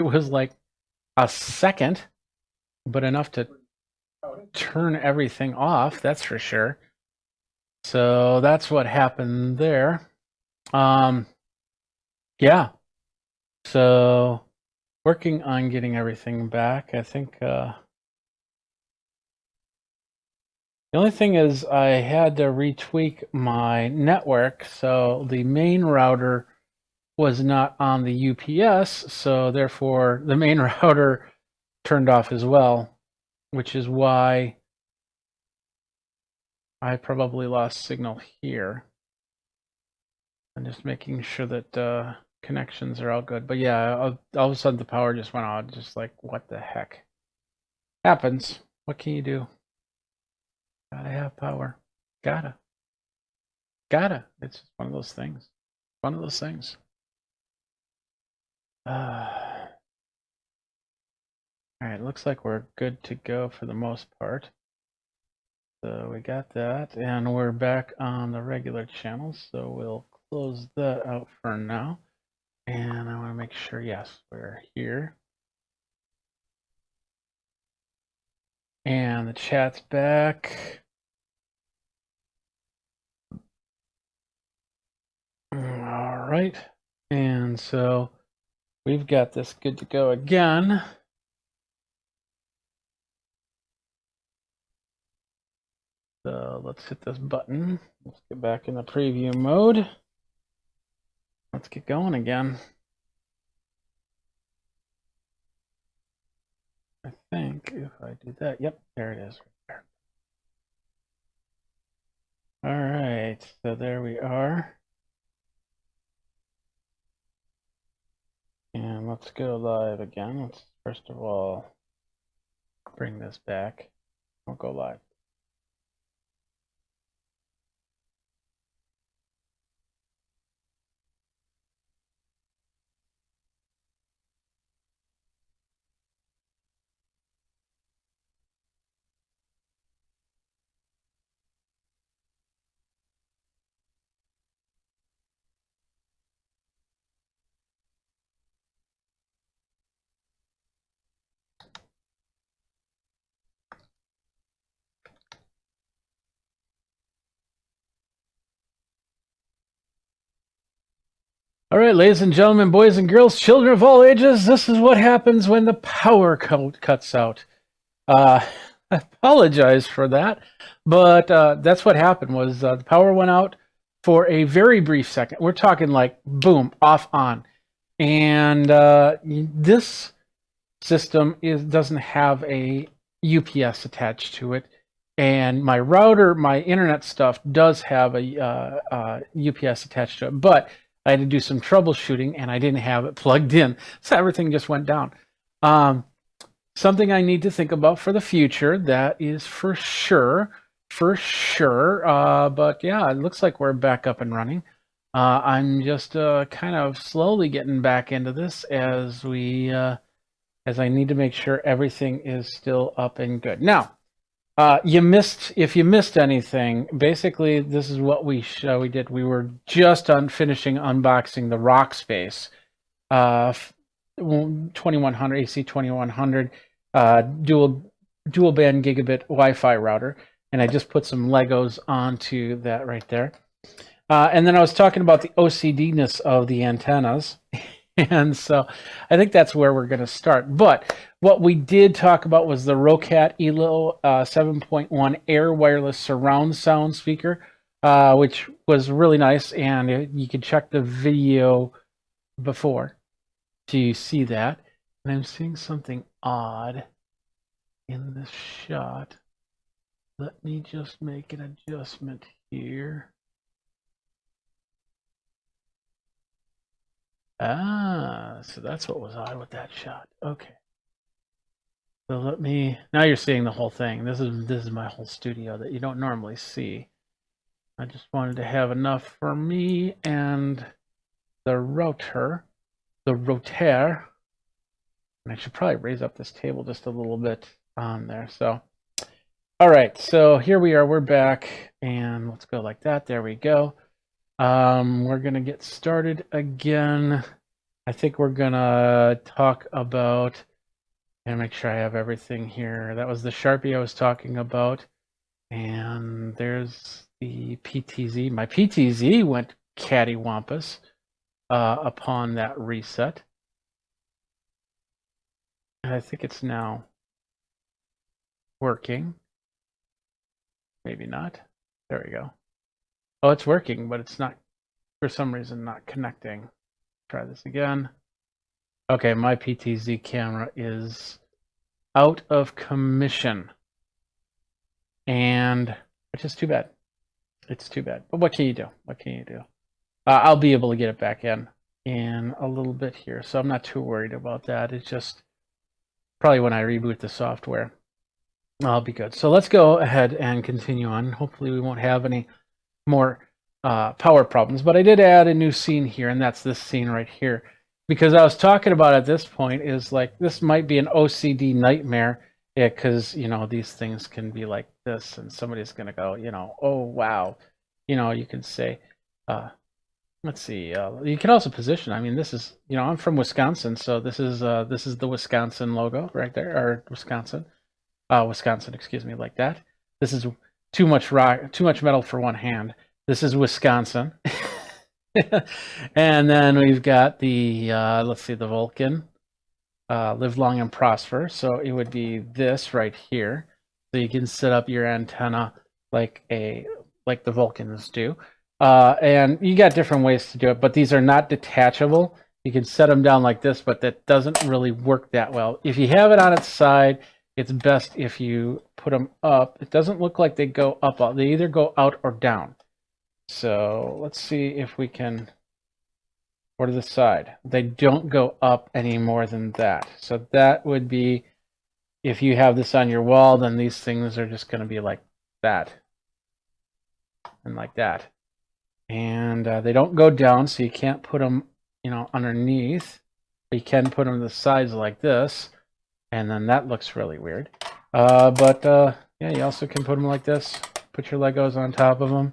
It was like a second, but enough to turn everything off, that's for sure. So that's what happened there. Um, yeah. So working on getting everything back. I think the only thing is I had to retweak my network, so the main router was not on the UPS, so therefore the main router turned off as well, which is why I probably lost signal here. I'm just making sure that connections are all good. But yeah, all of a sudden the power just went out. Just like, what the heck? Happens. What can you do? Gotta have power. Gotta. Gotta. It's just one of those things. One of those things. All right, looks like we're good to go for the most part. So we got that, and we're back on the regular channel, so we'll close that out for now. And I want to make sure, yes, we're here. And the chat's back. All right, and so we've got this good to go again. So let's hit this button. Let's get back in the preview mode. Let's get going again. I think if I do that, yep, there it is. Right there. All right, so there we are. And let's go live again. Let's first of all bring this back. We'll go live. All right, ladies and gentlemen, boys and girls, children of all ages, this is what happens when the power cuts out. I apologize for that, but that's what happened. Was the power went out for a very brief second. We're talking like boom, off, on, and this system doesn't have a UPS attached to it, and my router, my internet stuff does have a UPS attached to it, but I had to do some troubleshooting and I didn't have it plugged in, so everything just went down. Something I need to think about for the future, that is for sure. But yeah, it looks like we're back up and running. I'm just kind of slowly getting back into this as I need to make sure everything is still up and good. Now, if you missed anything, basically this is what we did. We were just finishing unboxing the Rockspace 2100 AC 2100 dual band gigabit Wi-Fi router, and I just put some Legos onto that right there. And then I was talking about the OCD-ness of the antennas. And so I think that's where we're going to start. But what we did talk about was the Rocat ELO 7.1 Air Wireless Surround Sound Speaker, which was really nice. And you can check the video before to see that. And I'm seeing something odd in this shot. Let me just make an adjustment here. So that's what was odd with that shot. Okay. So now you're seeing the whole thing. This is my whole studio that you don't normally see. I just wanted to have enough for me and the rotor. And I should probably raise up this table just a little bit on there. So, all right, so here we are, we're back, and let's go like that. There we go. We're gonna get started again. I think we're gonna talk about, and make sure I have everything here. That was the Sharpie I was talking about. And there's the PTZ. My PTZ went cattywampus upon that reset. And I think it's now working. Maybe not. There we go. Oh, it's working, but it's not, for some reason, not connecting. Try this again. Okay, my PTZ camera is out of commission. And which is too bad. It's too bad. But what can you do? What can you do? I'll be able to get it back in a little bit here, so I'm not too worried about that. It's just probably when I reboot the software, I'll be good. So let's go ahead and continue on. Hopefully we won't have any more power problems. But I did add a new scene here, and that's this scene right here. Because I was talking about at this point is like this might be an OCD nightmare. Yeah, because, you know, these things can be like this, and somebody's going to go, you know, oh, wow. You know, you can say, let's see, you can also position. I mean, this is, you know, I'm from Wisconsin, so this is the Wisconsin logo right there, or Wisconsin, excuse me, like that. This is too much metal for one hand. This is Wisconsin. And then we've got the, let's see, the Vulcan. Live long and prosper. So it would be this right here. So you can set up your antenna like the Vulcans do. And you got different ways to do it, but these are not detachable. You can set them down like this, but that doesn't really work that well. If you have it on its side, it's best if you put them up. It doesn't look like they go up. They either go out or down. So let's see if we can, or to the side. They don't go up any more than that. So that would be, if you have this on your wall, then these things are just going to be like that. And like that. And they don't go down, so you can't put them, you know, underneath. But you can put them to the sides like this. And then that looks really weird. Yeah, you also can put them like this. Put your Legos on top of them.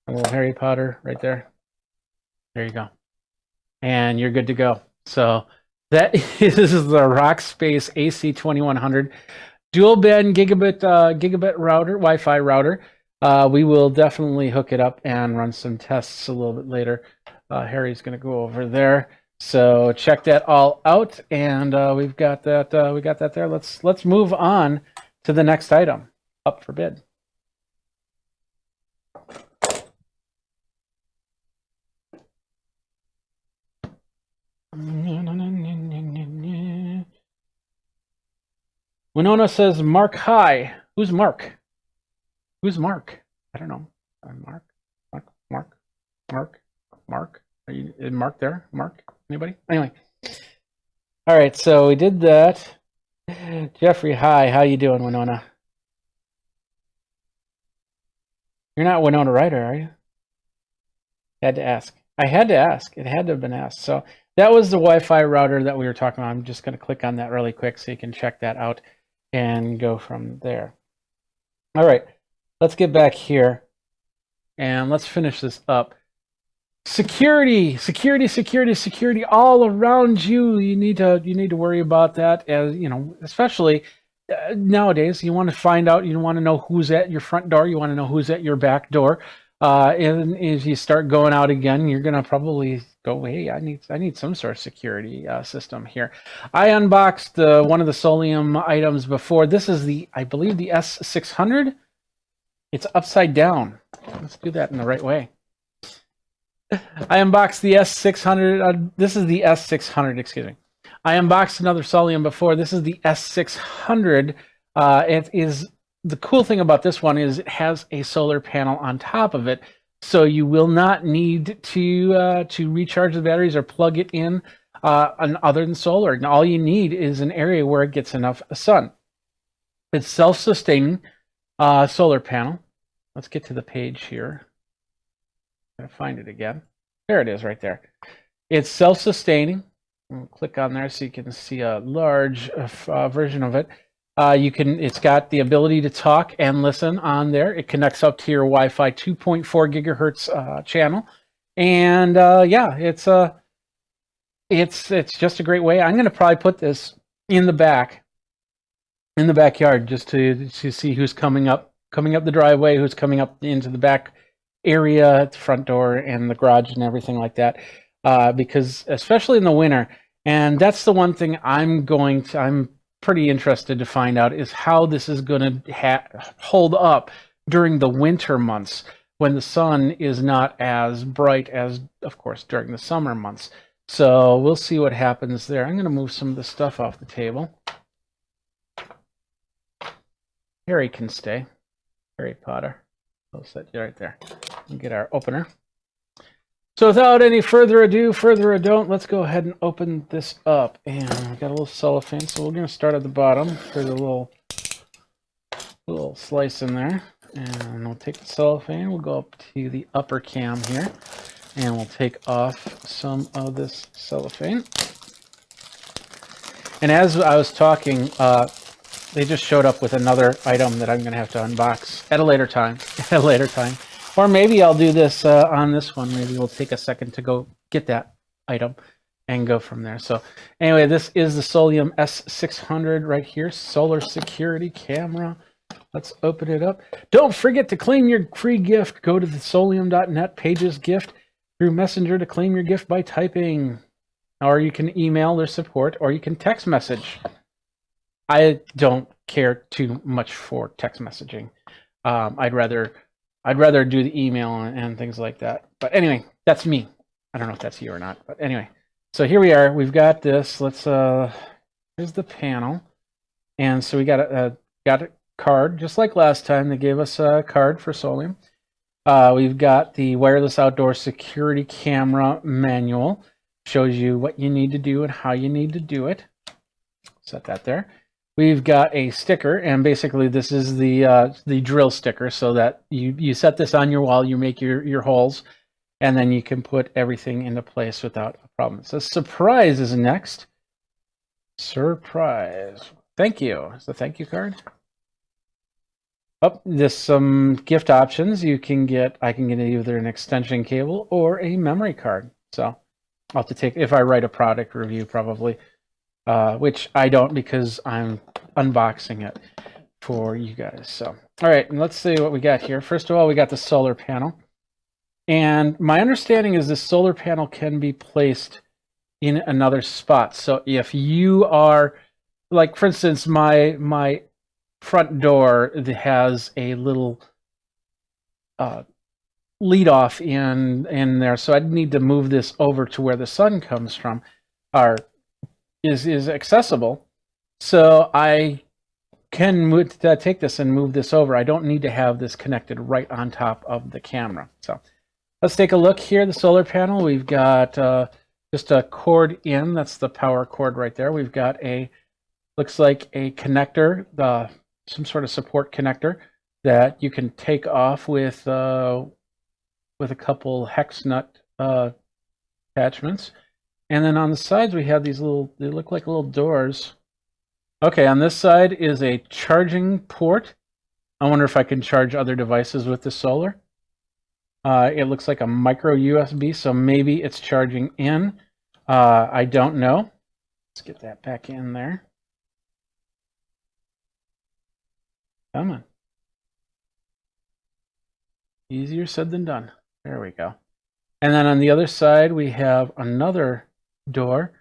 A little Harry Potter right there. There you go. And you're good to go. So that is the Rockspace AC2100 dual band gigabit router, Wi-Fi router. We will definitely hook it up and run some tests a little bit later. Harry's going to go over there. So check that all out, and we've got that. We got that there. Let's move on to the next item up for bid. Winona says, Mark, hi. Who's Mark? Who's Mark? I don't know. Mark. Are you, is Mark there? Mark? Anybody? Anyway. All right, so we did that. Jeffrey, hi. How you doing, Winona? You're not Winona Ryder, are you? Had to ask. I had to ask. It had to have been asked. So that was the Wi-Fi router that we were talking about. I'm just going to click on that really quick so you can check that out and go from there. All right, let's get back here and let's finish this up. Security all around you. You need to worry about that, as you know, especially nowadays. You want to find out. You want to know who's at your front door. You want to know who's at your back door. And as you start going out again, you're gonna probably go, hey, I need some sort of security system here. I unboxed one of the Solium items before. This is I believe the S600. It's upside down. Let's do that in the right way. I unboxed the S600. This is the S600. Excuse me. I unboxed another Solium before. This is the S600. It is. The cool thing about this one is it has a solar panel on top of it, so you will not need to recharge the batteries or plug it in other than solar. And all you need is an area where it gets enough sun. It's self-sustaining solar panel. Let's get to the page here. I'm gonna find it again. There it is, right there. It's self-sustaining. Click on there so you can see a large version of it. It's got the ability to talk and listen on there. It connects up to your Wi-Fi 2.4 gigahertz channel. And yeah, it's it's just a great way. I'm going to probably put this in the backyard, just to see who's coming up the driveway, who's coming up into the back area, the front door, and the garage, and everything like that. Because especially in the winter, and that's the one thing I'm pretty interested to find out, is how this is going to hold up during the winter months, when the sun is not as bright as, of course, during the summer months. So we'll see what happens there. I'm going to move some of the stuff off the table. Harry can stay. Harry Potter. I'll set you right there. And get our opener. So without any further ado, let's go ahead and open this up. And we got a little cellophane, so we're going to start at the bottom. There's a little slice in there. And we'll take the cellophane, we'll go up to the upper cam here, and we'll take off some of this cellophane. And as I was talking, they just showed up with another item that I'm going to have to unbox at a later time. Or maybe I'll do this on this one. Maybe we'll take a second to go get that item and go from there. So anyway, this is the Solium S600 right here, solar security camera. Let's open it up. Don't forget to claim your free gift. Go to the solium.net pages gift through Messenger to claim your gift by typing. Or you can email their support, or you can text message. I don't care too much for text messaging. I'd rather do the email and things like that. But anyway, that's me. I don't know if that's you or not. But anyway, so here we are. We've got this. Let's here's the panel, and so we got a card, just like last time. They gave us a card for Solium. We've got the wireless outdoor security camera manual. Shows you what you need to do and how you need to do it. Set that there. We've got a sticker, and basically this is the drill sticker, so that you set this on your wall, you make your holes, and then you can put everything into place without a problem. So surprise is next. Surprise. Thank you. It's the thank you card. Oh, there's some gift options you can get. I can get either an extension cable or a memory card. So I'll have to take, if I write a product review, probably, which I don't, because I'm unboxing it for you guys. So, all right, and let's see what we got here. First of all, we got the solar panel. And my understanding is this solar panel can be placed in another spot. So if you are, like, for instance, my front door has a little lead off in there, so I'd need to move this over to where the sun comes from, or is accessible. So I can take this and move this over. I don't need to have this connected right on top of the camera. So let's take a look here. The solar panel, we've got just a cord in. That's the power cord right there. We've got looks like a connector, some sort of support connector that you can take off with a couple hex nut attachments. And then on the sides we have these little, they look like little doors. Okay, on this side is a charging port. I wonder if I can charge other devices with the solar. It looks like a micro USB, so maybe it's charging in. I don't know. Let's get that back in there. Come on. Easier said than done. There we go. And then on the other side, we have another door.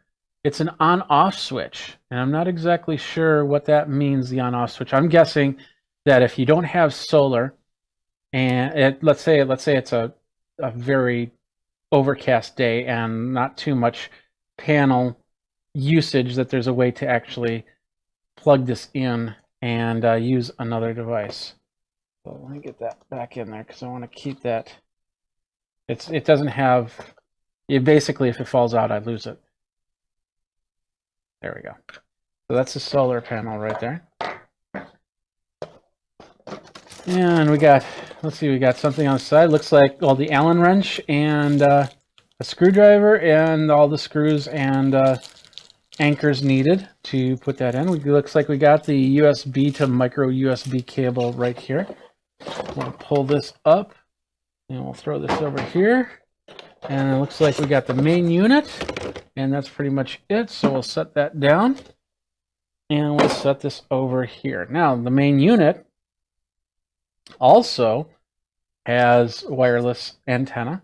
It's an on-off switch, and I'm not exactly sure what that means, the on-off switch. I'm guessing that if you don't have solar, and let's say it's a very overcast day and not too much panel usage, that there's a way to actually plug this in and use another device. So let me get that back in there, because I want to keep that. It doesn't have. Basically, if it falls out, I lose it. There we go. So that's the solar panel right there. And we got, let's see, we got something on the side. Looks like the Allen wrench and a screwdriver and all the screws and anchors needed to put that in. Looks like we got the USB to micro USB cable right here. We'll pull this up and we'll throw this over here. And it looks like we got the main unit, and that's pretty much it. So we'll set that down, and we'll set this over here. Now, the main unit also has wireless antenna.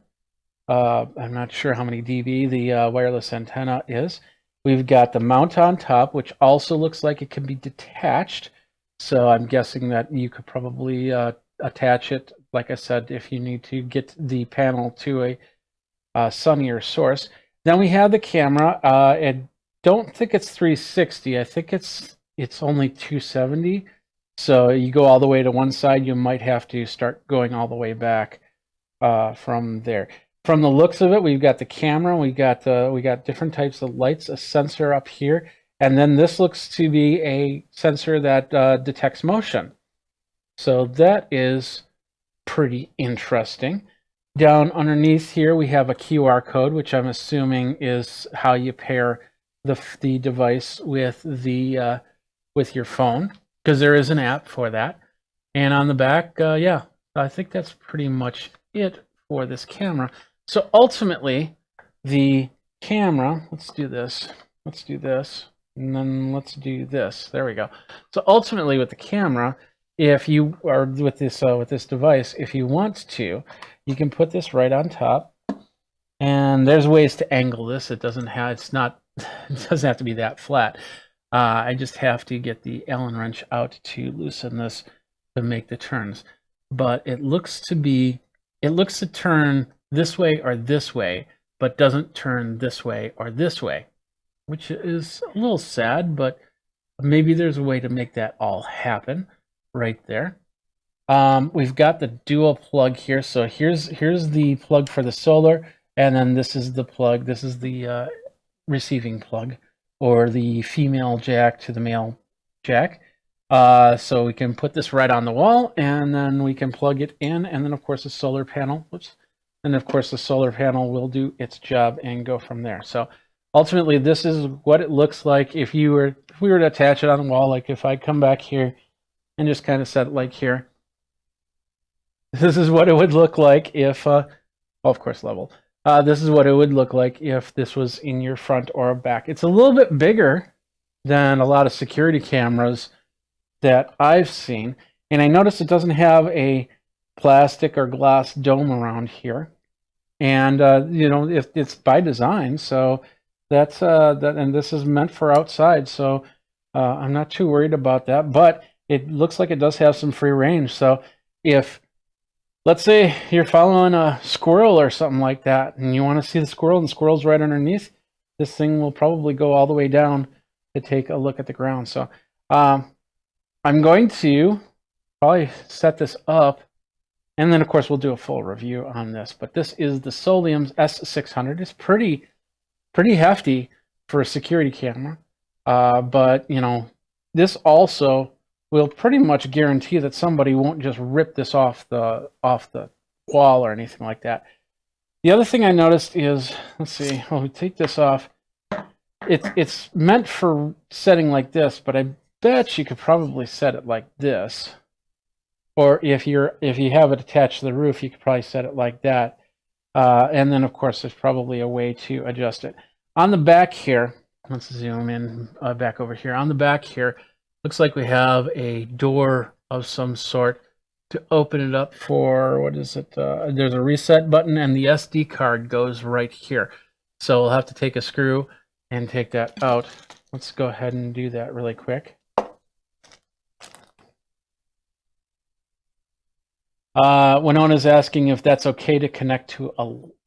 I'm not sure how many dB the wireless antenna is. We've got the mount on top, which also looks like it can be detached. So I'm guessing that you could probably attach it, like I said, if you need to get the panel to a sunnier source. Then we have the camera. I don't think it's 360. I think it's only 270. So you go all the way to one side, you might have to start going all the way back from there. From the looks of it, we've got the camera, we got different types of lights, a sensor up here, and then this looks to be a sensor that detects motion. So that is pretty interesting. Down underneath here, we have a QR code, which I'm assuming is how you pair the device with your phone, because there is an app for that. And on the back, yeah, I think that's pretty much it for this camera. So ultimately, the camera, let's do this, and then let's do this. There we go. So ultimately with the camera, if you are with this device, if you want to, you can put this right on top, and there's ways to angle this. It doesn't have to be that flat. I just have to get the Allen wrench out to loosen this to make the turns. But it looks to turn this way or this way, but doesn't turn this way or this way, which is a little sad, but maybe there's a way to make that all happen right there. We've got the dual plug here. So here's the plug for the solar, and then this is the plug. This is the receiving plug, or the female jack to the male jack. So we can put this right on the wall, and then we can plug it in, and then of course the solar panel, and of course the solar panel will do its job and go from there. So ultimately, this is what it looks like if we were to attach it on the wall. Like if I come back here and just kind of set it like here, this is what it would look like if, of course, level. This is what it would look like if this was in your front or back. It's a little bit bigger than a lot of security cameras that I've seen, and I noticed it doesn't have a plastic or glass dome around here, and you know, if it's by design, so that's that, and this is meant for outside, so I'm not too worried about that. But it looks like it does have some free range. So if, let's say, you're following a squirrel or something like that, and you want to see the squirrel, and the squirrel's right underneath, this thing will probably go all the way down to take a look at the ground. So I'm going to probably set this up, and then of course we'll do a full review on this. But this is the Solium's S600. It's pretty hefty for a security camera, but you know, this also will pretty much guarantee that somebody won't just rip this off the wall or anything like that. The other thing I noticed is, let's see, we take this off. It's meant for setting like this, but I bet you could probably set it like this, or if you have it attached to the roof, you could probably set it like that, and then of course there's probably a way to adjust it. On the back here, let's zoom in back over here. On the back here, looks like we have a door of some sort to open it up for, what is it? There's a reset button, and the SD card goes right here. So we'll have to take a screw and take that out. Let's go ahead and do that really quick. Winona's asking if that's okay to connect to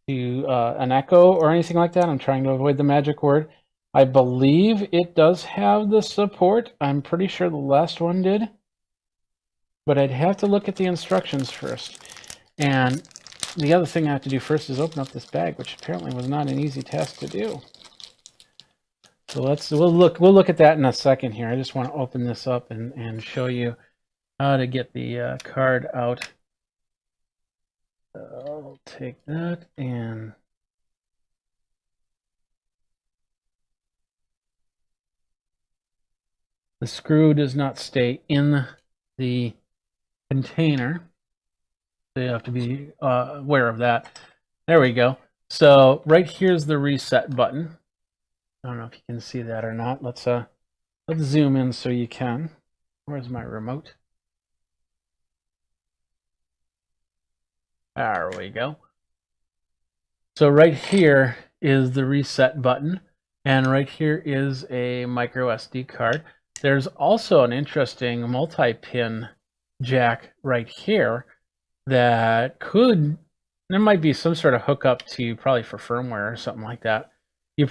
an Echo or anything like that. I'm trying to avoid the magic word. I believe it does have the support. I'm pretty sure the last one did, but I'd have to look at the instructions first. And the other thing I have to do first is open up this bag, which apparently was not an easy task to do. So we'll look at that in a second here. I just want to open this up and show you how to get the card out. I'll take that, and the screw does not stay in the container, so you have to be aware of that. There we go. So right here's the reset button. I don't know if you can see that or not. Let's zoom in so you can. Where's my remote? There we go. So right here is the reset button, and right here is a micro SD card. There's also an interesting multi-pin jack right here that there might be some sort of hookup to probably for firmware or something like that. You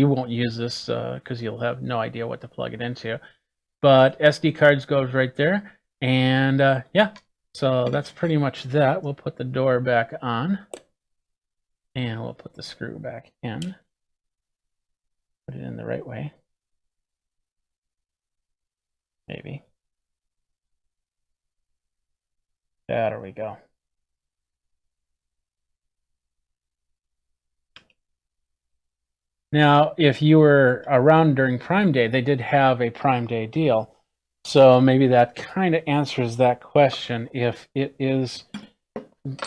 won't use this because you'll have no idea what to plug it into. But SD cards goes right there, and yeah, so that's pretty much that. We'll put the door back on. And we'll put the screw back in. Put it in the right way. Maybe. There we go. Now, if you were around during Prime Day, they did have a Prime Day deal. So maybe that kind of answers that question if it is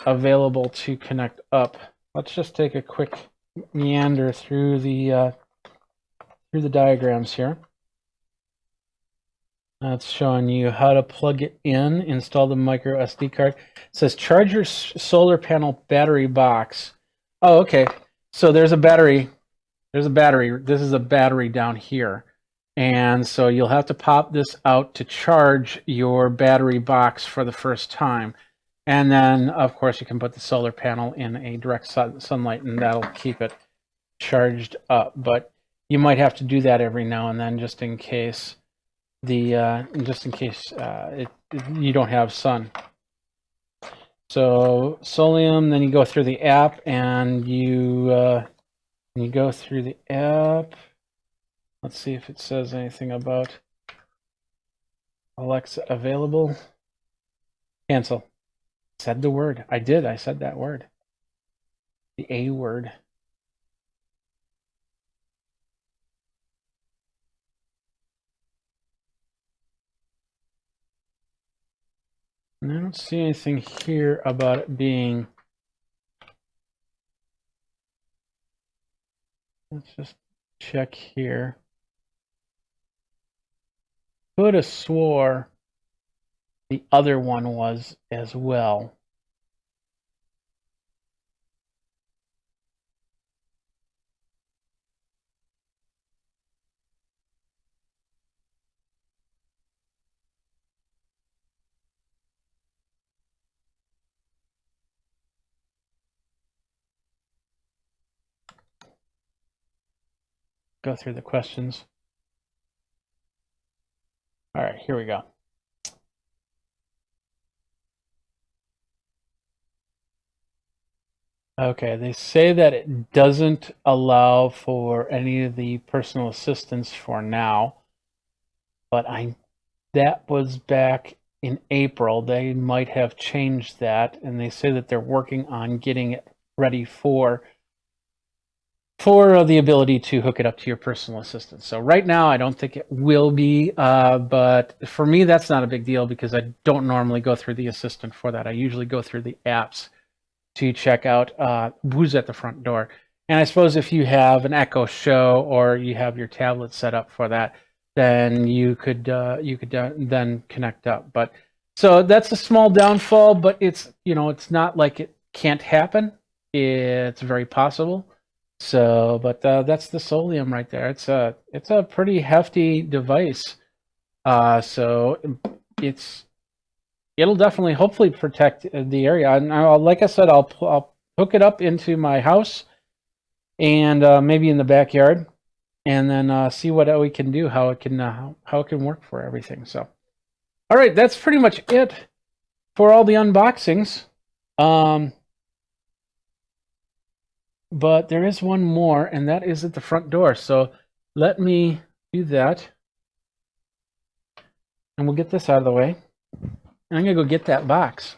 available to connect up. Let's just take a quick meander through the diagrams here. That's showing you how to plug it in, install the micro SD card. It says charge your solar panel battery box. Oh, okay. So there's a battery. There's a battery. This is a battery down here. And so you'll have to pop this out to charge your battery box for the first time. And then, of course, you can put the solar panel in a direct sunlight, and that'll keep it charged up. But you might have to do that every now and then, just in case you don't have sun. So Solium, then you go through the app, and you go through the app. Let's see if it says anything about Alexa available. Cancel. Said the word. I did. I said that word. The A word. And I don't see anything here about it being. Let's just check here. Could have swore the other one was as well. Go through the questions. All right, here we go. Okay, they say that it doesn't allow for any of the personal assistance for now, but that was back in April. They might have changed that, and they say that they're working on getting it ready for the ability to hook it up to your personal assistant. So right now, I don't think it will be, but for me, that's not a big deal because I don't normally go through the assistant for that. I usually go through the apps to check out who's at the front door. And I suppose if you have an Echo Show or you have your tablet set up for that, then you could then connect up. But so that's a small downfall, but it's not like it can't happen. It's very possible. So, but that's the Solium right there. It's a pretty hefty device. So it'll definitely, hopefully, protect the area. And like I said, I'll hook it up into my house and maybe in the backyard, and then see what we can do, how it can work for everything. So, all right, that's pretty much it for all the unboxings. But there is one more, and that is at the front door. So let me do that, and we'll get this out of the way. And I'm going to go get that box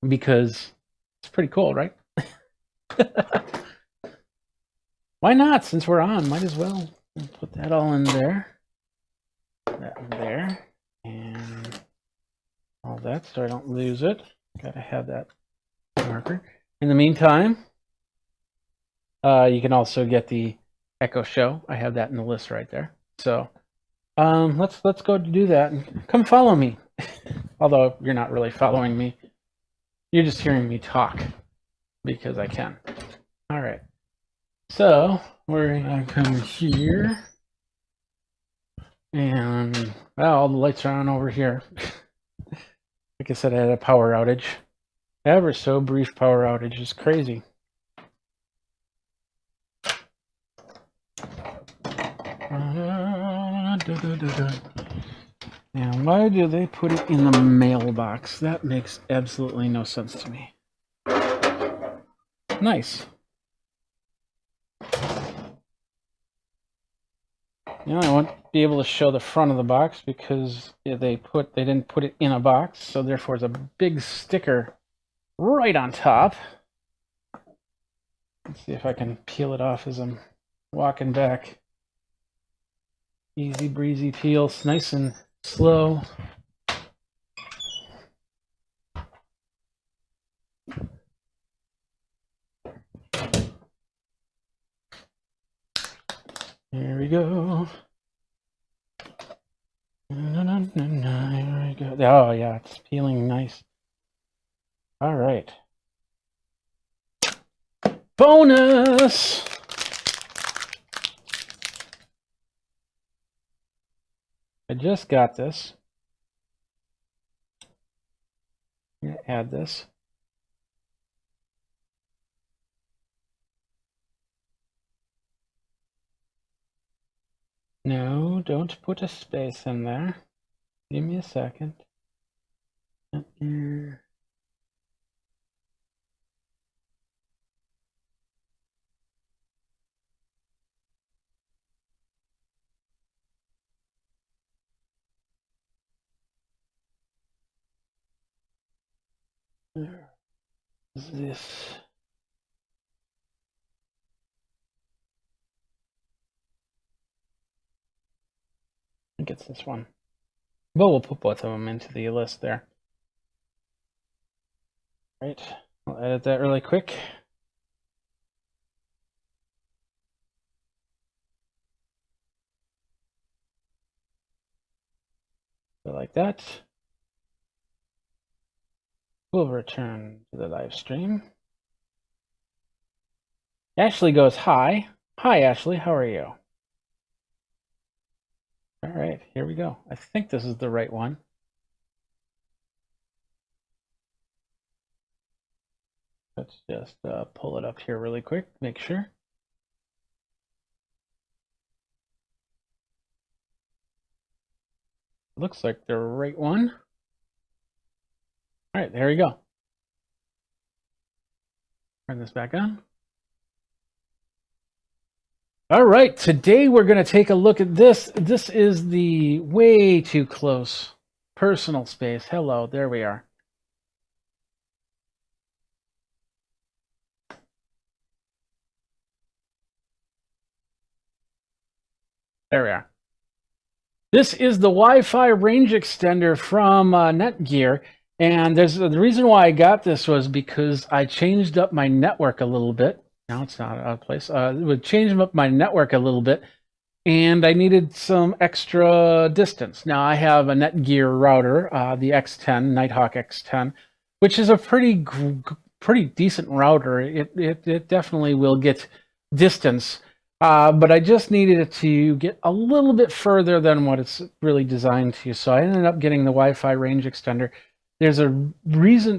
because it's pretty cool, right? Why not? Since we're on, might as well put that all in there. That in there. And all that so I don't lose it. Got to have that marker. In the meantime, You can also get the Echo Show. I have that in the list right there. So let's go do that and come follow me. Although you're not really following me, you're just hearing me talk because I can. All right. So we're gonna come here, and well, all the lights are on over here. Like I said, I had a power outage. Ever so brief power outage is crazy. Now, why do they put it in the mailbox? That makes absolutely no sense to me. Nice. You know, I won't be able to show the front of the box because they didn't put it in a box, so therefore it's a big sticker right on top. Let's see if I can peel it off as I'm walking back. Easy breezy peel, nice and slow. Here we go. Here we go. Oh yeah, it's peeling nice. All right. Bonus! I just got this. I'm gonna add this. No, don't put a space in there. Give me a second. Here. Where is this? I think it's this one. But we'll put both of them into the list there. Right. I'll edit that really quick. So like that. We'll return to the live stream. Ashley goes, hi. Hi, Ashley. How are you? All right, here we go. I think this is the right one. Let's just pull it up here really quick, make sure. Looks like the right one. All right, there we go. Turn this back on. All right, today we're going to take a look at this. This is the way too close personal space. Hello, there we are. There we are. This is the Wi-Fi range extender from Netgear. And the reason why I got this was because I changed up my network a little bit. Now it's not out of place. It would change up my network a little bit, and I needed some extra distance. Now I have a Netgear router, the X10, Nighthawk X10, which is a pretty decent router. It definitely will get distance, but I just needed it to get a little bit further than what it's really designed to. So I ended up getting the Wi-Fi range extender. There's a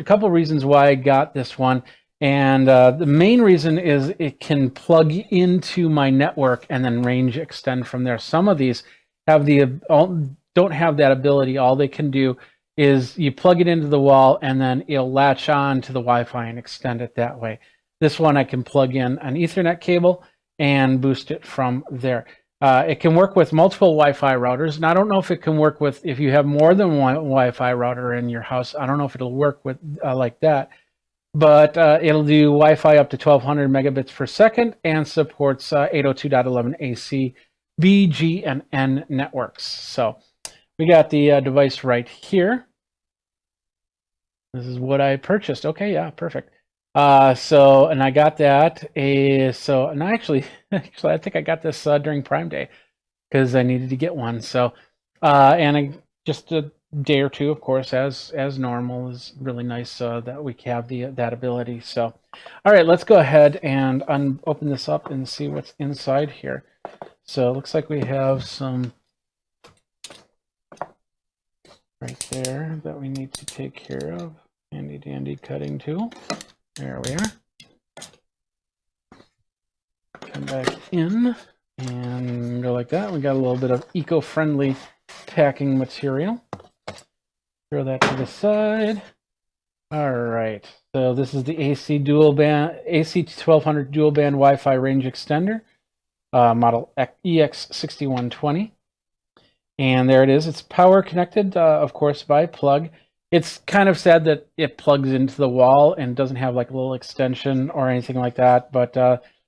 couple reasons why I got this one. And the main reason is it can plug into my network and then range extend from there. Some of these don't have that ability. All they can do is you plug it into the wall and then it'll latch on to the Wi-Fi and extend it that way. This one I can plug in an Ethernet cable and boost it from there. It can work with multiple Wi-Fi routers, and I don't know if it can work with, if you have more than one Wi-Fi router in your house, I don't know if it'll work with like that. But it'll do Wi-Fi up to 1200 megabits per second and supports 802.11 AC, B, G, and N networks. So we got the device right here. This is what I purchased. Okay, yeah, perfect. And I got that. And actually, I think I got this during Prime Day because I needed to get one. Just a day or two, of course, as normal, is really nice that we have that ability. So, all right, let's go ahead and open this up and see what's inside here. So it looks like we have some right there that we need to take care of. Handy dandy cutting tool. There we are. Come back in and go like that. We got a little bit of eco-friendly packing material. Throw that to the side. All right. So this is the AC 1200 dual band Wi-Fi range extender, model EX6120. And there it is. It's power connected, of course, by plug. It's kind of sad that it plugs into the wall and doesn't have like a little extension or anything like that. But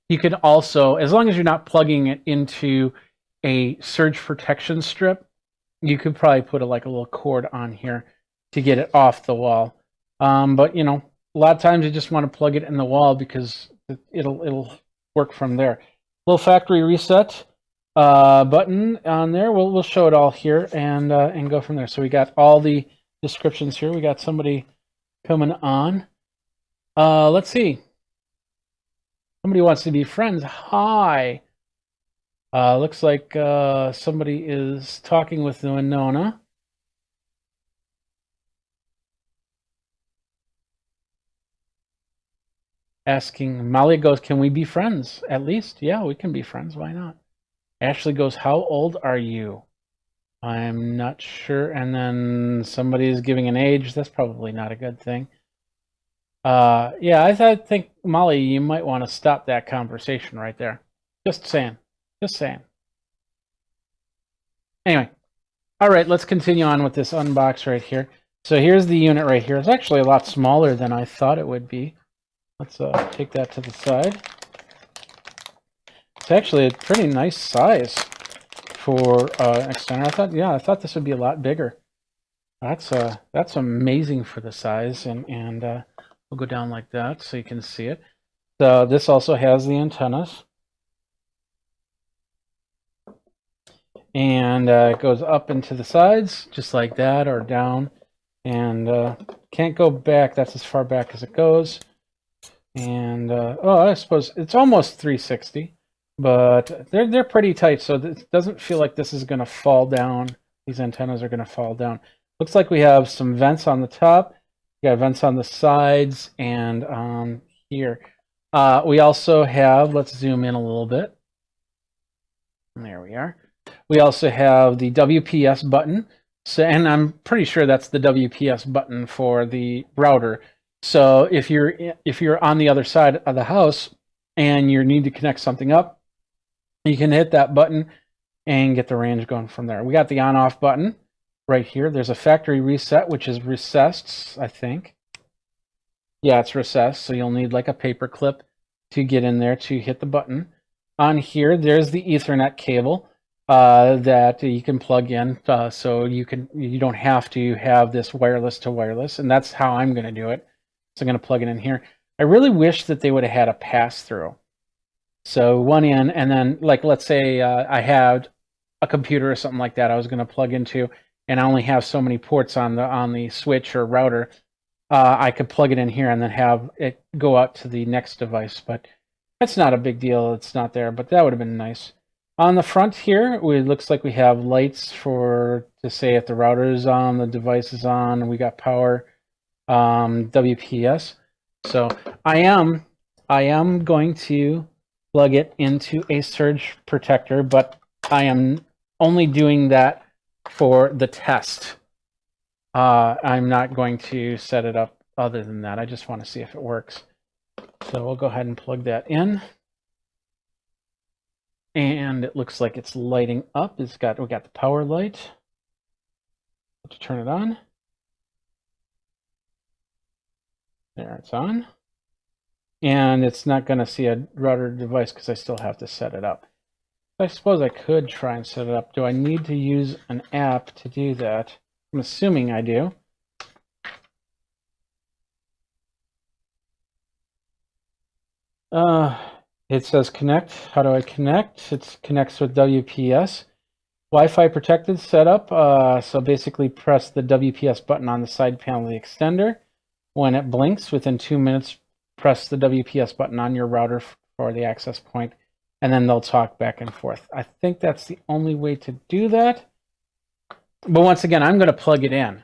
you can also, as long as you're not plugging it into a surge protection strip, you could probably put like a little cord on here to get it off the wall. But you know, a lot of times you just want to plug it in the wall because it'll work from there. Little factory reset button on there. We'll show it all here and go from there. So we got all the descriptions here. We got somebody coming on. Let's see. Somebody wants to be friends. Hi. Looks like somebody is talking with Winona. Asking, Molly goes, can we be friends? At least, yeah, we can be friends. Why not? Ashley goes, how old are you? I'm not sure. And then somebody is giving an age. That's probably not a good thing. Yeah, I think, Molly, you might want to stop that conversation right there. Just saying. Just saying. Anyway. All right, let's continue on with this unbox right here. So here's the unit right here. It's actually a lot smaller than I thought it would be. Let's take that to the side. It's actually a pretty nice size for an extender. I thought this would be a lot bigger. That's amazing for the size, and we'll go down like that so you can see it. So this also has the antennas, and it goes up into the sides just like that, or down, and can't go back. That's as far back as it goes. And I suppose it's almost 360, but they're pretty tight, so it doesn't feel like this is going to fall down. These antennas are going to fall down. Looks like we have some vents on the top. We got vents on the sides and here. We also have, let's zoom in a little bit. There we are. We also have the WPS button. So, and I'm pretty sure that's the WPS button for the router. So if you're on the other side of the house and you need to connect something up, you can hit that button and get the range going from there. We got the on-off button right here. There's a factory reset, which is recessed, I think. Yeah, it's recessed, so you'll need like a paper clip to get in there to hit the button. On here, there's the Ethernet cable that you can plug in, so you don't have to have this wireless to wireless, and that's how I'm going to do it. So I'm going to plug it in here. I really wish that they would have had a pass-through. So one in, and then, like, let's say I had a computer or something like that I was going to plug into, and I only have so many ports on the switch or router. I could plug it in here and then have it go out to the next device. But that's not a big deal. It's not there, but that would have been nice. On the front here, it looks like we have lights to say if the router is on, the device is on, and we got power. WPS. So I am going to plug it into a surge protector, but I am only doing that for the test. I'm not going to set it up other than that. I just want to see if it works. So we'll go ahead and plug that in. And it looks like it's lighting up. We got the power light. To turn it on. There, it's on. And it's not going to see a router device because I still have to set it up. I suppose I could try and set it up. Do I need to use an app to do that? I'm assuming I do. Uh, it says connect. How do I connect? It connects with WPS. Wi-Fi protected setup. So basically press the WPS button on the side panel of the extender. When it blinks, within 2 minutes, press the WPS button on your router for the access point, and then they'll talk back and forth. I think that's the only way to do that. But once again, I'm going to plug it in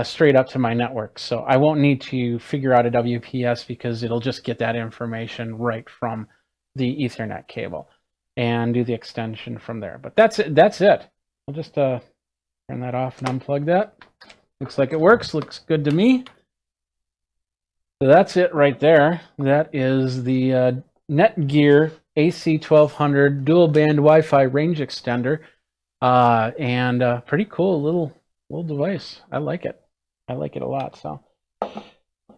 straight up to my network. So I won't need to figure out a WPS because it'll just get that information right from the Ethernet cable and do the extension from there. But that's it. That's it. I'll just turn that off and unplug that. Looks like it works. Looks good to me. So that's it right there. That is the Netgear AC1200 dual band Wi-Fi range extender, and pretty cool little device. I like it. I like it a lot. So,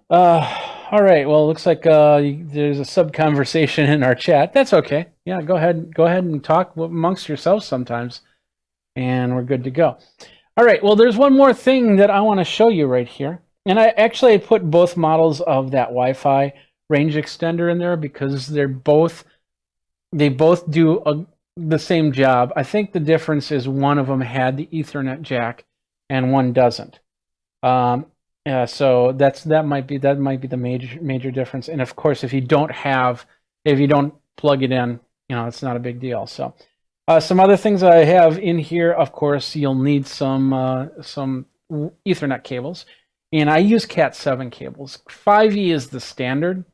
all right. Well, it looks like there's a sub conversation in our chat. That's okay. Yeah, go ahead. Go ahead and talk amongst yourselves sometimes, and we're good to go. All right. Well, there's one more thing that I want to show you right here. And I actually put both models of that Wi-Fi range extender in there because they both do the same job. I think the difference is one of them had the Ethernet jack and one doesn't. So that might be the major difference. And of course, if you don't plug it in, it's not a big deal. So some other things I have in here, of course, you'll need some Ethernet cables. And I use Cat7 cables. 5E is the standard,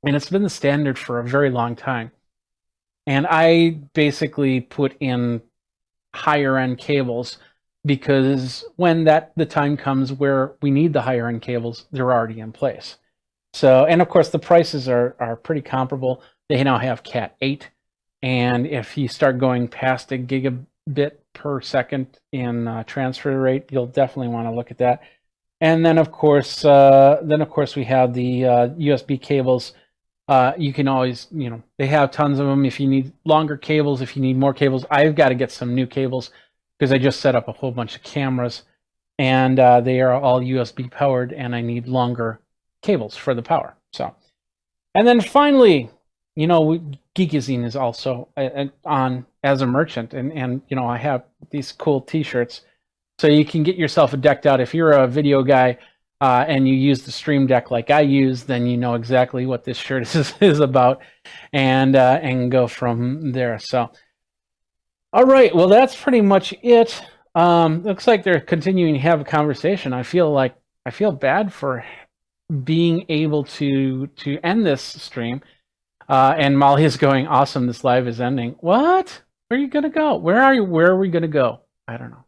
and it's been the standard for a very long time. And I basically put in higher end cables because when the time comes where we need the higher end cables, they're already in place. So, and of course, the prices are pretty comparable. They now have Cat8, and if you start going past a gigabit per second in transfer rate, you'll definitely want to look at that. And then of course we have the USB cables. You can always, they have tons of them. If you need longer cables, if you need more cables, I've got to get some new cables because I just set up a whole bunch of cameras, and they are all USB powered, and I need longer cables for the power. So, and then finally, Geekazine is also on as a merchant, and I have these cool T-shirts. So you can get yourself decked out. If you're a video guy and you use the Stream Deck like I use, then you know exactly what this shirt is about, and go from there. So, all right. Well, that's pretty much it. Looks like they're continuing to have a conversation. I feel bad for being able to end this stream. And Molly is going, awesome. This live is ending. What? Where are you gonna go? Where are you? Where are we gonna go? I don't know.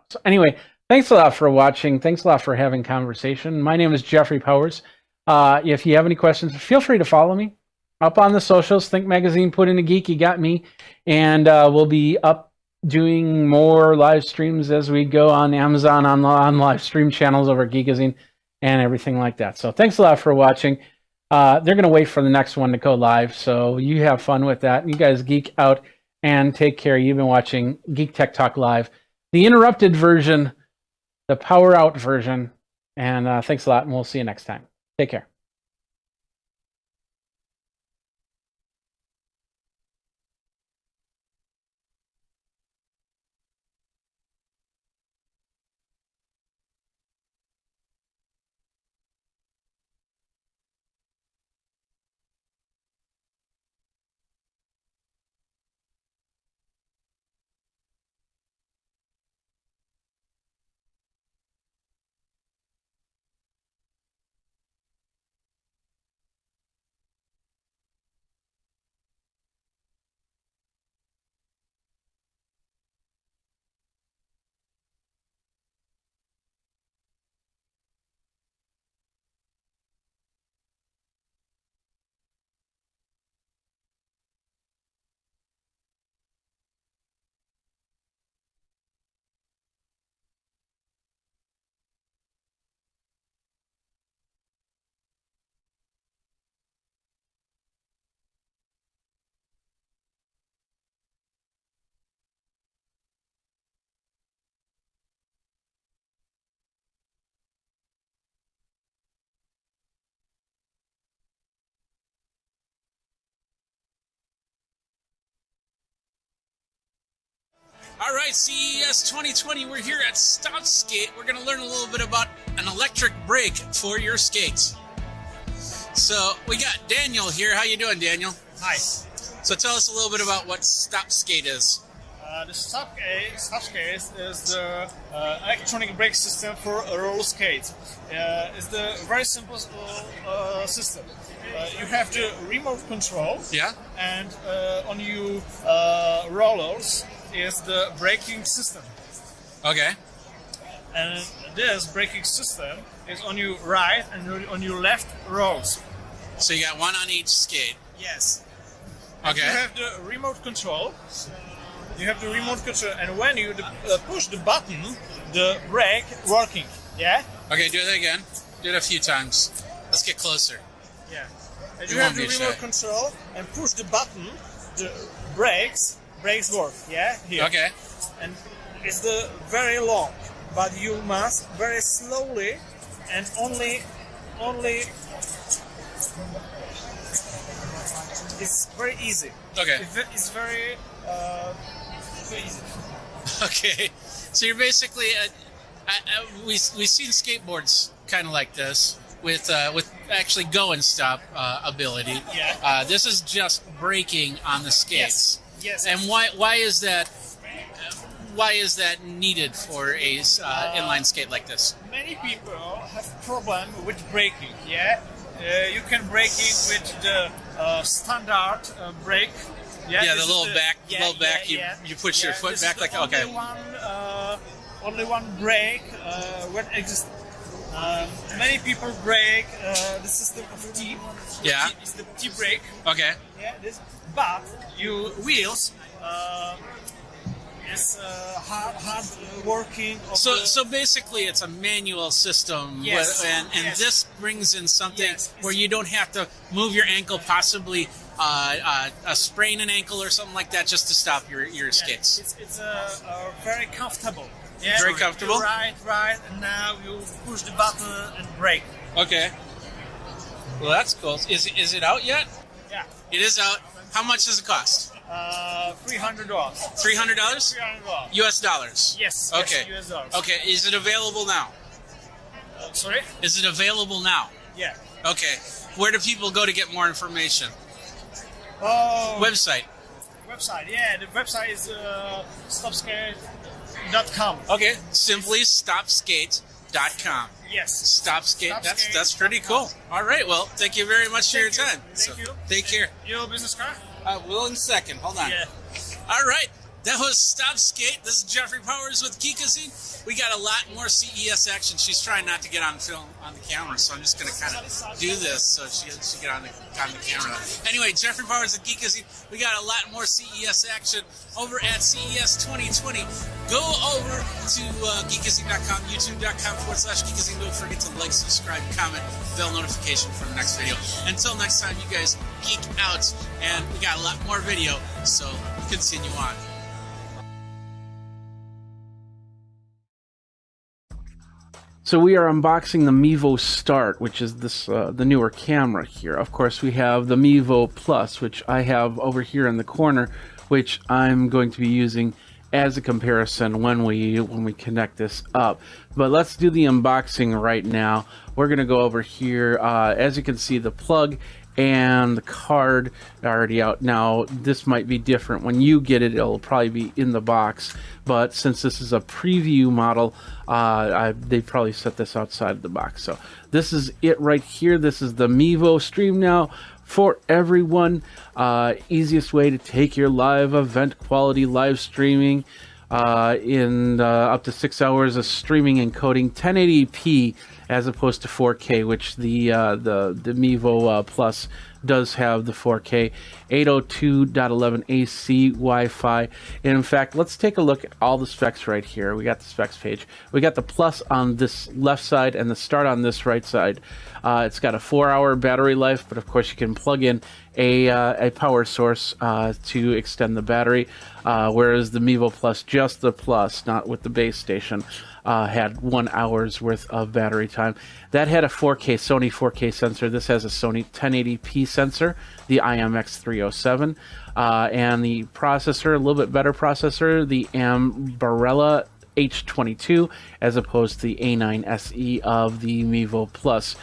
So anyway, thanks a lot for watching. Thanks a lot for having conversation. My name is Jeffrey Powers. If you have any questions, feel free to follow me up on the socials. Think Magazine, put in a geek, you got me. And we'll be up doing more live streams as we go on Amazon, on live stream channels over Geekazine and everything like that. So thanks a lot for watching. They're going to wait for the next one to go live. So you have fun with that. You guys geek out and take care. You've been watching Geek Tech Talk Live, the interrupted version, the power out version. And thanks a lot, and we'll see you next time. Take care. All right, CES 2020, we're here at Stop Skate. We're going to learn a little bit about an electric brake for your skates. So we got Daniel here. How you doing, Daniel? Hi. So tell us a little bit about what Stop Skate is. The Stop Skate is the electronic brake system for roller skates. It's the very simple system. You have the remote control, Yeah. and on your rollers is the braking system. Okay. And this braking system is on your right and on your left rolls. So you got one on each skate. Yes. Okay. You have the remote control. And when you push the button, the brake working. Yeah. Okay, do it again. Do it a few times. Let's get closer. Yeah. And You you have won't the be remote shy. control and push the button, the brakes work. Yeah. Here. Okay. And it's the very long, but you must very slowly and only. It's very easy. Okay. It's very easy. Okay. So you're basically we've seen skateboards kind of like this with actually go and stop ability. Yeah. This is just braking on the skates. Yes. And why is that? Why is that needed for a inline skate like this? Many people have problem with braking. Yeah. You can brake it with the standard brake. Yeah, this the is little back. You push your foot this back is like the okay. Only one brake when exists. Many people brake the system of T. Yeah. It's the T brake. Okay. Yeah. But your wheels is hard working. So basically, it's a manual system, Yes. and Yes. this brings in something Yes. where you don't have to move your ankle, possibly sprain an ankle or something like that, just to stop your skates. It's very comfortable. Yeah, Very comfortable? You're right, and now you push the button and brake. Okay. Well, that's cool. Is it out yet? Yeah. It is out. How much does it cost? $300. $300? $300. U.S. dollars. Yes. Okay. Yes, US dollars. Okay. Is it available now? Sorry? Is it available now? Yeah. Okay. Where do people go to get more information? Oh. Website. Website. Yeah, the website is stopskate.com. Okay. Simply stopskate.com. Yes. Stop skate. Stopskate. That's pretty cool. All right. Well, thank you very much for your time. Thank you. Take care. Your business card? Will in a second. Hold on. Yeah. All right. That was Stop Skate. This is Jeffrey Powers with Geekazine. We got a lot more CES action. She's trying not to get on film on the camera, so I'm just going to kind of do this so she get on the camera. Anyway, Jeffrey Powers with Geekazine. We got a lot more CES action over at CES 2020. Go over to geekazine.com, youtube.com/Geekazine. Don't forget to like, subscribe, comment, bell notification for the next video. Until next time, you guys geek out, and we got a lot more video, so continue on. So we are unboxing the Mevo Start, which is this the newer camera here. Of course, we have the Mevo Plus, which I have over here in the corner, which I'm going to be using as a comparison when we connect this up. But let's do the unboxing right now. We're going to go over here. As you can see, the plug and the card are already out. Now, this might be different. When you get it, it'll probably be in the box. But since this is a preview model, they probably set this outside of the box. So this is it right here. This is the Mevo Stream Now for everyone. Easiest way to take your live event quality live streaming in up to 6 hours of streaming and coding 1080p as opposed to 4K, which the Mevo Plus does have the 4K 802.11 AC Wi-Fi. And in fact, let's take a look at all the specs right here. We got the specs page. We got the Plus on this left side and the Start on this right side. It's got a 4-hour battery life, but of course you can plug in a power source to extend the battery, whereas the Mevo Plus, just the Plus, not with the base station, had 1 hour's worth of battery time. That had a Sony 4K sensor. This has a Sony 1080p sensor, the IMX307, and the processor, a little bit better processor, the Ambarella H22, as opposed to the A9 SE of the Mevo Plus.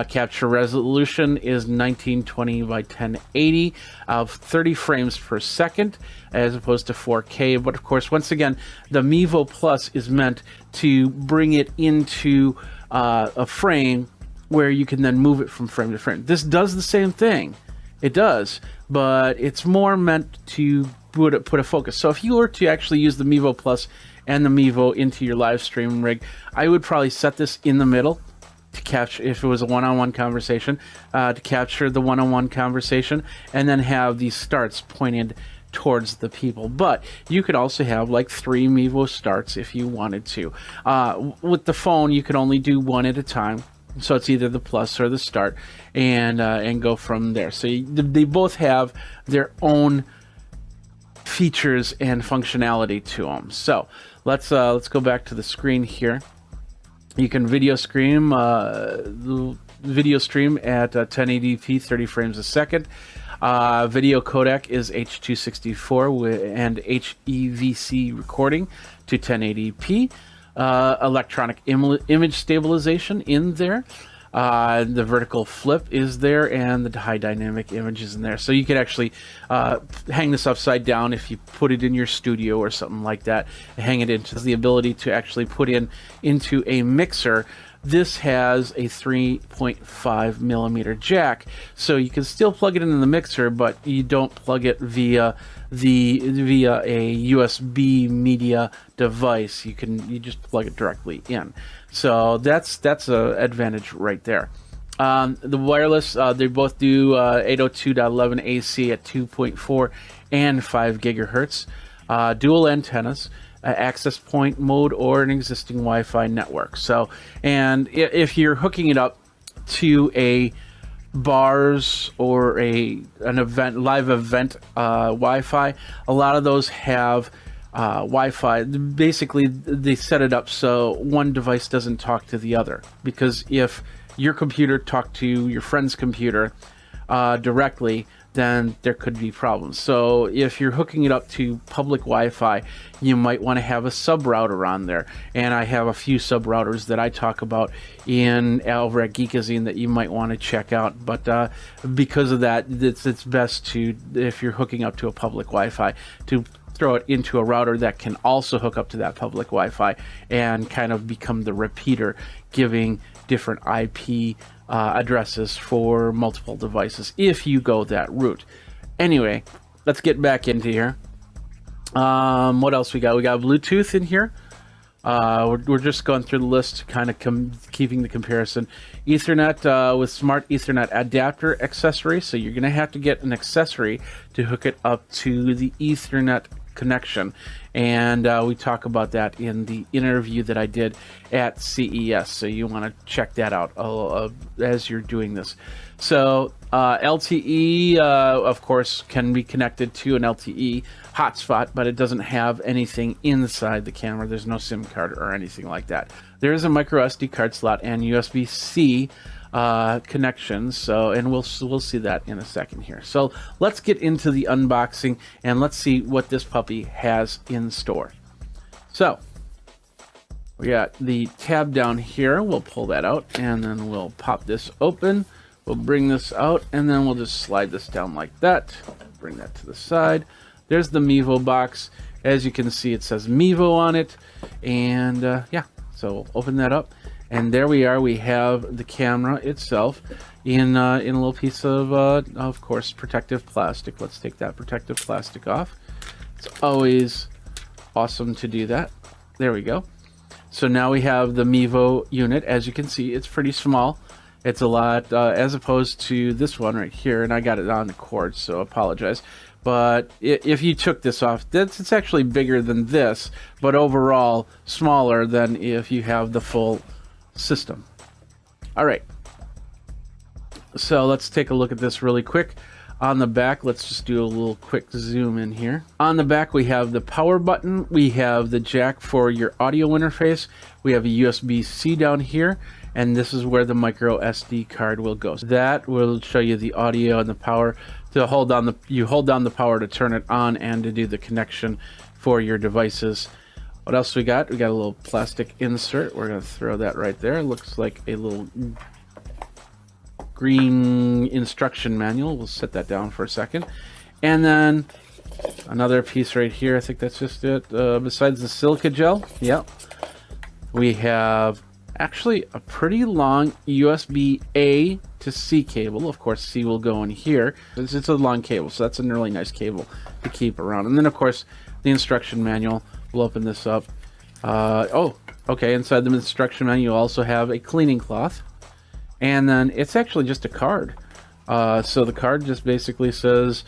Capture resolution is 1920 by 1080 of 30 frames per second, as opposed to 4K. But of course, once again, the Mevo Plus is meant to bring it into a frame where you can then move it from frame to frame. This does the same thing. It does, but it's more meant to put a focus. So if you were to actually use the Mevo Plus and the Mevo into your live stream rig, I would probably set this in the middle to capture, if it was a one-on-one conversation, to capture the one-on-one conversation, and then have these starts pointed towards the people. But you could also have like 3 Mevo starts if you wanted to. With the phone, you could only do one at a time, so it's either the plus or the start, and go from there. So they both have their own features and functionality to them. So let's go back to the screen here. You can video stream at 1080p 30 frames a second. Video codec is H.264 and HEVC recording to 1080p. Electronic image stabilization in there. The vertical flip is there, and the high dynamic image is in there. So you could actually hang this upside down if you put it in your studio or something like that. Hang it into the ability to actually put into a mixer. This has a 3.5 millimeter jack, so you can still plug it into the mixer, but you don't plug it via a USB media device. You just plug it directly in. So that's a advantage right there. The wireless, they both do 802.11 AC at 2.4 and 5 gigahertz. Dual antennas, access point mode, or an existing Wi-Fi network. So, and if you're hooking it up to a bars or an live event Wi-Fi, a lot of those have Wi-Fi. Basically, they set it up so one device doesn't talk to the other, because if your computer talked to your friend's computer directly, then there could be problems. So if you're hooking it up to public Wi-Fi, you might want to have a sub router on there. And I have a few sub routers that I talk about over at Geekazine that you might want to check out. But because of that, it's best to, if you're hooking up to a public Wi-Fi, to throw it into a router that can also hook up to that public Wi-Fi and kind of become the repeater, giving different IP addresses for multiple devices if you go that route. Anyway, let's get back into here. What else we got? We got Bluetooth in here. We're just going through the list, kind of keeping the comparison. Ethernet with smart Ethernet adapter accessory. So you're going to have to get an accessory to hook it up to the Ethernet connection, and we talk about that in the interview that I did at CES, so you want to check that out as you're doing this. So LTE of course can be connected to an LTE hotspot, but it doesn't have anything inside the camera. There's no SIM card or anything like that. There is a micro SD card slot and USB-C connections, so, and we'll see that in a second here. So let's get into the unboxing and let's see what this puppy has in store. So we got the tab down here. We'll pull that out and then we'll pop this open. We'll bring this out and then we'll just slide this down like that. Bring that to the side. There's the Mevo box. As you can see, it says Mevo on it, and yeah, so we'll open that up. And there we are. We have the camera itself in a little piece of course, protective plastic. Let's take that protective plastic off. It's always awesome to do that. There we go. So now we have the Mevo unit. As you can see, it's pretty small. It's a lot as opposed to this one right here. And I got it on the cord, so apologize. But if you took this off, it's actually bigger than this, but overall smaller than if you have the full system. All right, so let's take a look at this really quick. On the back, let's just do a little quick zoom in here. On the back, we have the power button. We have the jack for your audio interface. We have a USB-C down here, and this is where the micro SD card will go. So that will show you the audio and the power. To hold down the power to turn it on and to do the connection for your devices. What else we got? We got a little plastic insert. We're going to throw that right there. It looks like a little green instruction manual. We'll set that down for a second. And then another piece right here. I think that's just it. Besides the silica gel, yeah, we have actually a pretty long USB-A to C cable. Of course, C will go in here. It's a long cable, so that's a really nice cable to keep around. And then, of course, the instruction manual. We'll open this up. Oh, okay. Inside the instruction manual, you also have a cleaning cloth. And then it's actually just a card. So the card just basically says,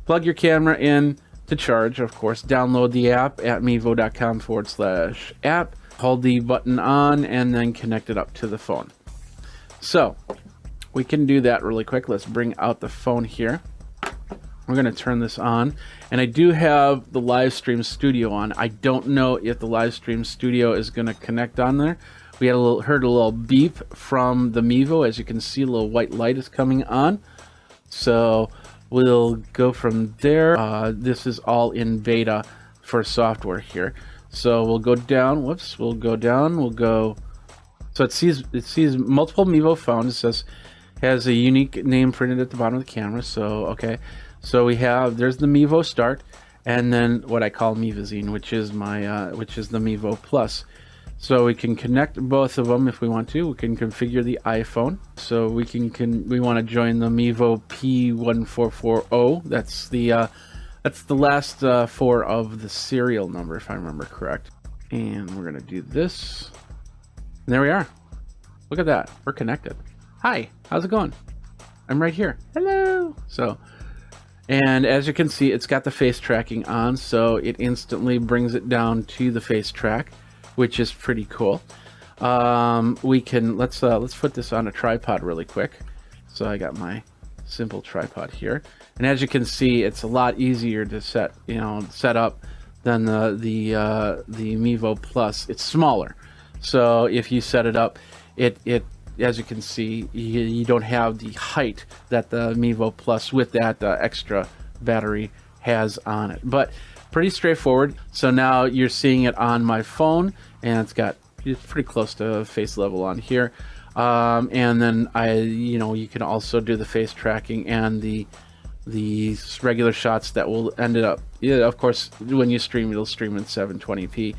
plug your camera in to charge. Of course, download the app at mevo.com/app. Hold the button on and then connect it up to the phone. So we can do that really quick. Let's bring out the phone here. We're going to turn this on, and I do have the live stream studio on. I don't know if the live stream studio is going to connect on there. We had heard a little beep from the Mevo. As you can see, a little white light is coming on. So we'll go from there. This is all in beta for software here. So we'll go down. Whoops, we'll go down. We'll go. So it sees multiple Mevo phones. It says has a unique name printed at the bottom of the camera. So okay. So we have, there's the Mevo Start, and then what I call Geekazine, which is the Mevo Plus. So we can connect both of them if we want to. We can configure the iPhone. So we we want to join the Mevo P1440. That's the last four of the serial number, if I remember correct. And we're gonna do this. And there we are. Look at that. We're connected. Hi. How's it going? I'm right here. Hello. So. And as you can see, it's got the face tracking on, so it instantly brings it down to the face track, which is pretty cool. We can let's put this on a tripod really quick. So I got my simple tripod here, and as you can see, it's a lot easier to set up than the Mevo Plus. It's smaller, so if you set it up, it as you can see, you don't have the height that the Mevo Plus with that extra battery has on it. But pretty straightforward. So now you're seeing it on my phone, and it's pretty close to face level on here. And then you can also do the face tracking and the regular shots that will end it up. Yeah, of course, when you stream, it'll stream in 720p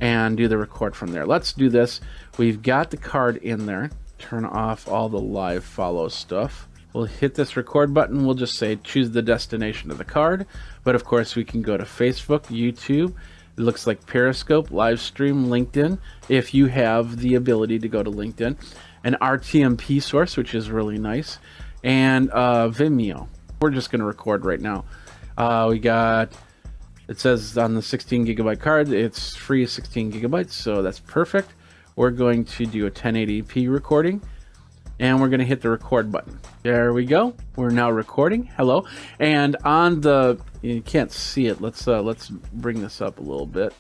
and do the record from there. Let's do this. We've got the card in there. Turn off all the live follow stuff. We'll hit this record button. We'll just say choose the destination of the card, but of course we can go to Facebook, YouTube. It looks like Periscope, live stream, LinkedIn, if you have the ability to go to LinkedIn, an RTMP source, which is really nice, and Vimeo. We're just going to record right now. It says on the 16 gigabyte card, it's free 16 gigabytes, so that's perfect. We're going to do a 1080p recording, and we're going to hit the record button. There we go. We're now recording. Hello. And on you can't see it. Let's bring this up a little bit.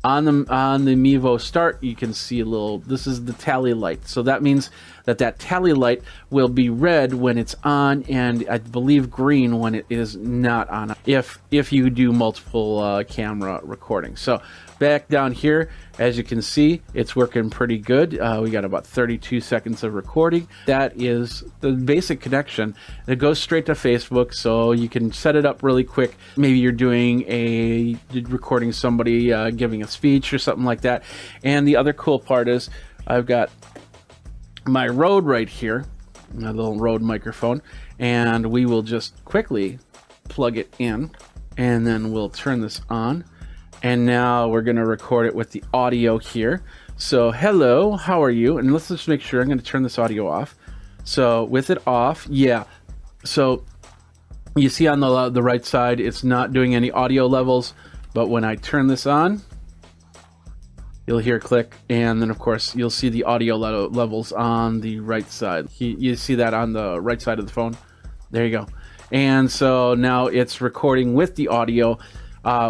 On the Mevo Start, you can see this is the tally light. So that means that tally light will be red when it's on, and I believe green when it is not on, if you do multiple camera recording. So back down here, as you can see, it's working pretty good. We got about 32 seconds of recording. That is the basic connection. It goes straight to Facebook, so you can set it up really quick. Maybe you're recording somebody giving a speech or something like that. And the other cool part is I've got my Rode right here, my little Rode microphone, and we will just quickly plug it in, and then we'll turn this on. And now we're going to record it with the audio here. So hello, how are you? And let's just make sure. I'm going to turn this audio off. So with it off, yeah. So you see on the right side, it's not doing any audio levels. But when I turn this on, you'll hear click. And then, of course, you'll see the audio levels on the right side. You see that on the right side of the phone. There you go. And so now it's recording with the audio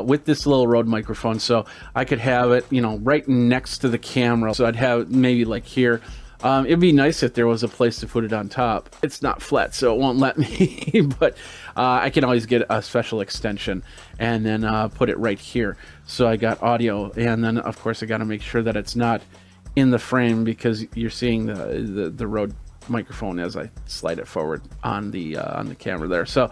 with this little Rode microphone. So I could have it, you know, right next to the camera. So I'd have maybe like here. It'd be nice if there was a place to put it on top. It's not flat, so it won't let me, but I can always get a special extension and then put it right here. So I got audio, and then of course I got to make sure that it's not in the frame, because you're seeing the Rode microphone as I slide it forward on the camera there. So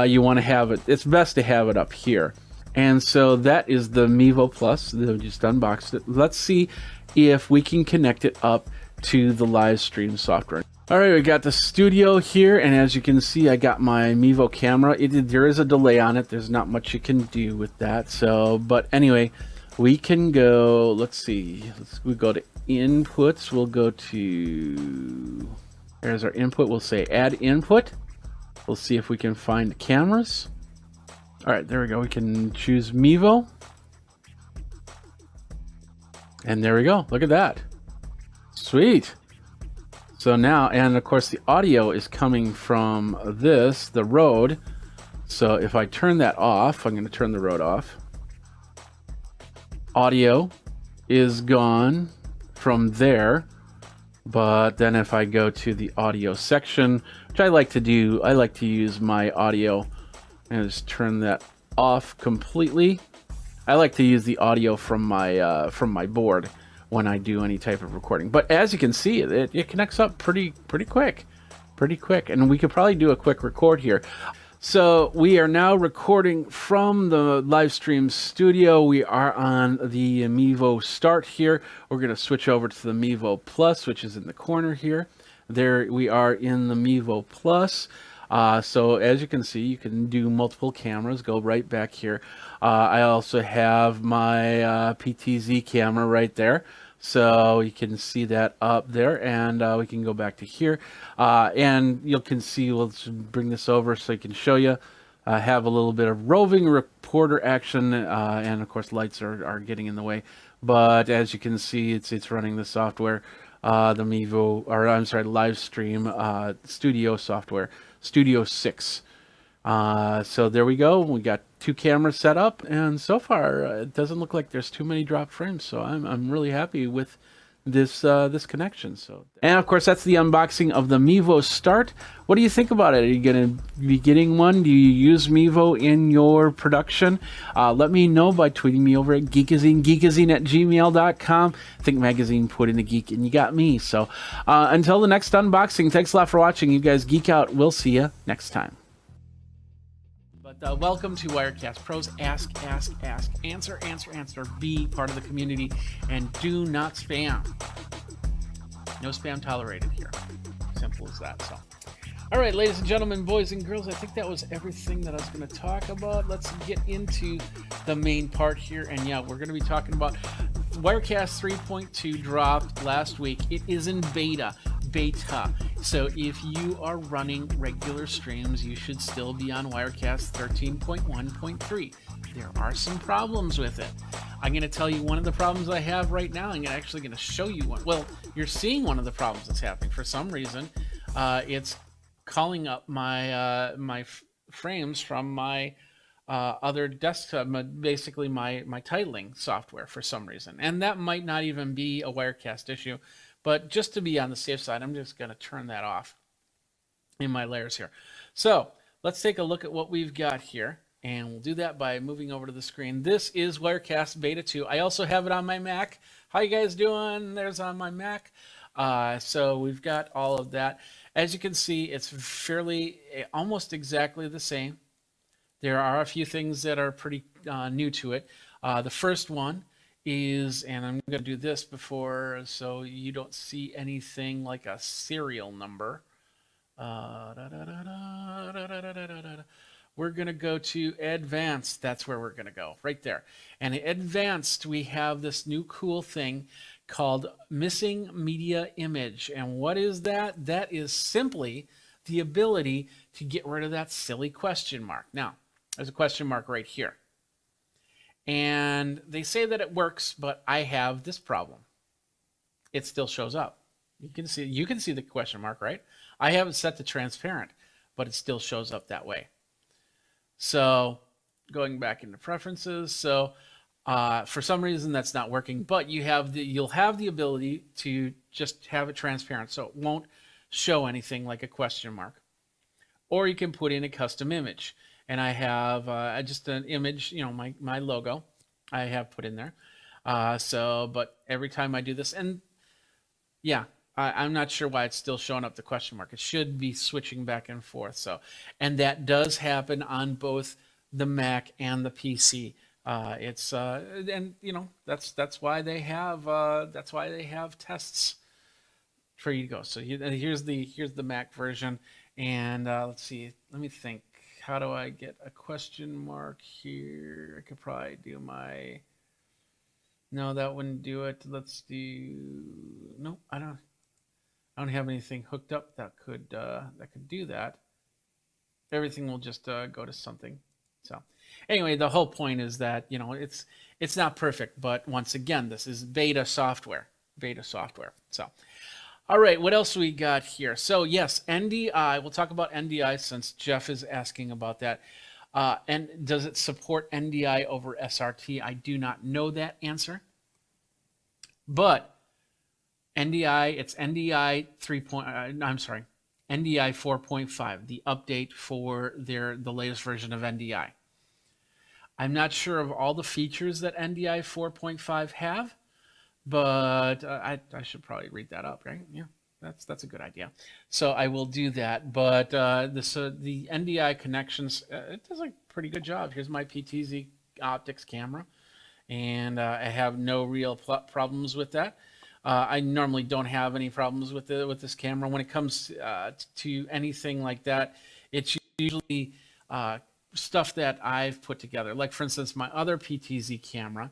you want to have it, it's best to have it up here. And so that is the Mevo Plus. They just unboxed it. Let's see if we can connect it up to the live stream software. All right, we got the studio here, and as you can see, I got my Mevo camera. There is a delay on it. There's not much you can do with that. So, but anyway, we can go. Let's see. We go to inputs. We'll go to. There's our input. We'll say add input. We'll see if we can find cameras. All right, there we go. We can choose Mevo, and there we go. Look at that. Sweet. So now, and of course the audio is coming from the Rode. So if I turn that off, I'm going to turn the Rode off. Audio is gone from there. But then if I go to the audio section, which I like to do, I like to use my audio and just turn that off completely. I like to use the audio from my board when I do any type of recording. But as you can see, it connects up pretty quick. And we could probably do a quick record here. So we are now recording from the live stream studio. We are on the Mevo Start here. We're going to switch over to the Mevo Plus, which is in the corner here. There we are in the Mevo Plus. So as you can see, you can do multiple cameras. Go right back here. I also have my PTZ camera right there. So you can see that up there, and we can go back to here. And you can see, let's bring this over so I can show you. Have a little bit of roving reporter action, and of course lights are getting in the way. But as you can see, it's running the software, the Mevo, or I'm sorry, live stream studio software, Studio 6. So there we go. We got 2 cameras set up, and so far it doesn't look like there's too many dropped frames. So I'm really happy with this this connection. So, and of course that's the unboxing of the Mevo Start. What do you think about it? Are you going to be getting one? Do you use Mevo in your production? Let me know by tweeting me over at Geekazine, geekazine@gmail.com. Think Magazine, put in the geek, and you got me. So until the next unboxing, thanks a lot for watching. You guys geek out. We'll see you next time. But welcome to Wirecast Pros. Ask, answer, be part of the community, and do not spam. No spam tolerated here. Simple as that. So, all right, ladies and gentlemen, boys and girls, I think that was everything that I was going to talk about. Let's get into the main part here, and yeah, we're going to be talking about Wirecast 3.2 dropped last week. It is in beta. So if you are running regular streams, you should still be on Wirecast 13.1.3. There are some problems with it. I'm going to tell you one of the problems I have right now. I'm actually going to show you one. Well, you're seeing one of the problems that's happening. For some reason, it's calling up my frames from my other desktop, basically my titling software for some reason. And that might not even be a Wirecast issue. But just to be on the safe side, I'm just going to turn that off in my layers here. So let's take a look at what we've got here. And we'll do that by moving over to the screen. This is Wirecast Beta 2. I also have it on my Mac. How you guys doing? There's on my Mac. So we've got all of that. As you can see, it's fairly, almost exactly the same. There are a few things that are pretty new to it. The first one is, and I'm going to do this before so you don't see anything like a serial number. We're going to go to advanced. That's where we're going to go, right there. And in advanced, we have this new cool thing called missing media image. And what is that? That is simply the ability to get rid of that silly question mark. Now, there's a question mark right here. And they say that it works, but I have this problem. It still shows up. You can see the question mark, right? I have it set to transparent, but it still shows up that way. So going back into preferences, so for some reason that's not working, but you'll have the ability to just have it transparent, so it won't show anything like a question mark. Or you can put in a custom image, and I have just an image, my logo, I have put in there. But every time I do this, and yeah, I'm not sure why it's still showing up the question mark. It should be switching back and forth. So, and that does happen on both the Mac and the PC. That's why they have tests for you to go. So here's the Mac version, and let's see. Let me think. How do I get a question mark here? I could probably do my. No, that wouldn't do it. Let's do. No, I don't have anything hooked up that could do that. Everything will just go to something. So anyway, the whole point is that it's not perfect, but once again, this is beta software. So, all right, what else we got here? So yes, NDI. We'll talk about NDI since Jeff is asking about that. And does it support NDI over SRT? I do not know that answer, but NDI, it's NDI 3. I'm sorry, NDI 4.5, the update for the latest version of NDI. I'm not sure of all the features that NDI 4.5 have, but I should probably read that up, right? Yeah, that's a good idea. So I will do that. But the NDI connections, it does a pretty good job. Here's my PTZ optics camera, and I have no real problems with that. I normally don't have any problems with this camera. When it comes to anything like that, it's usually stuff that I've put together. Like for instance, my other PTZ camera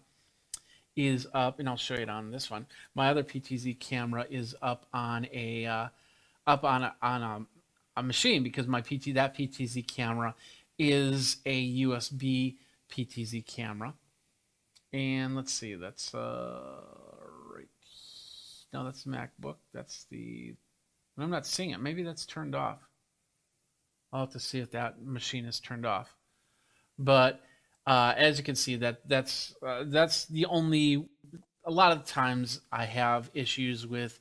is up, and I'll show you it on this one. My other PTZ camera is up on a machine because that PTZ camera is a USB PTZ camera. And let's see, that's right. No, that's MacBook. I'm not seeing it. Maybe that's turned off. I'll have to see if that machine is turned off. But as you can see, that's the only. A lot of times I have issues with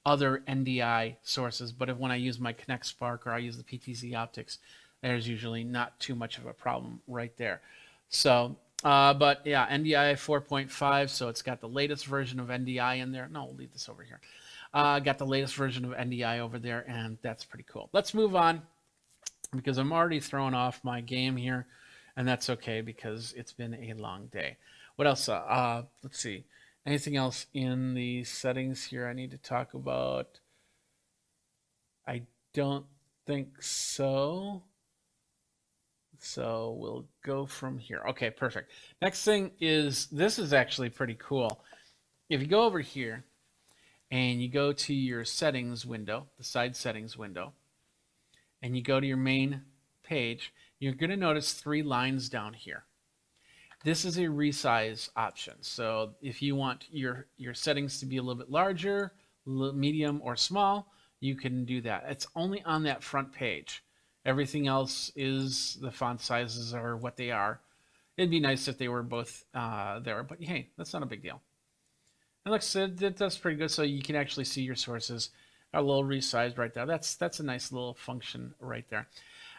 other NDI sources, but when I use my Connect Spark or I use the PTZ optics, there's usually not too much of a problem right there. So, but yeah, NDI 4.5, so it's got the latest version of NDI in there. No, we'll leave this over here. Got the latest version of NDI over there, and that's pretty cool. Let's move on because I'm already throwing off my game here, and that's okay because it's been a long day. What else? Let's see. Anything else in the settings here I need to talk about? I don't think so. So we'll go from here. Okay, perfect. Next thing is, this is actually pretty cool. If you go over here and you go to your settings window, the side settings window, and you go to your main page, you're going to notice 3 lines down here. This is a resize option. So if you want your settings to be a little bit larger, medium, or small, you can do that. It's only on that front page. Everything else is, the font sizes are what they are. It'd be nice if they were both there, but hey, that's not a big deal. And like I said, that's pretty good. So you can actually see your sources are a little resized right there. That's a nice little function right there.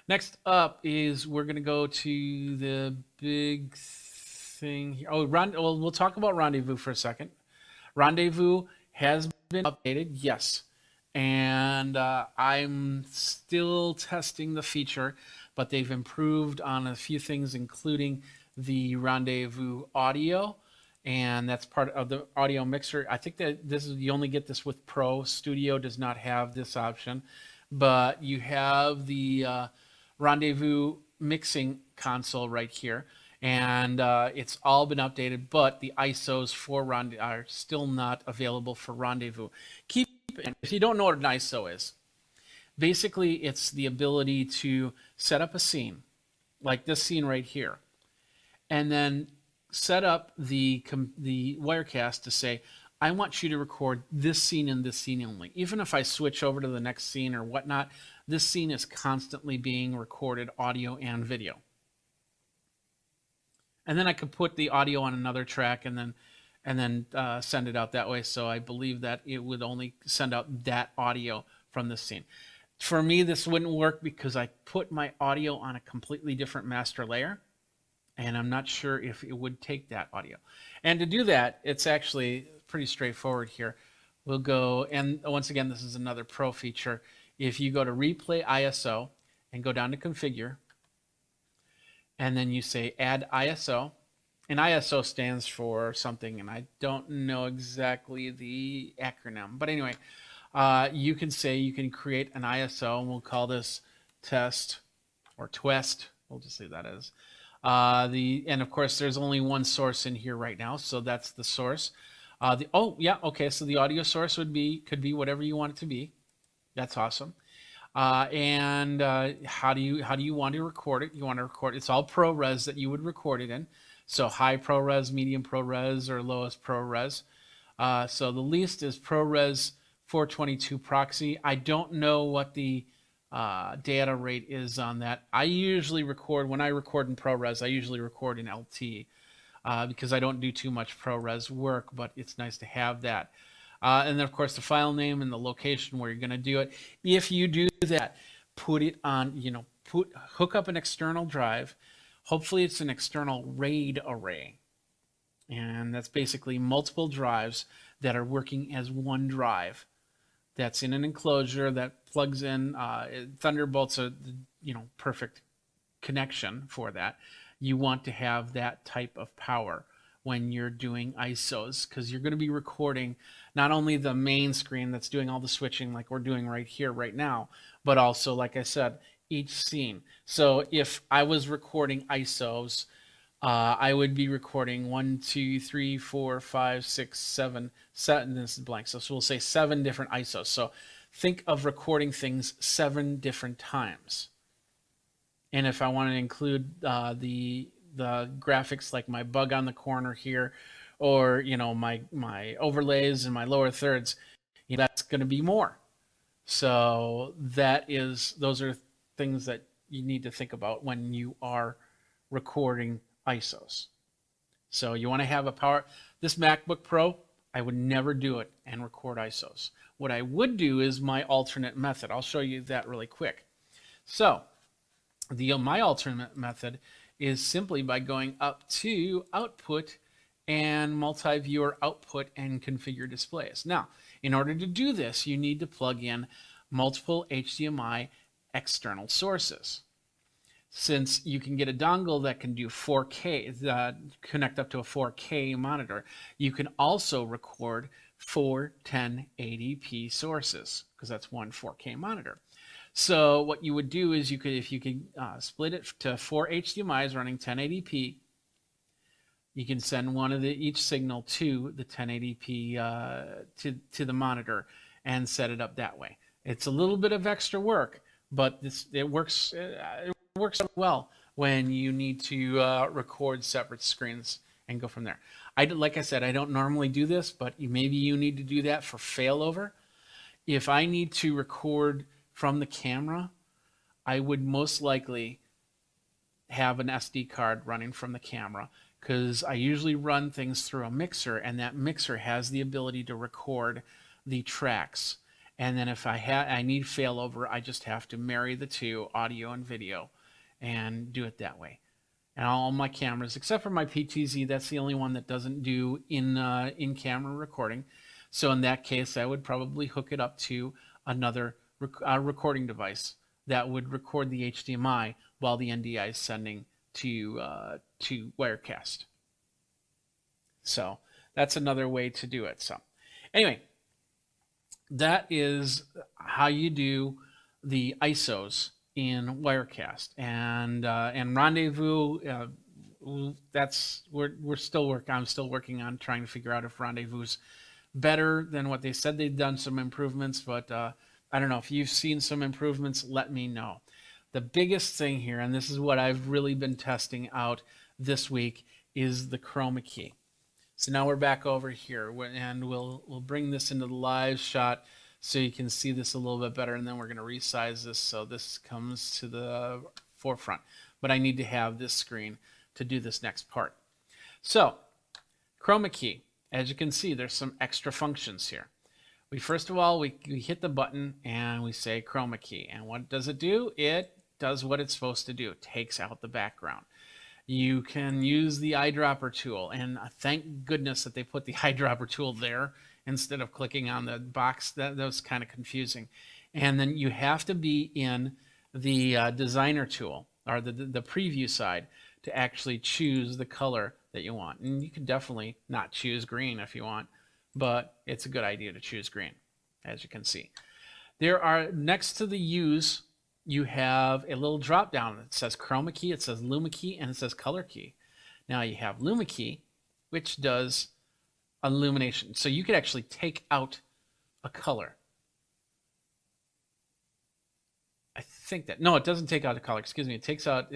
Next up is we're going to go to the big thing here. Oh, well, we'll talk about Rendezvous for a second. Rendezvous has been updated, yes. And I'm still testing the feature, but they've improved on a few things, including the Rendezvous audio, and that's part of the audio mixer. I think that you only get this with Pro. Studio does not have this option, but you have the Rendezvous mixing console right here, and it's all been updated, but the ISOs for Rendezvous are still not available for Rendezvous. If you don't know what an ISO is, basically it's the ability to set up a scene, like this scene right here, and then set up the Wirecast to say, I want you to record this scene and this scene only. Even if I switch over to the next scene or whatnot, this scene is constantly being recorded, audio and video. And then I could put the audio on another track and then send it out that way. So I believe that it would only send out that audio from this scene. For me, this wouldn't work because I put my audio on a completely different master layer, and I'm not sure if it would take that audio. And to do that, it's actually pretty straightforward here. We'll go, and once again, this is another pro feature. If you go to Replay ISO and go down to Configure, and then you say Add ISO, and ISO stands for something, and I don't know exactly the acronym, but anyway, you can say you can create an ISO, and we'll call this test or twest. We'll just say that is. And of course, there's only one source in here right now, so that's the source. So the audio source could be whatever you want it to be. That's awesome. How do you want to record it? You want to record it's all ProRes that you would record it in. So high ProRes, medium ProRes, or lowest ProRes. So the least is ProRes 422 proxy. I don't know what the data rate is on that. I usually record, when I record in ProRes, I usually record in LT because I don't do too much ProRes work, but it's nice to have that. And then, of course, the file name and the location where you're going to do it. If you do that, put it on, hook up an external drive. Hopefully, it's an external RAID array. And that's basically multiple drives that are working as one drive. That's in an enclosure that plugs in. Thunderbolt's a perfect connection for that. You want to have that type of power when you're doing ISOs, because you're going to be recording not only the main screen that's doing all the switching like we're doing right here, right now, but also, like I said, each scene. So if I was recording ISOs, I would be recording 1, 2, 3, 4, 5, 6, 7. This is blank. So we'll say 7 different ISOs. So think of recording things 7 different times. And if I want to include the graphics, like my bug on the corner here, or my overlays and my lower thirds, that's going to be more. So those are things that you need to think about when you are recording ISOs. So you want to have this MacBook Pro, I would never do it and record ISOs. What I would do is my alternate method. I'll show you that really quick. So my alternate method is simply by going up to Output and Multi-Viewer Output and Configure Displays. Now, in order to do this, you need to plug in multiple HDMI external sources. Since you can get a dongle that can do 4K, connect up to a 4K monitor, you can also record 4 1080p sources, because that's one 4K monitor. So what you would do is if you could split it to 4 HDMIs running 1080p, you can send one of each signal to the 1080p to the monitor and set it up that way. It's a little bit of extra work, but it works well when you need to record separate screens and go from there. Like I said, I don't normally do this, but maybe you need to do that for failover. If I need to record from the camera, I would most likely have an SD card running from the camera, because I usually run things through a mixer, and that mixer has the ability to record the tracks. And then if I need failover, I just have to marry the two, audio and video, and do it that way. And all my cameras, except for my PTZ, that's the only one that doesn't do in-camera recording. So in that case, I would probably hook it up to another recording device that would record the HDMI while the NDI is sending to Wirecast. So that's another way to do it. So anyway, that is how you do the ISOs in Wirecast. And Rendezvous, we're still working. I'm still working on trying to figure out if Rendezvous's better than what they said. They've done some improvements, but I don't know. If you've seen some improvements, let me know. The biggest thing here, and this is what I've really been testing out this week, is the chroma key. So now we're back over here, and we'll bring this into the live shot so you can see this a little bit better, and then we're going to resize this so this comes to the forefront. But I need to have this screen to do this next part. So, chroma key. As you can see, there's some extra functions here. First of all, we hit the button and we say chroma key. And what does it do? It does what it's supposed to do. It takes out the background. You can use the eyedropper tool, and thank goodness that they put the eyedropper tool there instead of clicking on the box. That was kind of confusing. And then you have to be in the designer tool, or the preview side, to actually choose the color that you want. And you can definitely not choose green if you want, but it's a good idea to choose green, as you can see. There are, next to the U's, you have a little drop down. It says chroma key, it says luma key, and it says color key. Now you have luma key, which does illumination. So you could actually take out a color. I think that, no, it doesn't take out a color, excuse me. It takes out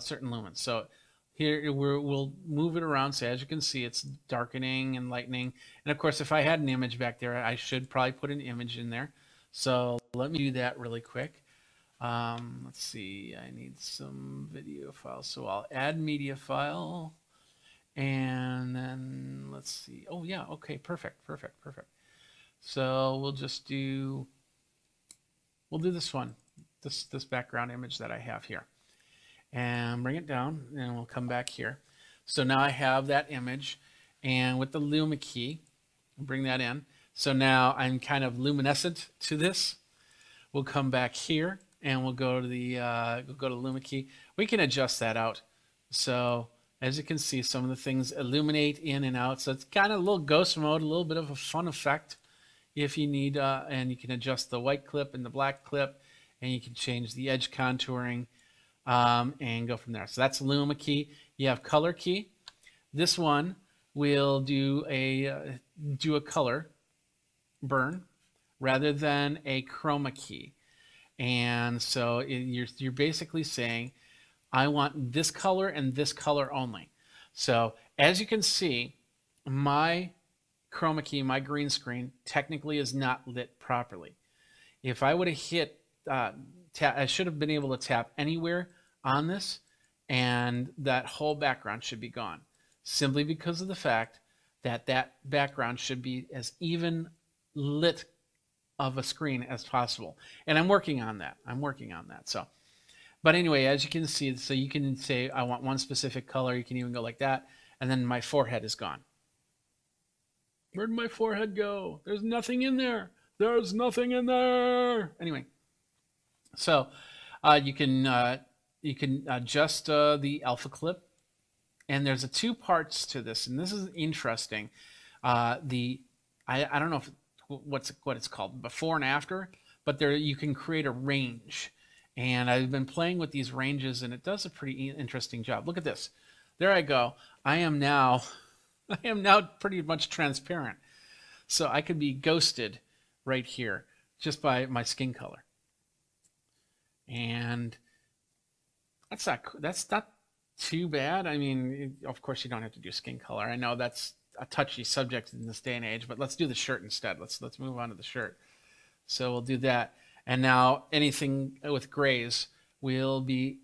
certain lumens. So here we'll move it around. So as you can see, it's darkening and lightening. And of course, if I had an image back there, I should probably put an image in there. So let me do that really quick. Let's see, I need some video files. So I'll add media file. And then let's see. Oh yeah, okay, perfect. So we'll do this one, this background image that I have here. And bring it down, and we'll come back here. So now I have that image, and with the luma key, bring that in. So now I'm kind of luminescent to this. We'll come back here, and we'll go to the luma key. We can adjust that out. So as you can see, some of the things illuminate in and out. So it's kind of a little ghost mode, a little bit of a fun effect if you need. And you can adjust the white clip and the black clip, and you can change the edge contouring. And go from there. So that's luma key. You have color key. This one will do a color burn rather than a chroma key. And so you're basically saying, I want this color and this color only. So as you can see, my chroma key, my green screen, technically is not lit properly. If I would have hit I should have been able to tap anywhere on this, and that whole background should be gone, simply because of the fact that that background should be as even lit of a screen as possible. And I'm working on that. So, but anyway, as you can see, so you can say, I want one specific color. You can even go like that. And then my forehead is gone. Where'd my forehead go? There's nothing in there. There's nothing in there. Anyway. So you can adjust the alpha clip, and there's two parts to this, and this is interesting. I don't know what it's called, before and after, but there you can create a range, and I've been playing with these ranges, and it does a pretty interesting job. Look at this. There I go. I am now pretty much transparent, so I could be ghosted right here just by my skin color. And that's not too bad. I mean, of course, you don't have to do skin color. I know that's a touchy subject in this day and age, but let's do the shirt instead. Let's move on to the shirt. So we'll do that. And now anything with grays will be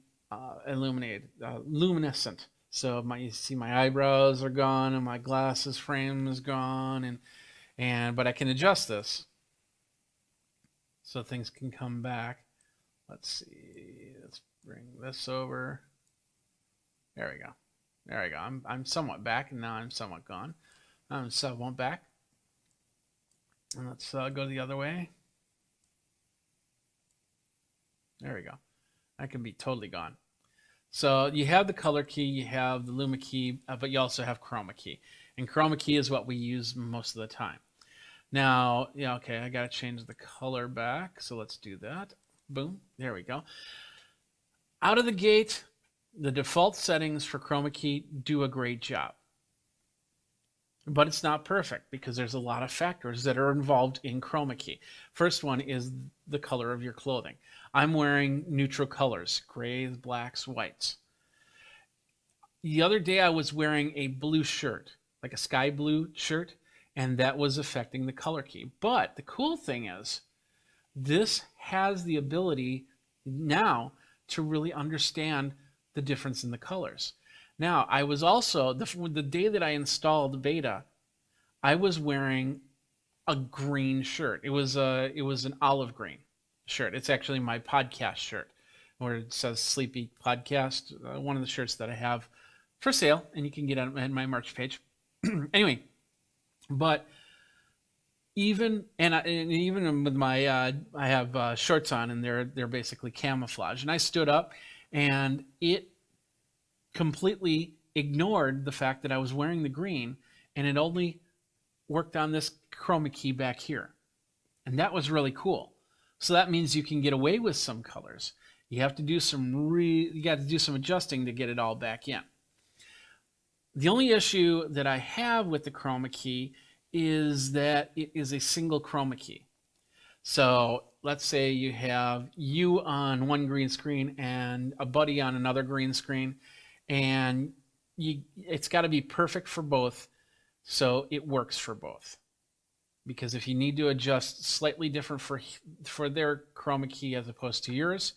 illuminated, luminescent. So you see my eyebrows are gone, and my glasses frame is gone, but I can adjust this so things can come back. Let's see. Let's bring this over. There we go. I'm somewhat back, and now I'm somewhat gone. I'm somewhat back. And let's go the other way. There we go. I can be totally gone. So you have the color key, you have the luma key, but you also have chroma key. And chroma key is what we use most of the time. Now, yeah, okay, I got to change the color back. So let's do that. Boom, there we go. Out of the gate, the default settings for chroma key do a great job. But it's not perfect because there's a lot of factors that are involved in chroma key. First one is the color of your clothing. I'm wearing neutral colors, grays, blacks, whites. The other day I was wearing a blue shirt, like a sky blue shirt, and that was affecting the color key. But the cool thing is, this has the ability now to really understand the difference in the colors. Now, I was also, the day that I installed beta, I was wearing a green shirt. It was an olive green shirt. It's actually my podcast shirt, where it says Sleepy Podcast. One of the shirts that I have for sale, and you can get it on my merch page. Anyway, but even with my I have shorts on, and they're basically camouflage. And I stood up, and it completely ignored the fact that I was wearing the green, and it only worked on this chroma key back here. And that was really cool. So that means you can get away with some colors. You have to do some adjusting to get it all back in. The only issue that I have with the chroma key is that it is a single chroma key. So let's say you have you on one green screen and a buddy on another green screen, and it's got to be perfect for both, so it works for both. Because if you need to adjust slightly different for their chroma key as opposed to yours,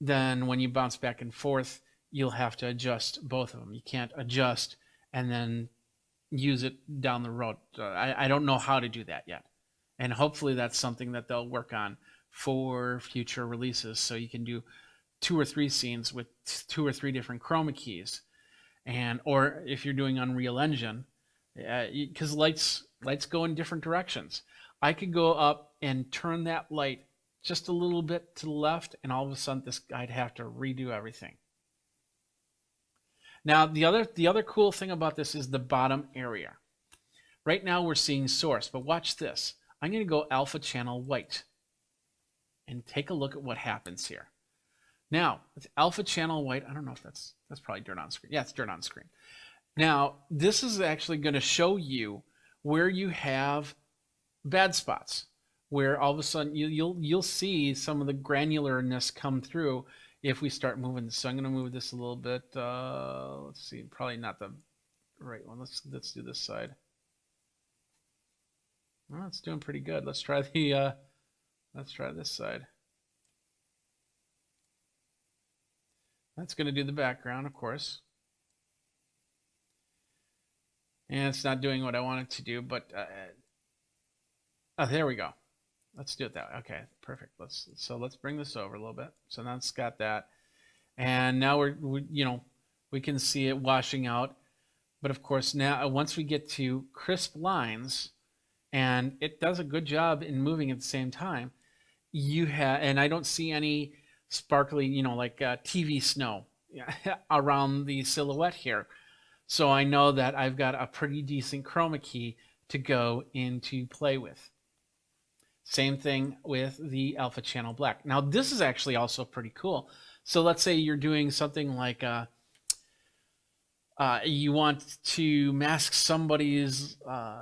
then when you bounce back and forth, you'll have to adjust both of them. You can't adjust and then use it down the road. I don't know how to do that yet. And hopefully that's something that they'll work on for future releases, so you can do 2 or 3 scenes with 2 or 3 different chroma keys. Or if you're doing Unreal Engine, because lights go in different directions. I could go up and turn that light just a little bit to the left, and all of a sudden I'd have to redo everything. Now, the other cool thing about this is the bottom area. Right now we're seeing source, but watch this. I'm going to go alpha channel white and take a look at what happens here. Now, with alpha channel white, I don't know if that's probably dirt on screen. Yeah, it's dirt on screen. Now, this is actually going to show you where you have bad spots, where all of a sudden you'll see some of the granularness come through if we start moving this. So I'm going to move this a little bit. Let's see, probably not the right one. Let's do this side. Well, it's doing pretty good. Let's try this side. That's going to do the background, of course. And it's not doing what I want it to do, but oh, there we go. Let's do it that way. Okay, perfect. Let's bring this over a little bit. So now it's got that, and now we can see it washing out. But of course, now once we get to crisp lines, and it does a good job in moving at the same time, and I don't see any sparkly, like TV snow around the silhouette here. So I know that I've got a pretty decent chroma key to go into play with. Same thing with the alpha channel black. Now this is actually also pretty cool. So let's say you're doing something like you want to mask somebody's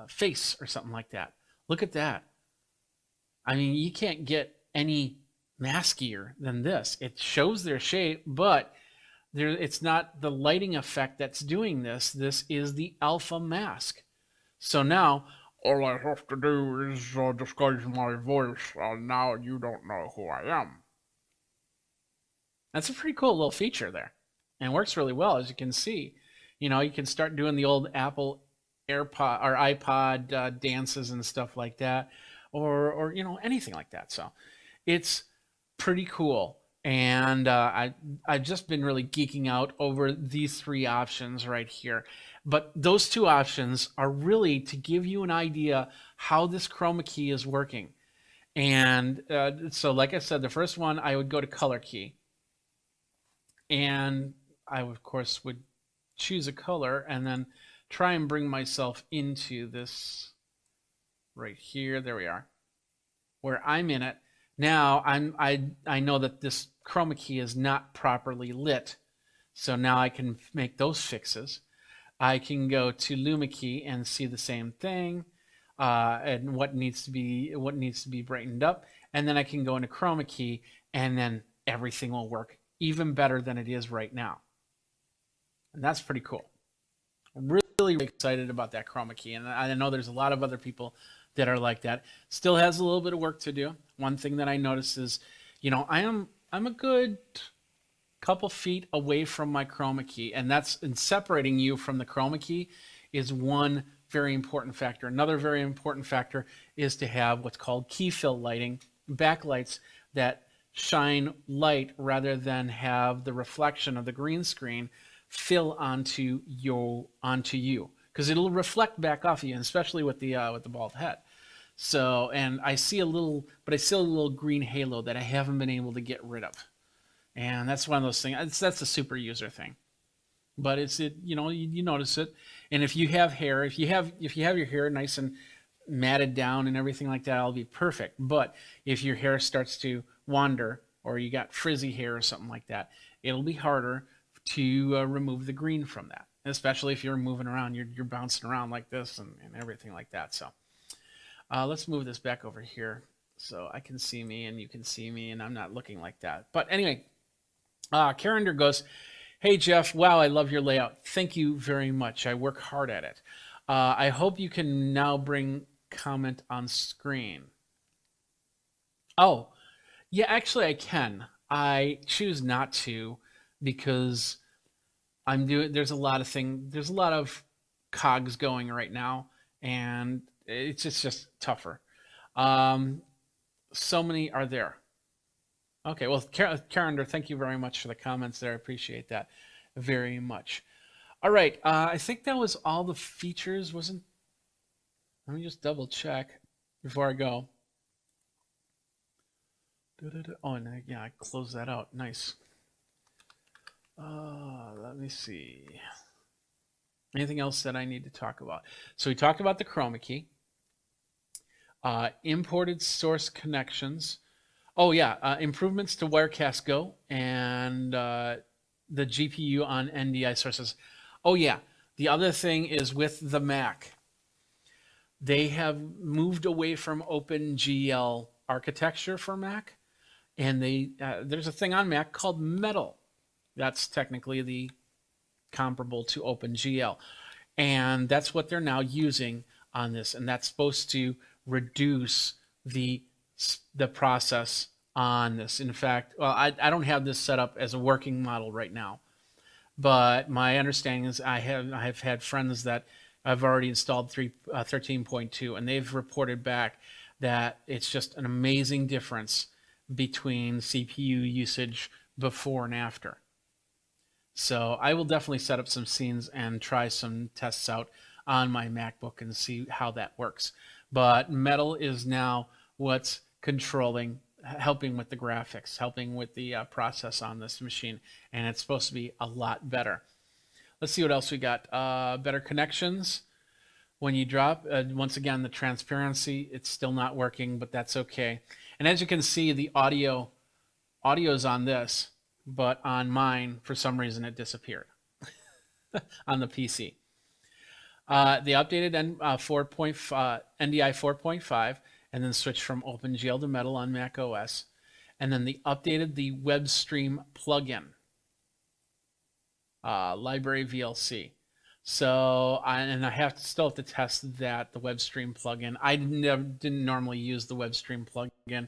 face or something like that. Look at that. I mean, you can't get any maskier than this. It shows their shape, but it's not the lighting effect that's doing this. This is the alpha mask. So now all I have to do is disguise my voice, and now you don't know who I am. That's a pretty cool little feature there, and works really well, as you can see. You can start doing the old Apple AirPod or iPod dances and stuff like that, or anything like that. So it's pretty cool. And I've just been really geeking out over these 3 options right here. But those 2 options are really to give you an idea how this chroma key is working. And so like I said, the first one, I would go to color key. And I, of course, would choose a color and then try and bring myself into this right here. There we are, where I'm in it. Now I know that this chroma key is not properly lit, so now I can make those fixes. I can go to Luma key and see the same thing, and what needs to be brightened up, and then I can go into chroma key, and then everything will work even better than it is right now, and that's pretty cool. Really really excited about that chroma key, and I know there's a lot of other people that are like that. Still has a little bit of work to do. One thing that I noticed is, I'm a good couple feet away from my chroma key, and that's in separating you from the chroma key is one very important factor. Another very important factor is to have what's called key fill lighting, backlights that shine light rather than have the reflection of the green screen fill onto you, because it'll reflect back off of you, especially with the bald head. So, and I see a little green halo that I haven't been able to get rid of, and that's one of those things. That's a super user thing, but you notice it. And if you have hair, if you have your hair nice and matted down and everything like that, it'll be perfect. But if your hair starts to wander, or you got frizzy hair or something like that, it'll be harder to remove the green from that, especially if you're moving around, you're bouncing around like this and everything like that. So let's move this back over here so I can see me and you can see me, and I'm not looking like that. But anyway, Carender goes, "Hey Jeff, wow, I love your layout. Thank you very much. I work hard at it. I hope you can now bring comment on screen." Oh, yeah, actually I can. I choose not to because there's a lot of cogs going right now, and it's just tougher. So many are there. Okay, well, Carender, thank you very much for the comments there. I appreciate that very much. All right, I think that was all the features. Let me just double check before I go. Oh, and yeah, I closed that out. Nice. Let me see. Anything else that I need to talk about? So we talked about the chroma key, imported source connections. Oh yeah, improvements to Wirecast Go and the GPU on NDI sources. Oh yeah, the other thing is with the Mac, they have moved away from OpenGL architecture for Mac, and there's a thing on Mac called Metal. That's technically the comparable to OpenGL, and that's what they're now using on this, and that's supposed to reduce the process on this. In fact, well, I don't have this set up as a working model right now, but my understanding is I've had friends that I've already installed 13.2, and they've reported back that it's just an amazing difference between CPU usage before and after. So I will definitely set up some scenes and try some tests out on my MacBook and see how that works. But Metal is now what's helping with the graphics, helping with the process on this machine, and it's supposed to be a lot better. Let's see what else we got. Better connections. When you drop, once again, the transparency, it's still not working, but that's okay. And as you can see, the audio's on this, but on mine, for some reason, it disappeared on the PC. The updated NDI 4.5, and then switched from OpenGL to Metal on Mac OS. And then they updated the WebStream plugin, library VLC. So, I still have to test that, the WebStream plugin. I didn't normally use the WebStream plugin.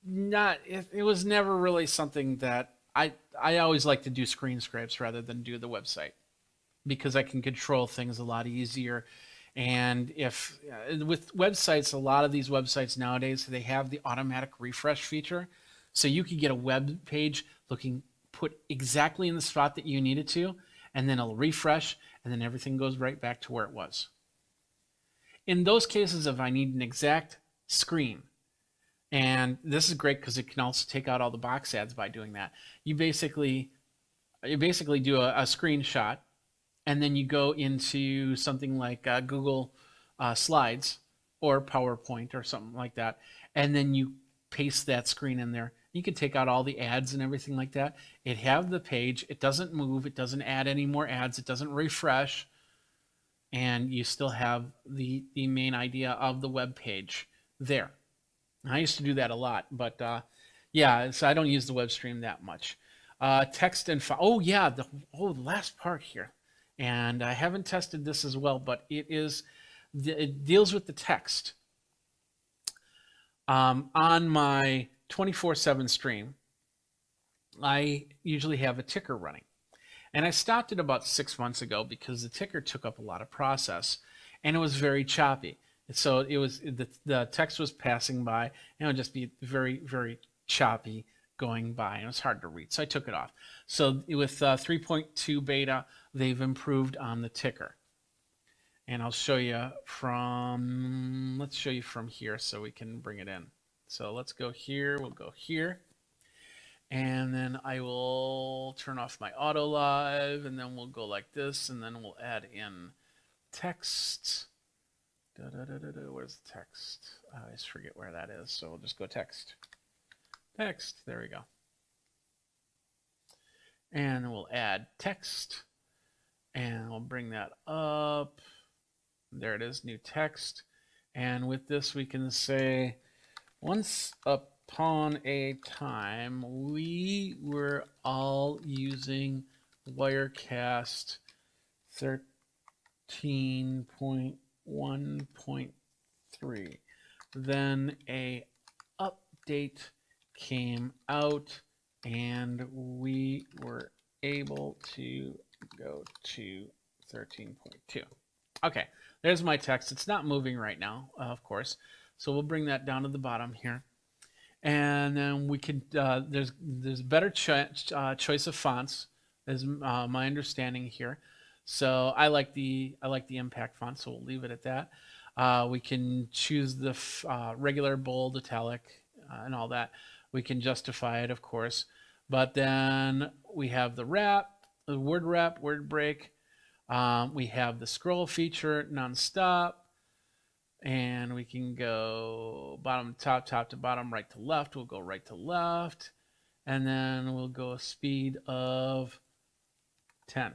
It was never really something that I always like to do screen scrapes rather than do the website, because I can control things a lot easier. And with websites, a lot of these websites nowadays, they have the automatic refresh feature. So you could get a web page put exactly in the spot that you need it to, and then it'll refresh, and then everything goes right back to where it was. In those cases, if I need an exact screen, and this is great because it can also take out all the box ads by doing that. You basically do a screenshot, and then you go into something like Google Slides or PowerPoint or something like that, and then you paste that screen in there. You can take out all the ads and everything like that. It have the page. It doesn't move. It doesn't add any more ads. It doesn't refresh, and you still have the main idea of the web page there. I used to do that a lot, but yeah, so I don't use the web stream that much. Text and file. Oh yeah, the last part here and I haven't tested this as well, but it deals with the text. On my 24/7 stream, I usually have a ticker running. And I stopped it about 6 months ago because the ticker took up a lot of process and it was very choppy. So the text was passing by and it would just be very, very choppy going by and it was hard to read. So I took it off. So with 3.2 beta, they've improved on the ticker. And I'll show you let's show you from here so we can bring it in. So let's go here, we'll go here. And then I will turn off my auto live, and then we'll go like this, and then we'll add in text. Where's the text? I always forget where that is, so we'll just go text. Text, there we go. And we'll add text, and we'll bring that up. There it is, new text. And with this, we can say, once upon a time, we were all using Wirecast 13.1.3. Then a update came out and we were able to go to 13.2. Okay, there's my text. It's not moving right now, of course. So we'll bring that down to the bottom here. And then we could, there's better choice of fonts, is my understanding here. So I like the impact font, so we'll leave it at that. We can choose the regular, bold, italic, and all that. We can justify it, of course. But then we have the wrap, the word wrap, word break. We have the scroll feature, nonstop. And we can go bottom to top, top to bottom, right to left. We'll go right to left. And then we'll go a speed of 10.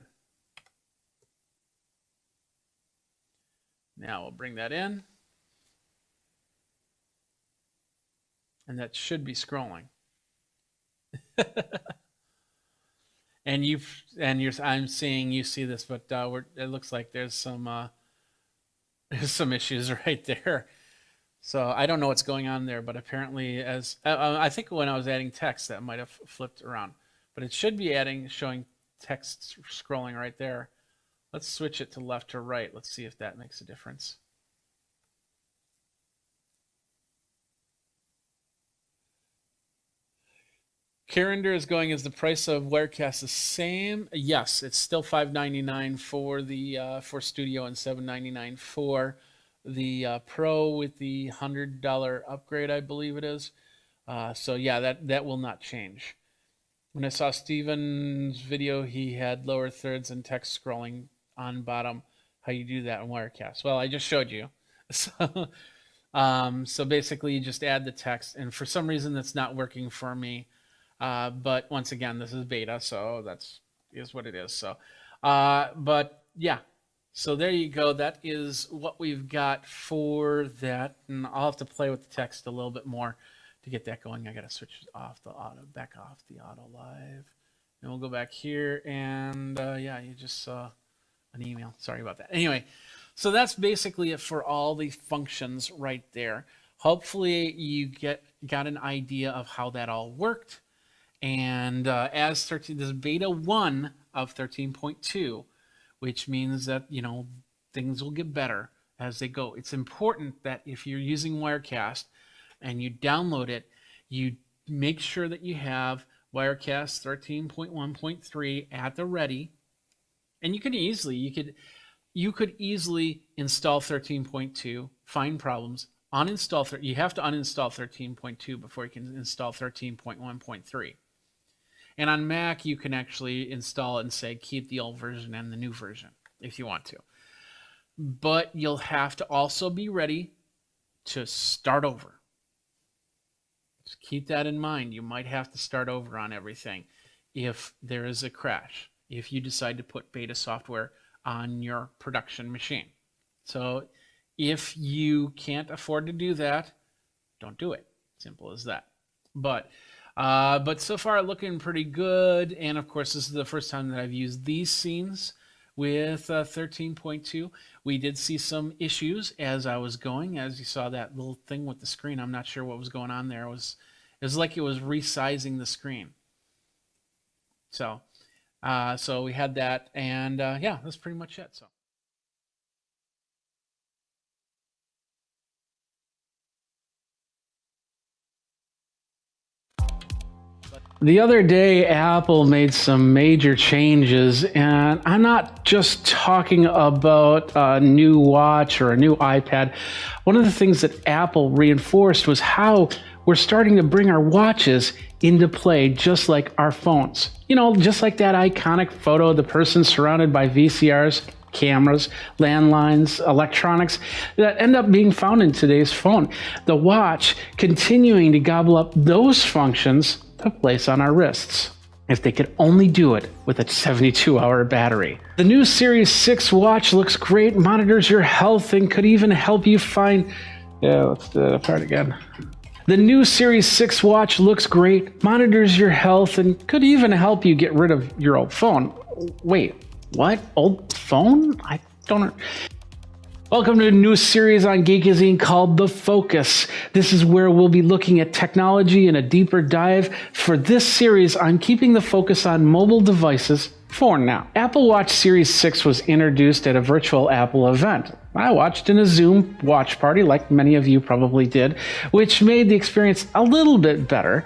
Now we'll bring that in. And that should be scrolling. I'm seeing you see this, but it looks like there's some issues right there. So I don't know what's going on there, but apparently, as I think when I was adding text, that might have flipped around. But it should be showing text scrolling right there. Let's switch it to left or right. Let's see if that makes a difference. Carinder is going, is the price of Wirecast the same? Yes, it's still $5.99 for the for Studio and $7.99 for the Pro with the $100 upgrade, I believe it is. So yeah, that will not change. When I saw Steven's video, he had lower thirds and text scrolling on bottom. How you do that in Wirecast? Well, I just showed you. So, so basically, you just add the text, and for some reason, that's not working for me. But once again, this is beta, so that's what it is. So, but yeah, so there you go. That is what we've got for that, and I'll have to play with the text a little bit more to get that going. I got to switch off the back off the auto live, and we'll go back here, and yeah, you just saw an email. Sorry about that. Anyway, so that's basically it for all the functions right there. Hopefully, you got an idea of how that all worked. And as this is beta 1 of 13.2, which means that, you know, things will get better as they go. It's important that if you're using Wirecast and you download it, you make sure that you have Wirecast 13.1.3 at the ready. And you could easily install 13.2, find problems, uninstall. You have to uninstall 13.2 before you can install 13.1.3. And on Mac, you can actually install it and say, keep the old version and the new version if you want to. But you'll have to also be ready to start over. Just keep that in mind. You might have to start over on everything if there is a crash, if you decide to put beta software on your production machine. So if you can't afford to do that, don't do it. Simple as that. But so far looking pretty good. And of course, this is the first time that I've used these scenes with 13.2. We did see some issues as I was going. As you saw that little thing with the screen, I'm not sure what was going on there. It was like it was resizing the screen. So we had that, and yeah, that's pretty much it. So. The other day, Apple made some major changes, and I'm not just talking about a new watch or a new iPad. One of the things that Apple reinforced was how we're starting to bring our watches into play just like our phones. You know, just like that iconic photo of the person surrounded by VCRs, cameras, landlines, electronics that end up being found in today's phone. The watch continuing to gobble up those functions to place on our wrists. If they could only do it with a 72-hour battery. The new Series 6 watch looks great, monitors your health, and could even help you find... Yeah, let's do that part again. The new Series 6 watch looks great, monitors your health, and could even help you get rid of your old phone. Wait, what? Old phone? I don't... Welcome to a new series on Geekazine called The Focus. This is where we'll be looking at technology in a deeper dive. For this series, I'm keeping the focus on mobile devices for now. Apple Watch Series 6 was introduced at a virtual Apple event. I watched in a Zoom watch party, like many of you probably did, which made the experience a little bit better.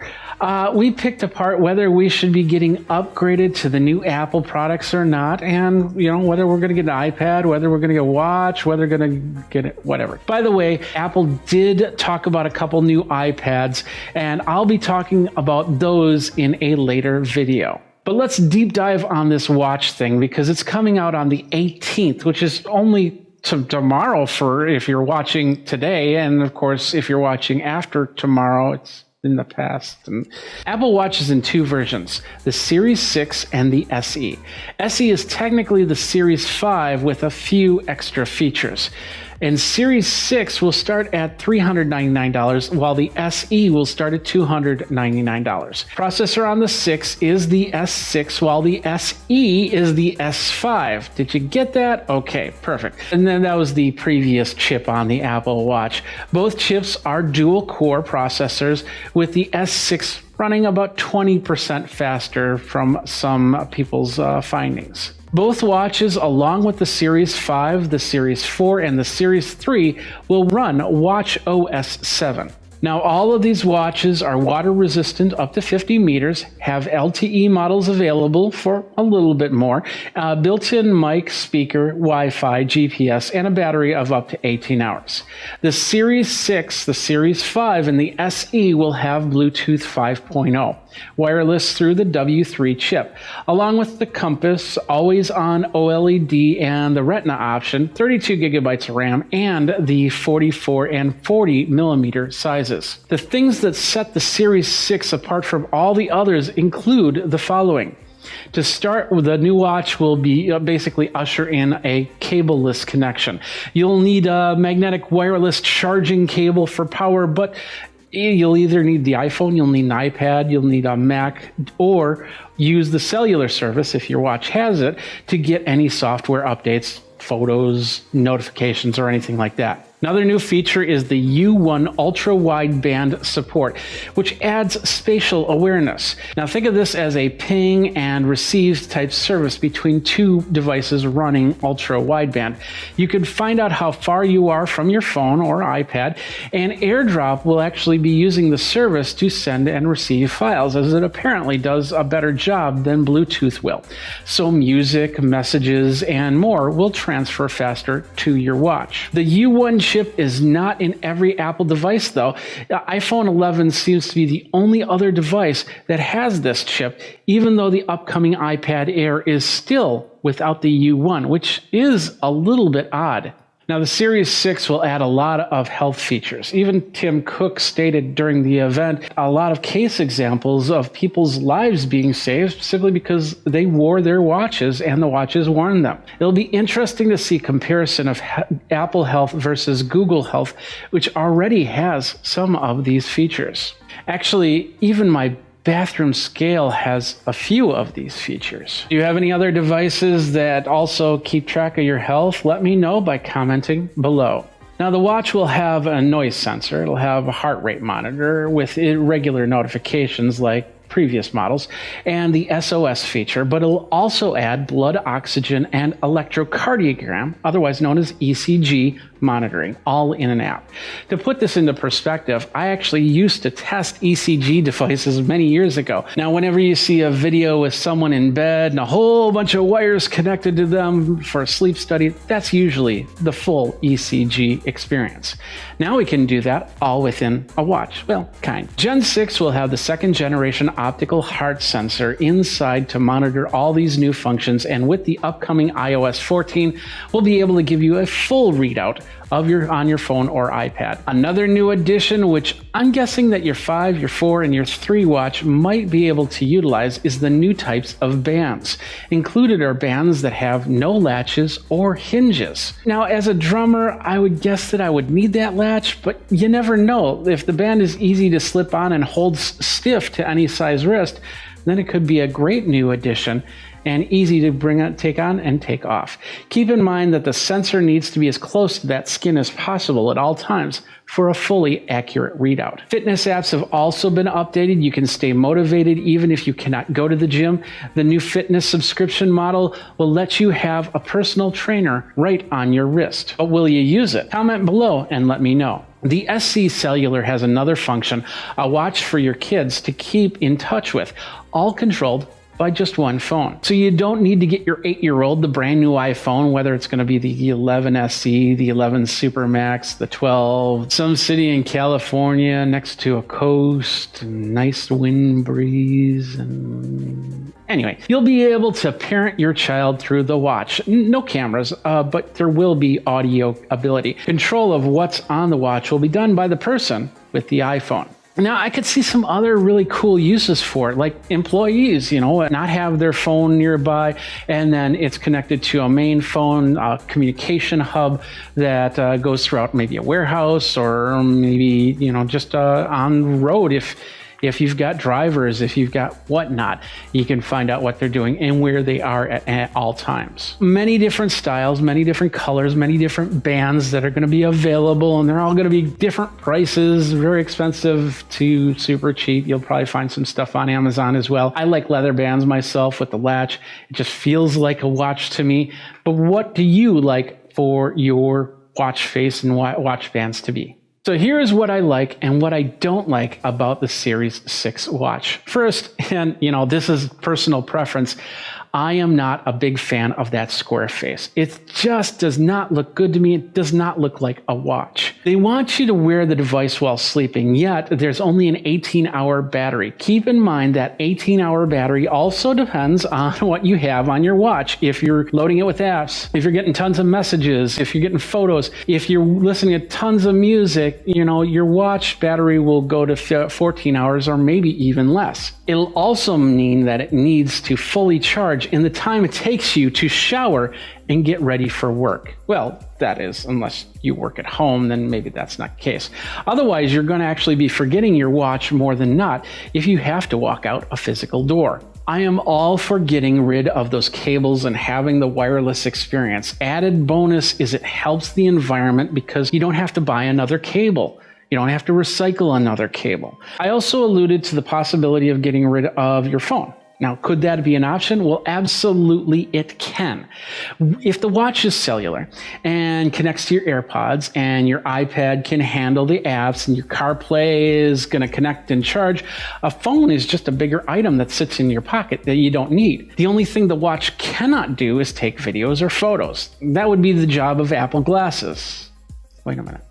We picked apart whether we should be getting upgraded to the new Apple products or not, and whether we're going to get an iPad, whether we're going to get a watch, whether we're going to get it, whatever. By the way, Apple did talk about a couple new iPads, and I'll be talking about those in a later video. But let's deep dive on this watch thing because it's coming out on the 18th, which is only tomorrow for if you're watching today, and of course if you're watching after tomorrow, it's in the past. And Apple Watch is in two versions, the Series 6 and the SE. SE is technically the Series 5 with a few extra features. And Series 6 will start at $399, while the SE will start at $299. Processor on the 6 is the S6, while the SE is the S5. Did you get that? Okay, perfect. And then that was the previous chip on the Apple Watch. Both chips are dual-core processors, with the S6 running about 20% faster from some people's findings. Both watches, along with the Series 5, the Series 4, and the Series 3, will run watchOS 7. Now, all of these watches are water resistant up to 50 meters, have LTE models available for a little bit more, built-in mic, speaker, Wi-Fi, GPS, and a battery of up to 18 hours. The Series 6, the Series 5, and the SE will have Bluetooth 5.0, wireless through the W3 chip, along with the compass, always-on OLED, and the Retina option, 32 gigabytes of RAM, and the 44 and 40 millimeter sizes. The things that set the Series 6 apart from all the others include the following. To start, the new watch will be basically usher in a cableless connection. You'll need a magnetic wireless charging cable for power, but you'll either need the iPhone, you'll need an iPad, you'll need a Mac, or use the cellular service, if your watch has it, to get any software updates, photos, notifications, or anything like that. Another new feature is the U1 ultra-wideband support, which adds spatial awareness. Now think of this as a ping and receive type service between two devices running ultra-wideband. You can find out how far you are from your phone or iPad, and AirDrop will actually be using the service to send and receive files, as it apparently does a better job than Bluetooth will. So music, messages, and more will transfer faster to your watch. The U1 chip is not in every Apple device though. The iPhone 11 seems to be the only other device that has this chip, even though the upcoming iPad Air is still without the U1, which is a little bit odd. Now, the Series 6 will add a lot of health features. Even Tim Cook stated during the event a lot of case examples of people's lives being saved simply because they wore their watches and the watches warned them. It'll be interesting to see comparison of Apple Health versus Google Health, which already has some of these features. Actually, even my bathroom scale has a few of these features. Do you have any other devices that also keep track of your health? Let me know by commenting below. Now the watch will have a noise sensor, it'll have a heart rate monitor with irregular notifications like previous models, and the SOS feature, but it'll also add blood oxygen and electrocardiogram, otherwise known as ECG monitoring, all in an app. To put this into perspective, I actually used to test ECG devices many years ago. Now, whenever you see a video with someone in bed and a whole bunch of wires connected to them for a sleep study, that's usually the full ECG experience. Now we can do that all within a watch. Well, kind. Gen 6 will have the second generation optical heart sensor inside to monitor all these new functions, and with the upcoming iOS 14, we'll be able to give you a full readout of on your phone or iPad. Another new addition, which I'm guessing that your 5, your 4, and your 3 watch might be able to utilize, is the new types of bands. Included are bands that have no latches or hinges. Now, as a drummer, I would guess that I would need that latch, but you never know. If the band is easy to slip on and holds stiff to any size wrist, then it could be a great new addition and easy to take on and take off. Keep in mind that the sensor needs to be as close to that skin as possible at all times for a fully accurate readout. Fitness apps have also been updated. You can stay motivated even if you cannot go to the gym. The new fitness subscription model will let you have a personal trainer right on your wrist. But will you use it? Comment below and let me know. The SC Cellular has another function, a watch for your kids to keep in touch with, all controlled by just one phone. So you don't need to get your 8-year-old the brand new iPhone, whether it's going to be the 11 SE, the 11 Super Max, the 12, some city in California next to a coast, nice wind breeze, and anyway, you'll be able to parent your child through the watch. No cameras, but there will be audio ability. Control of what's on the watch will be done by the person with the iPhone. Now, I could see some other really cool uses for it, like employees, not have their phone nearby, and then it's connected to a main phone communication hub that goes throughout maybe a warehouse or maybe, just on the road. If you've got drivers, if you've got whatnot, you can find out what they're doing and where they are at all times. Many different styles, many different colors, many different bands that are going to be available, and they're all going to be different prices, very expensive to super cheap. You'll probably find some stuff on Amazon as well. I like leather bands myself with the latch. It just feels like a watch to me. But what do you like for your watch face and watch bands to be? So here's what I like and what I don't like about the Series 6 watch. First, and this is personal preference, I am not a big fan of that square face. It just does not look good to me. It does not look like a watch. They want you to wear the device while sleeping, yet there's only an 18-hour battery. Keep in mind that 18-hour battery also depends on what you have on your watch. If you're loading it with apps, if you're getting tons of messages, if you're getting photos, if you're listening to tons of music, your watch battery will go to 14 hours or maybe even less. It'll also mean that it needs to fully charge in the time it takes you to shower and get ready for work. Well, that is, unless you work at home, then maybe that's not the case. Otherwise, you're going to actually be forgetting your watch more than not if you have to walk out a physical door. I am all for getting rid of those cables and having the wireless experience. Added bonus is it helps the environment because you don't have to buy another cable. You don't have to recycle another cable. I also alluded to the possibility of getting rid of your phone. Now, could that be an option? Well, absolutely it can. If the watch is cellular and connects to your AirPods and your iPad can handle the apps and your CarPlay is going to connect and charge, a phone is just a bigger item that sits in your pocket that you don't need. The only thing the watch cannot do is take videos or photos. That would be the job of Apple glasses. Wait a minute.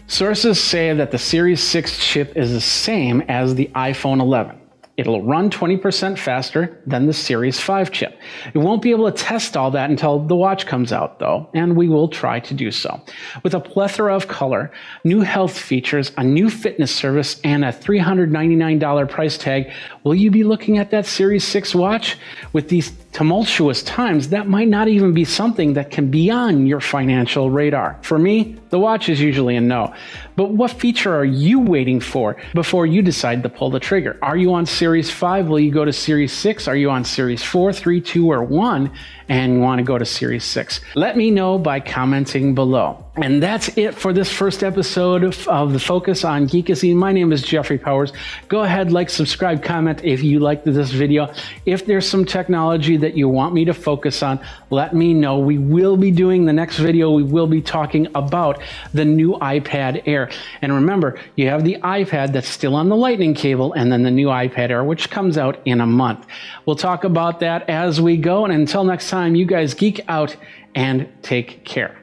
Sources say that the Series 6 chip is the same as the iPhone 11. It'll run 20% faster than the Series 5 chip. You won't be able to test all that until the watch comes out, though, and we will try to do so. With a plethora of color, new health features, a new fitness service, and a $399 price tag, will you be looking at that Series 6 watch? With these tumultuous times, that might not even be something that can be on your financial radar. For me, the watch is usually a no. But what feature are you waiting for before you decide to pull the trigger? Are you on Series 5? Will you go to Series 6? Are you on Series 4, 3, 2, or 1? And you want to go to Series 6? Let me know by commenting below. And that's it for this first episode of The Focus on Geekazine. My name is Jeffrey Powers. Go ahead, like, subscribe, comment if you liked this video. If there's some technology that you want me to focus on, let me know. We will be doing the next video. We will be talking about the new iPad Air. And remember, you have the iPad that's still on the Lightning cable, and then the new iPad Air, which comes out in a month. We'll talk about that as we go. And until next time, you guys geek out and take care.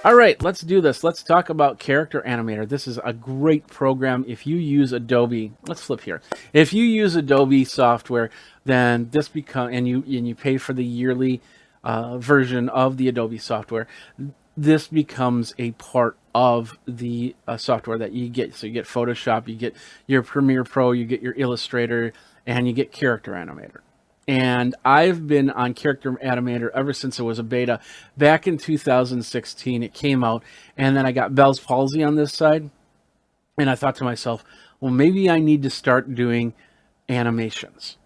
All right, let's do this. Let's talk about Character Animator. This is a great program. If you use Adobe, let's flip here. If you use Adobe software, then this and you pay for the yearly version of the Adobe software, this becomes a part of the software that you get. So you get Photoshop, you get your Premiere Pro, you get your Illustrator, and you get Character Animator. And I've been on Character Animator ever since it was a beta. Back in 2016, it came out, and then I got Bell's palsy on this side. And I thought to myself, well, maybe I need to start doing animations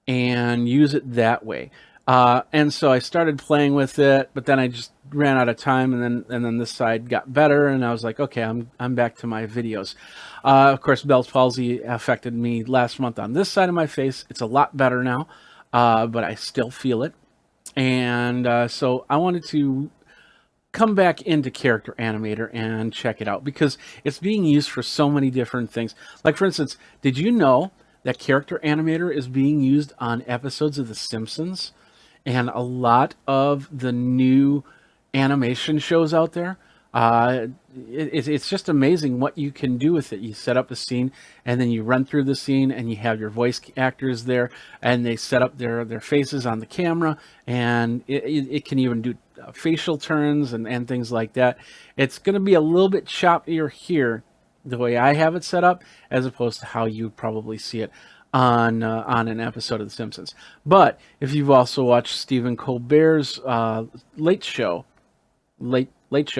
and use it that way. And so I started playing with it, but then I just ran out of time, and then this side got better, and I was like, okay, I'm back to my videos. Of course, Bell's palsy affected me last month on this side of my face. It's a lot better now, but I still feel it. And so I wanted to come back into Character Animator and check it out because it's being used for so many different things. Like, for instance, did you know that Character Animator is being used on episodes of The Simpsons and a lot of the new animation shows out there? It's just amazing what you can do with it. You set up a scene, and then you run through the scene, and you have your voice actors there, and they set up their faces on the camera, and it can even do facial turns and things like that. It's going to be a little bit choppier here, the way I have it set up, as opposed to how you probably see it on an episode of The Simpsons. But if you've also watched Stephen Colbert's Late Show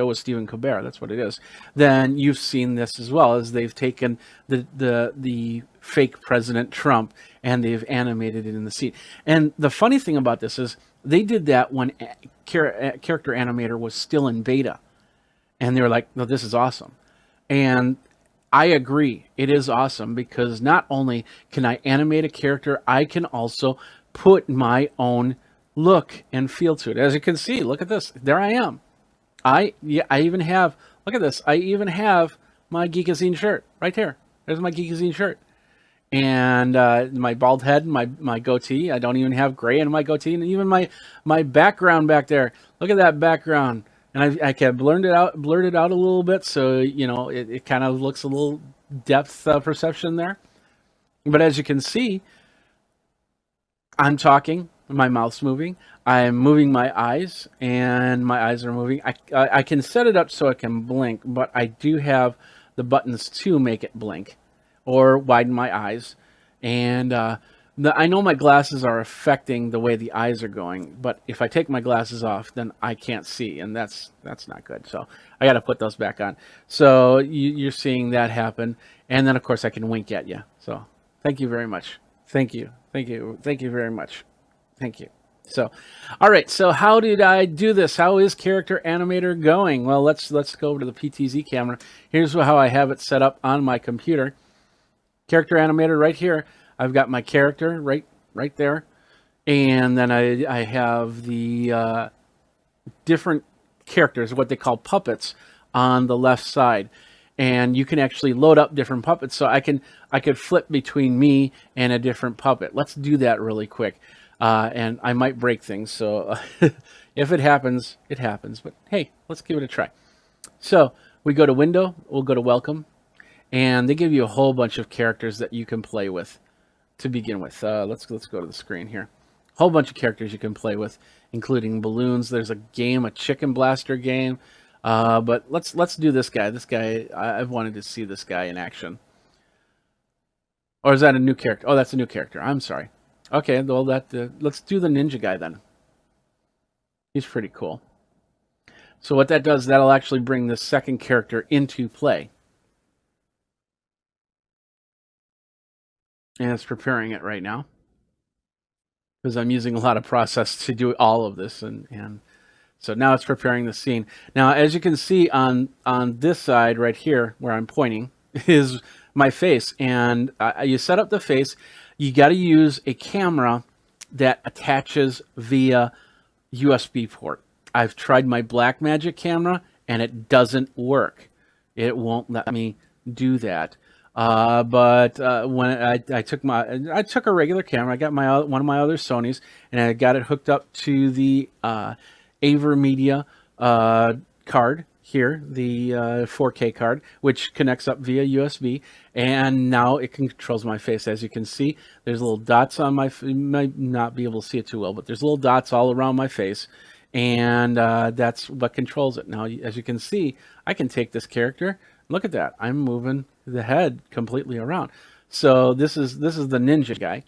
with Stephen Colbert, that's what it is, then you've seen this as well, as they've taken the fake President Trump and they've animated it in the scene. And the funny thing about this is they did that when Character Animator was still in beta, and they were like, no, this is awesome. And I agree, it is awesome, because not only can I animate a character, I can also put my own look and feel to it. As you can see, look at this, there I am. I even have, look at this, I even have my Geekazine shirt right here. There's my Geekazine shirt. And my bald head, my goatee. I don't even have gray in my goatee. And even my background back there. Look at that background. And I can blurred it out a little bit, so you know it kind of looks a little depth perception there. But as you can see, I'm talking, my mouth's moving, I'm moving my eyes, and my eyes are moving. I can set it up so it can blink, but I do have the buttons to make it blink or widen my eyes. And I know my glasses are affecting the way the eyes are going, but if I take my glasses off, then I can't see, and that's not good. So I got to put those back on. So you're seeing that happen, and then of course I can wink at you. So thank you very much. Thank you very much. Thank you. So, all right. So how did I do this? How is Character Animator going? Well, let's go over to the PTZ camera. Here's how I have it set up on my computer. Character Animator right here. I've got my character right there, and then I have the different characters, what they call puppets, on the left side, and you can actually load up different puppets. So I could flip between me and a different puppet. Let's do that really quick, and I might break things. So if it happens, it happens. But hey, let's give it a try. So we go to Window, we'll go to Welcome, and they give you a whole bunch of characters that you can play with. to begin with. Let's go to the screen here. Whole bunch of characters you can play with, including balloons. There's a game, a chicken blaster game. But let's do this guy. This guy, I've wanted to see this guy in action. Or is that a new character? Oh, that's a new character. I'm sorry. Okay, well let's do the ninja guy then. He's pretty cool. So what that does, that'll actually bring the second character into play. And it's preparing it right now, because I'm using a lot of process to do all of this, and so now it's preparing the scene. Now, as you can see on this side right here, where I'm pointing, is my face, and you set up the face. You got to use a camera that attaches via USB port. I've tried my Blackmagic camera, and it doesn't work. It won't let me do that. But when I took a regular camera, I got one of my other Sonys, and I got it hooked up to the AverMedia card here, the 4K card, which connects up via USB, and now it controls my face. As you can see, there's little dots on my. You might not be able to see it too well, but there's little dots all around my face, and that's what controls it. Now, as you can see, I can take this character. Look at that. I'm moving the head completely around. So this is the ninja guy.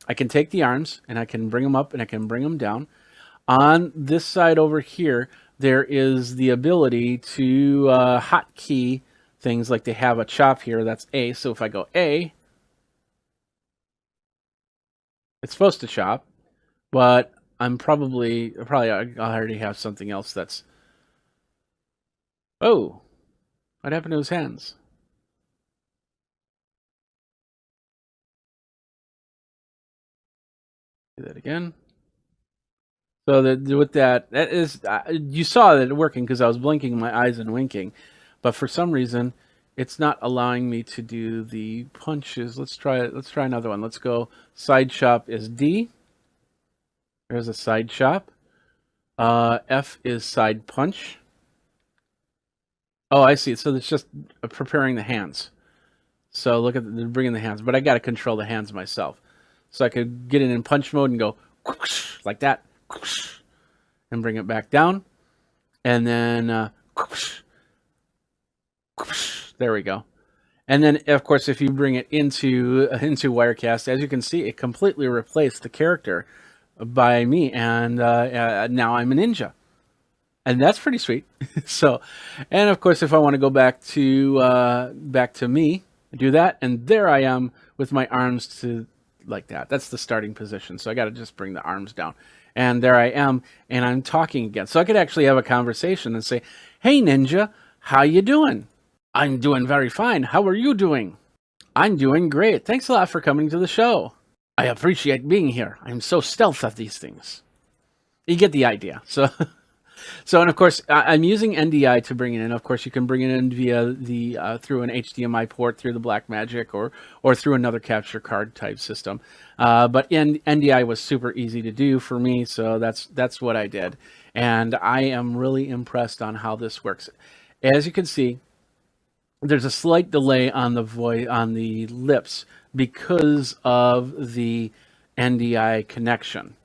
I can take the arms and I can bring them up and I can bring them down. On this side over here, there is the ability to hotkey things, like they have a chop here. That's A. So if I go A, it's supposed to chop, but probably I already have something else that's. Oh. What happened to his hands? Do that again. So with that is you saw that working because I was blinking my eyes and winking, but for some reason it's not allowing me to do the punches. Let's try it. Let's try another one. Let's go. Side chop is D. There's a side chop. F is side punch. Oh, I see. So it's just preparing the hands. So look at bringing the hands, but I got to control the hands myself. So I could get it in punch mode and go like that, and bring it back down, and then there we go. And then, of course, if you bring it into Wirecast, as you can see, it completely replaced the character by me, and now I'm a ninja. And that's pretty sweet. So, and of course, if I want to go back to me, do that, and there I am with my arms to like that. That's the starting position. So I got to just bring the arms down, and there I am, and I'm talking again. So I could actually have a conversation and say, "Hey, ninja, how you doing?" "I'm doing very fine. How are you doing?" "I'm doing great. Thanks a lot for coming to the show. I appreciate being here. I'm so stealth at these things." You get the idea. So, and of course, I'm using NDI to bring it in. Of course, you can bring it in via through an HDMI port, through the Blackmagic, or through another capture card type system. But NDI was super easy to do for me, so that's what I did, and I am really impressed on how this works. As you can see, there's a slight delay on the lips because of the NDI connection.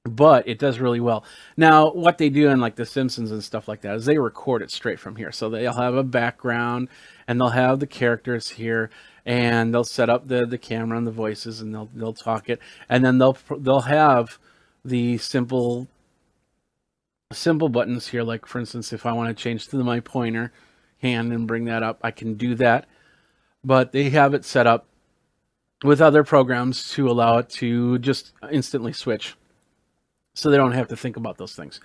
But it does really well. Now, what they do in like The Simpsons and stuff like that is they record it straight from here. So they'll have a background, and they'll have the characters here, and they'll set up the camera and the voices, and they'll talk it, and then they'll have the simple buttons here. Like for instance, if I want to change to my pointer hand and bring that up, I can do that. But they have it set up with other programs to allow it to just instantly switch, so they don't have to think about those things.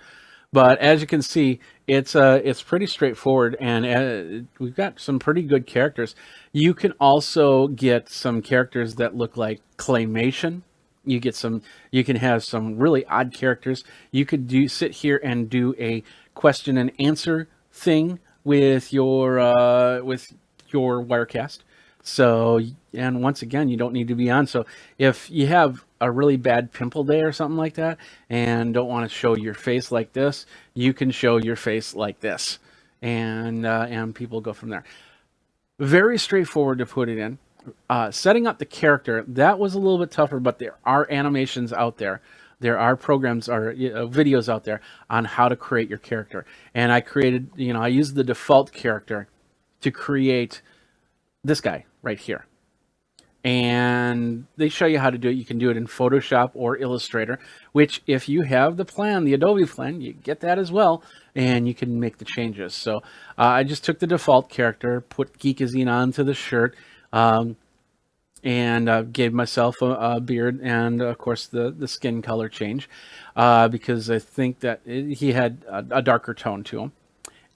But as you can see, it's pretty straightforward, and we've got some pretty good characters. You can also get some characters that look like claymation. You can have some really odd characters. You could sit here and do a question and answer thing with your Wirecast. So, and once again, you don't need to be on. So if you have a really bad pimple day or something like that and don't want to show your face like this, you can show your face like this, and people go from there. Very straightforward to put it in. setting up the character, that was a little bit tougher, but there are animations out there. There are programs or videos out there on how to create your character. And I created, I used the default character to create this guy right here. And they show you how to do it. You can do it in Photoshop or Illustrator, which if you have the plan, the Adobe plan, you get that as well, and you can make the changes. So I just took the default character, put Geekazine onto the shirt, and gave myself a beard and, of course, the skin color change, because I think that he had a darker tone to him.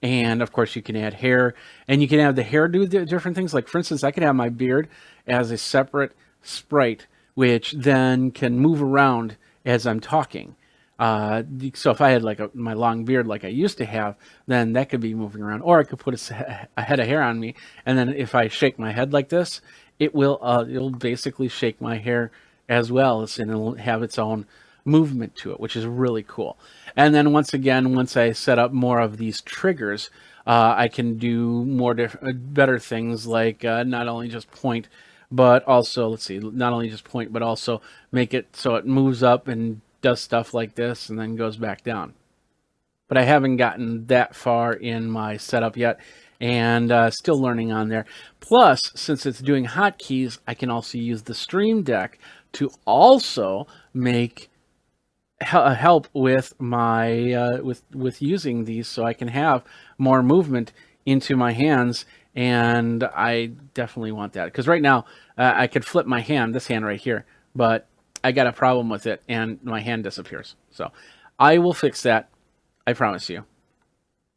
And, of course, you can add hair, and you can have the hair do different things. Like, for instance, I could have my beard as a separate sprite, which then can move around as I'm talking. So if I had like my long beard like I used to have, then that could be moving around. Or I could put a head of hair on me, and then if I shake my head like this, it'll basically shake my hair as well, and it'll have its own movement to it, which is really cool. And then once I set up more of these triggers, I can do more better things, like not only just point, but also, not only just point, but also make it so it moves up and does stuff like this and then goes back down. But I haven't gotten that far in my setup yet, and still learning on there. Plus, since it's doing hotkeys, I can also use the Stream Deck to also make help with my with using these, so I can have more movement into my hands. And I definitely want that, because right now I could flip my hand, this hand right here, but I got a problem with it and my hand disappears. So I will fix that, I promise you.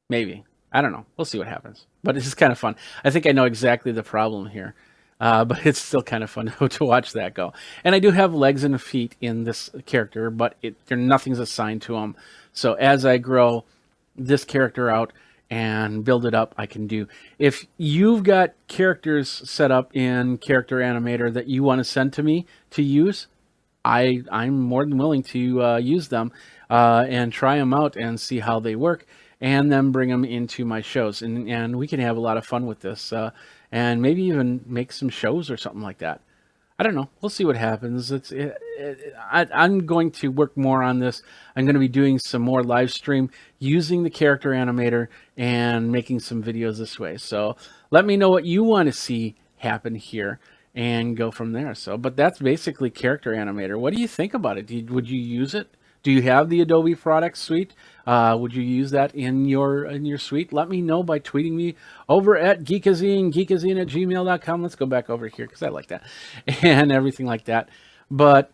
Maybe, I don't know, we'll see what happens, but it's just kind of fun. I think I know exactly the problem here. But it's still kind of fun to watch that go. And I do have legs and feet in this character, but nothing's assigned to them. So as I grow this character out and build it up, I can do. If you've got characters set up in Character Animator that you want to send to me to use, I'm more than willing to use them and try them out and see how they work, and then bring them into my shows. And we can have a lot of fun with this. And maybe even make some shows or something like that. I don't know. We'll see what happens. I'm going to work more on this. I'm going to be doing some more live stream using the Character Animator and making some videos this way. So let me know what you want to see happen here and go from there. But that's basically Character Animator. What do you think about it? Would you use it? Do you have the Adobe product suite? Would you use that in your suite? Let me know by tweeting me over at Geekazine, geekazine@gmail.com. Let's go back over here because I like that and everything like that. But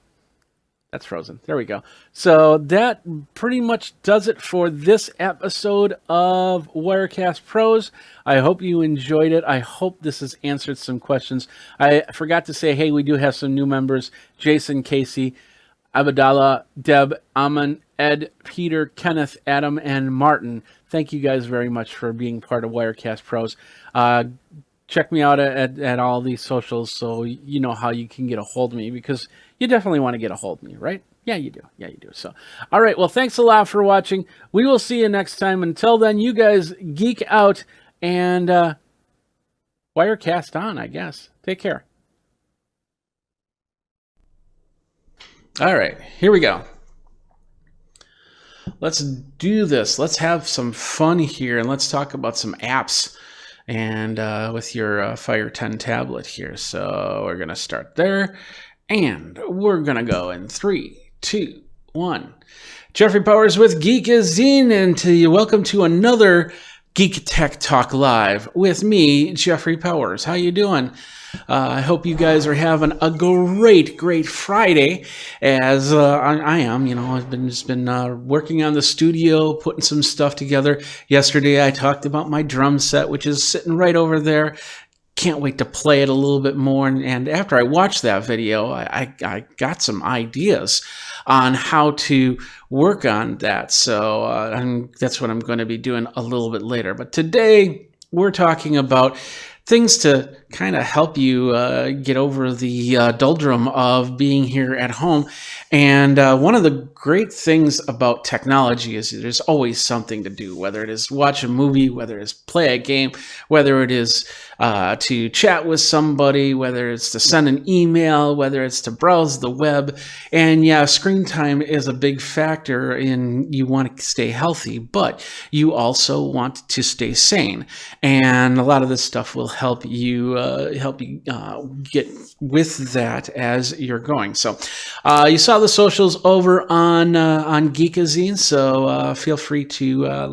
that's frozen. There we go. So that pretty much does it for this episode of Wirecast Pros. I hope you enjoyed it. I hope this has answered some questions. I forgot to say, hey, we do have some new members: Jason, Casey, Abdallah, Deb, Aman, Ed, Peter, Kenneth, Adam, and Martin. Thank you guys very much for being part of Wirecast Pros. Check me out at all these socials so you know how you can get a hold of me, because you definitely want to get a hold of me, right? Yeah, you do. Yeah, you do. So, all right. Well, thanks a lot for watching. We will see you next time. Until then, you guys geek out and Wirecast on, I guess. Take care. All right, here we go. Let's do this. Let's have some fun here, and let's talk about some apps and with your Fire 10 tablet here. So we're going to start there, and we're going to go in 3, 2, 1. Jeffrey Powers with Geekazine, and welcome to another Geek Tech Talk Live with me, Jeffrey Powers. How you doing? I hope you guys are having a great Friday, as I am. I've been working on the studio, putting some stuff together. Yesterday, I talked about my drum set, which is sitting right over there. Can't wait to play it a little bit more. And after I watched that video, I got some ideas on how to work on that. So that's what I'm going to be doing a little bit later. But today, we're talking about things to kind of help you get over the doldrum of being here at home. And one of the great things about technology is there's always something to do, whether it is watch a movie, whether it is play a game, whether it is to chat with somebody, whether it's to send an email, whether it's to browse the web. And yeah, screen time is a big factor in you want to stay healthy, but you also want to stay sane. And a lot of this stuff will help you get with that as you're going. So you saw the socials over on Geekazine, so feel free to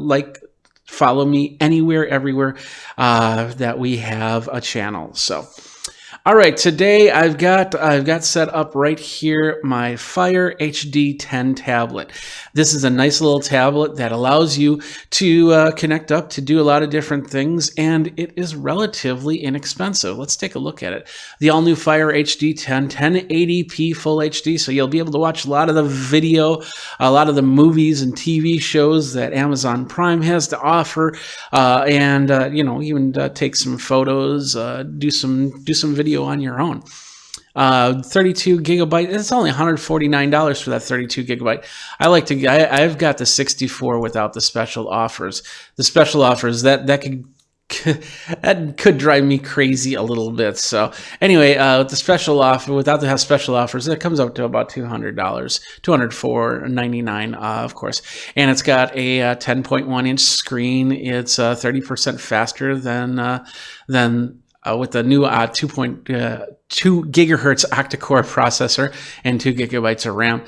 follow me anywhere, everywhere that we have a channel. So, all right, today I've got set up right here my Fire HD 10 tablet. This is a nice little tablet that allows you to connect up to do a lot of different things, and it is relatively inexpensive. Let's take a look at it. The all-new Fire HD 10, 1080p Full HD, so you'll be able to watch a lot of the video, a lot of the movies and TV shows that Amazon Prime has to offer, and even take some photos, do some video on your own. 32 gigabyte. It's only $149 for that 32 gigabyte. I've got the 64 without the special offers. The special offers that could drive me crazy a little bit. So anyway, with the special offer, without the special offers, it comes up to about $200, $204.99, of course. And it's got a 10.1 inch screen. It's 30% faster than with the new 2.2 gigahertz octa-core processor and 2 gigabytes of RAM, 2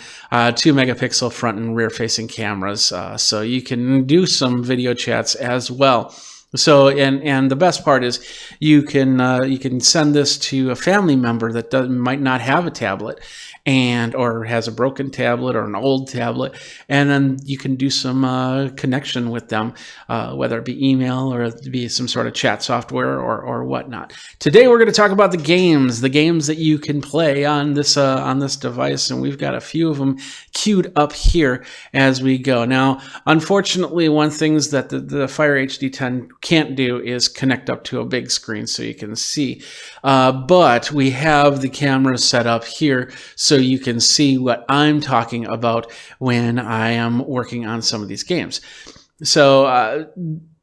megapixel front and rear facing cameras, so you can do some video chats as well. So, and the best part is you can send this to a family member that might not have a tablet or has a broken tablet or an old tablet, and then you can do some connection with them, whether it be email or it be some sort of chat software or whatnot. Today we're going to talk about the games that you can play on this device, and we've got a few of them queued up here as we go. Now, unfortunately, one thing that the Fire HD 10 can't do is connect up to a big screen so you can see, but we have the camera set up here so you can see what I'm talking about when I am working on some of these games. So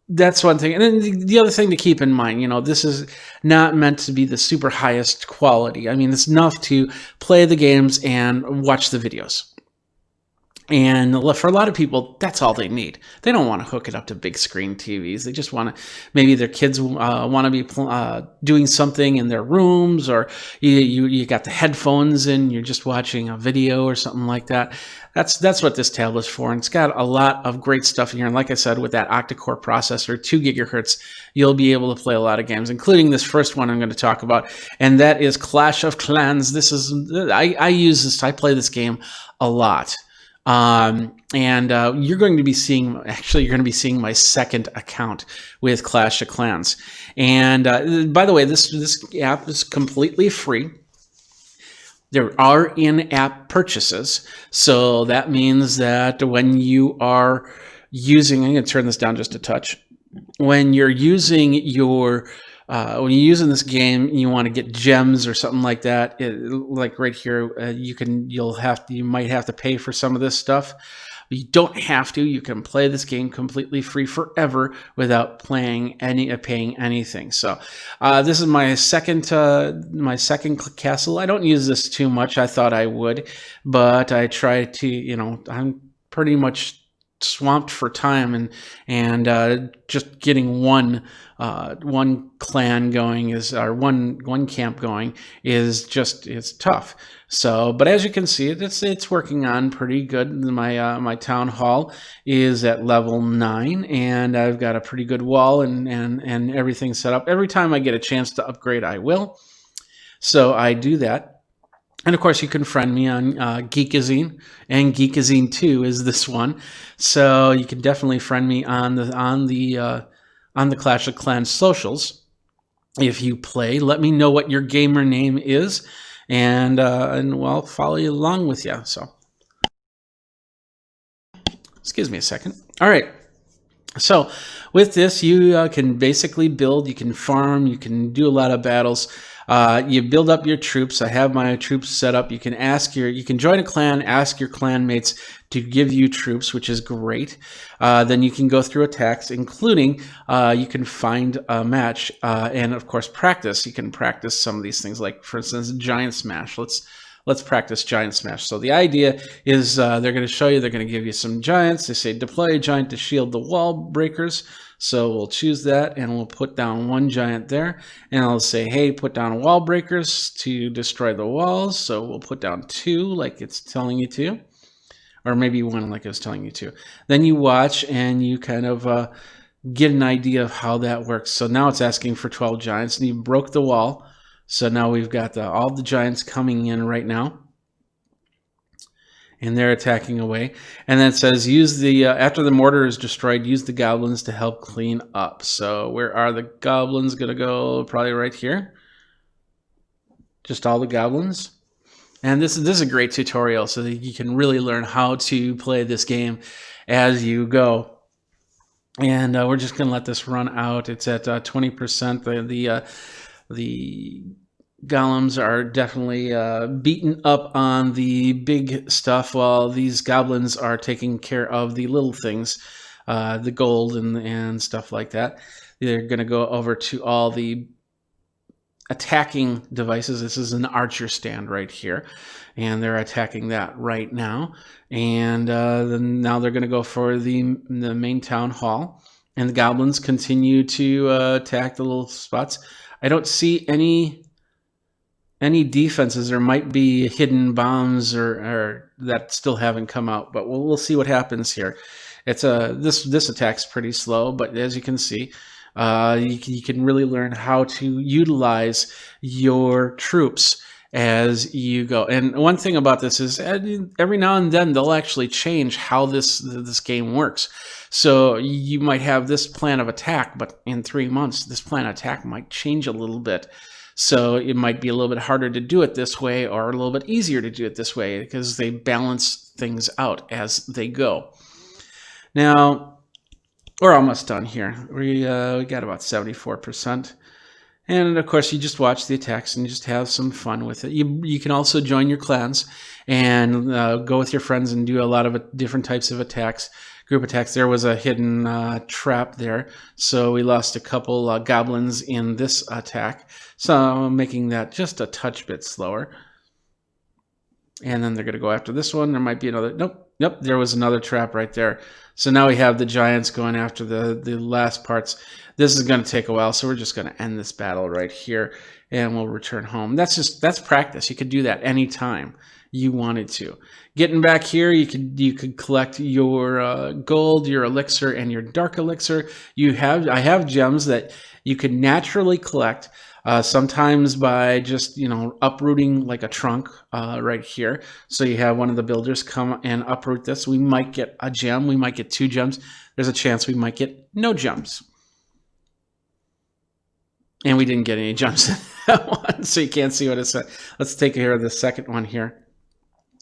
that's one thing. And then the other thing to keep in mind, this is not meant to be the super highest quality. I mean, it's enough to play the games and watch the videos. And for a lot of people, that's all they need. They don't want to hook it up to big screen TVs. They just want to, maybe their kids want to be doing something in their rooms, or you got the headphones and you're just watching a video or something like that. That's what this tablet's for. And it's got a lot of great stuff in here. And like I said, with that octa-core processor, 2 gigahertz, you'll be able to play a lot of games, including this first one I'm going to talk about. And that is Clash of Clans. I play this game a lot. You're going to be seeing my second account with Clash of Clans. And by the way, this app is completely free. There are in-app purchases, so that means that when you are using, I'm going to turn this down just a touch. When you're using this game, you want to get gems or something like that. Like right here, you might have to pay for some of this stuff. You don't have to. You can play this game completely free forever without paying anything. So this is my second castle. I don't use this too much. I thought I would, but I try to. I'm pretty much swamped for time, and just getting one clan going one camp going is tough. So, but as you can see, it's working on pretty good. My town hall is at level 9, and I've got a pretty good wall and everything set up. Every time I get a chance to upgrade, I will. So I do that. And of course, you can friend me on Geekazine, and Geekazine 2 is this one. So you can definitely friend me on the Clash of Clans socials. If you play, let me know what your gamer name is, and I'll follow you along with you. So, excuse me a second. All right. So with this, you can basically build, you can farm, you can do a lot of battles. You build up your troops. I have my troops set up. You can join a clan, ask your clan mates to give you troops, which is great. Then you can go through attacks, including you can find a match and of course practice. You can practice some of these things, like for instance, Giant Smash. Let's practice Giant Smash. So the idea is they're going to show you, they're going to give you some giants. They say deploy a giant to shield the wall breakers. So we'll choose that and we'll put down one giant there. And I'll say, hey, put down wall breakers to destroy the walls. So we'll put down 2 like it's telling you to. Or maybe 1 like it was telling you to. Then you watch and you kind of get an idea of how that works. So now it's asking for 12 giants and you broke the wall. So now we've got all the giants coming in right now. And they're attacking away. And then it says, use the, after the mortar is destroyed, use the goblins to help clean up. So where are the goblins going to go? Probably right here. Just all the goblins. And this is a great tutorial so that you can really learn how to play this game as you go. And we're just going to let this run out. It's at 20%. The golems are definitely beaten up on the big stuff, while these goblins are taking care of the little things, the gold and stuff like that. They're going to go over to all the attacking devices. This is an archer stand right here, and they're attacking that right now. And then now they're going to go for the main town hall, and the goblins continue to attack the little spots. I don't see any defenses. There might be hidden bombs or that still haven't come out, but we'll see what happens here. It's this attack's pretty slow, but as you can see, you can really learn how to utilize your troops as you go. And one thing about this is every now and then they'll actually change how this game works. So you might have this plan of attack, but in 3 months, this plan of attack might change a little bit. So it might be a little bit harder to do it this way or a little bit easier to do it this way because they balance things out as they go. Now, we're almost done here. We got about 74%. And of course, you just watch the attacks and just have some fun with it. You can also join your clans and go with your friends and do a lot of different types of attacks. Group attacks. There was a hidden trap there, so we lost a couple goblins in this attack, so making that just a touch bit slower. And then they're going to go after this one. There might be another. Nope, there was another trap right there. So now we have the giants going after the last parts. This is going to take a while, so we're just going to end this battle right here, and we'll return home. That's practice. You could do that anytime you wanted to. Getting back here, you could collect your gold, your elixir, and your dark elixir. I have gems that you could naturally collect, sometimes by just uprooting like a trunk right here. So you have one of the builders come and uproot this. We might get a gem. We might get 2 gems. There's a chance we might get no gems. And we didn't get any gems in that one, so you can't see what it said. Let's take care of the second one here.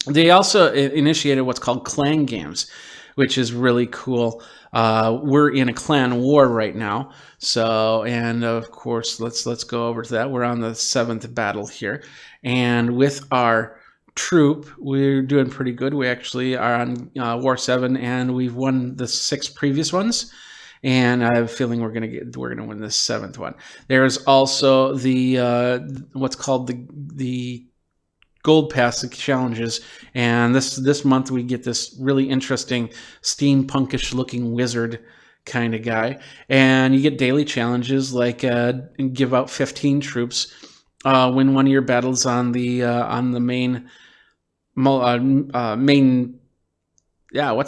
They also initiated what's called clan games, which is really cool. We're in a clan war right now, so and of course let's go over to that. We're on the 7th battle here, and with our troop, we're doing pretty good. We actually are on War 7, and we've won the 6 previous ones. And I have a feeling we're gonna win this 7th one. There's also the what's called the Gold Pass challenges, and this month we get this really interesting steampunkish looking wizard kind of guy, and you get daily challenges like give out 15 troops, win one of your battles on the main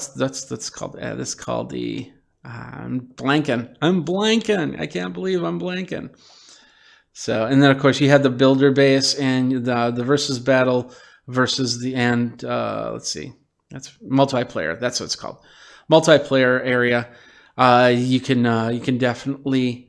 that's called this is called the I'm blanking. I can't believe I'm blanking. So, and then of course you had the builder base and the versus battle versus the end. Let's see, that's multiplayer. That's what it's called, multiplayer area. You can definitely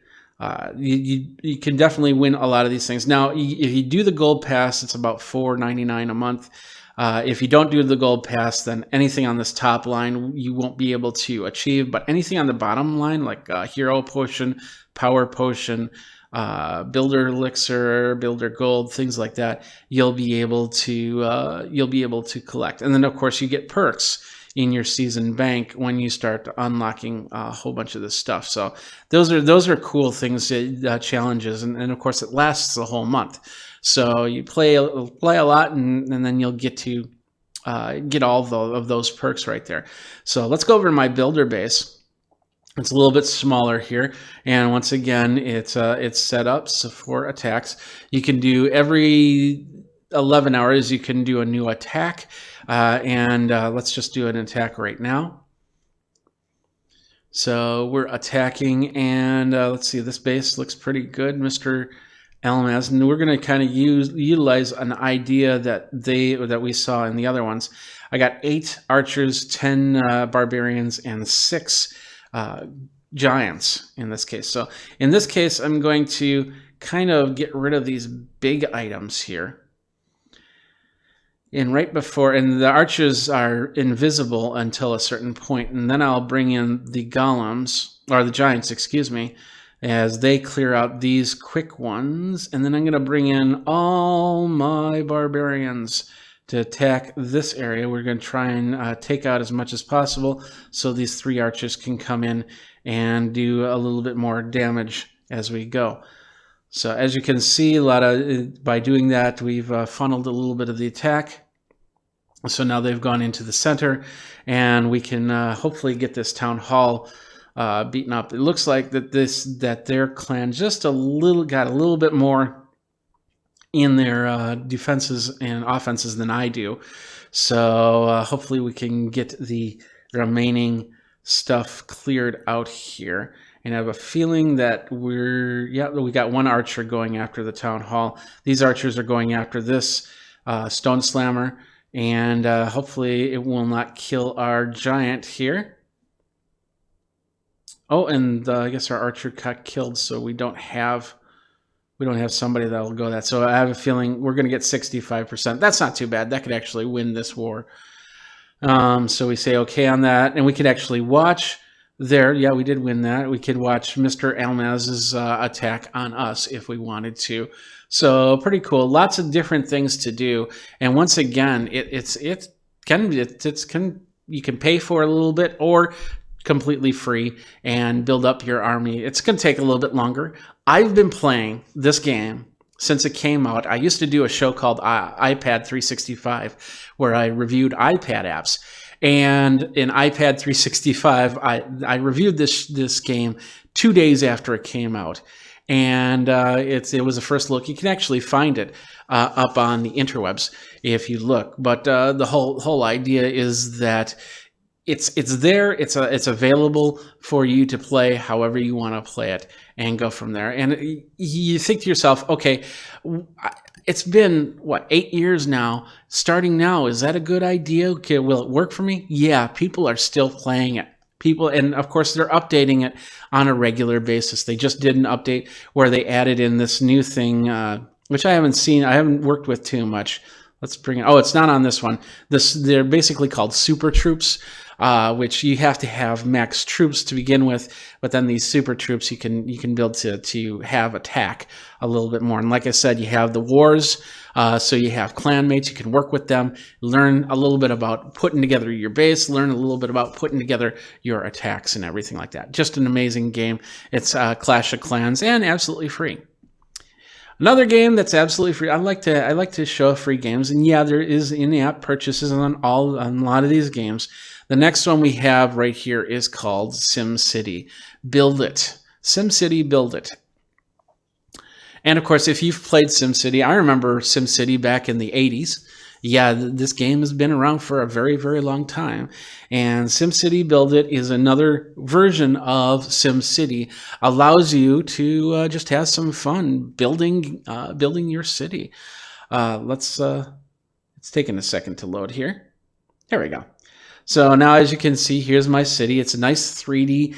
you can definitely win a lot of these things. Now, if you do the gold pass, it's about $4.99 a month. If you don't do the gold pass, then anything on this top line you won't be able to achieve, but anything on the bottom line, like hero potion, power potion, builder elixir, builder gold, things like that, you'll be able to collect. And then of course you get perks in your season bank when you start unlocking a whole bunch of this stuff. So those are cool things, challenges, and of course it lasts the whole month. So you play a lot, and then you'll get to get all of those perks right there. So let's go over to my builder base. It's a little bit smaller here, and once again, it's set up so for attacks. You can do every 11 hours. You can do a new attack, and let's just do an attack right now. So we're attacking, and let's see. This base looks pretty good, Mr. Almaz, and we're going to kind of utilize an idea that we saw in the other ones. I got 8 archers, 10 barbarians, and 6 giants in this case. So in this case, I'm going to kind of get rid of these big items here. And the archers are invisible until a certain point, and then I'll bring in the golems, or the giants, excuse me, as they clear out these quick ones, and then I'm going to bring in all my barbarians to attack this area. We're going to try and take out as much as possible so these 3 archers can come in and do a little bit more damage as we go. So as you can see, by doing that, we've funneled a little bit of the attack. So now they've gone into the center, and we can hopefully get this town hall beaten up. It looks like that their clan just got a little bit more in their defenses and offenses than I do. So hopefully we can get the remaining stuff cleared out here. And I have a feeling that we got 1 archer going after the town hall. These archers are going after this stone slammer, and hopefully it will not kill our giant here. Oh, and I guess our archer got killed, so we don't have somebody that'll go that. So I have a feeling we're going to get 65%. That's not too bad. That could actually win this war. So we say okay on that, and we could actually watch there. Yeah, we did win that. We could watch Mr. Almaz's attack on us if we wanted to. So pretty cool. Lots of different things to do. And once again, you can pay for it a little bit or completely free and build up your army. It's going to take a little bit longer. I've been playing this game since it came out. I used to do a show called iPad 365 where I reviewed iPad apps. And in iPad 365, I reviewed this game 2 days after it came out. And it was a first look. You can actually find it up on the interwebs if you look. But the whole idea is that it's there. It's available for you to play however you want to play it and go from there. And you think to yourself, okay, it's been, 8 years now. Starting now, is that a good idea? Okay, will it work for me? Yeah, people are still playing it. And of course, they're updating it on a regular basis. They just did an update where they added in this new thing, which I haven't seen. I haven't worked with too much. Let's bring it. Oh, it's not on this one. They're basically called super troops, which you have to have max troops to begin with. But then these super troops you can build to have attack a little bit more. And like I said, you have the wars. So you have clanmates. You can work with them, learn a little bit about putting together your base, learn a little bit about putting together your attacks and everything like that. Just an amazing game. It's Clash of Clans and absolutely free. Another game that's absolutely free. I like to show free games, and yeah, there is in-app purchases on a lot of these games. The next one we have right here is called SimCity. Build It. SimCity Build It. And of course, if you've played SimCity, I remember SimCity back in the 80s. Yeah, this game has been around for a very, very long time. And SimCity Build It is another version of SimCity. Allows you to just have some fun building your city. It's taking a second to load here. There we go. So now, as you can see, here's my city. It's a nice 3D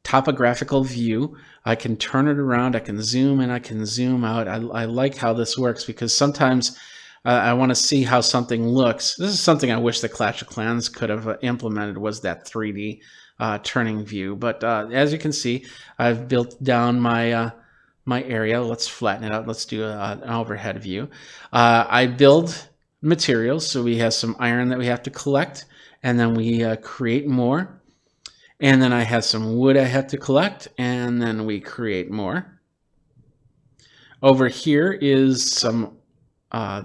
topographical view. I can turn it around. I can zoom in. I can zoom out. I like how this works because sometimes I want to see how something looks. This is something I wish the Clash of Clans could have implemented, was that 3D turning view. But as you can see, I've built down my my area. Let's flatten it out. Let's do an overhead view. I build materials. So we have some iron that we have to collect, and then we create more. And then I have some wood I have to collect, and then we create more. Over here is some,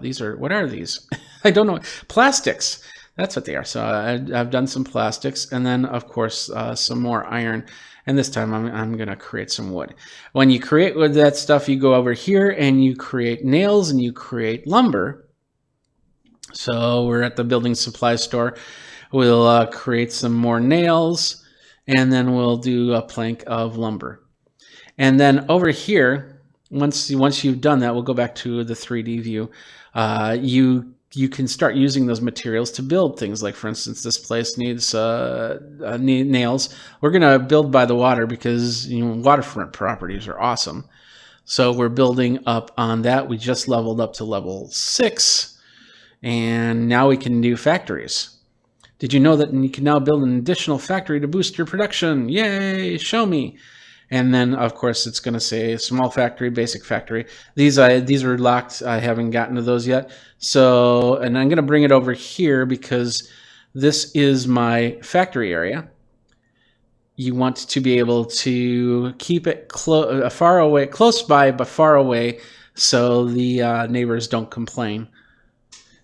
these are, what are these? I don't know. Plastics. That's what they are. So I've done some plastics, and then of course some more iron. And this time I'm going to create some wood. When you create with that stuff, you go over here and you create nails and you create lumber. So we're at the building supply store. We'll create some more nails, and then we'll do a plank of lumber. And then over here, once you've done that, we'll go back to the 3D view. You can start using those materials to build things. Like, for instance, this place needs nails. We're going to build by the water because waterfront properties are awesome. So we're building up on that. We just leveled up to level 6, and now we can do factories. Did you know that you can now build an additional factory to boost your production? Yay, show me. And then, of course, it's going to say small factory, basic factory. These are locked. I haven't gotten to those yet. So, and I'm going to bring it over here because this is my factory area. You want to be able to keep it far away, close by, but far away, so the neighbors don't complain.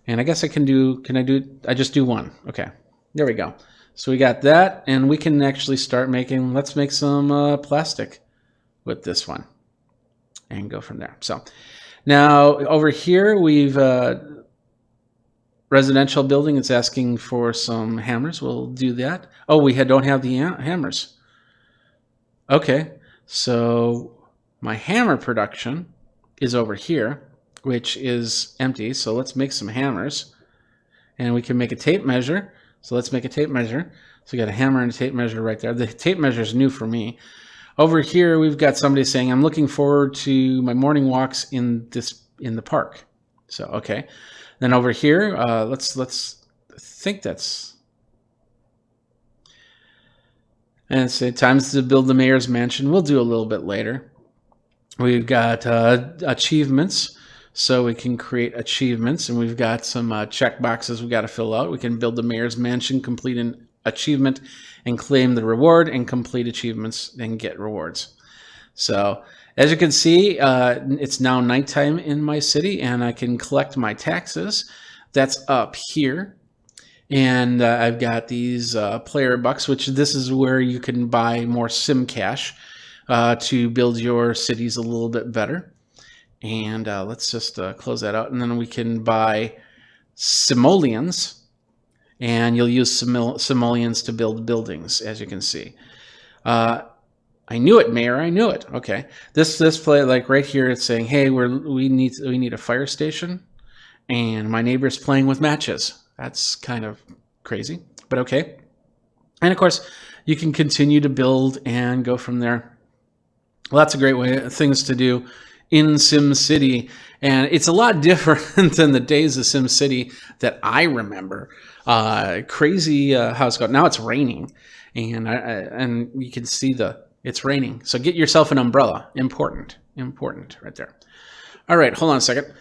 And I guess I just do one. Okay, there we go. So we got that, and we can actually start making, let's make some plastic with this one and go from there. So now over here, we've residential building. It's asking for some hammers. We'll do that. Oh, we don't have the hammers. Okay, so my hammer production is over here, which is empty. So let's make some hammers, and we can make a tape measure. So let's make a tape measure. So we got a hammer and a tape measure right there. The tape measure is new for me. Over here, we've got somebody saying, I'm looking forward to my morning walks in the park. So, okay. Then over here, let's think that's, and say times to build the mayor's mansion. We'll do a little bit later. We've got achievements. So we can create achievements, and we've got some check boxes we've got to fill out. We can build the mayor's mansion, complete an achievement, and claim the reward, and complete achievements and get rewards. So as you can see, it's now nighttime in my city, and I can collect my taxes. That's up here. And I've got these player bucks, which this is where you can buy more sim cash to build your cities a little bit better. And let's just close that out. And then we can buy simoleons. And you'll use simoleons to build buildings, as you can see. I knew it, Mayor. I knew it. Okay. This play, like right here, it's saying, hey, we need a fire station. And my neighbor's playing with matches. That's kind of crazy, but okay. And of course, you can continue to build and go from there. Lots of great things to do in SimCity, and it's a lot different than the days of SimCity that I remember. Crazy how it's going. Now it's raining, and you can see it's raining. So get yourself an umbrella. Important right there. All right, hold on a second.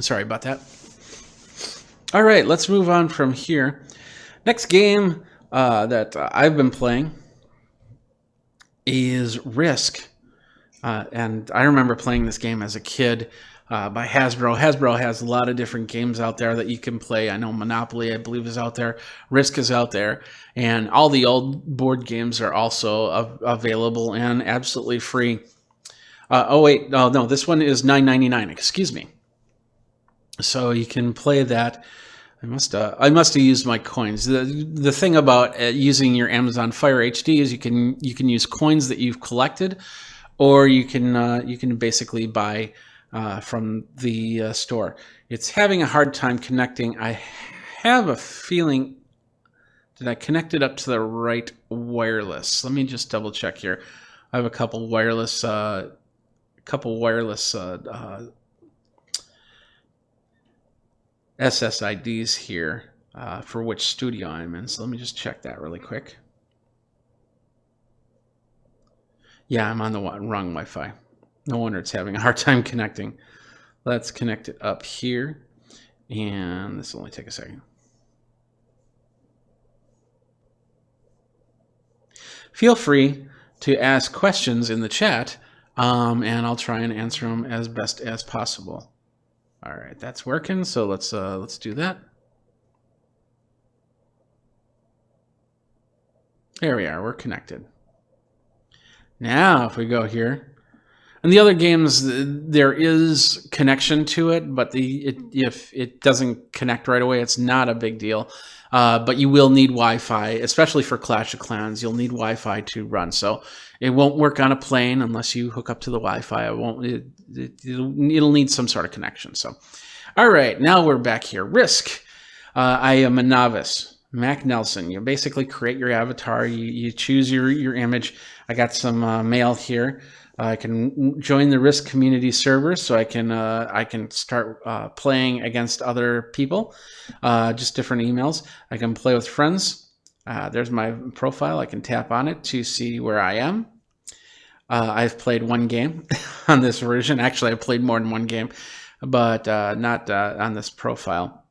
Sorry about that. All right, let's move on from here. Next game that I've been playing is Risk. And I remember playing this game as a kid by Hasbro. Hasbro has a lot of different games out there that you can play. I know Monopoly, I believe, is out there. Risk is out there. And all the old board games are also available and absolutely free. No, this one is $9.99. Excuse me. So you can play that. I must have used my coins. The thing about using your Amazon Fire HD is you can use coins that you've collected, or you can basically buy from the store. It's having a hard time connecting. I have a feeling, did I connect it up to the right wireless? Let me just double check here. I have a couple wireless SSIDs here for which studio I'm in. So let me just check that really quick. Yeah, I'm on the wrong Wi-Fi. No wonder it's having a hard time connecting. Let's connect it up here, and this will only take a second. Feel free to ask questions in the chat, and I'll try and answer them as best as possible. All right, that's working. So let's do that. There we are. We're connected. Now, if we go here, and the other games, there is connection to it, but if it doesn't connect right away, it's not a big deal. But you will need Wi-Fi, especially for Clash of Clans. You'll need Wi-Fi to run, so it won't work on a plane unless you hook up to the Wi-Fi. It won't. It'll need some sort of connection. So, all right, now we're back here. Risk. I am a novice. Mac Nelson. You basically create your avatar. You choose your image. I got some mail here. I can join the Risk community server, so I can start playing against other people. Just different emails. I can play with friends. There's my profile. I can tap on it to see where I am. I've played one game on this version. Actually, I've played more than one game, but not on this profile.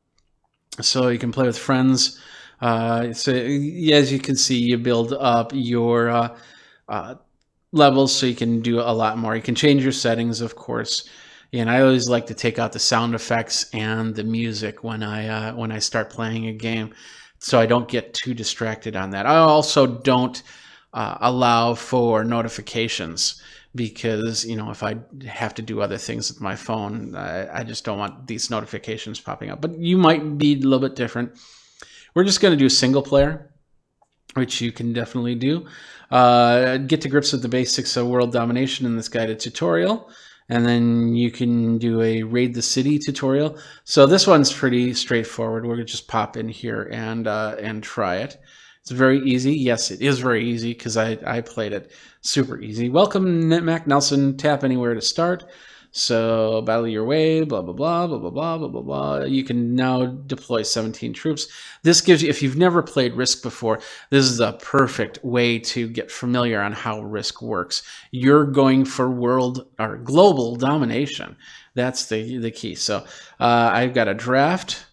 So you can play with friends. So as you can see, you build up your levels so you can do a lot more. You can change your settings, of course. And I always like to take out the sound effects and the music when I start playing a game, so I don't get too distracted on that. I also don't allow for notifications, because if I have to do other things with my phone, I just don't want these notifications popping up. But you might be a little bit different. We're just going to do single player, which you can definitely do. Get to grips with the basics of world domination in this guided tutorial, and then you can do a raid the city tutorial. So this one's pretty straightforward. We're going to just pop in here and try it. It's very easy. Yes, it is very easy, because I played it super easy. Welcome, Mac Nelson. Tap anywhere to start. So battle your way, blah, blah, blah, blah, blah, blah, blah, blah, blah. You can now deploy 17 troops. This gives you, if you've never played Risk before, this is a perfect way to get familiar on how Risk works. You're going for world or global domination. That's the key. So I've got to draft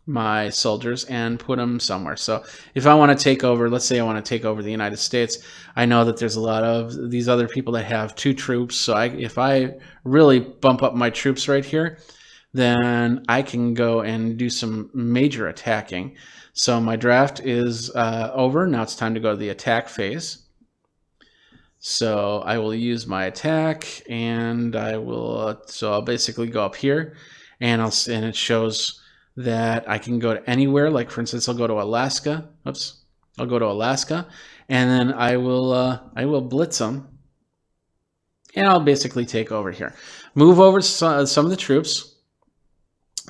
my soldiers and put them somewhere. So if I want to take over, let's say I want to take over the United States, I know that there's a lot of these other people that have 2 troops. So if I really bump up my troops right here, then I can go and do some major attacking. So my draft is over. Now it's time to go to the attack phase. So I will use my attack, and I will. So I'll basically go up here, and it shows that I can go to anywhere. Like, for instance, I'll go to Alaska. Oops, I'll go to Alaska, and then I will blitz them, and I'll basically take over here. Move over some of the troops.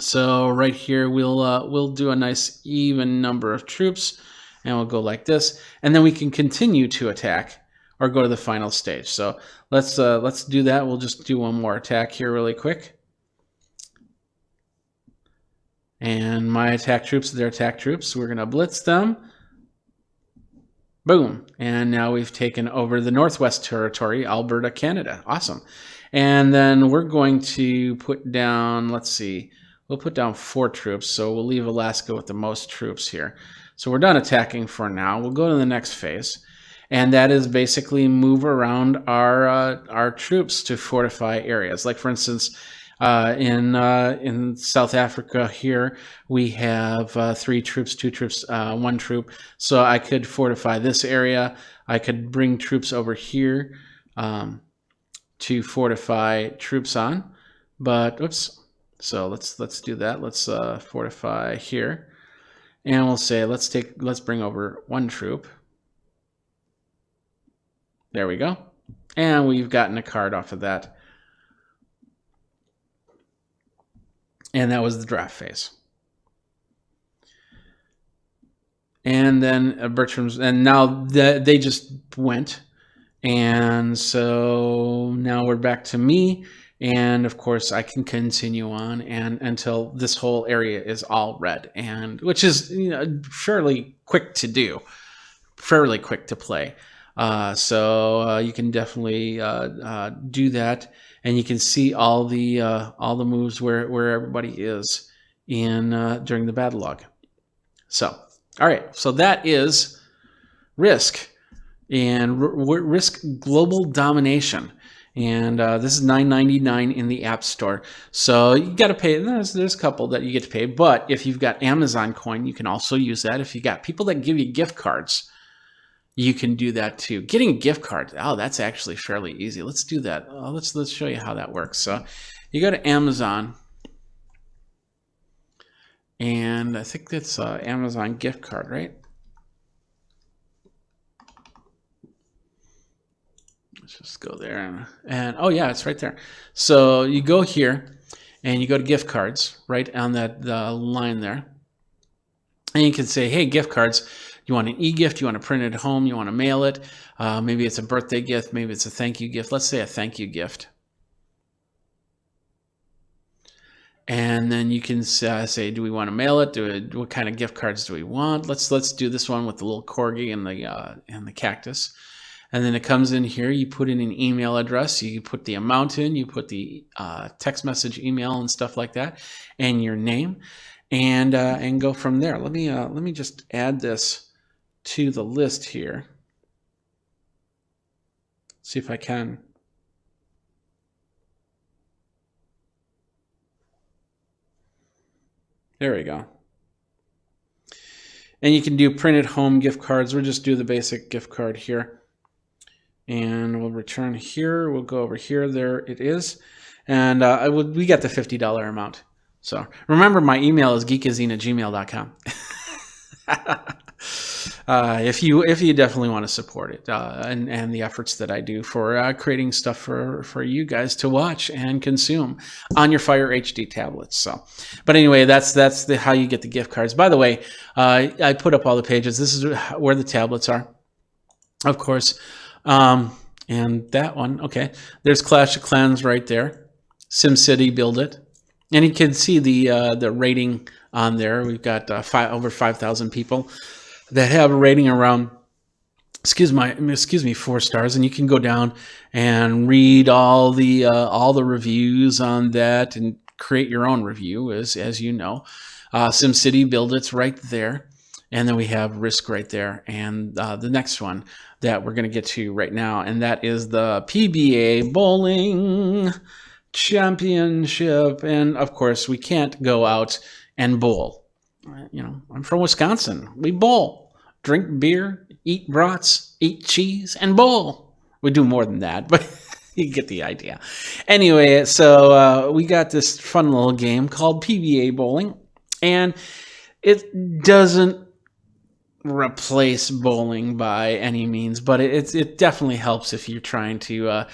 So right here, we'll do a nice even number of troops, and we'll go like this, and then we can continue to attack or go to the final stage. So let's do that. We'll just do one more attack here really quick. And my attack troops, their attack troops, we're going to blitz them. Boom. And now we've taken over the Northwest Territory, Alberta, Canada. Awesome. And then we're going to put down, let's see, we'll put down 4 troops. So we'll leave Alaska with the most troops here. So we're done attacking for now. We'll go to the next phase. And that is basically move around our troops to fortify areas. Like, for instance, in South Africa here, we have 3 troops, 2 troops, 1 troop. So I could fortify this area. I could bring troops over here to fortify troops on. But oops. So let's do that. Let's fortify here, and we'll say let's bring over 1 troop. There we go, and we've gotten a card off of that. And that was the draft phase. And then Bertram's, and now they just went. And so now we're back to me. And of course I can continue on and until this whole area is all red, and which is fairly quick to do, fairly quick to play. So you can definitely do that, and you can see all the moves where everybody is in during the battle log. So, all right, so that is Risk and Risk Global Domination. And this is $9.99 in the App Store. So you got to pay. There's a couple that you get to pay. But if you've got Amazon coin, you can also use that. If you got people that give you gift cards, you can do that too. Getting a gift card, oh, that's actually fairly easy. Let's do that. Let's show you how that works. So you go to Amazon, and I think that's Amazon gift card, right? Let's just go there, and oh yeah, it's right there. So you go here, and you go to gift cards, right on that line there, and you can say, hey, gift cards. You want an e-gift, you want to print it at home, you want to mail it. Maybe it's a birthday gift, maybe it's a thank you gift. Let's say a thank you gift. And then you can say, do we want to mail it? What kind of gift cards do we want? Let's do this one with the little corgi and the cactus. And then it comes in here. You put in an email address. You put the amount in. You put the text message, email, and stuff like that, and your name, and go from there. Let me just add this to the list here. See if I can. There we go. And you can do printed home gift cards. We'll just do the basic gift card here. And we'll return here. We'll go over here. There it is. And we got the $50 amount. So remember, my email is geekazine@gmail.com. If you definitely want to support it and the efforts that I do for creating stuff for you guys to watch and consume on your Fire HD tablets. So, but anyway, that's how you get the gift cards. By the way, I put up all the pages. This is where the tablets are, of course, and that one. Okay, there's Clash of Clans right there. SimCity Build It, and you can see the rating on there. We've got over 5,000 people that have a rating around, excuse me, 4 stars, and you can go down and read all the reviews on that and create your own review, as you know. SimCity Build It's right there, and then we have Risk right there, and the next one that we're going to get to right now, and that is the PBA Bowling Championship, and of course we can't go out and bowl. You know, I'm from Wisconsin. We bowl, drink beer, eat brats, eat cheese, and bowl. We do more than that, but you get the idea. Anyway, so we got this fun little game called PBA Bowling, and it doesn't replace bowling by any means, but it definitely helps if you're trying to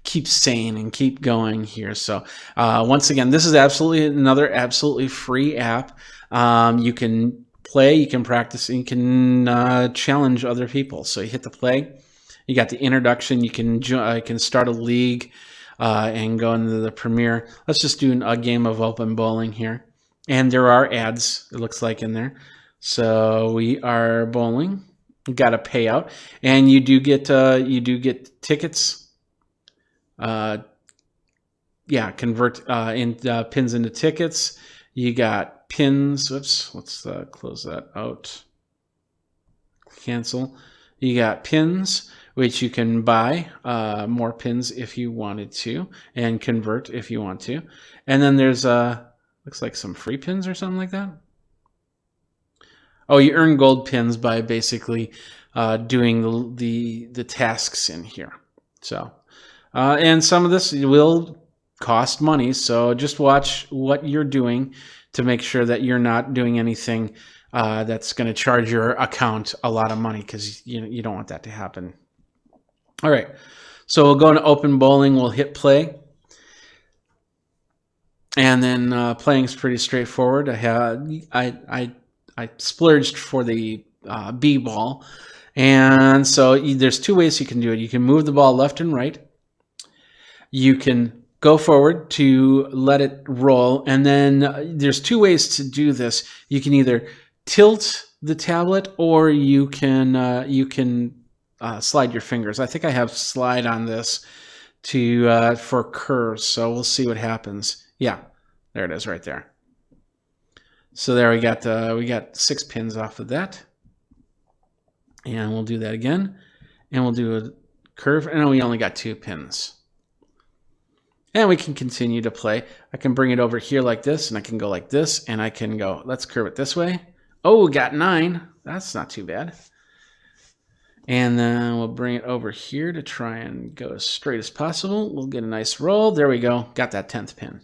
keep sane and keep going here. So once again, this is another absolutely free app. You can play, you can practice, and you can challenge other people. So you hit the play, you got the introduction, you can start a league and go into the premiere. Let's just do a game of open bowling here. And there are ads, it looks like, in there. So we are bowling. We got a payout, and you do get tickets. Yeah, convert pins into tickets. You got pins. Oops, let's close that out. Cancel. You got pins, which you can buy more pins if you wanted to, and convert if you want to. And then there's looks like some free pins or something like that. Oh, you earn gold pins by basically doing the tasks in here. So, and some of this will cost money. So just watch what you're doing to make sure that you're not doing anything that's going to charge your account a lot of money, because you don't want that to happen. All right, so we'll go to open bowling. We'll hit play. And then playing is pretty straightforward. I splurged for the B ball, and so there's 2 ways you can do it. You can move the ball left and right. You can go forward to let it roll, and then there's 2 ways to do this. You can either tilt the tablet, or you can slide your fingers. I think I have slide on this to for curves, so we'll see what happens. Yeah, there it is right there. So there we got 6 pins off of that, and we'll do that again, and we'll do a curve, and we only got 2 pins. And we can continue to play. I can bring it over here like this, and I can go like this, and I can go, let's curve it this way. Oh, we got 9. That's not too bad. And then we'll bring it over here to try and go as straight as possible. We'll get a nice roll. There we go. Got that 10th pin.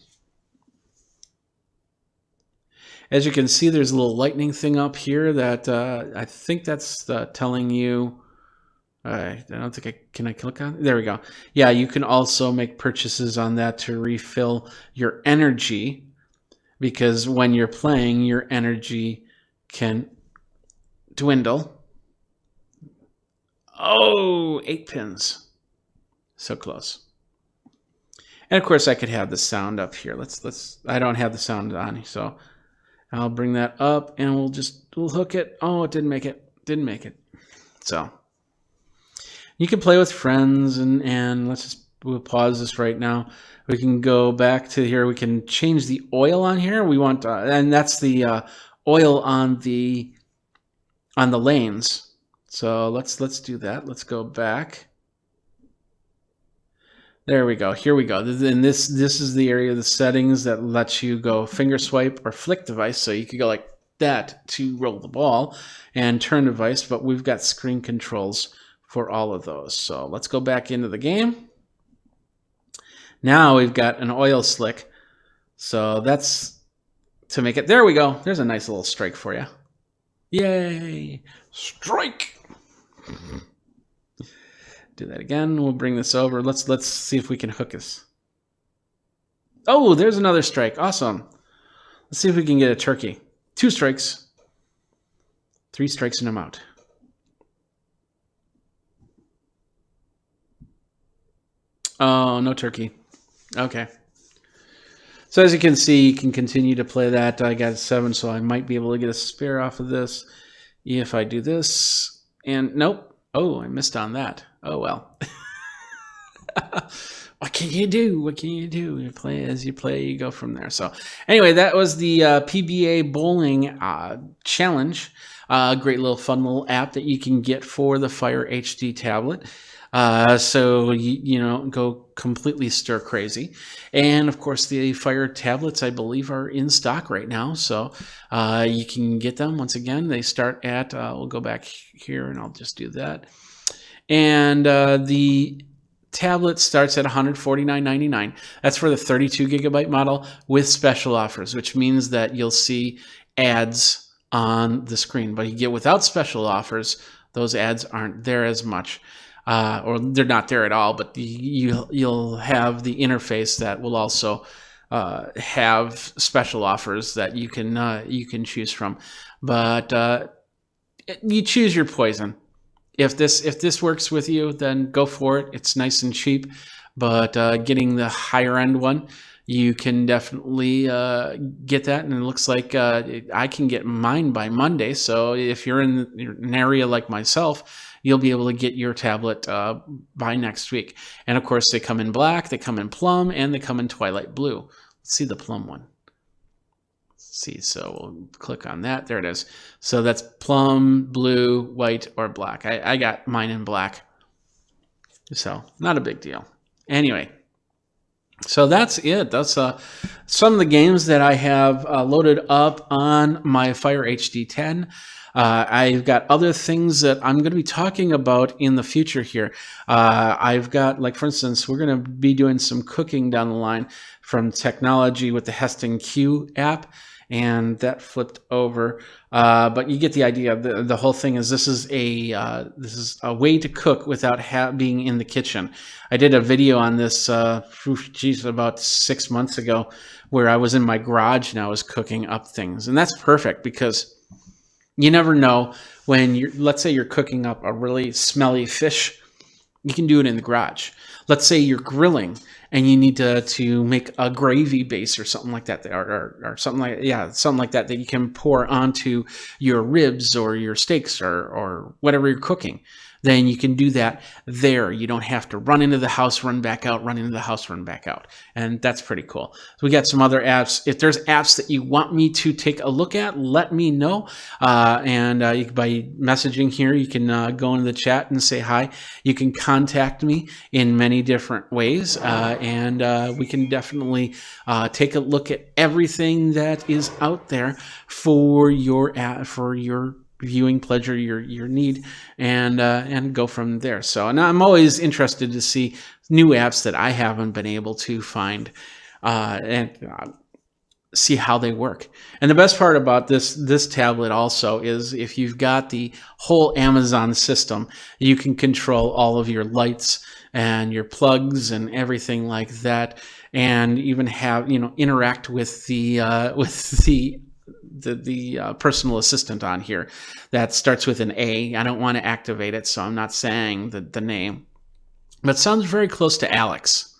As you can see, there's a little lightning thing up here that I think that's telling you. I don't think can I click on it? There we go. Yeah, you can also make purchases on that to refill your energy, because when you're playing, your energy can dwindle. Oh, 8 pins. So close. And of course I could have the sound up here. I don't have the sound on, so I'll bring that up and we'll hook it. Oh, it didn't make it. Didn't make it. So you can play with friends, and we'll pause this right now. We can go back to here. We can change the oil on here. We want, and that's the oil on the lanes. So let's do that. Let's go back. There we go. Here we go. And this is the area of the settings that lets you go finger swipe or flick device. So you could go like that to roll the ball and turn device, but we've got screen controls for all of those. So let's go back into the game. Now we've got an oil slick. So that's to make it. There we go. There's a nice little strike for you. Yay! Strike! Do that again. We'll bring this over. Let's see if we can hook this. Oh, there's another strike. Awesome. Let's see if we can get a turkey. 2 strikes. 3 strikes and I'm out. Oh, no turkey. Okay. So as you can see, you can continue to play that. I got 7, so I might be able to get a spare off of this if I do this. And nope. Oh, I missed on that. Oh, well. What can you do? What can you do? You play as you play, you go from there. So anyway, that was the PBA bowling challenge. Great little fun little app that you can get for the Fire HD tablet. So you know, go completely stir crazy. And of course the Fire tablets, I believe, are in stock right now. So you can get them. Once again, they start at, we'll go back here and I'll just do that. And the tablet starts at $149.99. That's for the 32 gigabyte model with special offers, which means that you'll see ads on the screen. But you get without special offers, those ads aren't there as much. Or they're not there at all, but you'll have the interface that will also have special offers that you can choose from. But you choose your poison. If this works with you, then go for it. It's nice and cheap, but getting the higher end one, you can definitely get that. And it looks like I can get mine by Monday. So if you're in an area like myself, you'll be able to get your tablet by next week. And of course, they come in black, they come in plum, and they come in twilight blue. Let's see the plum one. Let's see, so we'll click on that. There it is. So that's plum, blue, white, or black. I got mine in black. So not a big deal. Anyway, so that's it. That's some of the games that I have loaded up on my Fire HD 10. I've got other things that I'm going to be talking about in the future here. I've got, like, for instance, we're going to be doing some cooking down the line from technology with the Heston Q app, and that flipped over. But you get the idea. The whole thing is this is a way to cook without being in the kitchen. I did a video on this, about 6 months ago, where I was in my garage and I was cooking up things, and that's perfect because you never know when let's say you're cooking up a really smelly fish, you can do it in the garage. Let's say you're grilling and you need to make a gravy base or something like that, or something like that you can pour onto your ribs or your steaks or whatever you're cooking. then you can do that there. You don't have to run into the house, run back out, run into the house, run back out. And that's pretty cool. So we got some other apps. If there's apps that you want me to take a look at, let me know. And by messaging here, you can go into the chat and say hi. You can contact me in many different ways. And we can definitely take a look at everything that is out there for your viewing pleasure, your need, and go from there. So, and I'm always interested to see new apps that I haven't been able to find and see how they work. And the best part about this tablet also is if you've got the whole Amazon system, you can control all of your lights and your plugs and everything like that, and even have interact with the personal assistant on here that starts with an A. I don't want to activate it, so I'm not saying the name, but it sounds very close to Alex.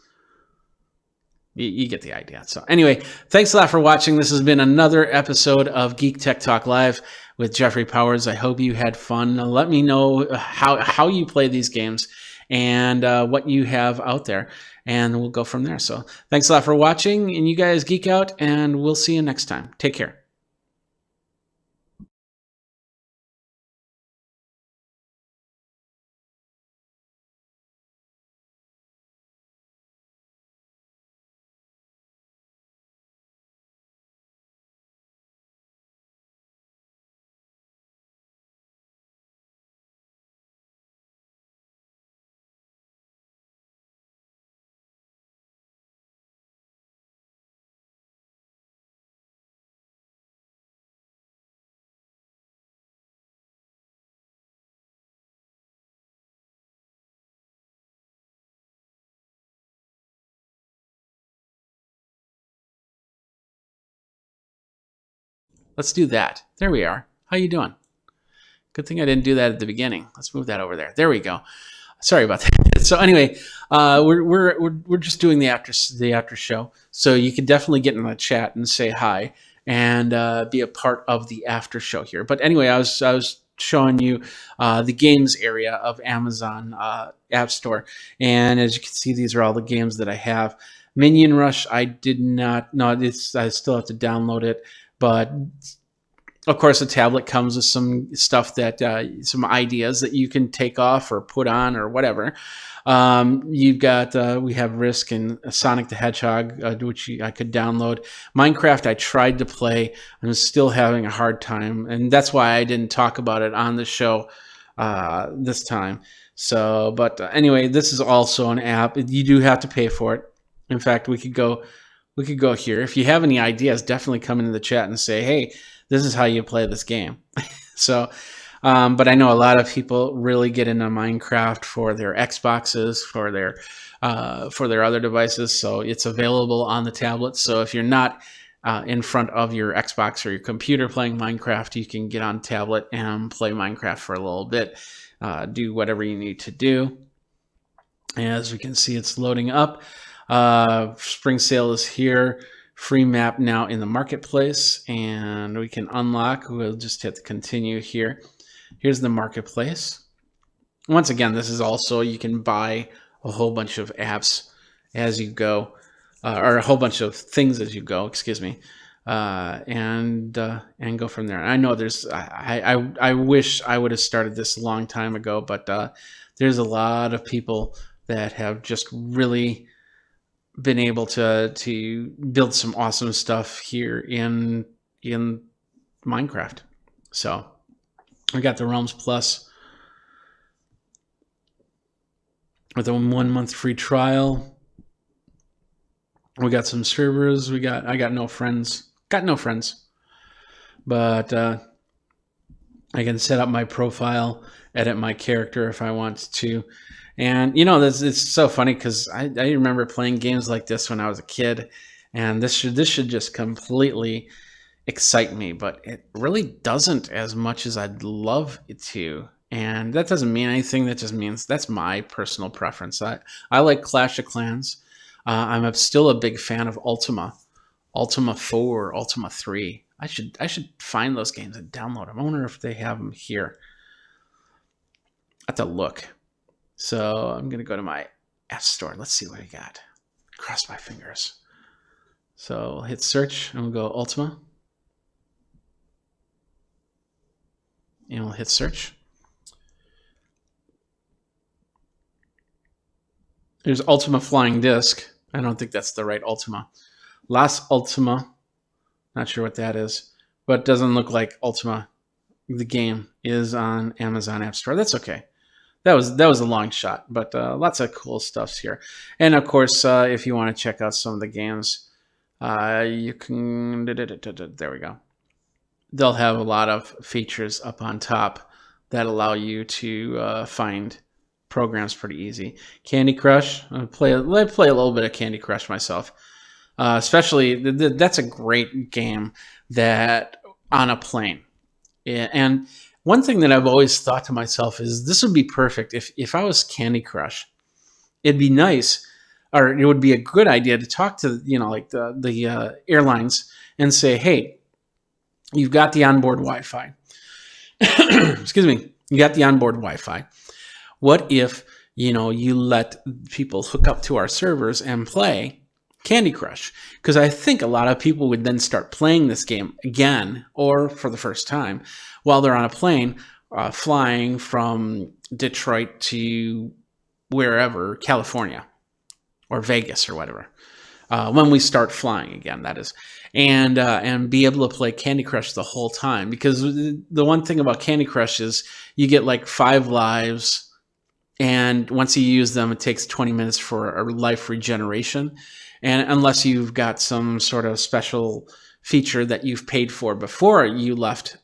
You get the idea. So anyway, thanks a lot for watching. This has been another episode of Geek Tech Talk Live with Jeffrey Powers. I hope you had fun. Let me know how you play these games and what you have out there, and we'll go from there. So thanks a lot for watching, and you guys geek out, and we'll see you next time. Take care. Let's do that. There we are. How you doing? Good thing I didn't do that at the beginning. Let's move that over there. There we go. Sorry about that. So anyway, we're just doing the after show. So you can definitely get in the chat and say hi and be a part of the after show here. But anyway, I was showing you the games area of Amazon App Store, and as you can see, these are all the games that I have. Minion Rush, I did not. No, I still have to download it. But of course, the tablet comes with some stuff that, some ideas that you can take off or put on or whatever. You've got, we have Risk and Sonic the Hedgehog, which I could download. Minecraft, I tried to play. I'm still having a hard time. And that's why I didn't talk about it on the show this time. So, but anyway, this is also an app. You do have to pay for it. In fact, we could go here. If you have any ideas, definitely come into the chat and say, hey, this is how you play this game. So, but I know a lot of people really get into Minecraft for their Xboxes, for their other devices. So it's available on the tablet. So if you're not in front of your Xbox or your computer playing Minecraft, you can get on tablet and play Minecraft for a little bit. Do whatever you need to do. As we can see, it's loading up. Spring sale is here. Free map now in the marketplace, and we can unlock. We'll just hit continue here. Here's the marketplace. Once again, this is also, you can buy a whole bunch of apps as you go, or a whole bunch of things as you go, excuse me, and go from there. I know there's, I wish I would have started this a long time ago, but there's a lot of people that have just really been able to build some awesome stuff here in Minecraft. So we got the Realms Plus with a 1 month free trial. We got some servers. I got no friends. But I can set up my profile, edit my character if I want to. And, it's so funny because I remember playing games like this when I was a kid, and this should just completely excite me, but it really doesn't as much as I'd love it to. And that doesn't mean anything. That just means that's my personal preference. I like Clash of Clans. I'm still a big fan of Ultima 4, Ultima 3. I should find those games and download them. I wonder if they have them here. have to look. So I'm going to go to my App Store. Let's see what I got. Cross my fingers. So we'll hit search and we'll go Ultima. And we'll hit search. There's Ultima Flying Disc. I don't think that's the right Ultima. Las Ultima. Not sure what that is. But it doesn't look like Ultima. The game is on Amazon App Store. That's okay. That was a long shot, but lots of cool stuffs here. And of course, if you want to check out some of the games, you can. There we go. They'll have a lot of features up on top that allow you to find programs pretty easy. Candy Crush. I play a little bit of Candy Crush myself. Especially that's a great game that on a plane. Yeah, and one thing that I've always thought to myself is this would be perfect if I was Candy Crush. It'd be nice, or it would be a good idea to talk to like the airlines and say, hey, you've got the onboard Wi-Fi. Excuse me, you got the onboard Wi-Fi. What if you let people hook up to our servers and play Candy Crush? Because I think a lot of people would then start playing this game again or for the first time while they're on a plane flying from Detroit to wherever, California or Vegas or whatever. When we start flying again, that is, and be able to play Candy Crush the whole time. Because the one thing about Candy Crush is you get like 5 lives, and once you use them, it takes 20 minutes for a life regeneration. And unless you've got some sort of special feature that you've paid for before you left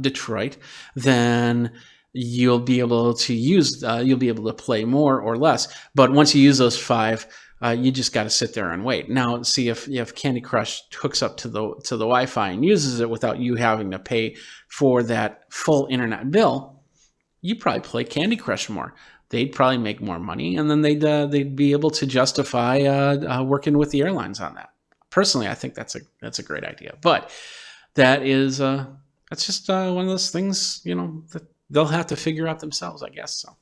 Detroit, then you'll be able to play more or less. But once you use those 5, you just got to sit there and wait. Now, see if Candy Crush hooks up to the Wi-Fi and uses it without you having to pay for that full internet bill, you probably play Candy Crush more. They'd probably make more money, and then they'd be able to justify working with the airlines on that. Personally, I think that's a great idea. But that's just one of those things that they'll have to figure out themselves, I guess. So,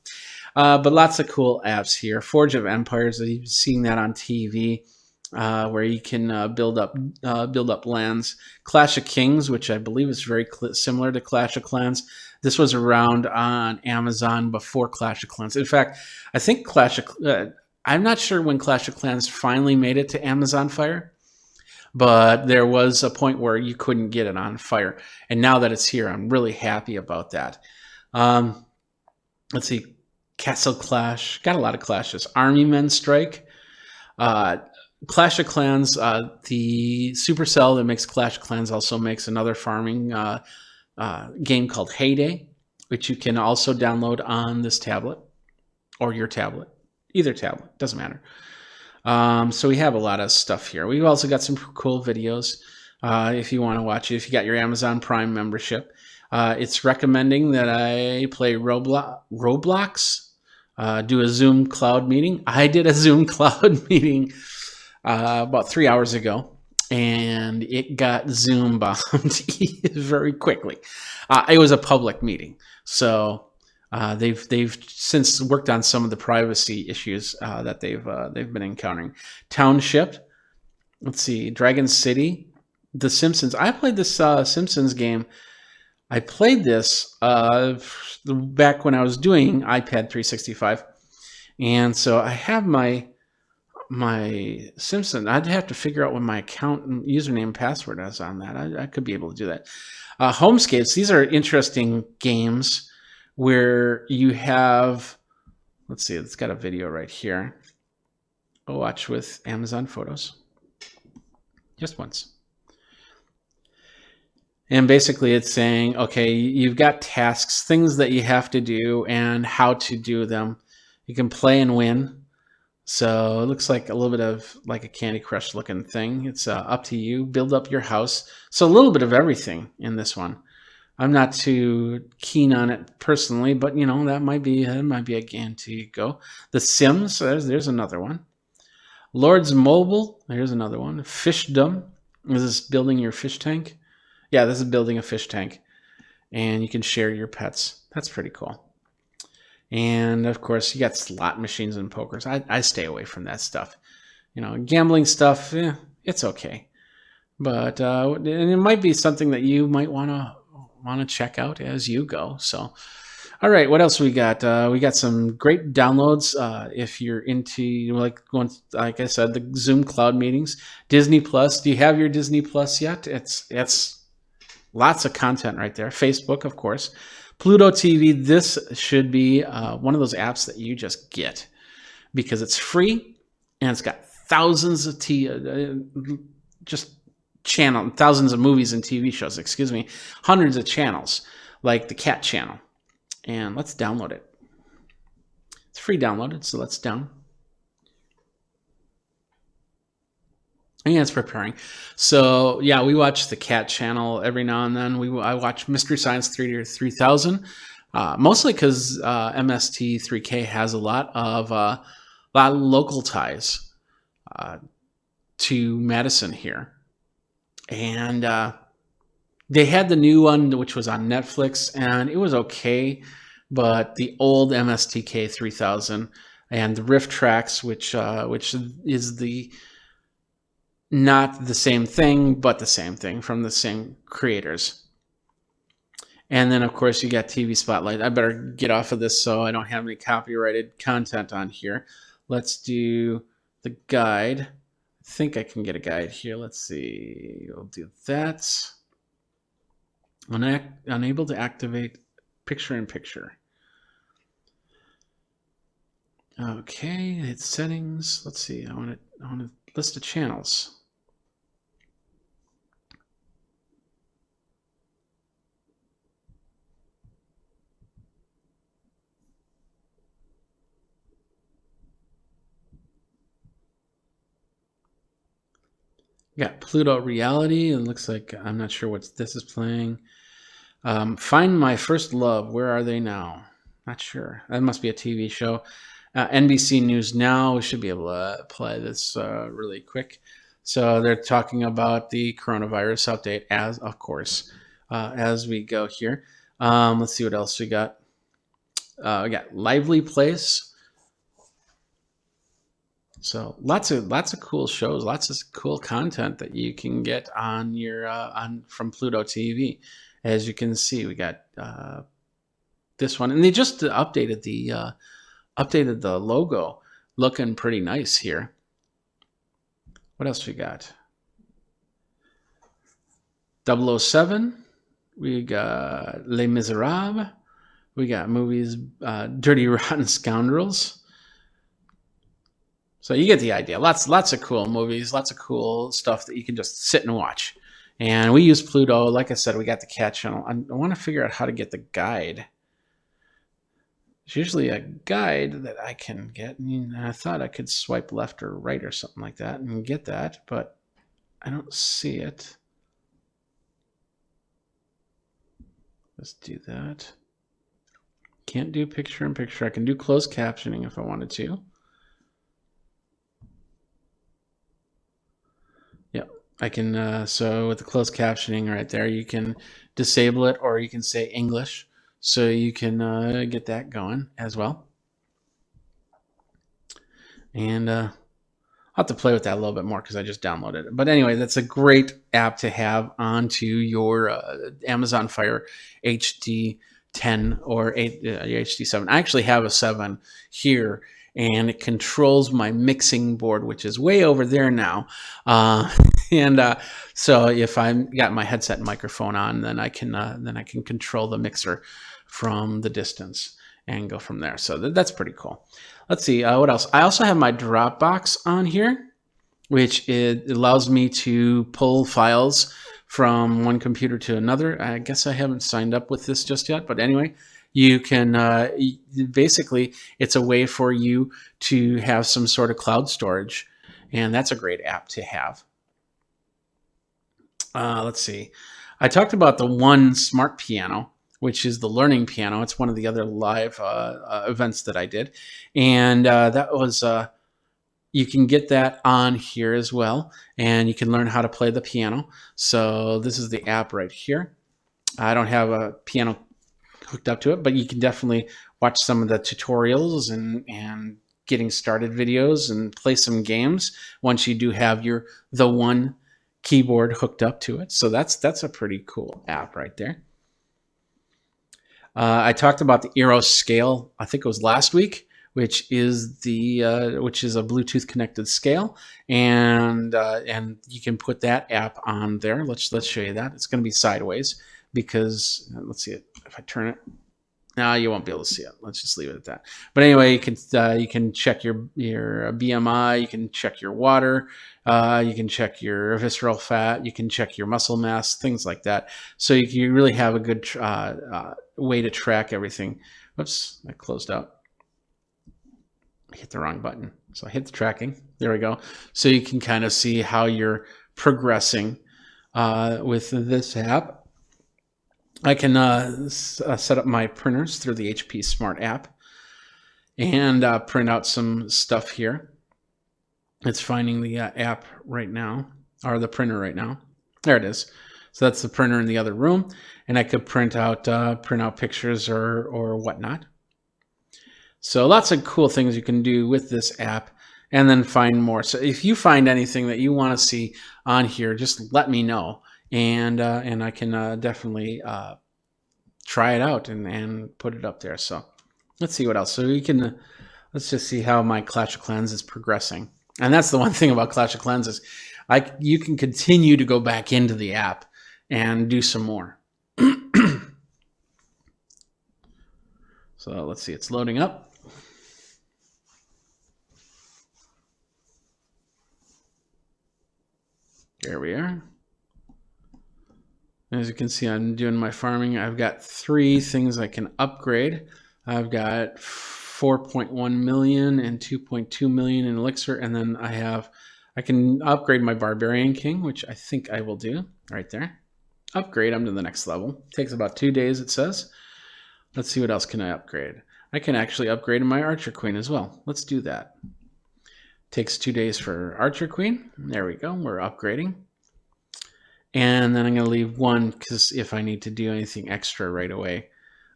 but lots of cool apps here. Forge of Empires, you've seen that on TV, where you can build up lands. Clash of Kings, which I believe is very similar to Clash of Clans. This was around on Amazon before Clash of Clans. In fact, I think I'm not sure when Clash of Clans finally made it to Amazon Fire, but there was a point where you couldn't get it on Fire. And now that it's here, I'm really happy about that. Let's see. Castle Clash. Got a lot of clashes. Army Men Strike. Clash of Clans. The Supercell that makes Clash of Clans also makes another farming game called Heyday, which you can also download on this tablet or your tablet. Either tablet. Doesn't matter. So we have a lot of stuff here. We've also got some cool videos if you want to watch it. If you got your Amazon Prime membership. It's recommending that I play Roblox, do a Zoom cloud meeting. I did a Zoom cloud meeting about 3 hours ago, and it got Zoom bombed very quickly. It was a public meeting, so they've since worked on some of the privacy issues that they've been encountering. Township, let's see, Dragon City, The Simpsons. I played this Simpsons game. I played this back when I was doing iPad 365, and so I have my Simpson. I'd have to figure out what my account and username and password is on that. I could be able to do that. Homescapes. These are interesting games where you have. Let's see. It's got a video right here. I'll watch with Amazon Photos. Just once. And basically it's saying, okay, you've got tasks, things that you have to do and how to do them. You can play and win. So it looks like a little bit of like a Candy Crush looking thing. It's up to you. Build up your house. So a little bit of everything in this one. I'm not too keen on it personally, but that might be a game to go. The Sims, there's another one. Lord's Mobile, there's another one. Fishdom, is this building your fish tank? Yeah, this is building a fish tank, and you can share your pets. That's pretty cool. And of course, you got slot machines and pokers. I stay away from that stuff. You know, gambling stuff, it's okay. But and it might be something that you might want to check out as you go. So, all right, what else we got? We got some great downloads if you're into like I said, the Zoom cloud meetings. Disney Plus. Do you have your Disney Plus yet? It's lots of content right there. Facebook, of course. Pluto TV. This should be one of those apps that you just get because it's free and it's got thousands of thousands of movies and TV shows. Excuse me, hundreds of channels like the Cat Channel. And let's download it. It's free downloaded, so let's down. And it's preparing. So yeah, we watch the Cat Channel every now and then. I watch Mystery Science 3000, mostly because MST3K has a lot of local ties to Madison here, and they had the new one, which was on Netflix, and it was okay. But the old MSTK 3000 and the Rift Tracks, which is the not the same thing, but the same thing from the same creators. And then, of course, you got TV Spotlight. I better get off of this so I don't have any copyrighted content on here. Let's do the guide. I think I can get a guide here. Let's see. We'll do that. Unable to activate picture-in-picture. Okay, hit settings. Let's see. I want to list of channels. Got Pluto Reality. It looks like I'm not sure what this is playing. Find My First Love. Where are they now? Not sure. That must be a TV show. NBC News Now. We should be able to play this really quick. So they're talking about the coronavirus update, as of course, as we go here. Let's see what else we got. We got Lively Place. So lots of cool shows, lots of cool content that you can get on your from Pluto TV. As you can see, we got this one, and they just updated the logo, looking pretty nice here. What else we got? 007. We got Les Miserables. We got movies, Dirty Rotten Scoundrels. So you get the idea. Lots of cool movies, lots of cool stuff that you can just sit and watch. And we use Pluto. Like I said, we got the Cat Channel. I want to figure out how to get the guide. There's usually a guide that I can get. And I thought I could swipe left or right or something like that and get that, but I don't see it. Let's do that. Can't do picture-in-picture. I can do closed captioning if I wanted to. I can, so with the closed captioning right there, you can disable it or you can say English. So you can get that going as well. And I'll have to play with that a little bit more because I just downloaded it. But anyway, that's a great app to have onto your Amazon Fire HD 10 or HD 7. I actually have a 7 here, and it controls my mixing board, which is way over there now. So if I got my headset and microphone on, then I can control the mixer from the distance and go from there. So that's pretty cool. Let's see what else. I also have my Dropbox on here, which it allows me to pull files from one computer to another. I guess I haven't signed up with this just yet, but anyway, you can basically, it's a way for you to have some sort of cloud storage, and that's a great app to have. Let's see. I talked about the One Smart Piano, which is the learning piano. It's one of the other live events that I did, and that was you can get that on here as well, and you can learn how to play the piano. So this is the app right here. I don't have a piano hooked up to it, but you can definitely watch some of the tutorials and getting started videos and play some games once you do have the one keyboard hooked up to it. So that's a pretty cool app right there. I talked about the Eros scale, I think it was last week, which is a Bluetooth connected scale, and you can put that app on there. Let's show you that. It's going to be sideways because let's see it. If I turn it, no, you won't be able to see it. Let's just leave it at that. But anyway, you can check your BMI, you can check your water, you can check your visceral fat, you can check your muscle mass, things like that. So you really have a good way to track everything. Whoops, I closed out. I hit the wrong button. So I hit the tracking. There we go. So you can kind of see how you're progressing with this app. I can set up my printers through the HP Smart app and print out some stuff here. It's finding the app right now, or the printer right now. There it is. So that's the printer in the other room, and I could print out pictures or whatnot. So lots of cool things you can do with this app, and then find more. So if you find anything that you want to see on here, just let me know. And I can definitely try it out and put it up there. So let's see what else. So let's just see how my Clash of Clans is progressing. And that's the one thing about Clash of Clans is you can continue to go back into the app and do some more. So let's see, it's loading up. There we are. As you can see, I'm doing my farming. I've got 3 things I can upgrade. I've got 4.1 million and 2.2 million in elixir, and then I can upgrade my Barbarian King, which I think I will do right there. Upgrade, I'm to the next level. Takes about 2 days, it says. Let's see what else can I upgrade. I can actually upgrade my Archer Queen as well. Let's do that. Takes 2 days for Archer Queen. There we go, we're upgrading. And then I'm going to leave 1 because if I need to do anything extra right away,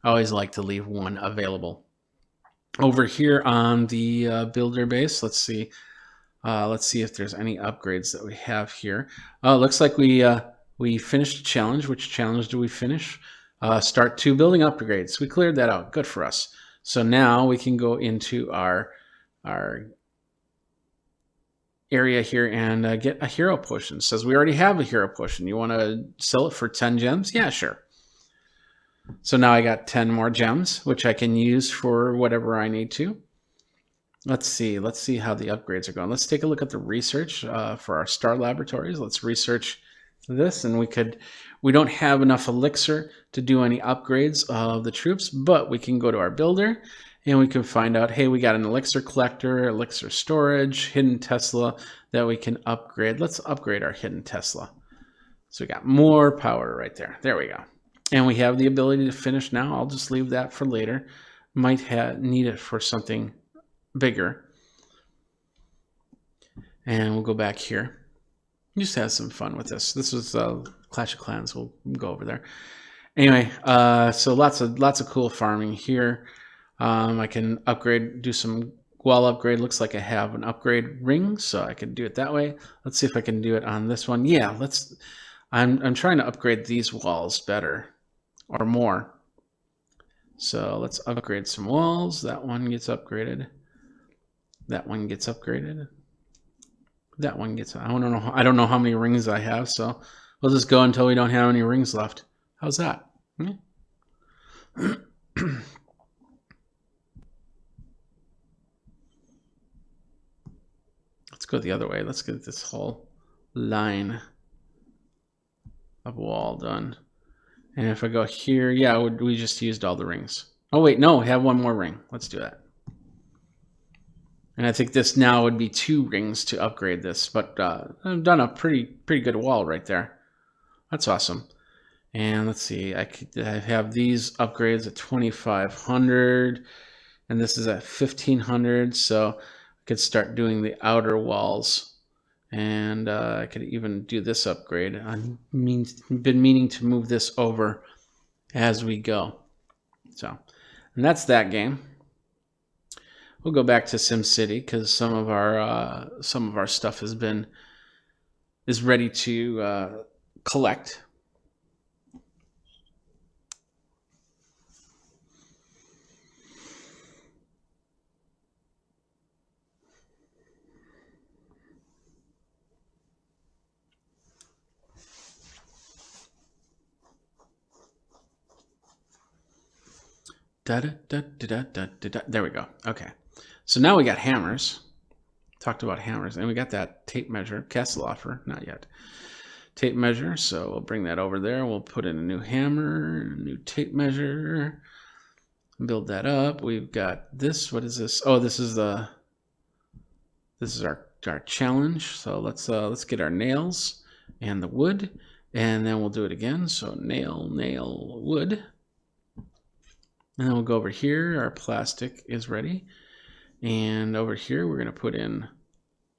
I always like to leave 1 available. Over here on the builder base, let's see if there's any upgrades that we have here. Looks like we finished a challenge. Which challenge do we finish? Start 2 building upgrades. We cleared that out. Good for us. So now we can go into our area here and get a hero potion. It says we already have a hero potion. You want to sell it for 10 gems? Yeah, sure. So now I got 10 more gems, which I can use for whatever I need to. Let's see how the upgrades are going. Let's take a look at the research for our star laboratories. Let's research this, and we don't have enough elixir to do any upgrades of the troops, but we can go to our builder and we can find out, hey, we got an elixir collector, elixir storage, hidden Tesla that we can upgrade. Let's upgrade our hidden Tesla. So we got more power right there. There we go. And we have the ability to finish now. I'll just leave that for later. Might need it for something bigger. And we'll go back here. Just have some fun with this. This was Clash of Clans. We'll go over there. Anyway, so lots of cool farming here. I can upgrade, do some wall upgrade. Looks like I have an upgrade ring, so I can do it that way. Let's see if I can do it on this one. Yeah, I'm trying to upgrade these walls better or more. So let's upgrade some walls. That one gets upgraded. That one gets upgraded. That one gets. I don't know how many rings I have, so we'll just go until we don't have any rings left. How's that? Yeah. Let's go the other way. Let's get this whole line of wall done. And if I go here, yeah, we just used all the rings. Oh wait, no, we have 1 more ring. Let's do that. And I think this now would be 2 rings to upgrade this, but I've done a pretty good wall right there. That's awesome. And let's see, I have these upgrades at 2,500, and this is at 1,500, so I could start doing the outer walls. And I could even do this upgrade. I've been meaning to move this over as we go. So And that's that game. We'll go back to SimCity because some of our stuff is ready to collect. There we go. Okay. So now we got hammers. Talked about hammers. And we got that tape measure. Castle offer. Not yet. Tape measure. So we'll bring that over there. We'll put in a new hammer, a new tape measure. Build that up. We've got this. What is this? Oh, this is our challenge. So let's get our nails and the wood. And then we'll do it again. So nail, wood. And then we'll go over here. Our plastic is ready. And over here, we're going to put in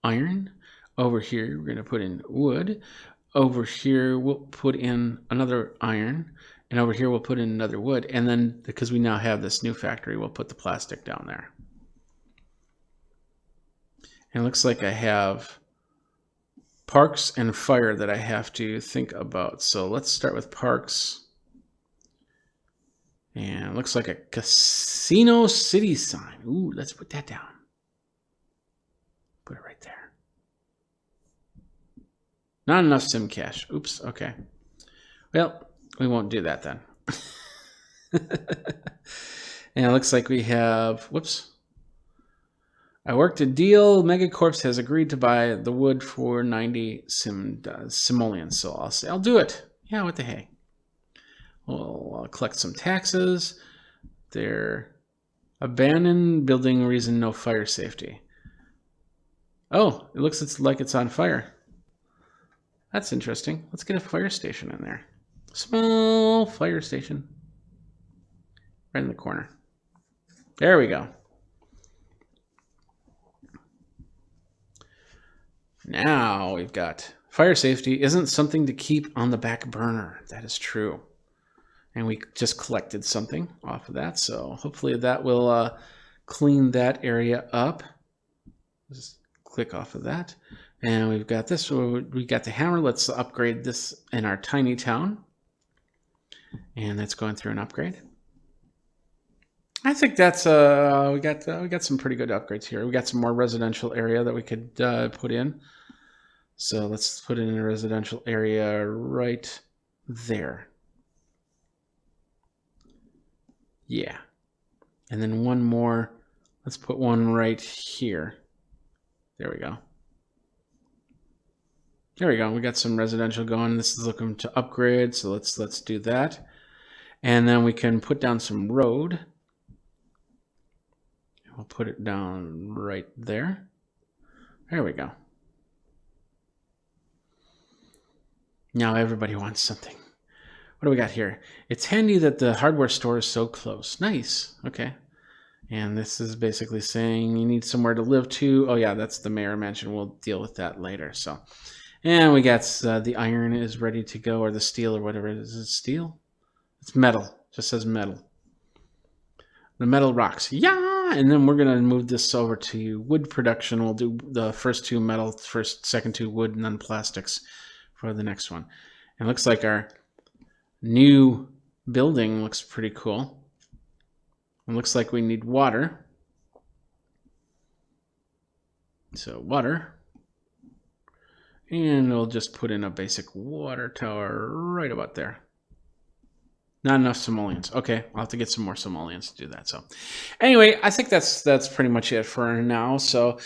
iron. Over here, we're going to put in wood. Over here, we'll put in another iron. And over here, we'll put in another wood. And then, because we now have this new factory, we'll put the plastic down there. And it looks like I have parks and fire that I have to think about. So let's start with parks. And it looks like a Casino City sign. Ooh, let's put that down. Put it right there. Not enough sim cash. Oops, okay. Well, we won't do that then. And it looks like we have, whoops. I worked a deal. Megacorps has agreed to buy the wood for 90 simoleons. So I'll say, I'll do it. Yeah, what the heck. We'll collect some taxes. They're abandoned building reason no fire safety. Oh, it looks like it's on fire. That's interesting. Let's get a fire station in there. Small fire station. Right in the corner. There we go. Now we've got fire safety isn't something to keep on the back burner. That is true. And we just collected something off of that. So hopefully that will clean that area up. Just click off of that. And we've got this. So we got the hammer. Let's upgrade this in our tiny town. And that's going through an upgrade. I think that's we got some pretty good upgrades here. We got some more residential area that we could put in. So let's put in a residential area right there. Yeah. And then one more. Let's put one right here. There we go. There we go. We got some residential going. This is looking to upgrade, so let's do that. And then we can put down some road. We'll put it down right there. There we go. Now everybody wants something. What do we got here? It's handy that the hardware store is so close. Nice. Okay. And this is basically saying you need somewhere to live to. Oh yeah, that's the mayor mansion. We'll deal with that later. So, and we got the iron is ready to go, or the steel, or whatever it is. Is it steel? It's metal. It just says metal. The metal rocks. Yeah. And then we're gonna move this over to wood production. We'll do the first two metal, second two wood, and then plastics for the next one. And it looks like our new building looks pretty cool. It looks like we need water. So water. And we'll just put in a basic water tower right about there. Not enough simoleons. Okay, I'll have to get some more simoleons to do that. So anyway, I think that's pretty much it for now. So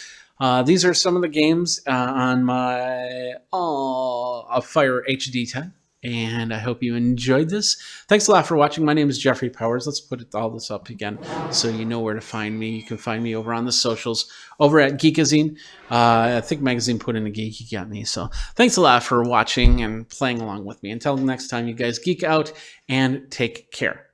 these are some of the games on my Fire HD 10. And I hope you enjoyed this. Thanks a lot for watching. My name is Jeffrey Powers. Let's put all this up again so you know where to find me. You can find me over on the socials, over at Geekazine. I think Magazine put in a geek, he got me. So thanks a lot for watching and playing along with me. Until next time, you guys geek out and take care.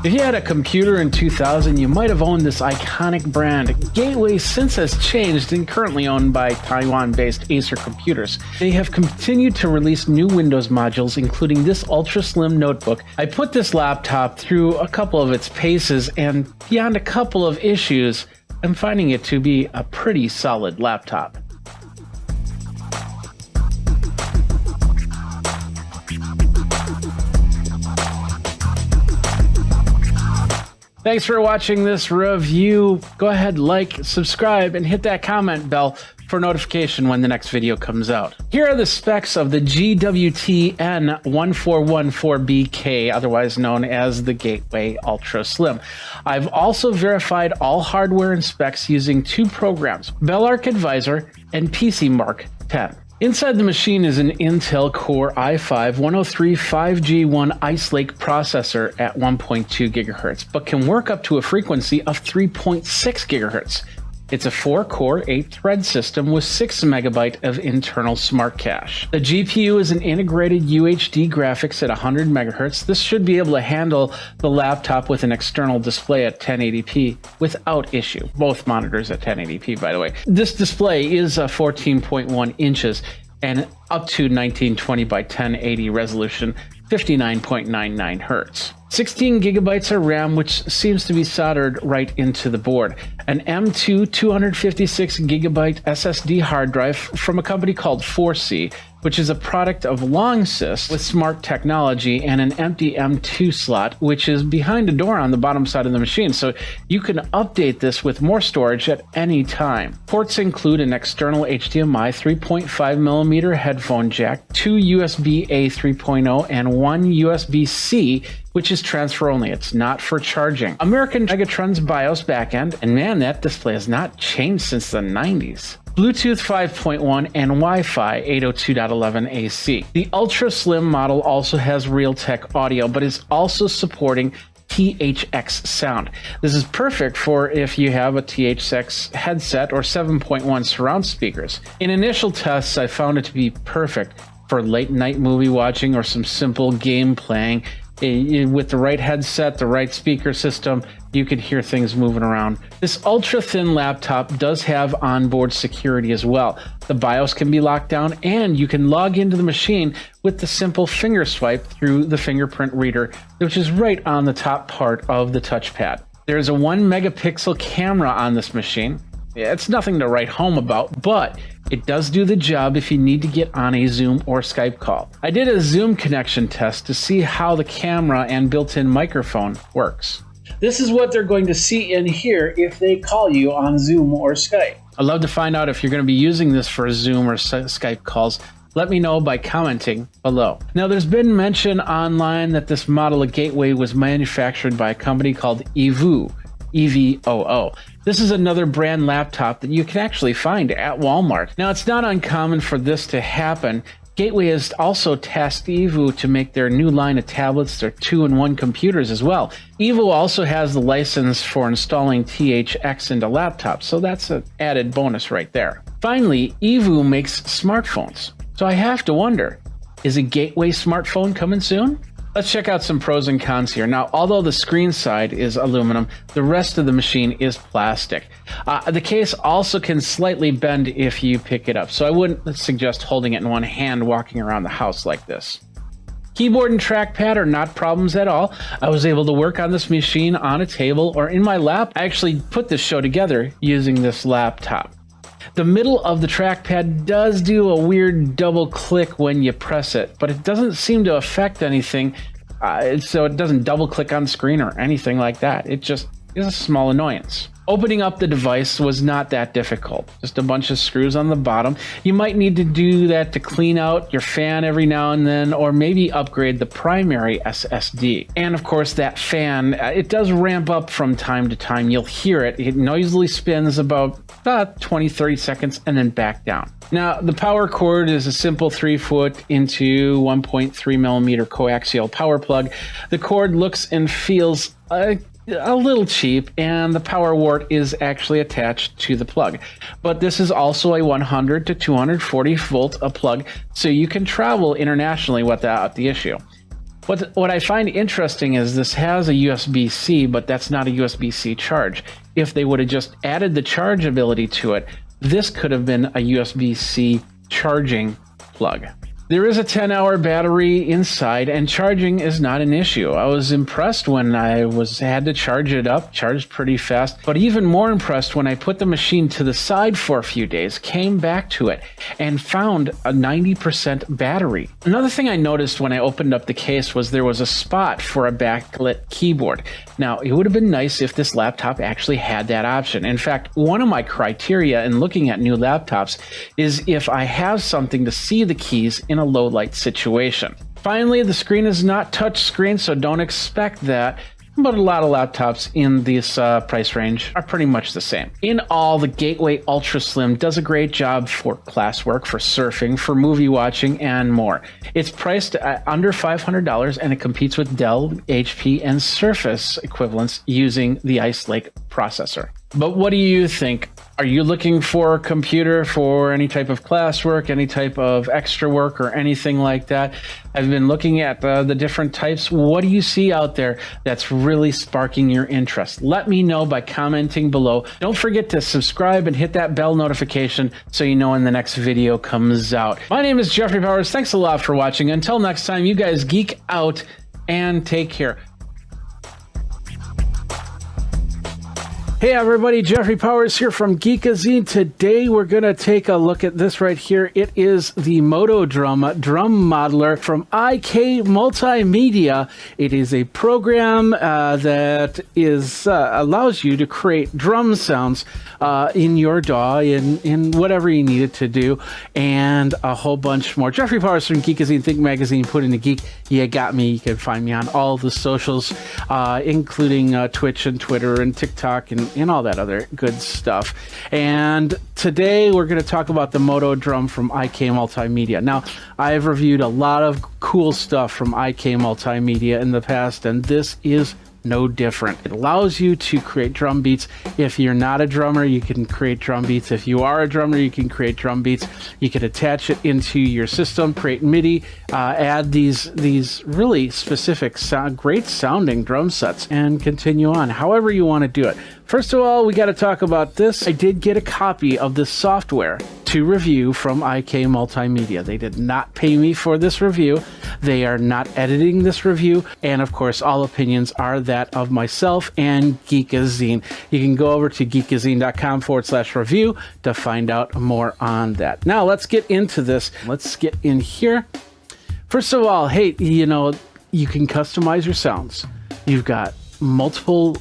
If you had a computer in 2000, you might have owned this iconic brand. Gateway since has changed and currently owned by Taiwan-based Acer Computers. They have continued to release new Windows modules, including this ultra-slim notebook. I put this laptop through a couple of its paces, and beyond a couple of issues, I'm finding it to be a pretty solid laptop. Thanks for watching this review. Go ahead, like, subscribe, and hit that comment bell for notification when the next video comes out. Here are the specs of the GWT-N1414BK, otherwise known as the Gateway Ultra Slim. I've also verified all hardware and specs using two programs, BellArc Advisor and PCMark 10. Inside the machine is an Intel Core i5-103 5G1 Ice Lake processor at 1.2 GHz, but can work up to a frequency of 3.6 GHz. It's a 4-core, 8-thread system with 6 MB of internal smart cache. The GPU is an integrated UHD graphics at 100 MHz. This should be able to handle the laptop with an external display at 1080p without issue. Both monitors at 1080p, by the way. This display is 14.1 inches and up to 1920 by 1080 resolution, 59.99 Hz. 16 gigabytes of RAM, which seems to be soldered right into the board. An M2 256 gigabyte SSD hard drive from a company called 4C, which is a product of Longsys with smart technology, and an empty M2 slot, which is behind a door on the bottom side of the machine, so you can update this with more storage at any time. Ports include an external HDMI 3.5mm headphone jack, two USB-A 3.0, and one USB-C, which is transfer only. It's not for charging. American Megatron's BIOS backend, and man, that display has not changed since the 90s. Bluetooth 5.1 and Wi-Fi 802.11 AC. The Ultra Slim model also has Realtek audio, but is also supporting THX sound. This is perfect for if you have a THX headset or 7.1 surround speakers. In initial tests, I found it to be perfect for late night movie watching or some simple game playing. With the right headset, the right speaker system, you can hear things moving around. This ultra thin laptop does have onboard security as well. The BIOS can be locked down, and you can log into the machine with the simple finger swipe through the fingerprint reader, which is right on the top part of the touchpad. There's a 1 megapixel camera on this machine. Yeah, it's nothing to write home about, but it does do the job if you need to get on a Zoom or Skype call. I did a Zoom connection test to see how the camera and built-in microphone works. This is what they're going to see in here if they call you on Zoom or Skype. I'd love to find out if you're going to be using this for Zoom or Skype calls. Let me know by commenting below. Now, there's been mention online that this model of Gateway was manufactured by a company called EVOO. EVOO. This is another brand laptop that you can actually find at Walmart. Now, it's not uncommon for this to happen. Gateway has also tasked EVOO to make their new line of tablets, their 2-in-1 computers as well. EVOO also has the license for installing THX into laptops, so that's an added bonus right there. Finally, EVOO makes smartphones. So I have to wonder, is a Gateway smartphone coming soon? Let's check out some pros and cons here. Now, although the screen side is aluminum, the rest of the machine is plastic. The case also can slightly bend if you pick it up, so I wouldn't suggest holding it in one hand walking around the house like this. Keyboard and trackpad are not problems at all. I was able to work on this machine on a table or in my lap. I actually put this show together using this laptop. The middle of the trackpad does do a weird double click when you press it, but it doesn't seem to affect anything, so it doesn't double click on the screen or anything like that. It just is a small annoyance. Opening up the device was not that difficult. Just a bunch of screws on the bottom. You might need to do that to clean out your fan every now and then, or maybe upgrade the primary SSD. And of course, that fan, it does ramp up from time to time. You'll hear it. It noisily spins about 20-30 seconds and then back down. Now, the power cord is a simple 3-foot into 1.3mm coaxial power plug. The cord looks and feels a little cheap, and the power wart is actually attached to the plug. But this is also a 100 to 240 volt plug, so you can travel internationally without the issue. What I find interesting is this has a USB-C, but that's not a USB-C charge. If they would have just added the charge ability to it, this could have been a USB-C charging plug. There is a 10-hour battery inside, and charging is not an issue. I was impressed when I had to charge it up, charged pretty fast, but even more impressed when I put the machine to the side for a few days, came back to it, and found a 90% battery. Another thing I noticed when I opened up the case was there was a spot for a backlit keyboard. Now, it would have been nice if this laptop actually had that option. In fact, one of my criteria in looking at new laptops is if I have something to see the keys in a low light situation. Finally, the screen is not touch screen, so don't expect that. But a lot of laptops in this price range are pretty much the same. In all, the Gateway Ultra Slim does a great job for classwork, for surfing, for movie watching, and more. It's priced at under $500, and it competes with Dell, HP, and Surface equivalents using the Ice Lake processor. But what do you think? Are you looking for a computer for any type of classwork, any type of extra work, or anything like that? I've been looking at the different types. What do you see out there that's really sparking your interest? Let me know by commenting below. Don't forget to subscribe and hit that bell notification so you know when the next video comes out. My name is Jeffrey Powers. Thanks a lot for watching. Until next time, you guys geek out and take care. Hey everybody, Jeffrey Powers here from Geekazine. Today we're going to take a look at this right here. It is the Moto Drum modeler from IK Multimedia. It is a program that allows you to create drum sounds in your DAW, in whatever you need it to do, and a whole bunch more. Jeffrey Powers from Geekazine, Think Magazine, Put in the Geek. You got me. You can find me on all the socials, including Twitch and Twitter and TikTok and all that other good stuff. And today we're going to talk about the Moto Drum from IK Multimedia. Now, I've reviewed a lot of cool stuff from IK Multimedia in the past, and this is no different. It allows you to create drum beats. If you're not a drummer, you can create drum beats. If you are a drummer, you can create drum beats. You can attach it into your system, create MIDI, add these really specific, great sounding drum sets, and continue on however you want to do it. First of all, we got to talk about this. I did get a copy of this software to review from IK Multimedia. They did not pay me for this review. They are not editing this review. And of course, all opinions are that of myself and Geekazine. You can go over to geekazine.com/review to find out more on that. Now, let's get into this. Let's get in here. First of all, hey, you know, you can customize your sounds. You've got multiple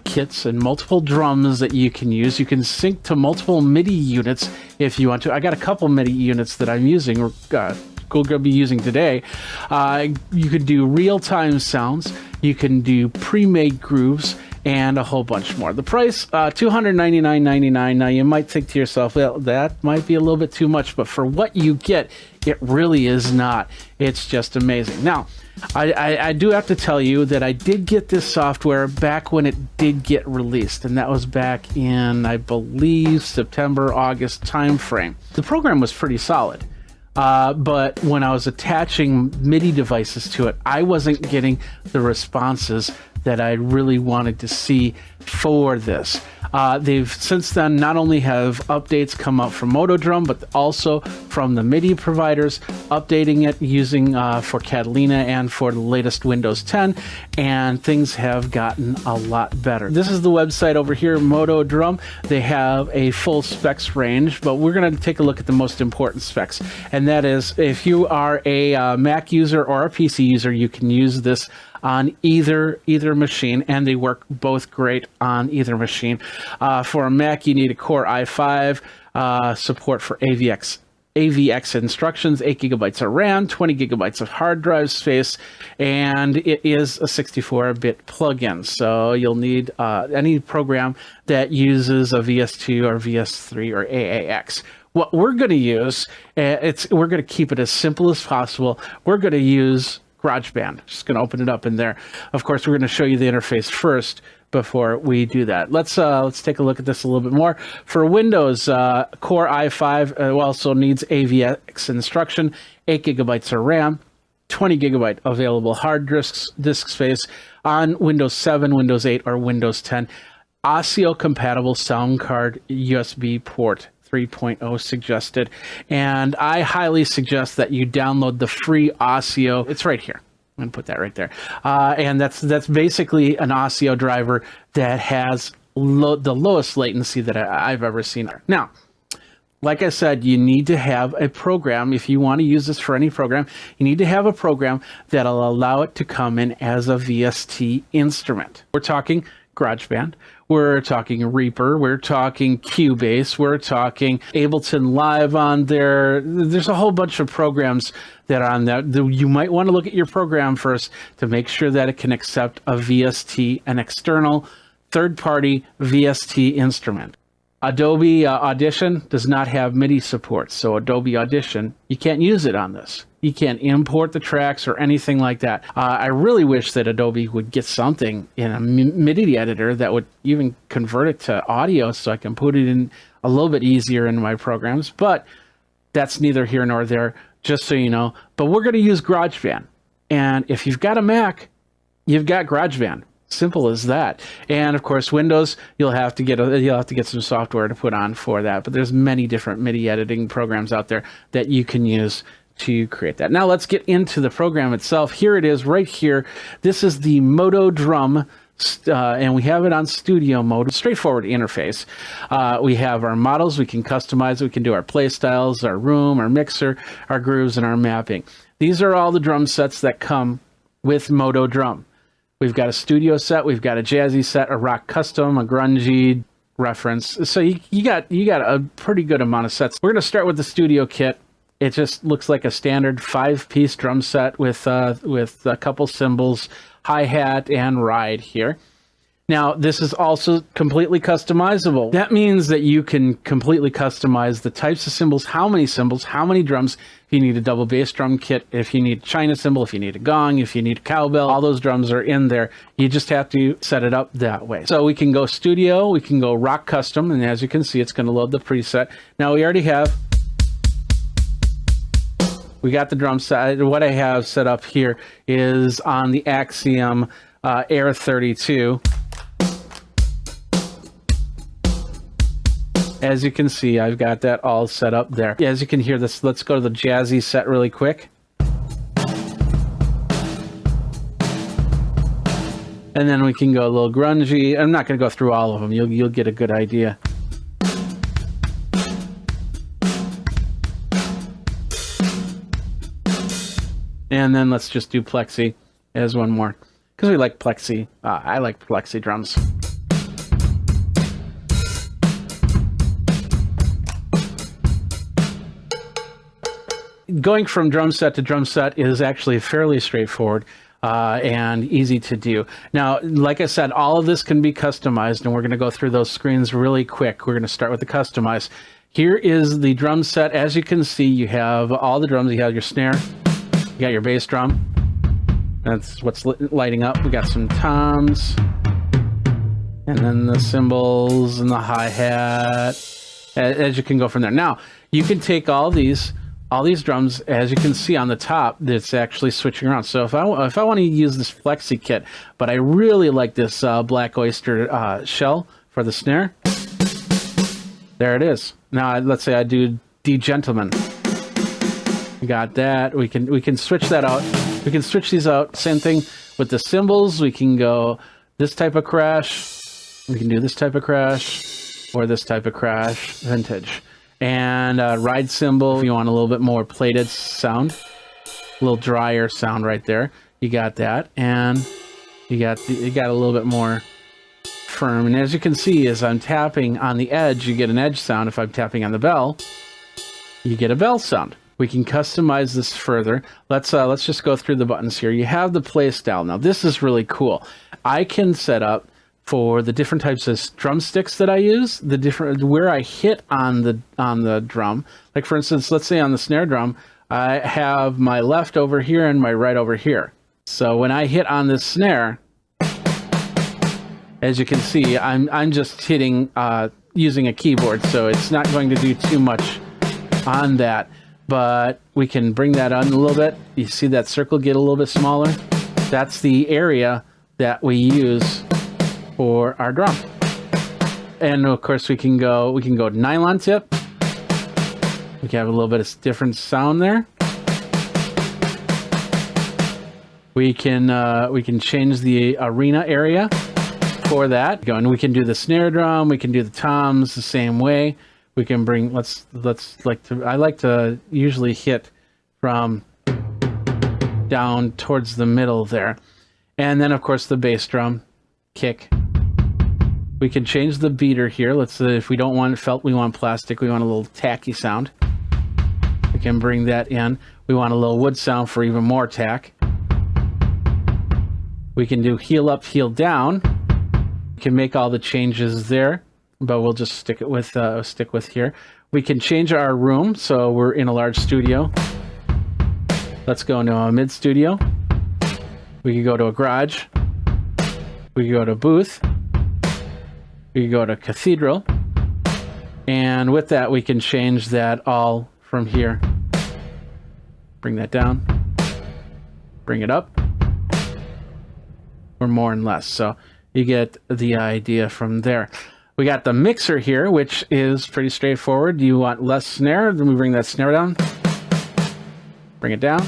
kits and multiple drums that you can use. You can sync to multiple MIDI units if you want to. I got a couple MIDI units that I'm using, going to be using today. You can do real-time sounds. You can do pre-made grooves and a whole bunch more. The price, $299.99. Now, you might think to yourself, well, that might be a little bit too much, but for what you get, it really is not. It's just amazing. Now, I do have to tell you that I did get this software back when it did get released, and that was back in, I believe, September, August timeframe. The program was pretty solid, but when I was attaching MIDI devices to it, I wasn't getting the responses that I really wanted to see for this. They've since then not only have updates come up from Moto Drum, but also from the MIDI providers, updating it using for Catalina and for the latest Windows 10, and things have gotten a lot better. This is the website over here, Moto Drum. They have a full specs range, but we're going to take a look at the most important specs, and that is if you are a Mac user or a PC user, you can use this on either machine, and they work both great on either machine. For a Mac, you need a Core i5, support for AVX instructions, 8 gigabytes of RAM, 20 gigabytes of hard drive space, and it is a 64-bit plugin. So you'll need any program that uses a VS2 or VS3 or AAX. What we're going to use, we're going to keep it as simple as possible. We're going to use GarageBand. Just going to open it up in there. Of course, we're going to show you the interface first before we do that. Let's take a look at this a little bit more. For Windows, Core i5 also needs AVX instruction, 8 gigabytes of RAM, 20 gigabyte available hard disk space on Windows 7, Windows 8, or Windows 10. ASIO compatible sound card USB port 3.0 suggested. And I highly suggest that you download the free ASIO. It's right here. I'm going to put that right there. And that's basically an ASIO driver that has the lowest latency that I've ever seen. Now, like I said, you need to have a program. If you want to use this for any program, you need to have a program that'll allow it to come in as a VST instrument. We're talking GarageBand, we're talking Reaper, we're talking Cubase, we're talking Ableton Live on there. There's a whole bunch of programs that are on that. You might want to look at your program first to make sure that it can accept a VST, an external third-party VST instrument. Adobe Audition does not have MIDI support, so Adobe Audition, you can't use it on this. You can't import the tracks or anything like that. I really wish that Adobe would get something in a MIDI editor that would even convert it to audio so I can put it in a little bit easier in my programs, but that's neither here nor there, just so you know. But we're going to use GarageBand, and if you've got a Mac, you've got GarageBand. Simple as that. And of course, Windows, you'll have to get some software to put on for that. But there's many different MIDI editing programs out there that you can use to create that. Now let's get into the program itself. Here it is right here. This is the Moto Drum, and we have it on studio mode. Straightforward interface. We have our models. We can customize it. We can do our play styles, our room, our mixer, our grooves, and our mapping. These are all the drum sets that come with Moto Drum. We've got a studio set, we've got a jazzy set, a rock custom, a grungy reference. So you got a pretty good amount of sets. We're going to start with the studio kit. It just looks like a standard 5-piece drum set with a couple cymbals, hi-hat, and ride here. Now, this is also completely customizable. That means that you can completely customize the types of cymbals, how many drums. If you need a double bass drum kit, if you need a China cymbal, if you need a gong, if you need a cowbell, all those drums are in there. You just have to set it up that way. So we can go studio, we can go rock custom, and as you can see, it's going to load the preset. Now we got the drum set. What I have set up here is on the Axiom Air 32. As you can see, I've got that all set up there. As you can hear this, let's go to the jazzy set really quick. And then we can go a little grungy. I'm not going to go through all of them. You'll get a good idea. And then let's just do plexi as one more, because we like plexi. I like plexi drums. Going from drum set to drum set is actually fairly straightforward and easy to do. Now, like I said, all of this can be customized, and we're going to go through those screens really quick. We're going to start with the customize. Here is the drum set. As you can see, you have all the drums. You have your snare, you got your bass drum. That's what's lighting up. We got some toms, and then the cymbals and the hi-hat. As you can go from there. Now, you can take all these drums, as you can see on the top, that's actually switching around. So if I want to use this flexi kit, but I really like this Black Oyster shell for the snare, there it is. Now let's say I do D Gentleman. We got that. We can switch that out. We can switch these out. Same thing with the cymbals. We can go this type of crash. We can do this type of crash, or this type of crash, vintage. And ride cymbal, if you want a little bit more plated sound, a little drier sound right there. You got that, and you got a little bit more firm. And as you can see, as I'm tapping on the edge, you get an edge sound. If I'm tapping on the bell, you get a bell sound. We can customize this further. Let's just go through the buttons here. You have the play style. Now this is really cool. I can set up for the different types of drumsticks that I use, the different where I hit on the drum. Like for instance, let's say on the snare drum, I have my left over here and my right over here. So when I hit on this snare, as you can see, I'm just hitting using a keyboard, so it's not going to do too much on that. but we can bring that on a little bit. You see that circle get a little bit smaller? That's the area that we use for our drum. And of course we can go nylon tip. We can have a little bit of different sound there. We can change the arena area for that. And we can do the snare drum. We can do the toms the same way. We can bring. I like to usually hit from down towards the middle there, and then of course the bass drum, kick. We can change the beater here. Let's say if we don't want felt, we want plastic. We want a little tacky sound. We can bring that in. We want a little wood sound for even more tack. We can do heel up, heel down. We can make all the changes there, but we'll just stick with here. We can change our room, so we're in a large studio. Let's go into a mid studio. We can go to a garage. We can go to a booth. We can go to cathedral. And with that, we can change that all from here. Bring that down. Bring it up. Or more and less. So you get the idea from there. We got the mixer here, which is pretty straightforward. Do you want less snare? Then we bring that snare down. Bring it down.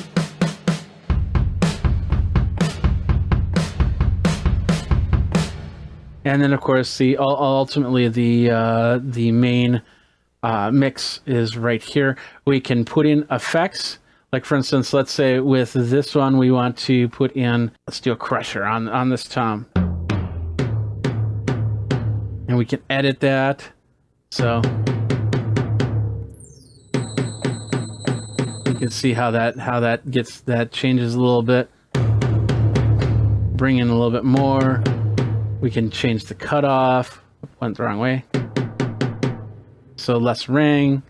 And then, of course, ultimately the main mix is right here. We can put in effects. Like, for instance, let's say with this one, we want to put in a steel crusher on this tom. And we can edit that. So you can see how that changes a little bit. Bring in a little bit more. We can change the cutoff. Went the wrong way. So less ring,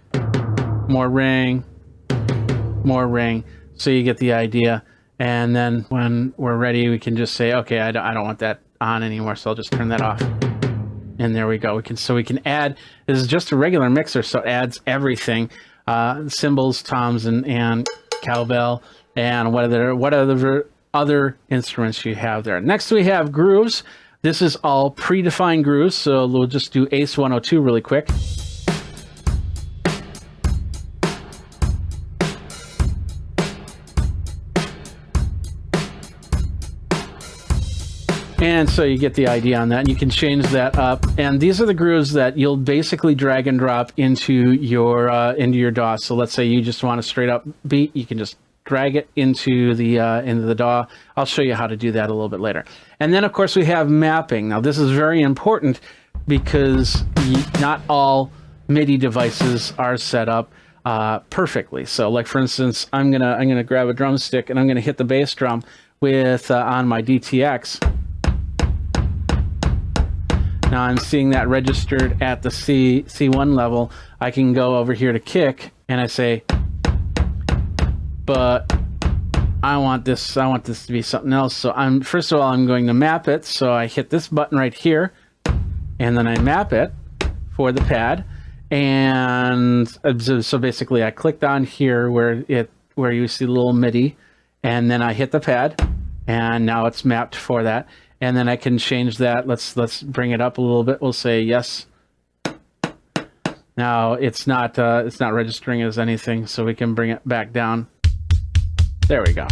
more ring. More ring, so you get the idea. And then when we're ready, we can just say, okay, I don't want that on anymore, so I'll just turn that off. And there we go. We can add. This is just a regular mixer, so it adds everything: cymbals, toms, and cowbell, and what other instruments you have there. Next, we have grooves. This is all predefined grooves, so we'll just do Ace 102 really quick. And so you get the idea on that, and you can change that up. And these are the grooves that you'll basically drag and drop into your DAW. So let's say you just want a straight up beat, you can just drag it into the DAW. I'll show you how to do that a little bit later. And then of course we have mapping. Now this is very important because not all MIDI devices are set up perfectly. So like for instance, I'm gonna grab a drumstick and I'm gonna hit the bass drum with on my DTX. Now I'm seeing that registered at the C1 level. I can go over here to kick and I say, but I want this to be something else. So first of all, I'm going to map it. So I hit this button right here and then I map it for the pad. And so basically I clicked on here where you see the little MIDI, and then I hit the pad and now it's mapped for that. And then I can change that. Let's bring it up a little bit. We'll say yes. Now it's not registering as anything, so we can bring it back down. There we go.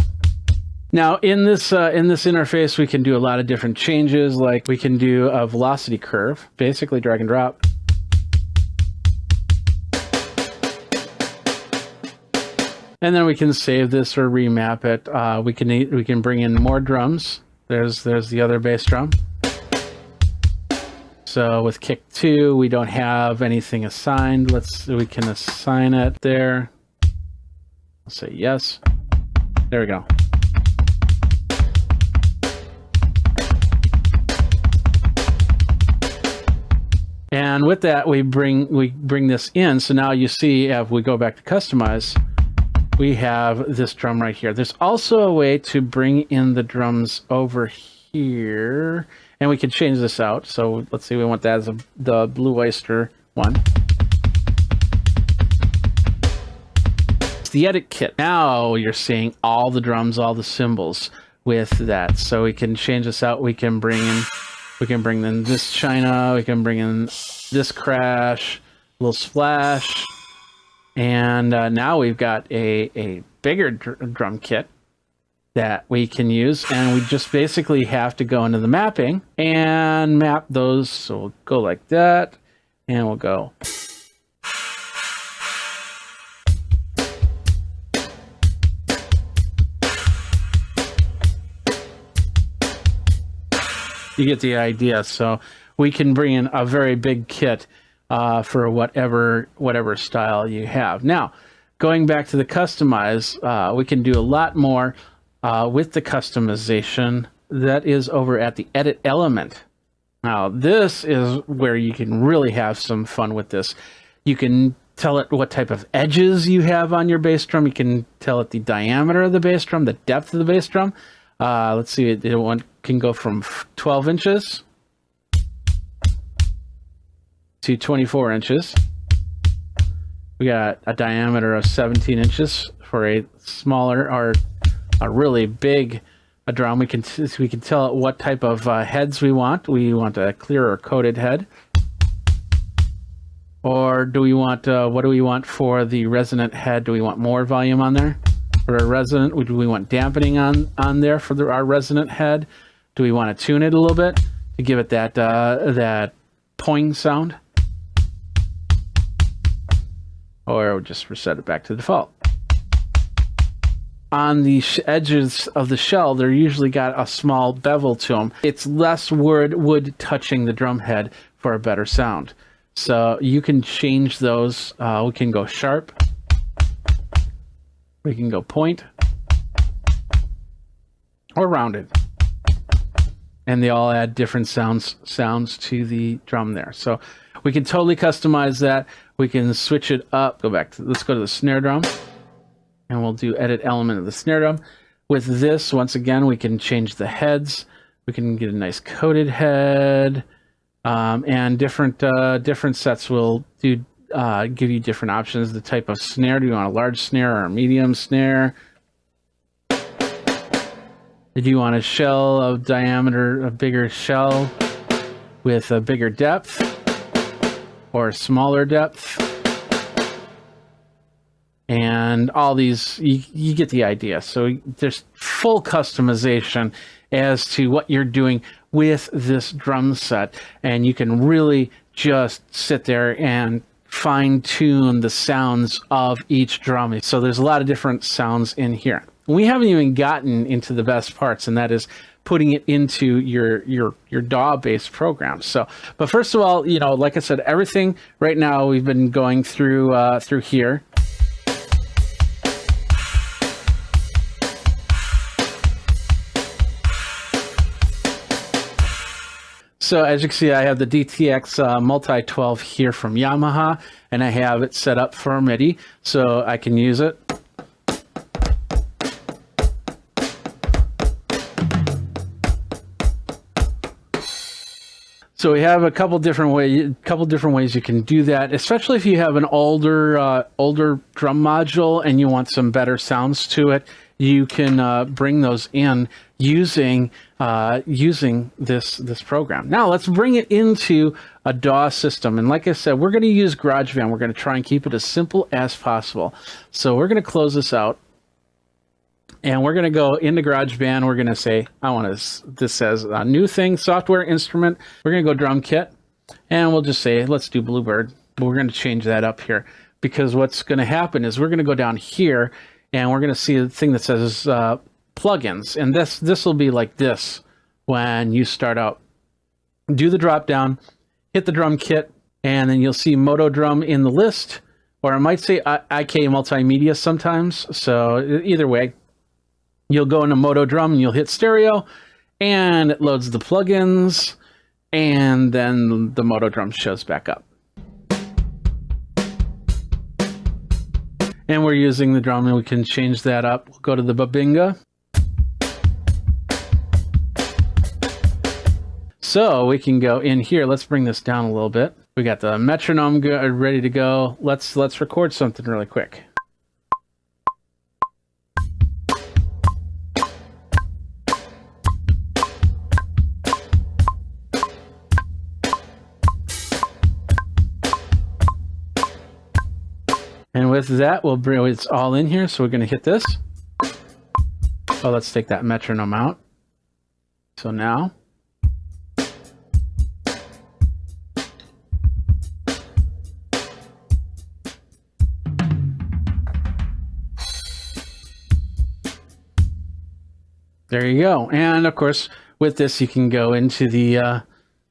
Now in this interface, we can do a lot of different changes. Like we can do a velocity curve, basically drag and drop. And then we can save this or remap it. We can bring in more drums. There's the other bass drum. So with kick 2, we don't have anything assigned. We can assign it there. I'll say yes. There we go. And with that, we bring this in. So now you see, if we go back to customize, we have this drum right here. There's also a way to bring in the drums over here, and we can change this out. So let's see, we want that as the Blue Oyster one. the edit kit. Now you're seeing all the drums, all the cymbals with that. So we can change this out. We can bring in this China. We can bring in this crash, a little splash. And now we've got a bigger drum kit that we can use, and we just basically have to go into the mapping and map those. So we'll go like that, and we'll go. You get the idea. So we can bring in a very big kit for whatever style you have. Now, going back to the customize, we can do a lot more with the customization. That is over at the edit element. Now, this is where you can really have some fun with this. You can tell it what type of edges you have on your bass drum. You can tell it the diameter of the bass drum, the depth of the bass drum. Let's see, it can go from 12 inches to 24 inches. We got a diameter of 17 inches for a smaller or a really big drum. We can tell it what type of heads we want. We want a clear or coated head. Or do we want, what do we want for the resonant head? Do we want more volume on there? For our resonant, do we want dampening on there for our resonant head? Do we want to tune it a little bit to give it that poing sound? Or we'll just reset it back to default. On the edges of the shell, they're usually got a small bevel to them. It's less wood touching the drum head for a better sound. So you can change those. We can go sharp. We can go point. Or rounded. And they all add different sounds to the drum there. So we can totally customize that. We can switch it up. Let's go to the snare drum. And we'll do edit element of the snare drum. With this, once again, we can change the heads. We can get a nice coated head. And different sets will give you different options. The type of snare. Do you want a large snare or a medium snare? Do you want a shell of diameter, a bigger shell with a bigger depth or a smaller depth? And all these, you get the idea. So there's full customization as to what you're doing with this drum set. And you can really just sit there and fine tune the sounds of each drum. So there's a lot of different sounds in here. We haven't even gotten into the best parts, and that is putting it into your DAW-based program. So, but first of all, like I said, everything right now we've been going through here. So as you can see, I have the DTX Multi-12 here from Yamaha, and I have it set up for MIDI, so I can use it. So we have a couple different ways you can do that, especially if you have an older drum module and you want some better sounds to it. You can bring those in using this program. Now let's bring it into a DAW system. And like I said, we're going to use GarageBand. We're going to try and keep it as simple as possible. So we're going to close this out. And we're going to go into GarageBand. We're going to say, this says a new thing, software instrument. We're going to go drum kit. And we'll just say, let's do Bluebird. But we're going to change that up here. Because what's going to happen is we're going to go down here. And we're going to see a thing that says plugins. And this will be like this when you start out. Do the drop down, hit the drum kit, and then you'll see Moto Drum in the list. Or it might say IK Multimedia sometimes. So either way, you'll go into Moto Drum and you'll hit stereo, and it loads the plugins, and then the Moto Drum shows back up. And we're using the drum, and we can change that up. We'll go to the Babinga. So we can go in here. Let's bring this down a little bit. We got the metronome ready to go. Let's record something really quick. And with that, we'll bring it's all in here. So we're going to hit this. Oh, let's take that metronome out. So now. There you go. And of course, with this, you can go into the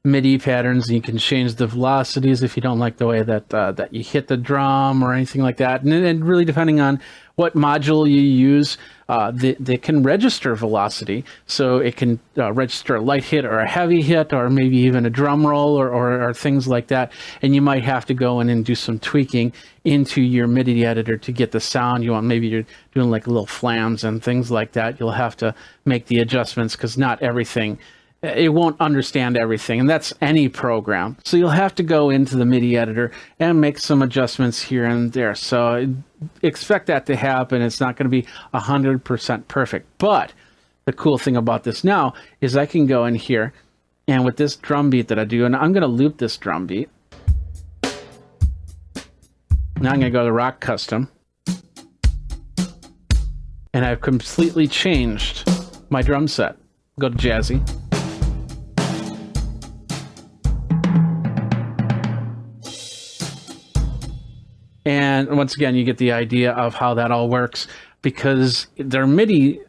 MIDI patterns. And you can change the velocities if you don't like the way that that you hit the drum or anything like that. And then really depending on what module you use, they can register velocity. So it can register a light hit or a heavy hit or maybe even a drum roll or things like that. And you might have to go in and do some tweaking into your MIDI editor to get the sound you want. Maybe you're doing like little flams and things like that. You'll have to make the adjustments because not everything, it won't understand everything, and that's any program. So you'll have to go into the MIDI editor and make some adjustments here and there. So expect that to happen. It's not going to be 100% perfect. But the cool thing about this now is I can go in here, and with this drum beat that I do, and I'm going to loop this drum beat. Now I'm going to go to Rock Custom, and I've completely changed my drum set. Go to Jazzy. And once again, you get the idea of how that all works because they're MIDI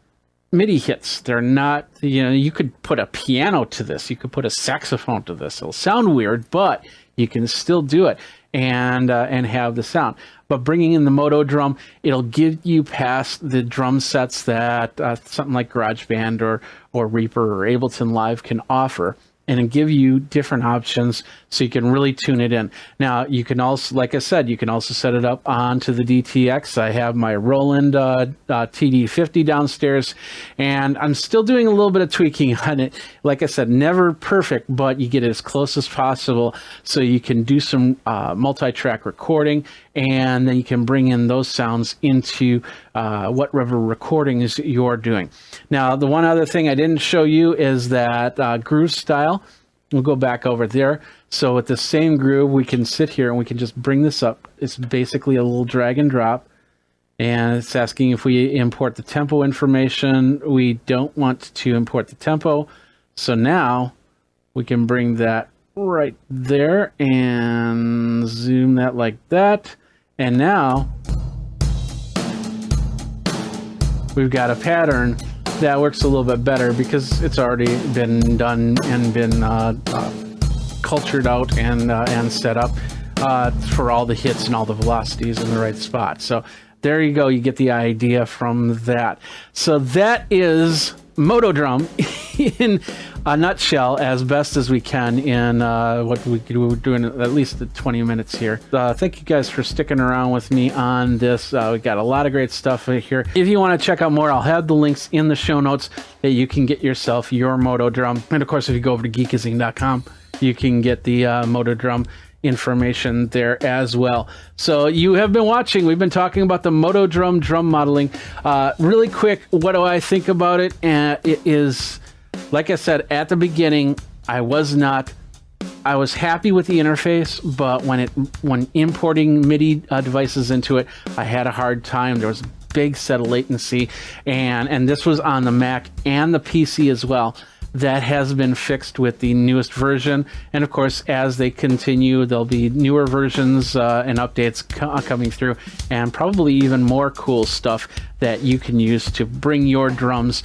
hits. They're not, you know, you could put a piano to this. You could put a saxophone to this. It'll sound weird, but you can still do it and have the sound. But bringing in the Moto drum, it'll give you past the drum sets that something like GarageBand or Reaper or Ableton Live can offer, and give you different options so you can really tune it in. Now, you can also, like I said, you can also set it up onto the DTX. I have my Roland TD50 downstairs, and I'm still doing a little bit of tweaking on it. Like I said, never perfect, but you get it as close as possible so you can do some multi-track recording, and then you can bring in those sounds into whatever recordings you're doing. Now, the one other thing I didn't show you is that groove style. We'll go back over there. So with the same groove, we can sit here and we can just bring this up. It's basically a little drag and drop. And it's asking if we import the tempo information. We don't want to import the tempo. So now we can bring that right there and zoom that like that. And now we've got a pattern that works a little bit better because it's already been done and been cultured out and set up for all the hits and all the velocities in the right spot. So there you go. You get the idea from that. So that is Moto Drum in a nutshell, as best as we can in what we're doing at least 20 minutes here. Thank you guys for sticking around with me on this. We got a lot of great stuff here. If you want to check out more, I'll have the links in the show notes that you can get yourself your Moto Drum. And of course, if you go over to Geekazine.com, you can get the Moto Drum information there as well. So you have been watching. We've been talking about the Moto drum modeling. Really quick, what do I think about it? It is, like I said at the beginning, I was happy with the interface, but when importing MIDI devices into it, I had a hard time. There was a big set of latency, and this was on the Mac and the PC as well. That has been fixed with the newest version, and of course, as they continue, there'll be newer versions and updates coming through, and probably even more cool stuff that you can use to bring your drums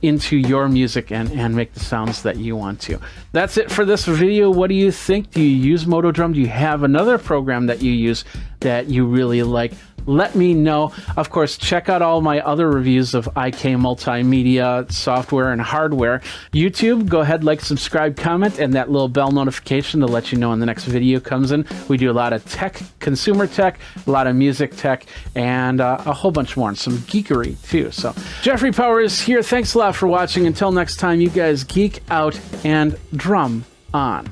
into your music and make the sounds that you want to. That's it for this video. What do you think? Do you use Moto Drum? Do you have another program that you use that you really like? Let me know. Of course, check out all my other reviews of IK multimedia software and hardware. YouTube, go ahead, like, subscribe, comment, and that little bell notification to let you know when the next video comes in. We do a lot of tech, consumer tech, a lot of music tech, and a whole bunch more, and some geekery too. So Jeffrey Powers here. Thanks a lot for watching. Until next time, you guys geek out and drum on.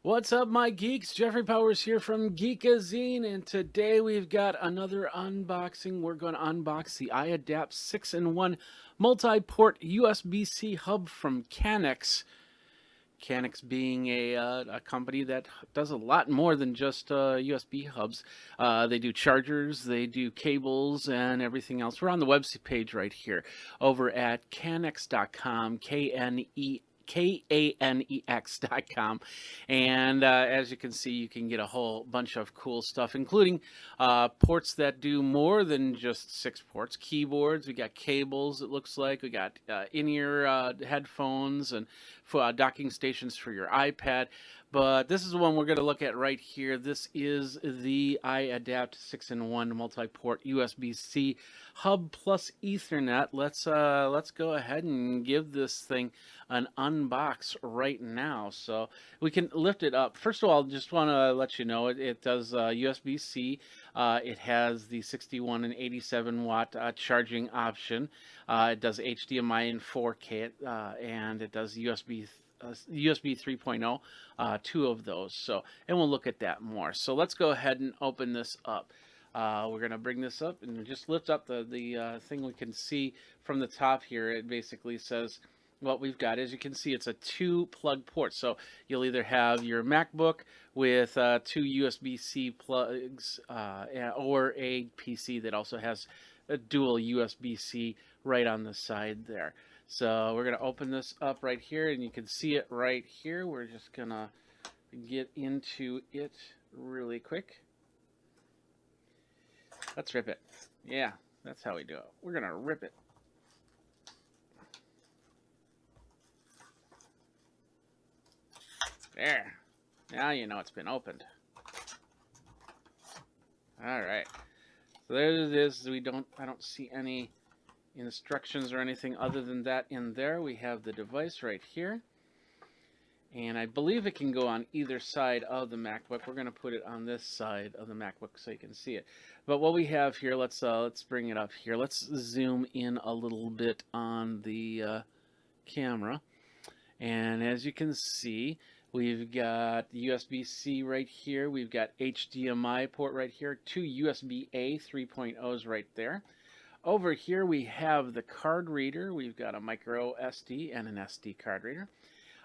What's up, my geeks? Jeffrey Powers here from Geekazine, and today we've got another unboxing. We're going to unbox the iAdapt 6-in-1 multi-port USB-C hub from Canex. Canix being a company that does a lot more than just USB hubs. They do chargers, they do cables, and everything else. We're on the website page right here over at Canix.com, Kanex.com, and as you can see, you can get a whole bunch of cool stuff, including ports that do more than just 6 ports, keyboards, we got cables, it looks like, we got in-ear headphones, and docking stations for your iPad. But this is the one we're going to look at right here. This is the iAdapt 6-in-1 multi-port USB-C hub plus Ethernet. Let's go ahead and give this thing an unbox right now. So we can lift it up. First of all, just want to let you know it does USB-C. It has the 61 and 87 watt charging option. It does HDMI and 4K, and it does USB 3.0, 2 of those. So, and we'll look at that more. So let's go ahead and open this up. We're going to bring this up and just lift up the thing. We can see from the top here, it basically says what we've got. As you can see, it's a 2 plug port. So you'll either have your MacBook with 2 USB-C plugs or a PC that also has a dual USB-C right on the side there. So we're going to open this up right here, and you can see it right here. We're just going to get into it really quick. Let's rip it. Yeah, that's how we do it. We're going to rip it. There. Now you know it's been opened. All right. So there it is. I don't see any instructions or anything other than that in there. We have the device right here, and I believe it can go on either side of the MacBook. We're going to put it on this side of the MacBook so you can see it. But what we have here, let's bring it up here. Let's zoom in a little bit on the camera, and as you can see, we've got USB-C right here. We've got HDMI port right here. 2 USB-A 3.0s right there. Over here we have the card reader. We've got a micro SD and an SD card reader.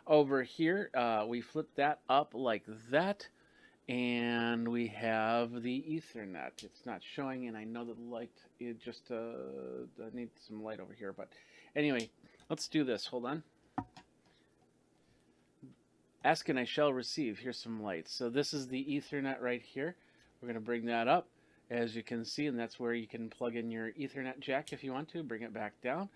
Over here we flip that up like that, and we have the Ethernet. It's not showing, and I know that the light, it just I need some light over here, but anyway, let's do this. Hold on. Ask and I shall receive. Here's some light. So this is the Ethernet right here. We're going to bring that up, as you can see, and that's where you can plug in your Ethernet jack if you want to. Bring it back down.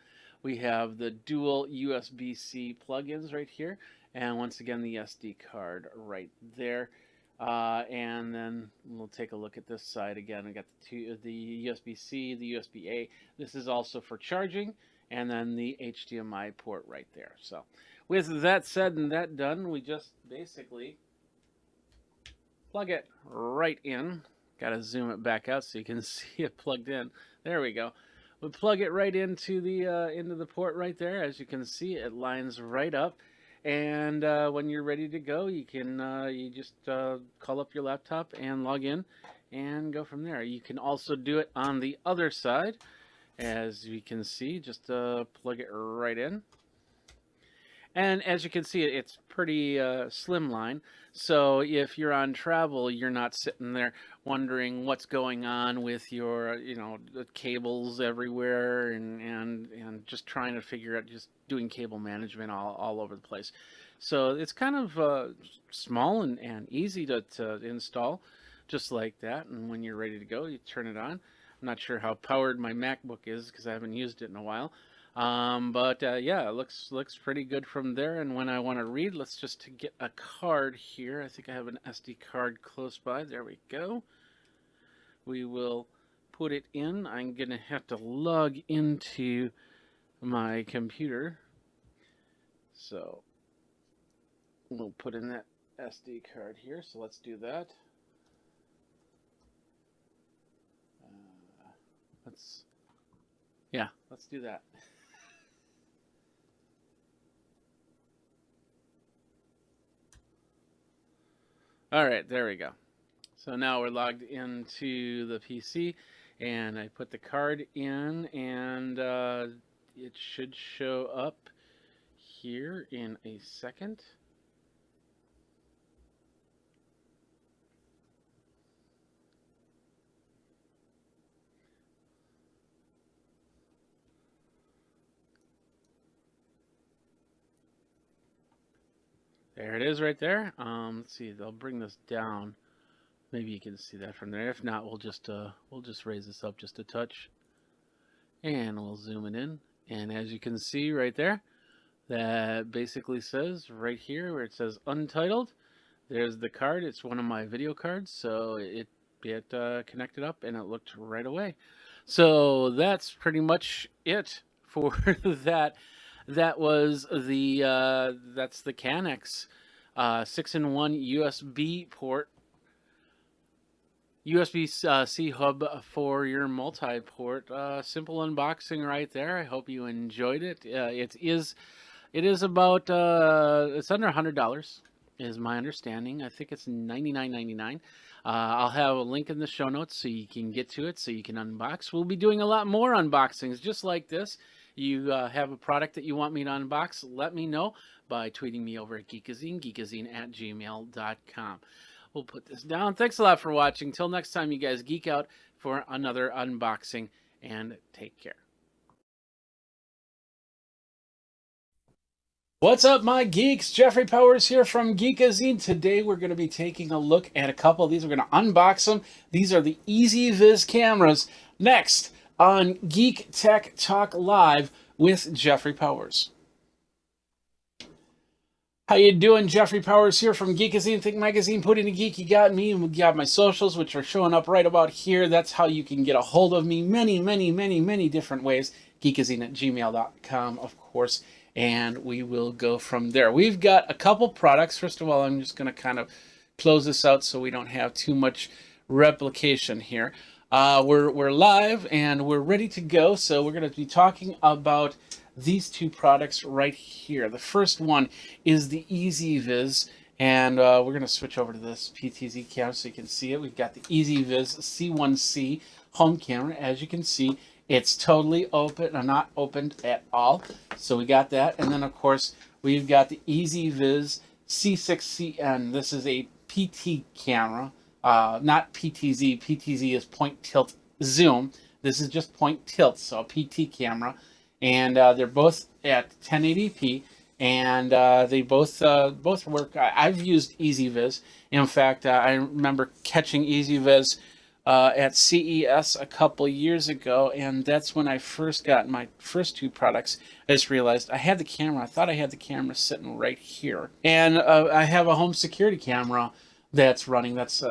We have the dual USB-C plugins right here, and once again the SD card right there. And then we'll take a look at this side again. We got the USB-C, the USB-A. This is also for charging, and then the HDMI port right there. So with that said and that done, we just basically plug it right in. Got to zoom it back out so you can see it plugged in. There we go. We plug it right into the port right there. As you can see, it lines right up. And when you're ready to go, you can you just call up your laptop and log in and go from there. You can also do it on the other side. As you can see, just plug it right in. And as you can see, it's pretty slimline. So if you're on travel, you're not sitting there wondering what's going on with your, the cables everywhere and just trying to figure out, just doing cable management all over the place. So it's kind of small and easy to install, just like that. And when you're ready to go, you turn it on. I'm not sure how powered my MacBook is because I haven't used it in a while. But yeah, it looks pretty good from there. And when I want to read, let's just get a card here. I think I have an SD card close by. There we go. We will put it in. I'm going to have to log into my computer. So we'll put in that SD card here. So let's do that. Let's do that. All right, there we go. So now we're logged into the PC, and I put the card in, and it should show up here in a second. There it is right there. Let's see. I'll bring this down. Maybe you can see that from there. If not, we'll just raise this up just a touch, and we'll zoom it in. And as you can see right there, that basically says right here where it says untitled. There's the card. It's one of my video cards, so it connected up and it looked right away. So that's pretty much it for that. That was that's the Canex 6-in-1 USB port, USB-C hub for your multi-port. Simple unboxing right there. I hope you enjoyed it. It is about it's under $100 is my understanding. I think it's $99.99. I'll have a link in the show notes so you can get to it, so you can unbox. We'll be doing a lot more unboxings just like this. You have a product that you want me to unbox, let me know by tweeting me over at Geekazine, geekazine@gmail.com. We'll put this down. Thanks a lot for watching. Till next time, you guys geek out for another unboxing, and take care. What's up, my geeks? Jeffrey Powers here from Geekazine. Today we're going to be taking a look at a couple of these. We're going to unbox them. These are the EasyViz cameras. Next on Geek Tech Talk Live with Jeffrey Powers. How you doing? Jeffrey Powers here from Geekazine, Think Magazine, Putting a Geek. You got me, and we got my socials, which are showing up right about here. That's how you can get a hold of me. Many different ways. Geekazine@gmail.com, of course. And we will go from there. We've got a couple products. First of all, I'm just going to kind of close this out so we don't have too much replication here. We're live and we're ready to go. So we're going to be talking about these two products right here. The first one is the EasyViz, and we're going to switch over to this PTZ camera so you can see it. We've got the EasyViz C1C home camera. As you can see, it's totally open, or not opened at all. So we got that. And then, of course, we've got the EasyViz C6CN. This is a PT camera, not PTZ. PTZ is point tilt zoom. This is just point tilt, so a PT camera. And they're both at 1080p. And they both work. I've used EasyViz. In fact, I remember catching EasyViz at CES a couple years ago, and that's when I first got my first two products. I just realized I had the camera. I thought I had the camera sitting right here, and I have a home security camera that's running. That's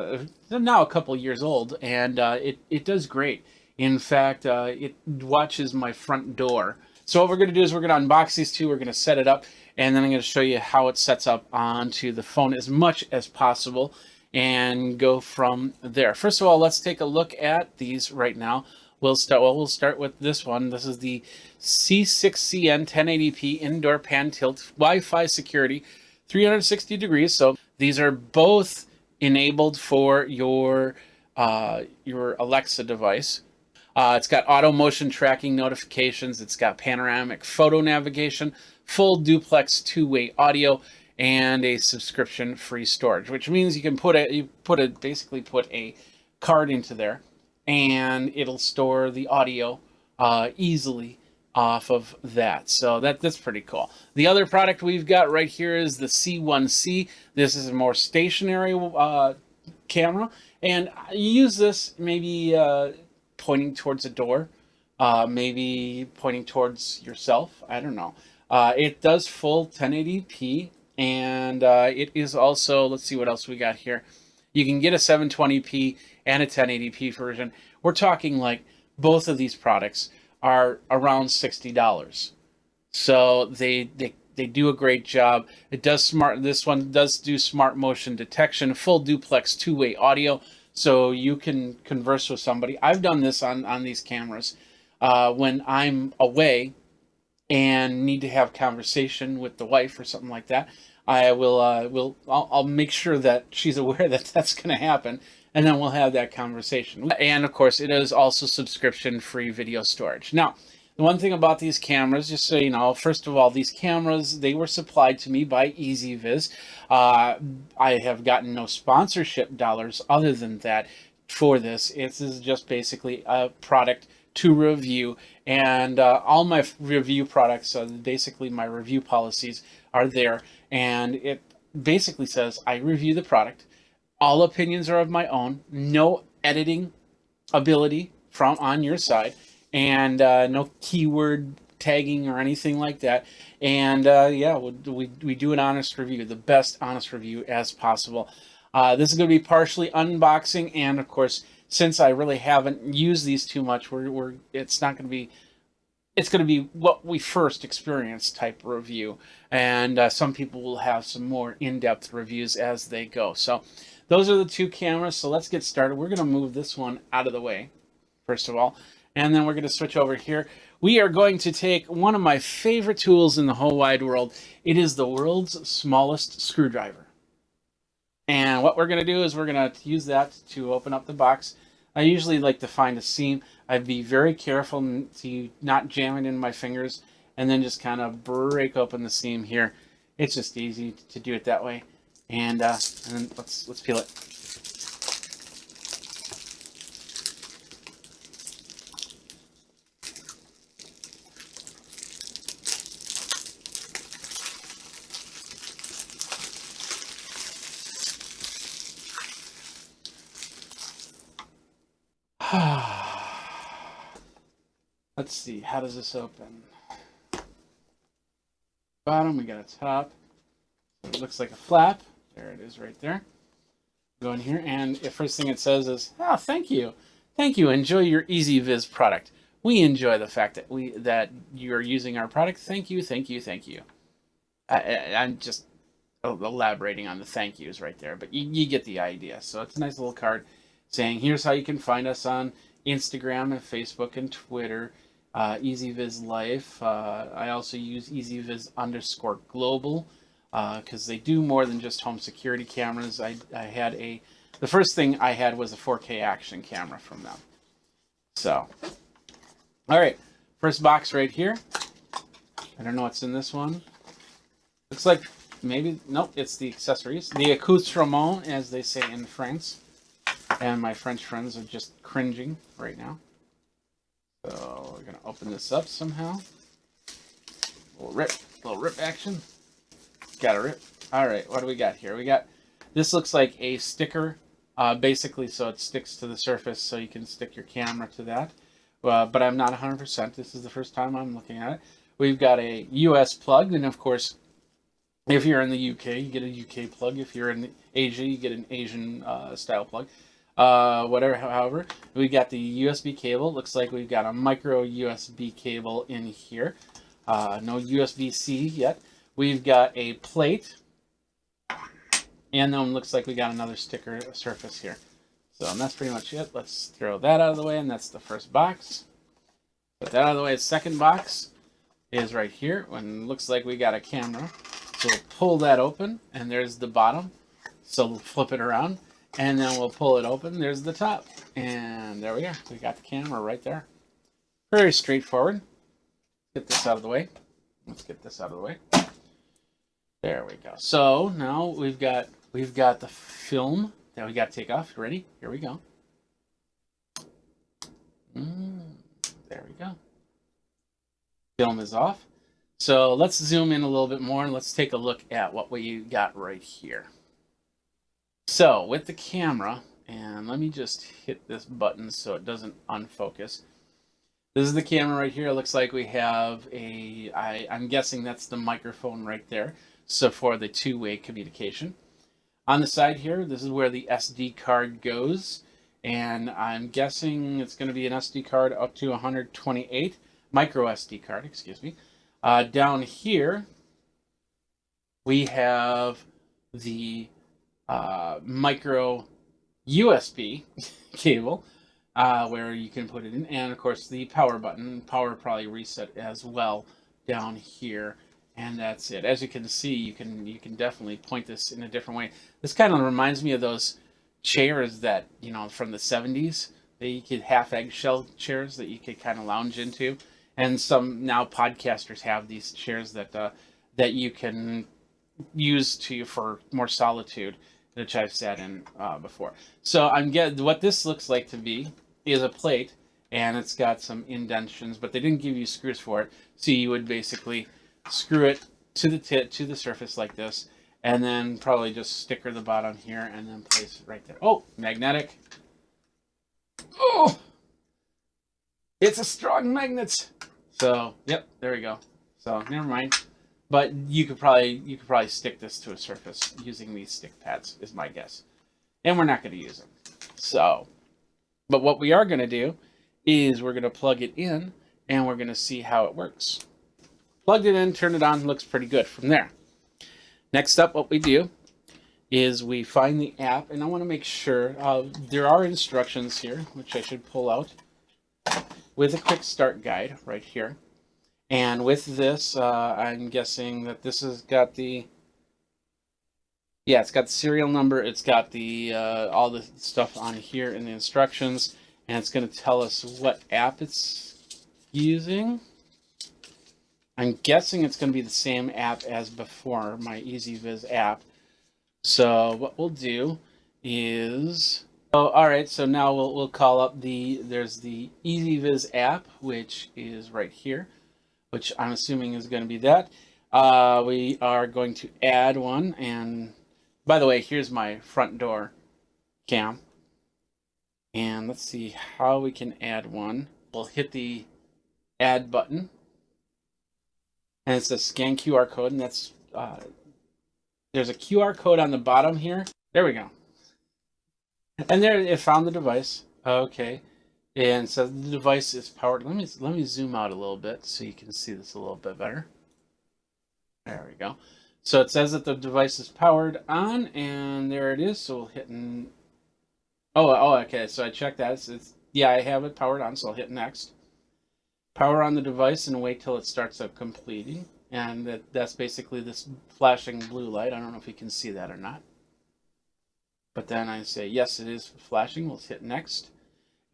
now a couple years old, and it does great. In fact, it watches my front door. So what we're going to do is we're going to unbox these two. We're going to set it up, and then I'm going to show you how it sets up onto the phone as much as possible, and go from there. First of all, let's take a look at these right now. We'll start with this one. This is the C6CN 1080p indoor pan tilt Wi-Fi security, 360 degrees. So these are both enabled for your Alexa device. It's got auto motion tracking notifications. It's got panoramic photo navigation, full duplex two-way audio, and a subscription-free storage, which means you can basically put a card into there, and it'll store the audio easily off of that. So that's pretty cool. The other product we've got right here is the C1C. This is a more stationary camera, and you use this maybe pointing towards a door, maybe pointing towards yourself. I don't know. It does full 1080p. And it is also, let's see what else we got here. You can get a 720p and a 1080p version. We're talking like both of these products are around $60. So they do a great job. This one does do smart motion detection, full duplex two-way audio, so you can converse with somebody. I've done this on these cameras when I'm away and need to have conversation with the wife or something like that. I'll make sure that she's aware that that's going to happen, and then we'll have that conversation. And of course, it is also subscription-free video storage. Now, the one thing about these cameras, just so you know, first of all, these cameras, they were supplied to me by EasyViz. I have gotten no sponsorship dollars other than that for this. This is just basically a product to review, and all my review products, basically my review policies, are there, and basically says I review the product. All opinions are of my own. No editing ability from on your side, and no keyword tagging or anything like that. And yeah, we do an honest review, the best honest review as possible. This is going to be partially unboxing, and of course, since I really haven't used these too much, it's not going to be. It's going to be what we first experienced type review, and some people will have some more in-depth reviews as they go. So those are the two cameras. So let's get started. We're going to move this one out of the way, first of all, and then we're going to switch over here. We are going to take one of my favorite tools in the whole wide world. It is the world's smallest screwdriver. And what we're going to do is we're going to use that to open up the box. I usually like to find a seam. I'd be very careful to not jam it in my fingers, and then just kind of break open the seam here. It's just easy to do it that way. And then let's peel it. Let's see, how does this open? Bottom, we got a top. So it looks like a flap. There it is right there. Go in here, and the first thing it says is, "Oh, thank you. Thank you. Enjoy your EasyViz product. We enjoy the fact that you're using our product. Thank you, thank you, thank you." I'm just elaborating on the thank yous right there, but you get the idea. So it's a nice little card saying, here's how you can find us on Instagram and Facebook and Twitter. EasyViz Life. I also use EasyViz_global because they do more than just home security cameras. The first thing I had was a 4K action camera from them. So, all right, first box right here. I don't know what's in this one. Looks like nope, it's the accessories. The accoutrement, as they say in France. And my French friends are just cringing right now. So we're going to open this up somehow. Little rip action. Got a rip. All right, what do we got here? This looks like a sticker, basically, so it sticks to the surface, so you can stick your camera to that. But I'm not 100%. This is the first time I'm looking at it. We've got a US plug, and of course, if you're in the UK, you get a UK plug. If you're in Asia, you get an Asian style plug. However, we got the USB cable. Looks like we've got a micro USB cable in here. No USB-C yet. We've got a plate, and then looks like we got another sticker surface here. So that's pretty much it. Let's throw that out of the way, and that's the first box. Put that out of the way. The second box is right here, and it looks like we got a camera. So we'll pull that open, and there's the bottom. So we'll flip it around. And then we'll pull it open. There's the top. And there we are. We got the camera right there. Very straightforward. Get this out of the way. Let's get this out of the way. There we go. So now we've got the film that we got to take off. Ready? Here we go. There we go. Film is off. So let's zoom in a little bit more and let's take a look at what we got right here. So with the camera, and let me just hit this button so it doesn't unfocus. This is the camera right here. It looks like we have I'm guessing that's the microphone right there. So for the two-way communication. On the side here, this is where the SD card goes. And I'm guessing it's going to be an SD card up to 128, micro SD card, excuse me. Down here, we have the micro USB cable where you can put it in, and of course the power button, power probably reset as well down here, and that's it. As you can see, you can definitely point this in a different way. This kind of reminds me of those chairs that, you know, from the 70s, that you could half eggshell chairs that you could kind of lounge into, and some now podcasters have these chairs that that you can use for more solitude, which I've sat in before. So what this looks like to be is a plate, and it's got some indentions, but they didn't give you screws for it. So you would basically screw it to the surface like this, and then probably just sticker the bottom here and then place it right there. Oh, magnetic. Oh, it's a strong magnet. So, yep, there we go. So, never mind. But you could probably stick this to a surface using these stick pads, is my guess. And we're not going to use them. So, but what we are going to do is we're going to plug it in and we're going to see how it works. Plugged it in, turned it on, looks pretty good from there. Next up, what we do is we find the app, and I want to make sure there are instructions here, which I should pull out, with a quick start guide right here. And with this, I'm guessing that this has got the, yeah, it's got the serial number, it's got the all the stuff on here in the instructions, and it's going to tell us what app it's using. I'm guessing it's going to be the same app as before, my EasyViz app. So what we'll do is, oh, all right. So now we'll call up there's the EasyViz app, which is right here, which I'm assuming is going to be that. We are going to add one, and by the way, here's my front door cam. And let's see how we can add one. We'll hit the add button. And it says scan QR code, and that's there's a QR code on the bottom here. There we go. And there it found the device. Okay, and so the device is powered. Let me zoom out a little bit so you can see this a little bit better. There we go. So it says that the device is powered on, and there it is. So we'll hit okay. So I checked that. It's yeah, I have it powered on. So I'll hit next. Power on the device and wait till it starts up completing. And that's basically this flashing blue light. I don't know if you can see that or not. But then I say, yes, it is flashing. We'll hit next.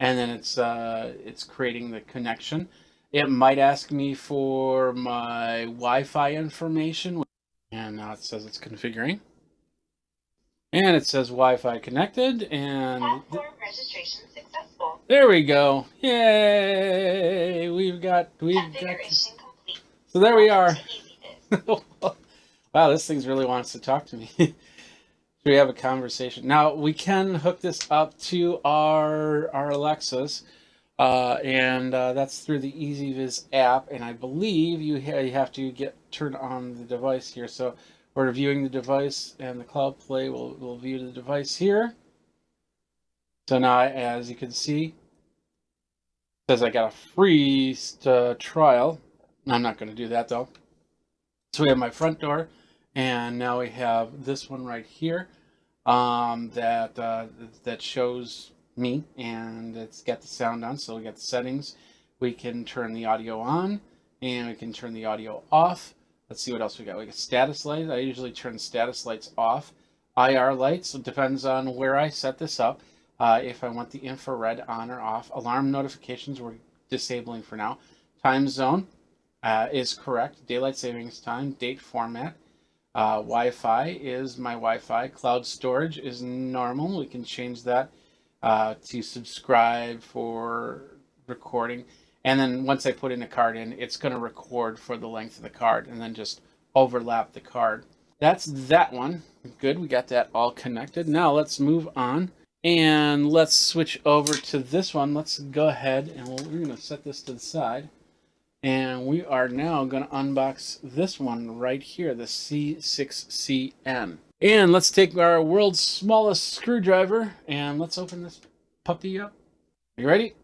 And then it's creating the connection. It might ask me for my Wi-Fi information. And now it says it's configuring. And it says Wi-Fi connected. And platform registration successful. there we go. Yay! We've got. Configuration complete. So there we are. Welcome to EasyViz. Wow, this thing really wants to talk to me. Should we have a conversation? Now, we can hook this up to our Alexas, and that's through the EasyViz app, and I believe you have to turn on the device here. So we're viewing the device, and the Cloud Play will view the device here. So now, as you can see, it says I got a free trial. I'm not going to do that, though. So we have my front door, and now we have this one right here that shows me, and it's got the sound on. So we got the settings. We can turn the audio on, and we can turn the audio off. Let's see what else we got. We got status lights. I usually turn status lights off. IR lights. It depends on where I set this up. If I want the infrared on or off. Alarm notifications we're disabling for now. Time zone is correct. Daylight savings time. Date format. Wi-Fi is my Wi-Fi. Cloud storage is normal. We can change that to subscribe for recording. And then once I put in a card in, it's going to record for the length of the card and then just overlap the card. That's that one. Good. We got that all connected. Now let's move on. And let's switch over to this one. Let's go ahead and we're going to set this to the side. And we are now going to unbox this one right here, the C6CN. And let's take our world's smallest screwdriver and let's open this puppy up. You ready?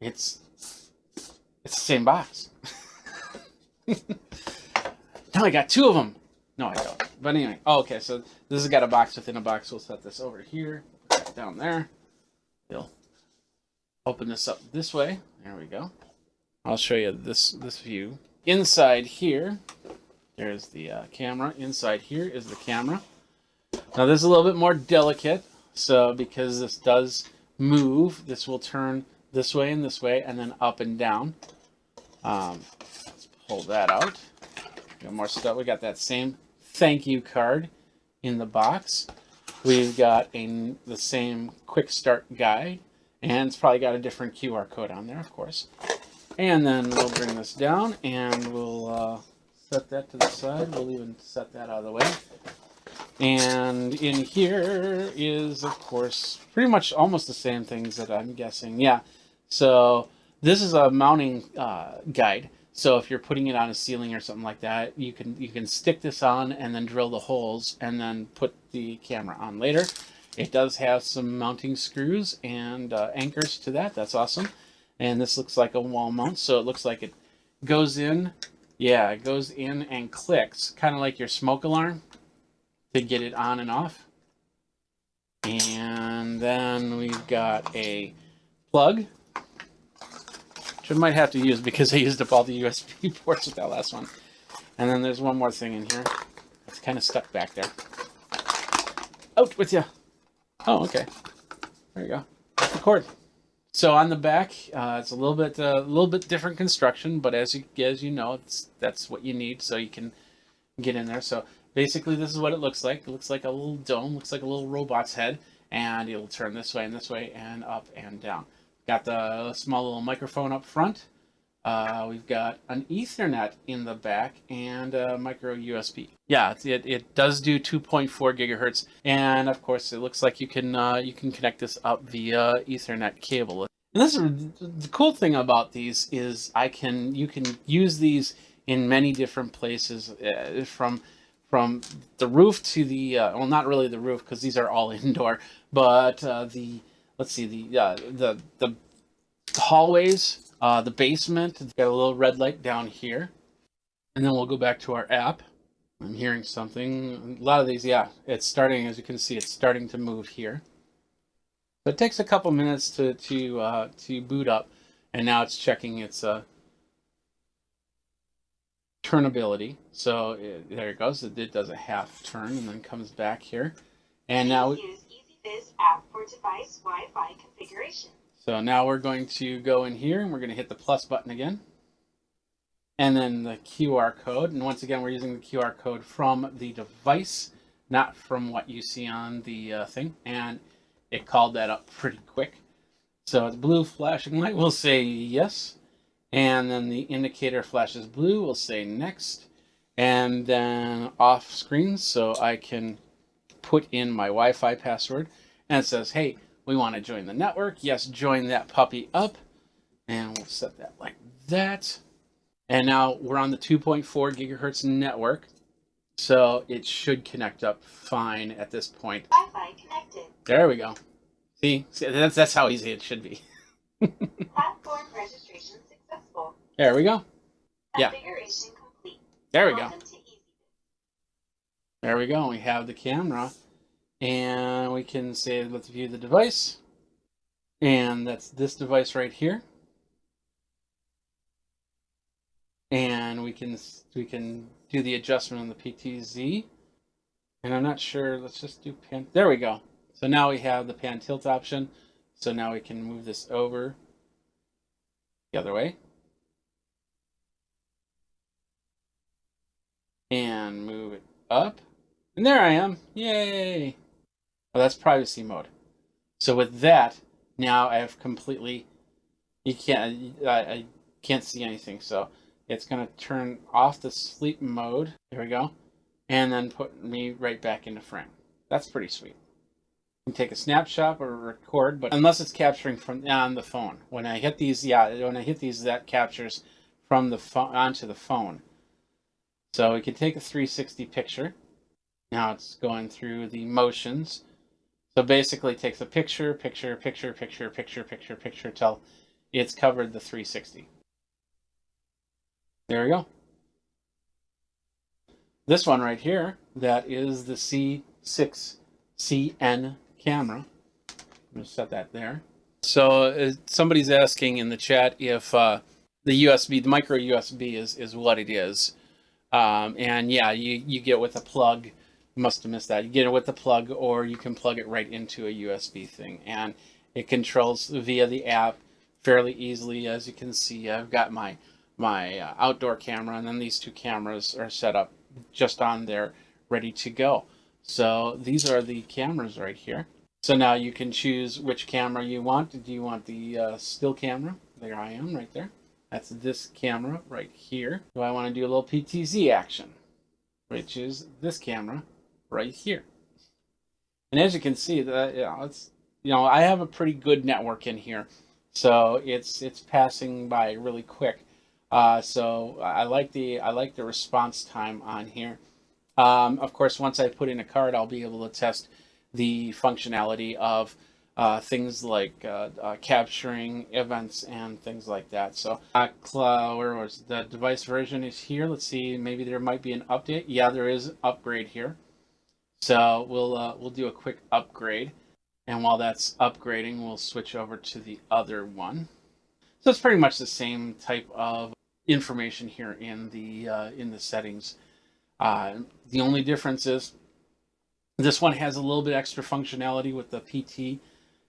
It's the same box. Now I got two of them. No, I don't. But anyway, okay, so this has got a box within a box. We'll set this over here, put that down there. We'll open this up this way. There we go. I'll show you this view. Inside here, there's the camera. Inside here is the camera. Now this is a little bit more delicate, so because this does move, this will turn this way, and then up and down. Let's pull that out. Got more stuff. We got that same thank you card in the box. We've got the same quick start guide, and it's probably got a different QR code on there, of course. And then we'll bring this down, and we'll set that to the side. We'll even set that out of the way. And in here is, of course, pretty much almost the same things that I'm guessing. Yeah. So this is a mounting guide. So if you're putting it on a ceiling or something like that, you can stick this on and then drill the holes and then put the camera on later. It does have some mounting screws and anchors to that. That's awesome. And this looks like a wall mount, so it looks like it goes in. Yeah, it goes in and clicks, kind of like your smoke alarm, to get it on and off. And then we've got a plug, which I might have to use because I used up all the USB ports with that last one. And then there's one more thing in here. It's kind of stuck back there. Out with you. Oh, okay. There you go. That's the cord. So on the back, it's a little bit different construction, but as you know, that's what you need so you can get in there. So basically, this is what it looks like. It looks like a little dome, looks like a little robot's head, and it'll turn this way and up and down. Got the small little microphone up front. We've got an Ethernet in the back and a micro USB. Yeah, it does do 2.4 gigahertz, and of course, it looks like you can connect this up via Ethernet cable. And this is the cool thing about these is you can use these in many different places, from the roof to the well, not really the roof because these are all indoor, but the hallways, the basement. It's got a little red light down here, and then we'll go back to our app. I'm hearing something. A lot of these, yeah, it's starting. As you can see, it's starting to move here. So it takes a couple minutes to boot up, and now it's checking its turnability. So there it goes. It does a half turn and then comes back here, and now Use EasyViz app for device Wi-Fi configuration. So now we're going to go in here and we're going to hit the plus button again. And then the QR code. And once again, we're using the QR code from the device, not from what you see on the thing. And it called that up pretty quick. So it's blue flashing light. We'll say yes. And then the indicator flashes blue. We'll say next. And then off screen so I can put in my Wi-Fi password. And it says, hey, we want to join the network. Yes, join that puppy up. And we'll set that like that. And now we're on the 2.4 gigahertz network. So it should connect up fine at this point. Wi-Fi connected. There we go. See that's how easy it should be. Platform registration successful. There we go. Yeah. Configuration complete. There we go. Welcome to EasyViz. There we go. We have the camera. And we can say, let's view the device. And that's this device right here. And we can do the adjustment on the PTZ. And I'm not sure, let's just do pan. There we go. So now we have the pan tilt option. So now we can move this over the other way. And move it up. And there I am. Yay! Well, that's privacy mode. So with that, now I have completely, I can't see anything. So it's going to turn off the sleep mode. There we go. And then put me right back into frame. That's pretty sweet. You can take a snapshot or record, but unless it's capturing from on the phone. When I hit these, that captures from the phone onto the phone. So we can take a 360 picture. Now it's going through the motions. So basically it takes a picture till it's covered the 360. There we go. This one right here, that is the C6CN camera. I'm going to set that there. So somebody's asking in the chat if the USB, the micro USB is what it is. And yeah, you get with a plug. Must have missed that. You get it with the plug, or you can plug it right into a USB thing, and it controls via the app fairly easily. As you can see, I've got my outdoor camera, and then these two cameras are set up just on there, ready to go. So these are the cameras right here. So now you can choose which camera you want. Do you want the still camera? There I am right there. That's this camera right here. Do I want to do a little PTZ action, which is this camera right here? And as you can see, I have a pretty good network in here, so it's passing by really quick. So I like the response time on here. Of course, once I put in a card, I'll be able to test the functionality of things like capturing events and things like that. So, where was the device version is here? Let's see. Maybe there might be an update. Yeah, there is an upgrade here. So we'll do a quick upgrade, and while that's upgrading, we'll switch over to the other one. So it's pretty much the same type of information here in the settings. The only difference is this one has a little bit extra functionality with the PT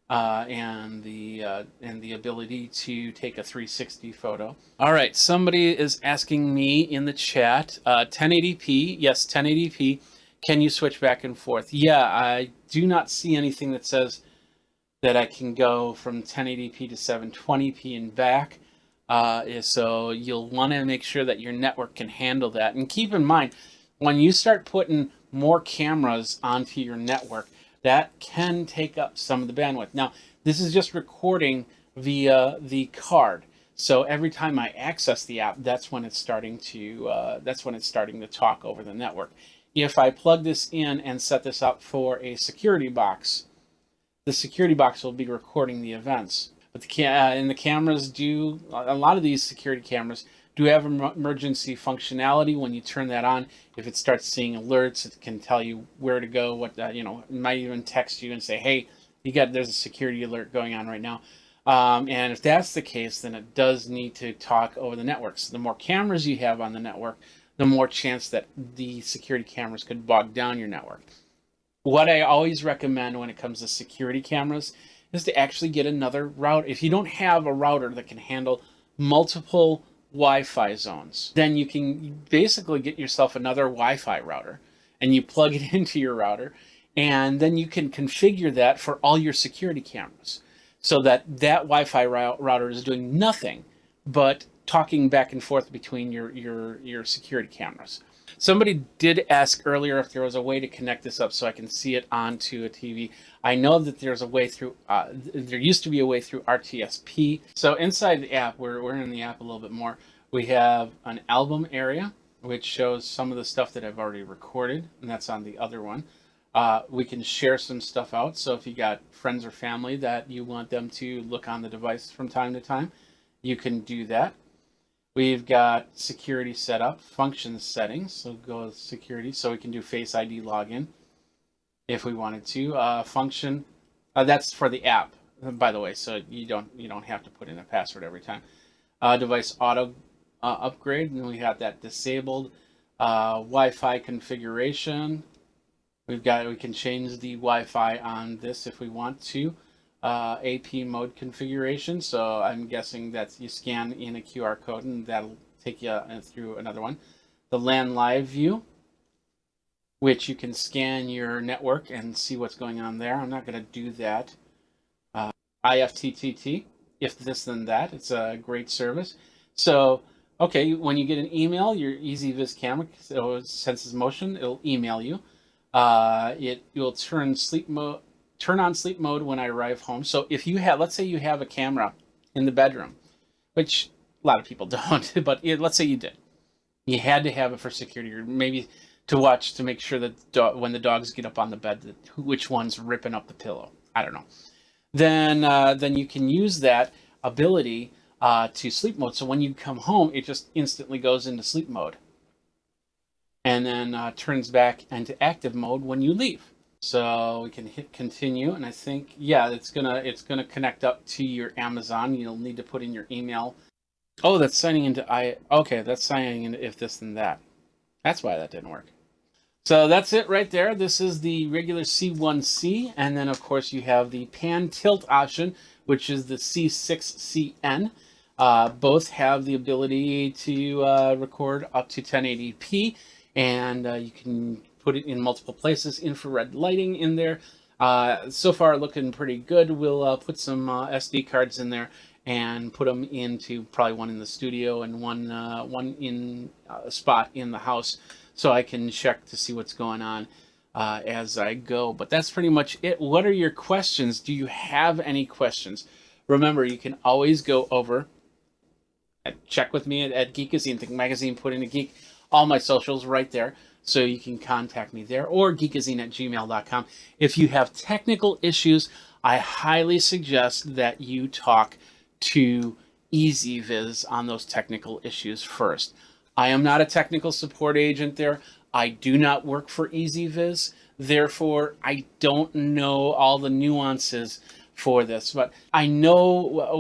and the ability to take a 360 photo. All right, somebody is asking me in the chat, 1080p, yes, 1080p. Can you switch back and forth? Yeah, I do not see anything that says that I can go from 1080p to 720p and back. So you'll want to make sure that your network can handle that. And keep in mind, when you start putting more cameras onto your network, that can take up some of the bandwidth. Now, this is just recording via the card. So every time I access the app, that's when it's starting to talk over the network. If I plug this in and set this up for a security box, the security box will be recording the events. But the cameras do, a lot of these security cameras do have emergency functionality. When you turn that on, if it starts seeing alerts, it can tell you where to go. It might even text you and say, "Hey, there's a security alert going on right now." And if that's the case, then it does need to talk over the network. So the more cameras you have on the network, the more chance that the security cameras could bog down your network. What I always recommend when it comes to security cameras is to actually get another router. If you don't have a router that can handle multiple Wi-Fi zones, then you can basically get yourself another Wi-Fi router and you plug it into your router, and then you can configure that for all your security cameras so that Wi-Fi router is doing nothing but talking back and forth between your security cameras. Somebody did ask earlier if there was a way to connect this up so I can see it onto a TV. I know that there's a way through, there used to be a way through RTSP. So inside the app, we're in the app a little bit more. We have an album area, which shows some of the stuff that I've already recorded, and that's on the other one. We can share some stuff out. So if you got friends or family that you want them to look on the device from time to time, you can do that. We've got security set up, functions settings, so go with security, so we can do Face ID login if we wanted to. Function, that's for the app, by the way, so you don't have to put in a password every time. Device auto upgrade, and we have that disabled. Wi-Fi configuration. We can change the Wi-Fi on this if we want to. AP mode configuration, so I'm guessing that you scan in a QR code and that'll take you through another one. The LAN live view, which you can scan your network and see what's going on there. I'm not going to do that. IFTTT, if this then that, it's a great service. So okay, when you get an email, your EasyViz camera, so it senses motion, it'll email you. It will turn on sleep mode when I arrive home. So if you have, let's say you have a camera in the bedroom, which a lot of people don't, but let's say you did. You had to have it for security, or maybe to watch, to make sure that when the dogs get up on the bed, which one's ripping up the pillow. I don't know. Then you can use that ability to sleep mode. So when you come home, it just instantly goes into sleep mode, and then turns back into active mode when you leave. So we can hit continue, and I think, yeah, it's gonna connect up to your Amazon. You'll need to put in your email. Oh, that's signing into okay, that's signing into if this then that. That's why that didn't work. So that's it right there. This is the regular C1C, and then of course you have the pan tilt option, which is the C6CN. Both have the ability to record up to 1080p, and you can put it in multiple places, infrared lighting in there. So far looking pretty good. We'll put some SD cards in there and put them into probably one in the studio and one in a spot in the house, so I can check to see what's going on as I go. But that's pretty much it. What are your questions? Do you have any questions? Remember, you can always go over and check with me at Geekazine, Think Magazine, put in a geek, all my socials right there. So you can contact me there, or geekazine@gmail.com. If you have technical issues, I highly suggest that you talk to EasyViz on those technical issues first. I am not a technical support agent there. I do not work for EasyViz. Therefore, I don't know all the nuances for this, but I know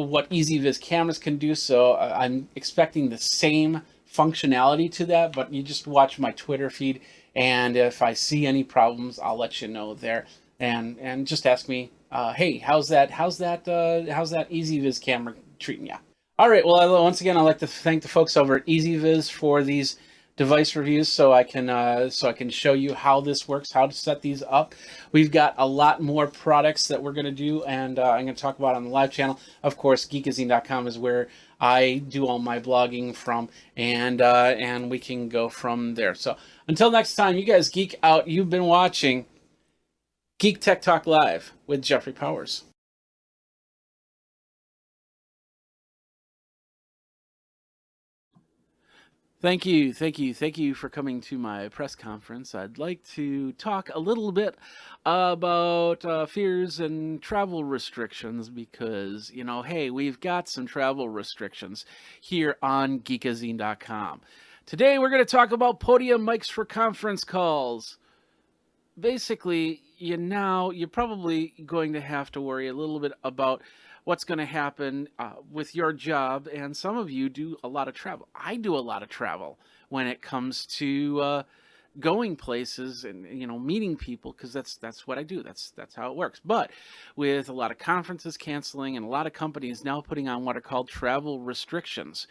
what EasyViz cameras can do, so I'm expecting the same functionality to that. But you just watch my Twitter feed, and if I see any problems, I'll let you know there, and just ask me, hey, how's that EasyViz camera treating you? All right, well, once again, I'd like to thank the folks over at EasyViz for these device reviews, so I can show you how this works, how to set these up. We've got a lot more products that we're going to do, and I'm going to talk about on the live channel. Of course, Geekazine.com is where I do all my blogging from, and we can go from there. So until next time, you guys geek out. You've been watching Geek Tech Talk Live with Jeffrey Powers. Thank you for coming to my press conference. I'd like to talk a little bit about fears and travel restrictions because, hey, we've got some travel restrictions here on Geekazine.com. Today we're going to talk about podium mics for conference calls. Basically, you're probably going to have to worry a little bit about what's going to happen with your job, and some of you do a lot of travel. I do a lot of travel when it comes to going places and meeting people, because that's what I do. That's how it works. But with a lot of conferences canceling and a lot of companies now putting on what are called travel restrictions,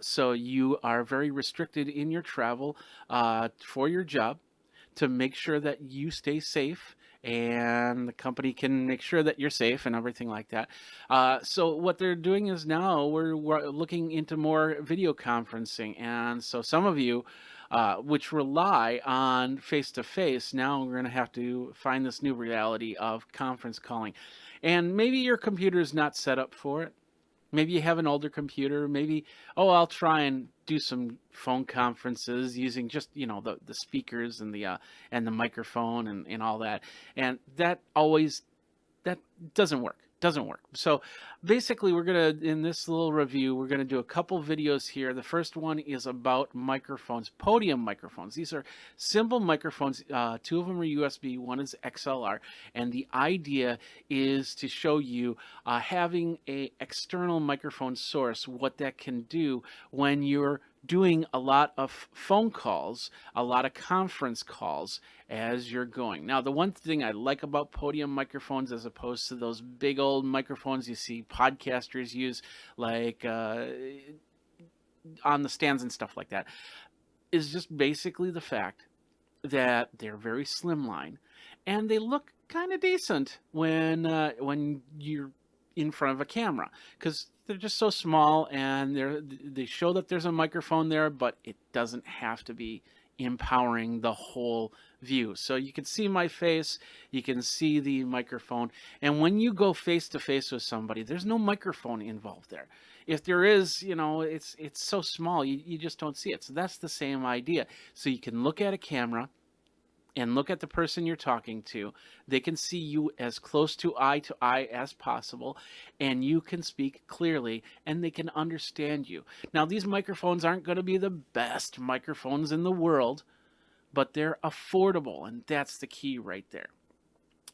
so you are very restricted in your travel for your job to make sure that you stay safe, and the company can make sure that you're safe and everything like that. So what they're doing is now we're looking into more video conferencing. And so some of you, which rely on face-to-face, now we're going to have to find this new reality of conference calling. And maybe your computer is not set up for it. Maybe you have an older computer. Maybe, I'll try and do some phone conferences using just, the speakers and the microphone and all that. And that doesn't work. So basically, in this little review, we're going to do a couple videos here. The first one is about microphones, podium microphones. These are simple microphones. Two of them are USB, one is XLR. And the idea is to show you having a external microphone source, what that can do when you're doing a lot of phone calls, a lot of conference calls as you're going. Now, the one thing I like about podium microphones as opposed to those big old microphones you see podcasters use, like on the stands and stuff like that, is just basically the fact that they're very slimline and they look kind of decent when you're in front of a camera, because they're just so small, and they show that there's a microphone there, but it doesn't have to be empowering the whole view. So you can see my face, you can see the microphone, and when you go face to face with somebody, there's no microphone involved there. If there is, it's so small, you just don't see it. So that's the same idea. So you can look at a camera and look at the person you're talking to. They can see you as close to eye as possible, and you can speak clearly, and they can understand you. Now, these microphones aren't going to be the best microphones in the world, but they're affordable, and that's the key right there.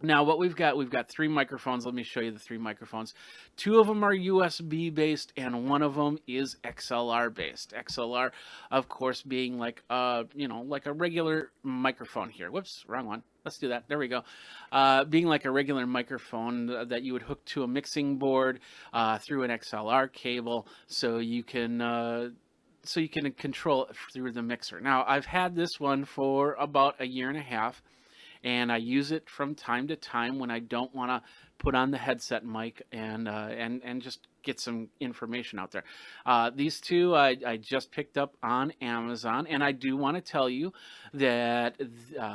Now, what we've got three microphones. Let me show you the three microphones. Two of them are USB based, and one of them is XLR based. XLR, of course, being like a regular microphone here. Whoops, wrong one. Let's do that. There we go. Being like a regular microphone that you would hook to a mixing board through an XLR cable, so you can so you can control it through the mixer. Now, I've had this one for about a year and a half, and I use it from time to time when I don't want to put on the headset mic and just get some information out there. These two I just picked up on Amazon, and I do want to tell you that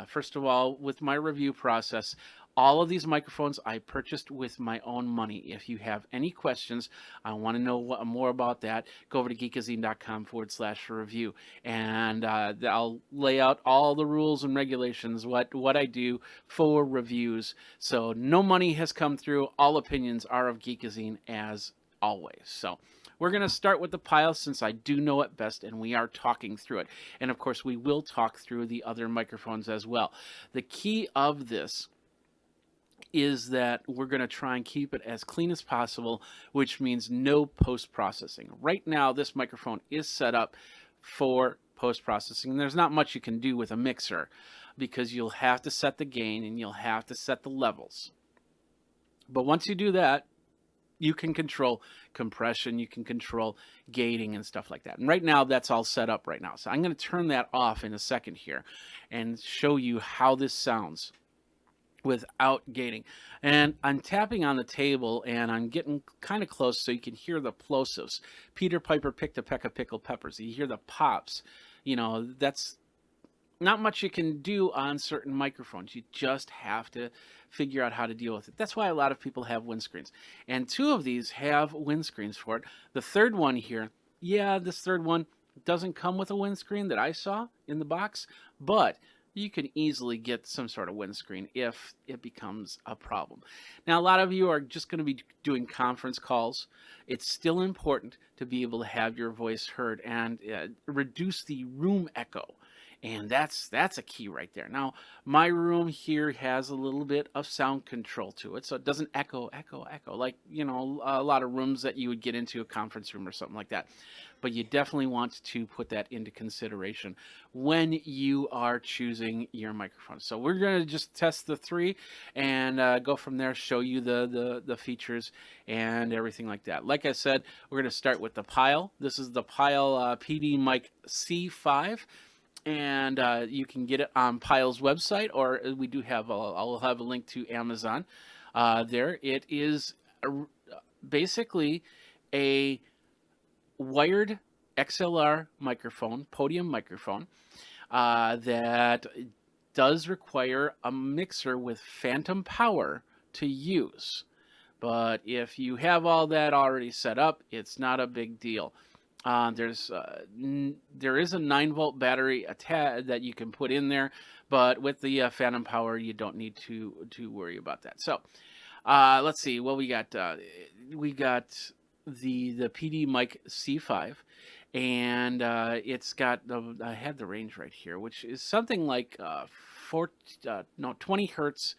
first of all, with my review process, all of these microphones I purchased with my own money. If you have any questions, I want to know more about that, go over to geekazine.com/review, and I'll lay out all the rules and regulations, what I do for reviews. So no money has come through. All opinions are of Geekazine as always. So we're going to start with the pile since I do know it best, and we are talking through it. And of course, we will talk through the other microphones as well. The key of this is that we're going to try and keep it as clean as possible, which means no post-processing. Right now, this microphone is set up for post-processing. There's not much you can do with a mixer because you'll have to set the gain and you'll have to set the levels. But once you do that, you can control compression, you can control gating and stuff like that. And right now, that's all set up right now. So I'm going to turn that off in a second here and show you how this sounds without gating. And I'm tapping on the table and I'm getting kind of close so you can hear the plosives. Peter Piper picked a peck of pickled peppers. You hear the pops. You know, that's not much you can do on certain microphones. You just have to figure out how to deal with it. That's why a lot of people have windscreens. And two of these have windscreens for it. The third one here, yeah, this third one doesn't come with a windscreen that I saw in the box, but you can easily get some sort of windscreen if it becomes a problem. Now, a lot of you are just going to be doing conference calls. It's still important to be able to have your voice heard and reduce the room echo. And that's a key right there. Now, my room here has a little bit of sound control to it, so it doesn't echo like, you know, a lot of rooms that you would get into, a conference room or something like that. But you definitely want to put that into consideration when you are choosing your microphone. So we're going to just test the three and go from there, show you the features and everything like that. Like I said, we're going to start with the Pile. This is the Pile PD Mic C5. And you can get it on Pile's website, or we do have I'll have a link to Amazon there. It is basically a wired XLR microphone, podium microphone, that does require a mixer with phantom power to use. But if you have all that already set up, it's not a big deal. There is a 9-volt battery that you can put in there, but with the phantom power, you don't need to worry about that. So let's see what we got. We got the PD Mic C5, and it's got I had the range right here, which is something like 20 hertz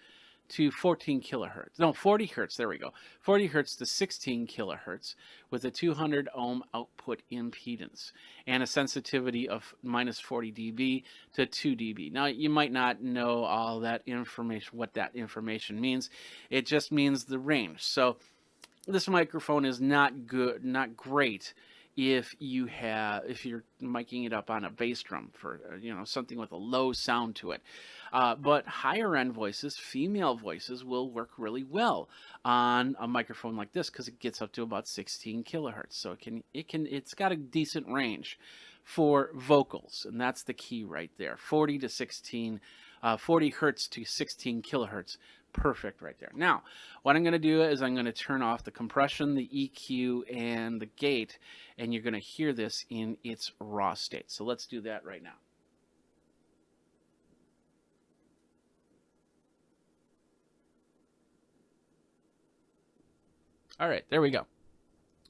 to 14 kilohertz. No, 40 hertz. There we go. 40 hertz to 16 kilohertz with a 200 ohm output impedance and a sensitivity of minus 40 dB to 2 dB. Now, you might not know all that information, what that information means. It just means the range. So this microphone is not good, not great if you're miking it up on a bass drum for something with a low sound to it. But higher end voices, female voices, will work really well on a microphone like this because it gets up to about 16 kilohertz. So it's got a decent range for vocals, and that's the key right there. 40 hertz to 16 kilohertz. Perfect right there. Now, what I'm going to do is I'm going to turn off the compression, the EQ, and the gate, and you're going to hear this in its raw state. So let's do that right now. All right, there we go.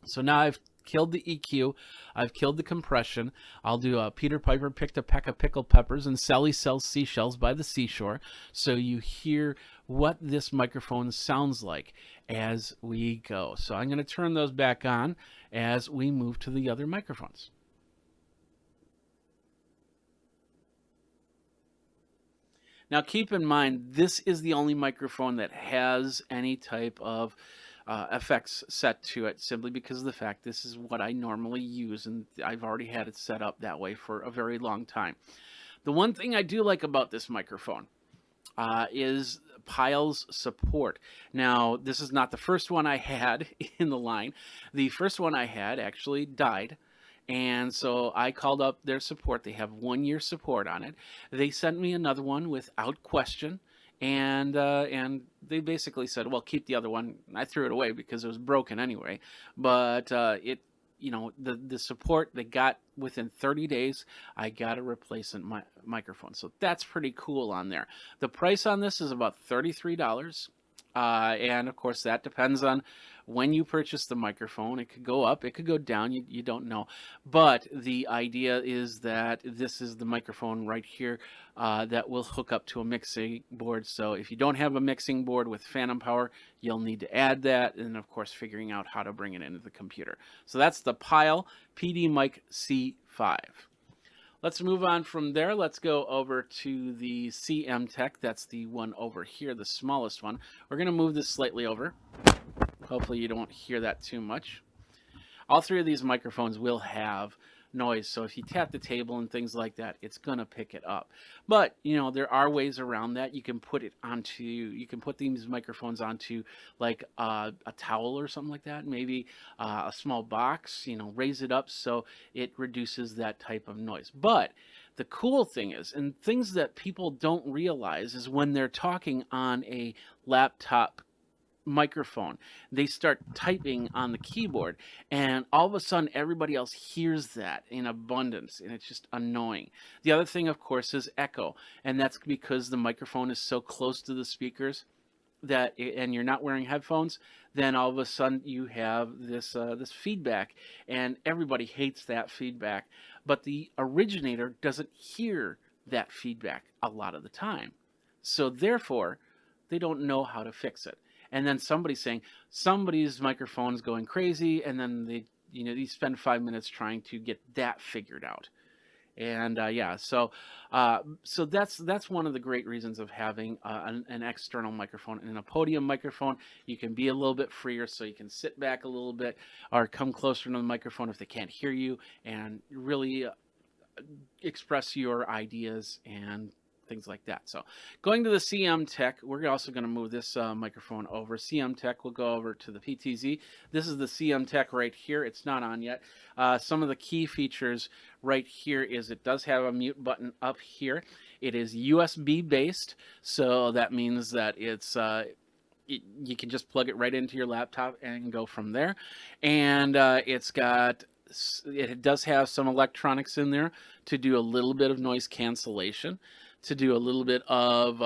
So now I've killed the EQ, I've killed the compression. I'll do Peter Piper picked a peck of pickled peppers and Sally sells seashells by the seashore, so you hear what this microphone sounds like as we go. So I'm going to turn those back on as we move to the other microphones. Now keep in mind, this is the only microphone that has any type of effects set to it simply because of the fact this is what I normally use, and I've already had it set up that way for a very long time. The one thing I do like about this microphone is Pile's support. Now, this is not the first one I had in the line. The first one I had actually died. And so I called up their support. They have 1 year support on it. They sent me another one without question. And they basically said, well, keep the other one. I threw it away because it was broken anyway. But the support they got within 30 days, I got a replacement microphone. So that's pretty cool on there. The price on this is about $33. And of course, that depends on when you purchase the microphone. It could go up, it could go down, you don't know. But the idea is that this is the microphone right here that will hook up to a mixing board. So if you don't have a mixing board with phantom power, you'll need to add that. And of course, figuring out how to bring it into the computer. So that's the Pile PD Mic C5. Let's move on from there. Let's go over to the CM Tech. That's the one over here, the smallest one. We're going to move this slightly over. Hopefully you don't hear that too much. All three of these microphones will have noise, so if you tap the table and things like that, it's going to pick it up. But, there are ways around that. You can put these microphones onto like a towel or something like that, maybe a small box, raise it up so it reduces that type of noise. But the cool thing is, and things that people don't realize, is when they're talking on a laptop microphone, they start typing on the keyboard, and all of a sudden everybody else hears that in abundance, and it's just annoying. The other thing, of course, is echo, and that's because the microphone is so close to the speakers and you're not wearing headphones. Then all of a sudden you have this feedback, and everybody hates that feedback, but the originator doesn't hear that feedback a lot of the time, so therefore they don't know how to fix it. And then somebody's saying somebody's microphone's going crazy, and then they spend 5 minutes trying to get that figured out. And so that's one of the great reasons of having an external microphone. And a podium microphone, you can be a little bit freer, so you can sit back a little bit or come closer to the microphone if they can't hear you, and really express your ideas and things like that. So going to the CM Tech, we're also going to move this microphone over. CM Tech will go over to the PTZ. This is the CM Tech right here. It's not on yet. Some of the key features right here is it does have a mute button up here. It is USB based, so that means that it's you can just plug it right into your laptop and go from there. And it does have some electronics in there to do a little bit of noise cancellation, to do a little bit of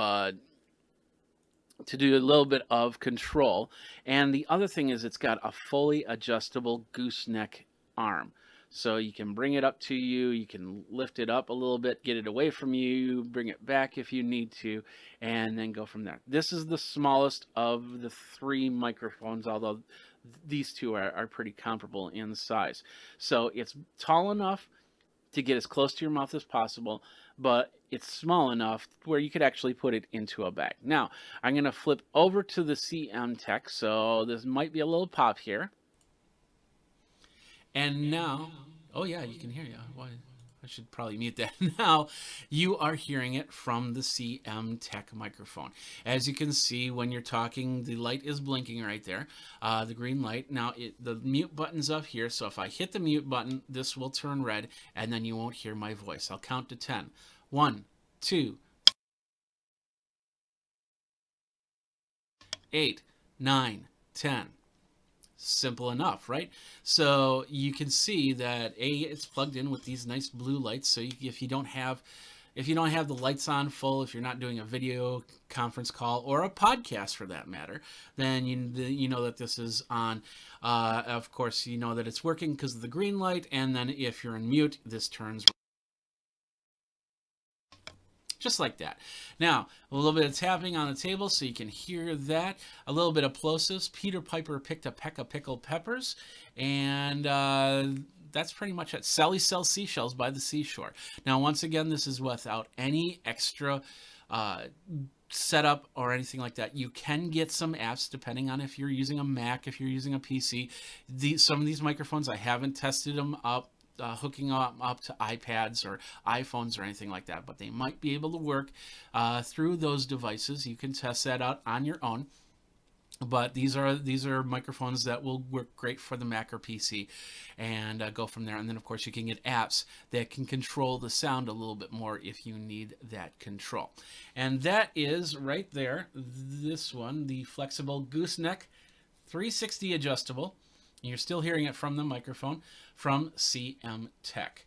control. And the other thing is it's got a fully adjustable gooseneck arm. So you can bring it up to you, you can lift it up a little bit, get it away from you, bring it back if you need to, and then go from there. This is the smallest of the three microphones, although these two are pretty comparable in size. So it's tall enough to get as close to your mouth as possible, but it's small enough where you could actually put it into a bag. Now, I'm going to flip over to the CM Tech, so this might be a little pop here. And now, oh yeah, you can hear you. Why? I should probably mute that. Now you are hearing it from the CM Tech microphone. As you can see, when you're talking, the light is blinking right there, the green light. Now the mute button's up here, so if I hit the mute button, this will turn red, and then you won't hear my voice. I'll count to 10. 1, 2, 8, 9, 10. Simple enough, right? So you can see that it's plugged in with these nice blue lights. So if you don't have the lights on full, if you're not doing a video conference call or a podcast for that matter, then you know that this is on. Of course, you know that it's working because of the green light. And then if you're in mute, this turns just like that. Now, a little bit of tapping on the table so you can hear that. A little bit of plosives. Peter Piper picked a peck of pickled peppers. And that's pretty much it. Sally sells seashells by the seashore. Now, once again, this is without any extra setup or anything like that. You can get some apps depending on if you're using a Mac, if you're using a PC. Some of these microphones, I haven't tested them up, hooking up to iPads or iPhones or anything like that, but they might be able to work through those devices. You can test that out on your own. But these are microphones that will work great for the Mac or PC, and go from there. And then, of course, you can get apps that can control the sound a little bit more if you need that control. And that is right there, this one, the flexible gooseneck 360 adjustable. And you're still hearing it from the microphone from CM Tech.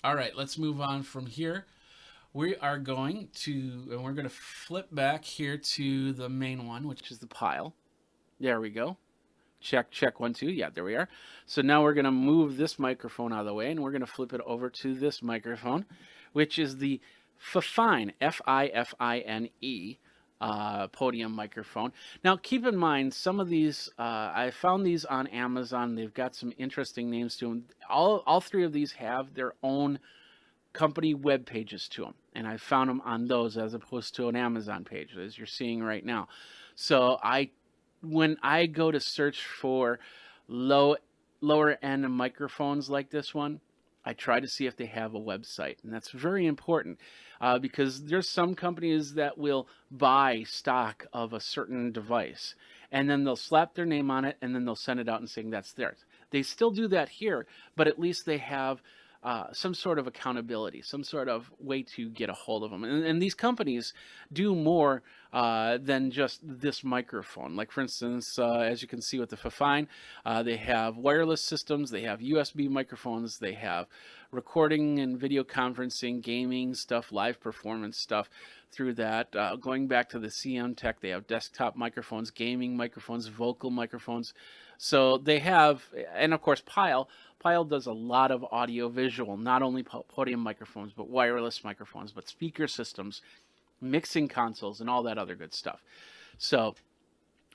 All right, let's move on from here. We are going to flip back here to the main one, which is the pile. There we go. Check, 1, 2. Yeah, there we are. So now we're going to move this microphone out of the way, and we're going to flip it over to this microphone, which is the Fifine, F-I-F-I-N-E, podium microphone. Now, keep in mind, some of these, I found these on Amazon. They've got some interesting names to them. All three of these have their own company web pages to them, and I found them on those as opposed to an Amazon page, as you're seeing right now. So when I go to search for lower end microphones like this one, I try to see if they have a website, and that's very important because there's some companies that will buy stock of a certain device, and then they'll slap their name on it, and then they'll send it out and saying that's theirs. They still do that here, but at least they have some sort of accountability, some sort of way to get a hold of them. And these companies do more than just this microphone. Like, for instance, as you can see with the Fifine, they have wireless systems, they have USB microphones, they have recording and video conferencing, gaming stuff, live performance stuff through that. Going back to the CM Tech, they have desktop microphones, gaming microphones, vocal microphones. So they have, and of course Pile does a lot of audio visual, not only podium microphones, but wireless microphones, but speaker systems, mixing consoles, and all that other good stuff. So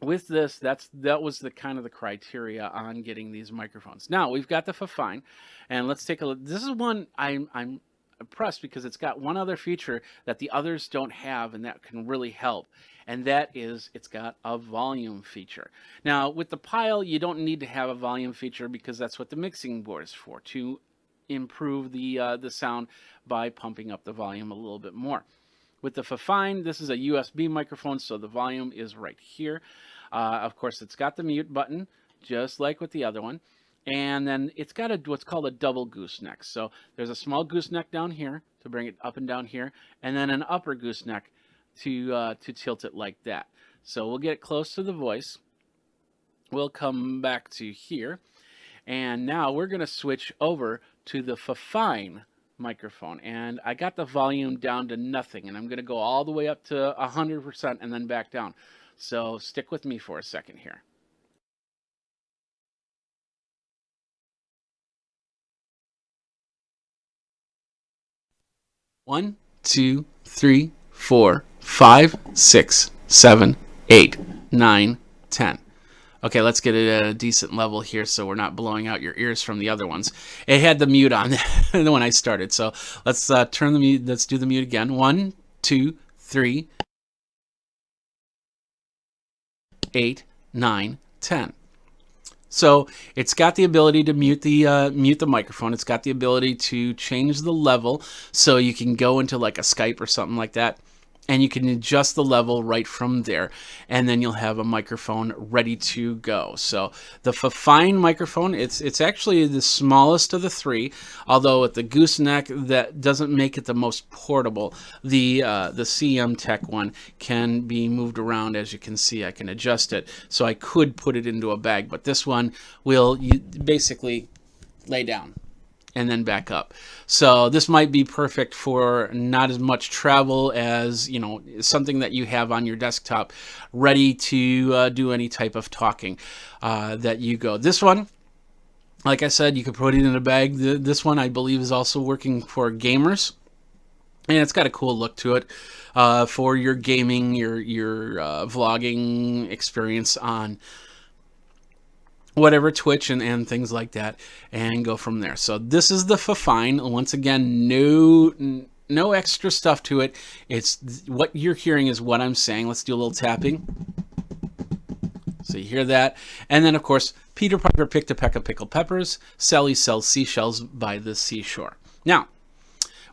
with this, that was the kind of the criteria on getting these microphones. Now we've got the Fifine, and let's take a look. This is one I'm impressed because it's got one other feature that the others don't have, and that can really help. And that is, it's got a volume feature. Now, with the Pile, you don't need to have a volume feature because that's what the mixing board is for, to improve the sound by pumping up the volume a little bit more. With the Fifine, this is a USB microphone, so the volume is right here. Of course, it's got the mute button, just like with the other one. And then it's got what's called a double gooseneck. So there's a small gooseneck down here to bring it up and down here, and then an upper gooseneck to tilt it like that. So we'll get close to the voice. We'll come back to here, and now we're going to switch over to the Fifine microphone, and I got the volume down to nothing, and I'm going to go all the way up to 100% and then back down. So stick with me for a second here. One, 2, 3, 4, 5, 6, 7, 8, 9, 10. Okay, let's get it at a decent level here so we're not blowing out your ears from the other ones. It had the mute on when I started, so let's turn the mute. Let's do the mute again. 1, 2, 3, 8, 9, 10. So it's got the ability to mute the microphone. It's got the ability to change the level, so you can go into like a Skype or something like that, and you can adjust the level right from there, and then you'll have a microphone ready to go. So the Fifine microphone, it's actually the smallest of the three, although with the gooseneck, that doesn't make it the most portable. The CM Tech one can be moved around. As you can see, I can adjust it, so I could put it into a bag, but this one will basically lay down and then back up. So this might be perfect for not as much travel as, you know, something that you have on your desktop ready to do any type of talking that you go. This one, like I said, you could put it in a bag. This one, I believe, is also working for gamers, and it's got a cool look to it for your gaming, your vlogging experience on whatever, Twitch and things like that, and go from there. So this is the Fifine. Once again, no extra stuff to it. It's what you're hearing is what I'm saying. Let's do a little tapping. So you hear that. And then, of course, Peter Piper picked a peck of pickled peppers. Sally sells seashells by the seashore. Now,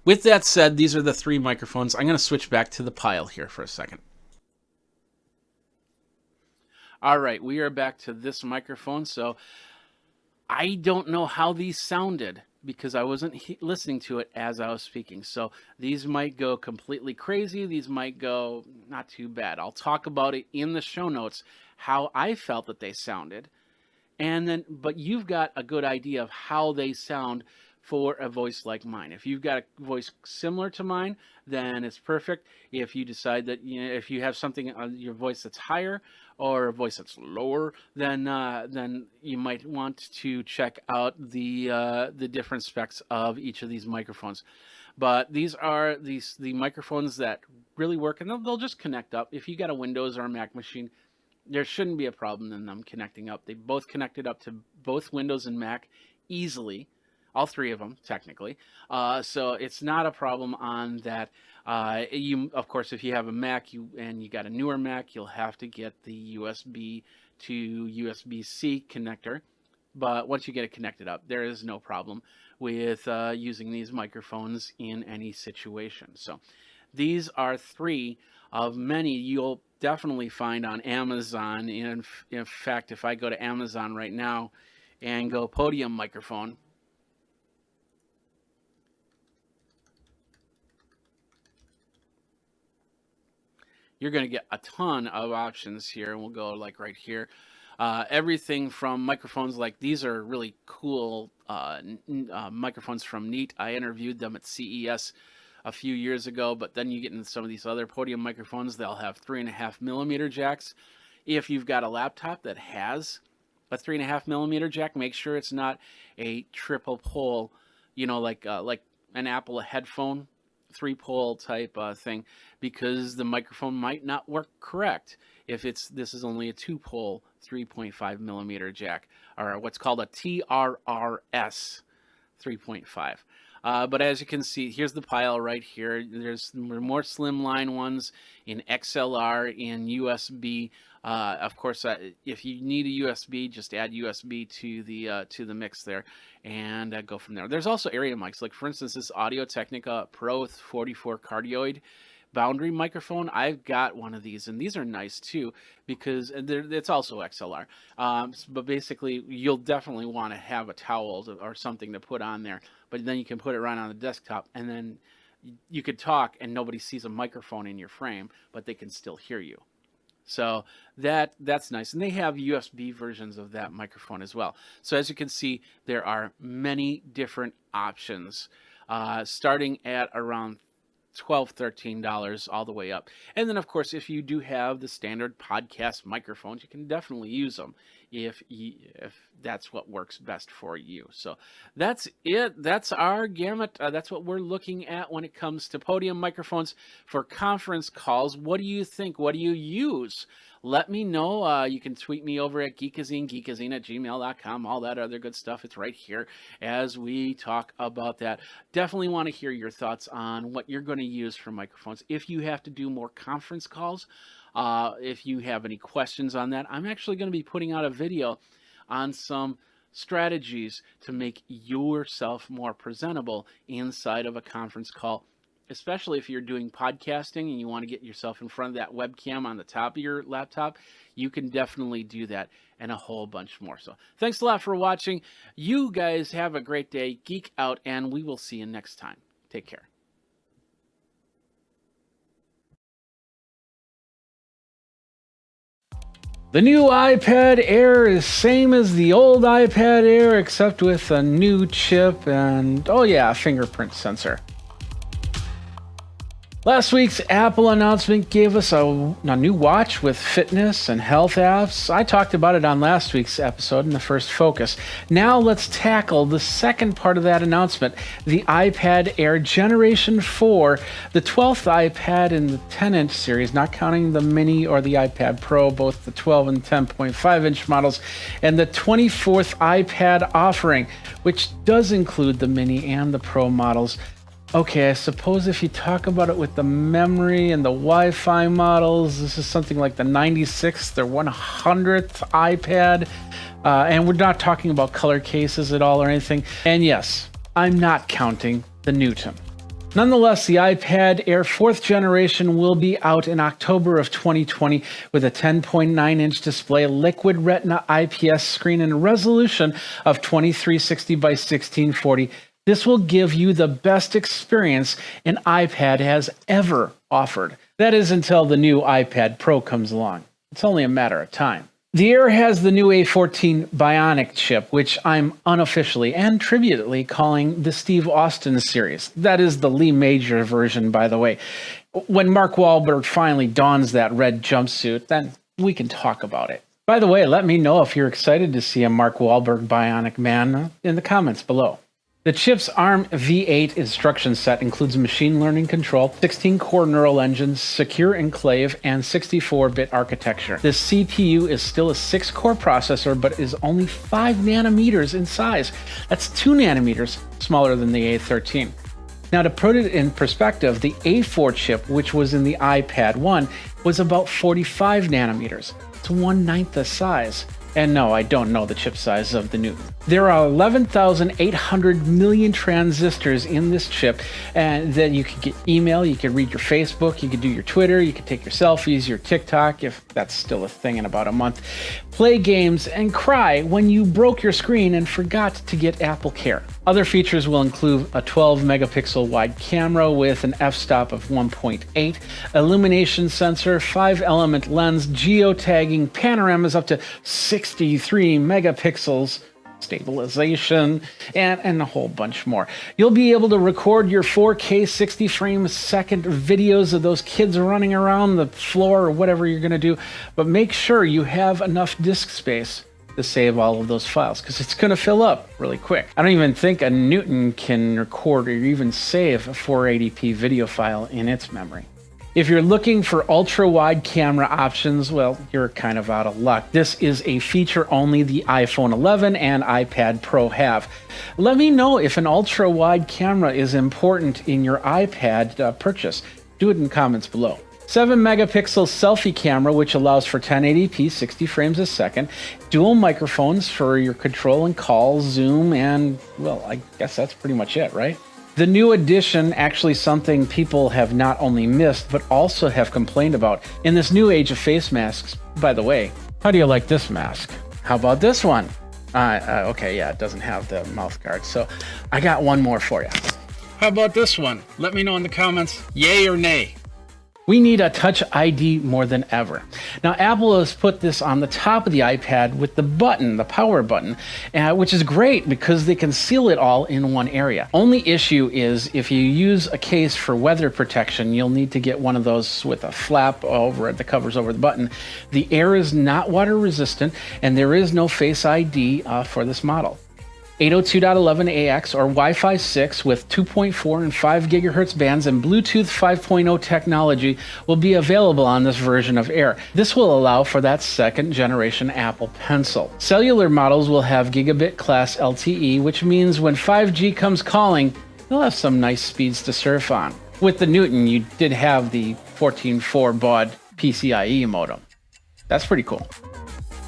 with that said, these are the 3 microphones. I'm going to switch back to the pile here for a second. All right, we are back to this microphone. So I don't know how these sounded because I wasn't listening to it as I was speaking. So these might go completely crazy. These might go not too bad. I'll talk about it in the show notes, how I felt that they sounded. And then, but you've got a good idea of how they sound for a voice like mine. If you've got a voice similar to mine, then it's perfect. If you decide that, you know, if you have something on your voice that's higher or a voice that's lower, then you might want to check out the different specs of each of these microphones. But these are the microphones that really work, and they'll just connect up. If you got a Windows or a Mac machine, there shouldn't be a problem in them connecting up. They both connected up to both Windows and Mac easily. All 3 of them, technically. So it's not a problem on that. Of course, if you have a Mac and you got a newer Mac, you'll have to get the USB to USB-C connector. But once you get it connected up, there is no problem with using these microphones in any situation. So these are 3 of many you'll definitely find on Amazon. And in fact, if I go to Amazon right now and go podium microphone, you're going to get a ton of options here. And we'll go like right here. Everything from microphones like these are really cool microphones from Neat. I interviewed them at CES a few years ago, but then you get into some of these other podium microphones. They'll have 3.5mm jacks. If you've got a laptop that has a 3.5mm jack, make sure it's not a triple pole, you know, like an Apple headphone 3-pole type thing, because the microphone might not work correct if this is only a 2-pole 3.5mm jack, or what's called a TRRS 3.5. But as you can see, here's the pile right here. There's more slimline ones in XLR, in USB. Of course, if you need a USB, just add USB to the mix there, and go from there. There's also area mics, like for instance, this Audio Technica Pro 44 cardioid boundary microphone. I've got one of these, and these are nice too because it's also XLR. But basically, you'll definitely want to have a towel or something to put on there. But then you can put it right on the desktop, and then you could talk, and nobody sees a microphone in your frame, but they can still hear you. So that's nice. And they have USB versions of that microphone as well. So as you can see, there are many different options, starting at around $12, $13 all the way up. And then, of course, if you do have the standard podcast microphones, you can definitely use them if that's what works best for you. So that's it. That's our gamut. That's what we're looking at when it comes to podium microphones for conference calls. What do you think? What do you use? Let me know. You can tweet me over at Geekazine, geekazine@gmail.com, all that other good stuff. It's right here as we talk about that. Definitely want to hear your thoughts on what you're going to use for microphones. If you have to do more conference calls, if you have any questions on that, I'm actually going to be putting out a video on some strategies to make yourself more presentable inside of a conference call, especially if you're doing podcasting and you want to get yourself in front of that webcam on the top of your laptop. You can definitely do that and a whole bunch more. So thanks a lot for watching. You guys have a great day. Geek out, and we will see you next time. Take care. The new iPad Air is same as the old iPad Air, except with a new chip and, oh yeah, a fingerprint sensor. Last week's Apple announcement gave us a new watch with fitness and health apps. I talked about it on last week's episode in the first focus. Now let's tackle the second part of that announcement, the iPad Air Generation 4, the 12th iPad in the 10-inch series, not counting the Mini or the iPad Pro, both the 12 and 10.5-inch models, and the 24th iPad offering, which does include the Mini and the Pro models. Okay, I suppose if you talk about it with the memory and the Wi-Fi models, this is something like the 96th or 100th iPad. And we're not talking about color cases at all or anything. And yes, I'm not counting the Newton. Nonetheless, the iPad Air 4th generation will be out in October of 2020 with a 10.9-inch display, liquid retina IPS screen, and a resolution of 2360 by 1640. This will give you the best experience an iPad has ever offered. That is until the new iPad Pro comes along. It's only a matter of time. The Air has the new A14 Bionic chip, which I'm unofficially and trivially calling the Steve Austin series. That is the Lee Major version, by the way. When Mark Wahlberg finally dons that red jumpsuit, then we can talk about it. By the way, let me know if you're excited to see a Mark Wahlberg Bionic Man in the comments below. The chip's ARM V8 instruction set includes machine learning control, 16-core neural engines, secure enclave, and 64-bit architecture. The CPU is still a 6-core processor, but is only 5 nanometers in size. That's 2 nanometers smaller than the A13. Now, to put it in perspective, the A4 chip, which was in the iPad 1, was about 45 nanometers. It's 1/9 the size. And no, I don't know the chip size of the Newton. There are 11,800 million transistors in this chip, and then you could get email, you could read your Facebook, you could do your Twitter, you could take your selfies, your TikTok, if that's still a thing in about a month, play games, and cry when you broke your screen and forgot to get Apple Care. Other features will include a 12-megapixel wide camera with an f-stop of 1.8, illumination sensor, 5-element lens, geotagging, panoramas up to 63 megapixels, stabilization, and a whole bunch more. You'll be able to record your 4K 60 frames a second videos of those kids running around the floor or whatever you're going to do, but make sure you have enough disk space to save all of those files, because it's going to fill up really quick. I don't even think a Newton can record or even save a 480p video file in its memory. If you're looking for ultra-wide camera options, well, you're kind of out of luck. This is a feature only the iPhone 11 and iPad Pro have. Let me know if an ultra-wide camera is important in your iPad purchase. Do it in comments below. 7-megapixel selfie camera, which allows for 1080p 60 frames a second, dual microphones for your control and call, zoom, and, well, I guess that's pretty much it, right? The new addition, actually something people have not only missed, but also have complained about in this new age of face masks. By the way, how do you like this mask? How about this one? Okay, yeah, it doesn't have the mouth guard, so I got one more for you. How about this one? Let me know in the comments, yay or nay. We need a Touch ID more than ever. Now, Apple has put this on the top of the iPad with the button, the power button, which is great because they can seal it all in one area. Only issue is if you use a case for weather protection, you'll need to get one of those with a flap over it that covers over the button. The Air is not water resistant, and there is no Face ID for this model. 802.11ax or Wi-Fi 6 with 2.4 and 5 gigahertz bands and Bluetooth 5.0 technology will be available on this version of Air. This will allow for that second generation Apple Pencil. Cellular models will have gigabit class LTE, which means when 5G comes calling, you'll have some nice speeds to surf on. With the Newton, you did have the 14.4 baud PCIe modem. That's pretty cool.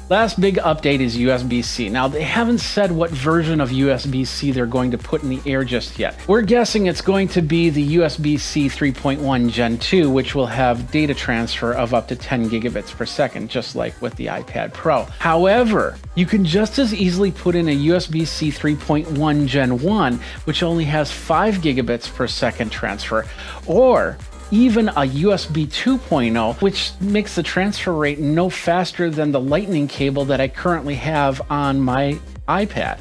Last big update is USB-C. Now, they haven't said what version of USB-C they're going to put in the Air just yet. We're guessing it's going to be the USB-C 3.1 Gen 2, which will have data transfer of up to 10 gigabits per second, just like with the iPad Pro. However, you can just as easily put in a USB-C 3.1 Gen 1, which only has 5 gigabits per second transfer, or even a USB 2.0, which makes the transfer rate no faster than the lightning cable that I currently have on my iPad.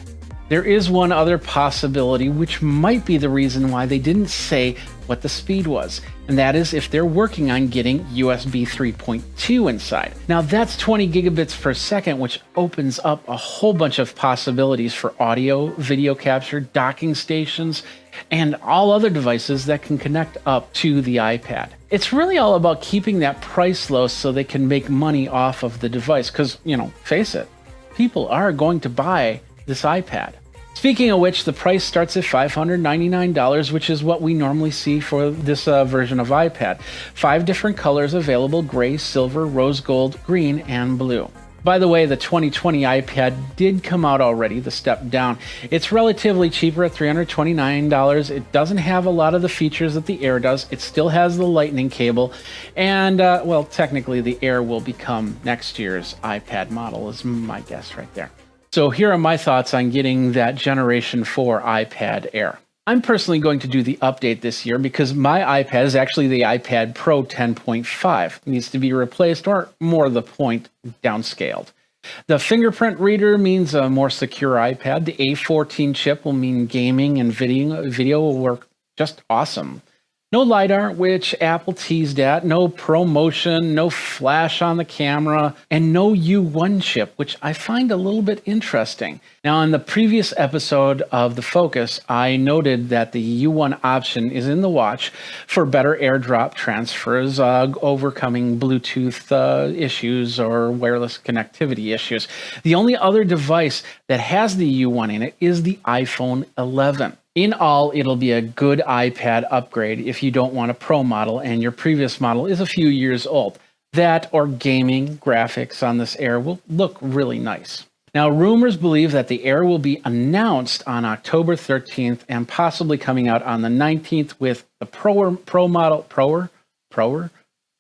There is one other possibility, which might be the reason why they didn't say what the speed was, and that is if they're working on getting USB 3.2 inside. Now that's 20 gigabits per second, which opens up a whole bunch of possibilities for audio, video capture, docking stations, and all other devices that can connect up to the iPad. It's really all about keeping that price low so they can make money off of the device, because, face it, people are going to buy this iPad. Speaking of which, the price starts at $599, which is what we normally see for this version of iPad. 5 different colors available: gray, silver, rose gold, green, and blue. By the way, the 2020 iPad did come out already, the step down. It's relatively cheaper at $329. It doesn't have a lot of the features that the Air does. It still has the Lightning cable, and, well, technically the Air will become next year's iPad model, is my guess right there. So here are my thoughts on getting that Generation 4 iPad Air. I'm personally going to do the update this year because my iPad is actually the iPad Pro 10.5. It needs to be replaced, or more to the point, downscaled. The fingerprint reader means a more secure iPad. The A14 chip will mean gaming and video will work just awesome. No LiDAR, which Apple teased at, no ProMotion, no flash on the camera, and no U1 chip, which I find a little bit interesting. Now, in the previous episode of The Focus, I noted that the U1 option is in the watch for better AirDrop transfers, overcoming Bluetooth issues or wireless connectivity issues. The only other device that has the U1 in it is the iPhone 11. In all, it'll be a good iPad upgrade if you don't want a Pro model and your previous model is a few years old. That or gaming graphics on this Air will look really nice. Now, rumors believe that the Air will be announced on October 13th and possibly coming out on the 19th with the Pro model.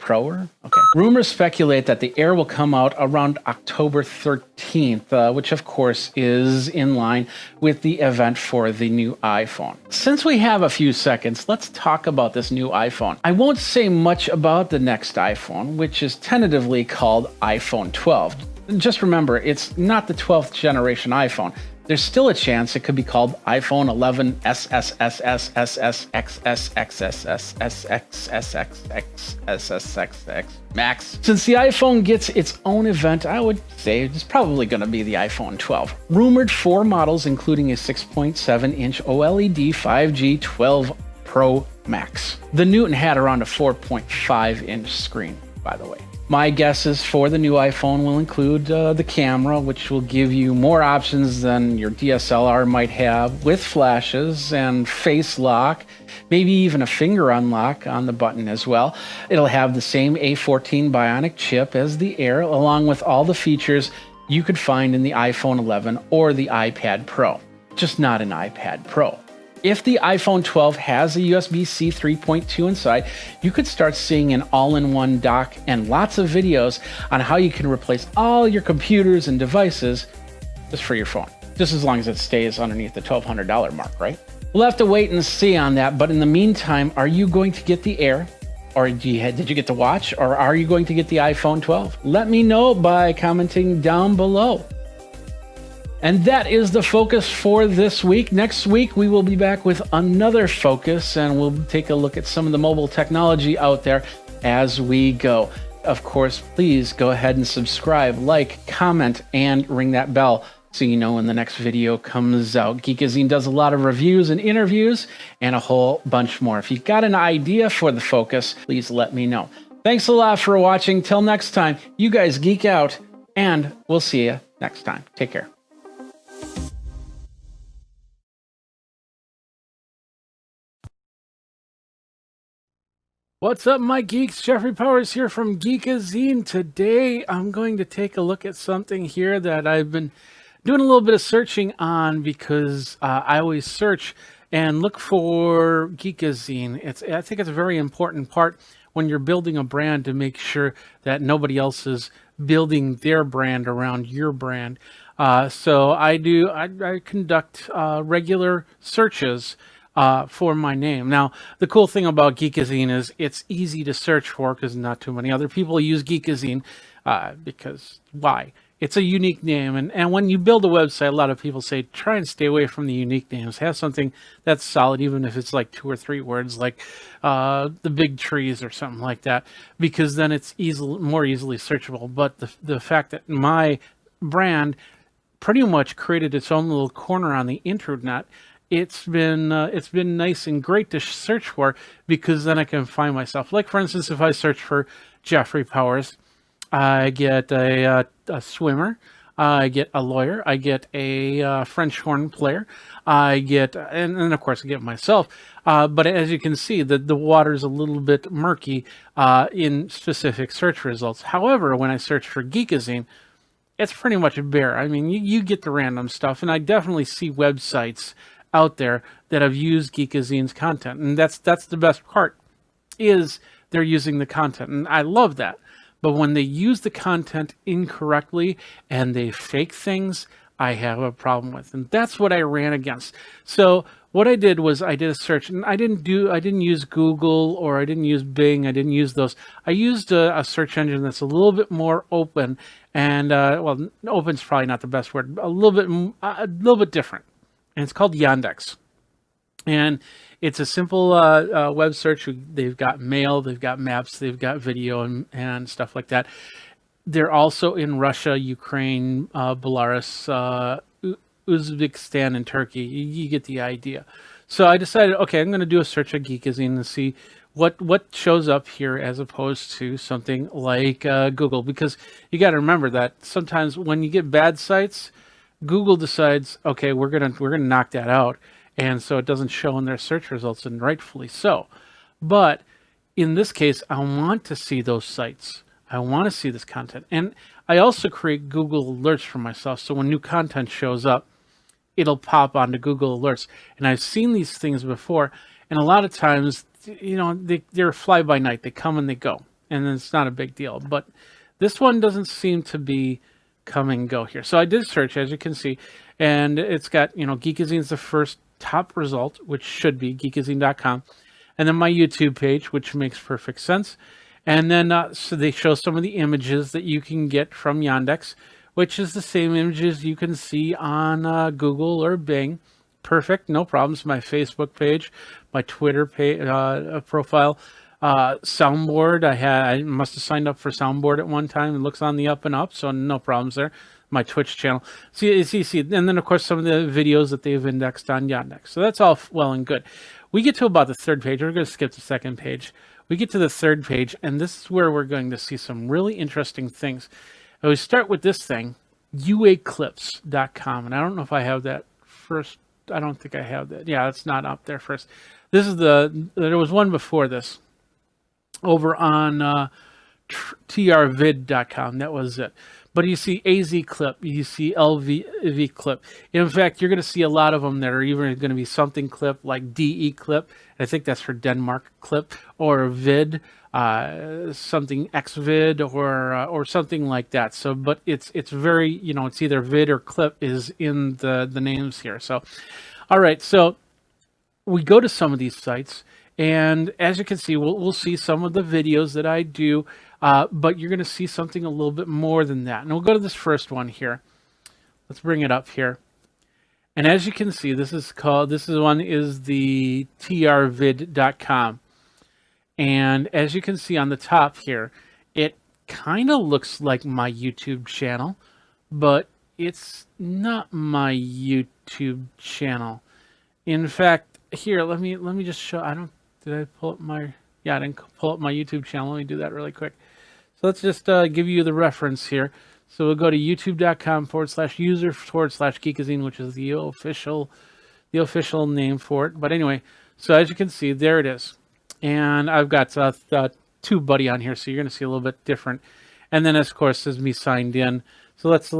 Okay. Rumors speculate that the Air will come out around October 13th, which of course is in line with the event for the new iPhone. Since we have a few seconds, let's talk about this new iPhone. I won't say much about the next iPhone, which is tentatively called iPhone 12. Just remember, it's not the 12th generation iPhone. There's still a chance it could be called iPhone 11 SSSSSSXXXXXXXXXXX Max. Since the iPhone gets its own event, I would say it's probably going to be the iPhone 12. Rumored 4 models, including a 6.7-inch OLED 5G 12 Pro Max. The Newton had around a 4.5-inch screen, by the way. My guesses for the new iPhone will include the camera, which will give you more options than your DSLR might have, with flashes and face lock, maybe even a finger unlock on the button as well. It'll have the same A14 Bionic chip as the Air, along with all the features you could find in the iPhone 11 or the iPad Pro, just not an iPad Pro. If the iPhone 12 has a USB-C 3.2 inside, you could start seeing an all-in-one dock and lots of videos on how you can replace all your computers and devices just for your phone. Just as long as it stays underneath the $1,200 mark, right? We'll have to wait and see on that, but in the meantime, are you going to get the Air? Or did you get to watch? Or are you going to get the iPhone 12? Let me know by commenting down below. And that is the focus for this week. Next week, we will be back with another focus, and we'll take a look at some of the mobile technology out there as we go. Of course, please go ahead and subscribe, like, comment, and ring that bell so you know when the next video comes out. Geekazine does a lot of reviews and interviews and a whole bunch more. If you've got an idea for the focus, please let me know. Thanks a lot for watching. Till next time, you guys geek out, and we'll see you next time. Take care. What's up, my geeks? Jeffrey Powers here from Geekazine. Today, I'm going to take a look at something here that I've been doing a little bit of searching on because I always search and look for Geekazine. I think it's a very important part when you're building a brand to make sure that nobody else is building their brand around your brand. So I conduct regular searches for my name. Now, the cool thing about Geekazine is it's easy to search for because not too many other people use Geekazine because why? it's a unique name. And when you build a website, a lot of people say, try and stay away from the unique names. Have something that's solid, even if it's like 2 or 3 words, like the big trees or something like that, because then it's more easily searchable. But the fact that my brand pretty much created its own little corner on the internet, it's been nice and great to search for, because then I can find myself. Like, for instance, if I search for Jeffrey Powers, I get a swimmer, I get a lawyer, I get a French horn player, I get, and of course I get myself. But as you can see, the water's a little bit murky in specific search results. However, when I search for Geekazine, it's pretty much bare. I mean, you get the random stuff, and I definitely see websites out there that have used Geekazine's content, and that's the best part, is they're using the content, and I love that. But when they use the content incorrectly and they fake things, I have a problem with, and that's what I ran against. So what I did was I did a search, and I didn't use Google, or I didn't use Bing. I didn't use those. I used a search engine that's a little bit more open, and well, open's probably not the best word. A little bit different, and it's called Yandex. And it's a simple web search. They've got mail, they've got maps, they've got video, and stuff like that. They're also in Russia, Ukraine, Belarus, Uzbekistan, and Turkey. You get the idea. So I decided, okay, I'm going to do a search on Geekazine and see what shows up here, as opposed to something like Google. Because you got to remember that sometimes when you get bad sites, Google decides, okay, we're gonna knock that out. And so it doesn't show in their search results, and rightfully so. But in this case, I want to see those sites. I want to see this content. And I also create Google alerts for myself. So when new content shows up, it'll pop onto Google alerts. And I've seen these things before. And a lot of times, they're fly by night. They come and they go. And it's not a big deal. But this one doesn't seem to be come and go here. So I did search, as you can see. And it's got, Geekazine's the first top result, which should be geekazine.com, and then my YouTube page, which makes perfect sense. And then so they show some of the images that you can get from Yandex, which is the same images you can see on Google or Bing. Perfect, no problems. My Facebook page, my Twitter profile, Soundboard. I must have signed up for Soundboard at one time. It looks on the up and up, so no problems there. My Twitch channel. See, and then of course some of the videos that they've indexed on Yandex. So that's all well and good. We get to about the 3rd page. We're going to skip the 2nd page. We get to the 3rd page, and this is where we're going to see some really interesting things. And we start with this thing, uaclips.com, and I don't know if I have that first. I don't think I have that. Yeah, it's not up there first. This is there was one before this over on trvid.com. That was it. But you see AZ clip, you see LV clip. In fact, you're going to see a lot of them that are even going to be something clip, like DE clip. I think that's for Denmark clip, or vid, something xvid, or something like that. So, but it's very, it's either vid or clip is in the names here. So, all right. So we go to some of these sites, and as you can see, we'll see some of the videos that I do. But you're going to see something a little bit more than that. And we'll go to this first one here. Let's bring it up here. And as you can see, this one is the trvid.com. And as you can see on the top here, it kind of looks like my YouTube channel, but it's not my YouTube channel. In fact, here, let me just show. Did I pull up my? Yeah, I didn't pull up my YouTube channel. Let me do that really quick. So let's just give you the reference here. So we'll go to youtube.com/user/Geekazine, which is the official name for it. But anyway, so as you can see, there it is. And I've got TubeBuddy on here, so you're going to see a little bit different. And then, of course, is me signed in. So let's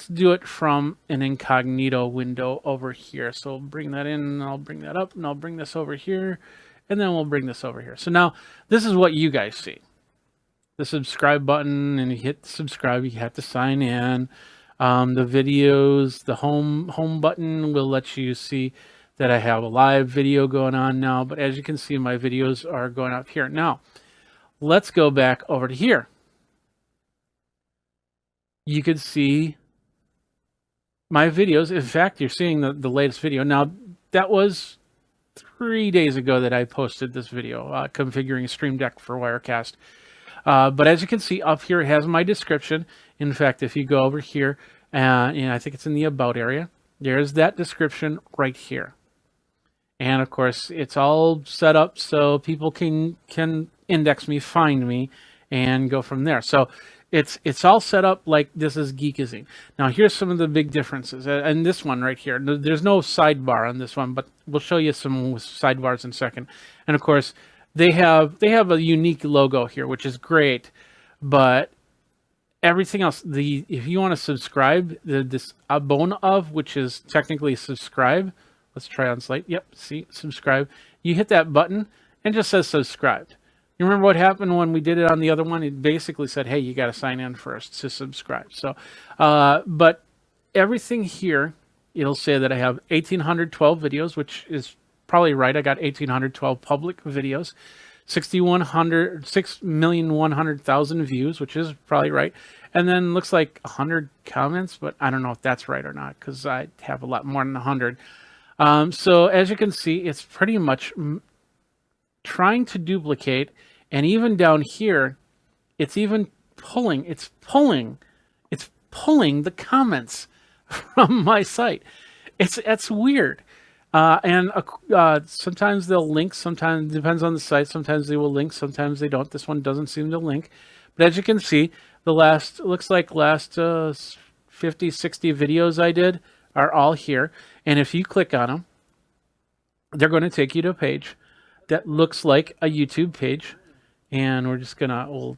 do it from an incognito window over here. So we'll bring that in, and I'll bring that up, and I'll bring this over here. And then we'll bring this over here. So now this is what you guys see. The subscribe button, and you hit subscribe, you have to sign in. The videos, the home button will let you see that I have a live video going on now. But as you can see, my videos are going up here. Now, let's go back over to here. you could see my videos. In fact, you're seeing the latest video. Now, that was 3 days ago that I posted this video, configuring a Stream Deck for Wirecast. But as you can see up here, it has my description. In fact, if you go over here, and I think it's in the About area, there's that description right here. And of course, it's all set up so people can index me, find me, and go from there. So it's all set up like this is Geekazine. Now here's some of the big differences. And this one right here, there's no sidebar on this one, but we'll show you some sidebars in a second. And of course, they have a unique logo here, which is great, but everything else, if you want to subscribe, this abone of, which is technically subscribe. Let's try on Slate. Yep, see, subscribe. You hit that button and it just says subscribed. You remember what happened when we did it on the other one? It basically said, hey, you got to sign in first to subscribe. So, but everything here, it'll say that I have 1,812 videos, which is probably right. I got 1,812 public videos, 6,100,000 views, which is probably right. And then looks like 100 comments, but I don't know if that's right or not because I have a lot more than 100. So as you can see, it's pretty much trying to duplicate, and even down here, it's even pulling the comments from my site. It's weird. And sometimes they'll link, sometimes it depends on the site. Sometimes they will link, sometimes they don't. This one doesn't seem to link. But as you can see, looks like last 50, 60 videos I did are all here. And if you click on them, they're going to take you to a page that looks like a YouTube page. And we're just going to,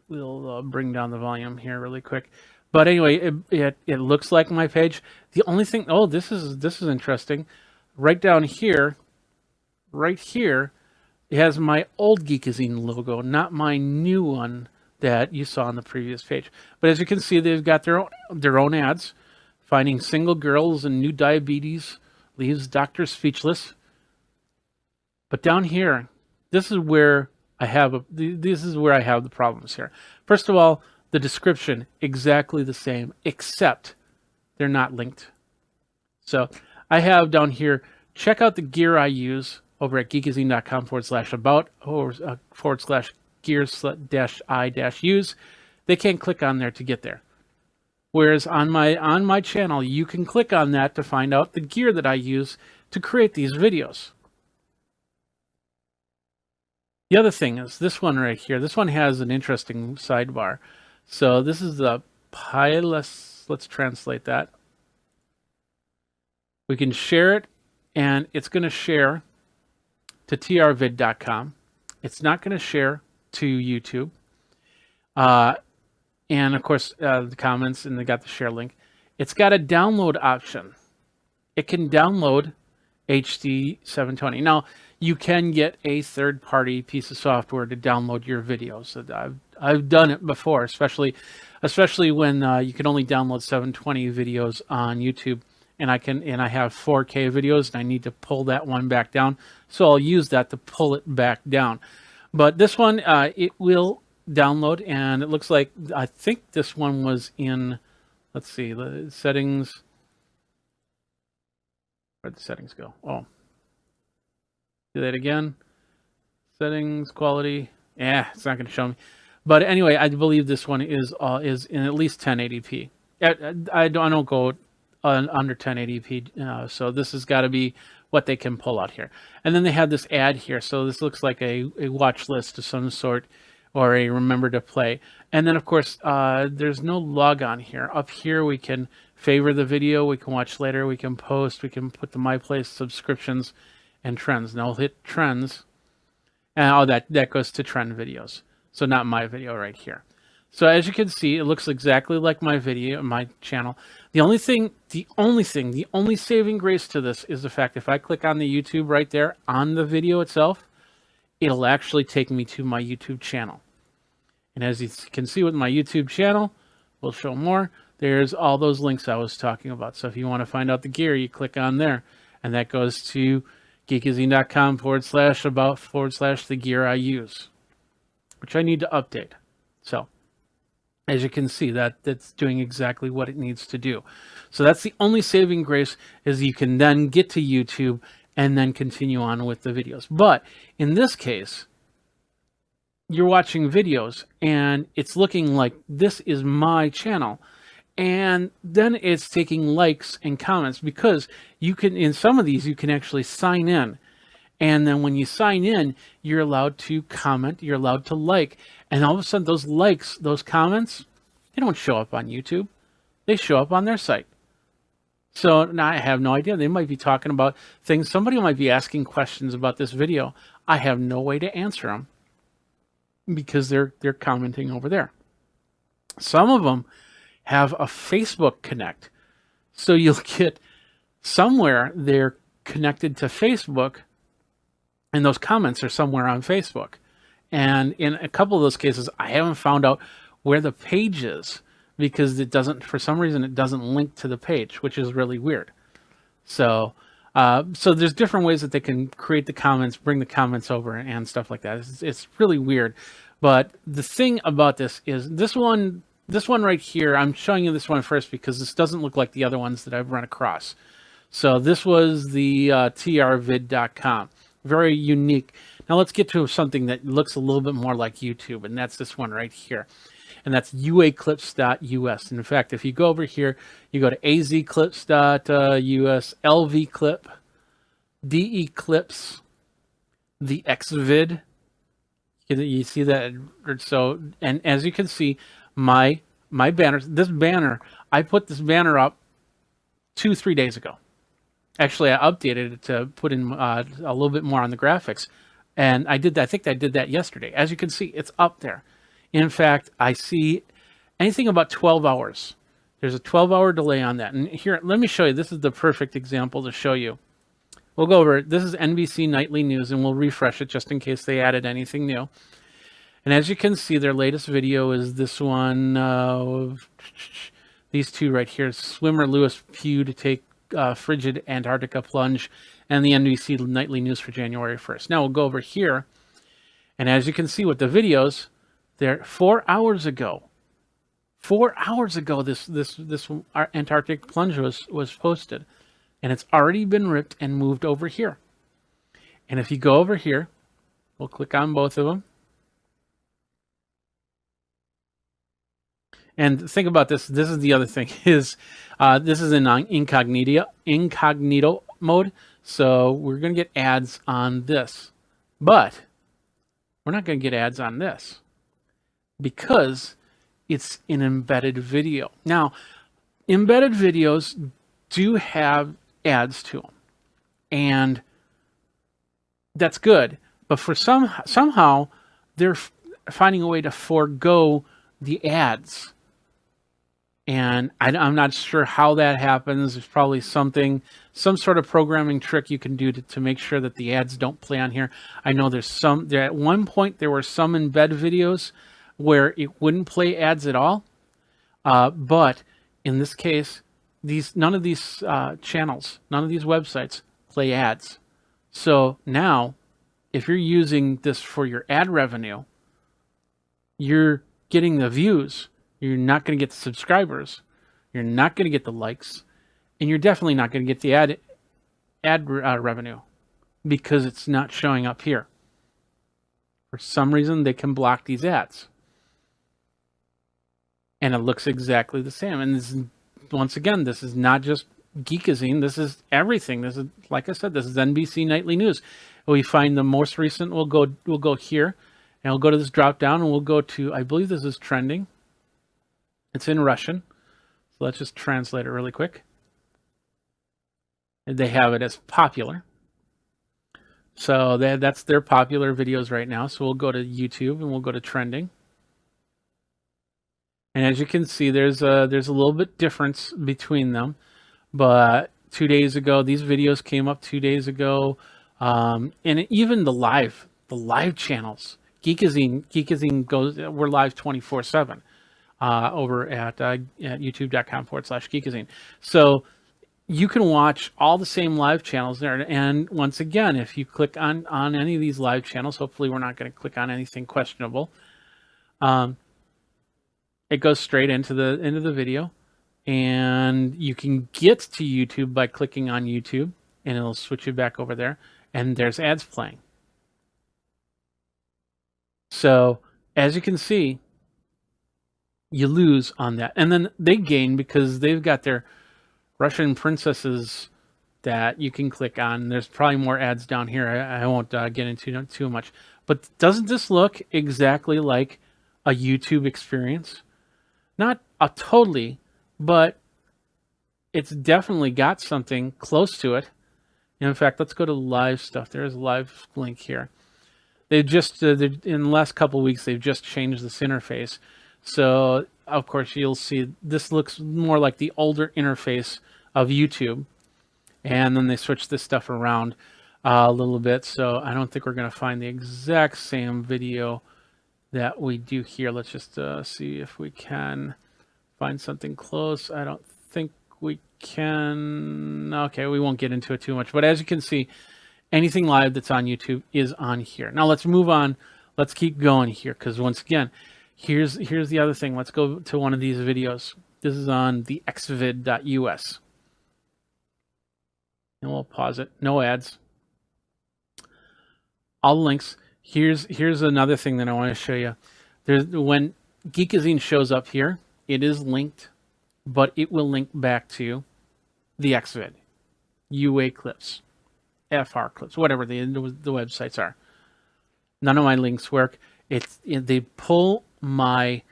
we'll bring down the volume here really quick. But anyway, it looks like my page. The only thing, this is interesting. Right down here, right here, it has my old Geekazine logo, not my new one that you saw on the previous page. But as you can see, they've got their own ads. Finding single girls and new diabetes leaves doctors speechless. But down here, this is where I have the problems here. First of all, the description exactly the same, except they're not linked. So I have down here, check out the gear I use over at geekazine.com/about or /gears-i-use. They can't click on there to get there. Whereas on my channel, you can click on that to find out the gear that I use to create these videos. The other thing is this one right here. This one has an interesting sidebar. So this is the let's translate that. We can share it, and it's going to share to trvid.com. It's not going to share to YouTube. And of course, the comments, and they got the share link. It's got a download option. It can download HD 720. Now, you can get a third-party piece of software to download your videos. I've done it before, especially when you can only download 720 videos on YouTube, and I have 4K videos, and I need to pull that one back down. So I'll use that to pull it back down. But this one, it will download, and it looks like I think this one was in, let's see, the settings. Where'd the settings go? Do that again. Settings, quality. It's not going to show me. But anyway, I believe this one is in at least 1080p. I don't go under 1080p, so this has got to be what they can pull out here. And then they have this ad here, so this looks like a watch list of some sort, or a remember to play. And then of course, there's no log on here. Up here we can favor the video, we can watch later, we can post, we can put the My Place subscriptions and trends. Now we'll hit trends, and that goes to trend videos. So not my video right here. So as you can see, it looks exactly like my video, my channel. The only saving grace to this is the fact if I click on the YouTube right there on the video itself, it'll actually take me to my YouTube channel. And as you can see with my YouTube channel, we'll show more. There's all those links I was talking about. So if you want to find out the gear, you click on there, and that goes to geekazine.com/about/the gear I use, which I need to update. So As you can see, that's doing exactly what it needs to do. So that's the only saving grace, is you can then get to YouTube and then continue on with the videos. But in this case, you're watching videos and it's looking like this is my channel. And then it's taking likes and comments, because you can, in some of these, you can actually sign in. And then when you sign in, you're allowed to comment, you're allowed to like. And all of a sudden, those likes, those comments, they don't show up on YouTube. They show up on their site. So now I have no idea. They might be talking about things. Somebody might be asking questions about this video. I have no way to answer them because they're commenting over there. Some of them have a Facebook Connect. So you'll get somewhere they're connected to Facebook, and those comments are somewhere on Facebook. And in a couple of those cases, I haven't found out where the page is, because it doesn't, for some reason, it doesn't link to the page, which is really weird. So, so there's different ways that they can create the comments, bring the comments over, and stuff like that. It's really weird. But the thing about this is this one right here, I'm showing you this one first because this doesn't look like the other ones that I've run across. So this was the trvid.com. Very unique. Now let's get to something that looks a little bit more like YouTube, and that's this one right here. And that's uaclips.us. And in fact, if you go over here, you go to azclips.us, lvclip, declips, the xvid. You see that? So, and as you can see, my banners, this banner, I put this banner up 2-3 days ago. Actually, I updated it to put in a little bit more on the graphics. And I did that. I think I did that yesterday. As you can see, it's up there. In fact, I see anything about 12 hours. There's a 12-hour delay on that. And here, let me show you. This is the perfect example to show you. We'll go over it. This is NBC Nightly News, and we'll refresh it just in case they added anything new. And as you can see, their latest video is this one. These two right here. Swimmer Lewis Pugh to take frigid Antarctica plunge, and the NBC Nightly News for January 1st. Now we'll go over here. And as you can see with the videos, there 4 hours ago. 4 hours ago, this Antarctic plunge was posted, and it's already been ripped and moved over here. And if you go over here, we'll click on both of them. And think about this. This is the other thing is this is in incognito mode, so we're going to get ads on this, but we're not going to get ads on this because it's an embedded video. Now, embedded videos do have ads to them, and that's good. But for somehow they're finding a way to forego the ads. And I'm not sure how that happens. There's probably some sort of programming trick you can do to make sure that the ads don't play on here. I know there at one point there were some embed videos where it wouldn't play ads at all. But in this case, none of these channels, none of these websites play ads. So now, if you're using this for your ad revenue, you're getting the views. You're not going to get the subscribers. You're not going to get the likes. And you're definitely not going to get the ad revenue because it's not showing up here. For some reason, they can block these ads. And it looks exactly the same. And this is, once again, this is not just Geekazine. This is everything. This is, like I said, this is NBC Nightly News. We find the most recent. We'll go here, and we'll go to this drop down, and we'll go to, I believe this is trending. It's in Russian, so let's just translate it really quick. And they have it as popular. So that's their popular videos right now. So we'll go to YouTube and we'll go to trending. And as you can see, there's a little bit difference between them. But 2 days ago, these videos came up 2 days ago. And even the live channels, Geekazine goes, we're live 24/7. Over at youtube.com/Geekazine. So you can watch all the same live channels there. And once again, if you click on any of these live channels, hopefully we're not going to click on anything questionable. it goes straight into the video, and you can get to YouTube by clicking on YouTube, and it'll switch you back over there, and there's ads playing. So as you can see, you lose on that, and then they gain because they've got their Russian princesses that you can click on. There's probably more ads down here. I won't get into too much, but doesn't this look exactly like a YouTube experience? Not a totally, but it's definitely got something close to it. And in fact, let's go to live stuff. There's a live link here. They've just, in the last couple of weeks, they've just changed this interface. So, of course, you'll see this looks more like the older interface of YouTube. And then they switched this stuff around a little bit. So I don't think we're going to find the exact same video that we do here. Let's just see if we can find something close. I don't think we can. Okay, we won't get into it too much. But as you can see, anything live that's on YouTube is on here. Now let's move on. Let's keep going here, because once again, here's the other thing. Let's go to one of these videos. This is on the xvid.us. And we'll pause it. No ads. All links. Here's another thing that I want to show you. When Geekazine shows up here, it is linked, but it will link back to the xvid, UA clips, FR clips, whatever the websites are. None of my links work. They pull my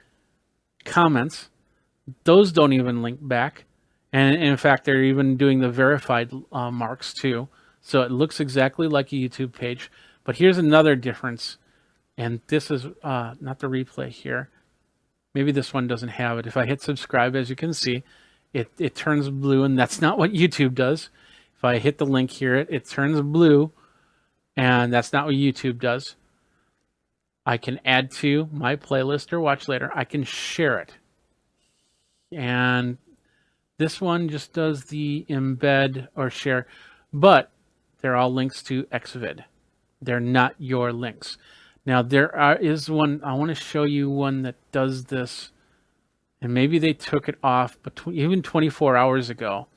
comments. Those don't even link back. And in fact, they're even doing the verified marks too. So it looks exactly like a YouTube page. But here's another difference. And this is not the replay here. Maybe this one doesn't have it. If I hit subscribe, as you can see, it turns blue, and that's not what YouTube does. If I hit the link here, it turns blue, and that's not what YouTube does. I can add to my playlist or watch later. I can share it. And this one just does the embed or share, but they're all links to xvid. They're not your links. Now is one, I want to show you one that does this, and maybe they took it off, but even 24 hours ago,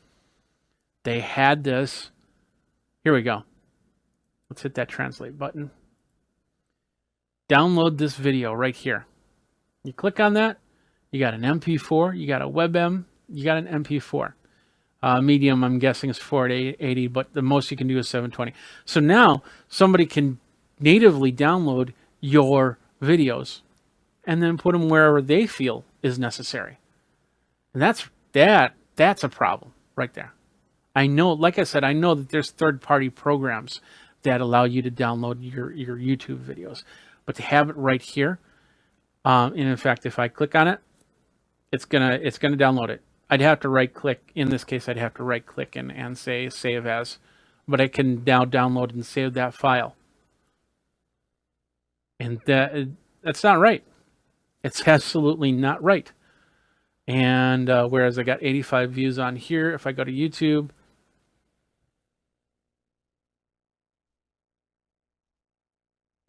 they had this. Here we go. Let's hit that translate button. Download this video right here. You click on that, you got an MP4, you got a WebM, you got an MP4. Medium, I'm guessing, is 480, but the most you can do is 720. So now somebody can natively download your videos and then put them wherever they feel is necessary. And that's a problem right there. I know, like I said, I know that there's third-party programs that allow you to download your YouTube videos, but to have it right here, and in fact, if I click on it, it's gonna download it. I'd have to right-click. In this case, I'd have to right-click and say Save As. But I can now download and save that file. And that's not right. It's absolutely not right. And whereas I got 85 views on here, if I go to YouTube,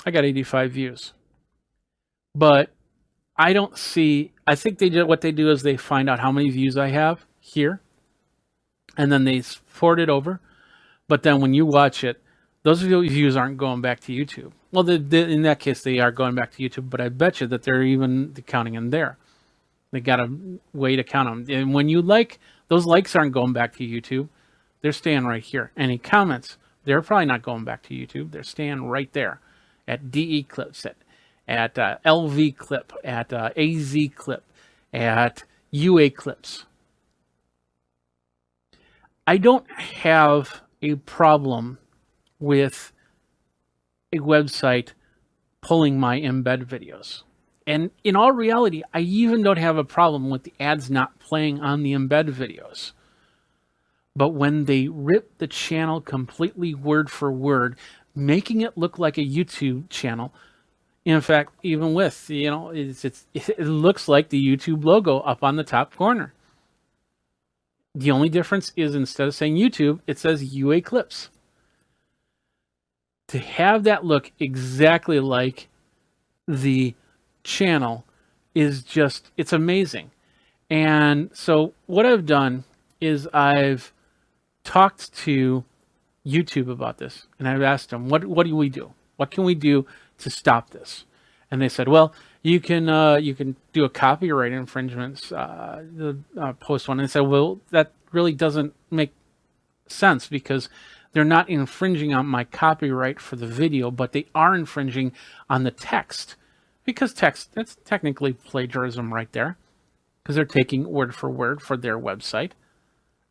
I got 85 views. But I don't see, I think what they do is they find out how many views I have here, and then they forward it over. But then when you watch it, those views aren't going back to YouTube. Well, in that case, they are going back to YouTube, but I bet you that they're even counting in there. They got a way to count them. And when you like, those likes aren't going back to YouTube. They're staying right here. Any comments, they're probably not going back to YouTube. They're staying right there at DE clips, at LV clip, at AZ clip, at UA clips. I don't have a problem with a website pulling my embed videos. And in all reality, I even don't have a problem with the ads not playing on the embed videos. But when they rip the channel completely word for word, making it look like a YouTube channel, in fact, even with, it looks like the YouTube logo up on the top corner. The only difference is instead of saying YouTube, it says UA Clips. To have that look exactly like the channel is just, it's amazing. And so what I've done is I've talked to YouTube about this, and I've asked them, what do we do? What can we do to stop this? And they said, well, you can do a copyright infringements post one. And I said, well, that really doesn't make sense because they're not infringing on my copyright for the video, but they are infringing on the text, because text, that's technically plagiarism right there, because they're taking word for their website,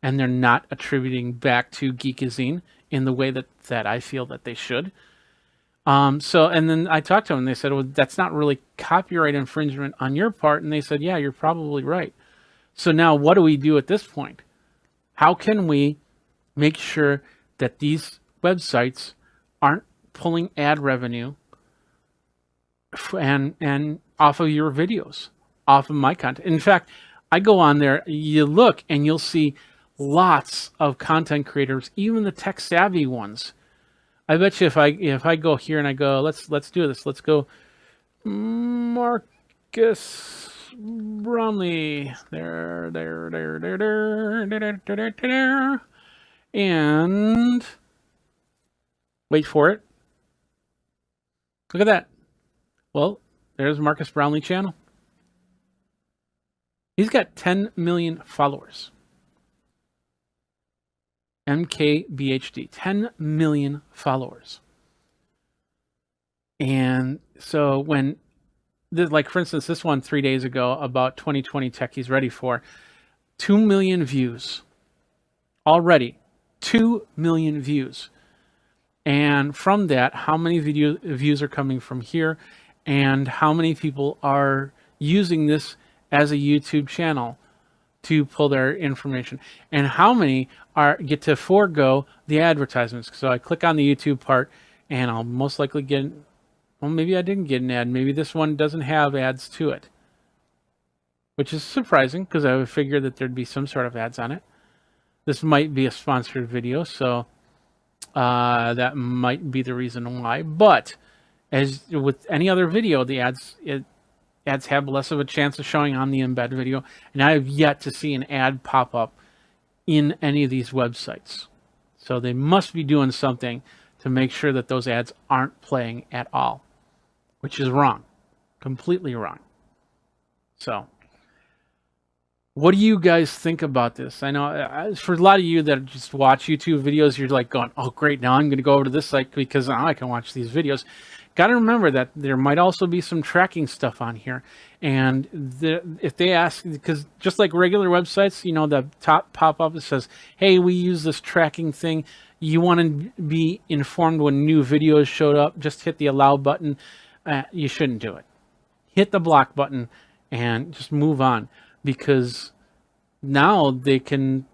and they're not attributing back to Geekazine in the way that I feel that they should. So, and then I talked to them and they said, well, that's not really copyright infringement on your part. And they said, yeah, you're probably right. So now what do we do at this point? How can we make sure that these websites aren't pulling ad revenue and off of your videos, off of my content? In fact, I go on there, you look and you'll see lots of content creators, even the tech savvy ones. I bet you if I go here and I go, let's do this. Let's go Marcus Bromley. There. And wait for it. Look at that. Well, there's Marcus Brownlee channel. He's got 10 million followers. MKBHD, 10 million followers. And so when, like for instance, this one 3 days ago about 2020 tech he's ready for, 2 million views. Already, 2 million views. And from that, how many views are coming from here, and how many people are using this as a YouTube channel to pull their information, and how many get to forego the advertisements. So I click on the YouTube part and I'll most likely get, well, maybe I didn't get an ad. Maybe this one doesn't have ads to it, which is surprising because I would figure that there'd be some sort of ads on it. This might be a sponsored video, so that might be the reason why. But as with any other video, the ads have less of a chance of showing on the embed video, and I have yet to see an ad pop up in any of these websites. So they must be doing something to make sure that those ads aren't playing at all, which is wrong, completely wrong. So what do you guys think about this? I know for a lot of you that just watch YouTube videos, you're like going, oh great, now I'm going to go over to this site because now I can watch these videos. Got to remember that there might also be some tracking stuff on here. And if they ask, because just like regular websites, you know, the top pop-up that says, hey, we use this tracking thing. You want to be informed when new videos showed up, just hit the allow button. You shouldn't do it. Hit the block button and just move on, because now they can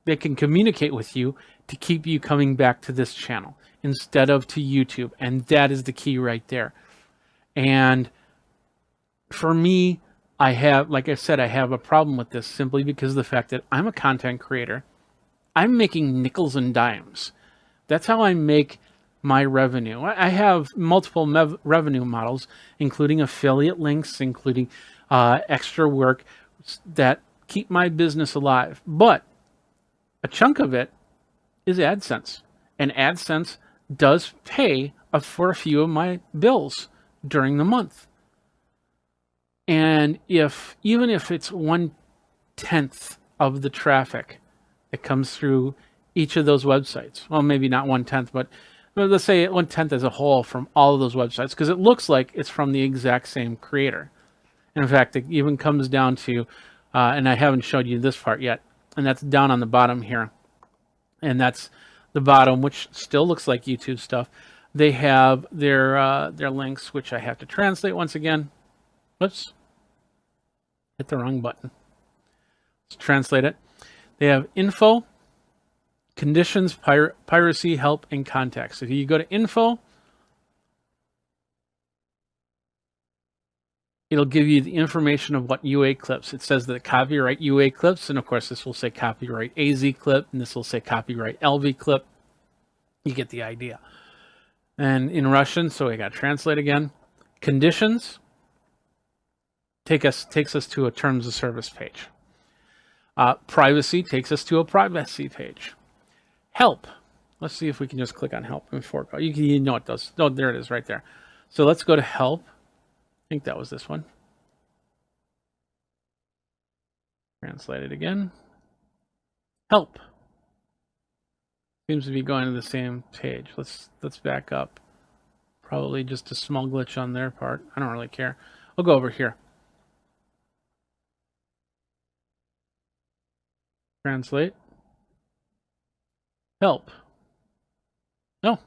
communicate with you to keep you coming back to this channel instead of to YouTube. And that is the key right there. And for me, I have, like I said, I have a problem with this simply because of the fact that I'm a content creator. I'm making nickels and dimes. That's how I make my revenue. I have multiple revenue models, including affiliate links, including extra work that keep my business alive. But a chunk of it is AdSense. And AdSense does pay for a few of my bills during the month. And even if it's 1/10 of the traffic that comes through each of those websites, well, maybe not 1/10, but let's say 1/10 as a whole from all of those websites, because it looks like it's from the exact same creator. And in fact, it even comes down to, and I haven't showed you this part yet, and that's down on the bottom here. And that's the bottom, which still looks like YouTube stuff. They have their links, which I have to translate once again. Whoops. Hit the wrong button. Let's translate it. They have info, conditions, piracy, help, and contacts. If you go to info, it'll give you the information of what UA clips. It says that copyright UA clips, and of course this will say copyright AZ clip, and this will say copyright LV clip. You get the idea. And in Russian, so I got to translate again. Conditions, takes us to a terms of service page. Privacy takes us to a privacy page. Help. Let's see if we can just click on help before it goes. You know it does. Oh, there it is right there. So let's go to help. I think that was this one. Translate it again. Help. Seems to be going to the same page. Let's back up. Probably just a small glitch on their part. I don't really care. We'll go over here. Translate. Help. No.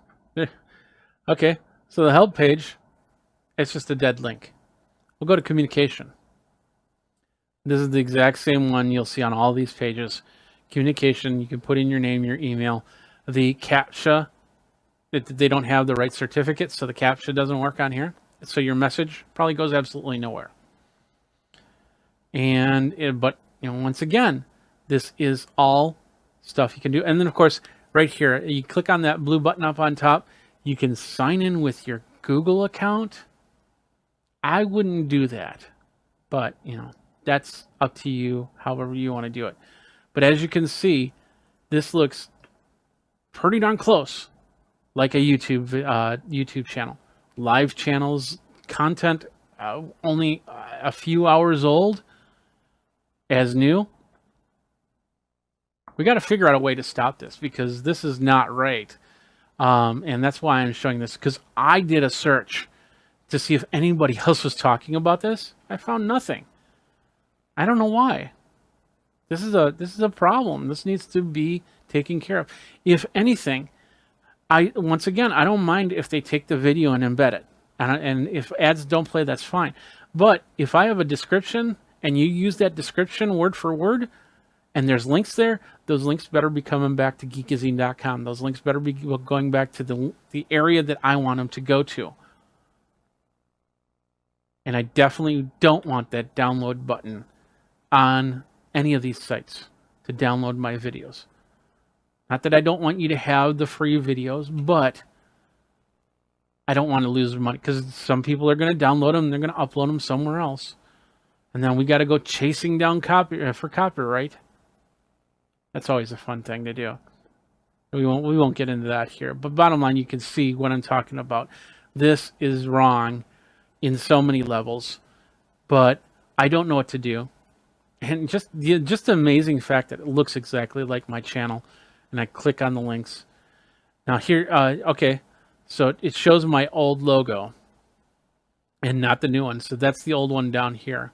Okay. So the help page, it's just a dead link. We'll go to communication. This is the exact same one you'll see on all these pages. Communication, you can put in your name, your email. The CAPTCHA, they don't have the right certificate, so the CAPTCHA doesn't work on here. So your message probably goes absolutely nowhere. But once again, this is all stuff you can do. And then, of course, right here, you click on that blue button up on top. You can sign in with your Google account. I wouldn't do that, but that's up to you, however you want to do it. But as you can see, this looks pretty darn close like a YouTube channel. Live channels, content only a few hours old as new. We got to figure out a way to stop this because this is not right. And that's why I'm showing this, because I did a search to see if anybody else was talking about this. I found nothing. I don't know why. This is a problem. This needs to be taken care of. If anything, once again, I don't mind if they take the video and embed it. And if ads don't play, that's fine. But if I have a description and you use that description word for word, and there's links there, those links better be coming back to geekazine.com. Those links better be going back to the area that I want them to go to. And I definitely don't want that download button on any of these sites to download my videos. Not that I don't want you to have the free videos, but I don't want to lose money because some people are going to download them, they're going to upload them somewhere else. And then we got to go chasing down for copyright. That's always a fun thing to do. We won't get into that here. But bottom line, you can see what I'm talking about. This is wrong in so many levels, but I don't know what to do. And just the amazing fact that it looks exactly like my channel, and I click on the links. Now here, okay, so it shows my old logo and not the new one. So that's the old one down here.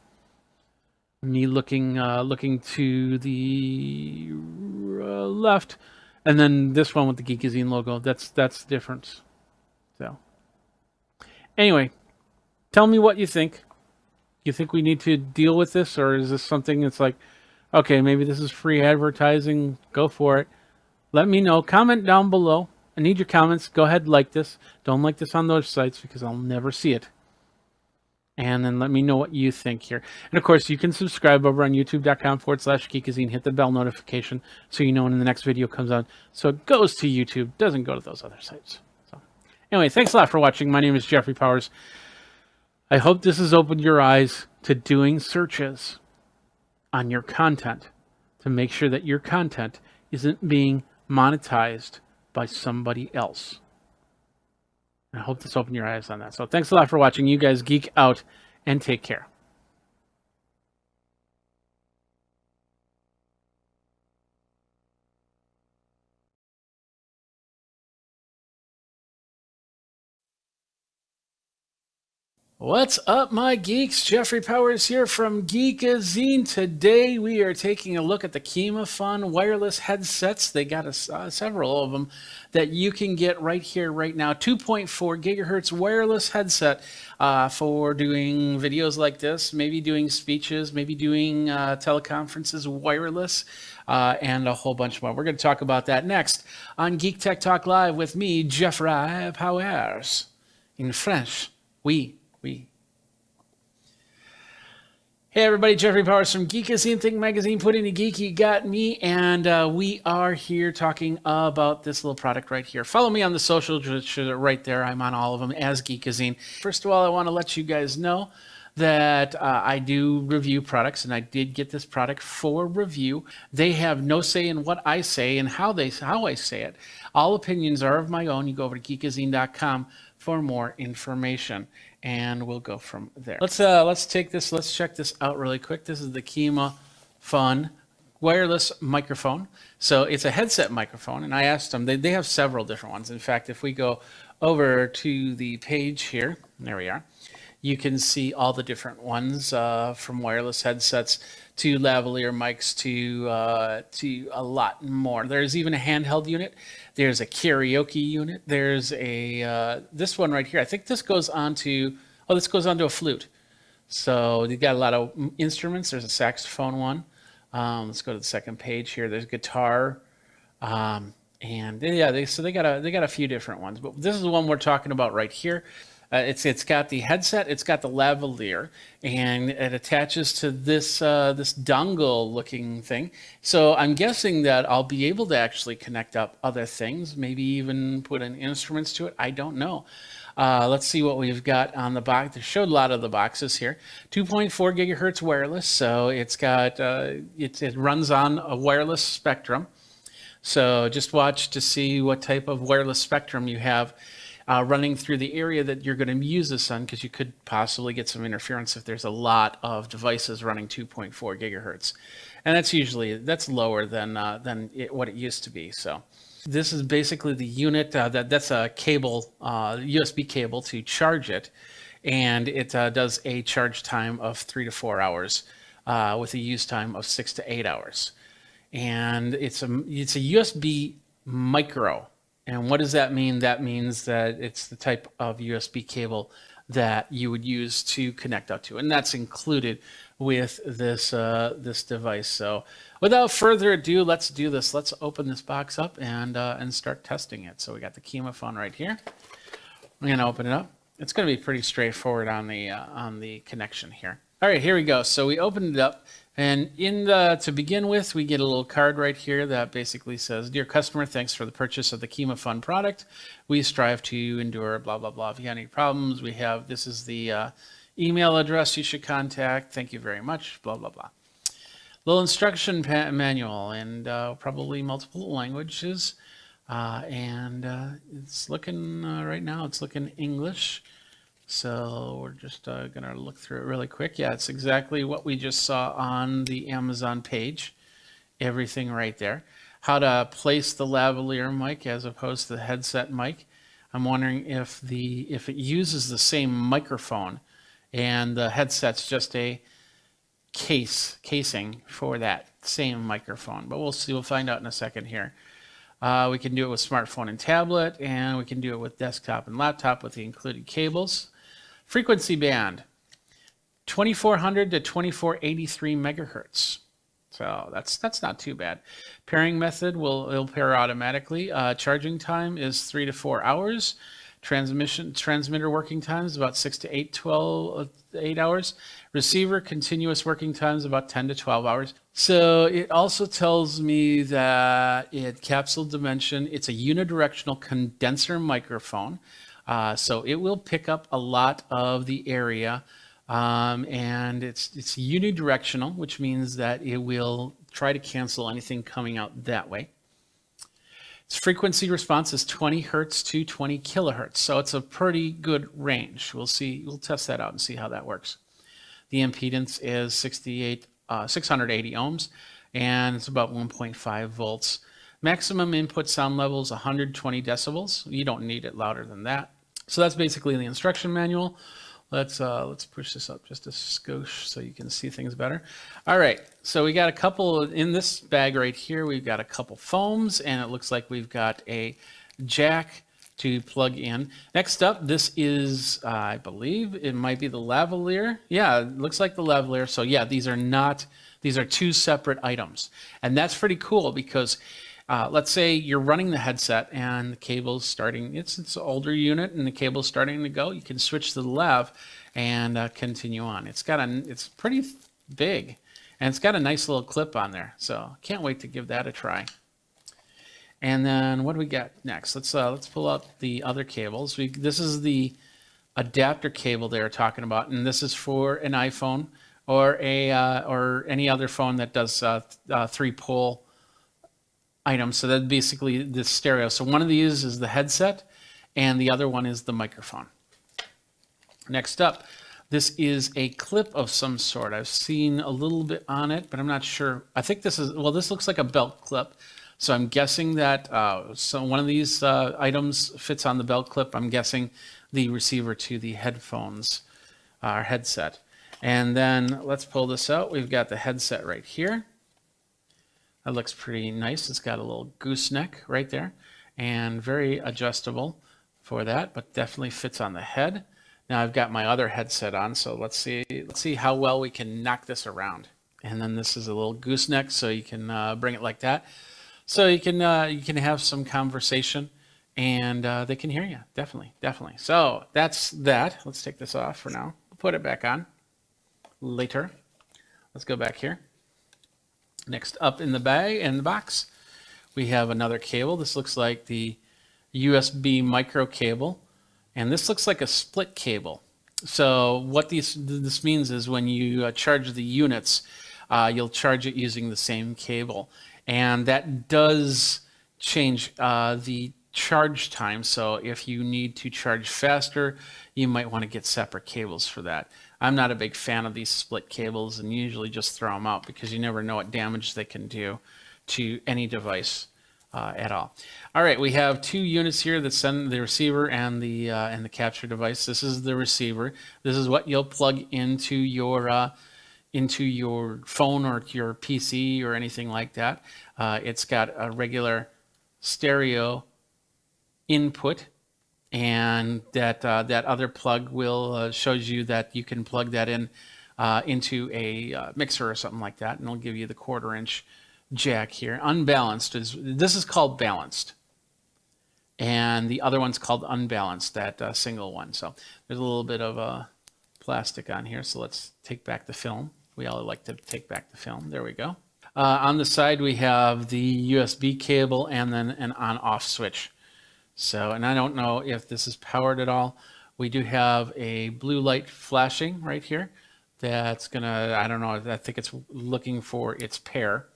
Me looking to the left, and then this one with the Geekazine logo. That's the difference. So anyway, tell me what you think. You think we need to deal with this, or is this something that's like, okay, maybe this is free advertising, go for it. Let me know. Comment down below. I need your comments. Go ahead and like this. Don't like this on those sites because I'll never see it. And then let me know what you think here. And of course, you can subscribe over on youtube.com/Geekazine. Hit the bell notification so you know when the next video comes out. So it goes to YouTube, doesn't go to those other sites. So anyway, thanks a lot for watching. My name is Jeffrey Powers. I hope this has opened your eyes to doing searches on your content to make sure that your content isn't being monetized by somebody else. I hope this opened your eyes on that. So thanks a lot for watching. You guys geek out and take care. What's up, my geeks? Jeffrey Powers here from Geekazine. Today we are taking a look at the KimaFun wireless headsets. They got several of them that you can get right here, right now. 2.4 gigahertz wireless headset for doing videos like this, maybe doing speeches, maybe doing teleconferences wireless, and a whole bunch more. We're going to talk about that next on Geek Tech Talk Live with me, Jeffrey Powers. In French, oui. Hey everybody, Jeffrey Powers from Geekazine, Think Magazine, Put in a Geek, you got me, and we are here talking about this little product right here. Follow me on the socials right there. I'm on all of them as Geekazine. First of all, I want to let you guys know that I do review products, and I did get this product for review. They have no say in what I say and how I say it. All opinions are of my own. You go over to geekazine.com for more information, and we'll go from there. Let's take this. Let's check this out really quick. This is the Kima Fun wireless microphone. So it's a headset microphone, and I asked them, they have several different ones. In fact, if we go over to the page here, there we are, you can see all the different ones, from wireless headsets to lavalier mics to a lot more. There's even a handheld unit. There's a karaoke unit. There's a this one right here. I think this goes onto a flute. So you got a lot of instruments. There's a saxophone one. Let's go to the second page here. There's guitar, and yeah, they got a few different ones, but this is the one we're talking about right here. It's got the headset, it's got the lavalier, and it attaches to this this dongle looking thing. So I'm guessing that I'll be able to actually connect up other things, maybe even put in instruments to it. I don't know. Let's see what we've got on the box. They showed a lot of the boxes here. 2.4 gigahertz wireless, so it's got it runs on a wireless spectrum. So just watch to see what type of wireless spectrum you have running through the area that you're going to use this on, because you could possibly get some interference if there's a lot of devices running 2.4 gigahertz, and that's lower than what it used to be. So this is basically the unit that's a cable, USB cable to charge it, and it does a charge time of 3 to 4 hours with a use time of 6 to 8 hours. And it's a USB micro. And what does that mean? That means that it's the type of USB cable that you would use to connect up to, and that's included with this this device. So without further ado, let's do this. Let's open this box up and start testing it. So we got the Kima phone right here. I'm gonna open it up. It's gonna be pretty straightforward on the connection here. All right, here we go. So we opened it up, and to begin with, we get a little card right here that basically says, "Dear customer, thanks for the purchase of the Kima Fun product. We strive to endure blah blah blah. If you have any problems, this is the email address you should contact. Thank you very much. Blah blah blah." Little instruction manual, and probably multiple languages, and it's looking right now. It's looking English. So we're just going to look through it really quick. Yeah, it's exactly what we just saw on the Amazon page. Everything right there. How to place the lavalier mic as opposed to the headset mic. I'm wondering if it uses the same microphone, and the headset's just a casing for that same microphone. But we'll see. We'll find out in a second here. We can do it with smartphone and tablet, and we can do it with desktop and laptop with the included cables. Frequency band, 2400 to 2483 megahertz. So that's not too bad. Pairing method it'll pair automatically. Charging time is 3 to 4 hours. Transmitter working time is about 6 to 8 hours. Receiver continuous working time is about 10 to 12 hours. So it also tells me that capsule dimension, it's a unidirectional condenser microphone. So it will pick up a lot of the area, and it's unidirectional, which means that it will try to cancel anything coming out that way. Its frequency response is 20 hertz to 20 kilohertz, so it's a pretty good range. We'll test that out and see how that works. The impedance is 680 ohms, and it's about 1.5 volts. Maximum input sound level is 120 decibels. You don't need it louder than that. So that's basically the instruction manual. Let's push this up just a skosh so you can see things better. All right, so we got a couple in this bag right here. We've got a couple foams, and it looks like we've got a jack to plug in. Next up, this is, I believe it might be the lavalier. Yeah, it looks like the lavalier. So yeah, these are two separate items, and that's pretty cool because let's say you're running the headset and the cable's starting, it's an older unit and the cable's starting to go. You can switch to the lav and continue on. It's pretty big, and it's got a nice little clip on there. So can't wait to give that a try. And then what do we got next? Let's pull out the other cables. This is the adapter cable they were talking about, and this is for an iPhone or or any other phone that does 3-pole items. So that's basically the stereo. So one of these is the headset, and the other one is the microphone. Next up, this is a clip of some sort. I've seen a little bit on it, but I'm not sure. I think this is, well, this looks like a belt clip. So I'm guessing that so one of these items fits on the belt clip. I'm guessing the receiver to the headphones or headset. And then let's pull this out. We've got the headset right here. That looks pretty nice. It's got a little gooseneck right there and very adjustable for that, but definitely fits on the head. Now I've got my other headset on, so let's see how well we can knock this around. And then this is a little gooseneck, so you can bring it like that. So you can have some conversation, and they can hear you. Definitely. So that's that. Let's take this off for now. We'll put it back on later. Let's go back here. Next up in the bag, in the box, we have another cable. This looks like the USB micro cable, and this looks like a split cable. So what this means is when you charge the units, you'll charge it using the same cable, and that does change the charge time. So if you need to charge faster, you might want to get separate cables for that. I'm not a big fan of these split cables and usually just throw them out because you never know what damage they can do to any device at all. All right, we have 2 units here that send the receiver and the capture device. This is the receiver. This is what you'll plug into your phone or your PC or anything like that. It's got a regular stereo input, and that other plug will shows you that you can plug that in into a mixer or something like that, and it'll give you the 1/4-inch jack here. Unbalanced this is called balanced, and the other one's called unbalanced, that single one. So there's a little bit of plastic on here, so let's take back the film. We all like to take back the film. There we go. On the side we have the USB cable and then an on-off switch. So, and I don't know if this is powered at all. We do have a blue light flashing right here. That's gonna, I don't know, I think it's looking for its pair.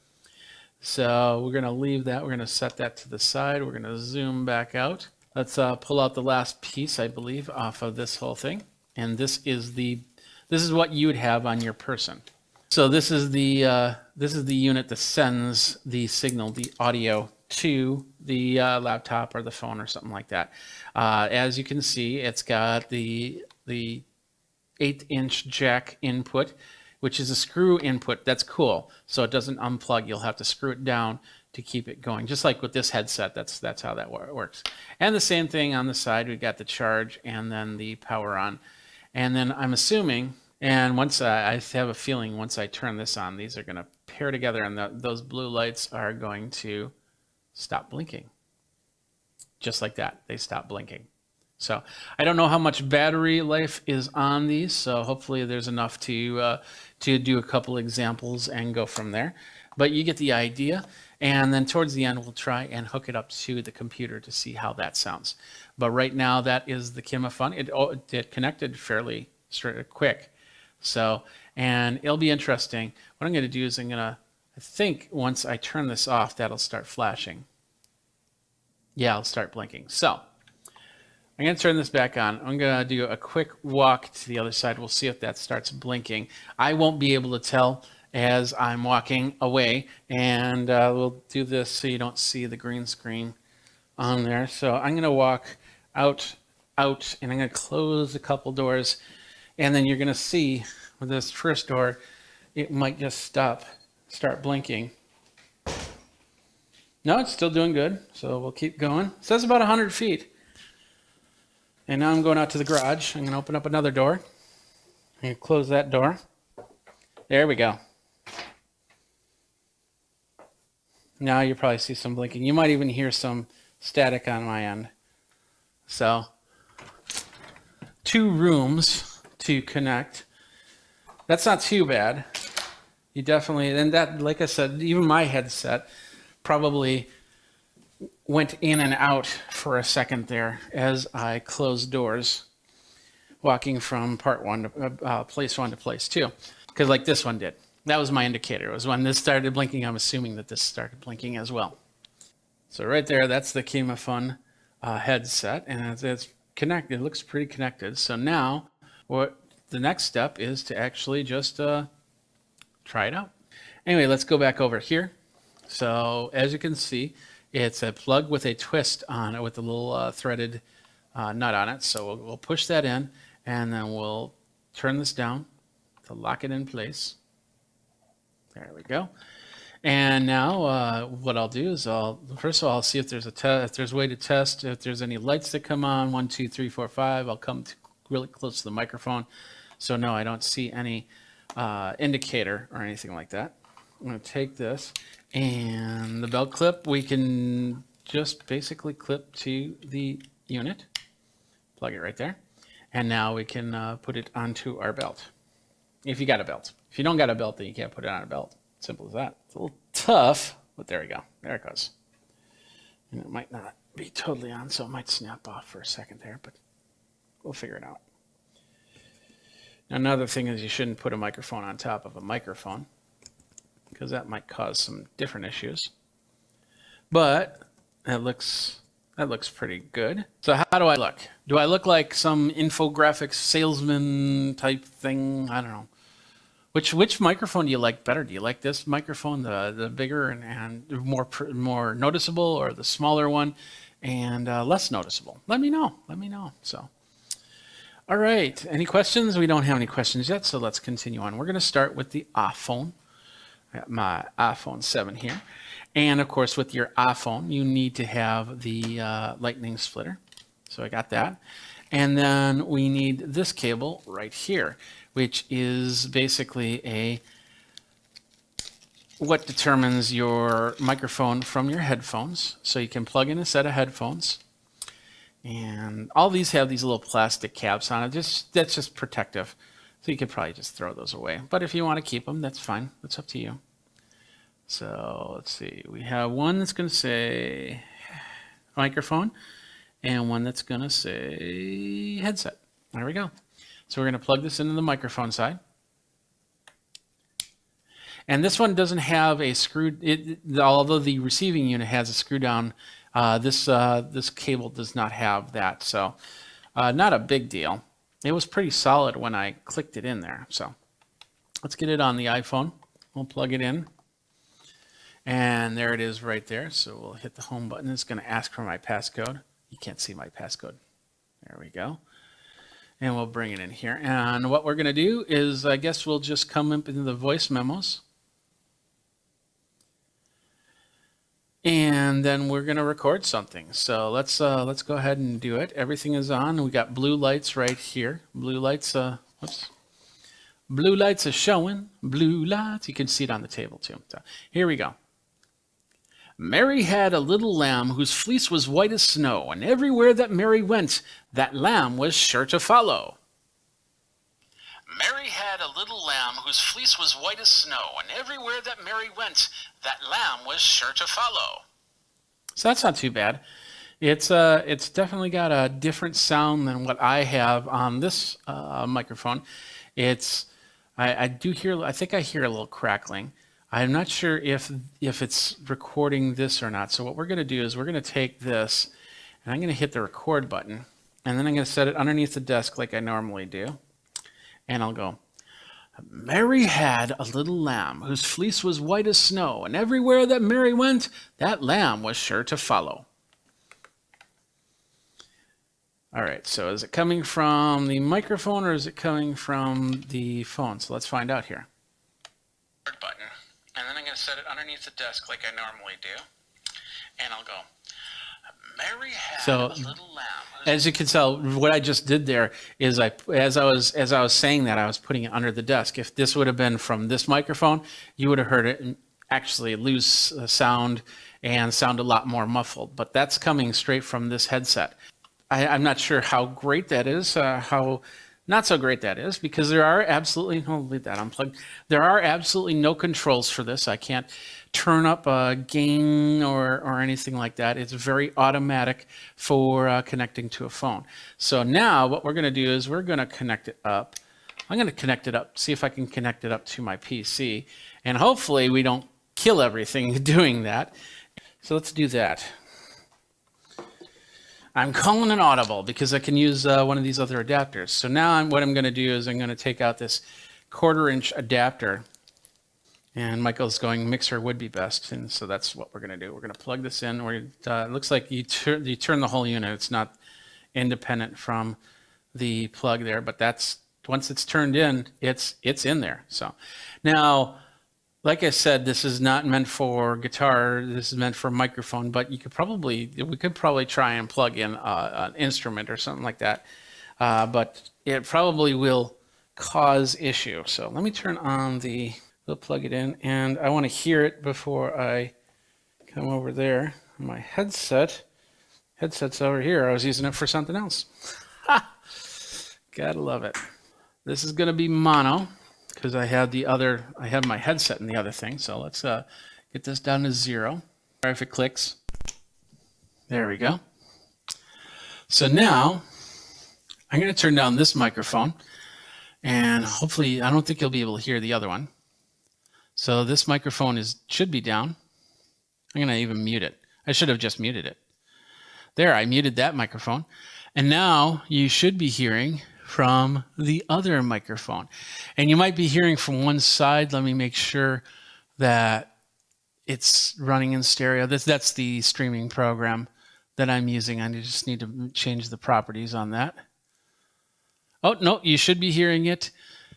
So we're gonna leave that, we're gonna set that to the side. We're gonna zoom back out. Let's pull out the last piece, I believe, off of this whole thing. And this is what you would have on your person. So this is the unit that sends the signal, the audio, to the laptop or the phone or something like that. As you can see, it's got the 8-inch jack input, which is a screw input. That's cool. So it doesn't unplug. You'll have to screw it down to keep it going. Just like with this headset, that's how that works. And the same thing on the side. We've got the charge and then the power on. And then I'm assuming, and once I have a feeling once I turn this on, these are going to pair together, and those blue lights are going to stop blinking. Just like that, they stop blinking. So I don't know how much battery life is on these, so hopefully there's enough to do a couple examples and go from there. But you get the idea, and then towards the end we'll try and hook it up to the computer to see how that sounds. But right now that is the Kimafun. It connected fairly quick. So, and it'll be interesting. What I'm going to do is I think once I turn this off, that'll start flashing. Yeah, it'll start blinking. So I'm going to turn this back on. I'm going to do a quick walk to the other side. We'll see if that starts blinking. I won't be able to tell as I'm walking away, and we'll do this so you don't see the green screen on there. So I'm going to walk out, and I'm going to close a couple doors, and then you're going to see with this first door, it might just start blinking. No, it's still doing good, so we'll keep going. It says about 100 feet. And now I'm going out to the garage. I'm going to open up another door. I'm going to close that door. There we go. Now you probably see some blinking. You might even hear some static on my end. So, 2 rooms to connect. That's not too bad. You definitely, and that, like I said, even my headset probably went in and out for a second there as I closed doors. walking from part one to place one to place two, because like this one did. That was my indicator. It was when this started blinking. I'm assuming that this started blinking as well. So right there, that's the Kemafun headset, and it's connected. It looks pretty connected. So now, what the next step is to actually just try it out. Anyway, let's go back over here. So as you can see, it's a plug with a twist on it with a little threaded nut on it. So we'll push that in, and then we'll turn this down to lock it in place. There we go. And now what I'll do is first of all, I'll see if there's a way to test if there's any lights that come on. 1, 2, 3, 4, 5. I'll come really close to the microphone. So no, I don't see any indicator or anything like that. I'm going to take this, and the belt clip we can just basically clip to the unit. Plug it right there. And now we can put it onto our belt. If you got a belt. If you don't got a belt, then you can't put it on a belt. Simple as that. It's a little tough, but there we go. There it goes. And it might not be totally on, so it might snap off for a second there, but we'll figure it out. Now, another thing is you shouldn't put a microphone on top of a microphone, because that might cause some different issues. But that looks pretty good. So how do I look? Do I look like some infographics salesman type thing? I don't know. Which microphone do you like better? Do you like this microphone, the bigger and more noticeable, or the smaller one and less noticeable? Let me know. Let me know. So, all right. Any questions? We don't have any questions yet, so let's continue on. We're going to start with the iPhone. I got my iPhone 7 here. And of course, with your iPhone, you need to have the lightning splitter. So I got that. And then we need this cable right here, which is basically what determines your microphone from your headphones. So you can plug in a set of headphones. And all these have these little plastic caps on it. That's just protective. So you could probably just throw those away. But if you want to keep them, that's fine. That's up to you. So let's see. We have one that's going to say microphone and one that's going to say headset. There we go. So we're going to plug this into the microphone side. And this one doesn't have a screw, although the receiving unit has a screw down, this cable does not have that. So not a big deal. It was pretty solid when I clicked it in there. So let's get it on the iPhone. We'll plug it in. And there it is right there. So we'll hit the home button. It's going to ask for my passcode. You can't see my passcode. There we go. And we'll bring it in here. And what we're going to do is, I guess we'll just come up into the voice memos. And then we're going to record something. So let's go ahead and do it. Everything is on. We got blue lights right here. Blue lights, whoops. Blue lights are showing. Blue lights. You can see it on the table too. So here we go. Mary had a little lamb whose fleece was white as snow, and everywhere that Mary went, that lamb was sure to follow. Mary had a little lamb whose fleece was white as snow, and everywhere that Mary went, that lamb was sure to follow. So that's not too bad. It's definitely got a different sound than what I have on this microphone. I think I hear a little crackling. I'm not sure if it's recording this or not. So what we're going to do is we're going to take this, and I'm going to hit the record button, and then I'm going to set it underneath the desk like I normally do. And I'll go, Mary had a little lamb whose fleece was white as snow, and everywhere that Mary went, that lamb was sure to follow. All right, so is it coming from the microphone or is it coming from the phone? So let's find out here. Button. And then I'm going to set it underneath the desk like I normally do. And I'll go, Mary had a little lamb. As you can tell, what I just did there is as I was saying that, I was putting it under the desk. If this would have been from this microphone, you would have heard it actually lose sound and sound a lot more muffled. But that's coming straight from this headset. I'm not sure how great that is, how Not so great that is, because there are absolutely, oh, leave that unplugged. There are absolutely no controls for this. I can't turn up a gain or anything like that. It's very automatic for connecting to a phone. So now what we're going to do is we're going to connect it up. I'm going to connect it up, see if I can connect it up to my PC, and hopefully we don't kill everything doing that. So let's do that. I'm calling an audible because I can use one of these other adapters. So now what I'm going to do is I'm going to take out this 1/4-inch adapter, and Michael's going mixer would be best, and so that's what we're going to do. We're going to plug this in. It looks like you turn the whole unit. It's not independent from the plug there, but that's once it's turned in, it's in there. So now, like I said, this is not meant for guitar. This is meant for microphone, but we could probably try and plug in an instrument or something like that. But it probably will cause issue. So let me turn on we'll plug it in, and I want to hear it before I come over there. My headset's over here. I was using it for something else. Gotta love it. This is gonna be mono, because I have my headset in the other thing. So let's get this down to 0. If it clicks, there we go. So now I'm going to turn down this microphone, and hopefully I don't think you'll be able to hear the other one. So this microphone should be down. I'm going to even mute it. I should have just muted it. There, I muted that microphone, and now you should be hearing from the other microphone, and you might be hearing from one side. Let me make sure that it's running in stereo. That's the streaming program that I'm using. I just need to change the properties on that. Oh no, you should be hearing it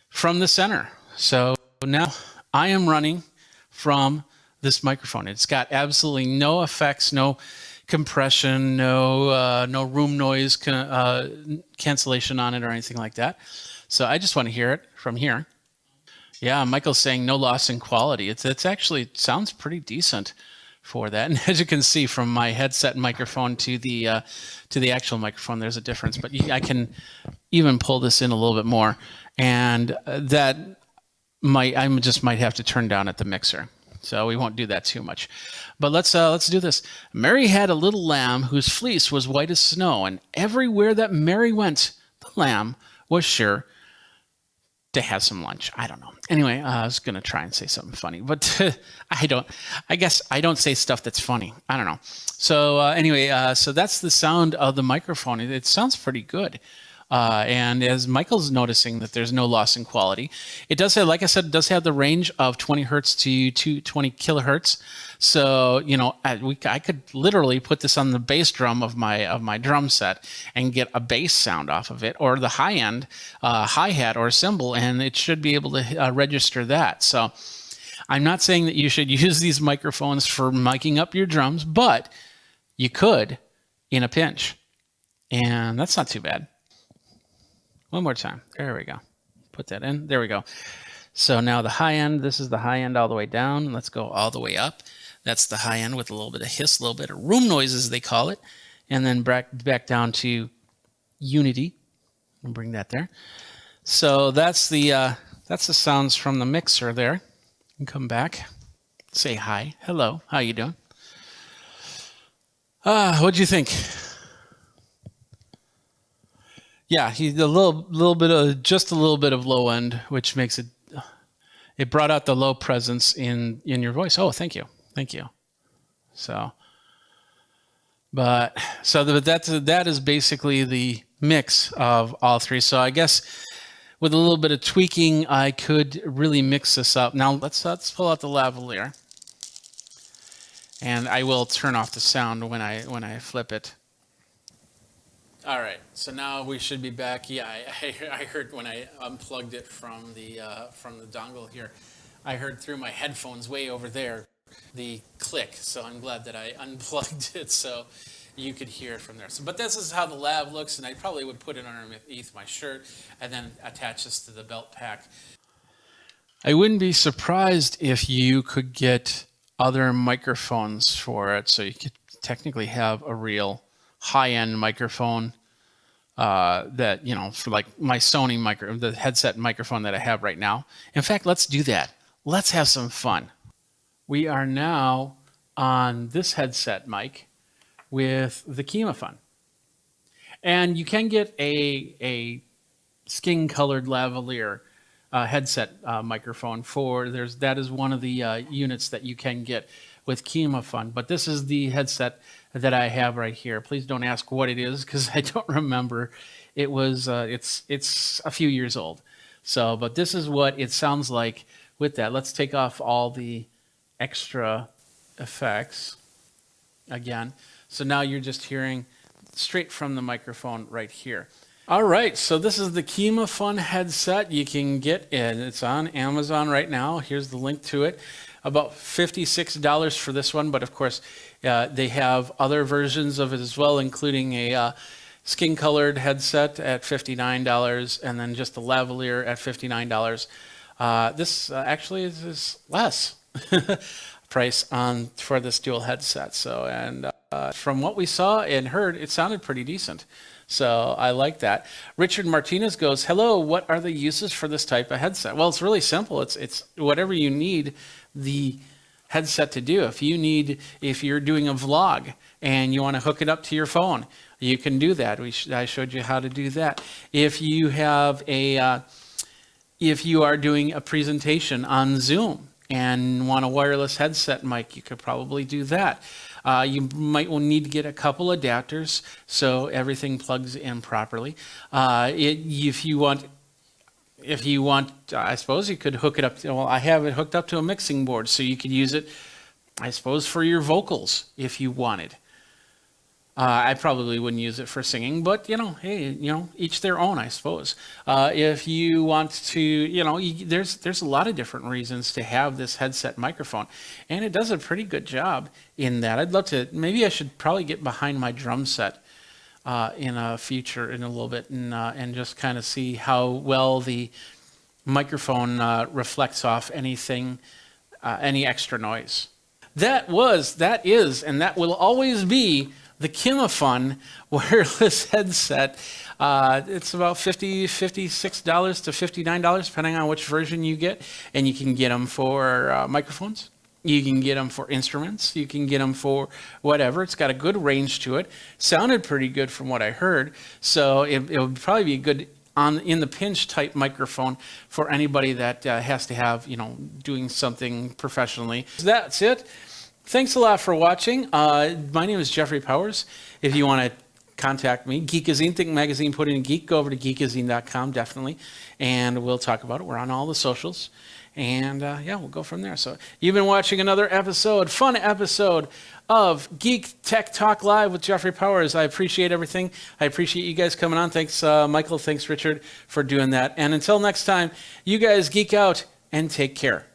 from the center. So now I am running from this microphone. It's got absolutely no effects, no compression, no room noise cancellation on it or anything like that. So I just want to hear it from here. Yeah, Michael's saying no loss in quality. It's actually sounds pretty decent for that. And as you can see from my headset microphone to the actual microphone, there's a difference. But I can even pull this in a little bit more, and I just might have to turn down at the mixer. So we won't do that too much. But let's do this. Mary had a little lamb whose fleece was white as snow, and everywhere that Mary went, the lamb was sure to have some lunch. I don't know. Anyway, I was going to try and say something funny, but I guess I don't say stuff that's funny. I don't know. So anyway, so that's the sound of the microphone. It sounds pretty good. And as Michael's noticing that there's no loss in quality, it does have, like I said, it does have the range of 20 hertz to 220 kilohertz. So, I could literally put this on the bass drum of my drum set and get a bass sound off of it, or the high end hi-hat or cymbal, and it should be able to register that. So I'm not saying that you should use these microphones for miking up your drums, but you could in a pinch, and that's not too bad. One more time. There we go. Put that in. There we go. So now the high end, this is the high end all the way down. Let's go all the way up. That's the high end with a little bit of hiss, a little bit of room noise, as they call it. And then back down to unity. I'll bring that there. So that's the sounds from the mixer there. And come back. Say hi. Hello. How you doing? What'd you think? Yeah, he's a little bit of low end, which makes it brought out the low presence in your voice. Oh, thank you. So, that is basically the mix of all three. So I guess with a little bit of tweaking, I could really mix this up. Now let's pull out the lavalier, and I will turn off the sound when I flip it. All right, so now we should be back. Yeah, I heard when I unplugged it from the dongle here, I heard through my headphones way over there the click. So I'm glad that I unplugged it so you could hear it from there. So, but this is how the lav looks, and I probably would put it underneath my shirt and then attach this to the belt pack. I wouldn't be surprised if you could get other microphones for it, so you could technically have a real high-end microphone that, for like my Sony the headset microphone that I have right now. In fact, let's do that. Let's have some fun. We are now on this headset mic with the Kimafun. And you can get a skin-colored lavalier headset microphone that is one of the units that you can get with Kimafun. But this is the headset that I have right here. Please don't ask what it is because I don't remember. It was it's a few years old. So, but this is what it sounds like with that. Let's take off all the extra effects again. So now you're just hearing straight from the microphone right here. All right, so this is the Kimafun headset. You can get it. It's on Amazon right now. Here's the link to it. About $56 for this one, but of course they have other versions of it as well, including a skin-colored headset at $59 and then just a lavalier at $59. This actually is less price for this dual headset. So, and from what we saw and heard, it sounded pretty decent. So I like that. Richard Martinez goes, hello, what are the uses for this type of headset? Well, it's really simple. It's whatever you need the headset to do. If you're doing a vlog and you want to hook it up to your phone, you can do that. I showed you how to do that. If you are doing a presentation on Zoom and want a wireless headset mic, you could probably do that. You might need to get a couple adapters so everything plugs in properly. If you want, I suppose you could hook it up. Well, I have it hooked up to a mixing board, so you could use it, I suppose, for your vocals if you wanted. I probably wouldn't use it for singing, but hey, each their own, I suppose. If you want to, there's a lot of different reasons to have this headset microphone, and it does a pretty good job in that. I'd love to. Maybe I should probably get behind my drum set in a little bit, and just kind of see how well the microphone reflects off anything, any extra noise. That is, and that will always be the Kimafun wireless headset. It's about $56 to $59, depending on which version you get. And you can get them for microphones. You can get them for instruments. You can get them for whatever. It's got a good range to it. Sounded pretty good from what I heard. So it would probably be a good in the pinch type microphone for anybody that has to have, doing something professionally. So that's it. Thanks a lot for watching. My name is Jeffrey Powers. If you want to contact me, Geekazine, Think Magazine, put in Geek, go over to geekazine.com, definitely, and we'll talk about it. We're on all the socials, and we'll go from there. So you've been watching another fun episode of Geek Tech Talk Live with Jeffrey Powers. I appreciate everything. I appreciate you guys coming on. Thanks, Michael. Thanks, Richard, for doing that. And until next time, you guys geek out and take care.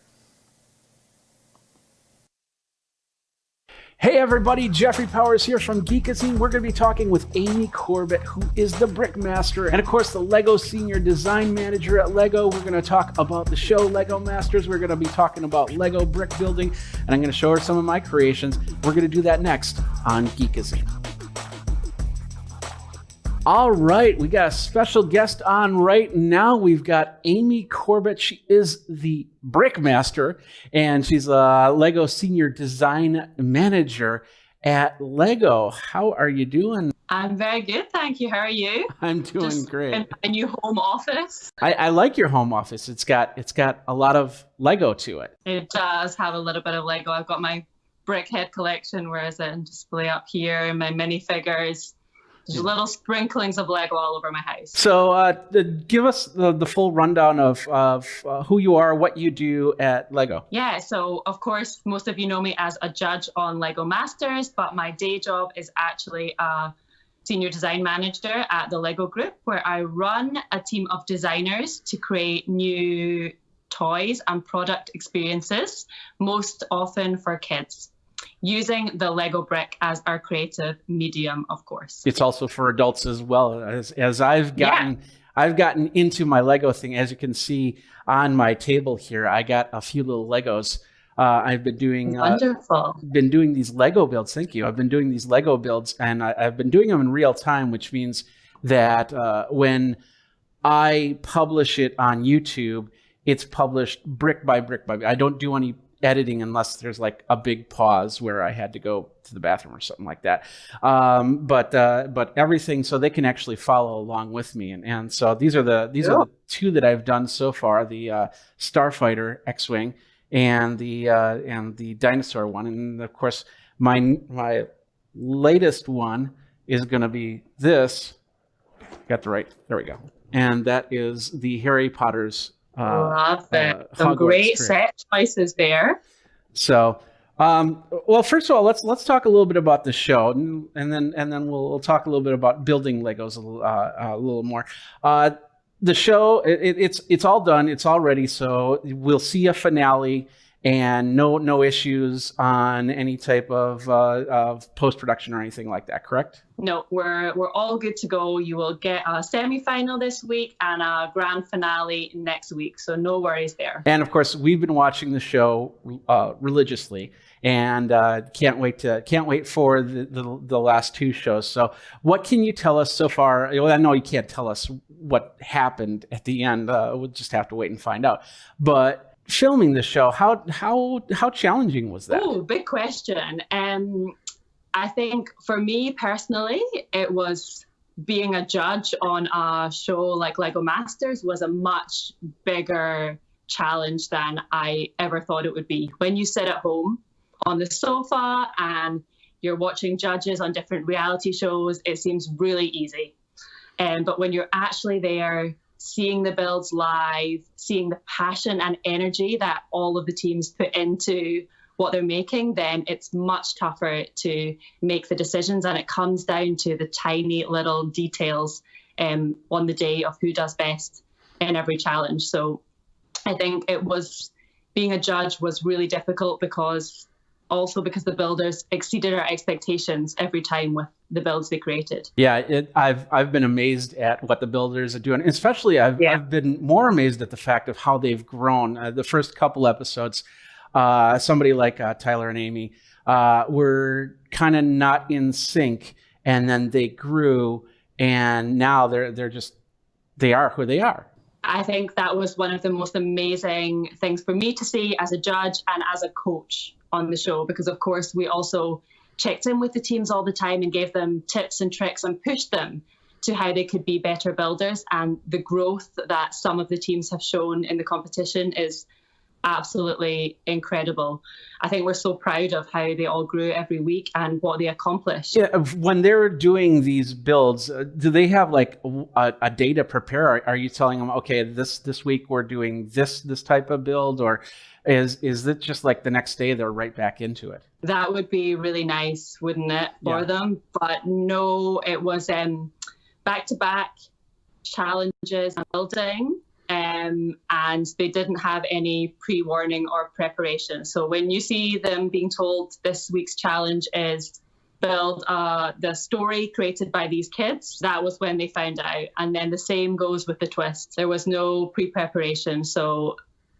Hey everybody, Jeffrey Powers here from Geekazine. We're going to be talking with Amy Corbett, who is the Brickmaster and of course the LEGO Senior Design Manager at LEGO. We're going to talk about the show LEGO Masters. We're going to be talking about LEGO brick building, and I'm going to show her some of my creations. We're going to do that next on Geekazine. All right, we got a special guest on right now. We've got Amy Corbett. She is the Brickmaster, and she's a LEGO Senior Design Manager at LEGO. How are you doing? I'm very good, thank you. How are you? I'm doing great. In my new home office. I like your home office. It's got a lot of LEGO to it. It does have a little bit of LEGO. I've got my Brickhead collection, where is it in display up here, and my minifigures. There's little sprinklings of LEGO all over my house. So give us the full rundown of who you are, what you do at LEGO. Yeah, so of course, most of you know me as a judge on LEGO Masters, but my day job is actually a senior design manager at the LEGO Group, where I run a team of designers to create new toys and product experiences, most often for kids, using the LEGO brick as our creative medium, of course. It's also for adults as well. As I've gotten into my LEGO thing, as you can see on my table here, I got a few little Legos. I've been doing these LEGO builds. Thank you. I've been doing these LEGO builds, and I've been doing them in real time, which means that when I publish it on YouTube, it's published brick by brick by brick. I don't do any editing unless there's like a big pause where I had to go to the bathroom or something like that. But everything, so they can actually follow along with me. And so these are the two that I've done so far: the Starfighter X-wing and the dinosaur one. And of course, my latest one is going to be this. Got the right. There we go. And that is the Harry Potter's. Love it. Some Hogwarts great trip. set choices there. So, well, first of all, let's talk a little bit about the show, and then we'll talk a little bit about building Legos a little more. The show, it's all done, it's all ready, so we'll see a finale and no issues on any type of post production or anything like that. Correct? No, we're all good to go. You will get a semi-final this week and a grand finale next week, so no worries there. And of course, we've been watching the show religiously, and can't wait for the last two shows. So, what can you tell us so far? Well, I know you can't tell us what happened at the end. We'll just have to wait and find out. But filming the show, how challenging was that? Oh, big question. I think for me personally, it was being a judge on a show like Lego Masters was a much bigger challenge than I ever thought it would be. When you sit at home on the sofa and you're watching judges on different reality shows, it seems really easy. But when you're actually there, seeing the builds live, seeing the passion and energy that all of the teams put into what they're making, then it's much tougher to make the decisions, and it comes down to the tiny little details on the day of who does best in every challenge. So I think being a judge was really difficult because the builders exceeded our expectations every time with the builds they created. Yeah, I've been amazed at what the builders are doing. Especially, I've been more amazed at the fact of how they've grown. The first couple episodes, somebody like Tyler and Amy were kind of not in sync, and then they grew, and now they are who they are. I think that was one of the most amazing things for me to see as a judge and as a coach on the show, because of course we also checked in with the teams all the time and gave them tips and tricks and pushed them to how they could be better builders. And the growth that some of the teams have shown in the competition is absolutely incredible. I think we're so proud of how they all grew every week and what they accomplished. Yeah, when they're doing these builds, do they have like a day to prepare? Are you telling them, okay, this week we're doing this type of build, or is it just like the next day they're right back into it? That would be really nice, wouldn't it, for them? But no, it was back-to-back challenges and building. And they didn't have any pre-warning or preparation. So when you see them being told this week's challenge is build the story created by these kids, that was when they found out. And then the same goes with the twist. There was no pre-preparation. So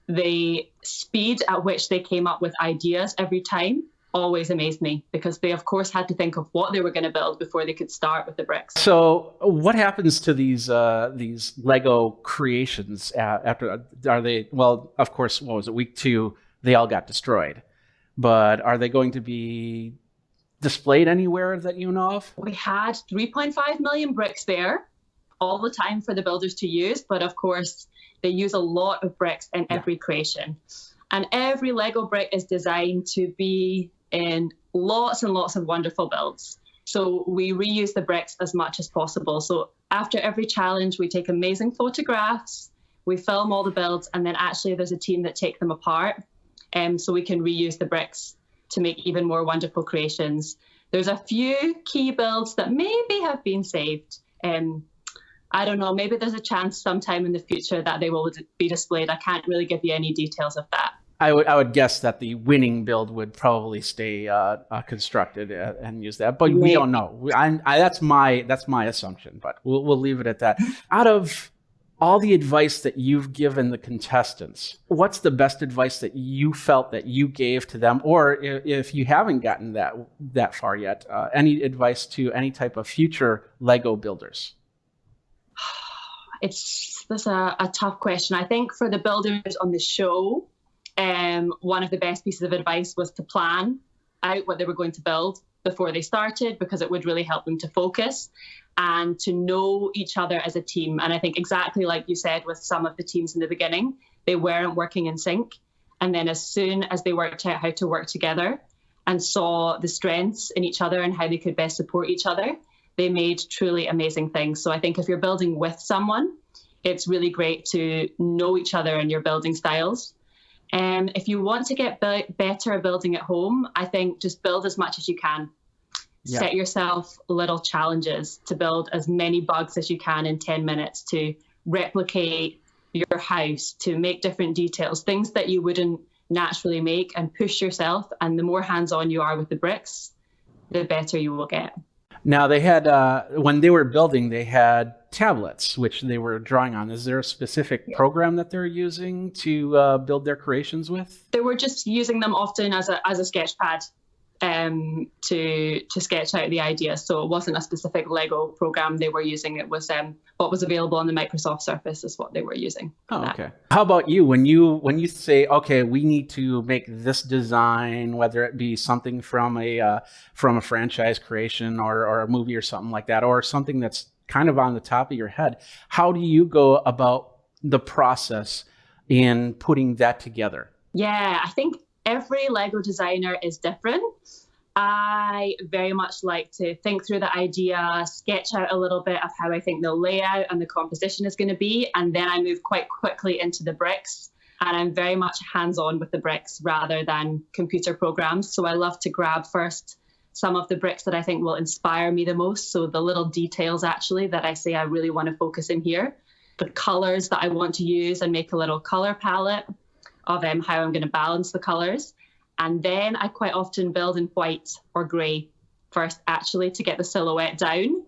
the speed at which they came up with ideas every time always amazed me, because they of course had to think of what they were going to build before they could start with the bricks. So what happens to these Lego creations after? Are they, well, of course, what was it, week 2 they all got destroyed, but are they going to be displayed anywhere that you know of? We had 3.5 million bricks there all the time for the builders to use, but of course they use a lot of bricks in every creation, and every Lego brick is designed to be in lots and lots of wonderful builds. So we reuse the bricks as much as possible. So after every challenge, we take amazing photographs, we film all the builds, and then actually there's a team that take them apart, so we can reuse the bricks to make even more wonderful creations. There's a few key builds that maybe have been saved. I don't know, maybe there's a chance sometime in the future that they will be displayed. I can't really give you any details of that. I would guess that the winning build would probably stay constructed and use that, but we don't know. That's my assumption, but we'll leave it at that. Out of all the advice that you've given the contestants, what's the best advice that you felt that you gave to them, or if you haven't gotten that far yet, any advice to any type of future Lego builders? That's a tough question. I think for the builders on the show, one of the best pieces of advice was to plan out what they were going to build before they started, because it would really help them to focus and to know each other as a team. And I think exactly like you said with some of the teams in the beginning, they weren't working in sync. And then as soon as they worked out how to work together and saw the strengths in each other and how they could best support each other, they made truly amazing things. So I think if you're building with someone, it's really great to know each other and your building styles. And if you want to get better at building at home, I think just build as much as you can. Yeah. Set yourself little challenges to build as many bugs as you can in 10 minutes, to replicate your house, to make different details, things that you wouldn't naturally make, and push yourself. And the more hands-on you are with the bricks, the better you will get. Now they had, when they were building, they had tablets, which they were drawing on. Is there a specific program that they're using to build their creations with? They were just using them often as a sketch pad to sketch out the idea. So it wasn't a specific Lego program they were using. It was what was available on the Microsoft Surface is what they were using. Oh, okay. How about you? When you say, okay, we need to make this design, whether it be something from a franchise creation or a movie or something like that, or something that's kind of on the top of your head, how do you go about the process in putting that together? Yeah, I think every Lego designer is different. I very much like to think through the idea, sketch out a little bit of how I think the layout and the composition is going to be, and then I move quite quickly into the bricks. And I'm very much hands-on with the bricks rather than computer programs. So I love to grab first some of the bricks that I think will inspire me the most. So the little details actually that I say I really want to focus in here, the colors that I want to use, and make a little color palette of how I'm going to balance the colors. And then I quite often build in white or gray first, actually, to get the silhouette down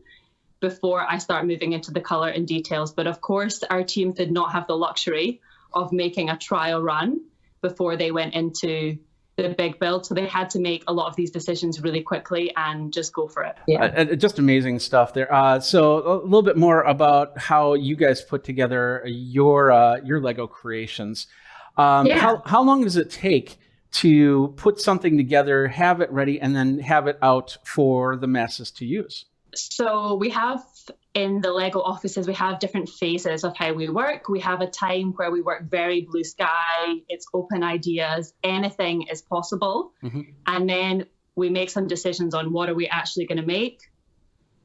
before I start moving into the color and details. But of course, our team did not have the luxury of making a trial run before they went into the big build. So they had to make a lot of these decisions really quickly and just go for it. Yeah. Just amazing stuff there. So a little bit more about how you guys put together your Lego creations. How long does it take to put something together, have it ready, and then have it out for the masses to use? So we have, in the Lego offices, we have different phases of how we work. We have a time where we work very blue sky, it's open ideas, anything is possible. Mm-hmm. And then we make some decisions on what are we actually going to make,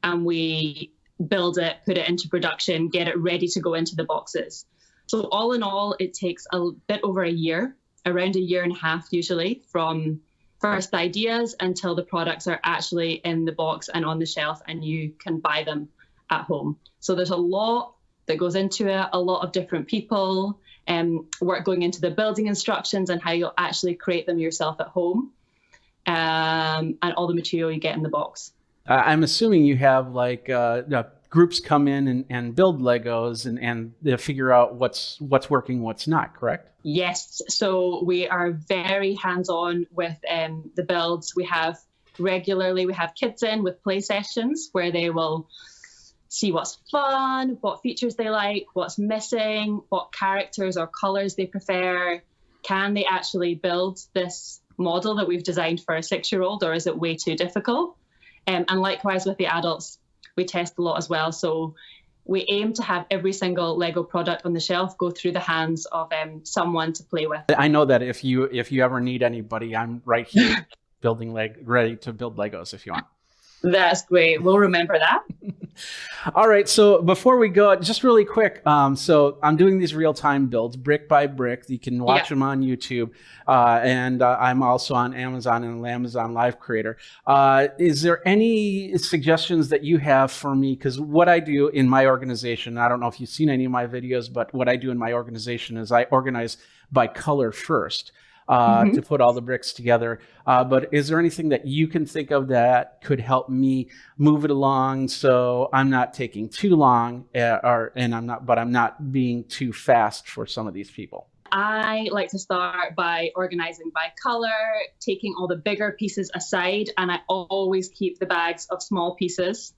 and we build it, put it into production, get it ready to go into the boxes. So all in all, it takes a bit over a year, around a year and a half usually, from first ideas until the products are actually in the box and on the shelf and you can buy them at home. So there's a lot that goes into it, a lot of different people, work going into the building instructions and how you'll actually create them yourself at home, and all the material you get in the box. I'm assuming you have like groups come in and build Legos and they figure out what's working, what's not, correct? Yes. So we are very hands-on with the builds. We have kids in with play sessions where they will see what's fun, what features they like, what's missing, what characters or colors they prefer. Can they actually build this model that we've designed for a 6-year-old, or is it way too difficult? And likewise with the adults, we test a lot as well. So we aim to have every single Lego product on the shelf go through the hands of someone to play with. I know that if you ever need anybody, I'm right here ready to build Legos if you want. That's great. We'll remember that. All right. So before we go, just really quick. So I'm doing these real-time builds, brick by brick. You can watch them on YouTube. And I'm also on Amazon and Amazon Live Creator. Is there any suggestions that you have for me? Because what I do in my organization, I don't know if you've seen any of my videos, but what I do in my organization is I organize by color first. To put all the bricks together. But is there anything that you can think of that could help me move it along so I'm not taking too long I'm not being too fast for some of these people? I like to start by organizing by color, taking all the bigger pieces aside, and I always keep the bags of small pieces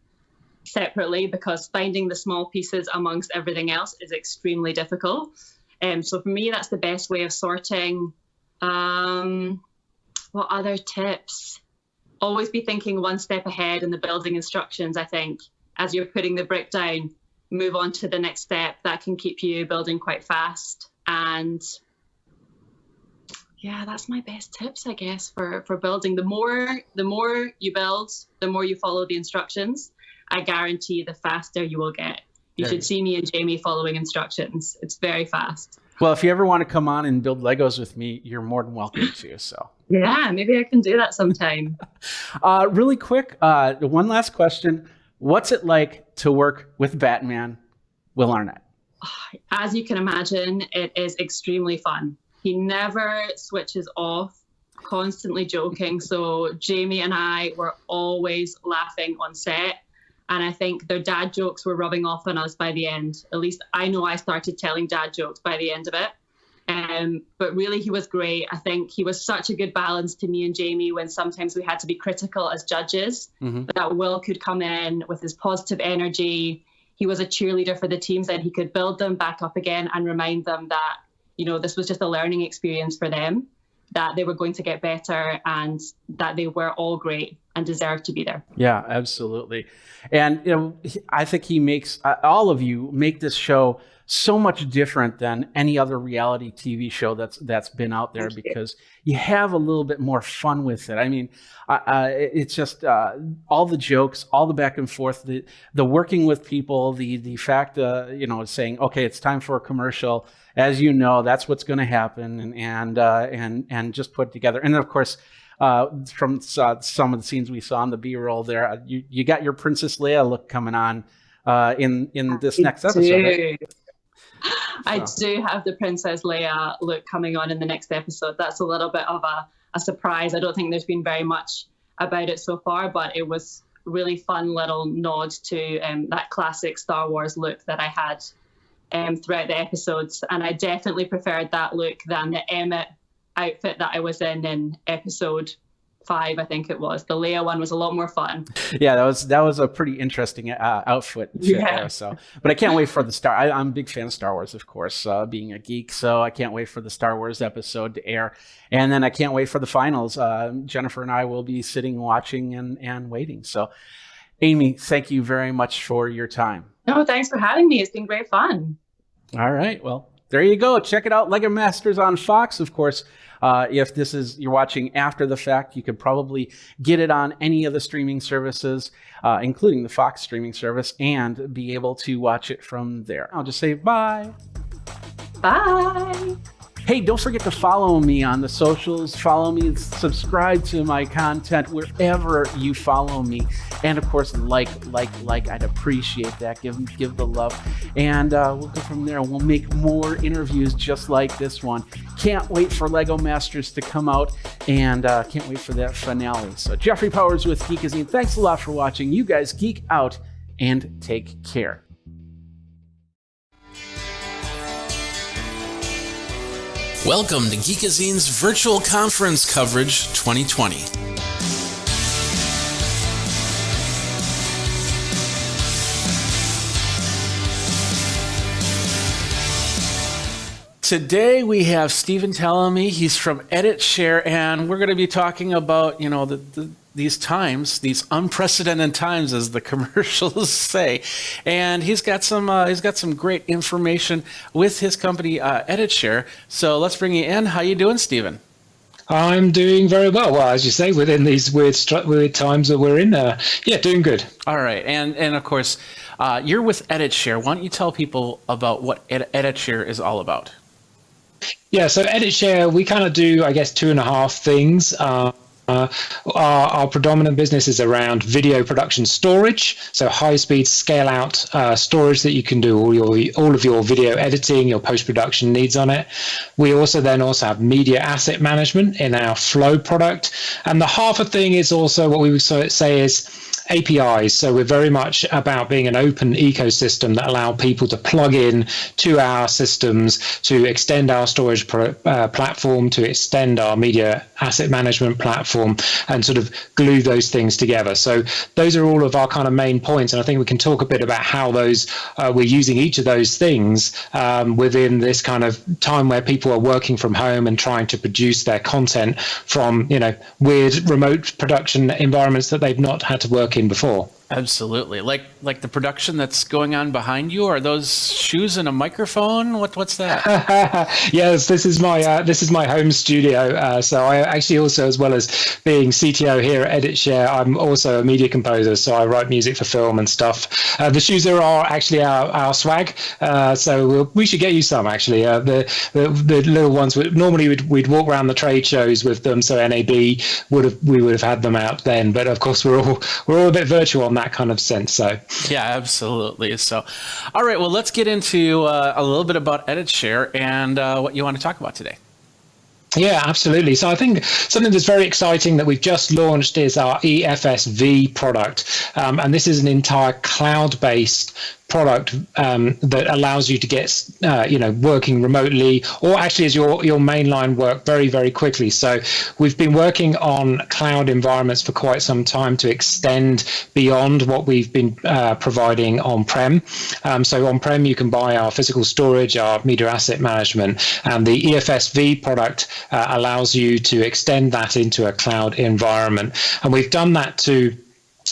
separately because finding the small pieces amongst everything else is extremely difficult. So for me, that's the best way of sorting. What other tips? Always be thinking one step ahead in the building instructions, I think. As you're putting the brick down, move on to the next step. That can keep you building quite fast. And yeah, that's my best tips, I guess, for building. The more you build, the more you follow the instructions. I guarantee the faster you will get. You should see me and Jamie following instructions. It's very fast. Well, if you ever want to come on and build Legos with me, you're more than welcome to. So yeah, maybe I can do that sometime. Really quick, one last question. What's it like to work with Batman, Will Arnett? As you can imagine, it is extremely fun. He never switches off, constantly joking. So Jamie and I were always laughing on set. And I think their dad jokes were rubbing off on us by the end. At least I know I started telling dad jokes by the end of it. But really, he was great. I think he was such a good balance to me and Jamie when sometimes we had to be critical as judges. That Will could come in with his positive energy. He was a cheerleader for the teams, and he could build them back up again and remind them that, you know, this was just a learning experience for them, that they were going to get better and that they were all great and deserved to be there. Yeah, absolutely. And, you know, I think he makes, all of you make this show so much different than any other reality TV show that's been out there, because you have a little bit more fun with it. I mean, it's just all the jokes, all the back and forth, the working with people, the fact, you know, saying, okay, it's time for a commercial. As you know, that's what's going to happen, and just put together. And then, of course, from some of the scenes we saw in the B-roll there, you got your Princess Leia look coming on in this next episode. Right? I do have the Princess Leia look coming on in the next episode. That's a little bit of a surprise. I don't think there's been very much about it so far, but it was really fun little nod to that classic Star Wars look that I had throughout the episodes. And I definitely preferred that look than the Emmett outfit that I was in episode 5, I think it was. The Leia one was a lot more fun. Yeah, that was a pretty interesting outfit there. So, but I can't wait for the I'm a big fan of Star Wars, of course, being a geek. So I can't wait for the Star Wars episode to air, and then I can't wait for the finals. Jennifer and I will be sitting, watching, and waiting. So, Amy, thank you very much for your time. No, thanks for having me. It's been great fun. All right, well, there you go. Check it out, Lego Masters on Fox, of course. If you're watching after the fact, you could probably get it on any of the streaming services, including the Fox streaming service, and be able to watch it from there. I'll just say bye. Bye. Hey, don't forget to follow me on the socials. Follow me, subscribe to my content wherever you follow me. And of course, like, I'd appreciate that. Give the love. And we'll go from there. We'll make more interviews just like this one. Can't wait for Lego Masters to come out, and can't wait for that finale. So Jeffrey Powers with Geekazine. Thanks a lot for watching. You guys geek out and take care. Welcome to Geekazine's Virtual Conference Coverage 2020. Today we have Stephen Tellamy. He's from EditShare, and we're going to be talking about, you know, these times, these unprecedented times, as the commercials say. And he's got some great information with his company, EditShare. So let's bring you in. How you doing, Stephen? I'm doing very well. Well, as you say, within these weird times that we're in, doing good. All right, and of course, you're with EditShare. Why don't you tell people about what EditShare is all about? Yeah, so EditShare, we kind of do, I guess, 2.5 things. Our predominant business is around video production storage, so high-speed scale-out storage that you can do all of your video editing, your post-production needs on it. We also have media asset management in our Flow product, and the half a thing is also what we would say is APIs. So we're very much about being an open ecosystem that allow people to plug in to our systems, to extend our storage platform, to extend our media asset management platform, and sort of glue those things together. So those are all of our kind of main points, and I think we can talk a bit about how those we're using each of those things within this kind of time where people are working from home and trying to produce their content from, you know, weird remote production environments that they've not had to work in before. Absolutely. Like the production that's going on behind you. Are those shoes and a microphone? What's that? Yes, this is my home studio. So I actually also, as well as being CTO here at EditShare, I'm also a media composer. So I write music for film and stuff. The shoes are actually our swag. So we should get you some actually. The little ones. Normally we'd walk around the trade shows with them. So NAB we would have had them out then. But of course we're all a bit virtual on that kind of sense. So yeah, absolutely. So, all right. Well, let's get into a little bit about EditShare and what you want to talk about today. Yeah, absolutely. So I think something that's very exciting that we've just launched is our EFSV product. And this is an entire cloud-based product that allows you to get, working remotely, or actually as your mainline work very, very quickly. So we've been working on cloud environments for quite some time to extend beyond what we've been providing on-prem. So on-prem, you can buy our physical storage, our media asset management, and the EFSV product allows you to extend that into a cloud environment. And we've done that to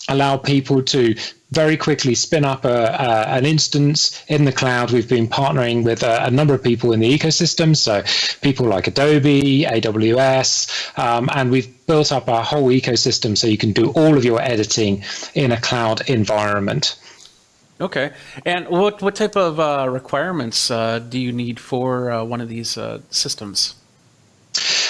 allow people to very quickly spin up an instance in the cloud. We've been partnering with a number of people in the ecosystem, so people like Adobe, AWS, and we've built up our whole ecosystem so you can do all of your editing in a cloud environment. Okay. And what type of requirements do you need for one of these systems?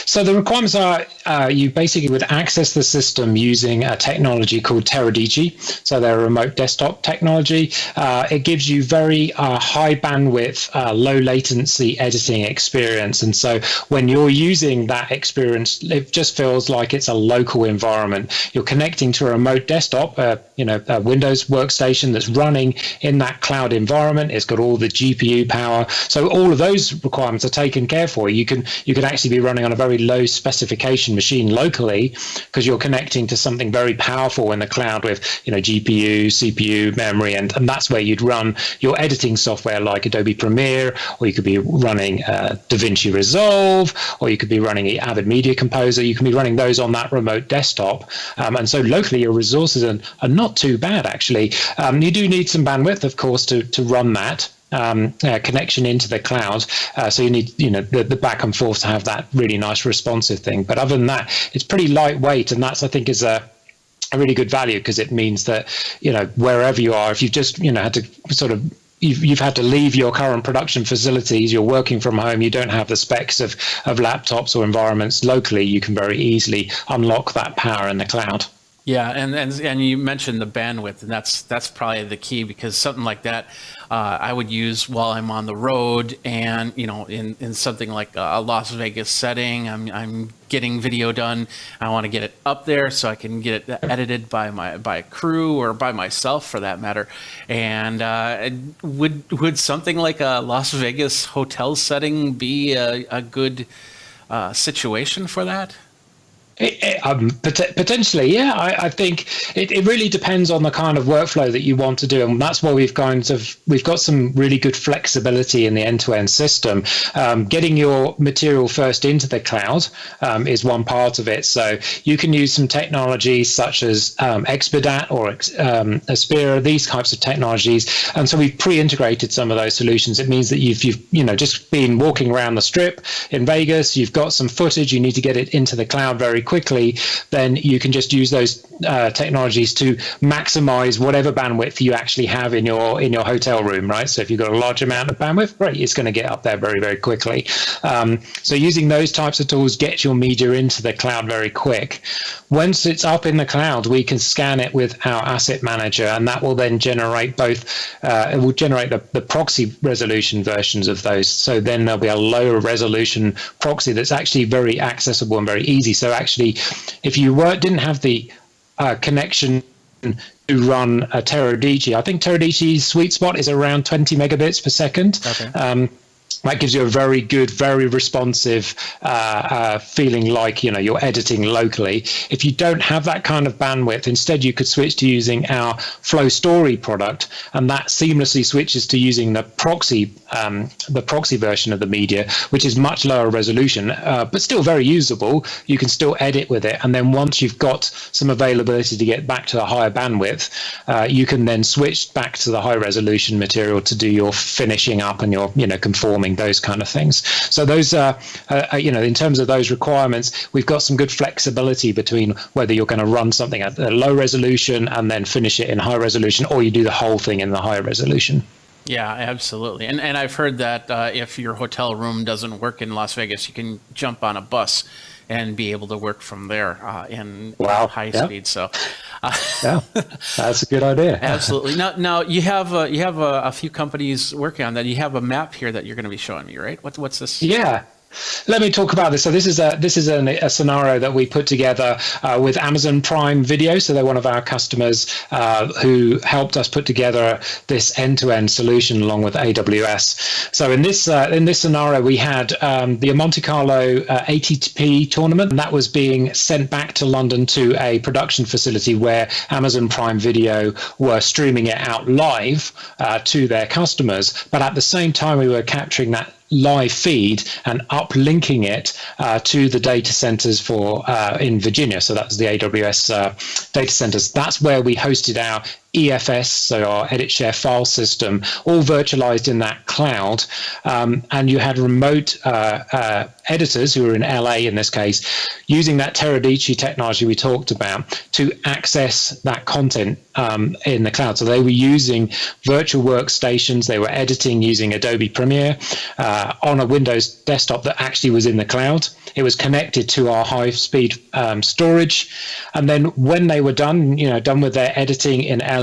So the requirements are you basically would access the system using a technology called Teradigi. So they're a remote desktop technology. It gives you very high bandwidth, low latency editing experience. And so when you're using that experience, it just feels like it's a local environment. You're connecting to a remote desktop, a Windows workstation that's running in that cloud environment. It's got all the GPU power. So all of those requirements are taken care for. You can actually be running on a very low specification machine locally because you're connecting to something very powerful in the cloud with GPU, CPU, memory, and that's where you'd run your editing software like Adobe Premiere, or you could be running DaVinci Resolve, or you could be running Avid Media Composer. You can be running those on that remote desktop, and so locally your resources are not too bad actually. You do need some bandwidth, of course, to run that. Connection into the cloud, so you need the back and forth to have that really nice responsive thing. But other than that, it's pretty lightweight, and that's I think is a really good value because it means that wherever you are, if you've just had to sort of you've had to leave your current production facilities, you're working from home, you don't have the specs of laptops or environments locally, you can very easily unlock that power in the cloud. Yeah, and you mentioned the bandwidth, and that's probably the key, because something like that I would use while I'm on the road, and in something like a Las Vegas setting, I'm getting video done. I want to get it up there so I can get it edited by a crew or by myself for that matter. And would something like a Las Vegas hotel setting be a good situation for that? Potentially, yeah. I think it really depends on the kind of workflow that you want to do, and that's why we've got some really good flexibility in the end-to-end system. Getting your material first into the cloud is one part of it. So you can use some technologies such as Expedat or Aspira, these types of technologies, and so we've pre-integrated some of those solutions. It means that you've just been walking around the Strip in Vegas, you've got some footage, you need to get it into the cloud very quickly, then you can just use those technologies to maximize whatever bandwidth you actually have in your hotel room, right? So if you've got a large amount of bandwidth, great, it's going to get up there very, very quickly. So using those types of tools get your media into the cloud very quick. Once it's up in the cloud, we can scan it with our asset manager, and that will then generate it will generate the proxy resolution versions of those. So then there'll be a lower resolution proxy that's actually very accessible and very easy. So actually, if you didn't have the connection to run a Teradici. I think Teradici's sweet spot is around 20 megabits per second. Okay. That gives you a very good, very responsive feeling like, you're editing locally. If you don't have that kind of bandwidth, instead you could switch to using our Flow Story product, and that seamlessly switches to using the proxy version of the media, which is much lower resolution, but still very usable. You can still edit with it. And then once you've got some availability to get back to the higher bandwidth, you can then switch back to the high resolution material to do your finishing up and your, conforming, those kind of things. So those in terms of those requirements, we've got some good flexibility between whether you're going to run something at a low resolution and then finish it in high resolution, or you do the whole thing in the high resolution. Yeah, absolutely. And I've heard that if your hotel room doesn't work in Las Vegas, you can jump on a bus and be able to work from there in high speed. So, yeah, that's a good idea. Absolutely. Now you have a few companies working on that. You have a map here that you're going to be showing me, right? What's this? Yeah. Let me talk about this. So this is a scenario that we put together with Amazon Prime Video. So they're one of our customers who helped us put together this end-to-end solution along with AWS. So in this scenario, we had the Monte Carlo ATP tournament, and that was being sent back to London to a production facility where Amazon Prime Video were streaming it out live to their customers. But at the same time, we were capturing that live feed and uplinking it to the data centers in Virginia. So that's the AWS data centers. That's where we hosted our EFS, so our edit share file system, all virtualized in that cloud. And you had remote editors who were in LA in this case, using that Teradici technology we talked about to access that content in the cloud. So they were using virtual workstations. They were editing using Adobe Premiere on a Windows desktop that actually was in the cloud. It was connected to our high-speed storage. And then when they were done with their editing in LA,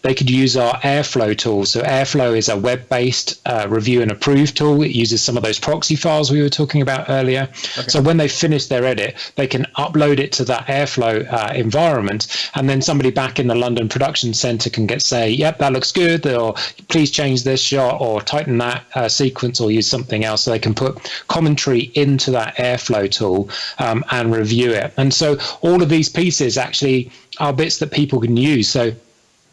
they could use our Airflow tool. So Airflow is a web-based review and approve tool. It uses some of those proxy files we were talking about earlier. Okay. So when they finish their edit, they can upload it to that Airflow environment, and then somebody back in the London production center can say, yep, that looks good, or please change this shot or tighten that sequence or use something else. So they can put commentary into that Airflow tool and review it. And so all of these pieces actually are bits that people can use. So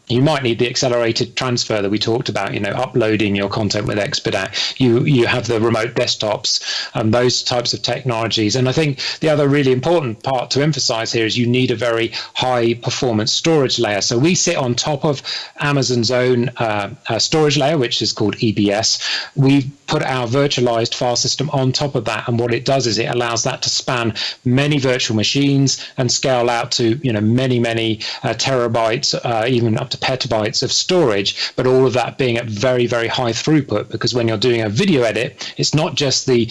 you might need the accelerated transfer that we talked about, uploading your content with Expedite. You have the remote desktops and those types of technologies. And I think the other really important part to emphasize here is you need a very high performance storage layer. So we sit on top of Amazon's own storage layer, which is called EBS. We put our virtualized file system on top of that. And what it does is it allows that to span many virtual machines and scale out to, many terabytes, even up to petabytes of storage, but all of that being at very, very high throughput, because when you're doing a video edit, it's not just the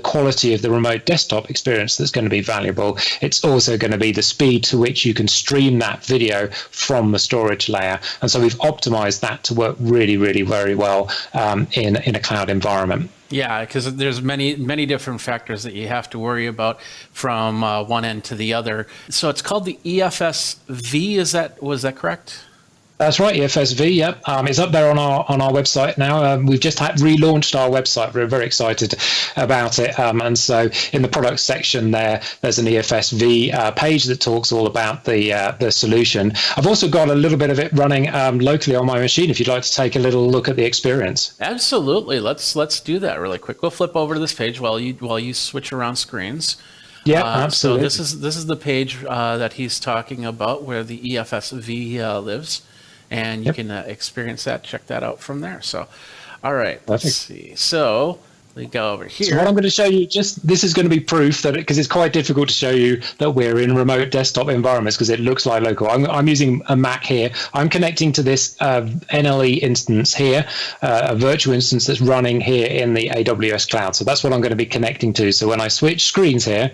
quality of the remote desktop experience that's going to be valuable. It's also going to be the speed to which you can stream that video from the storage layer. And so we've optimized that to work really, really very well in a cloud environment. Yeah, because there's many different factors that you have to worry about from one end to the other. So it's called the EFSV. Was that correct? That's right, EFSV. Yep, it's up there on our website now. We've just relaunched our website. We're very excited about it. And so in the product section there's an EFSV page that talks all about the solution. I've also got a little bit of it running locally on my machine. If you'd like to take a little look at the experience. Absolutely, let's do that really quick. We'll flip over to this page while you switch around screens. Yeah, absolutely. So this is the page that he's talking about where the EFSV lives. And you can experience that, check that out from there. So, all right, let's see. So we go over here. So what I'm going to show you, this is going to be proof that, because it's quite difficult to show you that we're in remote desktop environments because it looks like local. I'm using a Mac here. I'm connecting to this NLE instance here, a virtual instance that's running here in the AWS cloud. So that's what I'm going to be connecting to. So when I switch screens here,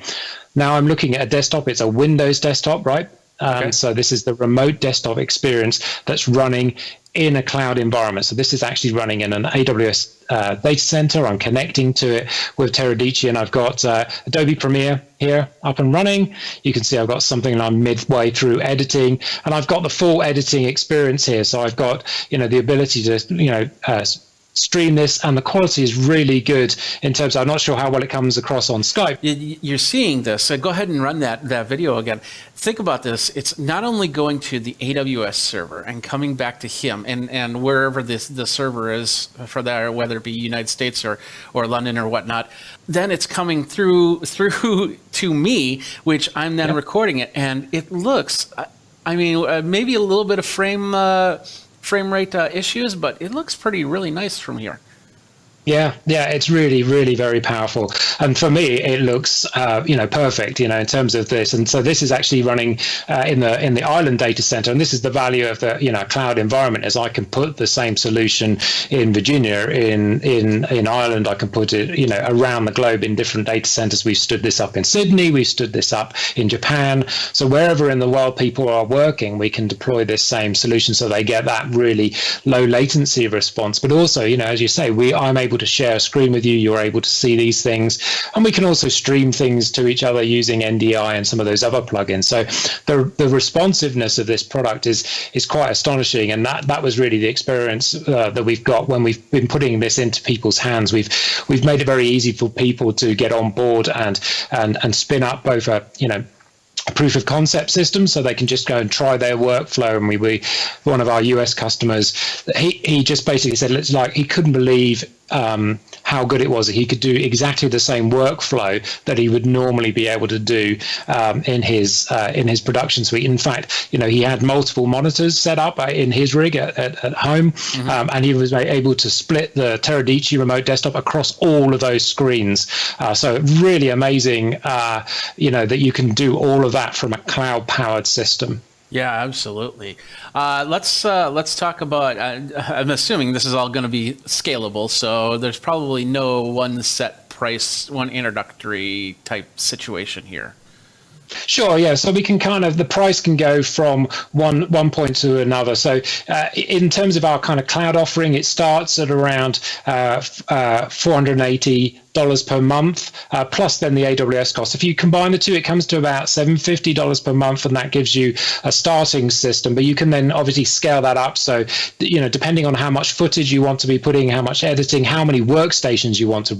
now I'm looking at a desktop. It's a Windows desktop, right? Okay. So this is the remote desktop experience that's running in a cloud environment. So this is actually running in an AWS data center. I'm connecting to it with Teradicci, and I've got Adobe Premiere here up and running. You can see I've got something, and I'm midway through editing, and I've got the full editing experience here. So I've got, the ability to, stream this, and the quality is really good in terms of, I'm not sure how well it comes across on Skype. You're seeing this. So go ahead and run that video again. Think about this. It's not only going to the AWS server and coming back to him and wherever the server is for that, whether it be United States or London or whatnot, then it's coming through to me, which I'm then recording it. And it looks, maybe a little bit of frame rate issues, but it looks really nice from here. Yeah, it's really, really very powerful. And for me, it looks, perfect, in terms of this. And so this is actually running in the Ireland data center. And this is the value of the, cloud environment, is I can put the same solution in Virginia, in Ireland. I can put it, around the globe in different data centers. We've stood this up in Sydney. We've stood this up in Japan. So wherever in the world people are working, we can deploy this same solution so they get that really low latency response. But also, as you say, I'm able to share a screen with you. You're able to see these things, and we can also stream things to each other using NDI and some of those other plugins. So the responsiveness of this product is quite astonishing, and that was really the experience that we've got when we've been putting this into people's hands. We've made it very easy for people to get on board and spin up both a proof of concept system, so they can just go and try their workflow. And we one of our US customers, he just basically said, it's like he couldn't believe how good it was. He could do exactly the same workflow that he would normally be able to do in his production suite. In fact, he had multiple monitors set up in his rig at home, and he was able to split the Teradicci remote desktop across all of those screens. So really amazing, that you can do all of that from a cloud-powered system. Yeah, absolutely. Let's talk about. I'm assuming this is all going to be scalable, so there's probably no one set price, one introductory type situation here. Sure, yeah. So we can the price can go from one point to another. So in terms of our kind of cloud offering, it starts at around $480 per month, plus then the AWS cost. If you combine the two, it comes to about $750 per month, and that gives you a starting system. But you can then obviously scale that up. So, depending on how much footage you want to be putting, how much editing, how many workstations you want to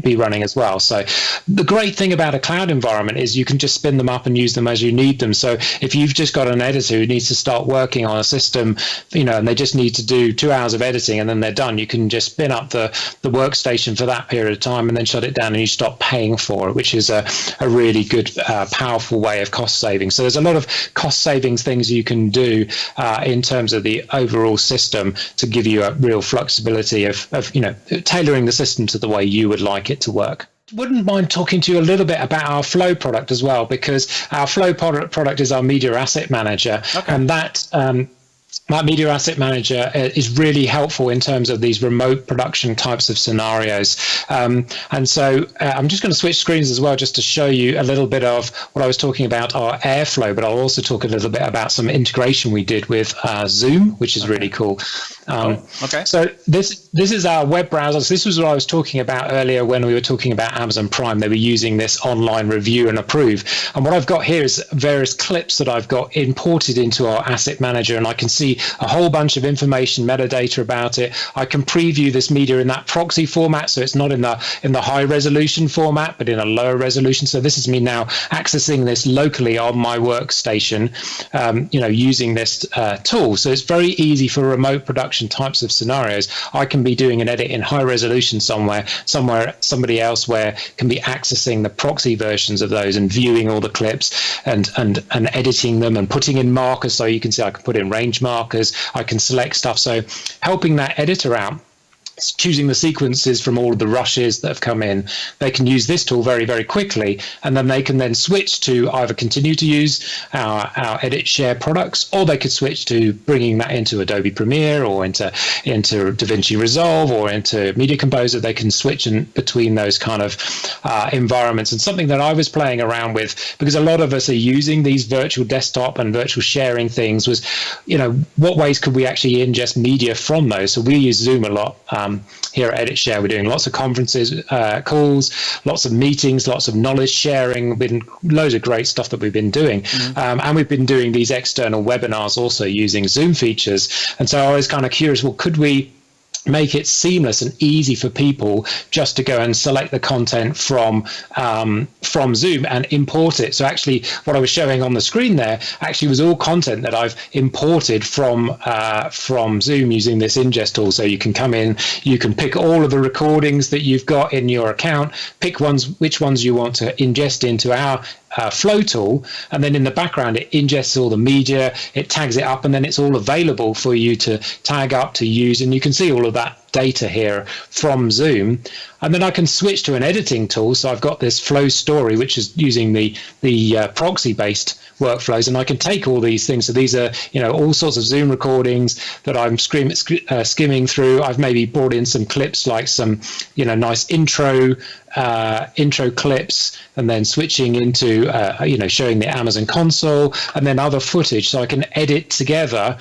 be running as well. So the great thing about a cloud environment is you can just spin them up and use them as you need them. So if you've just got an editor who needs to start working on a system, and they just need to do 2 hours of editing and then they're done, you can just spin up the workstation for that period of time and then shut it down, and you stop paying for it, which is a really good, powerful way of cost saving. So there's a lot of cost savings things you can do in terms of the overall system to give you a real flexibility of tailoring the system to the way you would like it to work. Wouldn't mind talking to you a little bit about our Flow product as well, because our Flow product is our media asset manager, and that Media Asset Manager is really helpful in terms of these remote production types of scenarios. And so I'm just going to switch screens as well, just to show you a little bit of what I was talking about, our Airflow, but I'll also talk a little bit about some integration we did with Zoom, which is really cool. So this is our web browser. So this was what I was talking about earlier when we were talking about Amazon Prime. They were using this online review and approve. And what I've got here is various clips that I've got imported into our asset manager, and I can see a whole bunch of information, metadata about it. I can preview this media in that proxy format, so it's not in the high resolution format, but in a lower resolution. So this is me now accessing this locally on my workstation, using this tool. So it's very easy for remote production types of scenarios. I can be doing an edit in high resolution somewhere somebody else where can be accessing the proxy versions of those and viewing all the clips and editing them and putting in markers. So you can see I can put in range markers, I can select stuff. So helping that editor out choosing the sequences from all of the rushes that have come in, they can use this tool very, very quickly, and then they can then switch to either continue to use our Edit Share products, or they could switch to bringing that into Adobe Premiere or into DaVinci Resolve or into Media Composer. They can switch in between those kind of environments. And something that I was playing around with, because a lot of us are using these virtual desktop and virtual sharing things, was, what ways could we actually ingest media from those? So we use Zoom a lot. Here at Edit Share, we're doing lots of conferences, calls, lots of meetings, lots of knowledge sharing, been loads of great stuff that we've been doing. And we've been doing these external webinars also using Zoom features. And so I was kind of curious, well, could we make it seamless and easy for people just to go and select the content from Zoom and import it? So actually what I was showing on the screen there actually was all content that I've imported from Zoom using this ingest tool. So you can come in, you can pick all of the recordings that you've got in your account, pick which ones you want to ingest into our flow tool, and then in the background it ingests all the media, it tags it up, and then it's all available for you to tag up, to use, and you can see all of that data here from Zoom. And then I can switch to an editing tool. So I've got this flow story, which is using the proxy based workflows, and I can take all these things. So these are all sorts of Zoom recordings that I'm skimming through. I've maybe brought in some clips, like some nice intro clips, and then switching into showing the Amazon console, and then other footage. So I can edit together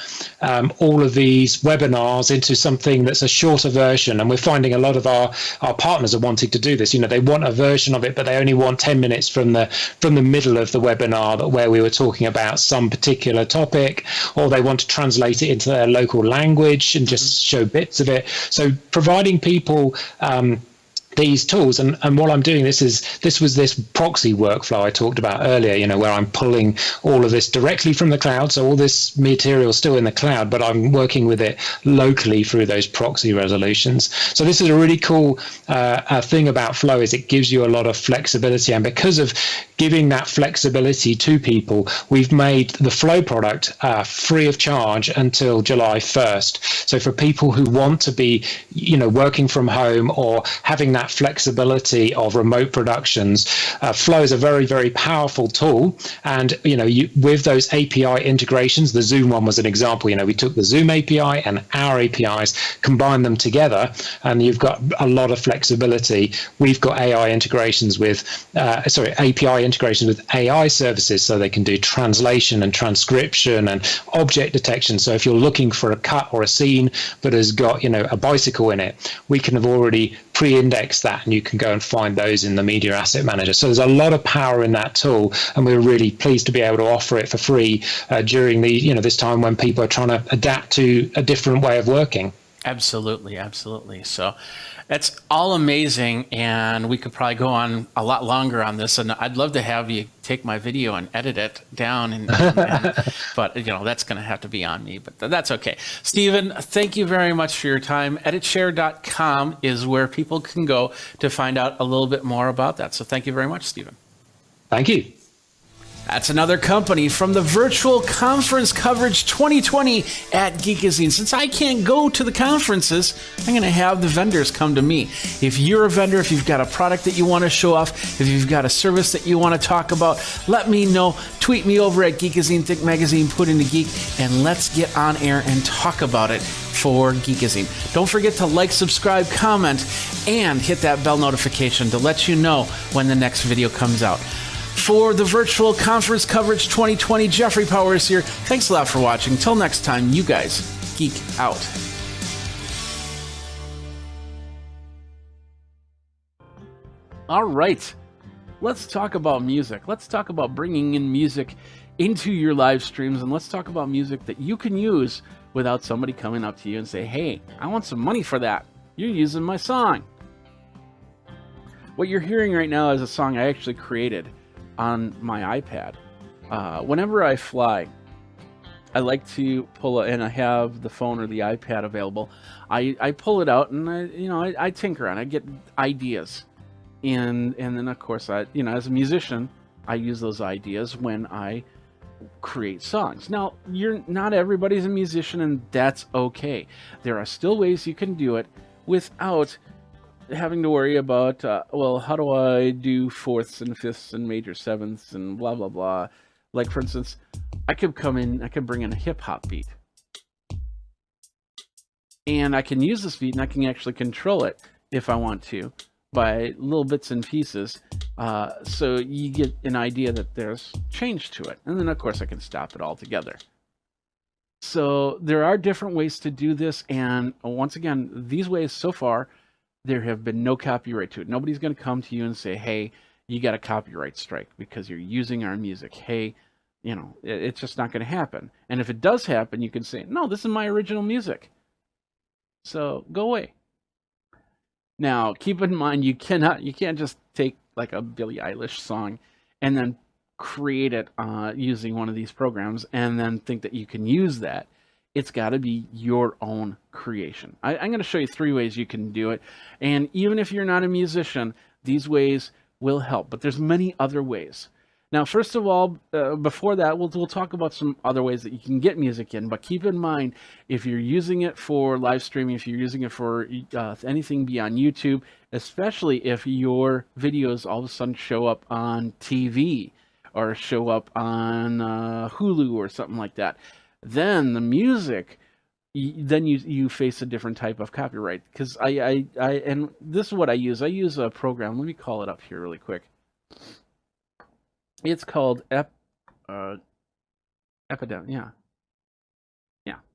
all of these webinars into something that's a shorter version. And we're finding a lot of our partners are wanting to do this. They want a version of it, but they only want 10 minutes from the middle of the webinar where we were talking about some particular topic, or they want to translate it into their local language and just show bits of it. So providing people these tools, and what I'm doing, this was this proxy workflow I talked about earlier, where I'm pulling all of this directly from the cloud. So all this material is still in the cloud, but I'm working with it locally through those proxy resolutions. So this is a really cool thing about Flow, is it gives you a lot of flexibility. And because of giving that flexibility to people, we've made the Flow product free of charge until July 1st. So for people who want to be, working from home or having that flexibility of remote productions, Flow is a very, very powerful tool. And with those API integrations, the Zoom one was an example. We took the Zoom API and our APIs, combined them together, and you've got a lot of flexibility. We've got API integrations with AI services, so they can do translation and transcription and object detection. So if you're looking for a cut or a scene but has got a bicycle in it, we can have already pre-index that, and you can go and find those in the Media Asset Manager. So there's a lot of power in that tool, and we're really pleased to be able to offer it for free during this time when people are trying to adapt to a different way of working. Absolutely. So that's all amazing, and we could probably go on a lot longer on this, and I'd love to have you take my video and edit it down, but that's going to have to be on me, but that's okay. Stephen, thank you very much for your time. Editshare.com is where people can go to find out a little bit more about that. So thank you very much, Stephen. Thank you. That's another company from the Virtual Conference Coverage 2020 at Geekazine. Since I can't go to the conferences, I'm going to have the vendors come to me. If you're a vendor, if you've got a product that you want to show off, if you've got a service that you want to talk about, let me know. Tweet me over at Geekazine, Think Magazine, put in the geek, and let's get on air and talk about it for Geekazine. Don't forget to like, subscribe, comment, and hit that bell notification to let you know when the next video comes out. For the Virtual Conference Coverage 2020, Jeffrey Powers here. Thanks a lot for watching. Till next time, you guys geek out. All right, let's talk about music. Let's talk about bringing in music into your live streams, and let's talk about music that you can use without somebody coming up to you and say, hey, I want some money for that. You're using my song. What you're hearing right now is a song I actually created on my iPad. Whenever I fly, I like to pull it, and I have the phone or the iPad available. I pull it out and I tinker on it. I get ideas, and then of course as a musician, I use those ideas when I create songs. Now, not everybody's a musician, and that's okay. There are still ways you can do it without having to worry about, well, how do I do fourths and fifths and major sevenths and blah, blah, blah. Like, for instance, I could bring in a hip hop beat. And I can use this beat and I can actually control it if I want to by little bits and pieces. So you get an idea that there's change to it. And then, of course, I can stop it altogether. So there are different ways to do this. And once again, these ways so far, there have been no copyright to it. Nobody's going to come to you and say, hey, you got a copyright strike because you're using our music. Hey, you know, it's just not going to happen. And if it does happen, you can say, no, this is my original music. So go away. Now, keep in mind, you can't just take like a Billie Eilish song and then create it using one of these programs and then think that you can use that. It's got to be your own creation. I'm going to show you 3 ways you can do it. And even if you're not a musician, these ways will help. But there's many other ways. Now, first of all, before that, we'll talk about some other ways that you can get music in. But keep in mind, if you're using it for live streaming, if you're using it for anything beyond YouTube, especially if your videos all of a sudden show up on TV or show up on Hulu or something like that, then the music, then you face a different type of copyright. Because and this is what I use. I use a program. Let me call it up here really quick. It's called Epidemic. Yeah,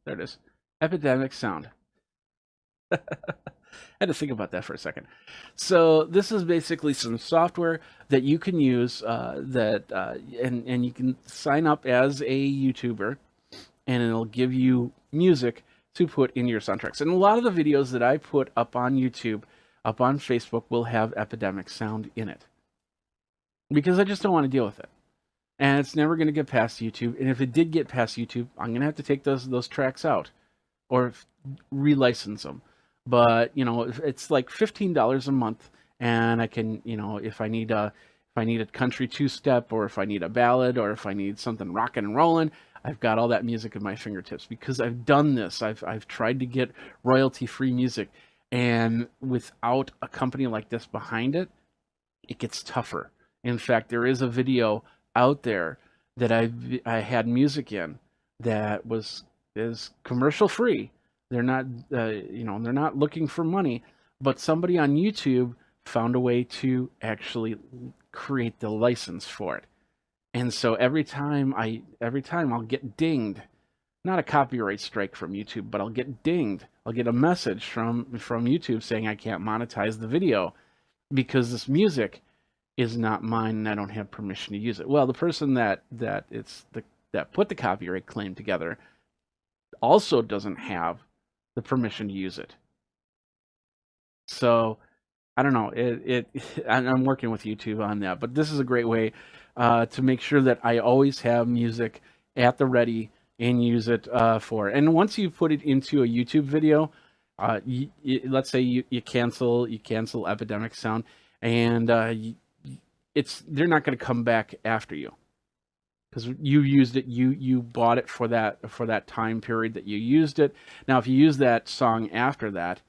there it is. Epidemic Sound. I had to think about that for a second. So this is basically some software that you can use and you can sign up as a YouTuber, and it'll give you music to put in your soundtracks. And a lot of the videos that I put up on YouTube, up on Facebook, will have Epidemic Sound in it. Because I just don't want to deal with it. And it's never going to get past YouTube. And if it did get past YouTube, I'm going to have to take those tracks out or relicense them. But, you know, it's like $15 a month, and I can, you know, if I need a country two-step, or if I need a ballad, or if I need something rocking and rolling, I've got all that music at my fingertips because I've done this. I've tried to get royalty-free music, and without a company like this behind it, it gets tougher. In fact, there is a video out there that I had music in that is commercial free. They're not they're not looking for money, but somebody on YouTube found a way to actually create the license for it. And so every time I'll get dinged, not a copyright strike from YouTube, but I'll get dinged. I'll get a message from YouTube saying I can't monetize the video because this music is not mine and I don't have permission to use it. Well, the person that put the copyright claim together also doesn't have the permission to use it. So I don't know. I'm working with YouTube on that, but this is a great way to make sure that I always have music at the ready and use it for. And once you put it into a YouTube video, let's say you cancel Epidemic Sound, and they're not going to come back after you because you used it. You bought it for that time period that you used it. Now, if you use that song after that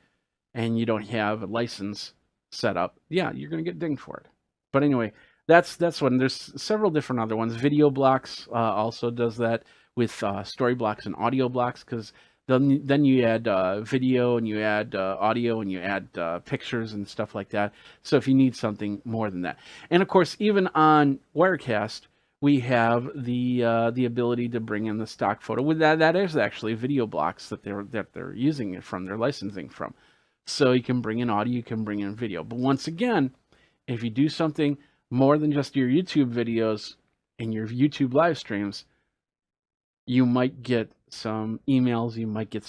and you don't have a license set up, yeah, you're going to get dinged for it. But anyway, that's one. There's several different other ones. Video Blocks also does that with story blocks and audio blocks, because then you add video and you add audio and you add pictures and stuff like that. So if you need something more than that, and of course, even on Wirecast, we have the ability to bring in the stock photo. With that is actually video blocks that they're using it from, they're licensing from. So you can bring in audio, you can bring in video. But once again, if you do something more than just your YouTube videos and your YouTube live streams, you might get some emails, you might get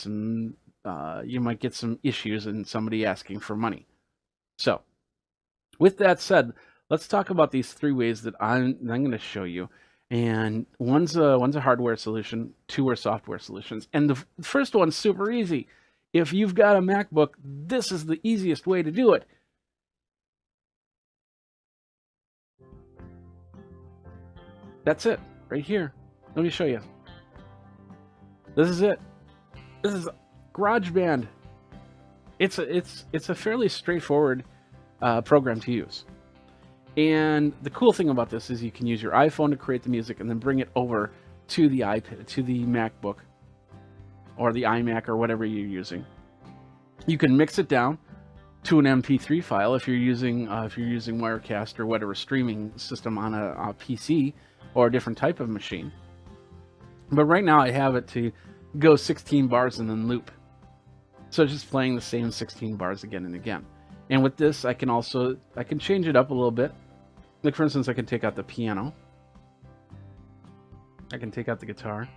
some issues and somebody asking for money. So with that said, let's talk about these 3 ways that I'm going to show you. And one's a hardware solution, 2 are software solutions. And the first one's super easy. If you've got a MacBook, this is the easiest way to do it. That's it, right here. Let me show you. This is it. This is GarageBand. it's a fairly straightforward program to use. And the cool thing about this is you can use your iPhone to create the music and then bring it over to the iPad, to the MacBook, or the iMac, or whatever you're using. You can mix it down to an MP3 file if you're using Wirecast or whatever streaming system on a PC or a different type of machine. But right now I have it to go 16 bars and then loop. So it's just playing the same 16 bars again and again. And with this, I can change it up a little bit. Like, for instance, I can take out the piano. I can take out the guitar.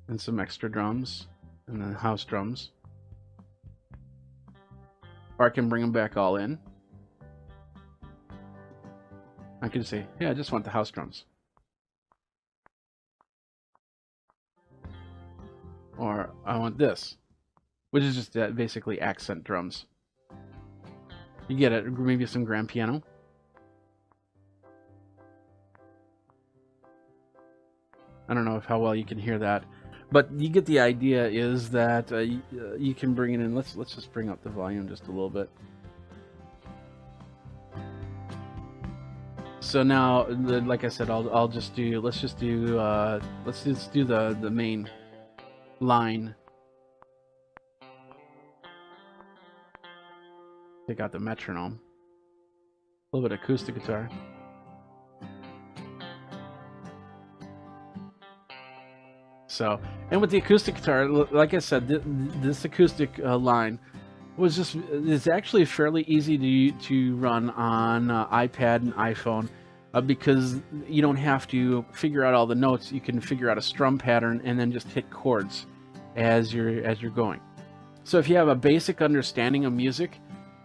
And some extra drums. And then house drums. Or I can bring them back all in. I can say, yeah, I just want the house drums. Or I want this, which is just basically accent drums. You get it, maybe some grand piano. I don't know how well you can hear that, but you get the idea. Is that you can bring it in. Let's just bring up the volume just a little bit. So now, like I said, let's just do the main line. Take out the metronome. A little bit of acoustic guitar. So, and with the acoustic guitar, like I said, this acoustic line is actually fairly easy to run on iPad and iPhone, because you don't have to figure out all the notes. You can figure out a strum pattern and then just hit chords as you're going. So if you have a basic understanding of music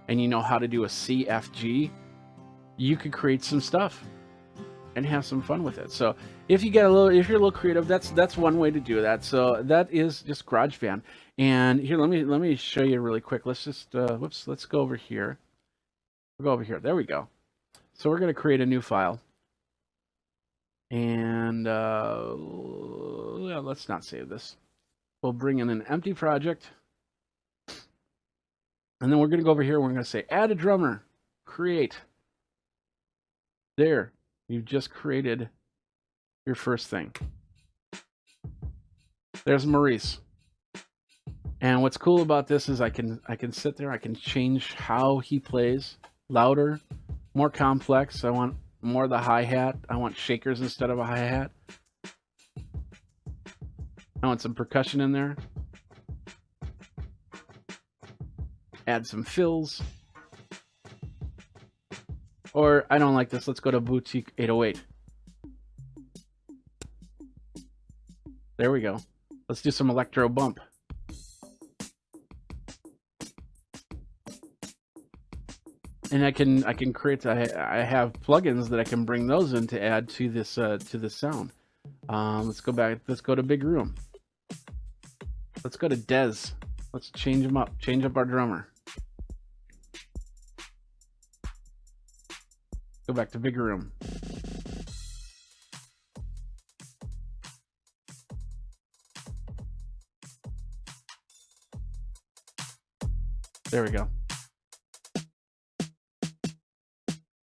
and you know how to do a C, F, G, you could create some stuff and have some fun with it. So if you're a little creative, that's one way to do that. So that is just GarageBand. And here, let me show you really quick. Let's just let's go over here. We'll go over here. There we go. So we're going to create a new file. And let's not save this. We'll bring in an empty project. And then we're going to go over here. We're going to say add a drummer, create. There, you've just created your first thing. There's Maurice. And what's cool about this is I can sit there, I can change how he plays. Louder, more complex. I want more of the hi-hat. I want shakers instead of a hi-hat. I want some percussion in there. Add some fills. Or I don't like this. Let's go to Boutique 808. There we go. Let's do some electro bump. And I can create. I have plugins that I can bring those in to add to this sound. Let's go back. Let's go to Big Room. Let's go to Dez. Let's change him up. Change up our drummer. Go back to Big Room. There we go.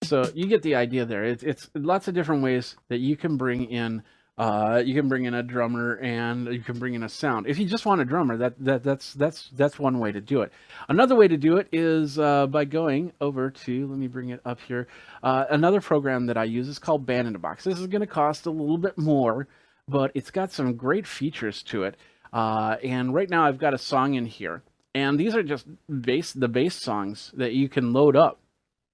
So you get the idea there. It's lots of different ways that you can bring in. You can bring in a drummer and you can bring in a sound. If you just want a drummer, that's one way to do it. Another way to do it is by going over to, let me bring it up here. Another program that I use is called Band in a Box. This is going to cost a little bit more, but it's got some great features to it. And right now I've got a song in here, and these are just the bass songs that you can load up,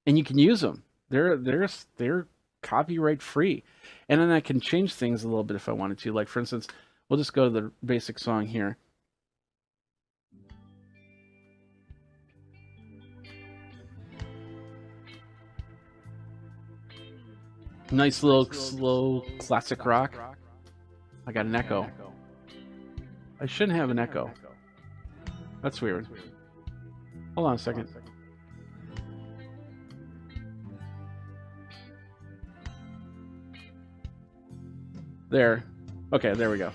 and you can use them. They're copyright free. And then I can change things a little bit if I wanted to. Like, for instance, we'll just go to the basic song here. Nice little slow classic rock. I got an echo. I shouldn't have an echo. That's weird. Hold on a second. There. Okay, there we go.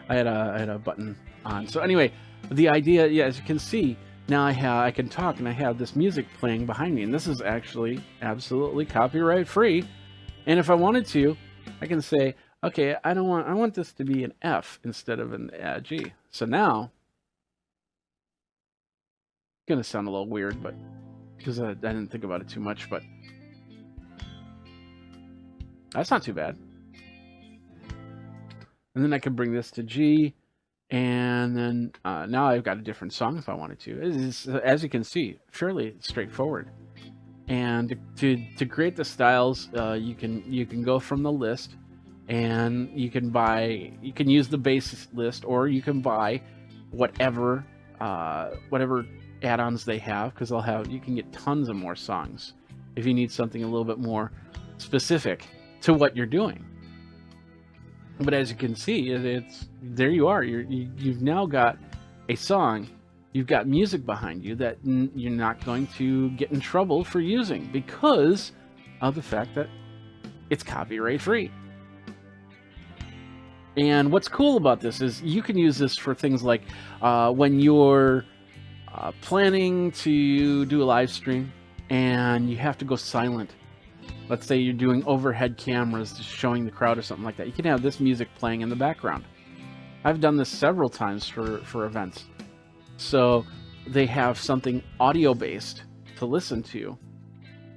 I had a button on. So anyway, the idea, yeah, as you can see, now I can talk and I have this music playing behind me, and this is actually absolutely copyright free. And if I wanted to, I can say, okay, I want this to be an F instead of an G. So now, it's gonna sound a little weird, but because I didn't think about it too much, but that's not too bad. And then I can bring this to G, and then now I've got a different song if I wanted to. It's, as you can see, fairly straightforward. And to create the styles, you can go from the list, and you can use the base list, or you can buy whatever add-ons they have, because you can get tons of more songs if you need something a little bit more specific to what you're doing. But as you can see, it's there you are. You've now got a song. You've got music behind you that you're not going to get in trouble for using because of the fact that it's copyright free. And what's cool about this is you can use this for things like when you're planning to do a live stream and you have to go silent. Let's say you're doing overhead cameras just showing the crowd or something like that. You can have this music playing in the background. I've done this several times for events. So they have something audio-based to listen to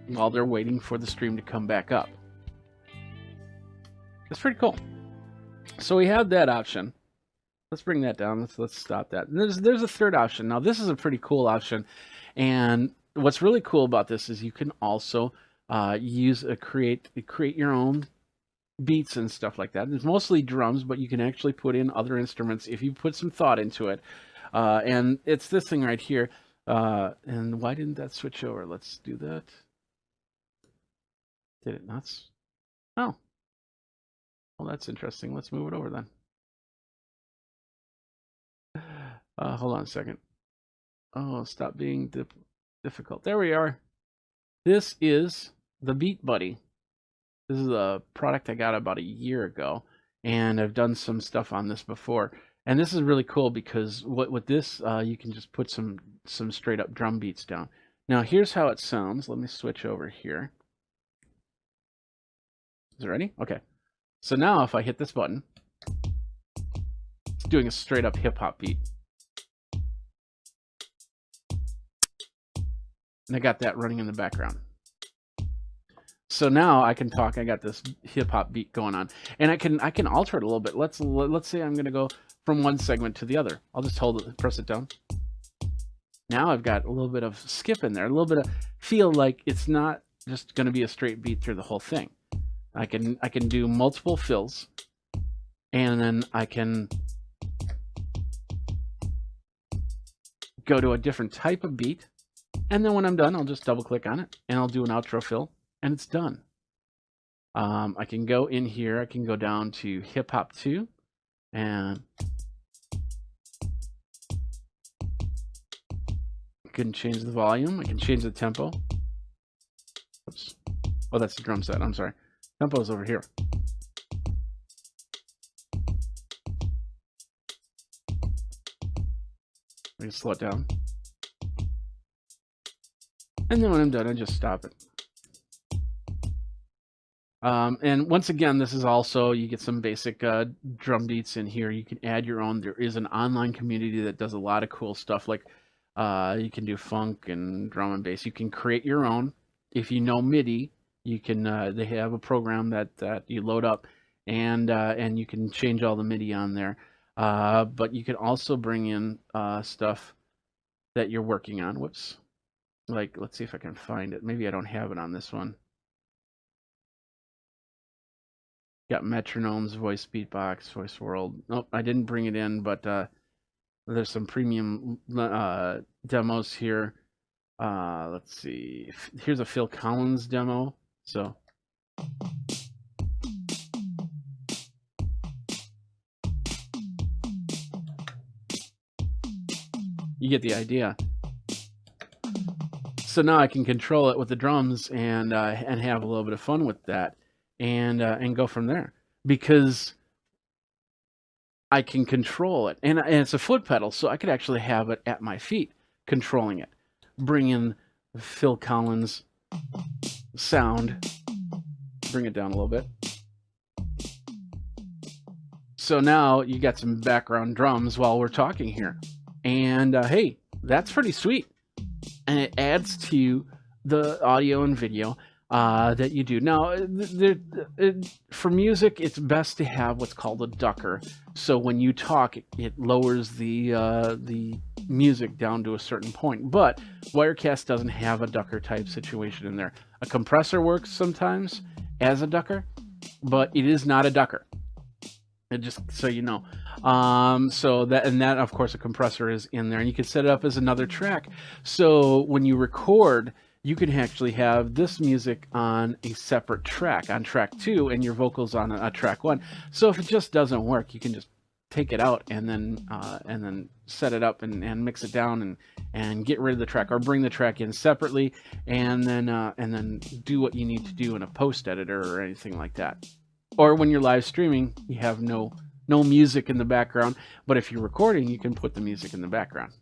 while they're waiting for the stream to come back up. It's pretty cool. So we have that option. Let's bring that down. Let's stop that. And there's a third option. Now this is a pretty cool option, and what's really cool about this is you can also create your own beats and stuff like that. It's mostly drums, but you can actually put in other instruments if you put some thought into it. And it's this thing right here. And why didn't that switch over? Let's do that. Did it not? Oh. Well, that's interesting. Let's move it over then. Hold on a second. Oh, stop being difficult. There we are. This is the Beat Buddy. This is a product I got about a year ago, and I've done some stuff on this before. And this is really cool because with this, you can just put some straight up drum beats down. Now here's how it sounds. Let me switch over here. Is it ready? Okay. So now if I hit this button, it's doing a straight up hip hop beat. And I got that running in the background. So now I can talk. I got this hip hop beat going on, and I can alter it a little bit. Let's say I'm going to go from one segment to the other. I'll just press it down. Now I've got a little bit of skip in there, a little bit of feel like it's not just going to be a straight beat through the whole thing. I can do multiple fills, and then I can go to a different type of beat. And then when I'm done, I'll just double click on it and I'll do an outro fill, and it's done. I can go in here. I can go down to hip hop 2, and I can change the volume. I can change the tempo. Oops. Oh, that's the drum set. I'm sorry. Tempo is over here. I can slow it down. And then when I'm done, I just stop it. And once again, this is also, you get some basic drum beats in here. You can add your own. There is an online community that does a lot of cool stuff. Like you can do funk and drum and bass. You can create your own. If you know MIDI, you can. They have a program that you load up, and you can change all the MIDI on there. But you can also bring in stuff that you're working on. Whoops. Like, let's see if I can find it. Maybe I don't have it on this one. Got metronomes, voice beatbox, voice world. Nope, I didn't bring it in, but there's some premium demos here. Let's see. Here's a Phil Collins demo. So you get the idea. So now I can control it with the drums and have a little bit of fun with that, and go from there. Because I can control it. And it's a foot pedal, so I could actually have it at my feet, controlling it. Bring in Phil Collins sound. Bring it down a little bit. So now you got some background drums while we're talking here. And hey, that's pretty sweet. And it adds to the audio and video that you do. Now, for music, it's best to have what's called a ducker. So when you talk, it lowers the music down to a certain point. But Wirecast doesn't have a ducker type situation in there. A compressor works sometimes as a ducker, but it is not a ducker. Just so you know. So that of course a compressor is in there, and you can set it up as another track. So when you record, you can actually have this music on a separate track, on track 2, and your vocals on a track 1. So if it just doesn't work, you can just take it out and then set it up and mix it down and get rid of the track, or bring the track in separately and then do what you need to do in a post editor or anything like that. Or when you're live streaming, you have no music in the background, but if you're recording, you can put the music in the background.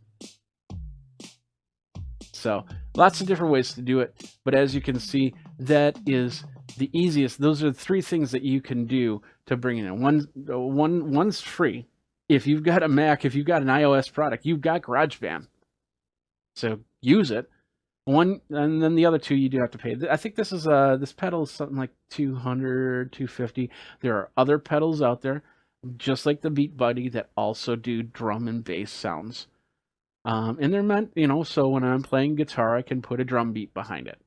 So lots of different ways to do it, but as you can see, that is the easiest. Those are the 3 things that you can do to bring it in. One's free. If you've got a Mac, if you've got an iOS product, you've got GarageBand. So use it. One, and then the other 2 you do have to pay. I think this pedal is something like $200, $250. There are other pedals out there, just like the Beat Buddy, that also do drum and bass sounds. And they're meant, so when I'm playing guitar, I can put a drum beat behind it.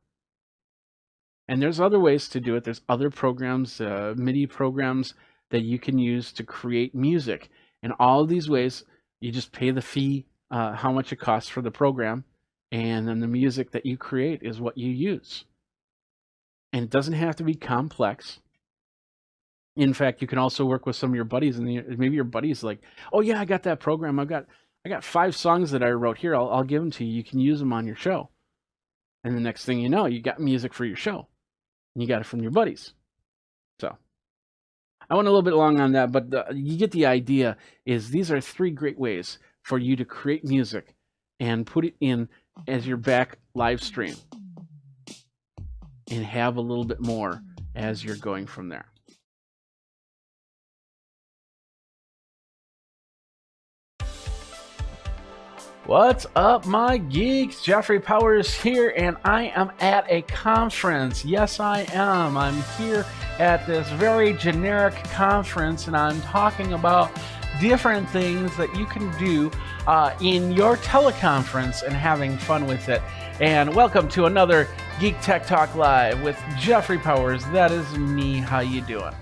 And there's other ways to do it. There's other programs, MIDI programs that you can use to create music. And all of these ways, you just pay the fee, how much it costs for the program. And then the music that you create is what you use. And it doesn't have to be complex. In fact, you can also work with some of your buddies, and maybe your buddy's like, "Oh yeah, I got that program. I got 5 songs that I wrote here. I'll give them to you. You can use them on your show." And the next thing you know, you got music for your show, and you got it from your buddies. So I went a little bit long on that, but you get the idea. These are 3 great ways for you to create music and put it in as your back live stream and have a little bit more as you're going from there. What's up, my geeks? Jeffrey Powers here, and I am at a conference. Yes, I am. I'm here at this very generic conference, and I'm talking about different things that you can do in your teleconference and having fun with it. And welcome to another Geek Tech Talk Live with Jeffrey Powers. That is me. How you doing?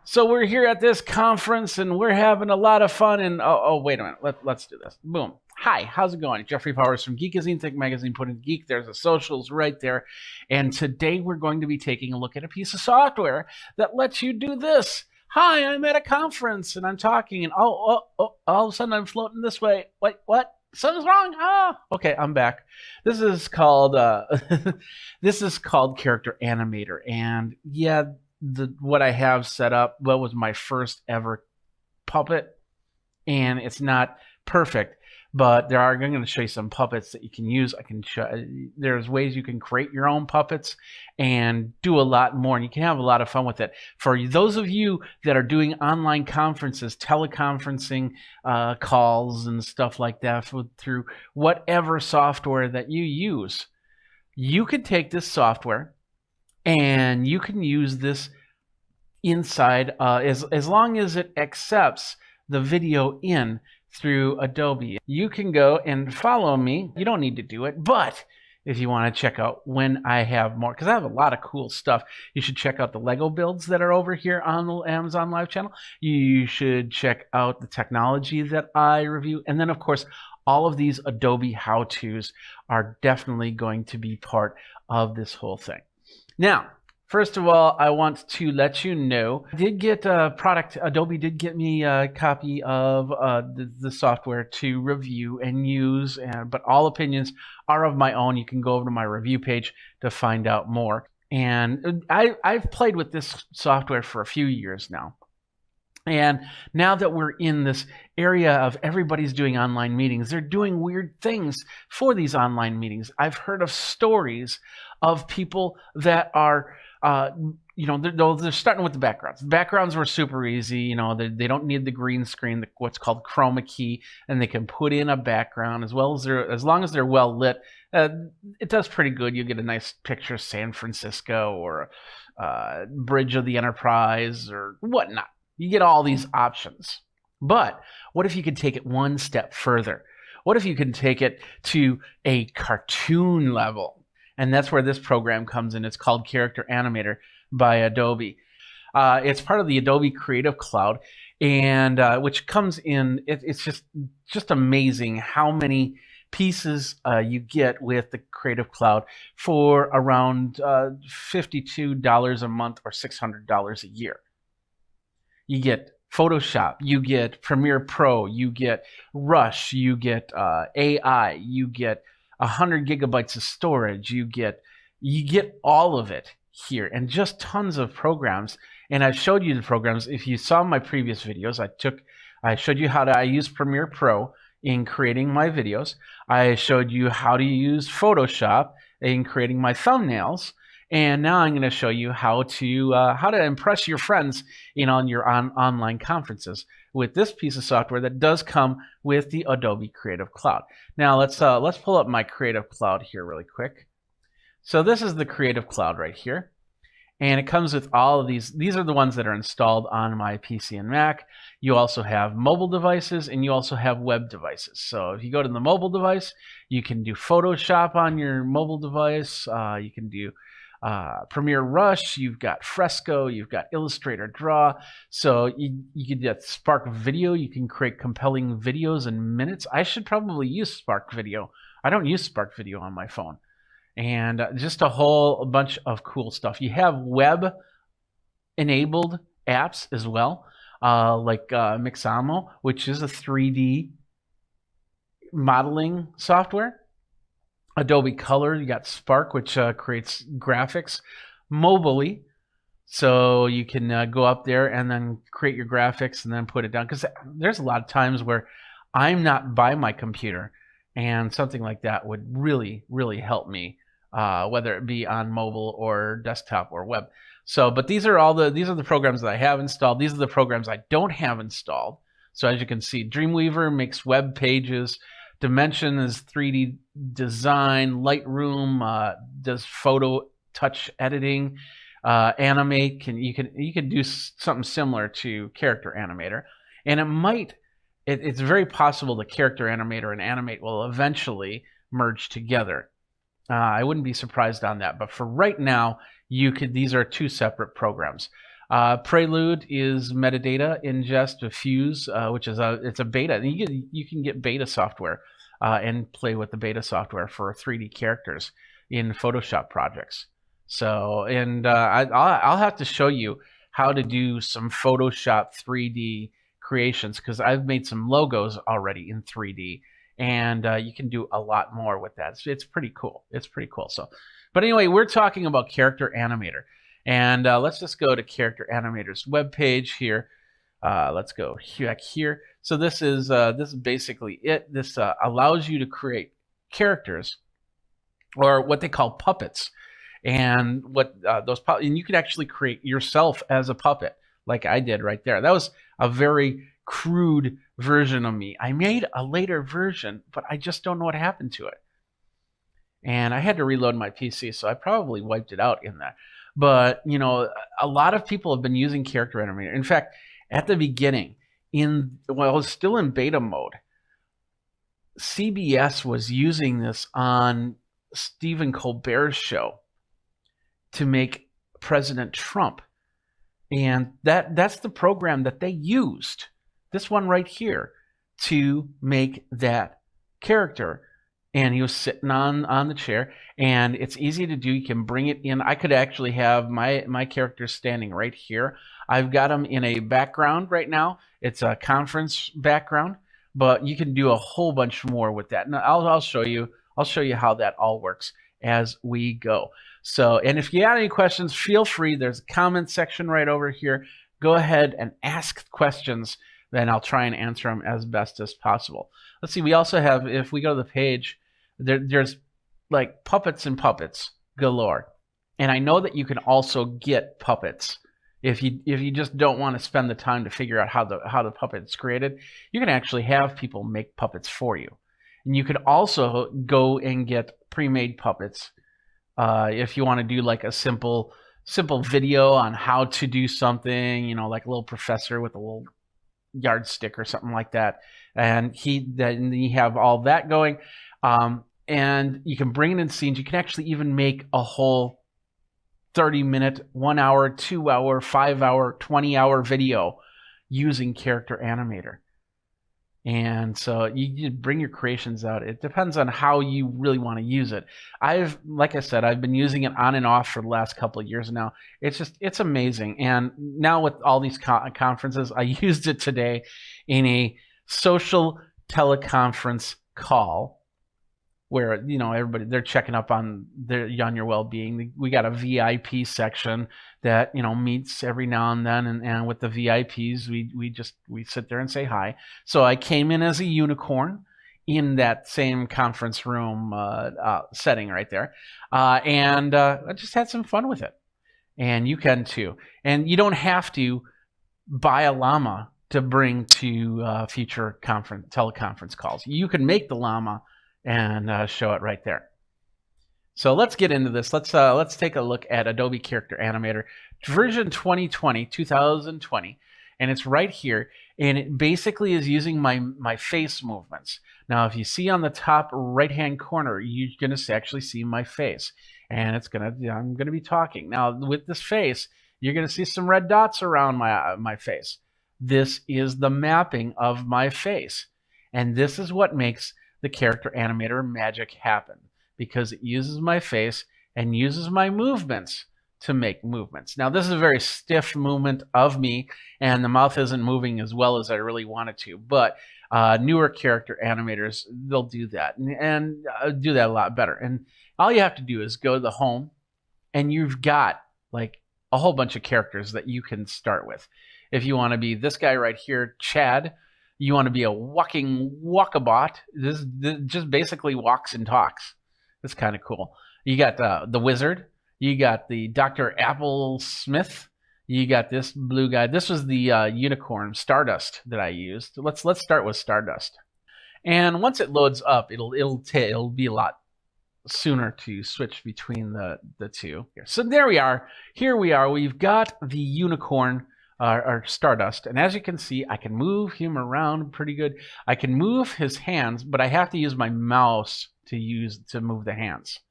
So we're here at this conference and we're having a lot of fun. And wait a minute. Let's do this. Boom. Hi, how's it going? Jeffrey Powers from Geekazine, Tech Magazine, Put in Geek. There's the socials right there. And today we're going to be taking a look at a piece of software that lets you do this. Hi, I'm at a conference and I'm talking, and all of a sudden I'm floating this way. Wait, what? Something's wrong. Okay, I'm back. This is called Character Animator, and yeah, what I have set up was my first ever puppet, and it's not perfect. But I'm going to show you some puppets that you can use. There's ways you can create your own puppets and do a lot more, and you can have a lot of fun with it. For those of you that are doing online conferences, teleconferencing calls and stuff like that through whatever software that you use, you can take this software and you can use this inside as long as it accepts the video in through Adobe. You can go and follow me. You don't need to do it, but if you want to check out when I have more, because I have a lot of cool stuff, you should check out the Lego builds that are over here on the Amazon Live channel. You should check out the technology that I review. And then, of course, all of these Adobe how-tos are definitely going to be part of this whole thing. Now, first of all, I want to let you know, I did get a product. Adobe did get me a copy of the software to review and use, but all opinions are of my own. You can go over to my review page to find out more. And I've played with this software for a few years now. And now that we're in this area of everybody's doing online meetings, they're doing weird things for these online meetings. I've heard of stories of people that are, they're starting with the backgrounds. The backgrounds were super easy. They don't need the green screen, what's called chroma key, and they can put in a background as long as they're well lit. It does pretty good. You get a nice picture of San Francisco or Bridge of the Enterprise or whatnot. You get all these options. But what if you could take it one step further? What if you can take it to a cartoon level? And that's where this program comes in. It's called Character Animator by Adobe. It's part of the Adobe Creative Cloud, and which comes in. It's just amazing how many pieces you get with the Creative Cloud for around $52 a month or $600 a year. You get Photoshop, you get Premiere Pro, you get Rush, you get AI, you get 100 gigabytes of storage, you get all of it here, and just tons of programs. And I've showed you the programs. If you saw my previous videos, I showed you how I use Premiere Pro in creating my videos. I showed you how to use Photoshop in creating my thumbnails. And now I'm going to show you how to impress your friends on your online conferences with this piece of software that does come with the Adobe Creative Cloud. Now let's pull up my Creative Cloud here really quick. So this is the Creative Cloud right here, and it comes with all of these. These are the ones that are installed on my PC and Mac. You also have mobile devices, and you also have web devices. So if you go to the mobile device, you can do Photoshop on your mobile device. You can do Premiere Rush, you've got Fresco, you've got Illustrator Draw. So you can get Spark Video. You can create compelling videos in minutes. I should probably use Spark Video. I don't use Spark Video on my phone. And just a whole bunch of cool stuff. You have web-enabled apps as well, like Mixamo, which is a 3D modeling software. Adobe Color, you got Spark, which creates graphics mobilely. So you can go up there and then create your graphics and then put it down. Because there's a lot of times where I'm not by my computer, and something like that would really, really help me, whether it be on mobile or desktop or web. So, but these are the programs that I have installed. These are the programs I don't have installed. So as you can see, Dreamweaver makes web pages. Dimension is 3D design. Lightroom does photo touch editing. Animate you can do something similar to Character Animator, and it's very possible the Character Animator and Animate will eventually merge together. I wouldn't be surprised on that, but for right now, these are two separate programs. Prelude is metadata ingest with Fuse, which is it's a beta. And you can get beta software and play with the beta software for 3D characters in Photoshop projects. So, and I'll have to show you how to do some Photoshop 3D creations, because I've made some logos already in 3D, and you can do a lot more with that. It's pretty cool. It's pretty cool. So, but anyway, we're talking about Character Animator. And let's just go to Character Animator's webpage here. Let's go back here. So this is basically it. This allows you to create characters, or what they call puppets. And and you could actually create yourself as a puppet, like I did right there. That was a very crude version of me. I made a later version, but I just don't know what happened to it. And I had to reload my PC, so I probably wiped it out in that. But, a lot of people have been using Character Animator. In fact, at the beginning, while it was still in beta mode, CBS was using this on Stephen Colbert's show to make President Trump. And that's the program that they used, this one right here, to make that character. And he was sitting on the chair, and it's easy to do. You can bring it in. I could actually have my character standing right here. I've got him in a background right now. It's a conference background, but you can do a whole bunch more with that. And I'll show you how that all works as we go. So, and if you got any questions, feel free. There's a comment section right over here. go ahead and ask questions, then I'll try and answer them as best as possible. Let's see, we also have, if we go to the page, there's like puppets and puppets galore. And I know that you can also get puppets. If you just don't want to spend the time to figure out how the puppet's created, you can actually have people make puppets for you. And you could also go and get pre-made puppets if you want to do like a simple video on how to do something, you know, like a little professor with a little yardstick or something like that. And then you have all that going. And you can bring it in scenes. You can actually even make a whole 30-minute, 1 hour, 2 hour, 5 hour, 20-hour video using Character Animator. And so you bring your creations out. It depends on how you really want to use it. Like I said, I've been using it on and off for the last couple of years now. It's amazing. And now with all these conferences, I used it today in a social teleconference call, where, you know, everybody, they're checking up on your well-being. We got a VIP section that, you know, meets every now and then, and with the VIPs, we sit there and say hi. So I came in as a unicorn in that same conference room setting right there, and I just had some fun with it. And you can too. And you don't have to buy a llama to bring to future teleconference calls. You can make the llama and show it right there. So let's get into this. Let's take a look at Adobe Character Animator version 2020, and it's right here. And it basically is using my face movements. Now, if you see on the top right-hand corner, you're going to actually see my face, and I'm going to be talking. Now, with this face, you're going to see some red dots around my face. This is the mapping of my face, and this is what makes the Character Animator magic happen, because it uses my face and uses my movements to make movements. Now, this is a very stiff movement of me, and the mouth isn't moving as well as I really want it to, but newer Character Animators, they'll do that and do that a lot better. And all you have to do is go to the home, and you've got like a whole bunch of characters that you can start with. If you want to be this guy right here, Chad, you want to be a walking walkabot. This just basically walks and talks. That's kind of cool. You got the wizard. You got the Dr. Apple Smith. You got this blue guy. This was the unicorn Stardust that I used. Let's start with Stardust. And once it loads up, it'll be a lot sooner to switch between the two. So there we are. Here we are. We've got the unicorn. Or Stardust, and as you can see, I can move him around pretty good. I can move his hands, but I have to use my mouse to move the hands.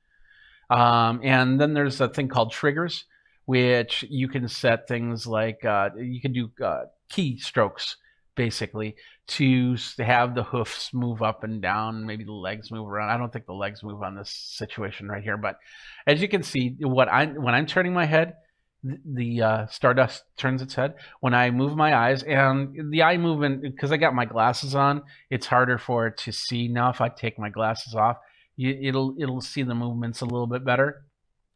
And then there's a thing called triggers, which you can set things like you can do keystrokes basically to have the hoofs move up and down, maybe the legs move around. I don't think the legs move on this situation right here, but as you can see, when I'm turning my head, the Stardust turns its head. When I move my eyes, and the eye movement, because I got my glasses on, it's harder for it to see. Now if I take my glasses off, it'll see the movements a little bit better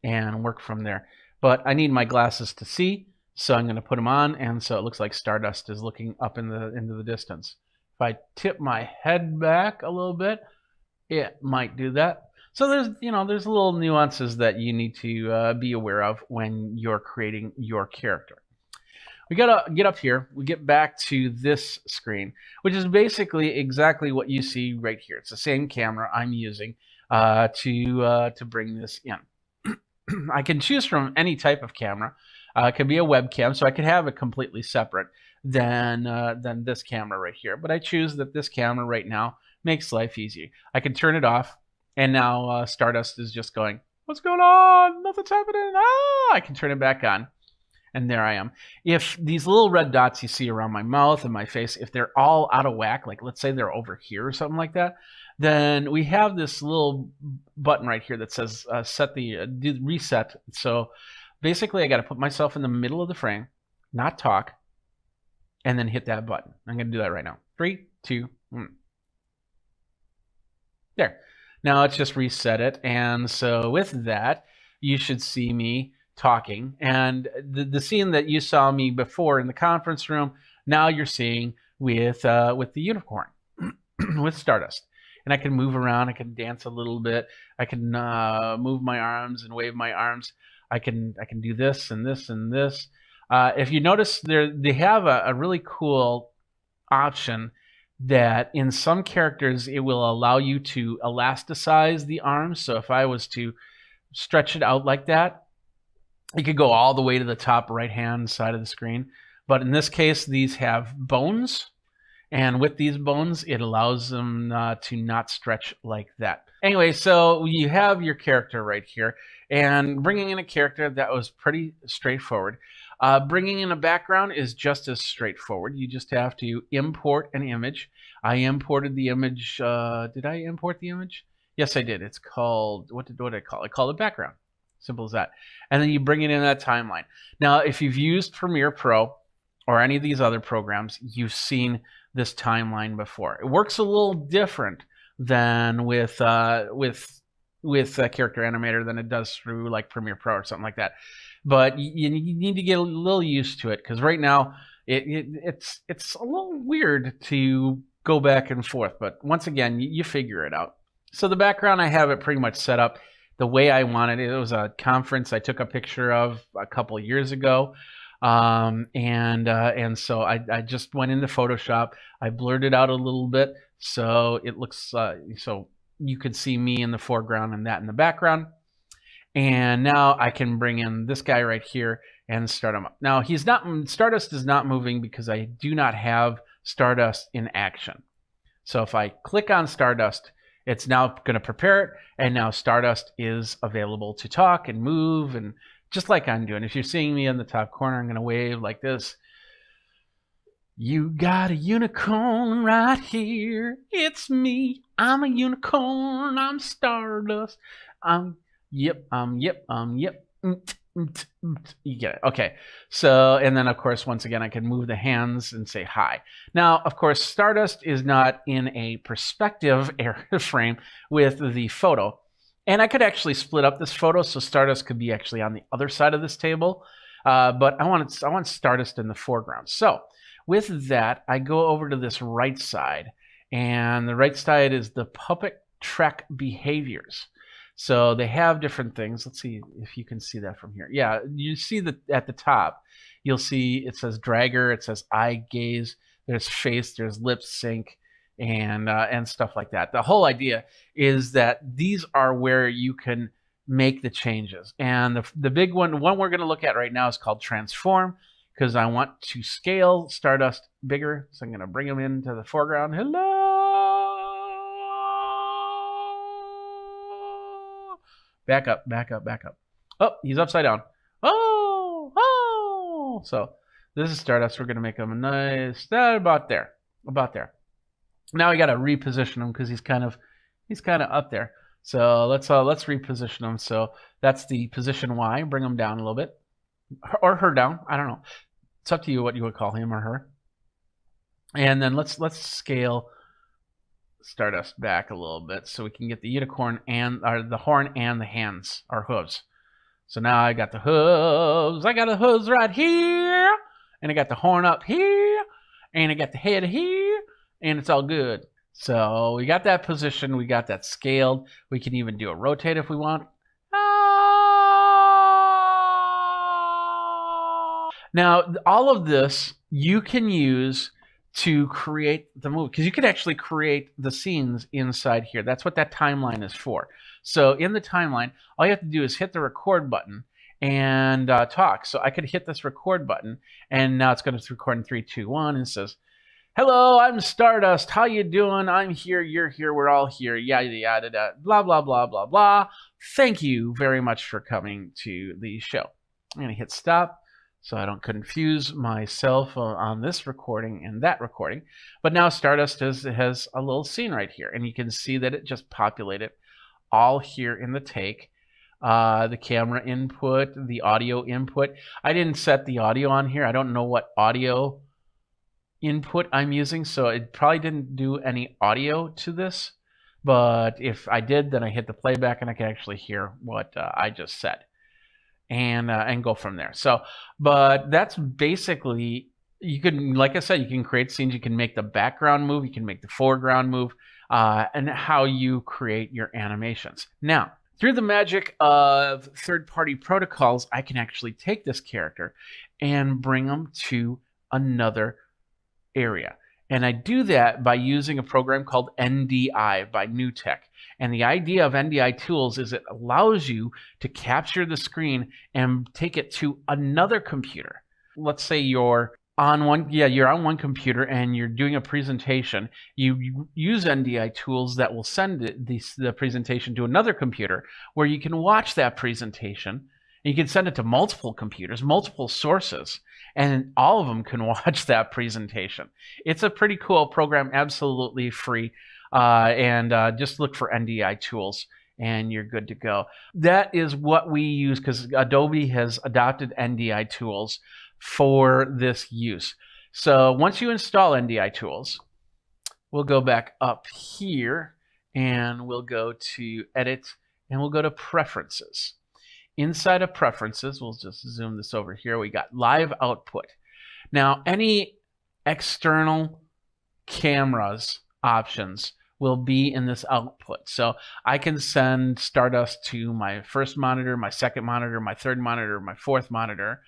and work from there. But I need my glasses to see, so I'm going to put them on, and so it looks like Stardust is looking up into the distance. If I tip my head back a little bit, it might do that. So there's little nuances that you need to be aware of when you're creating your character. We gotta get up here. We get back to this screen, which is basically exactly what you see right here. It's the same camera I'm using to bring this in. I can choose from any type of camera. It could be a webcam, so I could have it completely separate than this camera right here. But I choose that this camera right now makes life easy. I can turn it off. And now Stardust is just going, what's going on? Nothing's happening. I can turn it back on. And there I am. If these little red dots you see around my mouth and my face, if they're all out of whack, like let's say they're over here or something like that, then we have this little button right here that says do reset. So basically I got to put myself in the middle of the frame, not talk, and then hit that button. I'm going to do that right now. 3, 2, 1. There. Now it's just reset it, and so with that, you should see me talking, and the scene that you saw me before in the conference room, now you're seeing with the unicorn, with Stardust. And I can move around. I can dance a little bit. I can move my arms and wave my arms. I can do this and this and this. If you notice, they have a really cool option that in some characters it will allow you to elasticize the arms. So if I was to stretch it out like that, it could go all the way to the top right hand side of the screen. But in this case, these have bones. And with these bones, it allows them to not stretch like that. Anyway, so you have your character right here. And bringing in a character, that was pretty straightforward. Bringing in a background is just as straightforward. You just have to import an image. I imported the image. Did I import the image? Yes, I did. It's called, what did I call it? I call it background. Simple as that. And then you bring it in that timeline. Now, if you've used Premiere Pro or any of these other programs, you've seen this timeline before. It works a little different than with Character Animator than it does through like Premiere Pro or something like that. But you need to get a little used to it, because right now it's a little weird to go back and forth. But once again, you figure it out. So the background, I have it pretty much set up the way I wanted it. It was a conference I took a picture of a couple years ago. And so I just went into Photoshop. I blurred it out a little bit so it looks so you could see me in the foreground and that in the background. And now I can bring in this guy right here and start him up. Now Stardust is not moving because I do not have Stardust in action. So if I click on Stardust, it's now going to prepare it, and now Stardust is available to talk and move, and just like I'm doing. If you're seeing me in the top corner, I'm going to wave like this. You got a unicorn right here. It's me. I'm a unicorn. I'm Stardust. Yep. You get it. Okay. So, and then of course, once again, I can move the hands and say hi. Now, of course, Stardust is not in a perspective frame with the photo. And I could actually split up this photo so Stardust could be actually on the other side of this table. But I want Stardust in the foreground. So with that, I go over to this right side. And the right side is the puppet trek behaviors. So they have different things. Let's see if you can see that from here. Yeah, you see that at the top, you'll see it says dragger, it says eye gaze, there's face, there's lip sync, and stuff like that. The whole idea is that these are where you can make the changes. And the big one we're going to look at right now is called transform, because I want to scale Stardust bigger. So I'm going to bring him into the foreground. Hello. Back up. Oh, he's upside down. Oh. So this is Stardust. We're going to make him a nice, about there. Now we got to reposition him because he's kind of up there. So let's reposition him. So that's the position Y. Bring him down a little bit, or her down. I don't know. It's up to you what you would call him or her. And then let's scale Stardust back a little bit so we can get the unicorn and the horn and the hands or hooves. So now I got the hooves. I got the hooves right here, and I got the horn up here, and I got the head here, and it's all good. So we got that position. We got that scaled. We can even do a rotate if we want. Now, all of this you can use to create the movie, because you could actually create the scenes inside here. That's what that timeline is for. So in the timeline, all you have to do is hit the record button and talk. So I could hit this record button, and now it's going to record in 3, 2, 1, and it says, "Hello, I'm Stardust. How you doing? I'm here. You're here. We're all here. Yada yada yada. Blah blah blah blah blah. Thank you very much for coming to the show." I'm going to hit stop, so I don't confuse myself on this recording and that recording. But now Stardust has a little scene right here, and you can see that it just populated all here in the take. The camera input, the audio input. I didn't set the audio on here. I don't know what audio input I'm using, so it probably didn't do any audio to this. But if I did, then I hit the playback and I can actually hear what I just said. and go from there. So, but that's basically, you can, like I said, you can create scenes, you can make the background move, you can make the foreground move, and how you create your animations. Now, through the magic of third-party protocols, I can actually take this character and bring them to another area. And I do that by using a program called NDI by NewTek. And the idea of NDI tools is it allows you to capture the screen and take it to another computer. Let's say you're on one computer and you're doing a presentation. You use NDI tools that will send the presentation to another computer where you can watch that presentation. And you can send it to multiple computers, multiple sources, and all of them can watch that presentation. It's a pretty cool program, absolutely free. And just look for NDI tools and you're good to go. That is what we use because Adobe has adopted NDI tools for this use. So once you install NDI tools, we'll go back up here and we'll go to Edit and we'll go to Preferences. Inside of Preferences, we'll just zoom this over here. We got Live Output. Now, any external cameras options will be in this output. So I can send Stardust to my first monitor, my second monitor, my third monitor, my fourth monitor,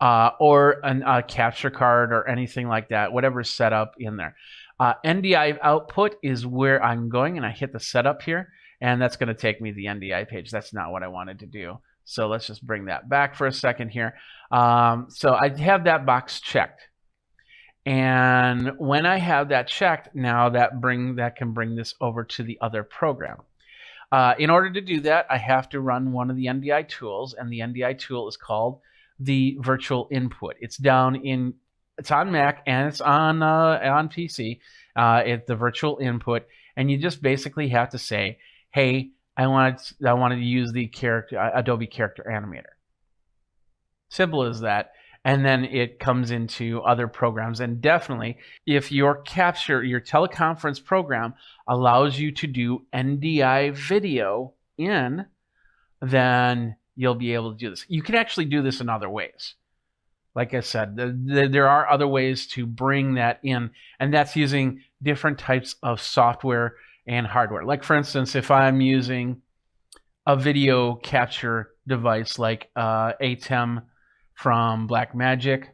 or a capture card or anything like that, whatever's set up in there. NDI output is where I'm going, and I hit the setup here, and that's going to take me to the NDI page. That's not what I wanted to do. So let's just bring that back for a second here. So I have that box checked. And when I have that checked, now that can bring this over to the other program. In order to do that, I have to run one of the NDI tools, and the NDI tool is called the virtual input. It's on Mac and it's on PC. It's the virtual input, and you just basically have to say, "Hey, I wanted to use the Adobe Character Animator." Simple as that. And then it comes into other programs. And definitely, if your teleconference program allows you to do NDI video in, then you'll be able to do this. You can actually do this in other ways. Like I said, there are other ways to bring that in, and that's using different types of software and hardware. Like, for instance, if I'm using a video capture device like ATEM from Blackmagic,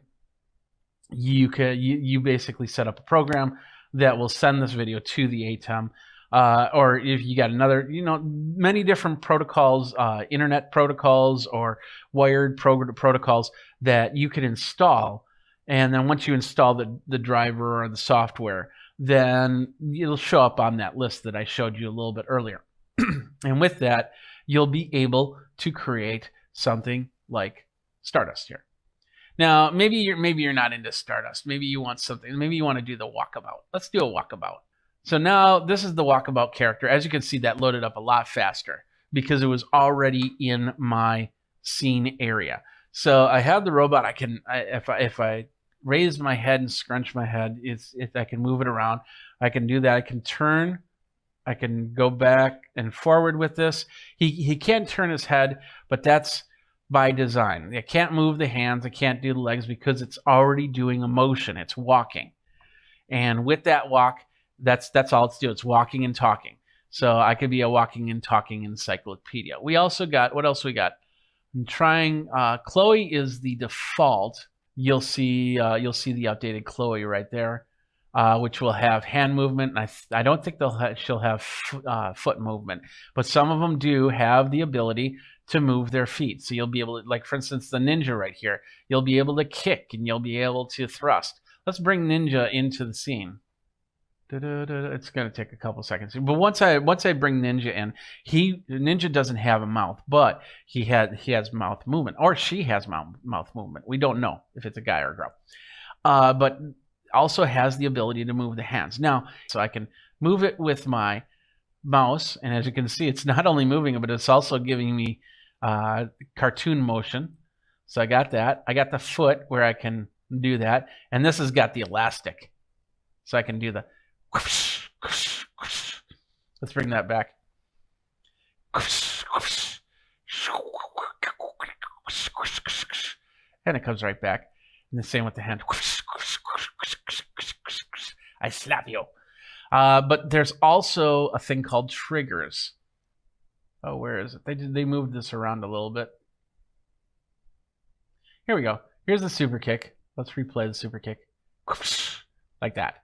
you basically set up a program that will send this video to the ATEM. Or if you got another, many different protocols, internet protocols or wired protocols that you can install. And then once you install the driver or the software, then it'll show up on that list that I showed you a little bit earlier. And with that, you'll be able to create something like Stardust here. Now, maybe you're not into Stardust. Maybe you want something. Maybe you want to do the walkabout. Let's do a walkabout. So now this is the walkabout character. As you can see, that loaded up a lot faster because it was already in my scene area. So I have the robot. If I raise my head and scrunch my head, I can move it around. I can do that. I can turn. I can go back and forward with this. He can't turn his head, but that's by design. I can't move the hands. I can't do the legs because it's already doing a motion. It's walking. And with that walk, that's all it's doing. It's walking and talking. So I could be a walking and talking encyclopedia. We also got, what else we got? I'm trying, Chloe is the default. You'll see the updated Chloe right there, which will have hand movement. And I don't think she'll have foot movement, but some of them do have the ability to move their feet. So you'll be able to, like for instance, the ninja right here, you'll be able to kick and you'll be able to thrust. Let's bring Ninja into the scene. It's going to take a couple seconds. But once I bring Ninja in, Ninja doesn't have a mouth, but he has mouth movement, or she has mouth movement. We don't know if it's a guy or a girl. But also has the ability to move the hands. Now, so I can move it with my mouse, and as you can see, it's not only moving it, but it's also giving me cartoon motion. So I got that. I got the foot where I can do that, and this has got the elastic, so I can do the. Let's bring that back. And it comes right back. And the same with the hand. I slap you. But there's also a thing called triggers. Oh, where is it? They moved this around a little bit. Here we go. Here's the super kick. Let's replay the super kick. Like that.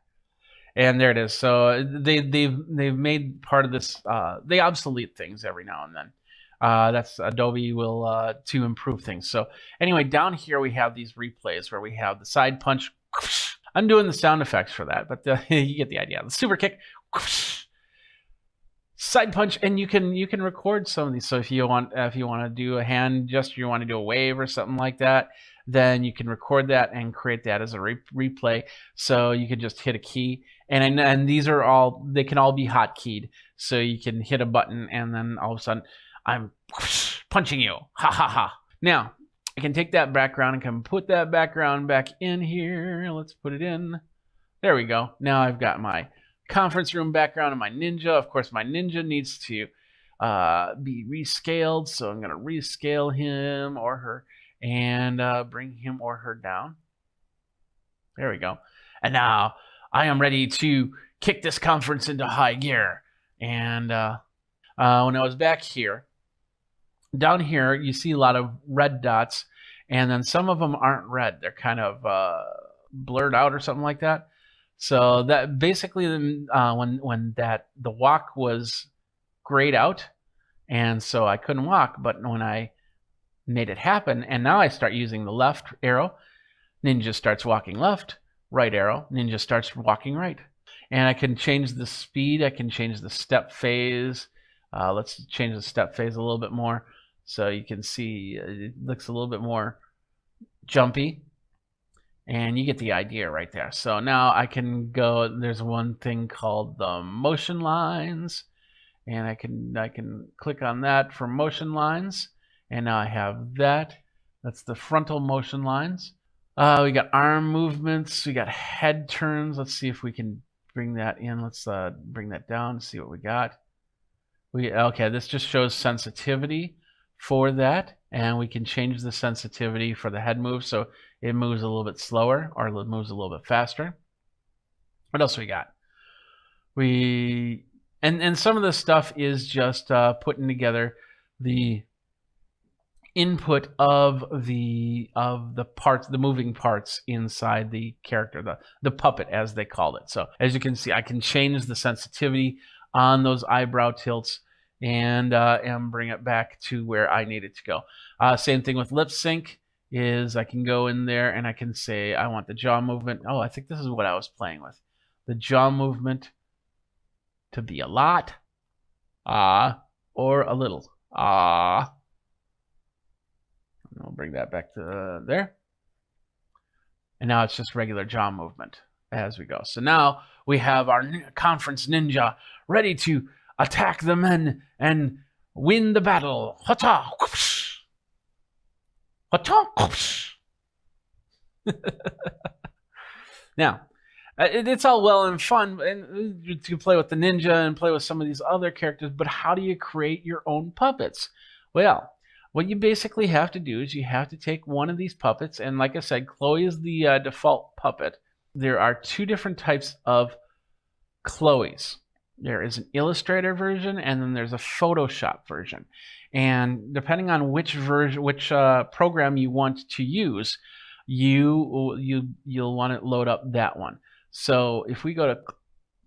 And there it is. So they've made part of this. They obsolete things every now and then. That's Adobe will to improve things. So anyway, down here we have these replays where we have the side punch. I'm doing the sound effects for that, but you get the idea. The super kick, side punch, and you can record some of these. So if you want to do a hand gesture, you want to do a wave or something like that, then you can record that and create that as a replay. So you can just hit a key, and these are all, they can all be hotkeyed. So you can hit a button, and then all of a sudden I'm punching you. Ha ha ha. Now I can take that background and can put that background back in here. Let's put it in. There we go. Now I've got my conference room background and my ninja. Of course, my ninja needs to be rescaled, so I'm going to rescale him or her and bring him or her down. There we go. And now I am ready to kick this conference into high gear. And when I was back here, down here, you see a lot of red dots, and then some of them aren't red. They're kind of blurred out or something like that. So that basically, when the walk was grayed out, and so I couldn't walk. But when I made it happen, and now I start using the left arrow, ninja starts walking left, right arrow, ninja starts walking right. And I can change the speed. I can change the step phase. Let's change the step phase a little bit more. So you can see it looks a little bit more jumpy. And you get the idea right there. So now I can go, there's one thing called the motion lines. And I can click on that for motion lines. And now I have that. That's the frontal motion lines. We got arm movements. We got head turns. Let's see if we can bring that in. Let's bring that down, see what we got. Okay, this just shows sensitivity for that, and we can change the sensitivity for the head move so it moves a little bit slower or it moves a little bit faster. What else we got? And some of this stuff is just putting together the input of the parts, the moving parts inside the character, the puppet as they called it. So as you can see, I can change the sensitivity on those eyebrow tilts and bring it back to where I need it to go. Same thing with lip sync is I can go in there and I can say I want the jaw movement. Oh, I think this is what I was playing with. The jaw movement to be a lot, or a little, I'll bring that back to there. And now it's just regular jaw movement as we go. So now we have our conference ninja ready to attack the men and win the battle. Hata! Hata! Now, it's all well and fun and to play with the ninja and play with some of these other characters, but how do you create your own puppets? Well, what you basically have to do is you have to take one of these puppets, and like I said, Chloe is the default puppet. There are two different types of Chloes. There is an Illustrator version, and then there's a Photoshop version. And depending on which version, which program you want to use, you'll want to load up that one. So if we go to,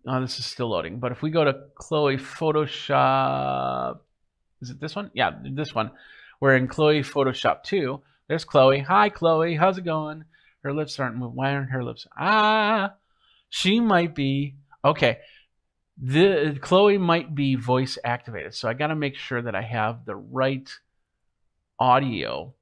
oh, this is still loading, but if we go to Chloe Photoshop, is it this one? Yeah, this one. We're in Chloe Photoshop 2. There's Chloe. Hi, Chloe. How's it going? Her lips aren't moving. Why aren't her lips? She might be. Okay. Chloe might be voice activated. So I got to make sure that I have the right audio.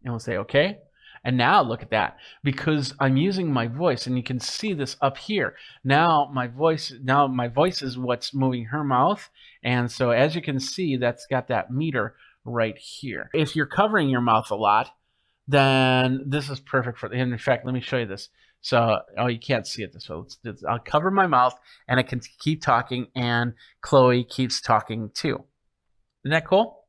And we'll say, okay. And now look at that. Because I'm using my voice, and you can see this up here. Now my voice is what's moving her mouth. And so as you can see, that's got that meter right here. If you're covering your mouth a lot, then this is perfect for. In fact, let me show you this. So, oh, you can't see it this way. I'll cover my mouth, and I can keep talking, and Chloe keeps talking too. Isn't that cool?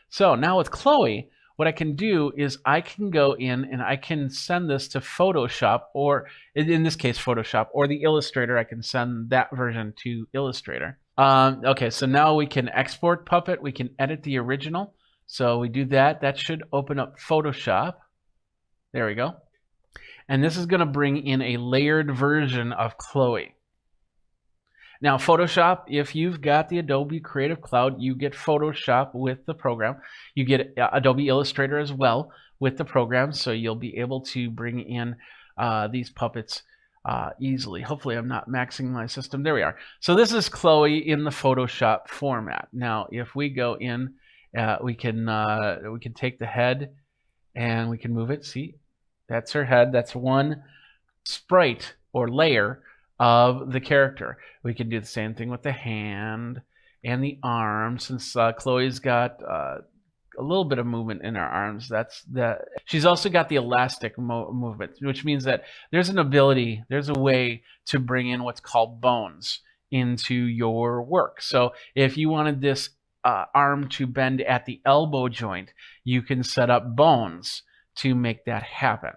So now with Chloe, what I can do is I can go in and I can send this to Photoshop, or in this case Photoshop, or the Illustrator. I can send that version to Illustrator. Okay, so now we can export Puppet. We can edit the original. So we do that. That should open up Photoshop. There we go. And this is going to bring in a layered version of Chloe. Now, Photoshop, if you've got the Adobe Creative Cloud, you get Photoshop with the program. You get Adobe Illustrator as well with the program, so you'll be able to bring in these puppets easily. Hopefully, I'm not maxing my system. There we are. So this is Chloe in the Photoshop format. Now, if we go in, we can take the head and we can move it. See, that's her head. That's one sprite or layer of the character. We can do the same thing with the hand and the arm. Since Chloe's got a little bit of movement in her arms, she's also got the elastic movement, which means that there's a way to bring in what's called bones into your work. So if you wanted this arm to bend at the elbow joint, you can set up bones to make that happen.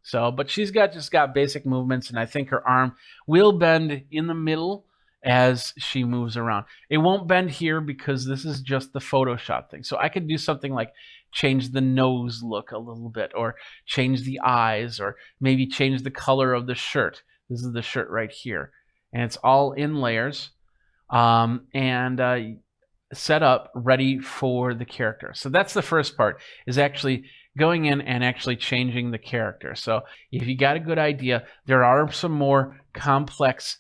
So, but she's just got basic movements, and I think her arm will bend in the middle as she moves around. It won't bend here because this is just the Photoshop thing. So I could do something like change the nose look a little bit, or change the eyes, or maybe change the color of the shirt. This is the shirt right here, and it's all in layers and set up ready for the character. So that's the first part, is actually going in and actually changing the character. So if you got a good idea, there are some more complex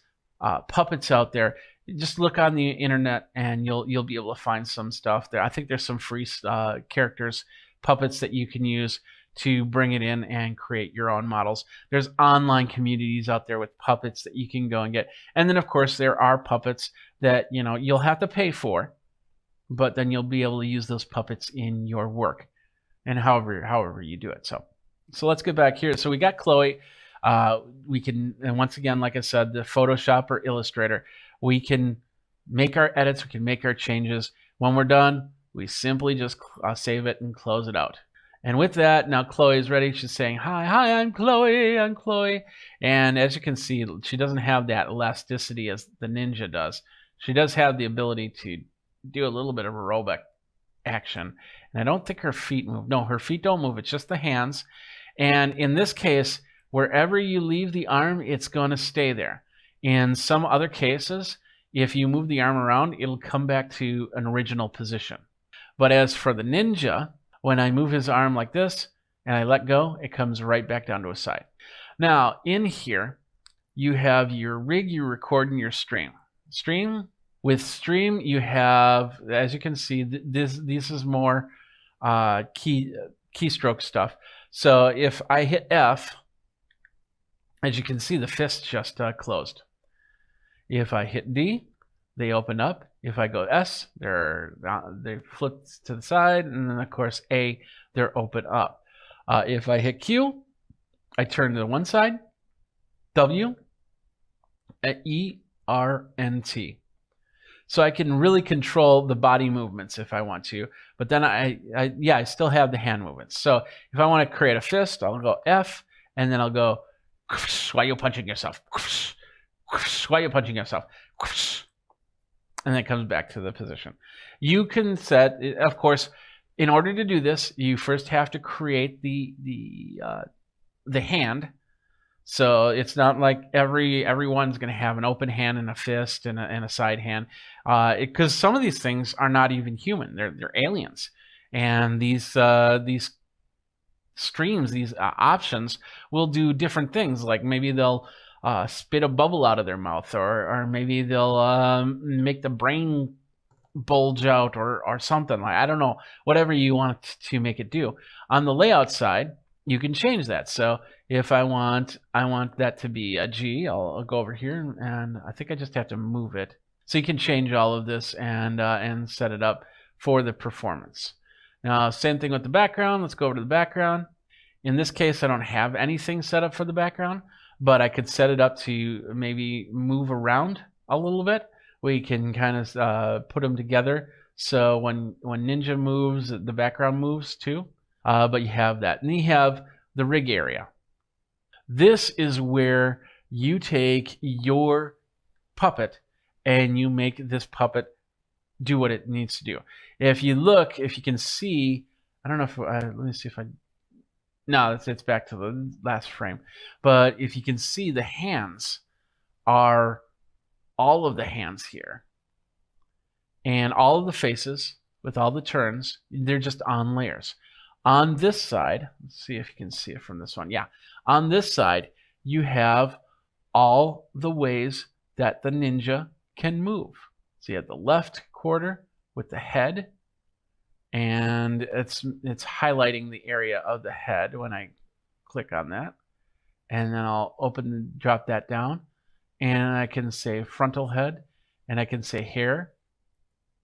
puppets out there. Just look on the internet and you'll be able to find some stuff there. I think there's some free characters, puppets that you can use to bring it in and create your own models. There's online communities out there with puppets that you can go and get. And then of course there are puppets that you'll have to pay for, but then you'll be able to use those puppets in your work, and however you do it. So let's get back here. So we got Chloe. We can, and once again, like I said, the Photoshop or Illustrator, we can make our edits, we can make our changes. When we're done, we simply just save it and close it out. And with that, now Chloe is ready. She's saying, hi, I'm Chloe, And as you can see, she doesn't have that elasticity as the ninja does. She does have the ability to do a little bit of aerobic action. And I don't think her feet move. No, her feet don't move. It's just the hands. And in this case, wherever you leave the arm, it's going to stay there. In some other cases, if you move the arm around, it'll come back to an original position. But as for the ninja, when I move his arm like this and I let go, it comes right back down to his side. Now, in here, you have your rig, you record, and your stream. With stream, you have, as you can see, this is more keystroke stuff. So if I hit F, as you can see, the fist just closed. If I hit D, they open up. If I go S, they flip to the side, and then of course A, they're open up. If I hit Q, I turn to the one side. W, E, R, and T. So I can really control the body movements if I want to, but then I still have the hand movements. So if I want to create a fist, I'll go F, and then I'll go, why are you punching yourself? Why are you punching yourself? And then it comes back to the position. You can set, of course, in order to do this, you first have to create the hand. So it's not like everyone's going to have an open hand and a fist and a side hand, because some of these things are not even human; they're aliens, and these streams, these options, will do different things. Like maybe they'll spit a bubble out of their mouth, or maybe they'll make the brain bulge out, or something. Like, I don't know, whatever you want to make it do. On the layout side, you can change that. So if I want that to be a G, I'll go over here, and I think I just have to move it. So you can change all of this and set it up for the performance. Now, same thing with the background. Let's go over to the background. In this case, I don't have anything set up for the background, but I could set it up to maybe move around a little bit. We can kind of put them together. So when Ninja moves, the background moves too. but you have that. And you have the rig area. This is where you take your puppet and you make this puppet do what it needs to do. If you look, if you can see, I don't know if, let me see if I, no, it's back to the last frame. But if you can see, the hands are all of the hands here. And all of the faces with all the turns, they're just on layers. On this side, let's see if you can see it from this one. Yeah, on this side, you have all the ways that the ninja can move. So you have the left quarter with the head, and it's highlighting the area of the head when I click on that. And then I'll drop that down, and I can say frontal head, and I can say hair.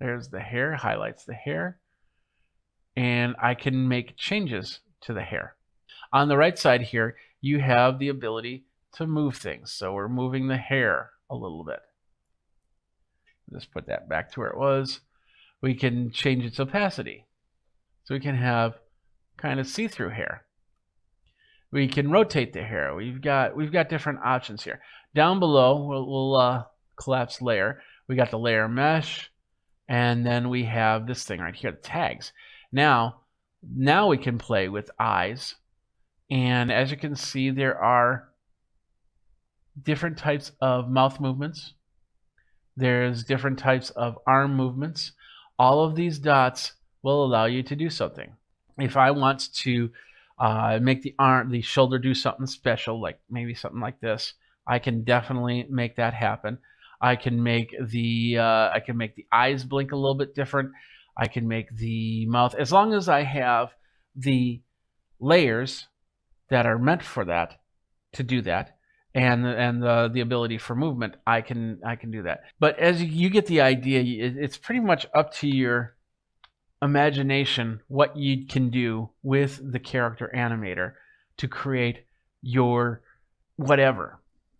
There's the hair, highlights the hair, and I can make changes to the hair. On the right side here, you have the ability to move things. So we're moving the hair a little bit. Just put that back to where it was. We can change its opacity. So we can have kind of see-through hair. We can rotate the hair. We've got different options here. Down below, we'll collapse layer. We got the layer mesh, and then we have this thing right here, the tags. Now we can play with eyes, and as you can see, there are different types of mouth movements. There's different types of arm movements. All of these dots will allow you to do something. If I want to make the shoulder do something special, like maybe something like this, I can definitely make that happen. I can make the eyes blink a little bit different. I can make the mouth, as long as I have the layers that are meant for that to do that, and the ability for movement, I can do that. But as you get the idea, it's pretty much up to your imagination what you can do with the character animator to create your whatever.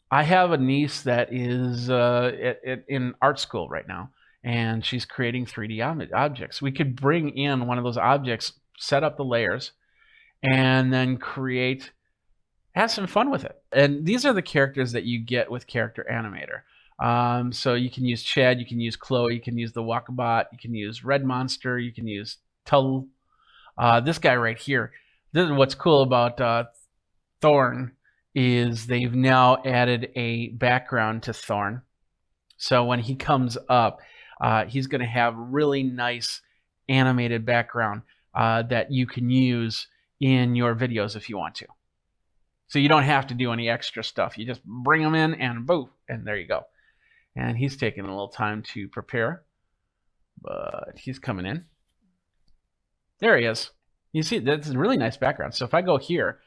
I have a niece that is in art school right now, and she's creating 3D objects. We could bring in one of those objects, set up the layers, and then have some fun with it. And these are the characters that you get with Character Animator. So you can use Chad, you can use Chloe, you can use the Walkabout, you can use Red Monster, you can use Tull. This guy right here, this is what's cool about Thorn, is they've now added a background to Thorn. So when he comes up, he's going to have really nice animated background that you can use in your videos if you want to. So you don't have to do any extra stuff. You just bring them in and boom, and there you go. And he's taking a little time to prepare, but he's coming in. There he is. You see, that's a really nice background. So if I go here,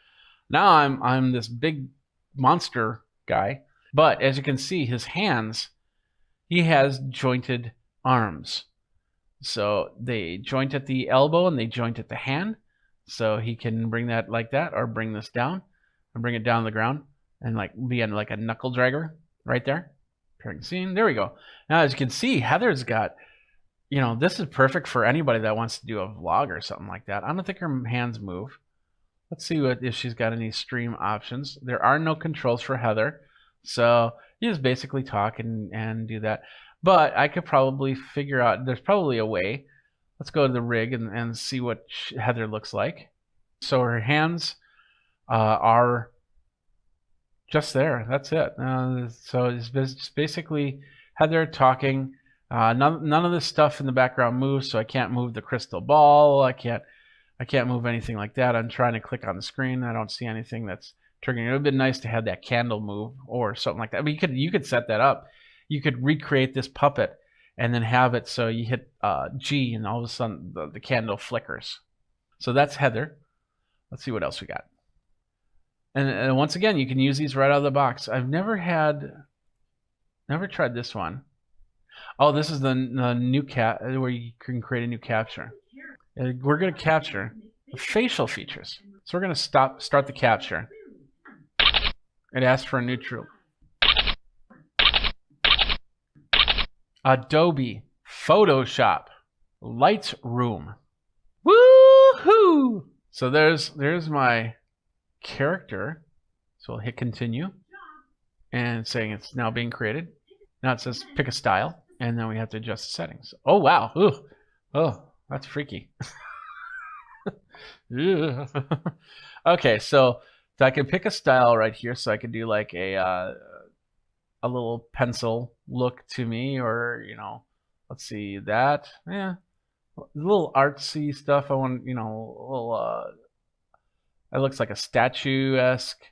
now I'm this big monster guy, but as you can see, his hands, he has jointed arms. So they joint at the elbow and they joint at the hand. So he can bring that like that, or bring this down and bring it down the ground and like be in like a knuckle dragger right there. Pairing scene. There we go. Now as you can see, Heather's got, this is perfect for anybody that wants to do a vlog or something like that. I don't think her hands move. Let's see if she's got any stream options. There are no controls for Heather, so you just basically talk and do that. But I could probably figure out, there's probably a way. Let's go to the rig and see what Heather looks like. So her hands are just there. That's it. So it's just basically Heather talking. None of this stuff in the background moves, so I can't move the crystal ball. I can't move anything like that. I'm trying to click on the screen. I don't see anything that's triggering. It would have been nice to have that candle move or something like that. But you could set that up. You could recreate this puppet and then have it so you hit G and all of a sudden the candle flickers. So that's Heather. Let's see what else we got. And once again, you can use these right out of the box. I've never tried this one. Oh, this is the new where you can create a new capture. We're going to capture the facial features. So we're going to start the capture. It asks for a neutral. Adobe Photoshop Lightroom. Woohoo! So there's my character. So I'll hit continue and saying it's now being created. Now it says pick a style, and then we have to adjust the settings. Oh wow. Ooh. Oh, that's freaky. Okay, so I can pick a style right here. So I could do like a little pencil look to me, or let's see that. Yeah, a little artsy stuff. I want a little. It looks like a statuesque.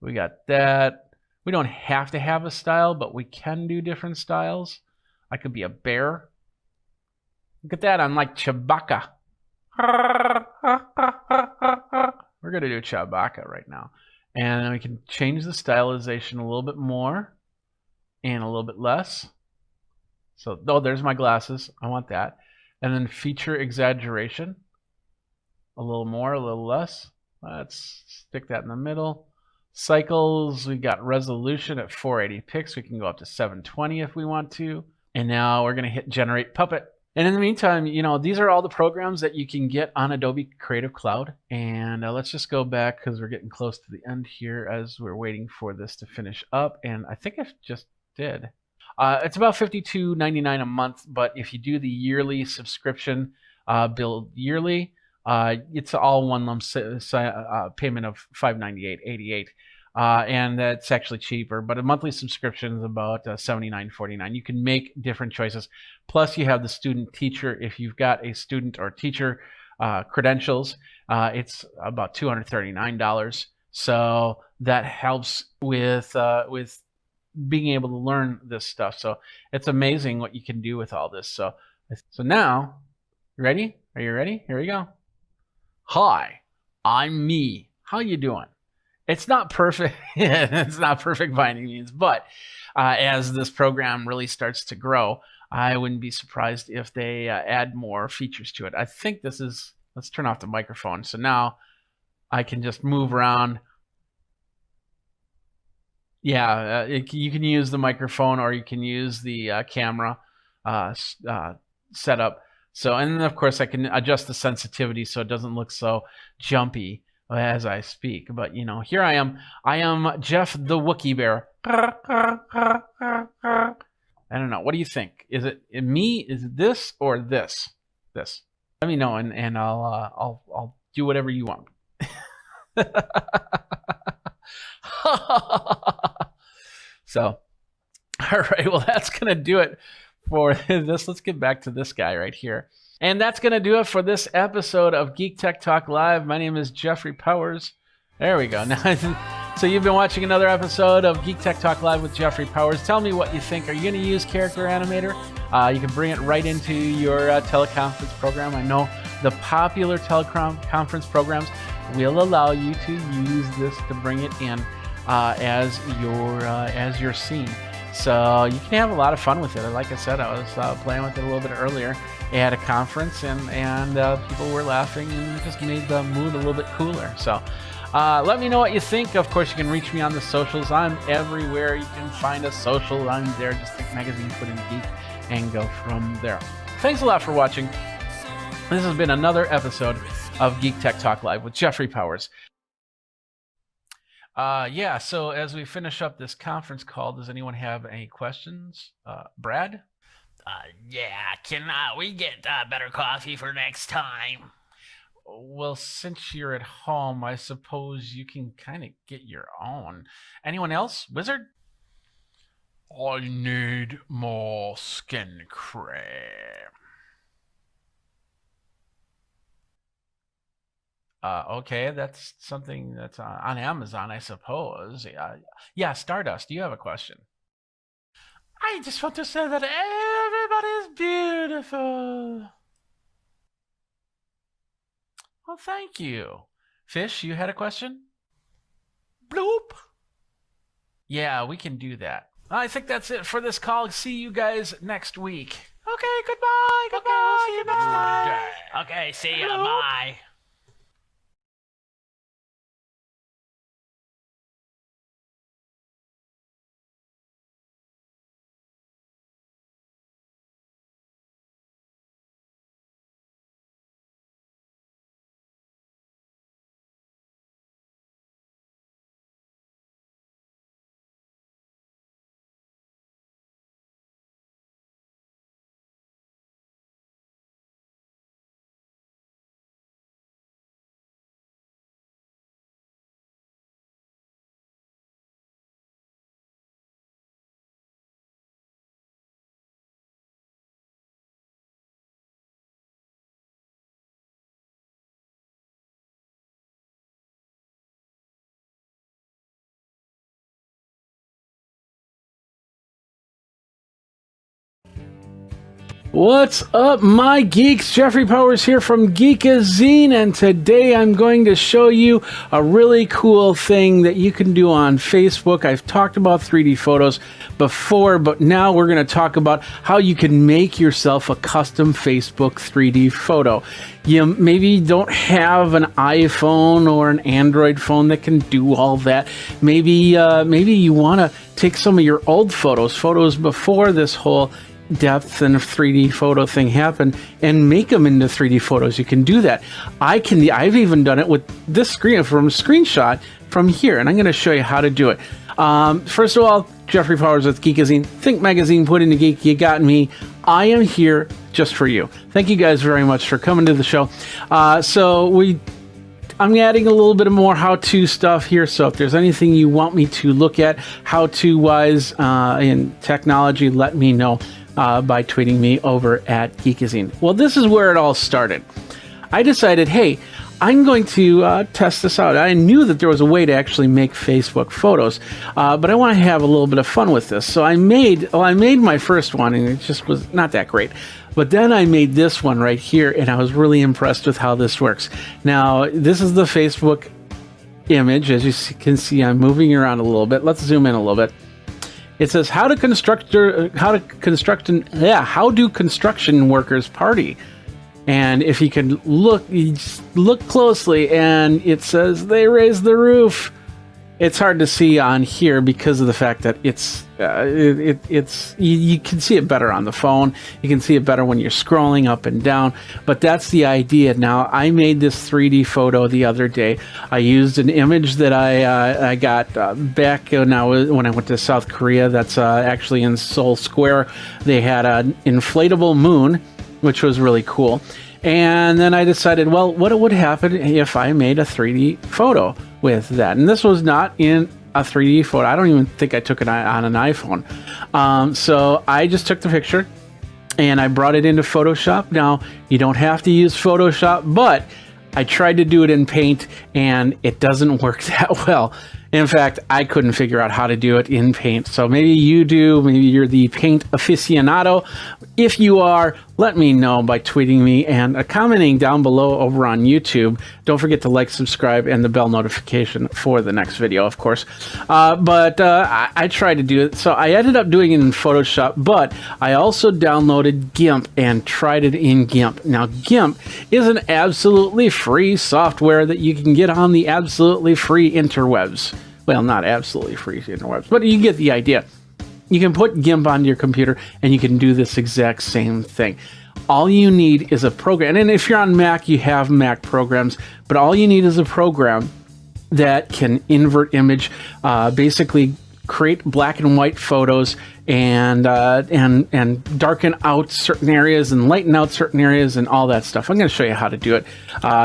We got that. We don't have to have a style, but we can do different styles. I could be a bear. Look at that. I'm like Chewbacca. We're going to do Chewbacca right now. And then we can change the stylization a little bit more and a little bit less. So, oh, there's my glasses. I want that. And then feature exaggeration. A little more, a little less. Let's stick that in the middle. Cycles, we got resolution at 480 pixels. We can go up to 720 if we want to. And now we're going to hit generate puppet. And in the meantime, these are all the programs that you can get on Adobe Creative Cloud. And let's just go back because we're getting close to the end here as we're waiting for this to finish up. And I think I just did. It's about $52.99 a month, but if you do the yearly subscription, billed yearly, it's all one lump payment of $598.88. And that's actually cheaper, but a monthly subscription is about $79.49. You can make different choices. Plus, you have the student teacher. If you've got a student or teacher credentials, it's about $239. So that helps with being able to learn this stuff. So it's amazing what you can do with all this. So now, ready? Are you ready? Here we go. Hi, I'm me. How you doing? It's not perfect. It's not perfect by any means, but as this program really starts to grow, I wouldn't be surprised if they add more features to it. I think this is, let's turn off the microphone. So now I can just move around. Yeah, you can use the microphone or you can use the camera setup. So, and then of course I can adjust the sensitivity so it doesn't look so jumpy as I speak. But here I am. I am Jeff the Wookiee Bear. I don't know. What do you think? Is it me? Is it this or this? This. Let me know, and I'll do whatever you want. So, all right. Well, that's gonna do it for this. Let's get back to this guy right here. And that's going to do it for this episode of Geek Tech Talk Live. My name is Jeffrey Powers. There we go. Now, so you've been watching another episode of Geek Tech Talk Live with Jeffrey Powers. Tell me what you think. Are you going to use Character Animator? You can bring it right into your teleconference program. I know the popular teleconference programs will allow you to use this to bring it in as your scene. So you can have a lot of fun with it. Like I said, I was playing with it a little bit earlier at a conference, and people were laughing, and it just made the mood a little bit cooler. So let me know what you think. Of course, you can reach me on the socials. I'm everywhere. You can find a social. I'm there. Just think magazine, put in geek, and go from there. Thanks a lot for watching. This has been another episode of Geek Tech Talk Live with Jeffrey Powers. Yeah, so as we finish up this conference call, does anyone have any questions? Brad? Yeah, can we get better coffee for next time? Well, since you're at home, I suppose you can kind of get your own. Anyone else? Wizard? I need more skin cream. Okay, that's something that's on Amazon, I suppose. Yeah, Stardust, do you have a question? I just want to say that everybody's beautiful. Well, thank you. Fish, you had a question? Bloop. Yeah, we can do that. I think that's it for this call. See you guys next week. Okay, goodbye. Goodbye. Okay, we'll see you next time. Okay, see ya. Bye. What's up, my geeks? Jeffrey Powers here from Geekazine, and today I'm going to show you a really cool thing that you can do on Facebook. I've talked about 3D photos before, but now we're going to talk about how you can make yourself a custom Facebook 3D photo. You maybe don't have an iPhone or an Android phone that can do all that. Maybe you want to take some of your old photos before this whole depth and 3D photo thing happen, and make them into 3D photos. You can do that. I've even done it with this screenshot from here, and I'm going to show you how to do it. First of all, Jeffrey Powers with Geekazine. Think magazine, put in the geek. You got me. I am here just for you. Thank you guys very much for coming to the show. I'm adding a little bit of more how-to stuff here, so if there's anything you want me to look at how-to wise in technology, let me know by tweeting me over at Geekazine. Well, this is where it all started. I decided, hey, I'm going to test this out. I knew that there was a way to actually make Facebook photos, but I want to have a little bit of fun with this. So I made my first one, and it just was not that great. But then I made this one right here, and I was really impressed with how this works. Now, this is the Facebook image. As you can see, I'm moving around a little bit. Let's zoom in a little bit. It says how do construction workers party? And if you can look closely, and it says they raise the roof. It's hard to see on here because of the fact that you can see it better on the phone. You can see it better when you're scrolling up and down, but that's the idea. Now, I made this 3D photo the other day. I used an image that I got back when I went to South Korea. That's actually in Seoul Square. They had an inflatable moon, which was really cool. And then I decided, well, what would happen if I made a 3D photo with that? And this was not in a 3D photo. I don't even think I took it on an iPhone. So I just took the picture and I brought it into Photoshop. Now, you don't have to use Photoshop, but I tried to do it in Paint, and it doesn't work that well. In fact, I couldn't figure out how to do it in Paint. So maybe you do. Maybe you're the Paint aficionado. If you are, let me know by tweeting me and commenting down below over on YouTube. Don't forget to like, subscribe, and the bell notification for the next video, of course. I tried to do it. So I ended up doing it in Photoshop, but I also downloaded GIMP and tried it in GIMP. Now, GIMP is an absolutely free software that you can get on the absolutely free interwebs. Well, not absolutely free interwebs, but you get the idea. You can put GIMP onto your computer, and you can do this exact same thing. All you need is a program. And if you're on Mac, you have Mac programs, but all you need is a program that can invert image, basically create black and white photos, and darken out certain areas and lighten out certain areas and all that stuff. I'm going to show you how to do it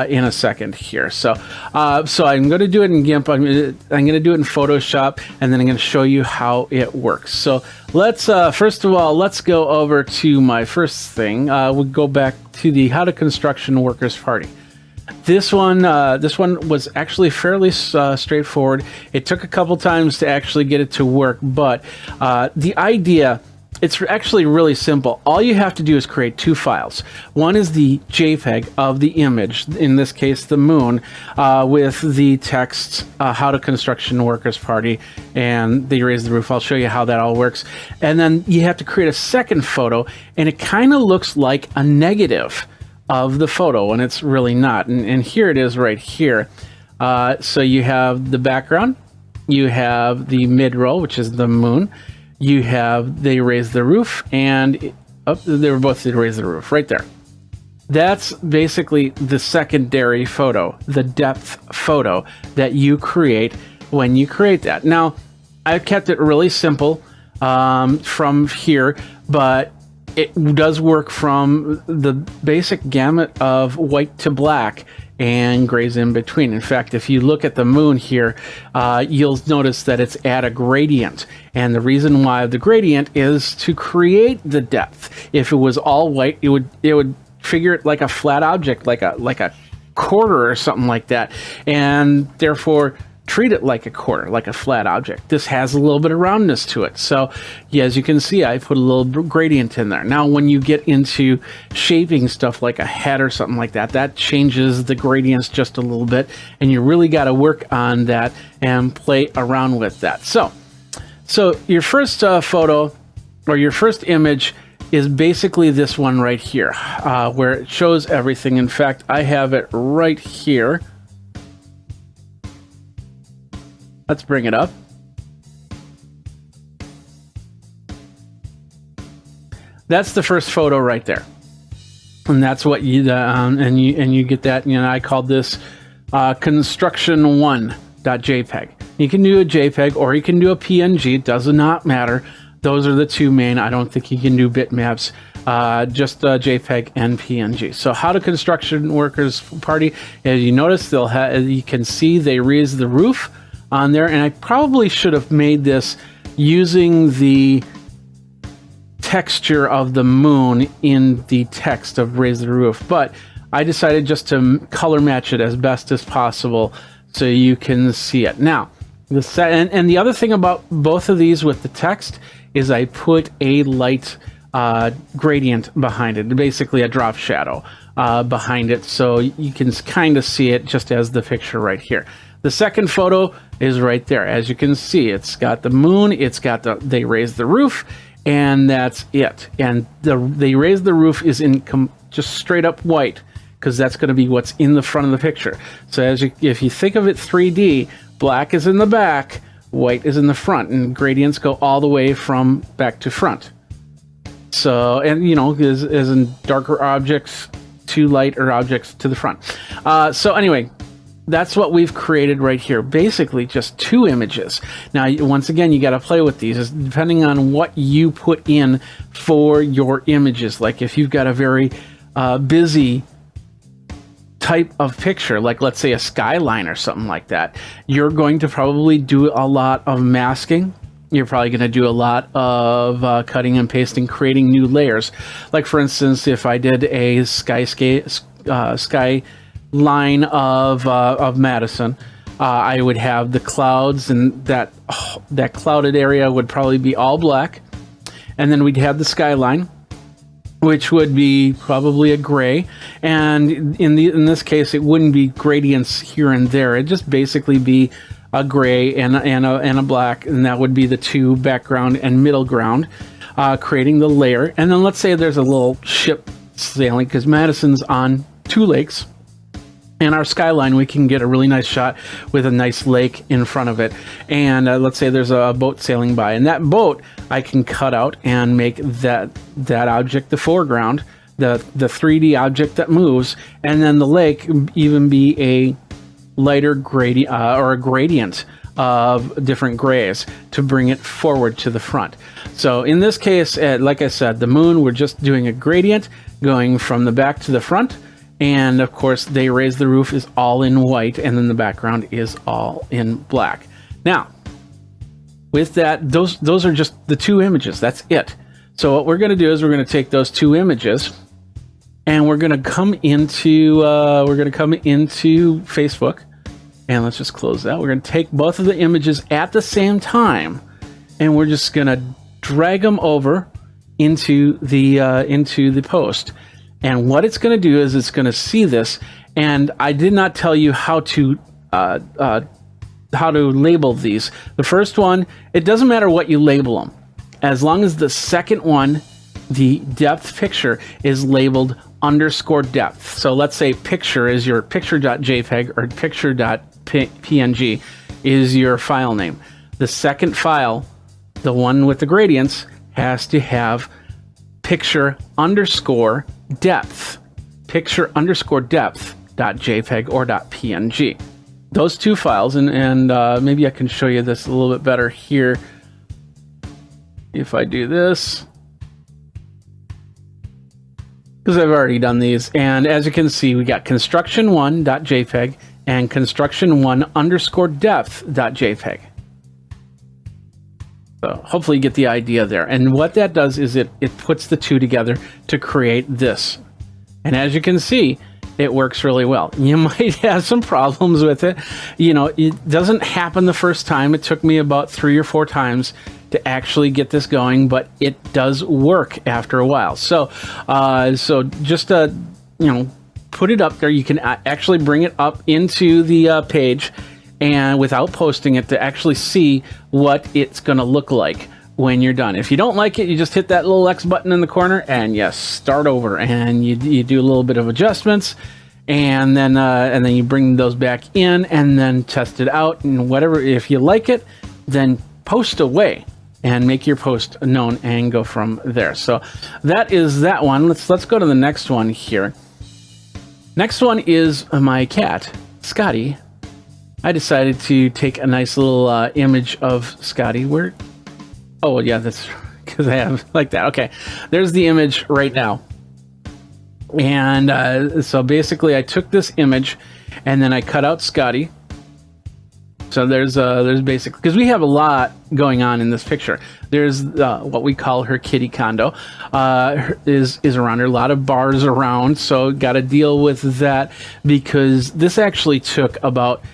in a second here. So I'm going to do it in GIMP. I'm going to do it in Photoshop, and then I'm going to show you how it works. So let's first of all, let's go over to my first thing. We'll go back to the How to Construction Workers Party. This one was actually fairly straightforward. It took a couple times to actually get it to work, but the idea, it's actually really simple. All you have to do is create two files. One is the JPEG of the image, in this case the moon, with the text, How to Construction Workers Party, and they raise the roof. I'll show you how that all works. And then you have to create a second photo, and it kind of looks like a negative of the photo, and it's really not. And here it is right here. So you have the background, you have the mid-row, which is the moon, you have they raise the roof, and they were both they raise the roof right there. That's basically the secondary photo, the depth photo that you create when you create that. Now, I've kept it really simple from here, but it does work from the basic gamut of white to black and grays in between. In fact, if you look at the moon here, you'll notice that it's at a gradient. And the reason why the gradient is to create the depth. If it was all white, it would figure it like a flat object, like a quarter or something like that. And therefore, treat it like a quarter, like a flat object. This has a little bit of roundness to it. So yeah, as you can see, I put a little gradient in there. Now, when you get into shaping stuff like a head or something like that, that changes the gradients just a little bit, and you really got to work on that and play around with that. So your first photo or your first image is basically this one right here, where it shows everything. In fact, I have it right here. Let's bring it up. That's the first photo right there, and that's what you and you get that. You know, I called this construction1.jpg. You can do a JPEG or you can do a PNG. It does not matter. Those are the two main. I don't think you can do bitmaps. Just JPEG and PNG. So how do construction workers party? As you notice, they'll have. You can see they raise the roof on there, and I probably should have made this using the texture of the moon in the text of raise the roof, but I decided just to color match it as best as possible so you can see it. Now, and the other thing about both of these with the text is I put a light gradient behind it, basically a drop shadow behind it, so you can kind of see it just as the picture right here. The second photo is right there. As you can see, it's got the moon, it's got they raised the roof, and that's it. And they raised the roof is in just straight up white, because that's going to be what's in the front of the picture. So if you think of it 3D, black is in the back, white is in the front, and gradients go all the way from back to front. So, and you know, as in darker objects to lighter objects to the front. So anyway, that's what we've created right here. Basically, just two images. Now, once again, you got to play with these, depending on what you put in for your images. Like if you've got a very busy type of picture, like let's say a skyline or something like that, you're going to probably do a lot of masking. You're probably going to do a lot of cutting and pasting, creating new layers. Like for instance, if I did a skyline of Madison, I would have the clouds, and that clouded area would probably be all black, and then we'd have the skyline, which would be probably a gray, and in this case it wouldn't be gradients here and there. It'd just basically be a gray and a black, and that would be the two background and middle ground, creating the layer. And then let's say there's a little ship sailing, because Madison's on two lakes, and our skyline, we can get a really nice shot with a nice lake in front of it. And let's say there's a boat sailing by, and that boat I can cut out and make that object the foreground, the 3D object that moves, and then the lake even be a lighter gradient or a gradient of different grays to bring it forward to the front. So in this case, like I said, the moon, we're just doing a gradient going from the back to the front. And of course, they raise the roof is all in white, and then the background is all in black. Now, with that, those are just the two images. That's it. So what we're going to do is we're going to take those two images, and we're going to come into Facebook, and let's just close that. We're going to take both of the images at the same time, and we're just going to drag them over into the post. And what it's going to do is it's going to see this, and I did not tell you how to label these. The first one, it doesn't matter what you label them, as long as the second one, the depth picture, is labeled _depth. So let's say picture is your picture.jpg or picture.png is your file name. The second file, the one with the gradients, has to have picture_depth, picture_depth.jpg or .png. Those two files, and maybe I can show you this a little bit better here. If I do this, because I've already done these, and as you can see, we got construction1.jpg and construction1_depth.jpg. So hopefully you get the idea there. And what that does is it puts the two together to create this. And as you can see, it works really well. You might have some problems with it. You know, it doesn't happen the first time. It took me about 3 or 4 times to actually get this going, but it does work after a while. So, just put it up there. You can actually bring it up into the page, and without posting it, to actually see what it's going to look like when you're done. If you don't like it, you just hit that little X button in the corner and you start over, and you do a little bit of adjustments, and then you bring those back in and then test it out, and whatever. If you like it, then post away and make your post known and go from there. So that is that one. Let's go to the next one here. Next one is my cat, Scotty. I decided to take a nice little image of Scotty. Where? Oh, yeah, that's because I have like that. Okay, there's the image right now. And so basically I took this image and then I cut out Scotty. So there's basically, because we have a lot going on in this picture. There's what we call her kitty condo is around her. A lot of bars around, so got to deal with that, because this actually took about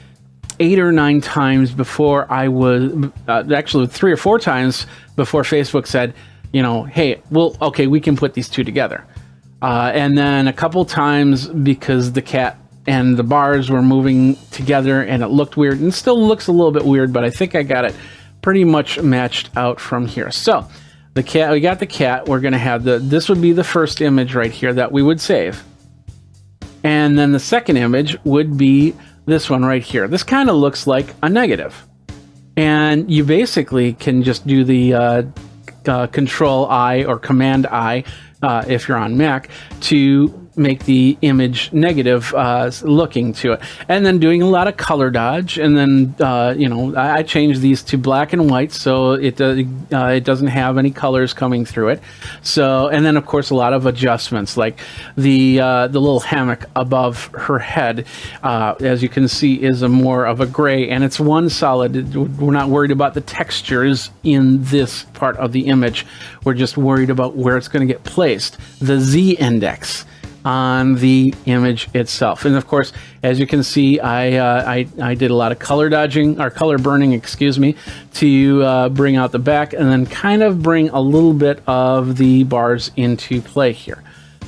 8 or 9 times before I was actually 3 or 4 times before Facebook said, you know, hey, well, okay, we can put these two together. And then a couple times because the cat and the bars were moving together and it looked weird, and still looks a little bit weird, but I think I got it pretty much matched out from here. So the cat, we got the cat. We're going to have this would be the first image right here that we would save. And then the second image would be this one right here. This kind of looks like a negative. And you basically can just do the Control I or Command I if you're on Mac to make the image negative looking to it, and then doing a lot of color dodge, and then I changed these to black and white so it doesn't have any colors coming through it. So, and then of course a lot of adjustments, like the little hammock above her head, as you can see, is more of a gray, and it's one solid. We're not worried about the textures in this part of the image. We're just worried about where it's going to get placed, the Z index on the image itself. And of course, as you can see, I did a lot of color dodging, or color burning, excuse me, to bring out the back, and then kind of bring a little bit of the bars into play here.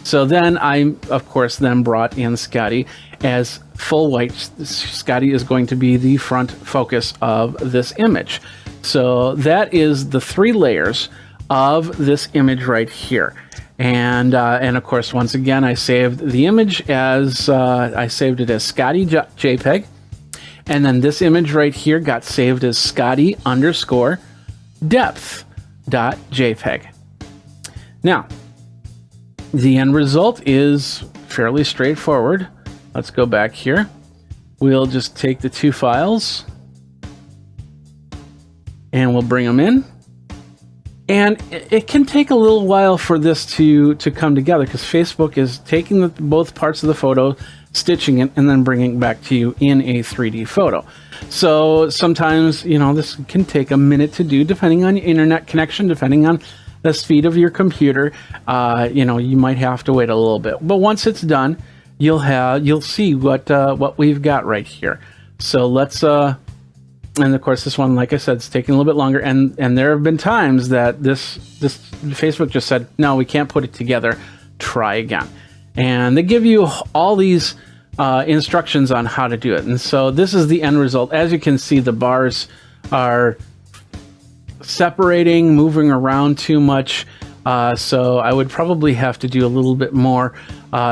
So then I, of course, then brought in Scotty as full white. Scotty is going to be the front focus of this image. So that is the 3 layers of this image right here. And of course, once again, I saved the image as I saved it as Scotty JPEG, and then this image right here got saved as Scotty _ depth.jpg. Now, the end result is fairly straightforward. Let's go back here. We'll just take the 2 files and we'll bring them in. And it can take a little while for this to come together, because Facebook is taking both parts of the photo, stitching it, and then bringing it back to you in a 3D photo. So sometimes, this can take a minute to do, depending on your internet connection, depending on the speed of your computer. You might have to wait a little bit. But once it's done, you'll see what we've got right here. So let's and of course, this one, like I said, it's taking a little bit longer, and there have been times that this Facebook just said, no, we can't put it together, try again. And they give you all these instructions on how to do it. And so this is the end result. As you can see, the bars are separating, moving around too much. So I would probably have to do a little bit more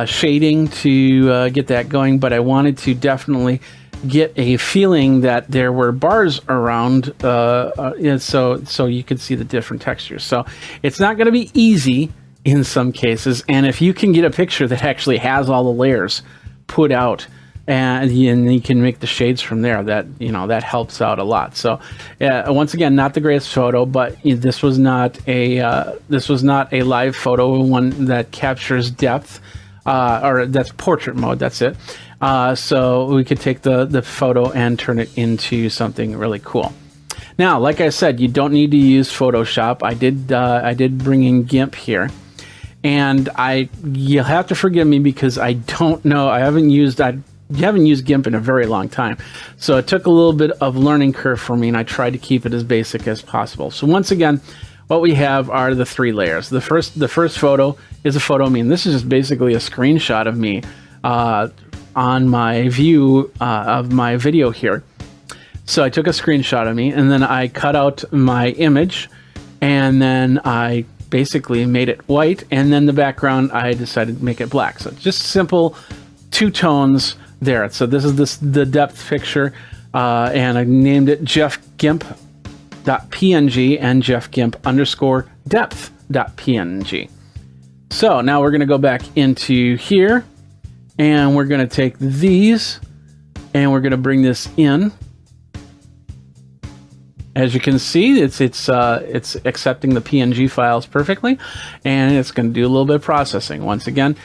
shading to get that going, but I wanted to definitely get a feeling that there were bars around, so you could see the different textures. So it's not going to be easy in some cases, and if you can get a picture that actually has all the layers put out, and you can make the shades from there, that helps out a lot. So once again, not the greatest photo, but this was not a live photo, one that captures depth, or that's portrait mode. That's it. So we could take the photo and turn it into something really cool. Now, like I said, you don't need to use Photoshop. I did bring in GIMP here, And you'll have to forgive me because I don't know. I haven't used GIMP in a very long time. So it took a little bit of learning curve for me, and I tried to keep it as basic as possible. So once again, what we have are the 3 layers. The first photo is a photo of me, and this is just basically a screenshot of me on my view of my video here. So I took a screenshot of me, and then I cut out my image, and then I basically made it white, and then the background I decided to make it black. So just simple 2 tones there. So this is the depth picture, and I named it jeffgimp.png and jeffgimp_depth.png. So now we're going to go back into here, and we're going to take these, and we're going to bring this in. As you can see, it's accepting the PNG files perfectly, and it's going to do a little bit of processing. Once again,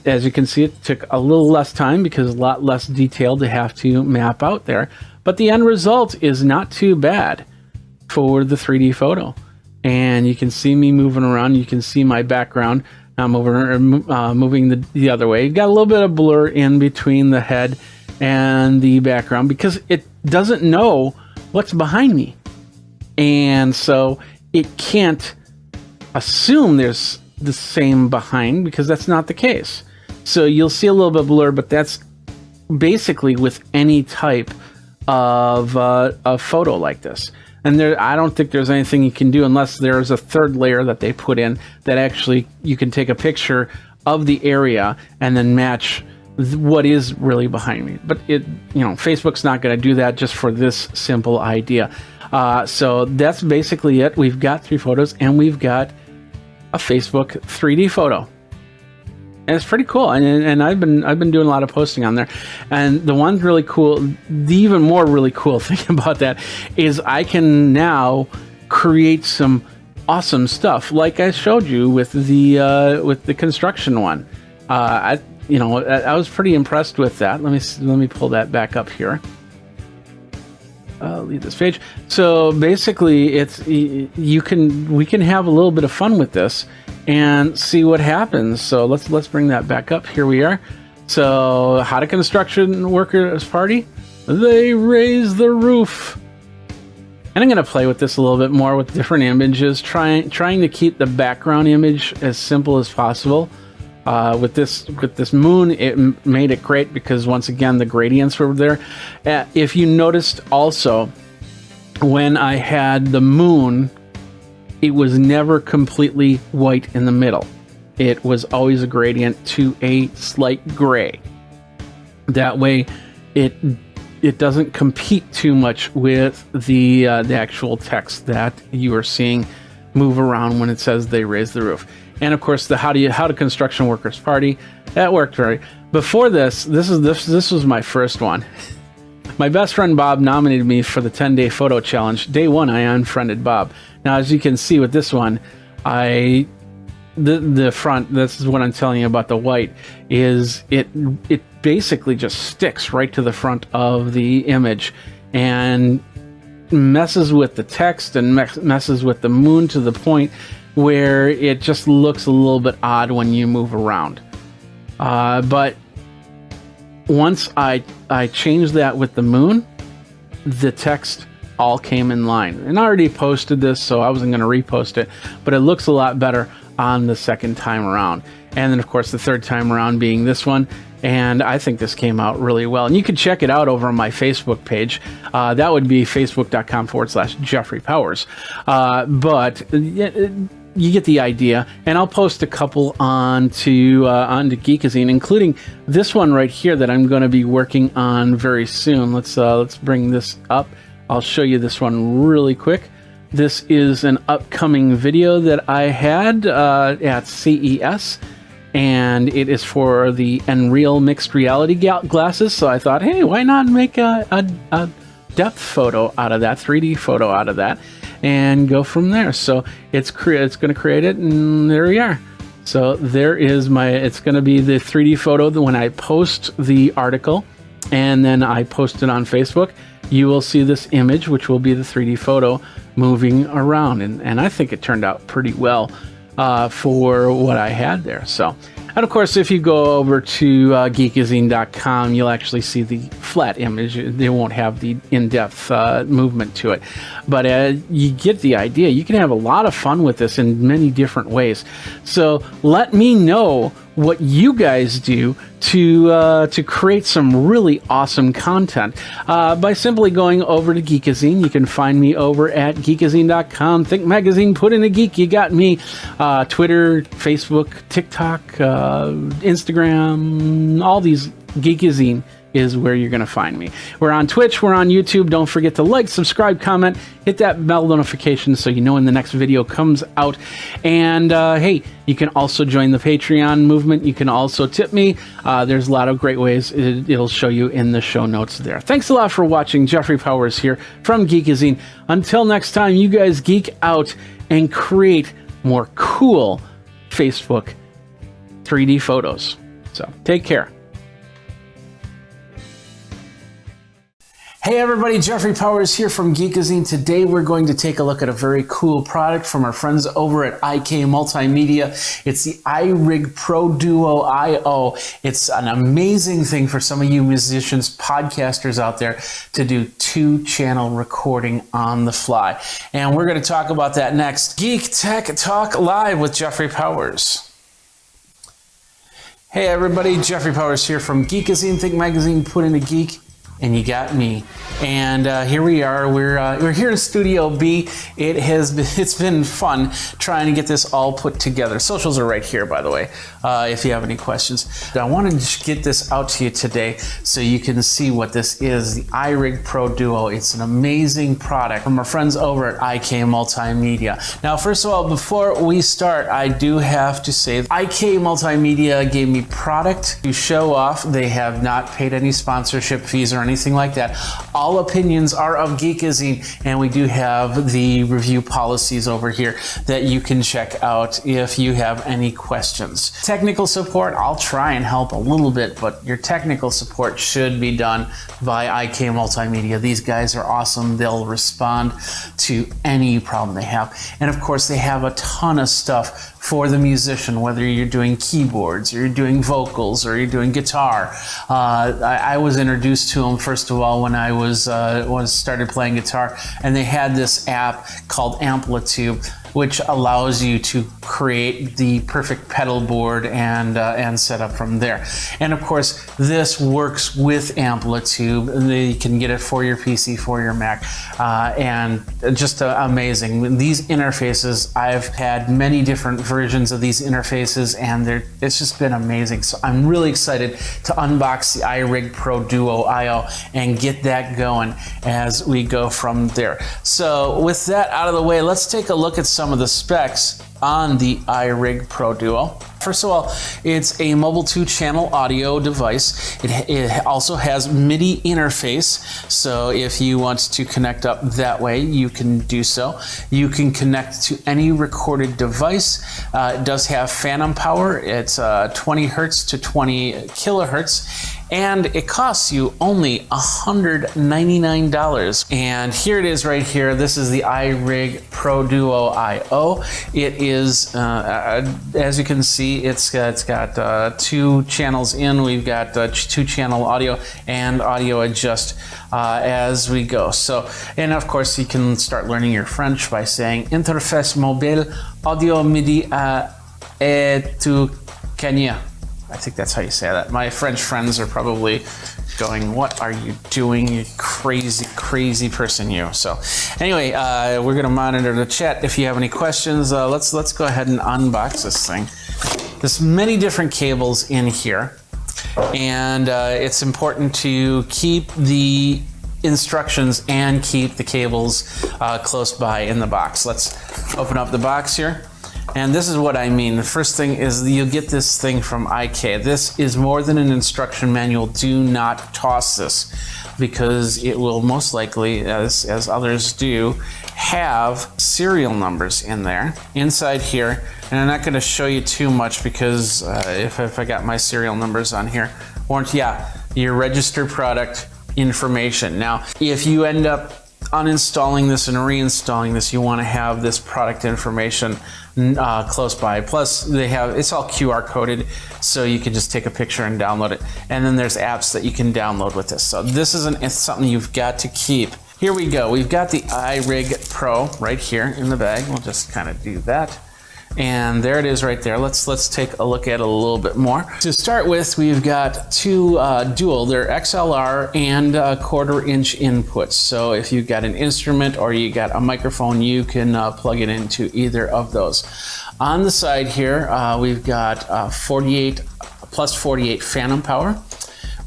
as you can see, it took a little less time because a lot less detail to have to map out there. But the end result is not too bad for the 3D photo. And you can see me moving around. You can see my background. I'm moving the other way. You've got a little bit of blur in between the head and the background because it doesn't know what's behind me. And so it can't assume there's the same behind because that's not the case. So you'll see a little bit of blur, but that's basically with any type of a photo like this. And I don't think there's anything you can do unless there's a third layer that they put in that actually you can take a picture of the area and then match what is really behind me. But Facebook's not going to do that just for this simple idea. So that's basically it. We've got 3 photos, and we've got a Facebook 3D photo, and it's pretty cool. And I've been doing a lot of posting on there. And the one really cool, the even more really cool thing about that is I can now create some awesome stuff, like I showed you with the construction one. I was pretty impressed with that. Let me pull that back up here. I'll leave this page. So basically, we can have a little bit of fun with this and see what happens. So let's bring that back up. Here we are. So how do construction workers party? They raise the roof. And I'm going to play with this a little bit more with different images, trying to keep the background image as simple as possible. With this moon, it made it great because once again the gradients were there. If you noticed also, when I had the moon, it was never completely white in the middle. It was always a gradient to a slight gray. That way, it doesn't compete too much with the actual text that you are seeing move around when it says they raise the roof. And of course, the how do construction workers party, that worked very. Before this was my first one. My best friend Bob nominated me for the 10-day photo challenge. Day 1, I unfriended Bob. Now, as you can see with this one, the front. This is what I'm telling you about the white. Is it basically just sticks right to the front of the image and messes with the text and messes with the moon to the point where it just looks a little bit odd when you move around. But once I changed that with the moon, the text all came in line. And I already posted this, so I wasn't going to repost it, but it looks a lot better on the second time around. And then, of course, the third time around being this one. And I think this came out really well. And you can check it out over on my Facebook page. That would be facebook.com/Jeffrey Powers. But you get the idea. And I'll post a couple onto Geekazine, including this one right here that I'm going to be working on very soon. Let's bring this up. I'll show you this one really quick. This is an upcoming video that I had at CES. And it is for the Unreal mixed reality glasses. So I thought, hey, why not make a depth photo out of that, 3D photo out of that, and go from there. So it's going to create it, and there we are. So there is it's going to be the 3D photo that when I post the article, and then I post it on Facebook, you will see this image, which will be the 3D photo moving around. And I think it turned out pretty well. for what I had there. So, and of course, if you go over to geekazine.com, you'll actually see the flat image. They won't have the in-depth movement to it. But you get the idea. You can have a lot of fun with this in many different ways. So let me know what you guys do to create some really awesome content by simply going over to Geekazine. You can find me over at geekazine.com. Think Magazine, put in a geek, you got me. Twitter, Facebook, TikTok, Instagram, all these. Geekazine is where you're going to find me. We're on Twitch, we're on YouTube. Don't forget to like, subscribe, comment, hit that bell notification so you know when the next video comes out. And hey, you can also join the Patreon movement. You can also tip me. There's a lot of great ways. It'll show you in the show notes there. Thanks a lot for watching. Jeffrey Powers here from Geekazine. Until next time, you guys geek out and create more cool Facebook 3D photos. So take care. Hey everybody, Jeffrey Powers here from Geekazine. Today we're going to take a look at a very cool product from our friends over at IK Multimedia. It's the iRig Pro Duo IO. It's an amazing thing for some of you musicians, podcasters out there to do 2-channel recording on the fly. And we're going to talk about that next. Geek Tech Talk Live with Jeffrey Powers. Hey everybody, Jeffrey Powers here from Geekazine. Think Magazine, put in a geek, and you got me. And here we are. We're here in Studio B. It's been fun trying to get this all put together. Socials are right here, by the way, if you have any questions. I wanted to get this out to you today so you can see what this is, the iRig Pro Duo. It's an amazing product from our friends over at IK Multimedia. Now, first of all, before we start, I do have to say IK Multimedia gave me product to show off. They have not paid any sponsorship fees or anything like that. All opinions are of Geekazine, and we do have the review policies over here that you can check out if you have any questions. Technical support, I'll try and help a little bit, but your technical support should be done by IK Multimedia. These guys are awesome. They'll respond to any problem they have. And of course, they have a ton of stuff for the musician, whether you're doing keyboards, or you're doing vocals, or you're doing guitar. I was introduced to them first of all when I was started playing guitar, and they had this app called Amplitude, which allows you to create the perfect pedal board and set up from there. And of course, this works with Amplitude. You can get it for your PC, for your Mac, and just amazing. These interfaces, I've had many different versions of these interfaces, and it's just been amazing. So I'm really excited to unbox the iRig Pro Duo IO and get that going as we go from there. So with that out of the way, let's take a look at some of the specs on the iRig Pro Duo. First of all, it's a mobile 2-channel audio device. It also has MIDI interface, so if you want to connect up that way, you can do so. You can connect to any recorded device. It does have phantom power. It's 20 hertz to 20 kilohertz. And it costs you only $199. And here it is right here. This is the iRig Pro Duo IO. It is, as you can see, it's got 2 channels in. We've got 2-channel audio and audio adjust as we go. So, and of course, you can start learning your French by saying Interface mobile audio MIDI et tu Kenya. I think that's how you say that. My French friends are probably going, what are you doing, you crazy, crazy person, you. So anyway, we're going to monitor the chat. If you have any questions, let's go ahead and unbox this thing. There's many different cables in here, and it's important to keep the instructions and keep the cables close by in the box. Let's open up the box here. And this is what I mean. The first thing is you'll get this thing from IK. This is more than an instruction manual. Do not toss this, because it will most likely, as others do, have serial numbers in there inside here. And I'm not going to show you too much because if I got my serial numbers on here, your registered product information. Now, if you end up uninstalling this and reinstalling this, you want to have this product information close by. Plus, it's all QR coded, so you can just take a picture and download it. And then there's apps that you can download with this. So this it's something you've got to keep. Here we go. We've got the iRig Pro right here in the bag. We'll just kind of do that. And there it is right there. Let's take a look at it a little bit more. To start with, we've got two dual. They're XLR and 1/4 inch inputs. So if you've got an instrument or you got a microphone, you can plug it into either of those. On the side here, we've got 48 plus 48 phantom power.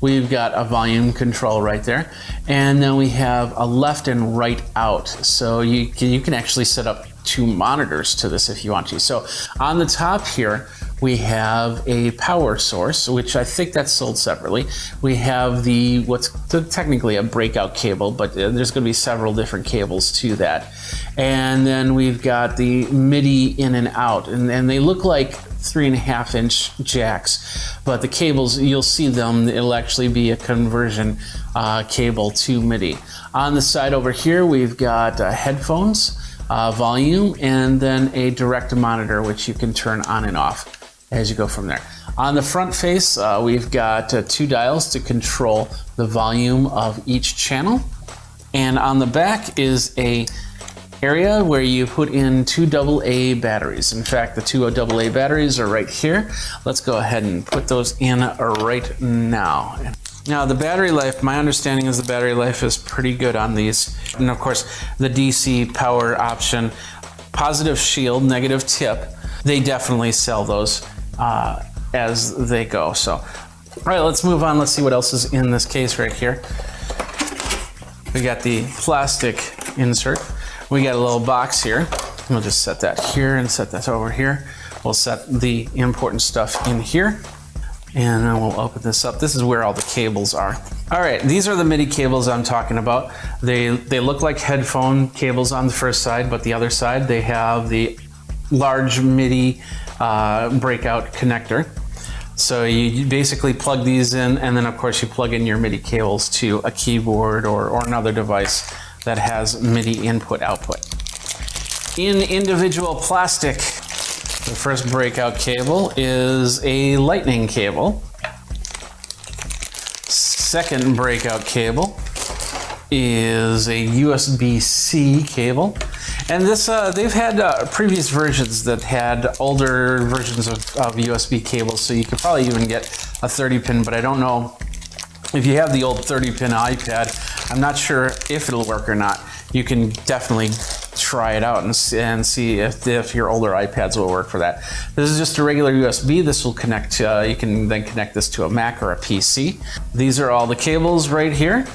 We've got a volume control right there. And then we have a left and right out. So you can actually set up 2 monitors to this if you want to. So on the top here, we have a power source, which I think that's sold separately. We have what's technically a breakout cable, but there's going to be several different cables to that. And then we've got the MIDI in and out, and they look like 3.5 inch jacks, but the cables, you'll see them, it'll actually be a conversion cable to MIDI. On the side over here, we've got headphones, volume, and then a direct monitor, which you can turn on and off as you go from there. On the front face, we've got 2 dials to control the volume of each channel. And on the back is a area where you put in 2 AA batteries. In fact, the 2 AA batteries are right here. Let's go ahead and put those in right now. Now the battery life, my understanding is the battery life is pretty good on these. And of course, the DC power option, positive shield, negative tip, they definitely sell those as they go. So, all right, let's move on. Let's see what else is in this case right here. We got the plastic insert. We got a little box here. We'll just set that here and set that over here. We'll set the important stuff in here. And then we'll open this up. This is where all the cables are. All right, these are the MIDI cables I'm talking about. They look like headphone cables on the first side, but the other side, they have the large MIDI breakout connector. So you basically plug these in, and then of course you plug in your MIDI cables to a keyboard or another device that has MIDI input-output. In individual plastic, the first breakout cable is a lightning cable. Second breakout cable is a USB-C cable. And this, they've had previous versions that had older versions of USB cables, so you could probably even get a 30-pin, but I don't know if you have the old 30-pin iPad. I'm not sure if it'll work or not. You can definitely try it out and see if your older iPads will work for that. This is just a regular USB. This will connect, you can then connect this to a Mac or a PC. These are all the cables right here.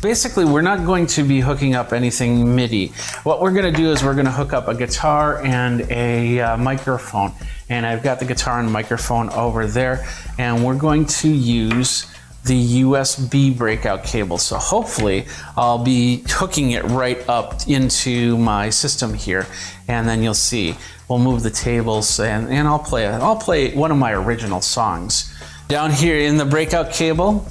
Basically, we're not going to be hooking up anything MIDI. What we're going to do is we're going to hook up a guitar and a microphone. And I've got the guitar and microphone over there, and we're going to use the USB breakout cable. So hopefully I'll be hooking it right up into my system here, and then you'll see. We'll move the tables and I'll play one of my original songs. Down here in the breakout cable,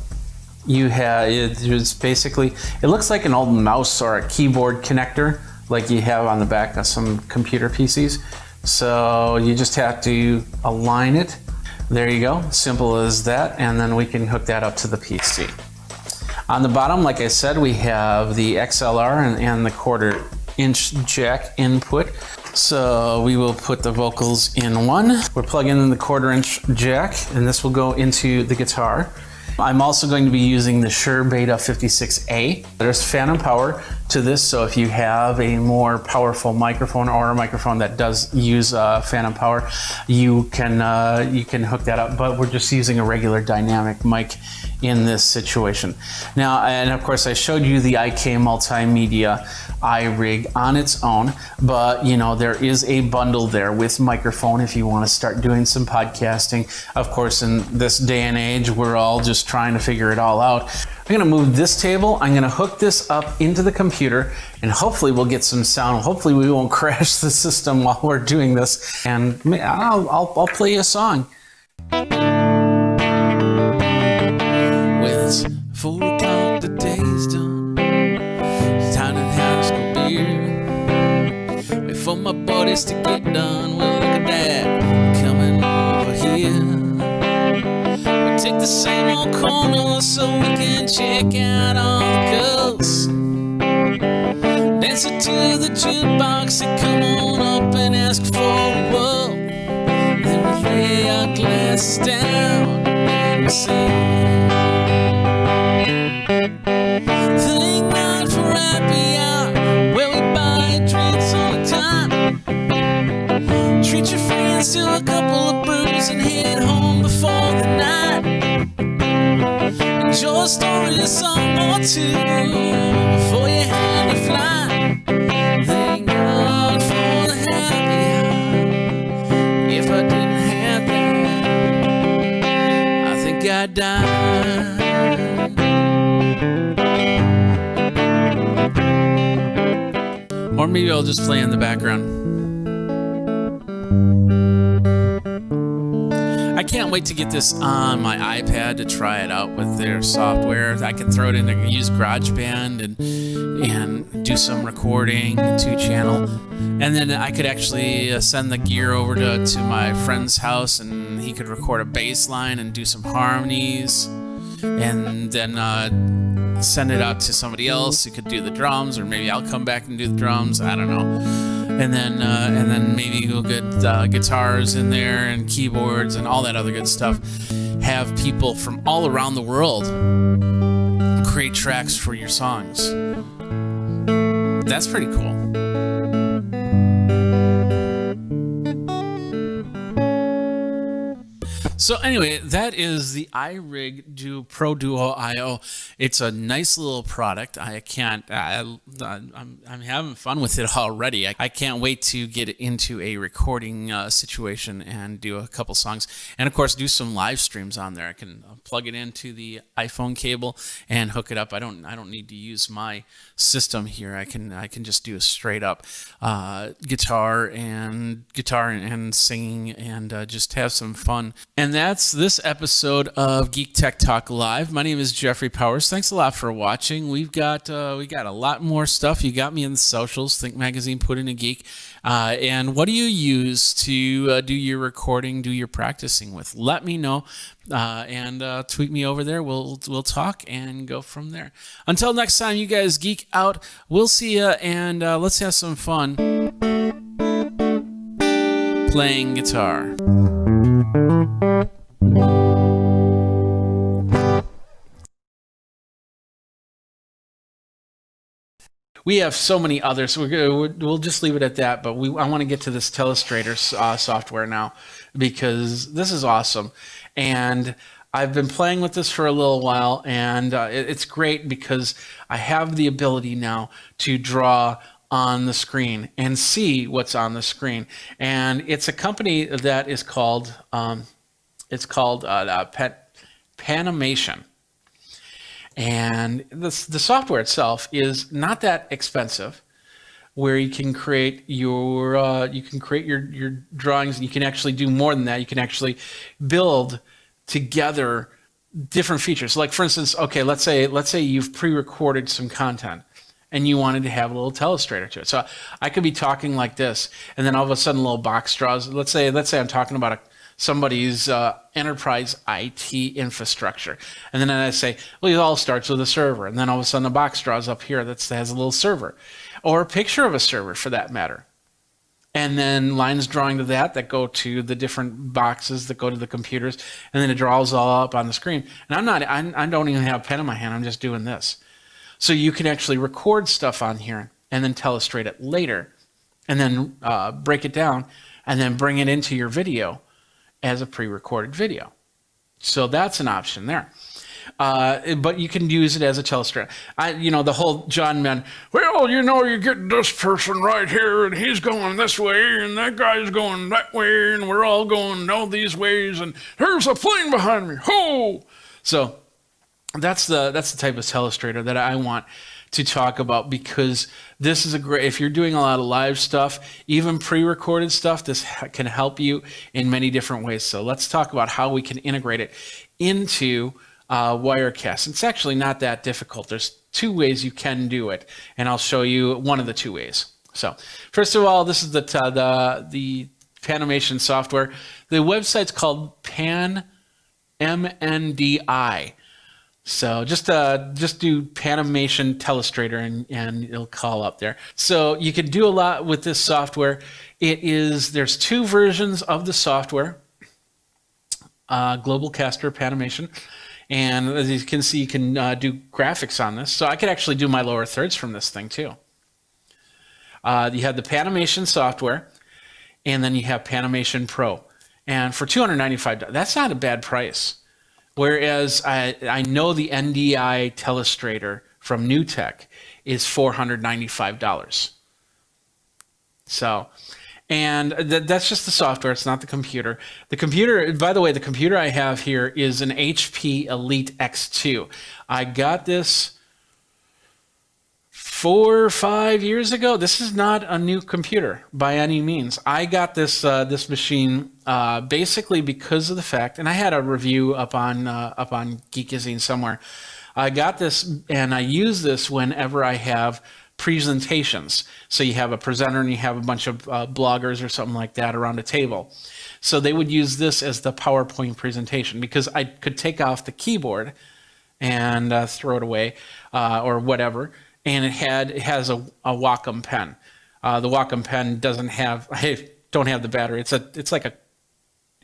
you have, it's basically, it looks like an old mouse or a keyboard connector like you have on the back of some computer PCs. So you just have to align it. There you go, simple as that, and then we can hook that up to the PC. On the bottom, like I said, we have the XLR and the 1/4 inch jack input. So we will put the vocals in one. We're plugging in the 1/4 inch jack, and this will go into the guitar. I'm also going to be using the Shure Beta 56A. There's phantom power to this, so if you have a more powerful microphone or a microphone that does use phantom power, you can hook that up, but we're just using a regular dynamic mic in this situation. Now, and of course I showed you the IK Multimedia iRig on its own, but you know, there is a bundle there with microphone if you want to start doing some podcasting. Of course, in this day and age, we're all just trying to figure it all out. I'm gonna move this table, I'm gonna hook this up into the computer, and hopefully we'll get some sound. Hopefully we won't crash the system while we're doing this, and I'll play you a song. Well, it's 4 o'clock, the day's done. It's time to my buddies to get done. Well, look at that, coming over here. We take the same old corner so we can check out all the girls. Dancing to the jukebox and come on up and ask for a whirl. Then we lay our glasses down and we sing. Thank God for happy hour, where we buy drinks on a dime. Treat your friends to a couple of brews and head home before the night. Enjoy a story, a song or two before you have to fly. Thank God for the happy hour. If I didn't have that, I think I'd die. Or maybe I'll just play in the background. I can't wait to get this on my iPad to try it out with their software. I can throw it in and use GarageBand and do some recording, 2-channel. And then I could actually send the gear over to my friend's house, and he could record a bass line and do some harmonies. And then send it out to somebody else who could do the drums, or maybe I'll come back and do the drums. I don't know. And then maybe we'll get guitars in there and keyboards and all that other good stuff. Have people from all around the world create tracks for your songs. That's pretty cool. So anyway, that is the iRig Pro Duo IO. It's a nice little product. I'm having fun with it already. I can't wait to get into a recording situation and do a couple songs, and of course do some live streams on there. I can plug it into the iPhone cable and hook it up. I don't need to use my system here. I can just do a straight up guitar and singing and just have some fun. And that's this episode of Geek Tech Talk Live. My name is Jeffrey Powers. Thanks a lot for watching. We got a lot more stuff. You got me in the socials. Think Magazine, Put in a Geek. And what do you use to do your recording, do your practicing with? Let me know and tweet me over there. We'll talk and go from there. Until next time, you guys geek out. We'll see ya, and let's have some fun playing guitar. We have so many others. We'll just leave it at that. But I want to get to this Telestrator software now, because this is awesome. And I've been playing with this for a little while, and it's great because I have the ability now to draw on the screen and see what's on the screen. And it's a company that is called Panimation. And the software itself is not that expensive, where you can create your drawings, and you can actually do more than that. You can actually build together different features. Like, for instance, okay, let's say you've pre-recorded some content and you wanted to have a little Telestrator to it. So I could be talking like this, and then all of a sudden a little box draws. Let's say I'm talking about somebody's enterprise IT infrastructure. And then I say, well, it all starts with a server. And then all of a sudden a box draws up here that has a little server, or a picture of a server for that matter. And then lines drawing to that go to the different boxes that go to the computers. And then it draws all up on the screen. And I don't even have a pen in my hand. I'm just doing this. So you can actually record stuff on here and then telestrate it later, and then break it down and then bring it into your video as a pre-recorded video. So that's an option there. But you can use it as a Telestrator. The whole John Mann, well, you get this person right here, and he's going this way, and that guy's going that way, and we're all going all these ways, and there's a plane behind me. Ho! So that's the type of Telestrator that I want to talk about, because this is if you're doing a lot of live stuff, even pre-recorded stuff, this can help you in many different ways. So let's talk about how we can integrate it into Wirecast. It's actually not that difficult. There's two ways you can do it, and I'll show you one of the two ways. So first of all, this is the Panimation software. The website's called MNDI. So just do Panimation Telestrator and it'll call up there. So you can do a lot with this software. There's 2 versions of the software, Global Caster Panimation. And as you can see, you can do graphics on this. So I could actually do my lower thirds from this thing too. You have the Panimation software, and then you have Panimation Pro. And for $295, that's not a bad price. Whereas I know the NDI Telestrator from NewTek is $495. So, and that's just the software. It's not the computer. The computer, by the way, the computer I have here is an HP Elite X2. I got this 4 or 5 years ago. This is not a new computer by any means. I got this this machine basically because of the fact, and I had a review up on Geekazine somewhere. I got this and I use this whenever I have presentations. So you have a presenter and you have a bunch of bloggers or something like that around a table. So they would use this as the PowerPoint presentation because I could take off the keyboard and throw it away or whatever. And it has a Wacom pen. The Wacom pen doesn't have, I don't have the battery. It's like a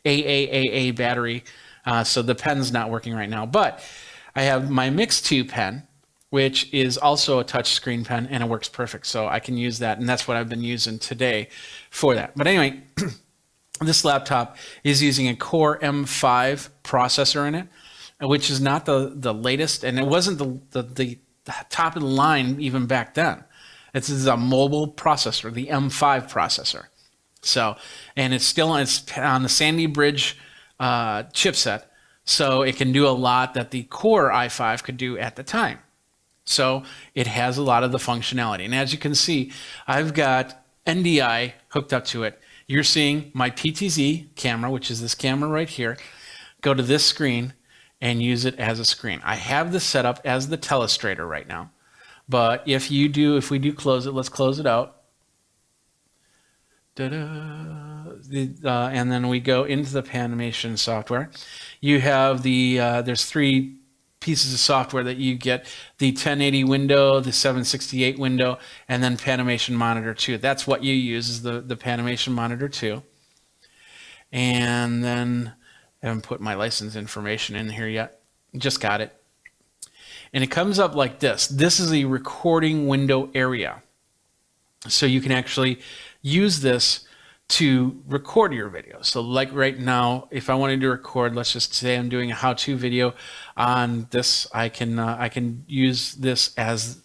AAA battery, so the pen's not working right now. But I have my Mix 2 pen, which is also a touch screen pen, and it works perfect. So I can use that, and that's what I've been using today for that. But anyway, this laptop is using a Core M5 processor in it, which is not the latest, and it wasn't the top of the line even back then. This is a mobile processor, the M5 processor. So, and it's on the Sandy Bridge chipset, so it can do a lot that the Core i5 could do at the time. So it has a lot of the functionality. And as you can see, I've got NDI hooked up to it. You're seeing my PTZ camera, which is this camera right here, go to this screen and use it as a screen. I have this set up as the Telestrator right now. But if we do close it, let's close it out. And then we go into the Panimation software. You have there's 3 pieces of software that you get: the 1080 window, the 768 window, and then Panimation Monitor 2. That's what you use, is the Panimation Monitor 2. And then I haven't put my license information in here yet. Just got it. And it comes up like this. This is a recording window area. So you can actually use this to record your video. So like right now, if I wanted to record, let's just say I'm doing a how-to video on this, I can use this as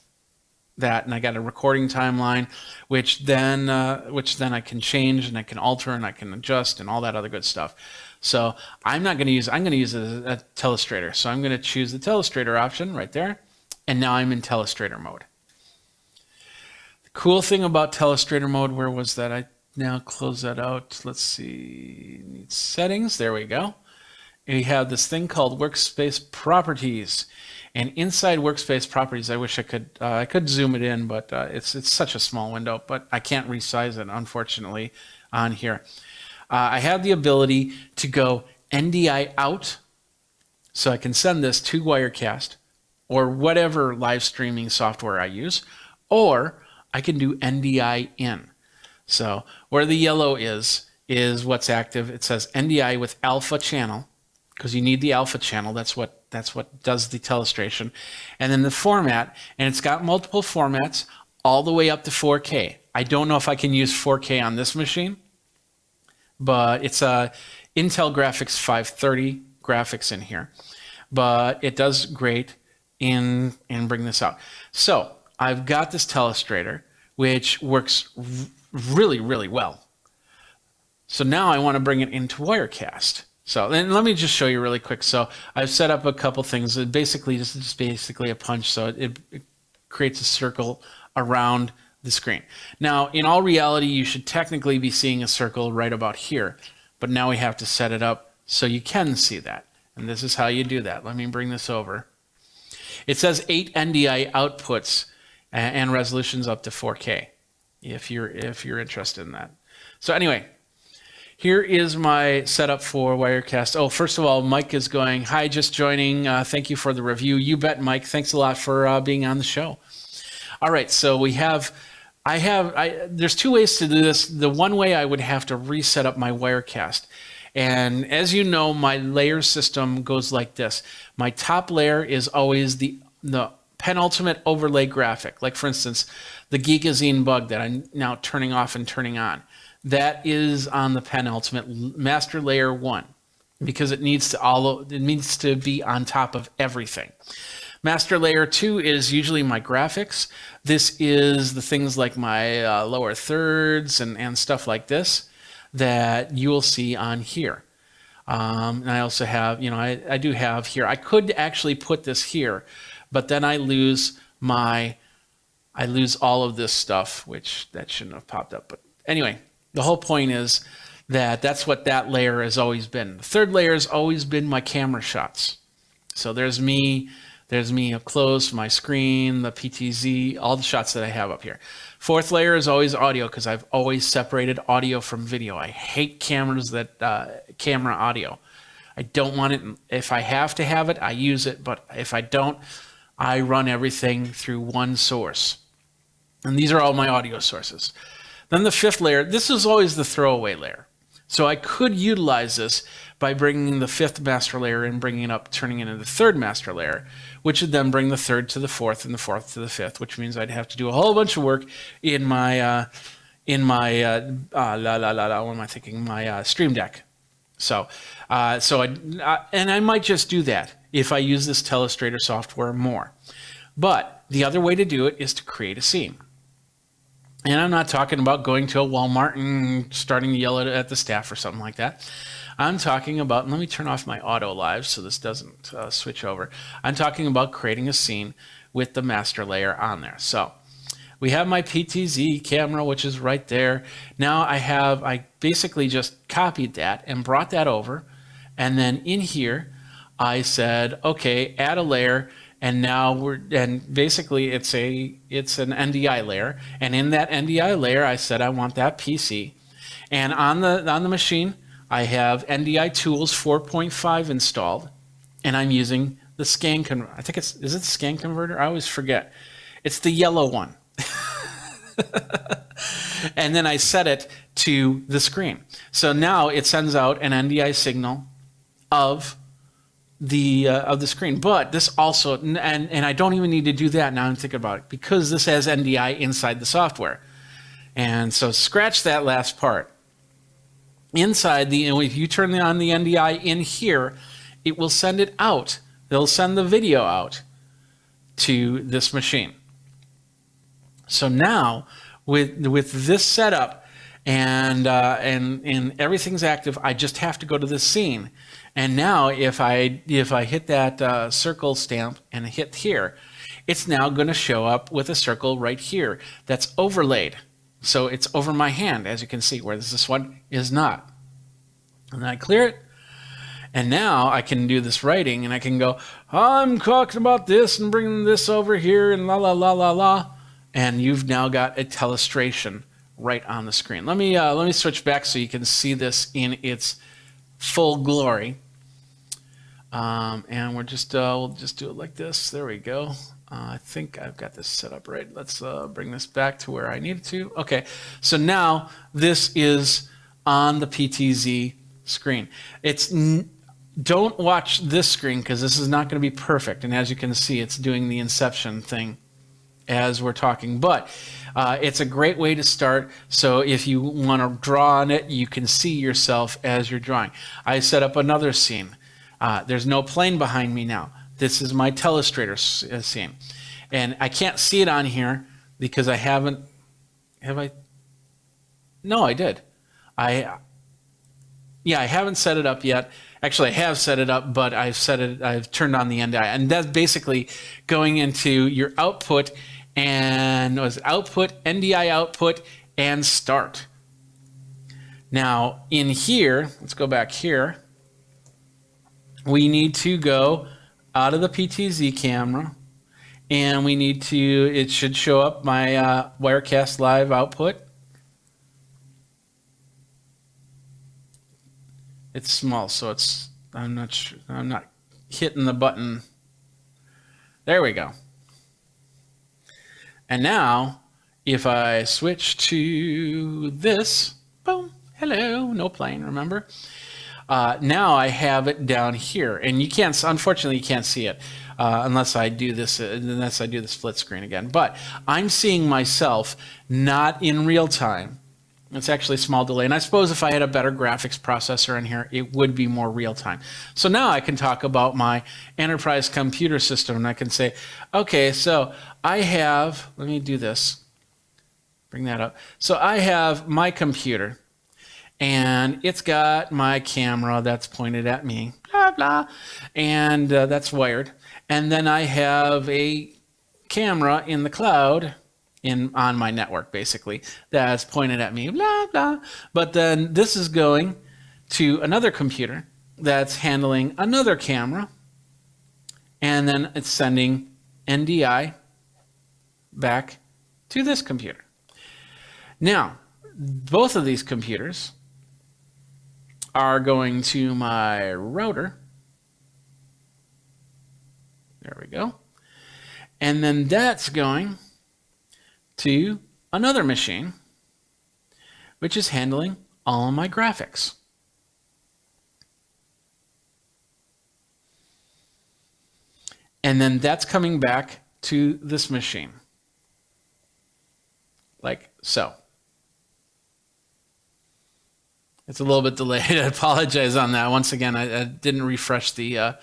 that, and I got a recording timeline, which then I can change and I can alter and I can adjust and all that other good stuff. So I'm going to use it as a Telestrator. So I'm going to choose the Telestrator option right there, and now I'm in Telestrator mode. The cool thing about Telestrator mode, where was that? I now close that out. Let's see, need settings. There we go. And we have this thing called Workspace Properties. And inside Workspace Properties, I wish I could zoom it in, but it's such a small window. But I can't resize it, unfortunately, on here. I have the ability to go NDI out, so I can send this to Wirecast or whatever live streaming software I use, or I can do NDI in. So where the yellow is what's active. It says NDI with alpha channel, because you need the alpha channel. That's what does the telestration. And then the format, and it's got multiple formats all the way up to 4K. I don't know if I can use 4K on this machine, but it's a Intel Graphics 530 graphics in here. But it does great in bring this out. So I've got this Telestrator, which works really, really well. So now I want to bring it into Wirecast. So then let me just show you really quick. So I've set up a couple things. Basically, this is basically a punch. So it creates a circle around the screen. Now, in all reality, you should technically be seeing a circle right about here. But now we have to set it up so you can see that. And this is how you do that. Let me bring this over. It says 8 NDI outputs and resolutions up to 4K. if you're interested in that. So anyway, here is my setup for Wirecast. Oh, first of all, Mike is going, hi, just joining. Thank you for the review. You bet, Mike. Thanks a lot for being on the show. All right, so there's two ways to do this. The one way I would have to reset up my Wirecast. And as you know, my layer system goes like this. My top layer is always the penultimate overlay graphic. Like for instance, the Geekazine bug that I'm now turning off and turning on. That is on the penultimate master layer 1 because it needs to be on top of everything. Master layer 2 is usually my graphics. This is the things like my lower thirds and stuff like this that you will see on here. And I also have, I do have here, I could actually put this here, but then I lose all of this stuff, which that shouldn't have popped up. But anyway, the whole point is that that's what that layer has always been. The third layer has always been my camera shots. So there's me up close, my screen, the PTZ, all the shots that I have up here. Fourth layer is always audio because I've always separated audio from video. I hate cameras that camera audio. I don't want it. If I have to have it, I use it. But if I don't, I run everything through one source. And these are all my audio sources. Then the fifth layer, this is always the throwaway layer. So I could utilize this by bringing the fifth master layer and bringing it up, turning it into the third master layer, which would then bring the third to the fourth and the fourth to the fifth, which means I'd have to do a whole bunch of work in my Stream Deck. So I might just do that if I use this Telestrator software more. But the other way to do it is to create a scene. And I'm not talking about going to a Walmart and starting to yell at the staff or something like that. I'm talking about, and let me turn off my auto live so this doesn't switch over. I'm talking about creating a scene with the master layer on there. So we have my PTZ camera, which is right there. Now I basically just copied that and brought that over. And then in here, I said, okay, add a layer. And now basically it's an NDI layer. And in that NDI layer, I said I want that PC. And on the machine, I have NDI Tools 4.5 installed, and I'm using the scan converter. I think is it the scan converter? I always forget. It's the yellow one. And then I set it to the screen. So now it sends out an NDI signal of the screen. But this also, and I don't even need to do that now I'm thinking about it, because this has NDI inside the software. And so scratch that last part. Inside if you turn on the NDI in here, it will send it out. They'll send the video out to this machine. So now with this setup and everything's active, I just have to go to this scene. And now if I hit that circle stamp and hit here, it's now going to show up with a circle right here that's overlaid. So it's over my hand, as you can see, whereas this one is not. And then I clear it. And now I can do this writing, and I can go, I'm talking about this and bringing this over here and la, la, la, la, la. And you've now got a telestration right on the screen. Let me switch back so you can see this in its full glory. And we'll just do it like this. There we go. I think I've got this set up right. Let's bring this back to where I need it to. Okay, so now this is on the PTZ screen. Don't watch this screen because this is not going to be perfect. And as you can see, it's doing the Inception thing as we're talking. But it's a great way to start. So if you want to draw on it, you can see yourself as you're drawing. I set up another scene. There's no plane behind me now. This is my Telestrator scene. And I can't see it on here because I haven't... Have I? No, I did. I haven't set it up yet. Actually, I have set it up, but I've turned on the NDI. And that's basically going into your output and output, NDI output, and start. Now, in here, let's go back here. We need to go out of the PTZ camera and we need to, it should show up my Wirecast Live output. It's small, so it's, I'm not sure, I'm not hitting the button. There we go. And now, if I switch to this, boom, hello, no plane, remember? Now I have it down here, and you can't, unfortunately, you can't see it unless I do this, the split screen again. But I'm seeing myself not in real time. It's actually a small delay, and I suppose if I had a better graphics processor in here, it would be more real time. So now I can talk about my enterprise computer system, and I can say, okay, so I have, let me do this, bring that up. So I have my computer, and it's got my camera that's pointed at me, blah, blah, and that's wired. And then I have a camera in the cloud on my network, basically, that's pointed at me, blah, blah. But then this is going to another computer that's handling another camera, and then it's sending NDI back to this computer. Now, both of these computers are going to my router. There we go. And then that's going to another machine, which is handling all of my graphics. And then that's coming back to this machine, like so. It's a little bit delayed. I apologize on that. Once again, I didn't refresh the,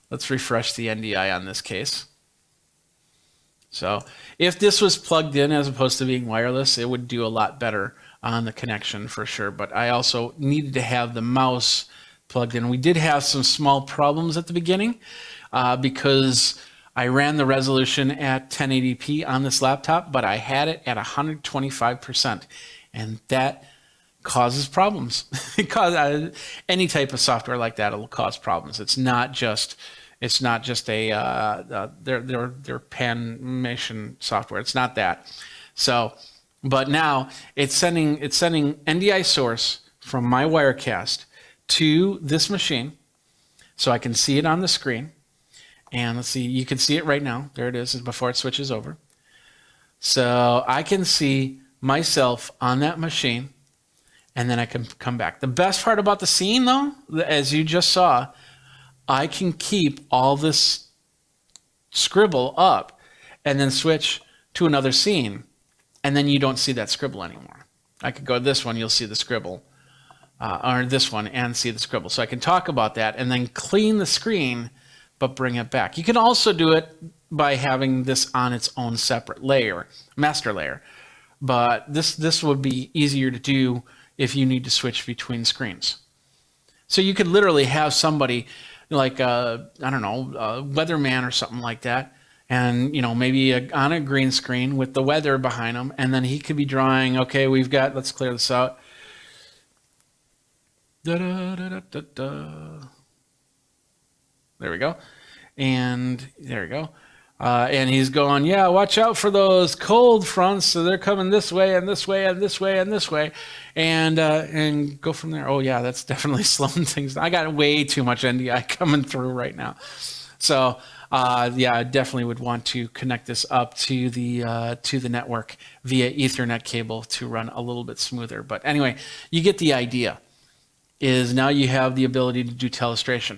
let's refresh the NDI on this case. So if this was plugged in as opposed to being wireless, it would do a lot better on the connection for sure. But I also needed to have the mouse plugged in. We did have some small problems at the beginning because I ran the resolution at 1080p on this laptop, but I had it at 125%. And that causes problems. Any type of software like that will cause problems. It's not just a their panimation software. It's not that. So, but now it's sending NDI source from my Wirecast to this machine, so I can see it on the screen. And let's see, you can see it right now. There it is before it switches over. So I can see myself on that machine, and then I can come back. The best part about the scene, though, as you just saw, I can keep all this scribble up and then switch to another scene, and then you don't see that scribble anymore. I could go to this one, you'll see the scribble, or this one and see the scribble. So I can talk about that and then clean the screen, but bring it back. You can also do it by having this on its own separate layer, master layer. But this would be easier to do if you need to switch between screens. So you could literally have somebody like I don't know, a weatherman or something like that, and maybe on a green screen with the weather behind him, and then he could be drawing. Okay, we've got. Let's clear this out. Da, da, da, da, da, da. There we go, and there we go. And he's going, yeah, watch out for those cold fronts. So they're coming this way and this way and this way and this way, and go from there. Oh yeah, that's definitely slowing things down. I got way too much NDI coming through right now. So yeah, I definitely would want to connect this up to the network via Ethernet cable to run a little bit smoother. But anyway, you get the idea. Is now you have the ability to do telestration.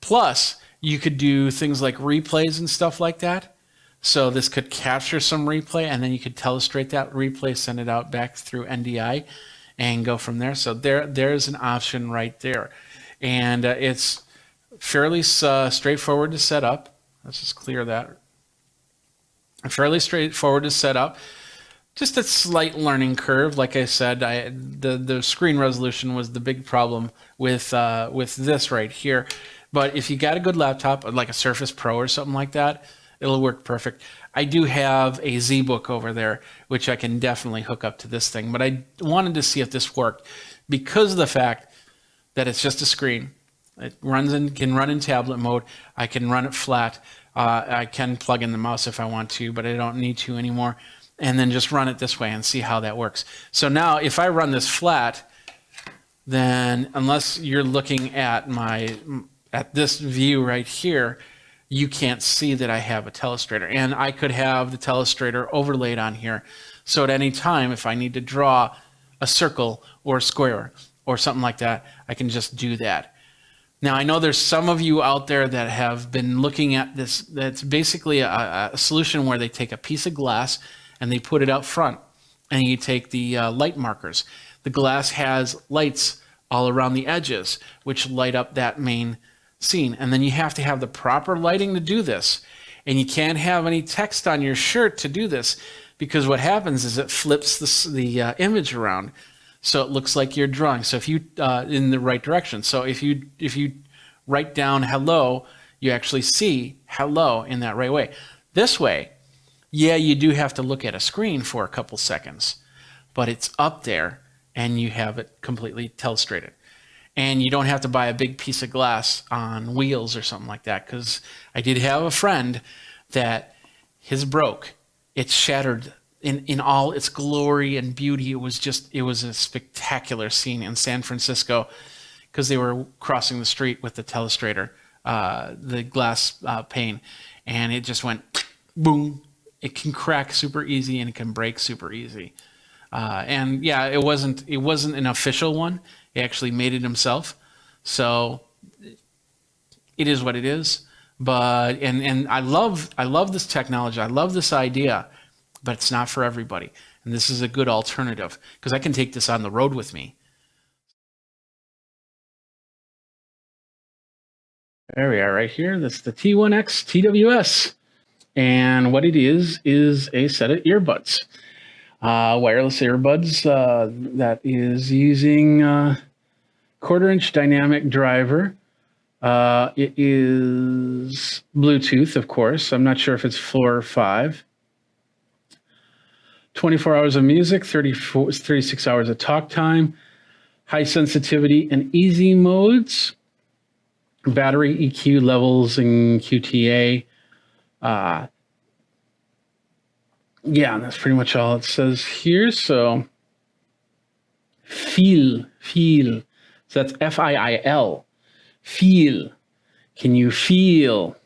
Plus, you could do things like replays and stuff like that. So this could capture some replay, and then you could telestrate that replay, send it out back through NDI, and go from there. So there's an option right there. And it's fairly straightforward to set up. Let's just clear that. Fairly straightforward to set up. Just a slight learning curve. Like I said, the screen resolution was the big problem with this right here. But if you got a good laptop, like a Surface Pro or something like that, it'll work perfect. I do have a ZBook over there, which I can definitely hook up to this thing. But I wanted to see if this worked because of the fact that it's just a screen. It can run in tablet mode. I can run it flat. I can plug in the mouse if I want to, but I don't need to anymore. And then just run it this way and see how that works. So now if I run this flat, then unless you're looking at this view right here, you can't see that I have a telestrator. And I could have the telestrator overlaid on here. So at any time, if I need to draw a circle or a square or something like that, I can just do that. Now, I know there's some of you out there that have been looking at this. That's basically a solution where they take a piece of glass and they put it out front, and you take the light markers. The glass has lights all around the edges, which light up that main scene. And then you have to have the proper lighting to do this. And you can't have any text on your shirt to do this, because what happens is it flips the image around, so it looks like you're drawing. So if you in the right direction. So if you write down hello, you actually see hello in that right way. This way, yeah, you do have to look at a screen for a couple seconds, but it's up there and you have it completely telestrated. And you don't have to buy a big piece of glass on wheels or something like that, because I did have a friend that his broke. It shattered in all its glory and beauty. It was a spectacular scene in San Francisco, because they were crossing the street with the telestrator, the glass pane, and it just went boom. It can crack super easy and it can break super easy. And yeah, it wasn't an official one. He actually made it himself. So it is what it is. But and I love this technology. I love this idea, but it's not for everybody. And this is a good alternative, because I can take this on the road with me. There we are right here. That's the T1X TWS. And what it is a set of earbuds. Wireless earbuds that is using 1/4-inch dynamic driver. It is Bluetooth, of course. I'm not sure if it's 4 or 5. 24 hours of music, 36 hours of talk time, high sensitivity and easy modes, battery EQ levels and QTA. Yeah, that's pretty much all it says here. So feel. So that's FIIL. Feel. Can you feel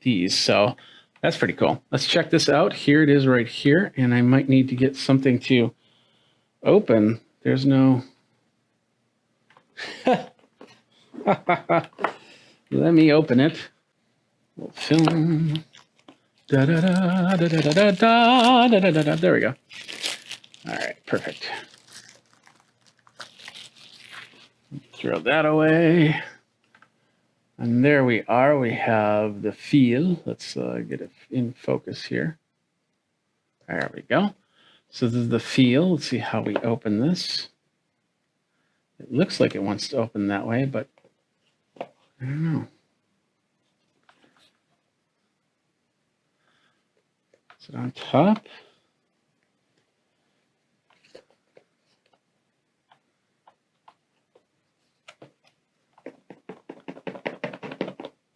these? So that's pretty cool. Let's check this out. Here it is right here. And I might need to get something to open. There's no... Let me open it. We'll film. Da, da, da, da, da, da, da, da, da, da, da. There we go. All right, perfect. Throw that away. And there we are. We have the feel. Let's get it in focus here. There we go. So this is the feel. Let's see how we open this. It looks like it wants to open that way, but I don't know. Is it on top?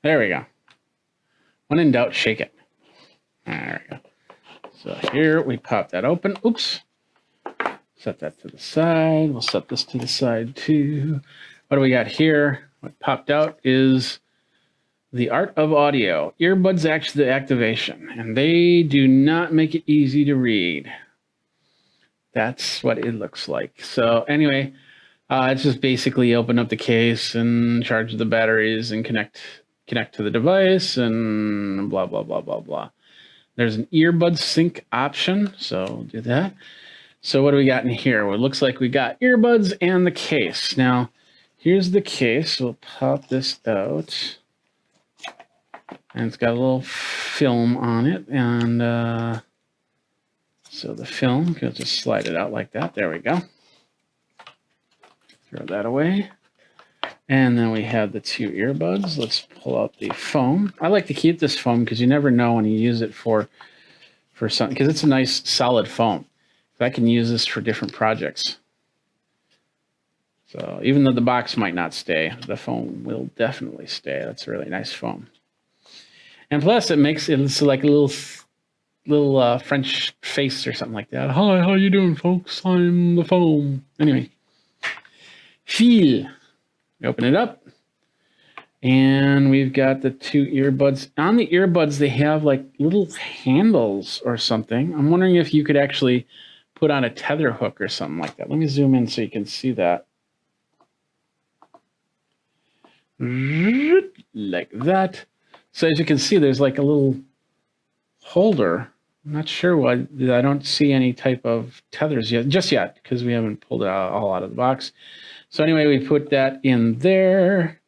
There we go. When in doubt, shake it. There we go. So here we pop that open. Oops. Set that to the side. We'll set this to the side too. What do we got here? What popped out is the Art of Audio. Earbuds activation. And they do not make it easy to read. That's what it looks like. So anyway, it's just basically open up the case and charge the batteries and connect to the device and blah, blah, blah, blah, blah. There's an earbud sync option, so we'll do that. So what do we got in here? Well, it looks like we got earbuds and the case. Now, here's the case. We'll pop this out. And it's got a little film on it. And so the film, you'll just slide it out like that. There we go. Throw that away. And then we have the 2 earbuds. Let's pull out the foam. I like to keep this foam because you never know when you use it for something, because it's a nice solid foam. I can use this for different projects. So even though the box might not stay, the foam will definitely stay. That's a really nice foam. And plus, it makes it's like a little French face or something like that. Hi, how you doing, folks? I'm the foam. Anyway, feel. Open it up. And we've got the 2 earbuds. On the earbuds, they have like little handles or something. I'm wondering if you could actually put on a tether hook or something like that. Let me zoom in so you can see that. Like that. So as you can see, there's like a little holder. I'm not sure why I don't see any type of tethers yet, just yet, because we haven't pulled it all out of the box. So anyway, we put that in there.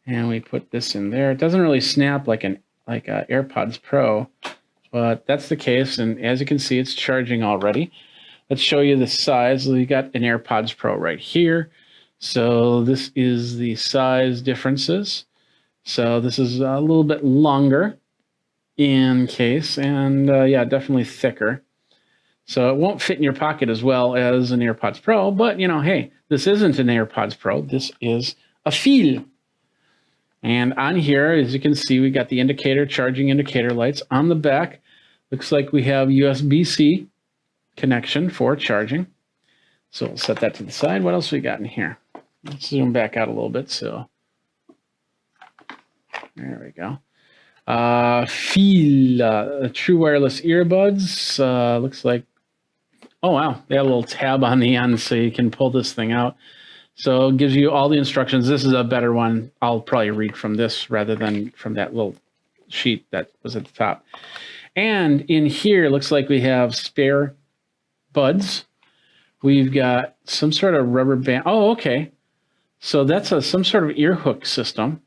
And we put this in there. It doesn't really snap like a AirPods Pro, but that's the case. And as you can see, it's charging already. Let's show you the size. We got an AirPods Pro right here. So this is the size differences. So this is a little bit longer in case, and yeah, definitely thicker. So it won't fit in your pocket as well as an AirPods Pro, but you know, hey, this isn't an AirPods Pro. This is a Feel. And on here, as you can see, we got the indicator, charging indicator lights. On the back, looks like we have USB-C connection for charging. So we'll set that to the side. What else we got in here? Let's zoom back out a little bit. So there we go. Feel true wireless earbuds. Looks like, oh wow, they have a little tab on the end so you can pull this thing out. So it gives you all the instructions. This is a better one. I'll probably read from this rather than from that little sheet that was at the top. And in here, looks like we have spare buds. We've got some sort of rubber band. Oh, okay. So that's some sort of ear hook system.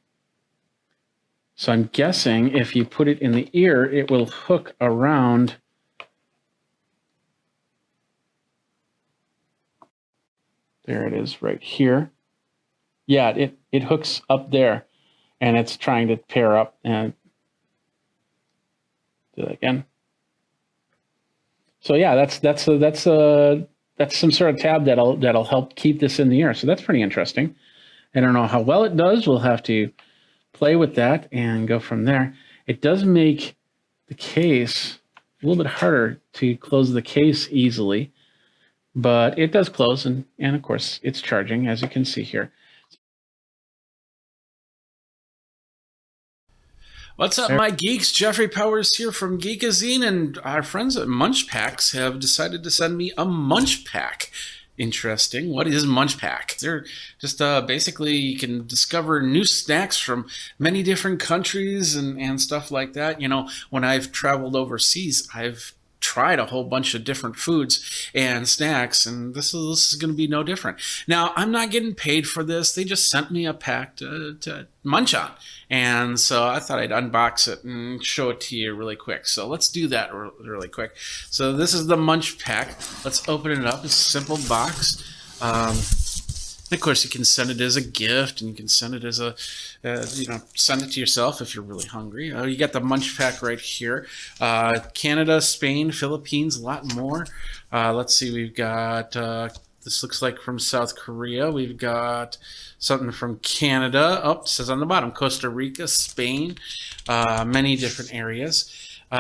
So I'm guessing if you put it in the ear, it will hook around. There it is right here. Yeah, it hooks up there, and it's trying to pair up. And do that again. So yeah, that's some sort of tab that'll help keep this in the ear. So that's pretty interesting. I don't know how well it does. We'll have to play with that and go from there. It does make the case a little bit harder to close the case easily, but it does close, and of course it's charging, as you can see here. What's up, my geeks? Jeffrey Powers here from Geekazine, and our friends at Munch Packs have decided to send me a Munch Pack. Interesting. What is Munch Pack? They're just basically you can discover new snacks from many different countries and stuff like that. You know, when I've traveled overseas, I've tried a whole bunch of different foods and snacks, and this is going to be no different. Now, I'm not getting paid for this. They just sent me a pack to munch on, and so I thought I'd unbox it and show it to you really quick. So let's do that really quick. So this is the Munch Pack. Let's open it up. It's a simple box. Of course, you can send it as a gift, and you can send it as a, send it to yourself if you're really hungry. You got the Munch Pack right here. Canada, Spain, Philippines, a lot more. Let's see, we've got, this looks like from South Korea. We've got something from Canada. Oh, it says on the bottom, Costa Rica, Spain, many different areas.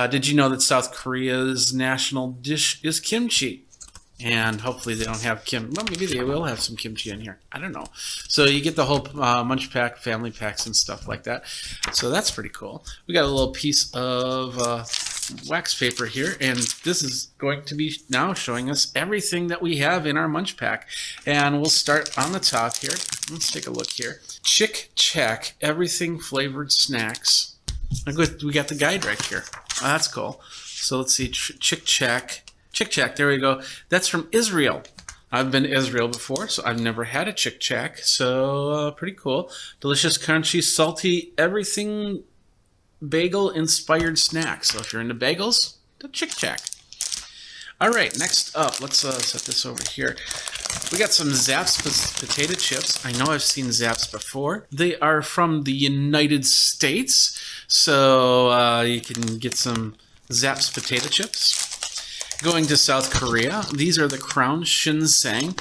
Did you know that South Korea's national dish is kimchi? And hopefully they don't have well, maybe they will have some kimchi in here. I don't know. So you get the whole Munch Pack, family packs, and stuff like that. So that's pretty cool. We got a little piece of wax paper here, and this is going to be now showing us everything that we have in our Munch Pack. And we'll start on the top here. Let's take a look here. Chick Chack, everything flavored snacks. We got the guide right here. Oh, that's cool. So let's see, Chick Chack. Chick Chack, there we go. That's from Israel. I've been to Israel before, so I've never had a Chick Chack. So pretty cool. Delicious, crunchy, salty, everything bagel-inspired snacks. So if you're into bagels, the Chick Chack. All right, next up, let's set this over here. We got some Zapp's potato chips. I know I've seen Zapp's before. They are from the United States, so you can get some Zapp's potato chips. Going to South Korea, these are the Crown Shinseng.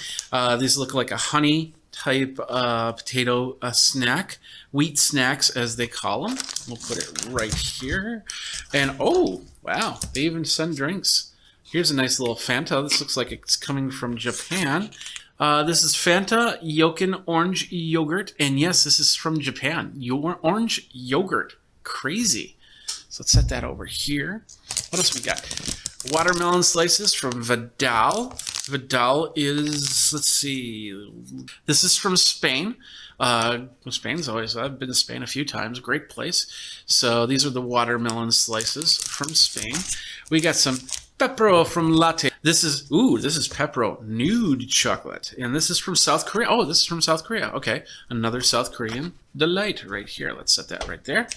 These look like a honey type potato snack, wheat snacks as they call them. We'll put it right here. And oh, wow, they even send drinks. Here's a nice little Fanta. This looks like it's coming from Japan. This is Fanta Yokin Orange Yogurt. And yes, this is from Japan. Orange yogurt. Crazy. So let's set that over here. What else we got? Watermelon slices from Vidal. Vidal is, let's see, this is from Spain. Spain's always, I've been to Spain a few times, great place. So these are the watermelon slices from Spain. We got some Pepro from Latte. This is Pepro Nude Chocolate. And this is from South Korea. Oh, this is from South Korea. Okay, another South Korean delight right here. Let's set that right there.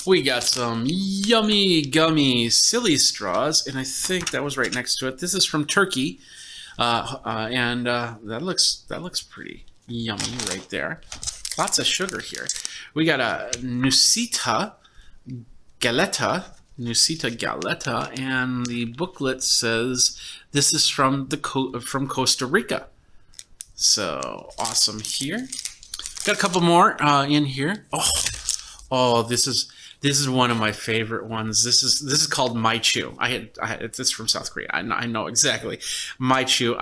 We got some yummy gummy silly straws, and I think that was right next to it. This is from Turkey, and that looks pretty yummy right there. Lots of sugar here. We got a Nusita Galetta, and the booklet says this is from from Costa Rica. So awesome here. Got a couple more in here. Oh, this is one of my favorite ones. This is called My Chew. It's from South Korea. I know exactly. My Chew.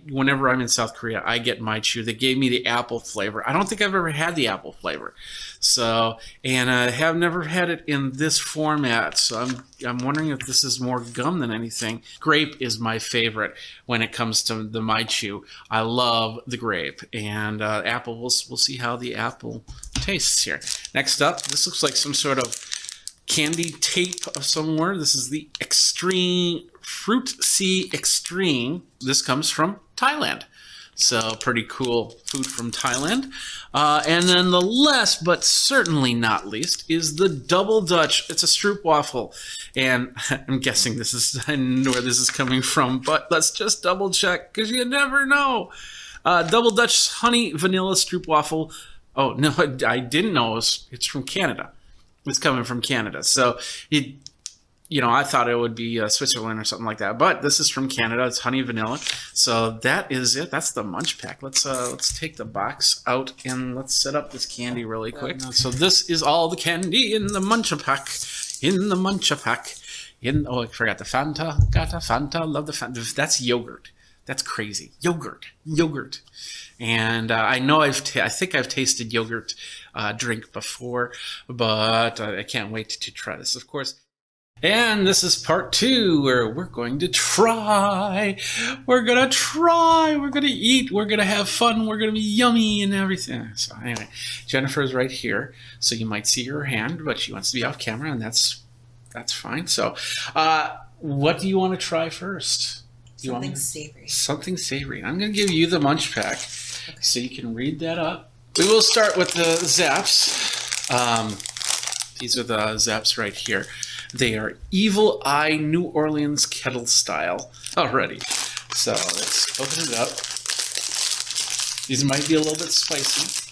Whenever I'm in South Korea, I get My Chew. They gave me the apple flavor. I don't think I've ever had the apple flavor. So, and I have never had it in this format. So I'm wondering if this is more gum than anything. Grape is my favorite when it comes to the My Chew. I love the grape, and apple. We'll see how the apple tastes here. Next up, this looks like some sort of candy tape of somewhere. This is the Extreme Fruit Sea Extreme. This comes from Thailand. So pretty cool food from Thailand. And then the last, but certainly not least, is the Double Dutch. It's a stroopwafel. And I'm guessing I know where this is coming from, but let's just double check because you never know. Double Dutch honey vanilla stroopwafel. Oh, no, I didn't know it's from Canada. It's coming from Canada. So, I thought it would be Switzerland or something like that. But this is from Canada. It's honey vanilla. So that is it. That's the munch pack. Let's take the box out and let's set up this candy really quick. So this is all the candy in the munch pack. Oh, I forgot the Fanta. Got a Fanta. Love the Fanta. That's yogurt. That's crazy. Yogurt. And I know I think I've tasted yogurt drink before, but I can't wait to try this, of course. And this is part 2 where we're going to try. We're going to eat, we're going to have fun, we're going to be yummy and everything. So anyway, Jennifer's right here, so you might see her hand, but she wants to be off camera, and that's fine. So what do you want to try first? Savory. Something savory. I'm going to give you the munch pack so you can read that up. We will start with the Zaps. These are the Zaps right here. They are Evil Eye New Orleans kettle style already. So let's open it up. These might be a little bit spicy.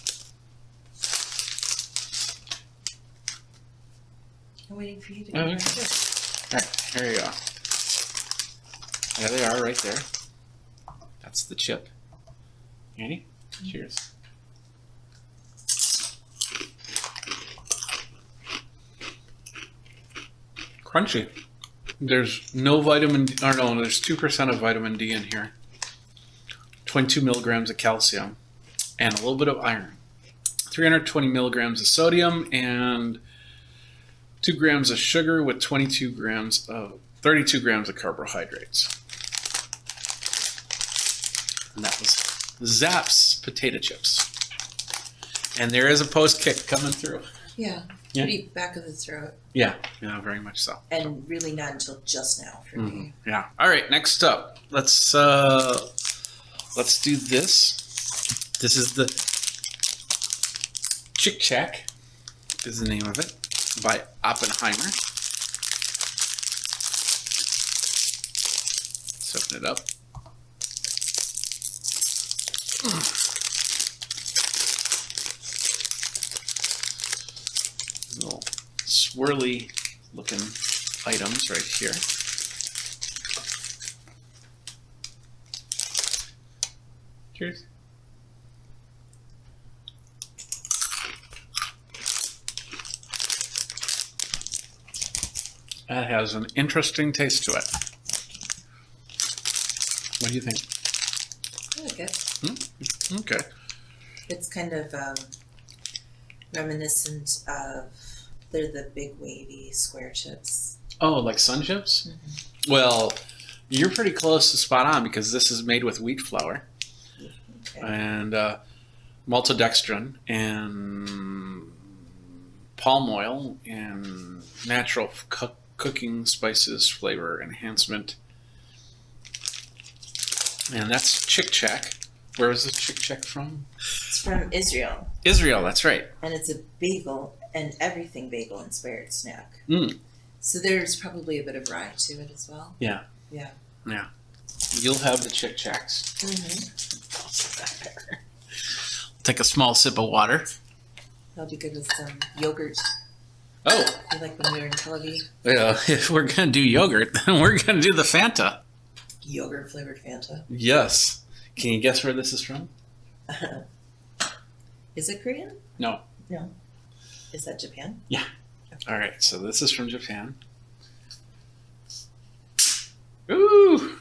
I'm waiting for you to go. Okay. All right, here you go. There they are right there. That's the chip. Ready? Cheers. Crunchy. There's no vitamin D, or no, there's 2% of vitamin D in here. 22 milligrams of calcium and a little bit of iron. 320 milligrams of sodium and 2 grams of sugar with 32 grams of carbohydrates. And that was Zapp's potato chips. And there is a post kick coming through. Yeah, pretty back of the throat. Yeah, very much so. And really not until just now for me. Yeah. All right, next up, let's do this. This is the Chick Shack, is the name of it, by Oppenheimer. Let's open it up. Little swirly looking items right here. Cheers. That has an interesting taste to it. What do you think? I like it. Okay. It's kind of reminiscent of, they're the big wavy square chips. Oh, like sun chips? Well, you're pretty close to spot on because this is made with wheat flour Okay. and maltodextrin and palm oil and natural cooking spices flavor enhancement. And that's Chick Chack. Where is this Chick Chack from? It's from Israel, Israel, that's right. and it's a bagel and everything bagel inspired snack. Mm. So there's probably a bit of rye to it as well. Yeah. Yeah. Yeah. You'll have the Chick Chacks. Take a small sip of water. That'll be good with some yogurt. Oh, I like when we were in Tel Aviv. yeah. If we're going to do yogurt, then we're going to do the Fanta. Yogurt flavored Fanta. Yes. Can you guess where this is from? Is it Korean? No. No. Is that Japan? All right, so this is from Japan. Ooh!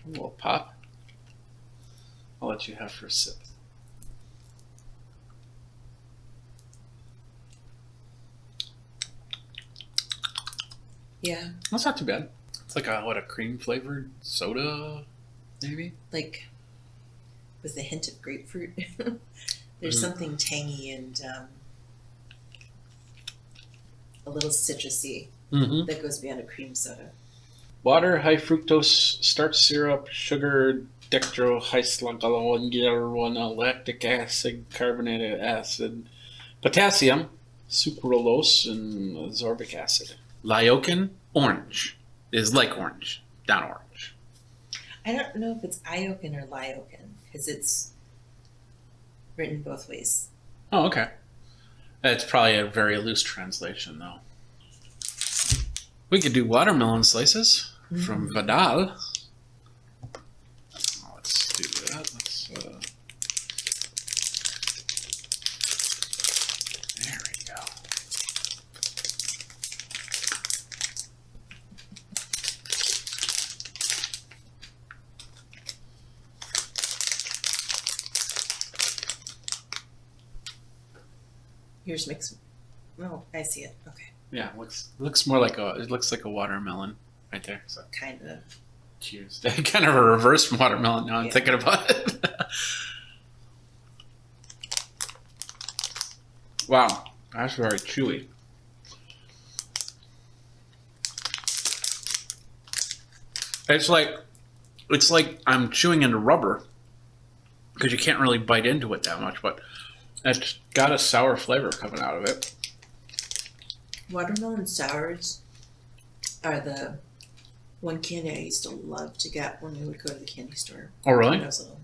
A little pop. I'll let you have for a sip. Yeah. That's not too bad. It's like a cream flavored soda, maybe? Like with a hint of grapefruit. There's something tangy and a little citrusy Mm-hmm. that goes beyond a cream soda. Water, high fructose starch syrup, sugar, dextrohystralone, lactic acid, carbonated acid, potassium, sucralose, and ascorbic acid. Lyokin, orange, is like orange, not orange. I don't know if it's Iokin or Lyokin because it's written both ways. Oh, okay. It's probably a very loose translation, though. We could do watermelon slices from Vidal. Let's do that. There we go. Yours makes. Oh, I see it. Okay. Yeah, looks more like it looks like a watermelon right there. So Kind of. cheers. Kind of a reverse watermelon now I'm Yeah. thinking about it. Wow, that's very chewy. It's like I'm chewing into rubber because you can't really bite into it that much, but it's got a sour flavor coming out of it. Watermelon sours are the one candy I used to love to get when we would go to the candy store. Oh, really? When I was little.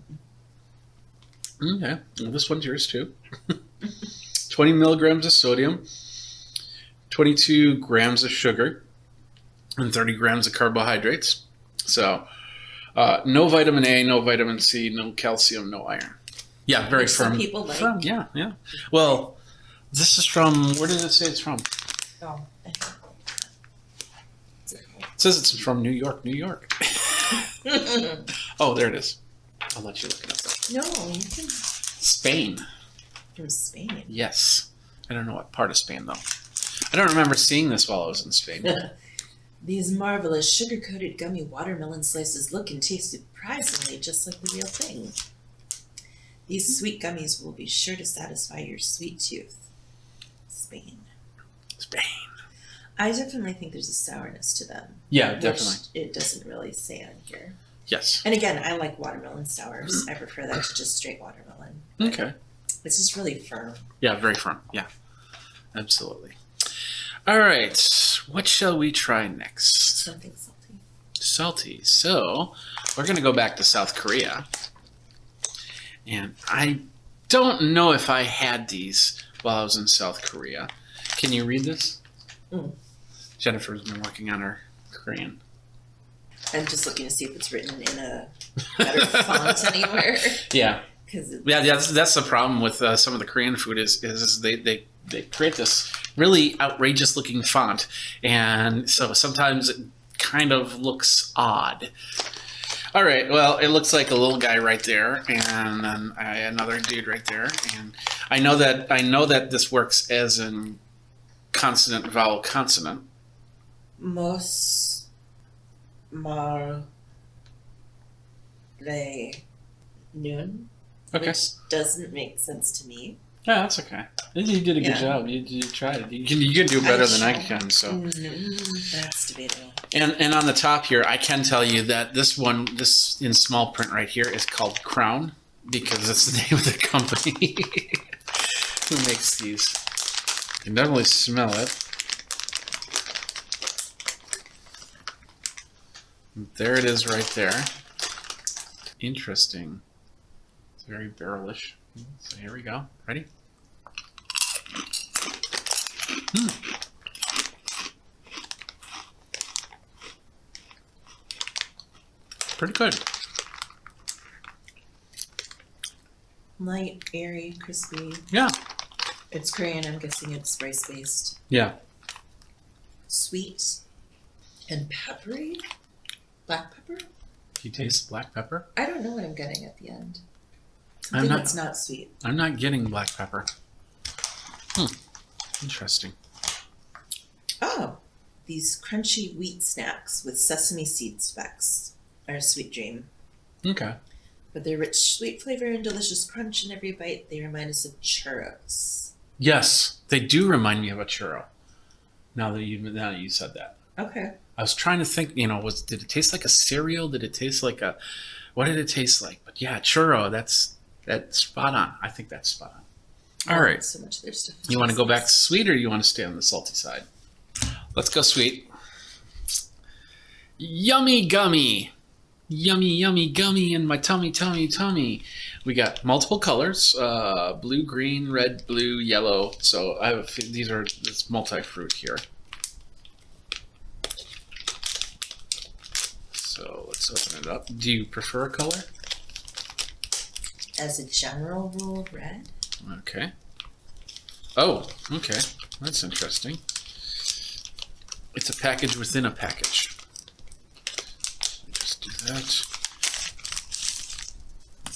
Okay, well, this one's yours too. 20 milligrams of sodium, 22 grams of sugar, and 30 grams of carbohydrates. So, no vitamin A, no vitamin C, no calcium, no iron. Yeah, very Which firm. some people like. Firm, yeah, yeah. Well, this is from, where did it say it's from? Oh. It says it's from New York, New York. Oh, there it is. I'll let you look it up. No, you can. Spain. From Spain. Yes. I don't know what part of Spain, though. I don't remember seeing this while I was in Spain. These marvelous sugar-coated gummy watermelon slices look and taste surprisingly just like the real thing. These sweet gummies will be sure to satisfy your sweet tooth. Spain. Spain. I definitely think there's a sourness to them. Yeah, which definitely. it doesn't really say on here. Yes. And again, I like watermelon sours. I prefer that to just straight watermelon. Okay. It's just really firm. Yeah, very firm. Yeah, absolutely. All right. What shall we try next? Something salty. Salty. So we're going to go back to South Korea. And I don't know if I had these while I was in South Korea. Can you read this? Mm. Jennifer's been working on her Korean. I'm just looking to see if it's written in a better font anywhere. Yeah. Because Yeah, that's the problem with some of the Korean food is they create this really outrageous looking font, and so sometimes it kind of looks odd. All right, well, it looks like a little guy right there, and then another dude right there, and I know that this works as in consonant, vowel, consonant. Mos mar le noon, Okay. which doesn't make sense to me. Yeah, that's okay. You did a good Yeah. job. You tried. You can do better than I tried. can. So. That's debatable. And on the top here, I can tell you that this in small print right here is called Crown, because it's the name of the company who makes these. You can definitely smell it. There it is right there. Interesting. It's very barrelish. So here we go. Ready? Pretty good. Light, airy, crispy. Yeah. It's Korean. I'm guessing it's rice based. Yeah. Sweet and peppery. Black pepper. Do you taste black pepper? I don't know what I'm getting at the end. I'm Something not- that's not sweet. I'm not getting black pepper. Interesting. Oh, these crunchy wheat snacks with sesame seed specks are a sweet dream. Okay. With their rich sweet flavor and delicious crunch in every bite, they remind us of churros. Yes, they do remind me of a churro. Now that you said that, Okay. I was trying to think. Did it taste like a cereal? Did it taste like a? What did it taste like? But yeah, churro. That's spot on. I think that's spot on. All right. So much of their stuff. You want to go back to sweet, or you want to stay on the salty side? Let's go sweet. Yummy gummy. Yummy, yummy gummy in my tummy, tummy, tummy. We got multiple colors, blue, green, red, blue, yellow. So I have it's multi-fruit here. So let's open it up. Do you prefer a color? As a general rule, red. Okay. Oh, okay. That's interesting. It's a package within a package. Just do that.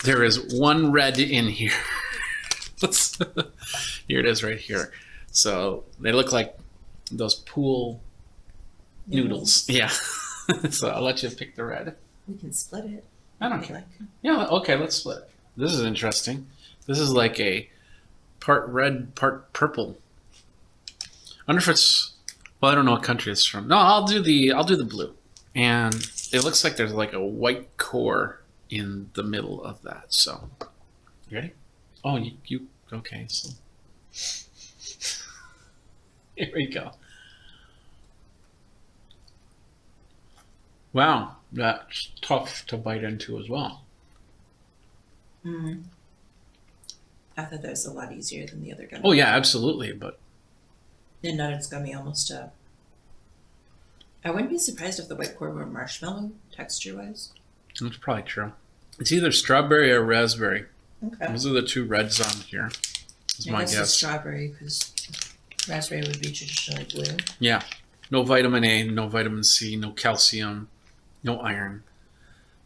There is one red in here. Here it is right here. So they look like those pool noodles. Yeah. So I'll let you pick the red. We can split it. I don't If you care. like. Yeah, okay, let's split it. This is interesting. This is like a part red, part purple. I wonder if it's, well, I don't know what country it's from. No, I'll do the blue. And it looks like there's like a white core in the middle of that. So, you ready? Oh, you okay, so here we go. Wow, that's tough to bite into as well. Mm. I thought that was a lot easier than the other gummy. Oh yeah, absolutely, but And not as gummy, almost I wouldn't be surprised if the white core were marshmallow texture-wise. that's probably true. It's either strawberry or raspberry. Okay. Those are the two reds on here. Is I my guess it's guess. strawberry because raspberry would be traditionally blue. Yeah. No vitamin A, no vitamin C, no calcium, no iron.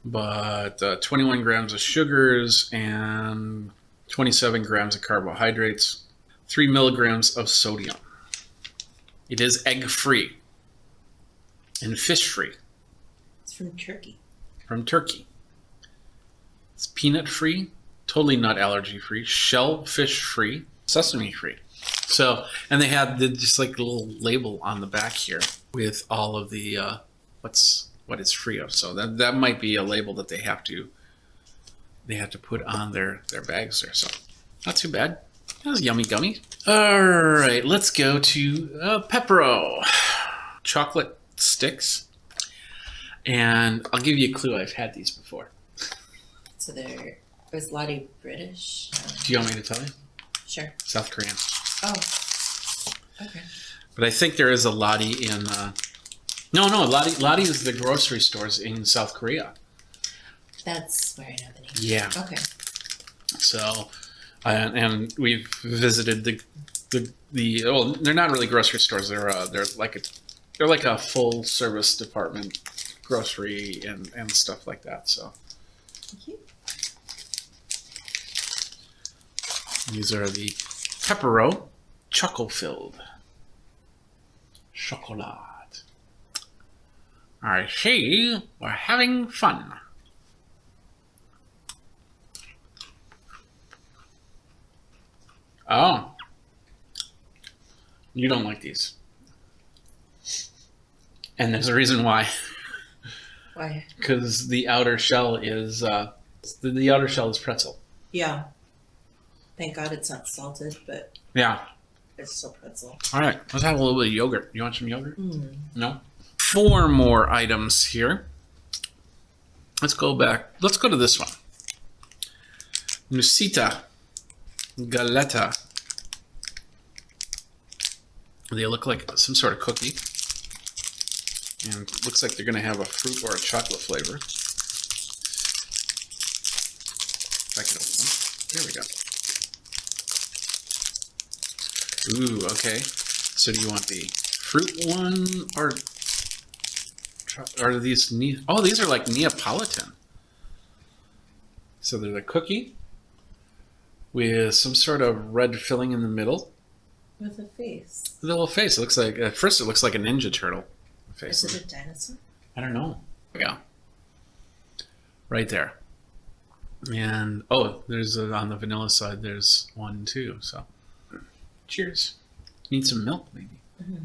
But 21 grams of sugars and 27 grams of carbohydrates, 3 milligrams of sodium. It is egg-free and fish-free It's from Turkey. from Turkey. It's peanut-free, totally nut allergy-free, shellfish-free, sesame-free. So, and they have just like a little label on the back here with all of the what it's free of. So that might be a label that they have to put on their bags there. So not too bad. That was yummy gummy. All right, let's go to Pepero chocolate sticks, and I'll give you a clue. I've had these before. So there was Lottie British. Do you want me to tell you? Sure. South Korean. Oh. Okay. But I think there is a Lottie in. No, Lottie is the grocery stores in South Korea. That's where I know the name. Yeah. Okay. So, and we've visited the they're not really grocery stores. They're like a full service department, grocery and stuff like that. So Thank you. these are the Pepero Choco filled chocolate. I see we're having fun. Oh. You don't like these. And there's a reason why. Why? Because the outer shell is the outer shell is pretzel. Yeah. Thank God it's not salted, but Yeah. it's still pretzel. All right. Let's have a little bit of yogurt. You want some yogurt? Mm. No? 4 more items here. Let's go back. Let's go to this one. Nusita Galetta. They look like some sort of cookie. And it looks like they're going to have a fruit or a chocolate flavor. If I can open them. There we go. Ooh, okay. So do you want the fruit one or are these oh, these are like Neapolitan. So they're the cookie with some sort of red filling in the middle. With a face. The little face. It looks like at first it looks like a Ninja Turtle face. Is it a dinosaur? I don't know. Yeah. Right there. And oh, there's on the vanilla side. There's one too. So, cheers. Need some milk, maybe. Mm-hmm.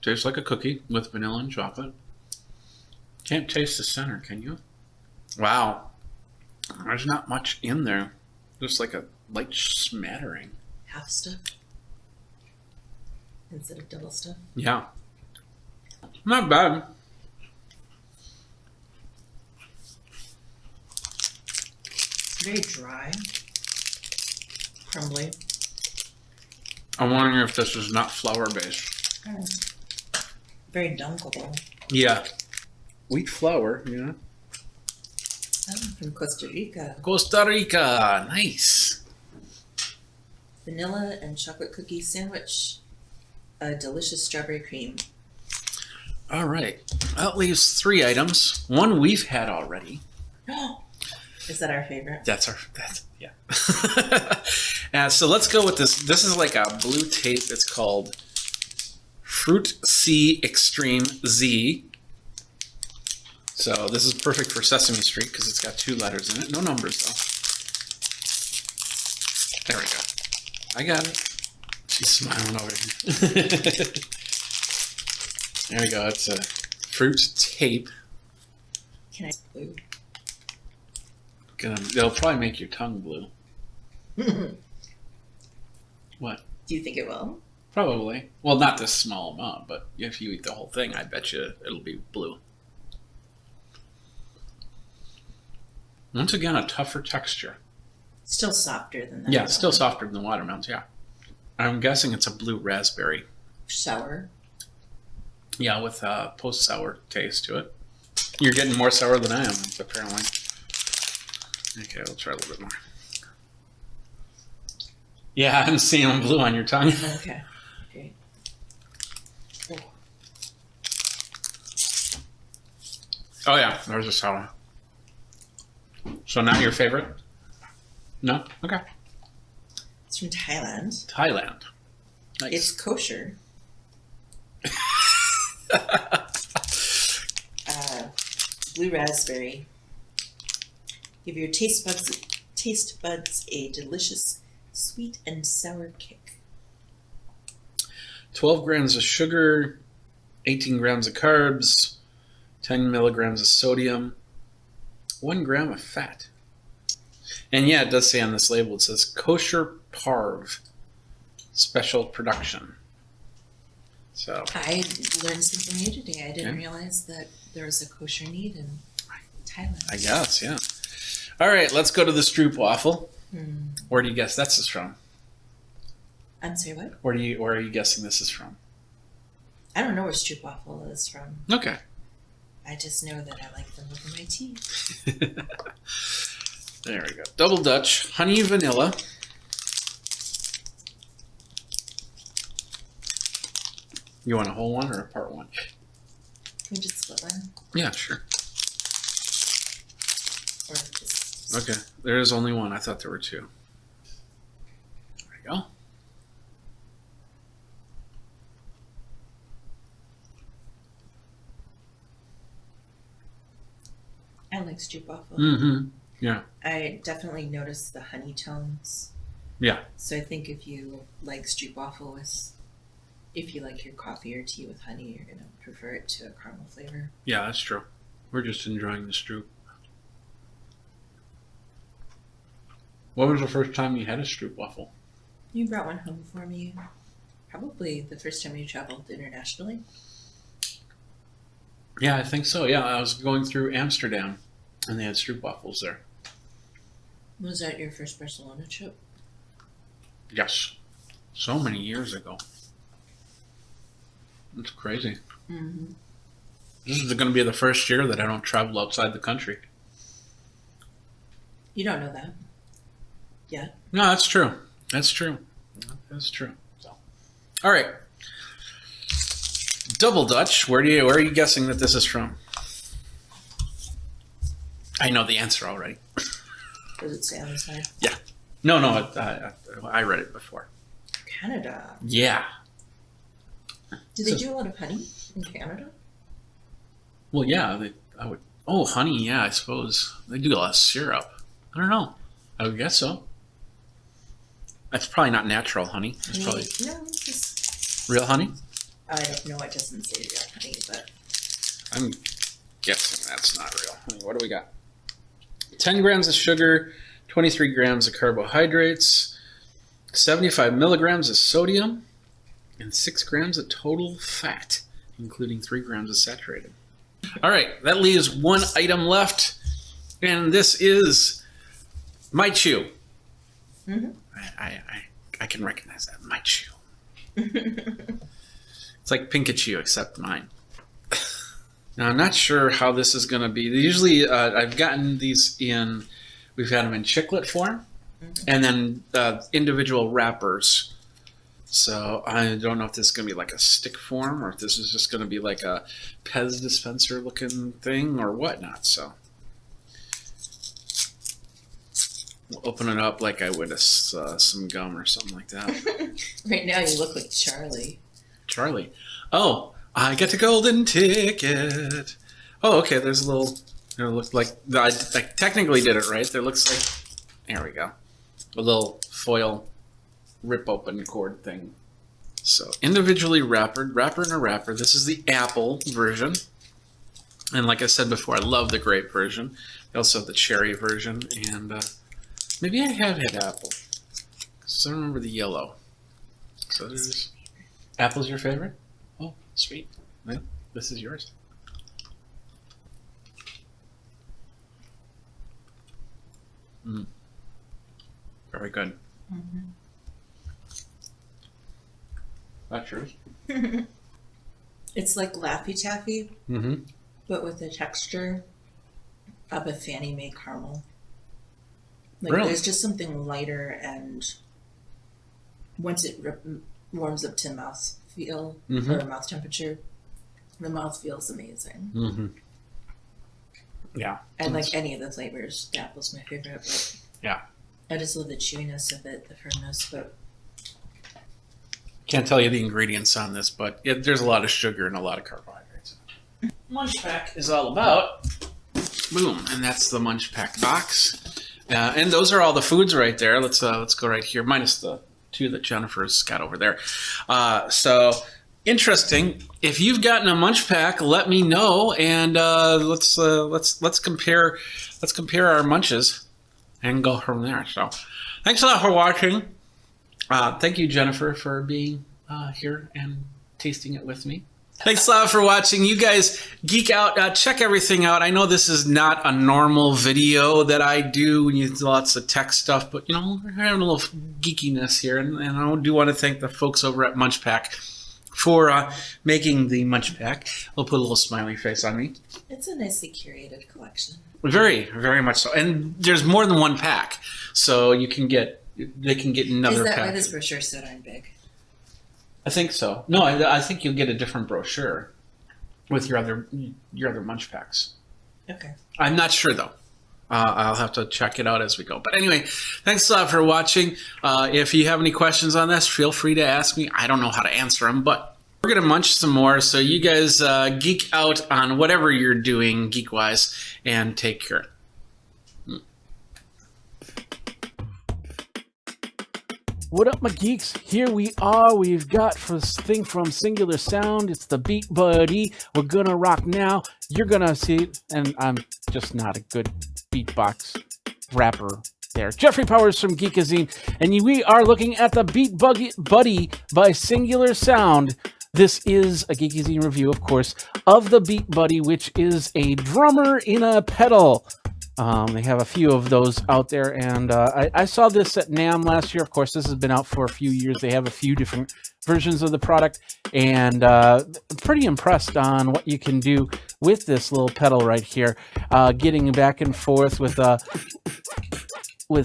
Tastes like a cookie with vanilla and chocolate. Can't taste the center, can you? Wow. There's not much in there. Just like a light smattering. Half stuff instead of double stuff. Yeah. Not bad. Very dry. Crumbly. I'm wondering if this is not flour based. Very dunkable. Yeah. Wheat flour, yeah. Oh, from Costa Rica. Costa Rica. Nice. Vanilla and chocolate cookie sandwich. A delicious strawberry cream. All right. That leaves 3 items. One we've had already. Is that our favorite? That's yeah. So let's go with this. This is like a blue tape. It's called Fruit C Extreme Z. So this is perfect for Sesame Street because it's got 2 letters in it. No numbers though. There we go. I got it. She's smiling over here. There we go. It's a fruit tape. Can I blue? They'll probably make your tongue blue. What? Do you think it will? Probably. Well, not this small amount, but if you eat the whole thing, I bet you it'll be blue. Once again, a tougher texture. Still softer than that. Yeah, it's still softer than the watermelons, yeah. I'm guessing it's a blue raspberry. Sour. Yeah, with a post-sour taste to it. You're getting more sour than I am, apparently. Okay, we'll try a little bit more. Yeah, I'm seeing them blue on your tongue. Okay. Great. Oh yeah, there's a sour. So not your favorite? No? Okay. It's from Thailand. Thailand. Nice. It's kosher. Blue raspberry. Give your taste buds a delicious sweet and sour kick. 12 grams of sugar, 18 grams of carbs, 10 milligrams of sodium, 1 gram of fat. And yeah, it does say on this label, it says kosher parv, special production. So I learned something new today. I didn't realize that there was a kosher need in Thailand. I guess, yeah. All right, let's go to the stroopwafel. Where do you guess this is from? I'm sorry, what? Where are you guessing this is from? I don't know where stroopwafel is from. Okay. I just know that I like them over my tea. There we go. Double Dutch, honey vanilla. You want a whole one or a part one? Can we just split one? Yeah, sure. Or just... Okay, there is only one. I thought there were two. There you go. I like stroopwafel. Mm-hmm. Yeah. I definitely notice the honey tones. Yeah. So I think if you like stroopwafel if you like your coffee or tea with honey, you're going to prefer it to a caramel flavor. Yeah, that's true. We're just enjoying the stroop. What was the first time you had a stroopwafel? You brought one home for me. Probably the first time you traveled internationally. Yeah, I think so. Yeah, I was going through Amsterdam, and they had stroopwafels there. Was that your first Barcelona trip? Yes. So many years ago. It's crazy. Mm-hmm. This is going to be the first year that I don't travel outside the country. You don't know that. Yeah. No, that's true. That's true. That's true. So, all right. Double Dutch. Where are you guessing that this is from? I know the answer already. Does it say on the side? Yeah. No. I read it before. Canada. Yeah. Do they do a lot of honey in Canada? Well, yeah. I would. Oh, honey. Yeah, I suppose they do a lot of syrup. I don't know. I would guess so. That's probably not natural honey. It's probably No, it's just... real honey. I don't know. It doesn't say real honey, but... I'm guessing that's not real honey. What do we got? 10 grams of sugar, 23 grams of carbohydrates, 75 milligrams of sodium, and 6 grams of total fat, including 3 grams of saturated. All right, that leaves one item left, and this is my chew. Mm-hmm. I can recognize that. My chew. It's like Pikachu, except mine. Now, I'm not sure how this is going to be. Usually, I've gotten these in, we've had them in chiclet form, and then individual wrappers. So I don't know if this is going to be like a stick form, or if this is just going to be like a Pez dispenser looking thing, or whatnot. So we'll open it up like I would some gum or something like that. Right now you look like Charlie. Charlie. Oh, I get a golden ticket. Oh, okay. There's a little. It looked like I technically did it right. There looks like. There we go. A little foil rip open cord thing. So individually wrapper in a wrapper. This is the apple version, and like I said before, I love the grape version. They also have the cherry version, and maybe I have had apple. So I remember the yellow. So there's apple's your favorite. Oh, sweet. Well, this is yours. Very good. Mm-hmm. That's yours. It's like Laffy Taffy, Mm-hmm. but with the texture of a Fannie Mae caramel. Like Really? there's just something lighter, and once it warms up to mouth feel or mouth temperature, the mouth feels amazing. Mm-hmm. Yeah. And like any of the flavors, the apple's my favorite. But Yeah. I just love the chewiness of it, the firmness. But Can't tell you the ingredients on this, but there's a lot of sugar and a lot of carbohydrates. Munch Pack is all about. Boom, and that's the Munch Pack box. And those are all the foods right there. Let's go right here, minus the two that Jennifer's got over there. So interesting. If you've gotten a Munch Pack, let me know, and let's compare our munches and go from there. So thanks a lot for watching. Thank you, Jennifer, for being here and tasting it with me. Thanks a lot for watching. You guys geek out. Check everything out. I know this is not a normal video that I do. We use lots of tech stuff, but you know, we're having a little geekiness here, and I do want to thank the folks over at Munch Pack for making the Munch Pack. We'll put a little smiley face on me. It's a nicely curated collection. Very, very much so. And there's more than one pack, so they can get another Is that pack. why this brochure's so darn big? I think so. No, I think you'll get a different brochure with your other Munch Packs. Okay. I'm not sure though. I'll have to check it out as we go. But anyway, thanks a lot for watching. If you have any questions on this, feel free to ask me. I don't know how to answer them, but we're going to munch some more. So you guys geek out on whatever you're doing geek-wise, and take care. What up, my geeks? Here we are. We've got this thing from Singular Sound. It's the Beat Buddy. We're gonna rock now. You're gonna see, and I'm just not a good beatbox rapper there. Jeffrey Powers from Geekazine, and we are looking at the Beat Buddy by Singular Sound. This is a Geekazine review, of course, of the Beat Buddy, which is a drummer in a pedal. They have a few of those out there, and I saw this at NAMM last year. Of course, this has been out for a few years. They have a few different versions of the product, and pretty impressed on what you can do with this little pedal right here. Getting back and forth with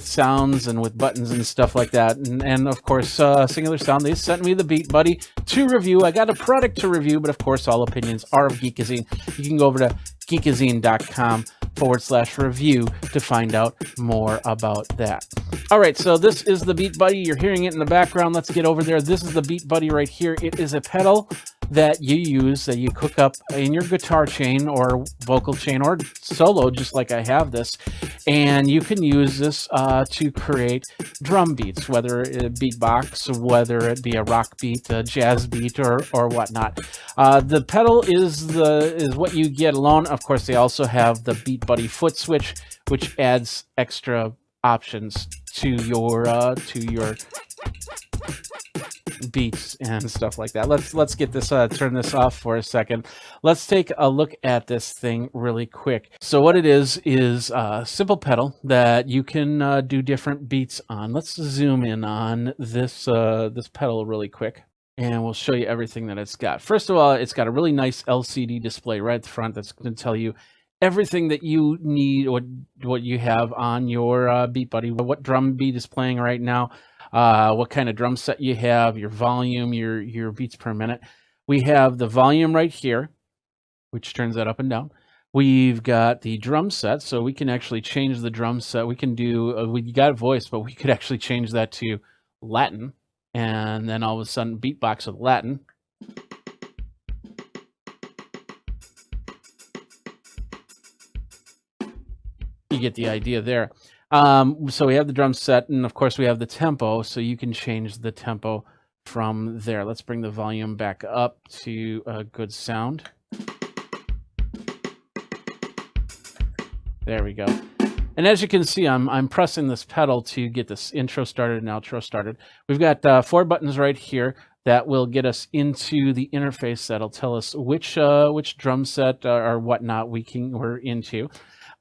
sounds and with buttons and stuff like that. And of course, Singular Sound, they sent me the Beat Buddy to review. I got a product to review, but of course, all opinions are of Geekazine. You can go over to geekazine.com/review to find out more about that. All right, so this is the Beat Buddy. You're hearing it in the background. Let's get over there. This is the Beat Buddy right here. It is a pedal that you use, that you cook up in your guitar chain or vocal chain or solo, just like I have this. And you can use this to create drum beats, whether it beatbox, whether it be a rock beat, a jazz beat, or whatnot. The pedal is what you get alone. Of course, they also have the Beat Buddy foot switch, which adds extra options to your beats and stuff like that. Let's get this turn this off for a second. Let's take a look at this thing really quick. So what it is a simple pedal that you can do different beats on. Let's zoom in on this pedal really quick, and we'll show you everything that it's got. First of all, it's got a really nice LCD display right at the front that's going to tell you everything that you need, what you have on your Beat Buddy, what drum beat is playing right now, what kind of drum set you have, your volume, your beats per minute. We have the volume right here, which turns that up and down. We've got the drum set, so we can actually change the drum set. We can do, we got voice, but we could actually change that to Latin, and then all of a sudden beatbox with Latin. You get the idea there. So we have the drum set, and of course we have the tempo, so you can change the tempo from there. Let's bring the volume back up to a good sound. There we go. And as you can see, I'm pressing this pedal to get this intro started and outro started. We've got 4 buttons right here that will get us into the interface that'll tell us which drum set or whatnot we're into.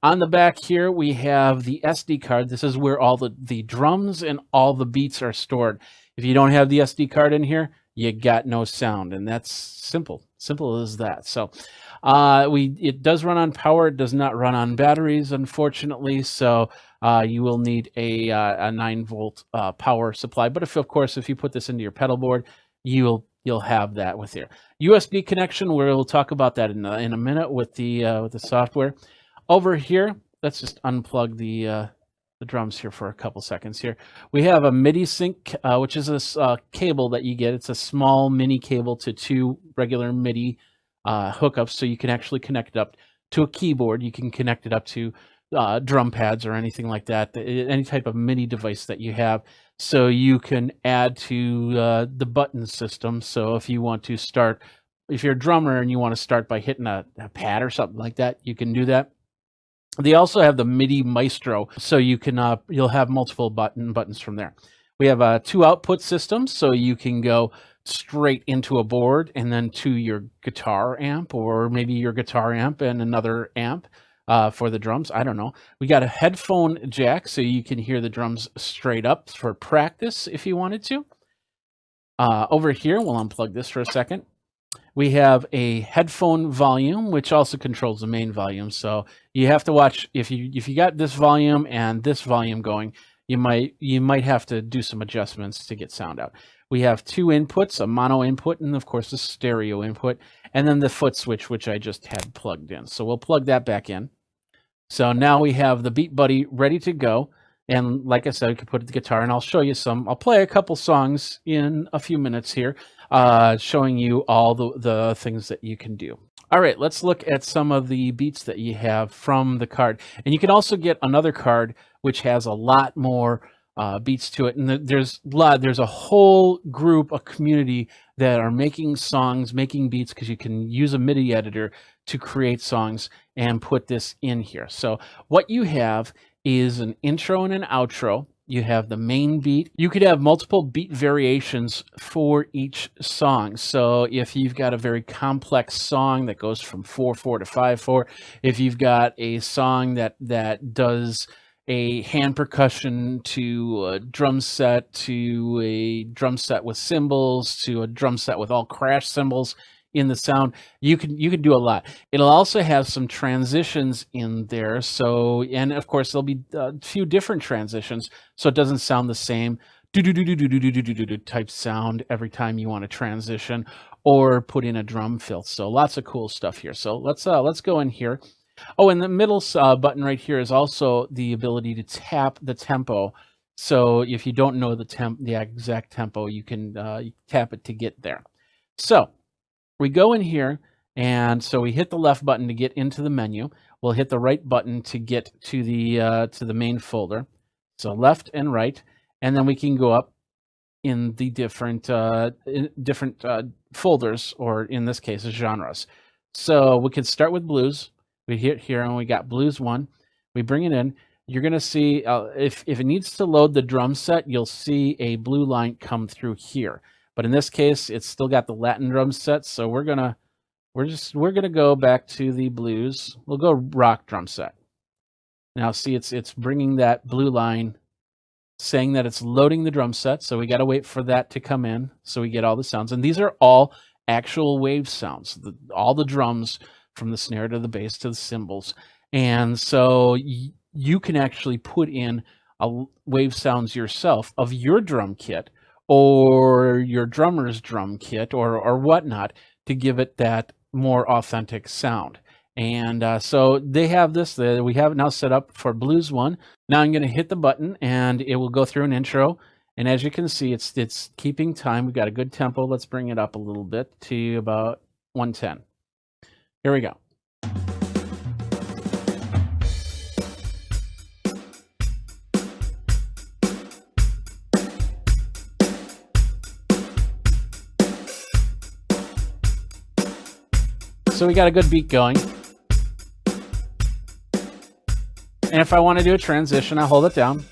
On the back here, we have the SD card. This is where all the drums and all the beats are stored. If you don't have the SD card in here, you got no sound, and that's simple. Simple as that. So it does run on power. It does not run on batteries, unfortunately. So you will need a 9-volt power supply. But of course, if you put this into your pedal board, you'll have that with your USB connection. We'll talk about that in a minute with the software. Over here, let's just unplug the drums here for a couple seconds here. We have a MIDI sync, which is this cable that you get. It's a small mini cable to 2 regular MIDI hookups, so you can actually connect it up to a keyboard. You can connect it up to drum pads or anything like that, any type of MIDI device that you have. So you can add to the button system. So if you want to start, if you're a drummer and you want to start by hitting a pad or something like that, you can do that. They also have the MIDI Maestro, so you can you'll have multiple buttons from there. We have 2 output systems, so you can go straight into a board and then to your guitar amp, or maybe your guitar amp and another amp for the drums. I don't know. We got a headphone jack, so you can hear the drums straight up for practice if you wanted to. Over here, we'll unplug this for a second. We have a headphone volume, which also controls the main volume. So you have to watch if you got this volume and this volume going, you might have to do some adjustments to get sound out. We have two inputs, a mono input and of course a stereo input, and then the foot switch, which I just had plugged in. So we'll plug that back in. So now we have the Beat Buddy ready to go. And like I said, we can put the guitar, and I'll show you some. I'll play a couple songs in a few minutes here, showing you all the things that you can do. All right, let's look at some of the beats that you have from the card. And you can also get another card which has a lot more beats to it. And there's a whole group, a community that are making songs, making beats, because you can use a MIDI editor to create songs and put this in here. So what you have is an intro and an outro. You have the main beat. You could have multiple beat variations for each song. So if you've got a very complex song that goes from 4/4 to 5/4, if you've got a song that does a hand percussion to a drum set to a drum set with cymbals to a drum set with all crash cymbals in the sound, you can do a lot. It'll also have some transitions in there. So, and of course there'll be a few different transitions, so it doesn't sound the same type sound every time you want to transition or put in a drum fill. So lots of cool stuff here. So let's go in here. Oh, and the middle button right here is also the ability to tap the tempo. So if you don't know the exact tempo, you can tap it to get there. So we go in here, and so we hit the left button to get into the menu. We'll hit the right button to get to the main folder. So left and right, and then we can go up in the different folders, or in this case, genres. So we can start with blues. We hit here, and we got blues 1. We bring it in. You're going to see if it needs to load the drum set, you'll see a blue line come through here. But in this case, it's still got the Latin drum set, so we're gonna go back to the blues. We'll go rock drum set. Now see, it's bringing that blue line, saying that it's loading the drum set. So we got to wait for that to come in, so we get all the sounds. And these are all actual wave sounds. All the drums, from the snare to the bass to the cymbals, and so you can actually put in wave sounds yourself of your drum kit, or your drummer's drum kit, or whatnot, to give it that more authentic sound. And so they have this. We have it now set up for blues 1. Now I'm going to hit the button, and it will go through an intro. And as you can see, it's keeping time. We've got a good tempo. Let's bring it up a little bit to about 110. Here we go. So we got a good beat going. And if I want to do a transition, I hold it down.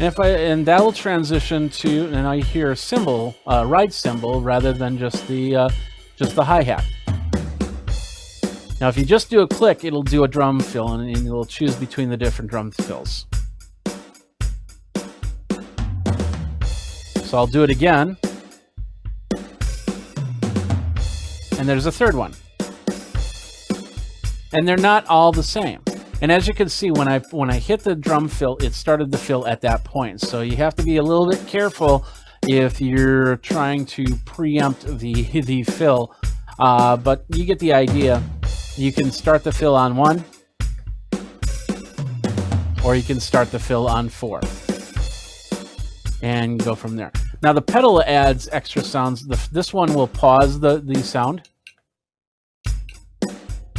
And that will transition to, and I hear a cymbal, ride cymbal, rather than just the hi-hat. Now, if you just do a click, it'll do a drum fill, and it'll choose between the different drum fills. So I'll do it again. And there's a third one. And they're not all the same. And as you can see, when I hit the drum fill, it started the fill at that point. So you have to be a little bit careful if you're trying to preempt the fill. But you get the idea. You can start the fill on 1, or you can start the fill on 4. And go from there. Now the pedal adds extra sounds. This one will pause the sound.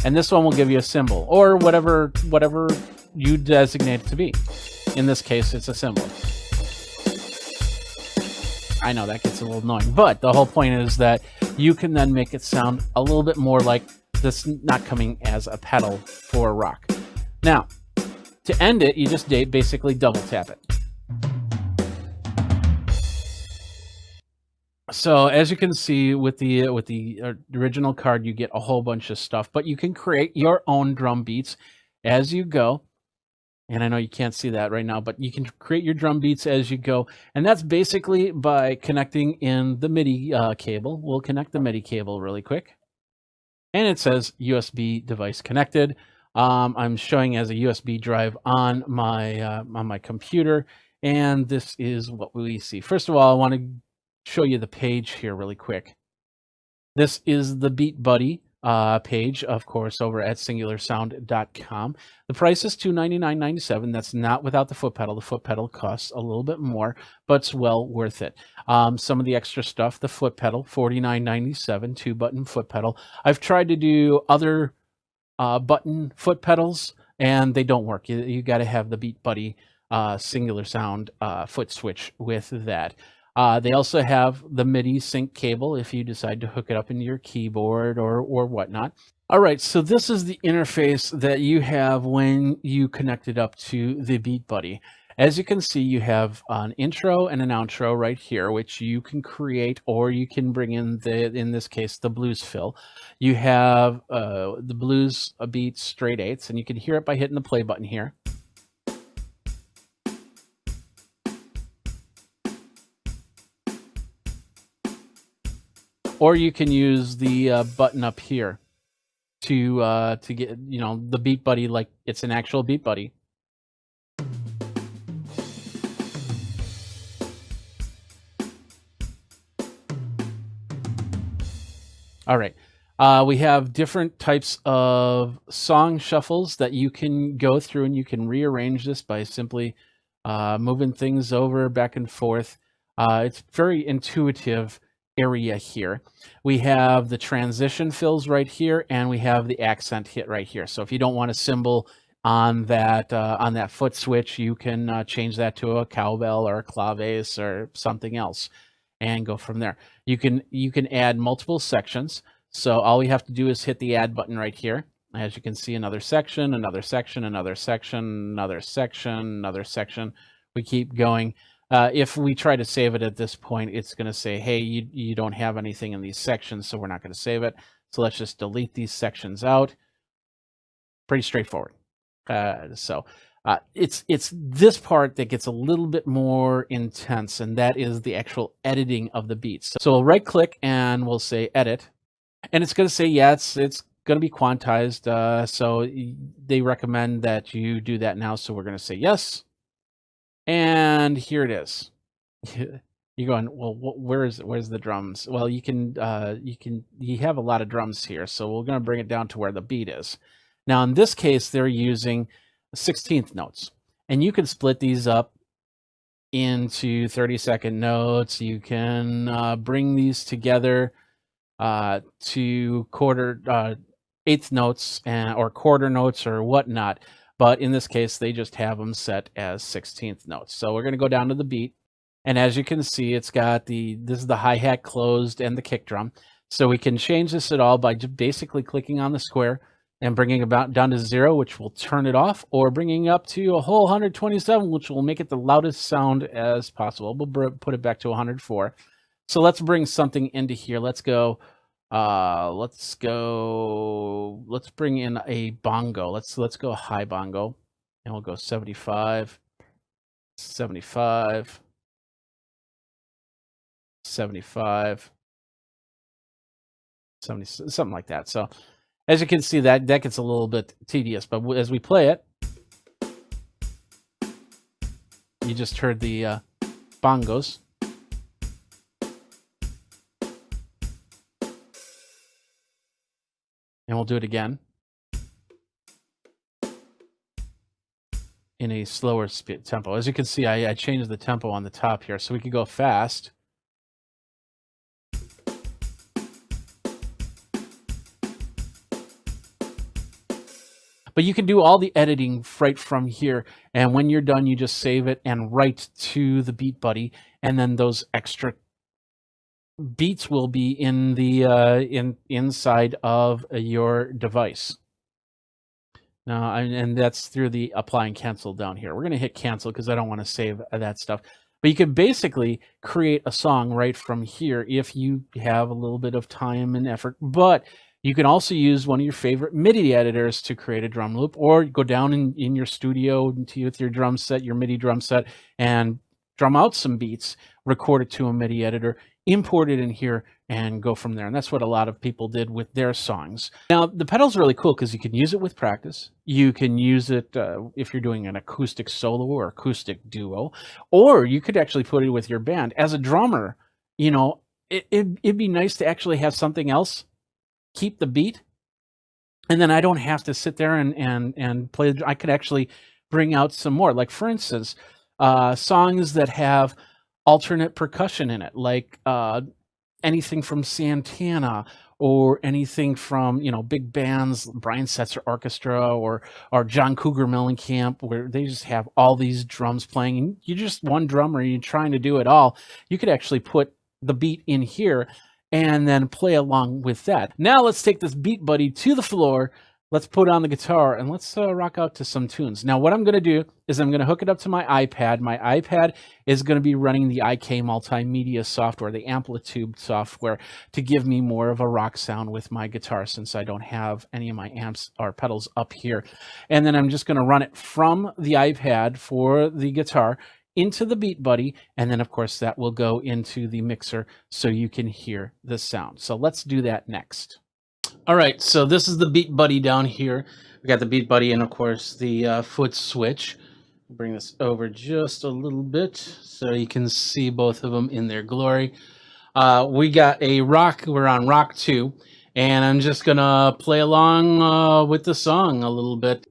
And this one will give you a cymbal, or whatever you designate it to be. In this case, it's a cymbal. I know that gets a little annoying, but the whole point is that you can then make it sound a little bit more like this, not coming as a pedal for rock. Now, to end it, you just basically double tap it. So as you can see with the original card, you get a whole bunch of stuff, but you can create your own drum beats as you go. And I know you can't see that right now, but you can create your drum beats as you go. And that's basically by connecting in the MIDI cable. We'll connect the MIDI cable really quick. And it says USB device connected. I'm showing as a USB drive on my computer. And this is what we see. First of all, I want to show you the page here really quick. This is the Beat Buddy page, of course, over at singularsound.com. The price is $299.97. That's not without the foot pedal. The foot pedal costs a little bit more, but it's well worth it. Some of the extra stuff, the foot pedal, $49.97, 2-button foot pedal. I've tried to do other button foot pedals, and they don't work. You got to have the Beat Buddy Singular Sound foot switch with that. They also have the MIDI sync cable if you decide to hook it up into your keyboard or whatnot. All right, so this is the interface that you have when you connect it up to the Beat Buddy. As you can see, you have an intro and an outro right here, which you can create, or you can bring in in this case, the blues fill. You have the blues beats straight eighths, and you can hear it by hitting the play button here. Or you can use the button up here to get, you know, the Beat Buddy like it's an actual Beat Buddy. All right. We have different types of song shuffles that you can go through, and you can rearrange this by simply moving things over back and forth. It's very intuitive area here. We have the transition fills right here, and we have the accent hit right here. So if you don't want a cymbal on that foot switch, you can change that to a cowbell or a claves or something else and go from there. You can add multiple sections. So all we have to do is hit the add button right here. As you can see, another section, another section, another section, another section, another section. We keep going. If we try to save it at this point, it's going to say, hey, you don't have anything in these sections, so we're not going to save it. So let's just delete these sections out. Pretty straightforward. It's this part that gets a little bit more intense, and that is the actual editing of the beats. So we'll right click and we'll say edit, and it's going to say, yeah, it's going to be quantized. So they recommend that you do that now. So we're going to say yes. And here it is. You're going, well, where's the drums? Well, you have a lot of drums here, so we're going to bring it down to where the beat is. Now, in this case, they're using 16th notes, and you can split these up into 30-second notes. You can bring these together to eighth notes or quarter notes or whatnot. But in this case, they just have them set as 16th notes. So we're going to go down to the beat. And as you can see, it's got this is the hi-hat closed and the kick drum. So we can change this at all by just basically clicking on the square and bringing about down to 0, which will turn it off, or bringing up to a whole 127, which will make it the loudest sound as possible. We'll put it back to 104. So let's bring something into here. Let's bring in a bongo. Let's go high bongo, and we'll go 75, 75, 75, 70, something like that. So as you can see, that gets a little bit tedious, but as we play it, you just heard the bongos. And we'll do it again in a slower tempo. As you can see, I changed the tempo on the top here, so we could go fast. But you can do all the editing right from here, and when you're done, you just save it and write to the Beat Buddy, and then those extra beats will be in the inside of your device. Now, and that's through the apply and cancel down here. We're going to hit cancel because I don't want to save that stuff. But you could basically create a song right from here if you have a little bit of time and effort. But You can also use one of your favorite MIDI editors to create a drum loop, or go down in your studio with your drum set, your MIDI drum set, and drum out some beats, record it to a MIDI editor, import it in here, and go from there. And that's what a lot of people did with their songs. Now, the pedal's really cool because you can use it with practice. You can use it if you're doing an acoustic solo or acoustic duo, or you could actually put it with your band. As a drummer, you know, it'd be nice to actually have something else keep the beat, and then I don't have to sit there and play. I could actually bring out some more. Like, for instance, songs that have alternate percussion in it, like anything from Santana, or anything from, you know, big bands, Brian Setzer Orchestra, or John Cougar Mellencamp, where they just have all these drums playing, and you're just one drummer, you're trying to do it all. You could actually put the beat in here and then play along with that. Now let's take this Beat Buddy to the floor. Let's put on the guitar and let's rock out to some tunes. Now what I'm going to do is I'm going to hook it up to my iPad. My iPad is going to be running the IK multimedia software, the Amplitude software, to give me more of a rock sound with my guitar, since I don't have any of my amps or pedals up here. And then I'm just going to run it from the iPad for the guitar into the Beat Buddy, and then of course that will go into the mixer so you can hear the sound. So let's do that next. All right, so this is the Beat Buddy down here. We got the Beat Buddy and of course the foot switch. Bring this over just a little bit so you can see both of them in their glory. We got a rock, we're on rock 2, and I'm just gonna play along with the song a little bit.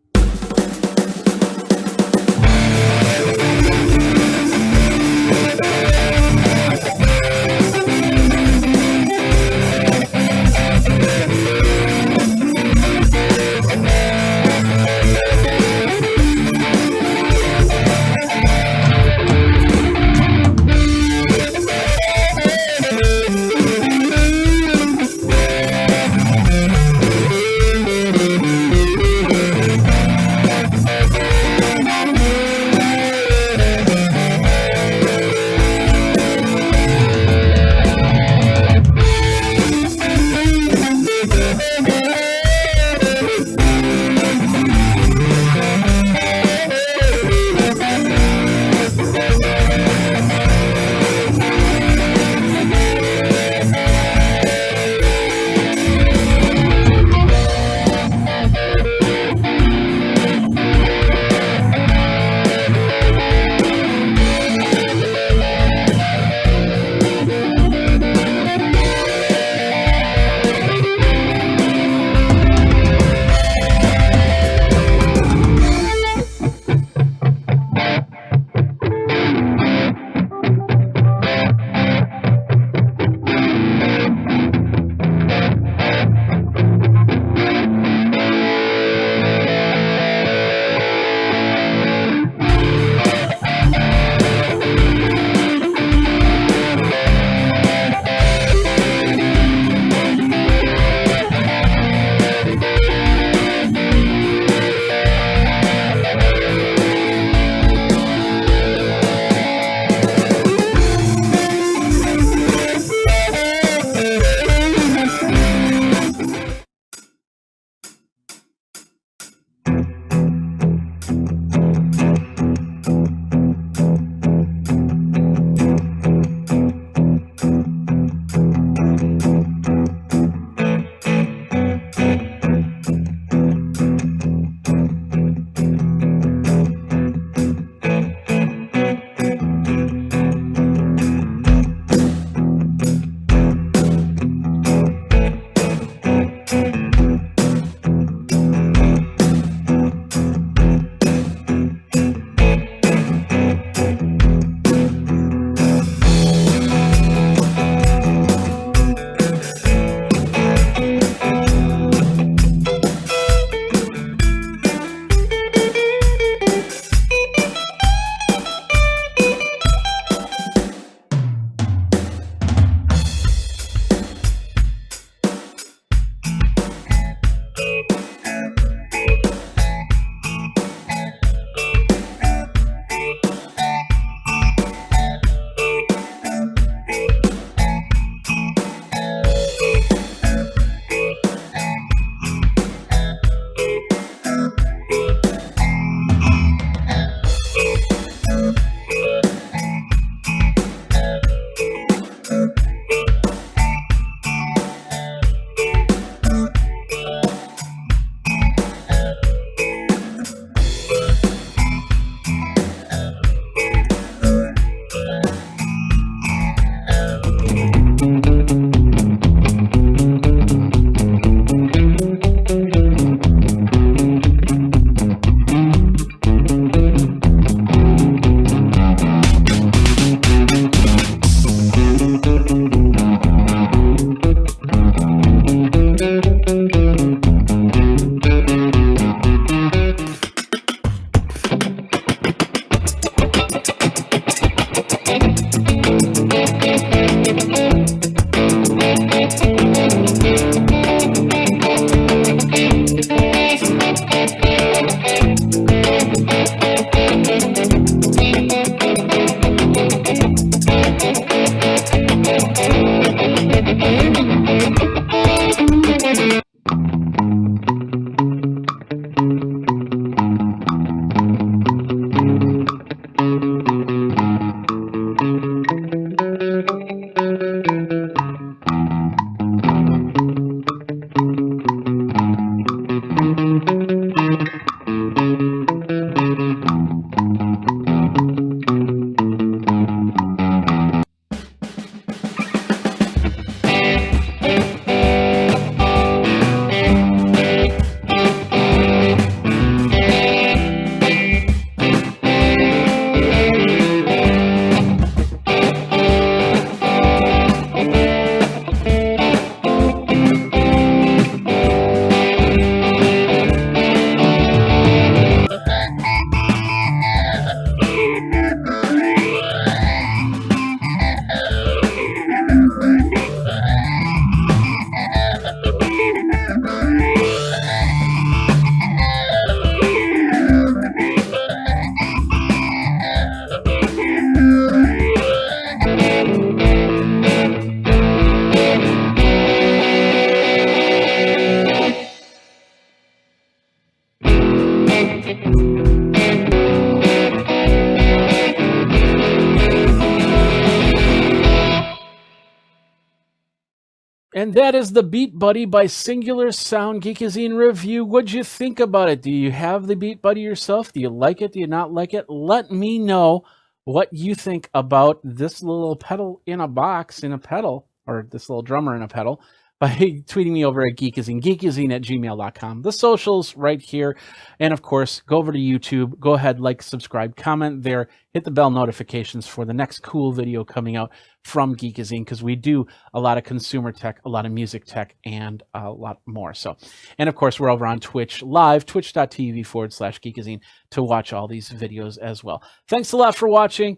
And that is the Beat Buddy by Singular Sound Geekazine review. What'd you think about it? Do you have the Beat Buddy yourself? Do you like it? Do you not like it? Let me know what you think about this little pedal in a box, in a pedal, or this little drummer in a pedal, by tweeting me over at Geekazine, geekazine@gmail.com. The socials right here. And of course, go over to YouTube. Go ahead, like, subscribe, comment there. Hit the bell notifications for the next cool video coming out from Geekazine, because we do a lot of consumer tech, a lot of music tech, and a lot more. So, and of course, we're over on Twitch live, twitch.tv/Geekazine, to watch all these videos as well. Thanks a lot for watching.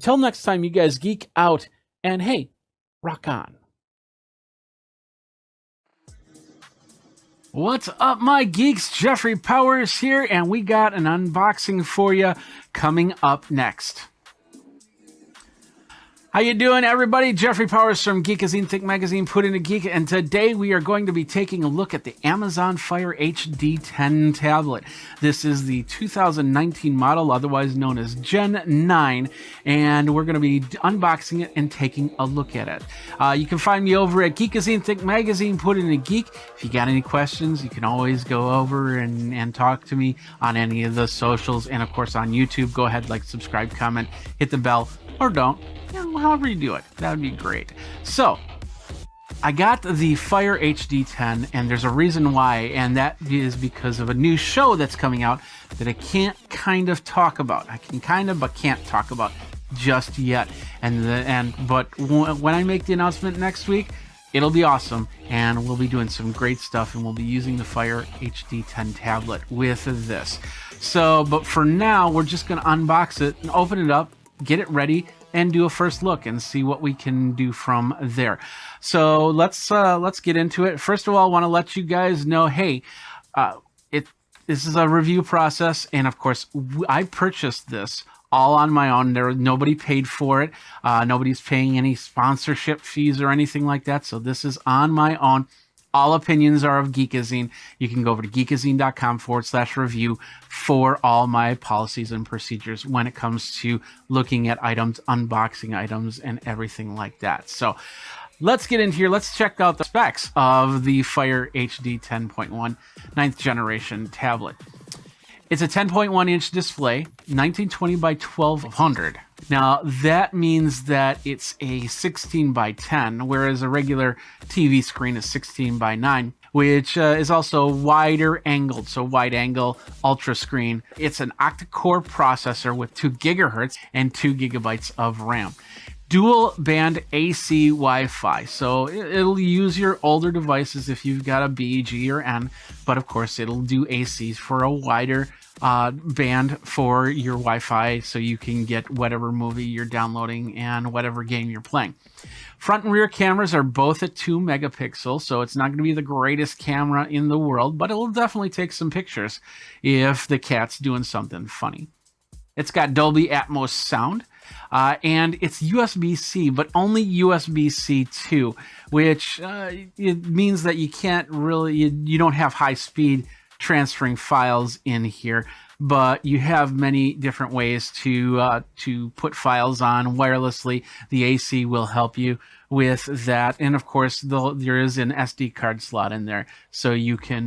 Till next time, you guys geek out, and hey, rock on. What's up, my geeks? Jeffrey Powers here, and we got an unboxing for you coming up next. How you doing, everybody? Jeffrey Powers from Geekazine, Think Magazine, Put in a Geek, and today we are going to be taking a look at the Amazon Fire HD 10 tablet. This is the 2019 model, otherwise known as Gen 9, and we're going to be unboxing it and taking a look at it. You can find me over at Geekazine, Think Magazine, Put in a Geek. If you got any questions, you can always go over and talk to me on any of the socials, and of course on YouTube. Go ahead, like, subscribe, comment, hit the bell, or don't. However you do it, that would be great. So, I got the Fire HD 10, and there's a reason why, and that is because of a new show that's coming out that I can't kind of talk about. I can kind of, but can't talk about just yet. But when I make the announcement next week, it'll be awesome, and we'll be doing some great stuff, and we'll be using the Fire HD 10 tablet with this. So, but for now, we're just going to unbox it and open it up, get it ready, and do a first look and see what we can do from there. So let's get into it. First of all, I want to let you guys know, hey, this is a review process, and of course, I purchased this all on my own. Nobody paid for it. Nobody's paying any sponsorship fees or anything like that. So this is on my own. All opinions are of Geekazine. You can go over to geekazine.com/review for all my policies and procedures when it comes to looking at items, unboxing items, and everything like that. So let's get into here. Let's check out the specs of the Fire HD 10.1 9th generation tablet. It's a 10.1-inch display, 1920 by 1200. Now, that means that it's a 16 by 10, whereas a regular TV screen is 16 by 9, which is also wider angled, so wide angle ultra screen. It's an octa-core processor with 2 gigahertz and 2 gigabytes of RAM. Dual band AC Wi-Fi, so it'll use your older devices if you've got a B, G, or N, but of course it'll do AC for a wider band for your Wi-Fi, so you can get whatever movie you're downloading and whatever game you're playing. Front and rear cameras are both at 2 megapixels, so it's not going to be the greatest camera in the world, but it'll definitely take some pictures if the cat's doing something funny. It's got Dolby Atmos sound. And it's USB-C, but only USB-C 2, which it means that you can't really, you don't have high speed transferring files in here, but you have many different ways to put files on wirelessly. The AC will help you with that, and of course there is an SD card slot in there, so you can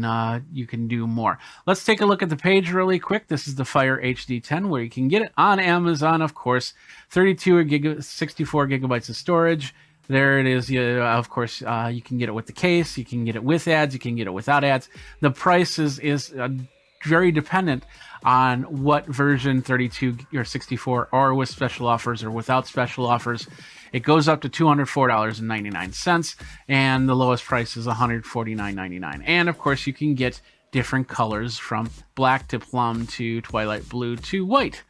do more. Let's take a look at the page really quick. This is the Fire HD 10, where you can get it on Amazon, of course. 64 gigabytes of storage. There it is. Of course, you can get it with the case. You can get it with ads. You can get it without ads. The price is very dependent on what version, 32 or 64, or with special offers or without special offers. It goes up to $204.99, and the lowest price is $149.99. And of course, you can get different colors from black to plum to twilight blue to white,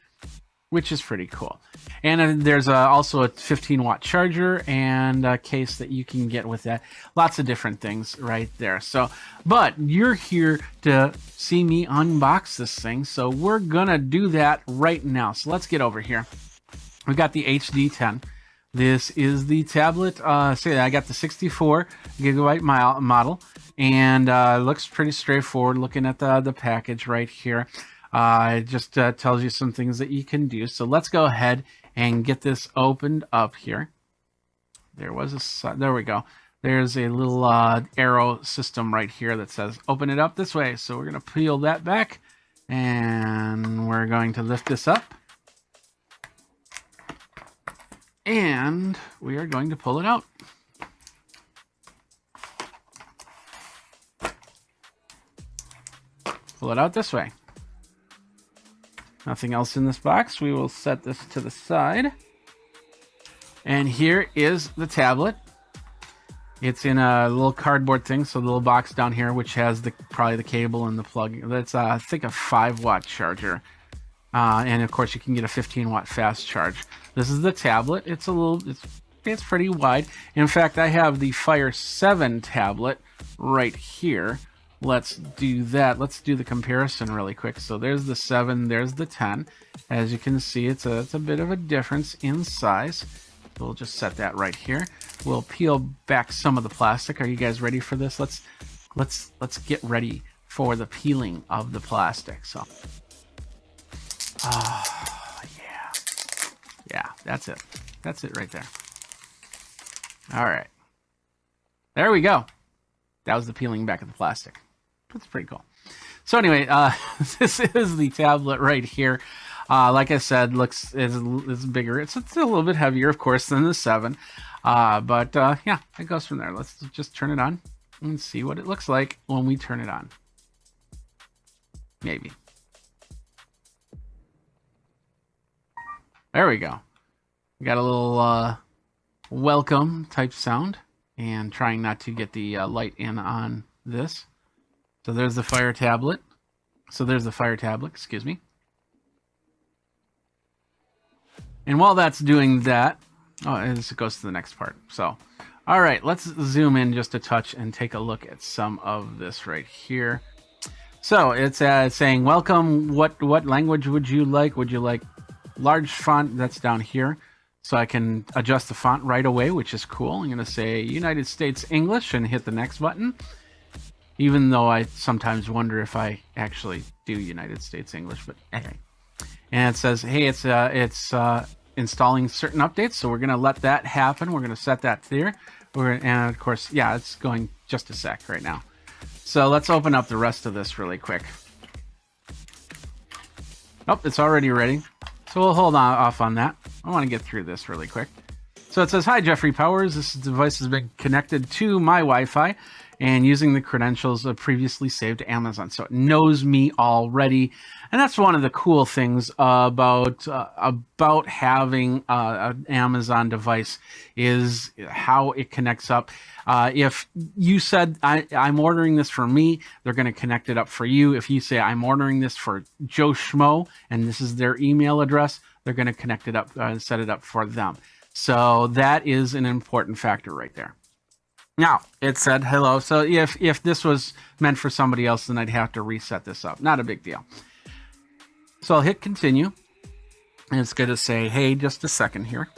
which is pretty cool. And there's also a 15-watt charger and a case that you can get with that. Lots of different things right there. So, but you're here to see me unbox this thing, so we're gonna do that right now. So let's get over here. We got the HD 10. This is the tablet. I got the 64 gigabyte model, and it looks pretty straightforward. Looking at the package right here. It just tells you some things that you can do. So let's go ahead and get this opened up here. There we go. there's a little arrow system right here that says open it up this way. So we're going to peel that back, and we're going to lift this up, and we are going to pull it out. Pull it out this way. Nothing else in this box. We will set this to the side. And here is the tablet. It's in a little cardboard thing, so the little box down here, which has probably the cable and the plug. That's I think a 5-watt charger, and of course you can get a 15-watt fast charge. This is the tablet. It's pretty wide. In fact, I have the Fire 7 tablet right here. Let's do that. Let's do the comparison really quick. So there's the 7, there's the 10. As you can see, it's a bit of a difference in size. We'll just set that right here. We'll peel back some of the plastic. Are you guys ready for this? Let's get ready for the peeling of the plastic. So, yeah, that's it. That's it right there. All right, there we go. That was the peeling back of the plastic. That's pretty cool. So anyway, this is the tablet right here. Like I said, is bigger. It's a little bit heavier, of course, than the 7. But yeah, it goes from there. Let's just turn it on and see what it looks like when we turn it on. Maybe. There we go. We got a little welcome type sound, and trying not to get the light in on this. So there's the Fire tablet. Excuse me. And while that's doing that, it goes to the next part. So, all right, let's zoom in just a touch and take a look at some of this right here. So it's saying, welcome, what language would you like? Would you like large font? That's down here. So I can adjust the font right away, which is cool. I'm going to say United States English and hit the next button. Even though I sometimes wonder if I actually do United States English, but anyway. And it says, hey, it's installing certain updates, so we're going to let that happen. We're going to set that there. And of course, yeah, it's going just a sec right now. So let's open up the rest of this really quick. Oh, it's already ready. So we'll hold off on that. I want to get through this really quick. So it says, hi, Jeffrey Powers. This device has been connected to my Wi-Fi and using the credentials previously saved to Amazon. So it knows me already. And that's one of the cool things about having an Amazon device is how it connects up. If you said, I'm ordering this for me, they're going to connect it up for you. If you say, I'm ordering this for Joe Schmo, and this is their email address, they're going to connect it up and set it up for them. So that is an important factor right there. Now, it said hello. So if this was meant for somebody else, then I'd have to reset this up. Not a big deal. So I'll hit continue. And it's going to say, hey, just a second here.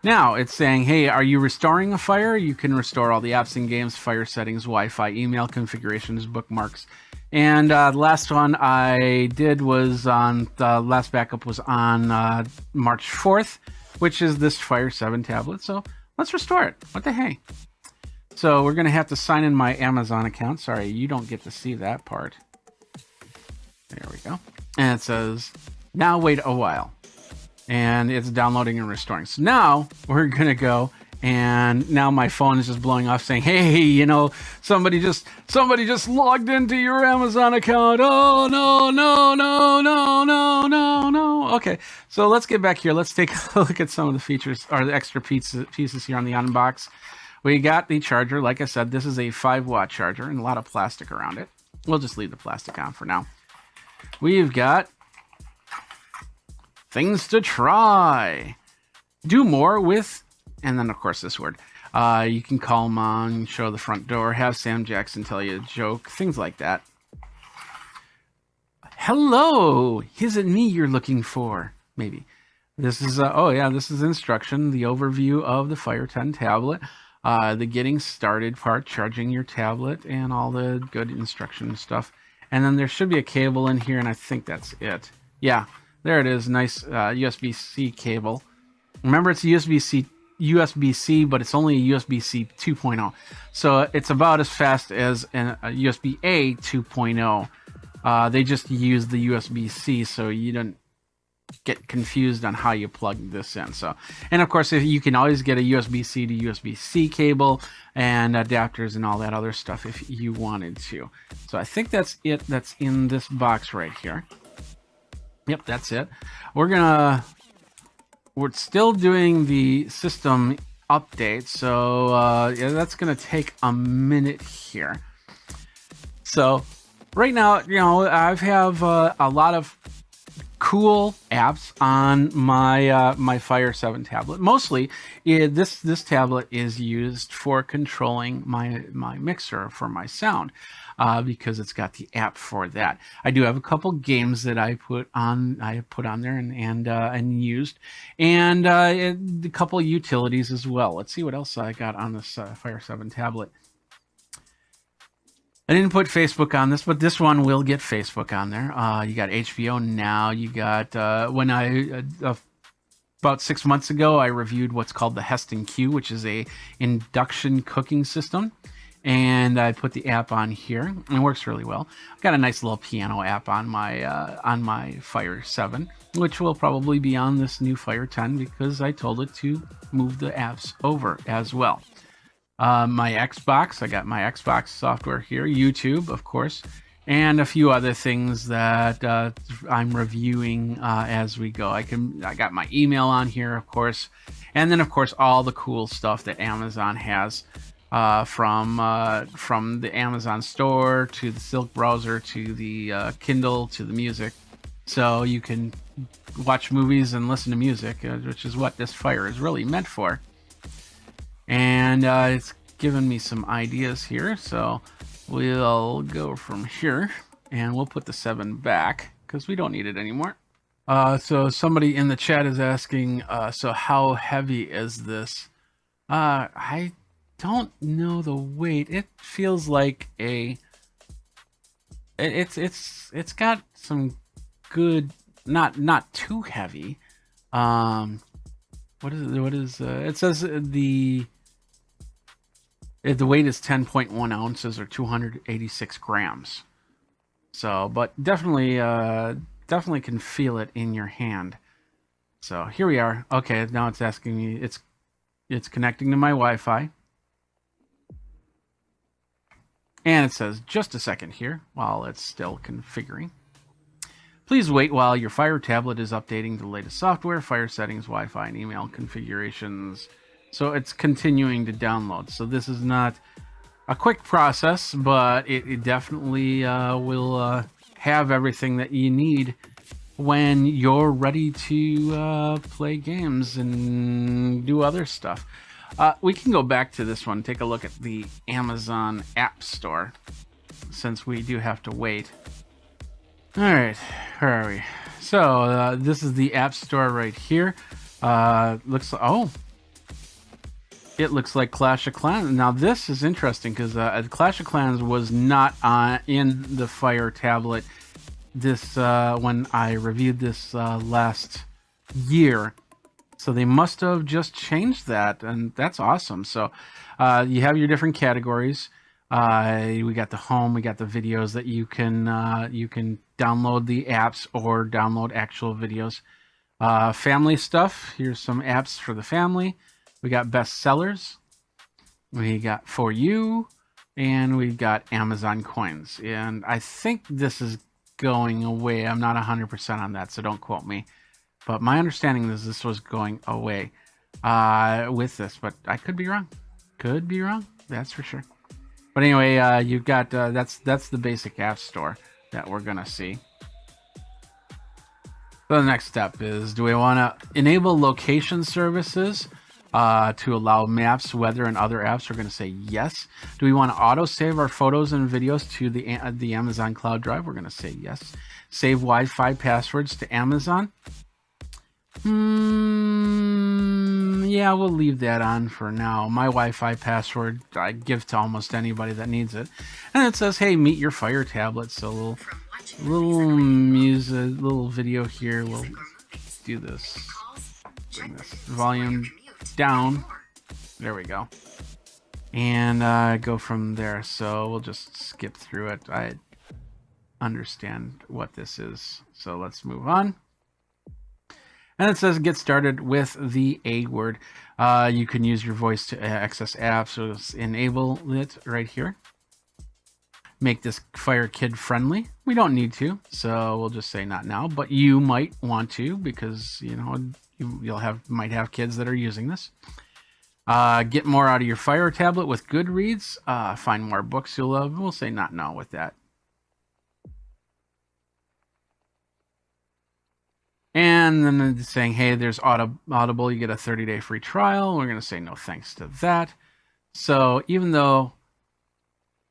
Now it's saying, hey, are you restoring a Fire? You can restore all the apps and games, Fire settings, Wi-Fi, email configurations, bookmarks. And the last one I did was on, the last backup was on March 4th, which is this Fire 7 tablet. So let's restore it. What the hey? So we're going to have to sign in my Amazon account. Sorry, you don't get to see that part. There we go. And it says, now wait a while. And it's downloading and restoring. So now we're going to go, and now my phone is just blowing off saying, hey, you know, somebody just logged into your Amazon account. Oh, no. Okay, so let's get back here. Let's take a look at some of the features, or the extra pieces here on the unbox. We got the charger. Like I said, this is a 5-watt charger and a lot of plastic around it. We'll just leave the plastic on for now. We've got things to try. Do more with, and then of course this word. You can call mom, show the front door, have Sam Jackson tell you a joke, things like that. Hello, is it me you're looking for? Maybe. This is, this is instruction, the overview of the Fire 10 tablet, the getting started part, charging your tablet, and all the good instruction stuff. And then there should be a cable in here, and I think that's it. Yeah, there it is. Nice USB-C cable. Remember, it's a USB-C USB-C, but it's only a USB-C 2.0. So it's about as fast as a USB-A 2.0. They just use the USB-C, so you don't get confused on how you plug this in. So, and of course, if you can always get a USB-C to USB-C cable and adapters and all that other stuff if you wanted to. So I think that's it. That's in this box right here. Yep, that's it. We're still doing the system update, so yeah, that's gonna take a minute here. So right now, you know, I have a lot of cool apps on my my Fire 7 tablet. Mostly, this tablet is used for controlling my mixer for my sound, because it's got the app for that. I do have a couple games that I put on there and used, and a couple utilities as well. Let's see what else I got on this Fire 7 tablet. I didn't put Facebook on this, but this one will get Facebook on there. You got HBO Now. You got when I about 6 months ago, I reviewed what's called the Heston Q, which is a induction cooking system, and I put the app on here, and it works really well. I got a nice little piano app on my Fire 7, which will probably be on this new Fire 10 because I told it to move the apps over as well. My Xbox, I got my Xbox software here, YouTube, of course, and a few other things that I'm reviewing as we go. I got my email on here, of course, and then of course all the cool stuff that Amazon has, from the Amazon store to the Silk browser to the Kindle to the music, so you can watch movies and listen to music, which is what this Fire is really meant for. And it's given me some ideas here, so we'll go from here and we'll put the 7 back because we don't need it anymore. So somebody in the chat is asking, so how heavy is this? I don't know the weight. It feels like it's got some good, not too heavy. What is it says the weight is 10.1 ounces or 286 grams. So, but definitely can feel it in your hand. So here we are. Okay, now it's asking me, it's connecting to my Wi-Fi. And it says, just a second here while it's still configuring. Please wait while your Fire tablet is updating the latest software, Fire settings, Wi-Fi, and email configurations. So it's continuing to download. So this is not a quick process, but it definitely will have everything that you need when you're ready to play games and do other stuff. We can go back to this one, take a look at the Amazon App Store, since we do have to wait. All right, where are we? So this is the App Store right here. It looks like Clash of Clans. Now this is interesting because Clash of Clans was not in the Fire tablet this when I reviewed this last year. So they must have just changed that, and that's awesome. So you have your different categories. We got the home, we got the videos that you can download the apps or download actual videos. Family stuff. Here's some apps for the family. We got bestsellers, we got For You, and we've got Amazon coins. And I think this is going away. I'm not 100% on that, so don't quote me. But my understanding is this was going away with this, but I could be wrong. Could be wrong, that's for sure. But anyway, you've got, that's the basic app store that we're going to see. So the next step is, do we want to enable location services? To allow maps, weather, and other apps? We're going to say yes. Do we want to auto-save our photos and videos to the Amazon Cloud Drive? We're going to say yes. Save Wi-Fi passwords to Amazon? Yeah, we'll leave that on for now. My Wi-Fi password I give to almost anybody that needs it. And it says, hey, meet your Fire tablet. So little music, little video here. We'll do this. Bring this volume down. There we go. And go from there. So we'll just skip through it. I understand what this is. So let's move on. And it says get started with the A word. You can use your voice to access apps. So let's enable it right here. Make this Fire Kid friendly. We don't need to, so we'll just say not now. But you might want to, because you know might have kids that are using this. Get more out of your Fire tablet with Goodreads. Find more books you'll love. We'll say not now with that. And then it's saying, hey, there's Audible. You get a 30-day free trial. We're going to say no thanks to that. So even though,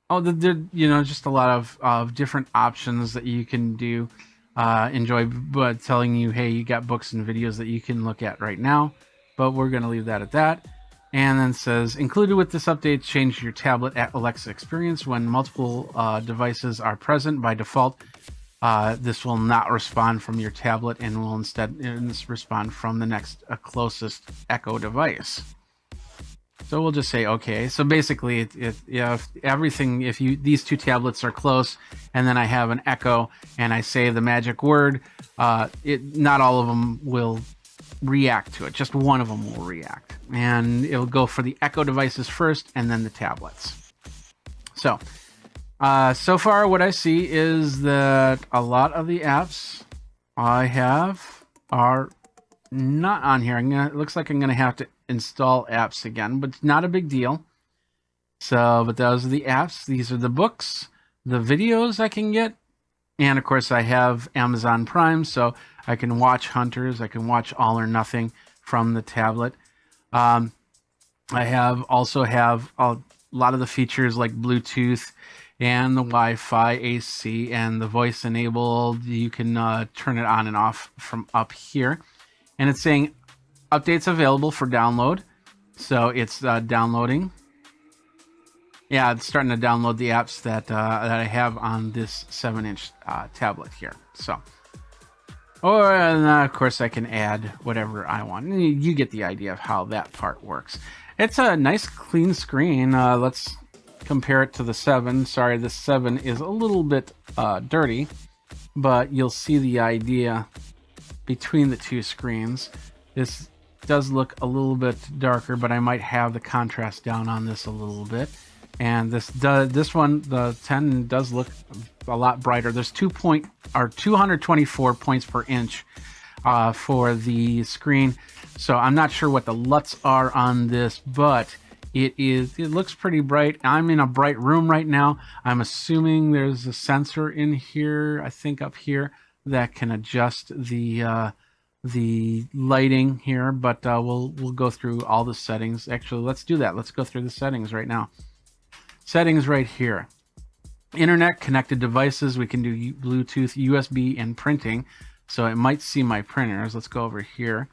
just a lot of different options that you can do, enjoy, but telling you, hey, you got books and videos that you can look at right now. But we're going to leave that at that. And then says, included with this update, change your tablet at Alexa experience when multiple devices are present by default. This will not respond from your tablet and will instead respond from the next closest Echo device. So we'll just say okay. So basically, if these two tablets are close, and then I have an Echo and I say the magic word, not all of them will react to it. Just one of them will react, and it'll go for the Echo devices first, and then the tablets. So. So far, what I see is that a lot of the apps I have are not on here. It looks like I'm going to have to install apps again, but it's not a big deal. So, but those are the apps. These are the books, the videos I can get. And of course, I have Amazon Prime, so I can watch Hunters. I can watch All or Nothing from the tablet. I also have a lot of the features like Bluetooth and the Wi-Fi, AC, and the voice enabled. You can turn it on and off from up here. And it's saying updates available for download. So it's downloading. Yeah, it's starting to download the apps that I have on this 7-inch tablet here. So, and of course I can add whatever I want. You get the idea of how that part works. It's a nice clean screen. Let's compare it to the 7. Sorry, the 7 is a little bit dirty, but you'll see the idea between the two screens. This does look a little bit darker, but I might have the contrast down on this a little bit. And this one, the 10, does look a lot brighter. There's 224 points per inch for the screen. So I'm not sure what the LUTs are on this, but it looks pretty bright. I'm in a bright room right now. I'm assuming there's a sensor in here, I think up here, that can adjust the lighting here, but we'll go through all the settings. Actually, let's do that. Let's go through the settings right now. Settings right here. Internet, connected devices. We can do Bluetooth, USB, and printing. So it might see my printers. Let's go over here.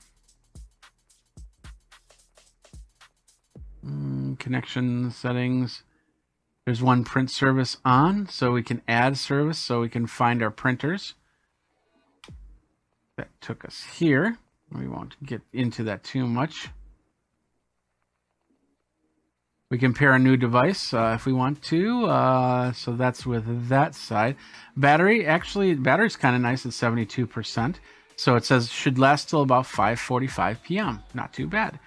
Connection settings. There's one print service on, so we can add service, so we can find our printers. That took us here. We won't get into that too much. We can pair a new device if we want to. So that's with that side. Battery, actually, battery's kind of nice at 72%. So it says should last till about 5:45 p.m. Not too bad.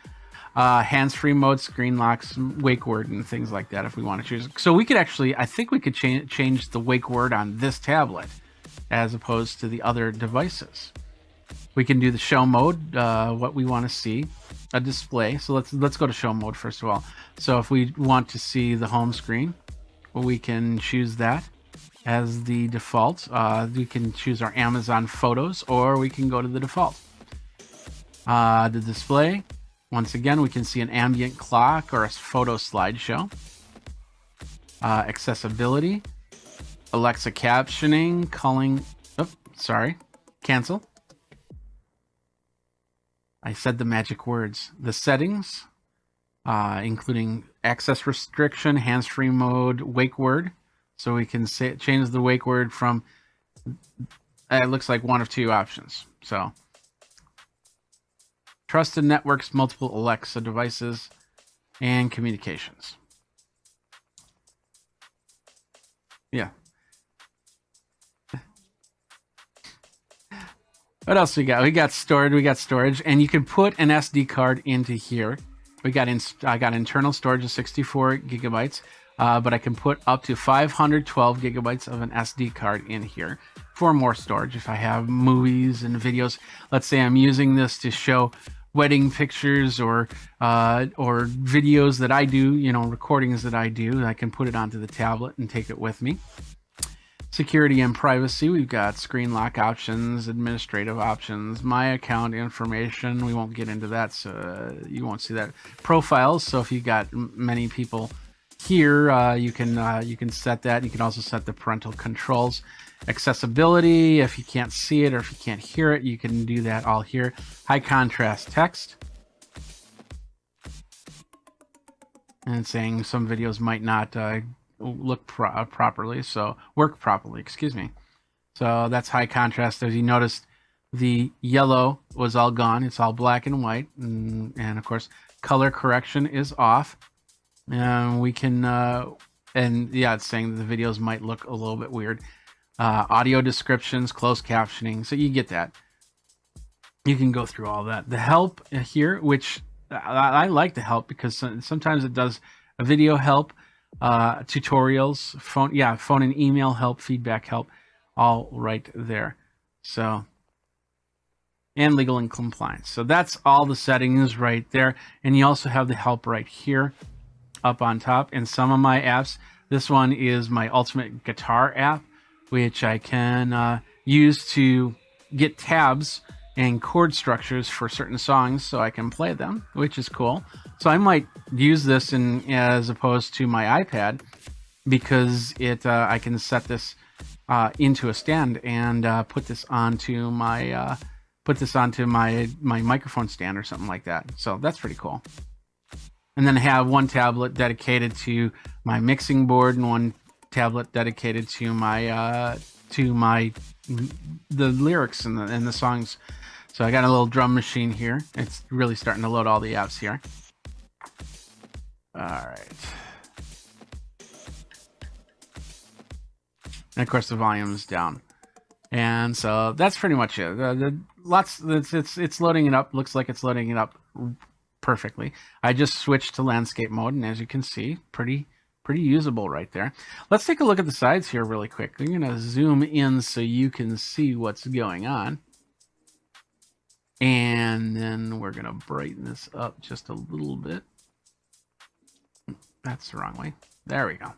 Hands-free mode, screen locks, wake word, and things like that if we want to choose. So we could actually, I think we could change the wake word on this tablet as opposed to the other devices. We can do the show mode, what we want to see, a display. So let's go to show mode first of all. So if we want to see the home screen, well, we can choose that as the default. We can choose our Amazon photos, or we can go to the default. The display. Once again, we can see an ambient clock or a photo slideshow. Accessibility, Alexa captioning, calling. Oh, sorry, cancel. I said the magic words. The settings, including access restriction, hands-free mode, wake word. So we can change the wake word from. It looks like one of two options. So. trusted networks, multiple Alexa devices, and communications. Yeah. What else we got? We got storage, and you can put an SD card into here. I got internal storage of 64 gigabytes, but I can put up to 512 gigabytes of an SD card in here for more storage. If I have movies and videos, let's say I'm using this to show wedding pictures or videos that I do, recordings that I do, I can put it onto the tablet and take it with me. Security and privacy, we've got screen lock options, administrative options, my account information. We won't get into that, so you won't see that. Profiles, so if you've got many people here, you can set that. You can also set the parental controls. Accessibility, if you can't see it or if you can't hear it, you can do that all here. High contrast text. And saying some videos might not look properly, so work properly, excuse me. So that's high contrast. As you noticed, the yellow was all gone. It's all black and white, and of course color correction is off. And we can and yeah, it's saying that the videos might look a little bit weird. Audio descriptions, closed captioning, so you get that. You can go through all that. The help here, which I like the help because sometimes it does a video help, tutorials, phone and email help, feedback help, all right there. So, and legal and compliance. So that's all the settings right there. And you also have the help right here up on top. In some of my apps, this one is my Ultimate Guitar app, which I can use to get tabs and chord structures for certain songs so I can play them, which is cool. So I might use this as opposed to my iPad because I can set this into a stand and put this onto my microphone stand or something like that. So that's pretty cool. And then I have one tablet dedicated to my mixing board and one tablet dedicated to the lyrics and the songs. So I got a little drum machine here. It's really starting to load all the apps here. All right. And of course the volume is down. And so that's pretty much it. It's loading it up. Looks like it's loading it up perfectly. I just switched to landscape mode, and as you can see, pretty usable right there. Let's take a look at the sides here really quick. I'm gonna zoom in so you can see what's going on. And then we're gonna brighten this up just a little bit. That's the wrong way. There we go.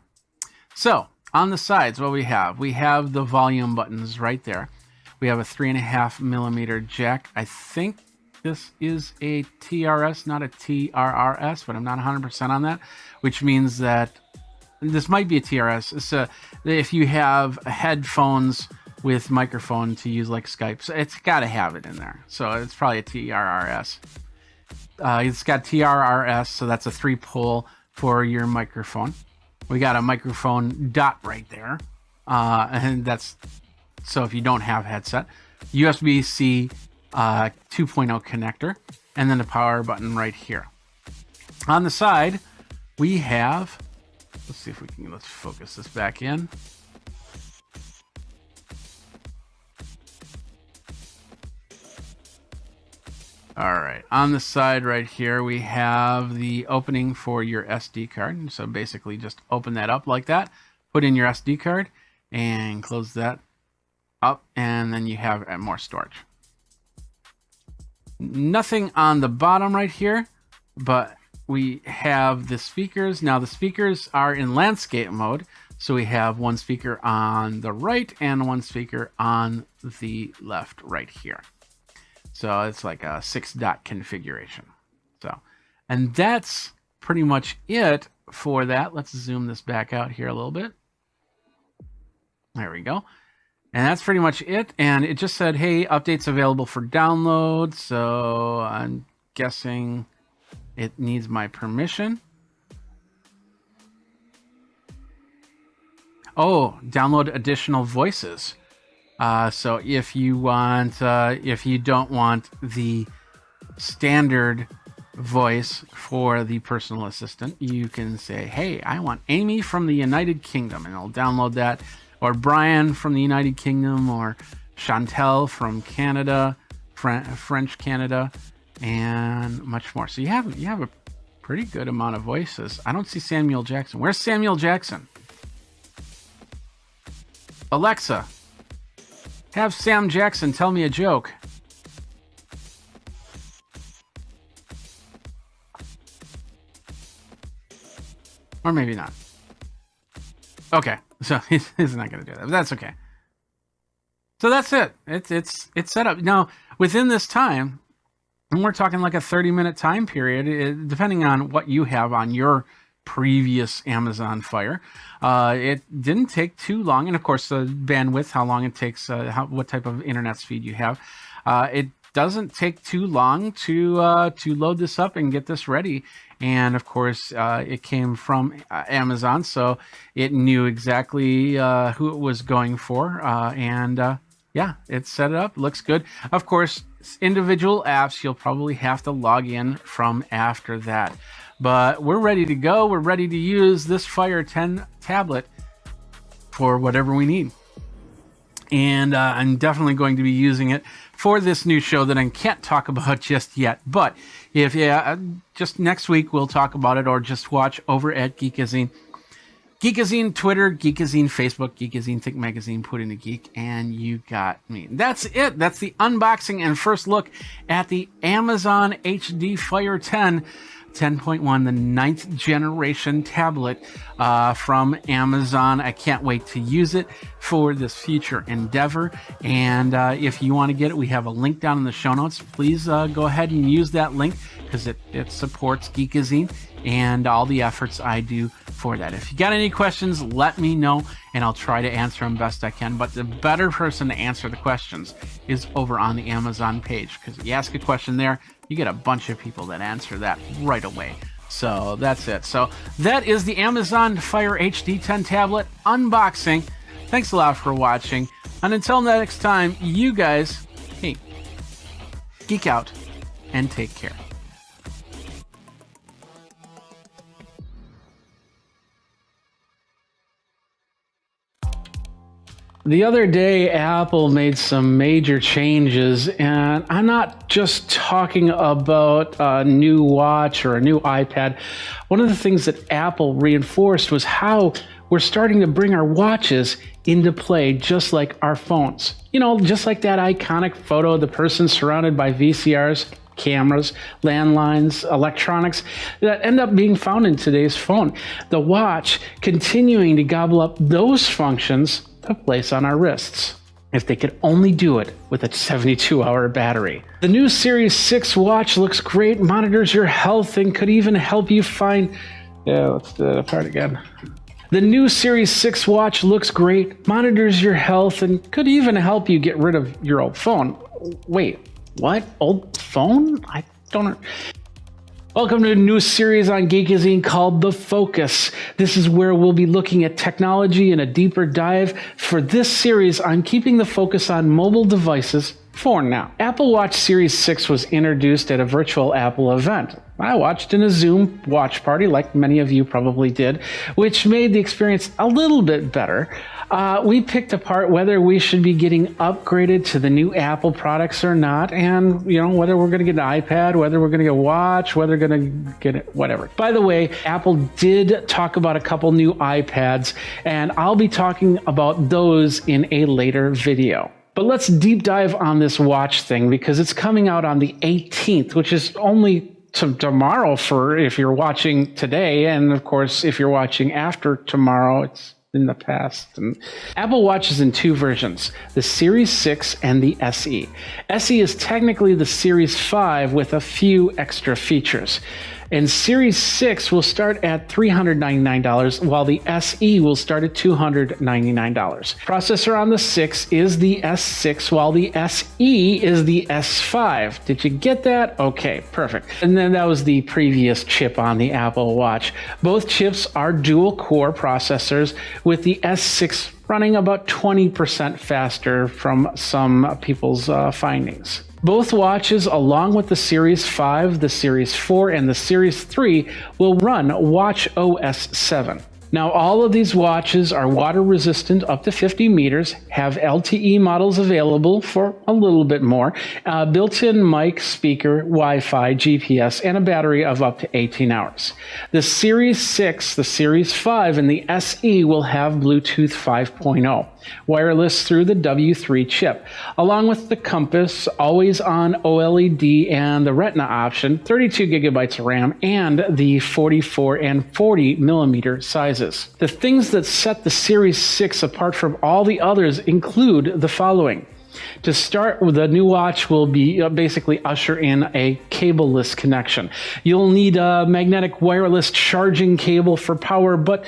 So on the sides, what we have the volume buttons right there. We have a 3.5 millimeter jack. I think this is a TRS, not a TRRS, but I'm not 100% on that, which means that this might be a TRS. So if you have headphones with microphone to use like Skype, so it's got to have it in there. So it's probably a TRRS. It's got TRRS, so that's a 3-pole for your microphone. We got a microphone dot right there, and that's so if you don't have headset. USB-C 2.0 connector, and then the power button right here. On the side, we have. Let's see if let's focus this back in. All right, on the side right here, we have the opening for your SD card. So basically just open that up like that, put in your SD card and close that up, and then you have more storage. Nothing on the bottom right here, but we have the speakers. Now the speakers are in landscape mode. So we have one speaker on the right and one speaker on the left right here. So it's like a 6-dot configuration. So, and that's pretty much it for that. Let's zoom this back out here a little bit. There we go. And that's pretty much it. And it just said, hey, updates available for download. So I'm guessing it needs my permission. Oh, download additional voices. So if you want, if you don't want the standard voice for the personal assistant. You can say, hey, I want Amy from the United Kingdom, and it'll download that, or Brian from the United Kingdom, or Chantel from Canada, French Canada, and much more. So you have a pretty good amount of voices. I don't see Samuel Jackson. Where's Samuel Jackson? Alexa, have Sam Jackson tell me a joke. Or maybe not. Okay, so he's not going to do that, but that's okay. So that's it. It's set up. Now, within this time, and we're talking like a 30-minute time period, depending on what you have on your previous Amazon Fire. It didn't take too long, and of course the bandwidth, how long it takes, what type of internet speed you have. It doesn't take too long to load this up and get this ready. And of course, it came from Amazon, so it knew exactly who it was going for. Yeah, it set it up. Looks good. Of course, individual apps you'll probably have to log in from after that. But we're ready to go. We're ready to use this Fire 10 tablet for whatever we need. And I'm definitely going to be using it for this new show that I can't talk about just yet. But if just next week we'll talk about it, or just watch over at Geekazine. Geekazine Twitter, Geekazine Facebook, Geekazine Think Magazine, put in a geek, and you got me. That's it. That's the unboxing and first look at the Amazon HD Fire 10. 10.1, the 9th generation tablet from Amazon. I can't wait to use it for this future endeavor. And if you want to get it, we have a link down in the show notes. Please go ahead and use that link, because it supports Geekazine and all the efforts I do for that. If you got any questions, let me know, and I'll try to answer them best I can. But the better person to answer the questions is over on the Amazon page, because if you ask a question there, you get a bunch of people that answer that right away. So that's it. So that is the Amazon Fire HD 10 tablet unboxing. Thanks a lot for watching. And until next time, you guys, hey, geek out and take care. The other day, Apple made some major changes, and I'm not just talking about a new watch or a new iPad. One of the things that Apple reinforced was how we're starting to bring our watches into play, just like our phones. You know, just like that iconic photo of the person surrounded by VCRs, cameras, landlines, electronics that end up being found in today's phone. The watch continuing to gobble up those functions to place on our wrists, if they could only do it with a 72-hour battery. The new Series 6 watch looks great, monitors your health, and could even help you find... let's do that apart again. The new Series 6 watch looks great, monitors your health, and could even help you get rid of your old phone. Wait, what? Old phone? I don't... Welcome to a new series on Geekazine called The Focus. This is where we'll be looking at technology in a deeper dive. For this series, I'm keeping the focus on mobile devices for now. Apple Watch Series 6 was introduced at a virtual Apple event. I watched in a Zoom watch party, like many of you probably did, which made the experience a little bit better. We picked apart whether we should be getting upgraded to the new Apple products or not, and whether we're going to get an iPad, whether we're going to get a watch, whether we're going to get it, whatever. By the way, Apple did talk about a couple new iPads, and I'll be talking about those in a later video. But let's deep dive on this watch thing, because it's coming out on the 18th, which is only tomorrow for if you're watching today, and of course if you're watching after tomorrow, it's in the past. And Apple Watch is in two versions, the Series 6 and the SE. SE is technically the Series 5 with a few extra features. And Series 6 will start at $399, while the SE will start at $299. Processor on the 6 is the S6, while the SE is the S5. Did you get that? Okay, perfect. And then that was the previous chip on the Apple Watch. Both chips are dual-core processors, with the S6 running about 20% faster from some people's findings. Both watches, along with the Series 5, the Series 4, and the Series 3, will run Watch OS 7. Now, all of these watches are water resistant up to 50 meters, have LTE models available for a little bit more, built-in mic, speaker, Wi-Fi, GPS, and a battery of up to 18 hours. The Series 6, the Series 5, and the SE will have Bluetooth 5.0, wireless through the W3 chip, along with the compass, always-on OLED, and the Retina option, 32 gigabytes of RAM, and the 44 and 40 millimeter sizes. The things that set the Series 6 apart from all the others include the following. To start, the new watch will be basically usher in a cableless connection. You'll need a magnetic wireless charging cable for power, but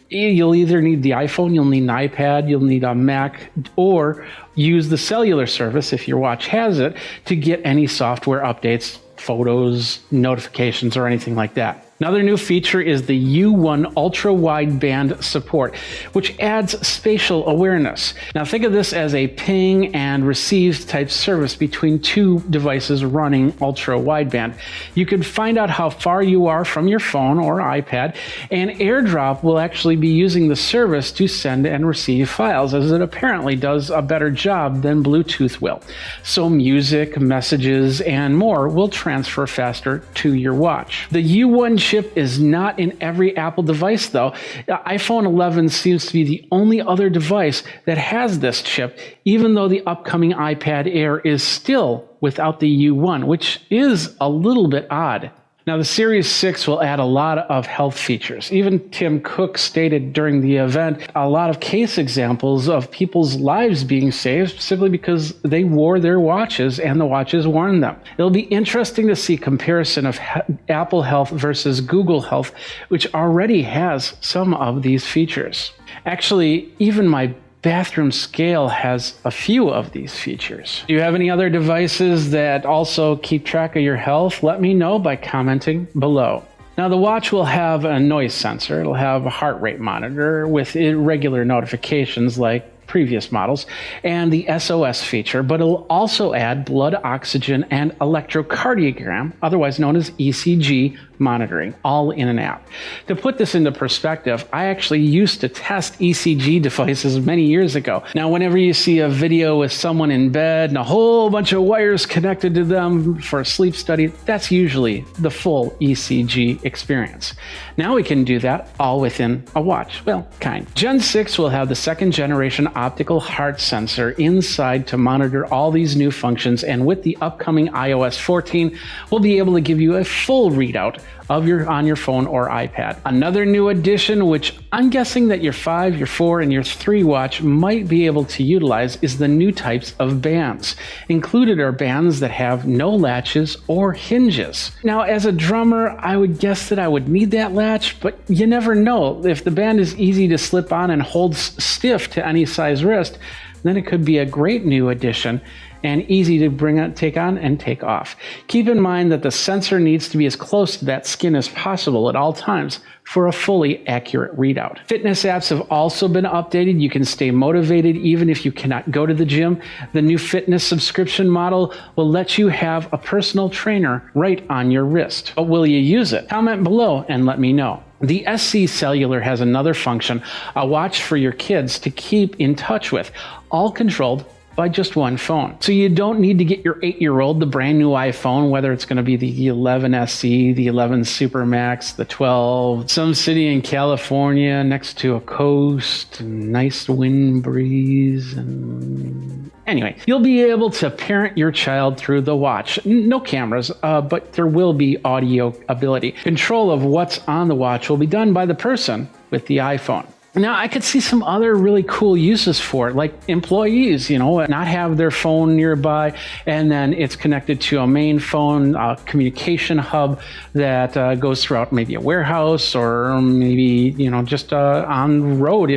you'll either need the iPhone, you'll need an iPad, you'll need a Mac, or use the cellular service, if your watch has it, to get any software updates, photos, notifications, or anything like that. Another new feature is the U1 ultra-wideband support, which adds spatial awareness. Now think of this as a ping and receive type service between two devices running ultra-wideband. You can find out how far you are from your phone or iPad, and AirDrop will actually be using the service to send and receive files, as it apparently does a better job than Bluetooth will. So music, messages, and more will transfer faster to your watch. The U1 chip is not in every Apple device, though. iPhone 11 seems to be the only other device that has this chip, even though the upcoming iPad Air is still without the U1, which is a little bit odd. Now, the Series 6 will add a lot of health features. Even Tim Cook stated during the event a lot of case examples of people's lives being saved simply because they wore their watches and the watches warned them. It'll be interesting to see comparison of Apple Health versus Google Health, which already has some of these features. Actually, even my bathroom scale has a few of these features. Do you have any other devices that also keep track of your health? Let me know by commenting below. Now, the watch will have a noise sensor. It'll have a heart rate monitor with irregular notifications like previous models, and the SOS feature, but it'll also add blood oxygen and electrocardiogram, otherwise known as ECG monitoring, all in an app. To put this into perspective, I actually used to test ECG devices many years ago. Now, whenever you see a video with someone in bed and a whole bunch of wires connected to them for a sleep study, that's usually the full ECG experience. Now we can do that all within a watch. Well, kind. Gen 6 will have the second generation optical heart sensor inside to monitor all these new functions, and with the upcoming iOS 14, we'll be able to give you a full readout of on your phone or iPad. Another new addition, which I'm guessing that your 5, your 4, and your 3 watch might be able to utilize, is the new types of bands. Included are bands that have no latches or hinges. Now, as a drummer, I would guess that I would need that latch, but you never know. If the band is easy to slip on and holds stiff to any size wrist, then it could be a great new addition and easy to take on and take off. Keep in mind that the sensor needs to be as close to that skin as possible at all times for a fully accurate readout. Fitness apps have also been updated. You can stay motivated even if you cannot go to the gym. The new fitness subscription model will let you have a personal trainer right on your wrist. But will you use it? Comment below and let me know. The SC Cellular has another function, a watch for your kids to keep in touch with, all controlled by just one phone. So you don't need to get your 8-year-old the brand new iPhone, whether it's going to be the 11 SE, the 11 Super Max, the 12, some city in California next to a coast, nice wind breeze, and anyway, you'll be able to parent your child through the watch. No cameras, but there will be audio ability. Control of what's on the watch will be done by the person with the iPhone. Now, I could see some other really cool uses for it, like employees, not have their phone nearby, and then it's connected to a main phone communication hub that goes throughout maybe a warehouse or maybe, just on the road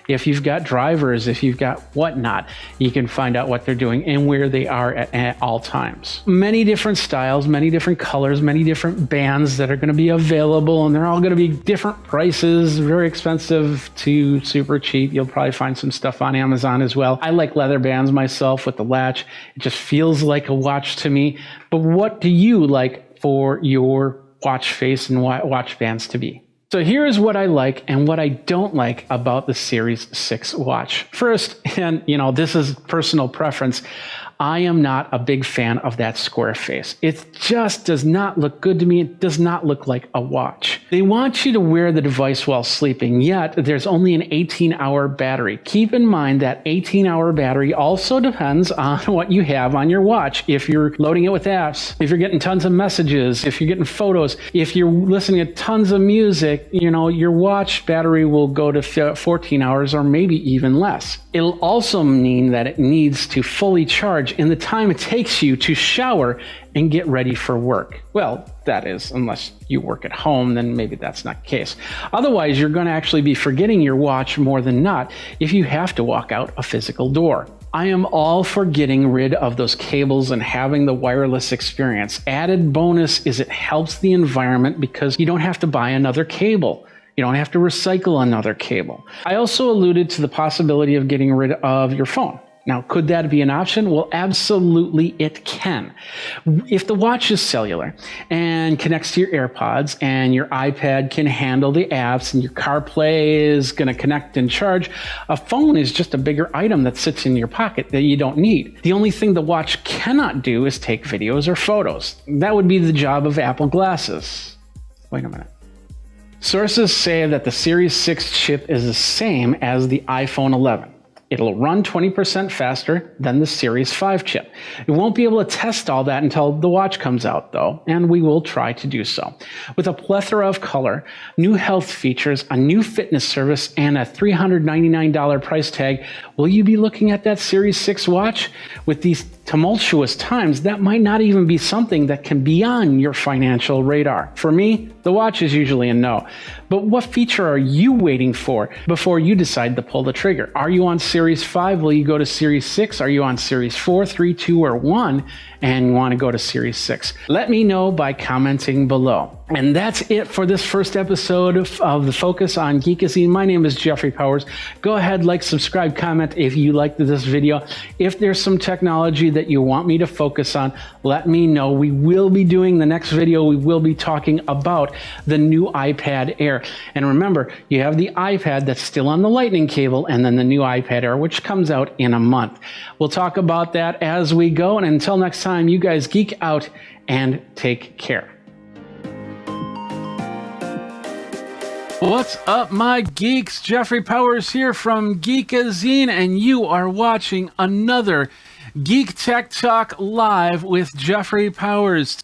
If you've got drivers, if you've got whatnot, you can find out what they're doing and where they are at all times. Many different styles, many different colors, many different bands that are going to be available, and they're all going to be different prices, very expensive to super cheap. You'll probably find some stuff on Amazon as well. I like leather bands myself with the latch. It just feels like a watch to me. But what do you like for your watch face and watch bands to be? So here's what I like and what I don't like about the Series 6 watch. First, and this is personal preference, I am not a big fan of that square face. It just does not look good to me. It does not look like a watch. They want you to wear the device while sleeping, yet there's only an 18-hour battery. Keep in mind that 18-hour battery also depends on what you have on your watch. If you're loading it with apps, if you're getting tons of messages, if you're getting photos, if you're listening to tons of music, your watch battery will go to 14 hours or maybe even less. It'll also mean that it needs to fully charge in the time it takes you to shower and get ready for work. Well, that is, unless you work at home, then maybe that's not the case. Otherwise, you're going to actually be forgetting your watch more than not if you have to walk out a physical door. I am all for getting rid of those cables and having the wireless experience. Added bonus is it helps the environment because you don't have to buy another cable. You don't have to recycle another cable. I also alluded to the possibility of getting rid of your phone. Now, could that be an option? Well, absolutely it can. If the watch is cellular and connects to your AirPods and your iPad can handle the apps and your CarPlay is going to connect and charge, a phone is just a bigger item that sits in your pocket that you don't need. The only thing the watch cannot do is take videos or photos. That would be the job of Apple glasses. Wait a minute. Sources say that the Series 6 chip is the same as the iPhone 11. It'll run 20% faster than the Series 5 chip. You won't be able to test all that until the watch comes out, though, and we will try to do so. With a plethora of color, new health features, a new fitness service, and a $399 price tag, will you be looking at that Series 6 watch? With these tumultuous times, that might not even be something that can be on your financial radar. For me, the watch is usually a no. But what feature are you waiting for before you decide to pull the trigger? Are you on Series 5? Will you go to Series 6? Are you on Series 4, 3, 2, or 1? And you want to go to Series 6? Let me know by commenting below. And that's it for this first episode of The Focus on Geekazine. My name is Jeffrey Powers. Go ahead, like, subscribe, comment if you liked this video. If there's some technology that you want me to focus on, let me know. We will be doing the next video. We will be talking about the new iPad Air. And remember, you have the iPad that's still on the Lightning cable, and then the new iPad Air, which comes out in a month. We'll talk about that as we go. And until next time, you guys geek out and take care. What's up, my geeks? Jeffrey Powers here from Geekazine, and you are watching another Geek Tech Talk Live with Jeffrey Powers.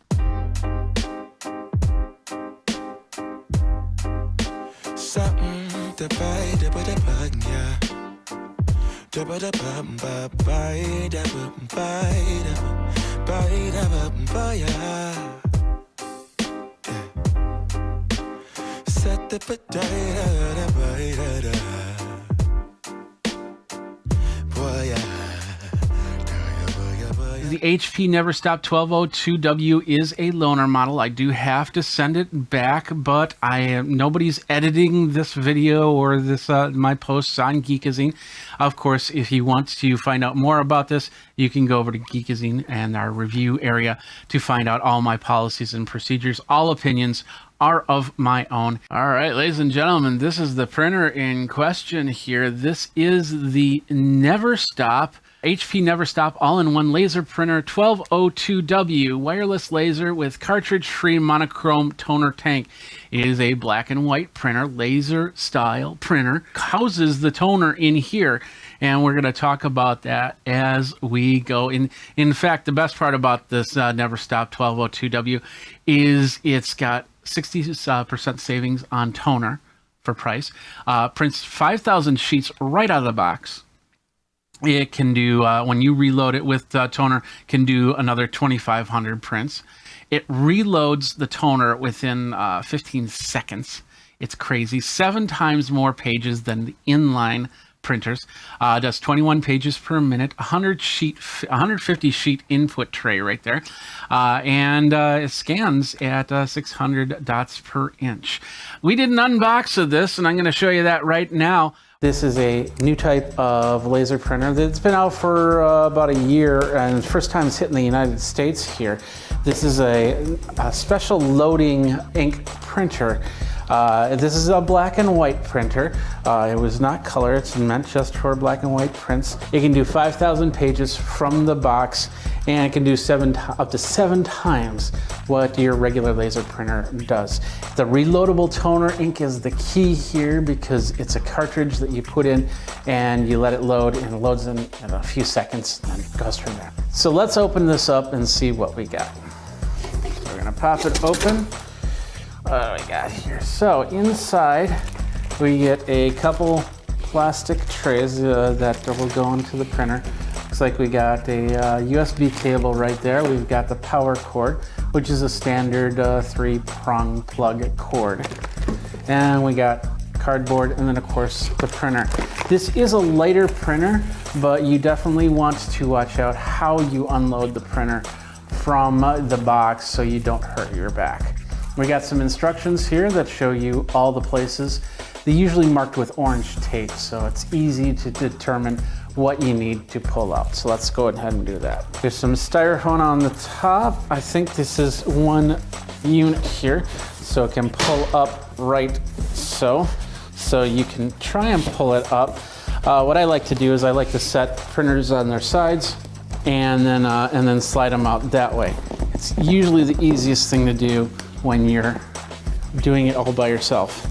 The HP Never Stop 1202W is a loaner model. I do have to send it back, but nobody's editing this video or this my posts on Geekazine. Of course, if you want to find out more about this, you can go over to Geekazine and our review area to find out all my policies and procedures. All opinions are of my own. All right, ladies and gentlemen, this is the printer in question here. This is the Never Stop HP Never Stop all-in-one laser printer 1202W wireless laser with cartridge-free monochrome toner tank. It is a black and white printer, laser style printer. Houses the toner in here, and we're going to talk about that as we go. In fact, the best part about this Never Stop 1202W is it's got 60% savings on toner for price. Prints 5,000 sheets right out of the box. It can do, when you reload it with toner, can do another 2,500 prints. It reloads the toner within 15 seconds. It's crazy. 7 times more pages than the inline printers. Does 21 pages per minute, 150 sheet input tray right there, and it scans at 600 dots per inch. We did an unbox of this, and I'm going to show you that right now. This is a new type of laser printer that's been out for about a year, and the first time it's hitting the United States here. This is a special loading ink printer. This is a black and white printer. It was not color, it's meant just for black and white prints. It can do 5,000 pages from the box, and it can do up to 7 times what your regular laser printer does. The reloadable toner ink is the key here because it's a cartridge that you put in and you let it load, and it loads in a few seconds and then goes from there. So let's open this up and see what we got. We're gonna pop it open. What do we got here? So inside we get a couple plastic trays that will go into the printer. Looks like we got a USB cable right there. We've got the power cord, which is a standard 3-prong plug cord. And we got cardboard, and then of course the printer. This is a lighter printer, but you definitely want to watch out how you unload the printer from the box so you don't hurt your back. We got some instructions here that show you all the places. They're usually marked with orange tape, so it's easy to determine what you need to pull out. So let's go ahead and do that. There's some styrofoam on the top. I think this is one unit here, so it can pull up right so. So you can try and pull it up. What I like to do is I like to set printers on their sides and then slide them out that way. It's usually the easiest thing to do when you're doing it all by yourself.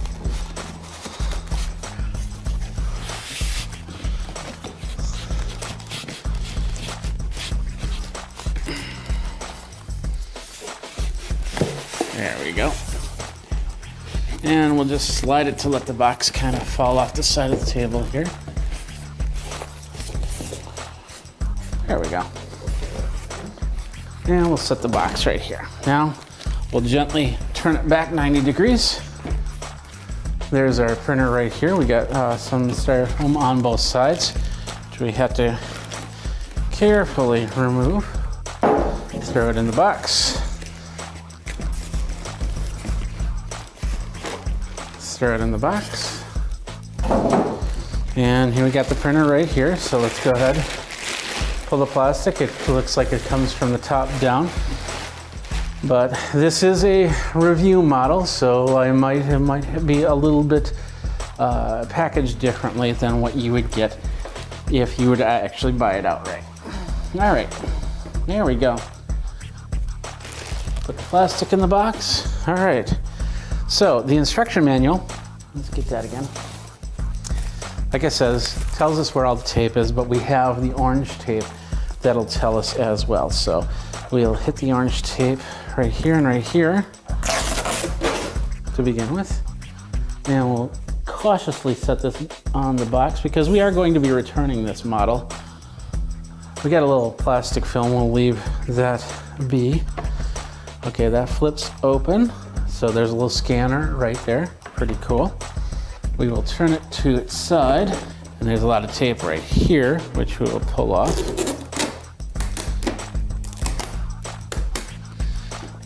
There we go. And we'll just slide it to let the box kind of fall off the side of the table here. There we go. And we'll set the box right here. Now, we'll gently turn it back 90 degrees. There's our printer right here. We got some styrofoam on both sides, which we have to carefully remove. Throw it in the box. Throw it in the box. And here we got the printer right here. So let's go ahead, pull the plastic. It looks like it comes from the top down. But this is a review model, so it might be a little bit packaged differently than what you would get if you were to actually buy it outright. All right, there we go. Put the plastic in the box. All right, so the instruction manual, let's get that again. Like I said, tells us where all the tape is, but we have the orange tape that'll tell us as well. So we'll hit the orange tape right here and right here to begin with. And we'll cautiously set this on the box because we are going to be returning this model. We got a little plastic film, we'll leave that be. Okay, that flips open. So there's a little scanner right there, pretty cool. We will turn it to its side, and there's a lot of tape right here, which we will pull off.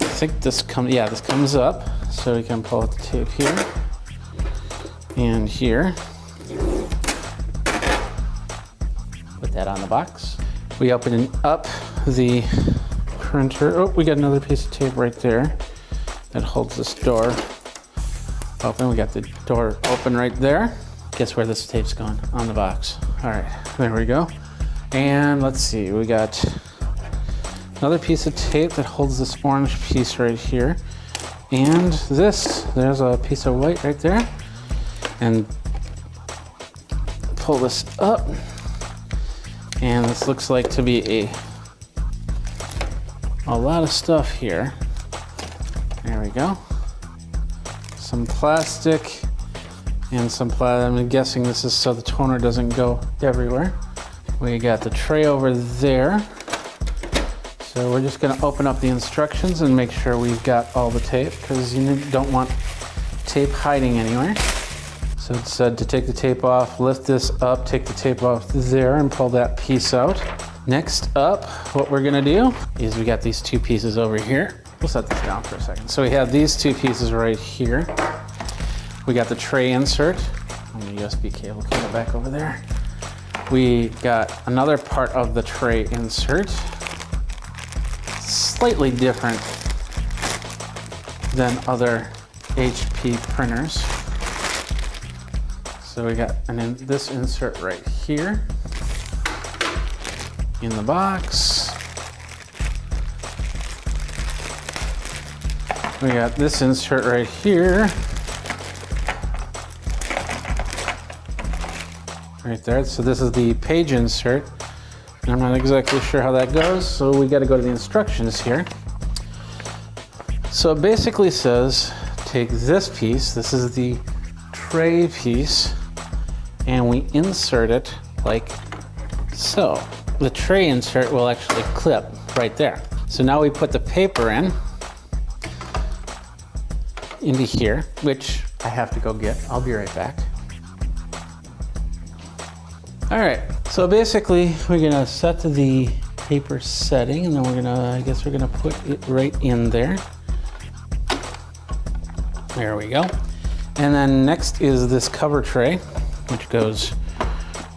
I think this comes up, so we can pull out the tape here and here. Put that on the box. We open up the printer. Oh, we got another piece of tape right there that holds this door open. We got the door open right there. Guess where this tape's going? On the box. All right, there we go. And let's see, we got another piece of tape that holds this orange piece right here. And there's a piece of white right there. And pull this up. And this looks like to be a lot of stuff here. There we go. Some plastic and some plastic. I'm guessing this is so the toner doesn't go everywhere. We got the tray over there. So we're just going to open up the instructions and make sure we've got all the tape because you don't want tape hiding anywhere. So it said to take the tape off, lift this up, take the tape off there and pull that piece out. Next up, what we're gonna do is we got these two pieces over here. We'll set this down for a second. So we have these two pieces right here. We got the tray insert, and the USB cable coming back over there. We got another part of the tray insert, slightly different than other HP printers. So we got this insert right here in the box. We got this insert right here. Right there. So this is the page insert. I'm not exactly sure how that goes, so we got to go to the instructions here. So it basically says take this piece, this is the tray piece, and we insert it like so. The tray insert will actually clip right there. So now we put the paper into here, which I have to go get. I'll be right back. All right, so basically we're gonna set to the paper setting, and then I guess we're gonna put it right in there. There we go. And then next is this cover tray, which goes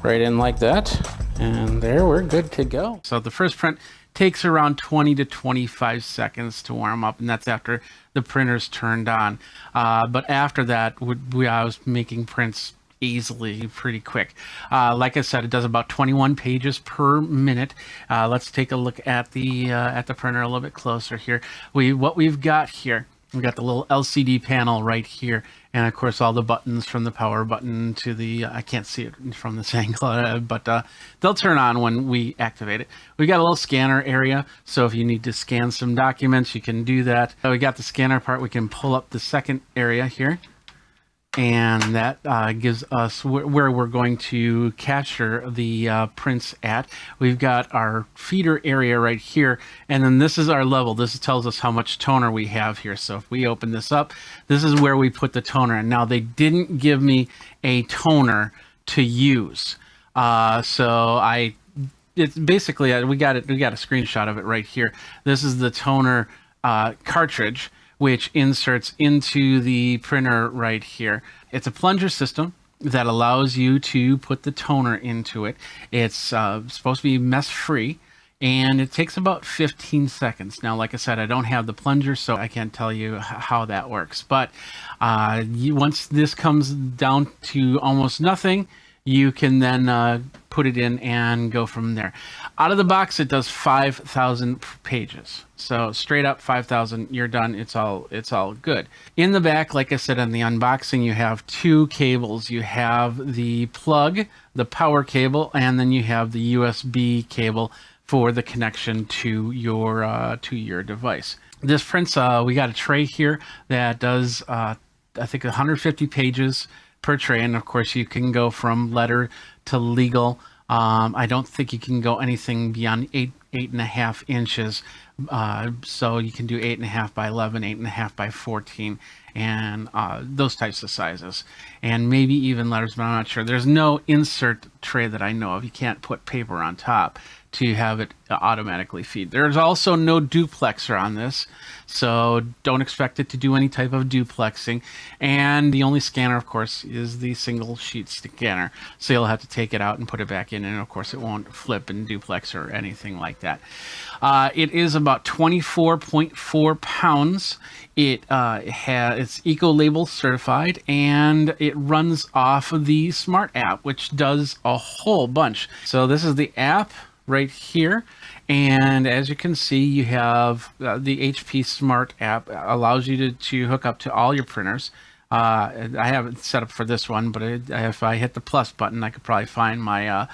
right in like that. And there, we're good to go. So the first print takes around 20 to 25 seconds to warm up, and that's after the printer's turned on. But after that, I was making prints easily, pretty quick. Like I said, it does about 21 pages per minute. Let's take a look at the printer a little bit closer here. What we've got here, we've got the little LCD panel right here, and of course all the buttons from the power button to the, I can't see it from this angle, but they'll turn on when we activate it. We got a little scanner area, so if you need to scan some documents, you can do that. We got the scanner part. We can pull up the second area here, and that gives us where we're going to capture the prints at. We've got our feeder area right here, and then this is our level. This tells us how much toner we have here. So if we open this up, this is where we put the toner in. Now they didn't give me a toner to use, so it's basically we got a screenshot of it right here. This is the toner cartridge, which inserts into the printer right here. It's a plunger system that allows you to put the toner into it. It's supposed to be mess free, and it takes about 15 seconds. Now, like I said, I don't have the plunger, so I can't tell you how that works. But once this comes down to almost nothing, you can then put it in and go from there. Out of the box, it does 5,000 pages. So straight up 5,000, you're done. It's all good. In the back, like I said on the unboxing, you have two cables. You have the plug, the power cable, and then you have the USB cable for the connection to your device. This prints, we got a tray here that does, I think 150 pages per tray, and of course you can go from letter to legal. I don't think you can go anything beyond 8.5 inches. So you can do 8.5 by 11, 8.5 by 14, and those types of sizes, and maybe even letters, but I'm not sure. There's no insert tray that I know of. You can't put paper on top to have it automatically feed. There's also no duplexer on this, so don't expect it to do any type of duplexing. And the only scanner, of course, is the single sheet scanner, so you'll have to take it out and put it back in, and of course it won't flip and duplex or anything like that. It is about 24.4 pounds. It's eco-label certified, and it runs off of the Smart app, which does a whole bunch. So this is the app right here, and as you can see, you have the HP Smart app allows you to hook up to all your printers. I have it set up for this one, but if I hit the plus button, I could probably find my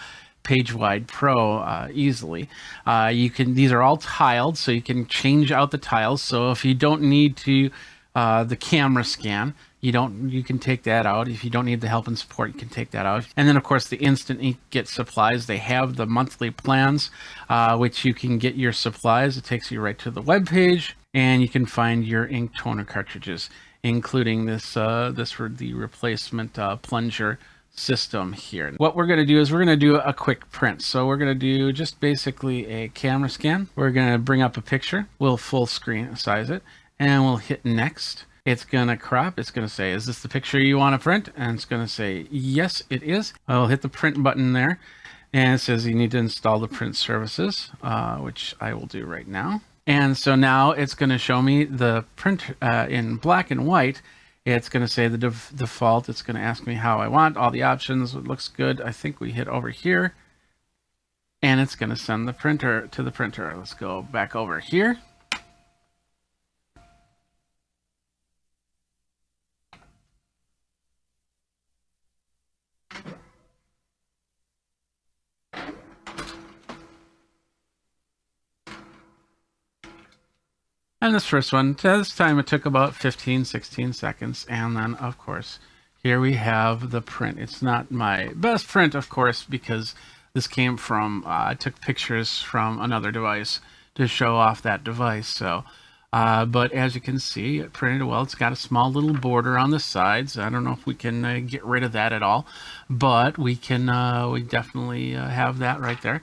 PageWide Pro easily. These are all tiled, so you can change out the tiles. So if you don't need to the camera scan, you can take that out. If you don't need the help and support, you can take that out. And then of course the instant inkjet supplies, they have the monthly plans, which you can get your supplies. It takes you right to the web page, and you can find your ink toner cartridges including this for the replacement plunger system here. What we're going to do is we're going to do a quick print. So we're going to do just basically a camera scan. We're going to bring up a picture. We'll full screen size it, and we'll hit next. It's going to crop. It's going to say, is this the picture you want to print? And it's going to say, yes, it is. I'll hit the print button there. And it says you need to install the print services, which I will do right now. And so now it's going to show me the print in black and white. It's going to say the default. It's going to ask me how I want all the options. It looks good. I think we hit over here. And it's going to send the printer to the printer. Let's go back over here. And this first one, this time it took about 15, 16 seconds. And then, of course, here we have the print. It's not my best print, of course, because this came from, I took pictures from another device to show off that device. So, but as you can see, it printed well. It's got a small little border on the sides. I don't know if we can get rid of that at all, but we can, we definitely have that right there.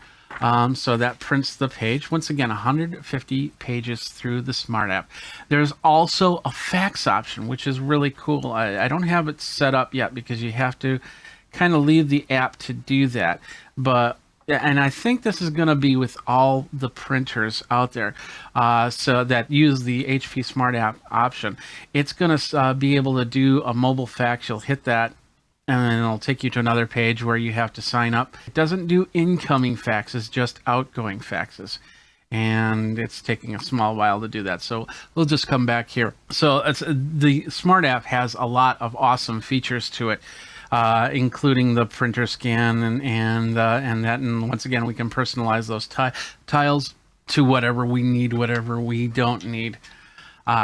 So that prints the page. Once again, 150 pages through the Smart App. There's also a fax option, which is really cool. I don't have it set up yet because you have to kind of leave the app to do that. And I think this is going to be with all the printers out there so that use the HP Smart App option. It's going to be able to do a mobile fax. You'll hit that, and then it'll take you to another page where you have to sign up. It doesn't do incoming faxes, just outgoing faxes. And it's taking a small while to do that. So we'll just come back here. So the Smart App has a lot of awesome features to it, including the printer scan and that. And once again, we can personalize those tiles to whatever we need, whatever we don't need,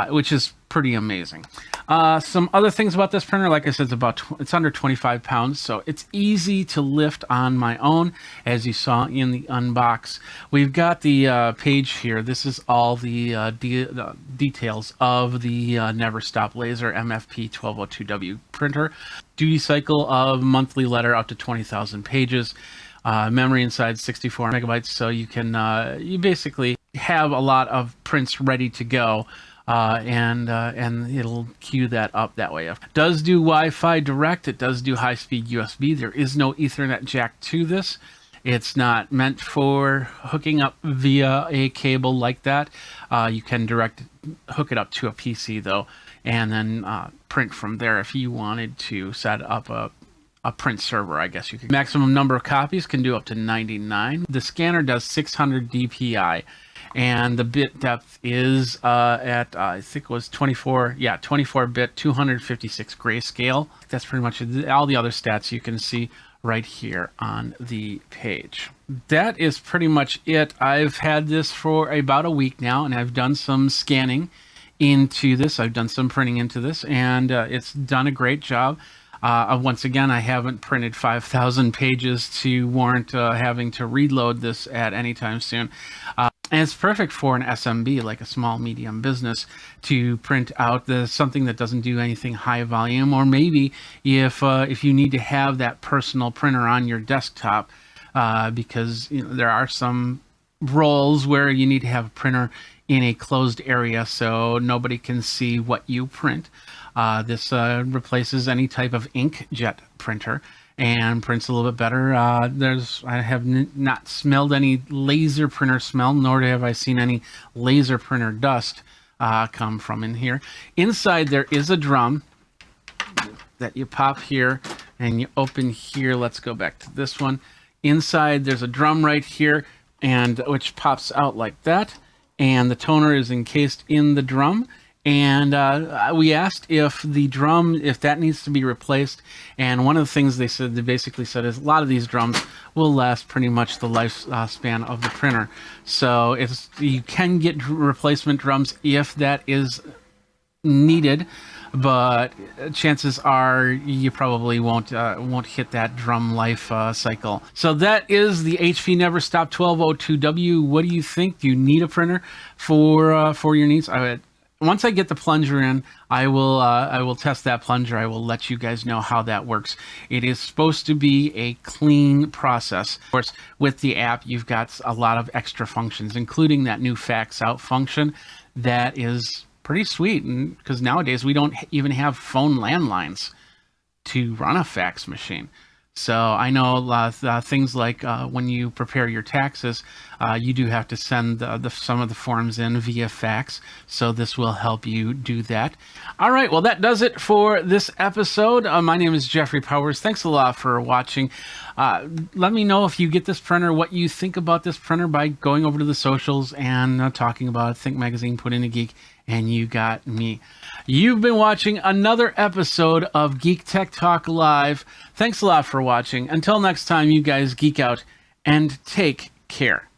which is pretty amazing. Some other things about this printer, like I said, it's under 25 pounds, so it's easy to lift on my own, as you saw in the unbox. We've got the page here. This is all the details of the Never Stop Laser MFP 1202W printer. Duty cycle of monthly letter up to 20,000 pages. Memory inside 64 megabytes, so you can you basically have a lot of prints ready to go. And it'll queue that up that way. It does do Wi-Fi direct. It does do high-speed USB. There is no Ethernet jack to this. It's not meant for hooking up via a cable like that. You can hook it up to a PC though, and then print from there if you wanted to set up a print server, I guess you could. Maximum number of copies can do up to 99. The scanner does 600 DPI. And the bit depth is at, I think it was 24-bit, 256 grayscale. That's pretty much all the other stats you can see right here on the page. That is pretty much it. I've had this for about a week now, and I've done some scanning into this. I've done some printing into this, and it's done a great job. Once again, I haven't printed 5,000 pages to warrant having to reload this at any time soon. And it's perfect for an SMB, like a small medium business, to print out something that doesn't do anything high volume, or maybe if you need to have that personal printer on your desktop, because there are some roles where you need to have a printer in a closed area so nobody can see what you print. This replaces any type of inkjet printer and prints a little bit better. I have not smelled any laser printer smell, nor have I seen any laser printer dust come from in here. Inside there is a drum that you pop here and you open here. Let's go back to this one. Inside there's a drum right here, and which pops out like that, and the toner is encased in the drum. And we asked if the drum, if that needs to be replaced. And one of the things they basically said is a lot of these drums will last pretty much the lifespan of the printer. So you can get replacement drums if that is needed, but chances are you probably won't hit that drum life cycle. So that is the HP Never Stop 1202W. What do you think? Do you need a printer for your needs? once I get the plunger in, I will test that plunger. I will let you guys know how that works. It is supposed to be a clean process. Of course, with the app, you've got a lot of extra functions, including that new fax out function that is pretty sweet. And because nowadays we don't even have phone landlines to run a fax machine. So I know things like when you prepare your taxes, you do have to send some of the forms in via fax. So this will help you do that. All right, well, that does it for this episode. My name is Jeffrey Powers. Thanks a lot for watching. Let me know if you get this printer, what you think about this printer by going over to the socials and talking about it. Think Magazine, Put in a Geek, and you got me. You've been watching another episode of Geek Tech Talk Live. Thanks a lot for watching. Until next time, you guys geek out and take care.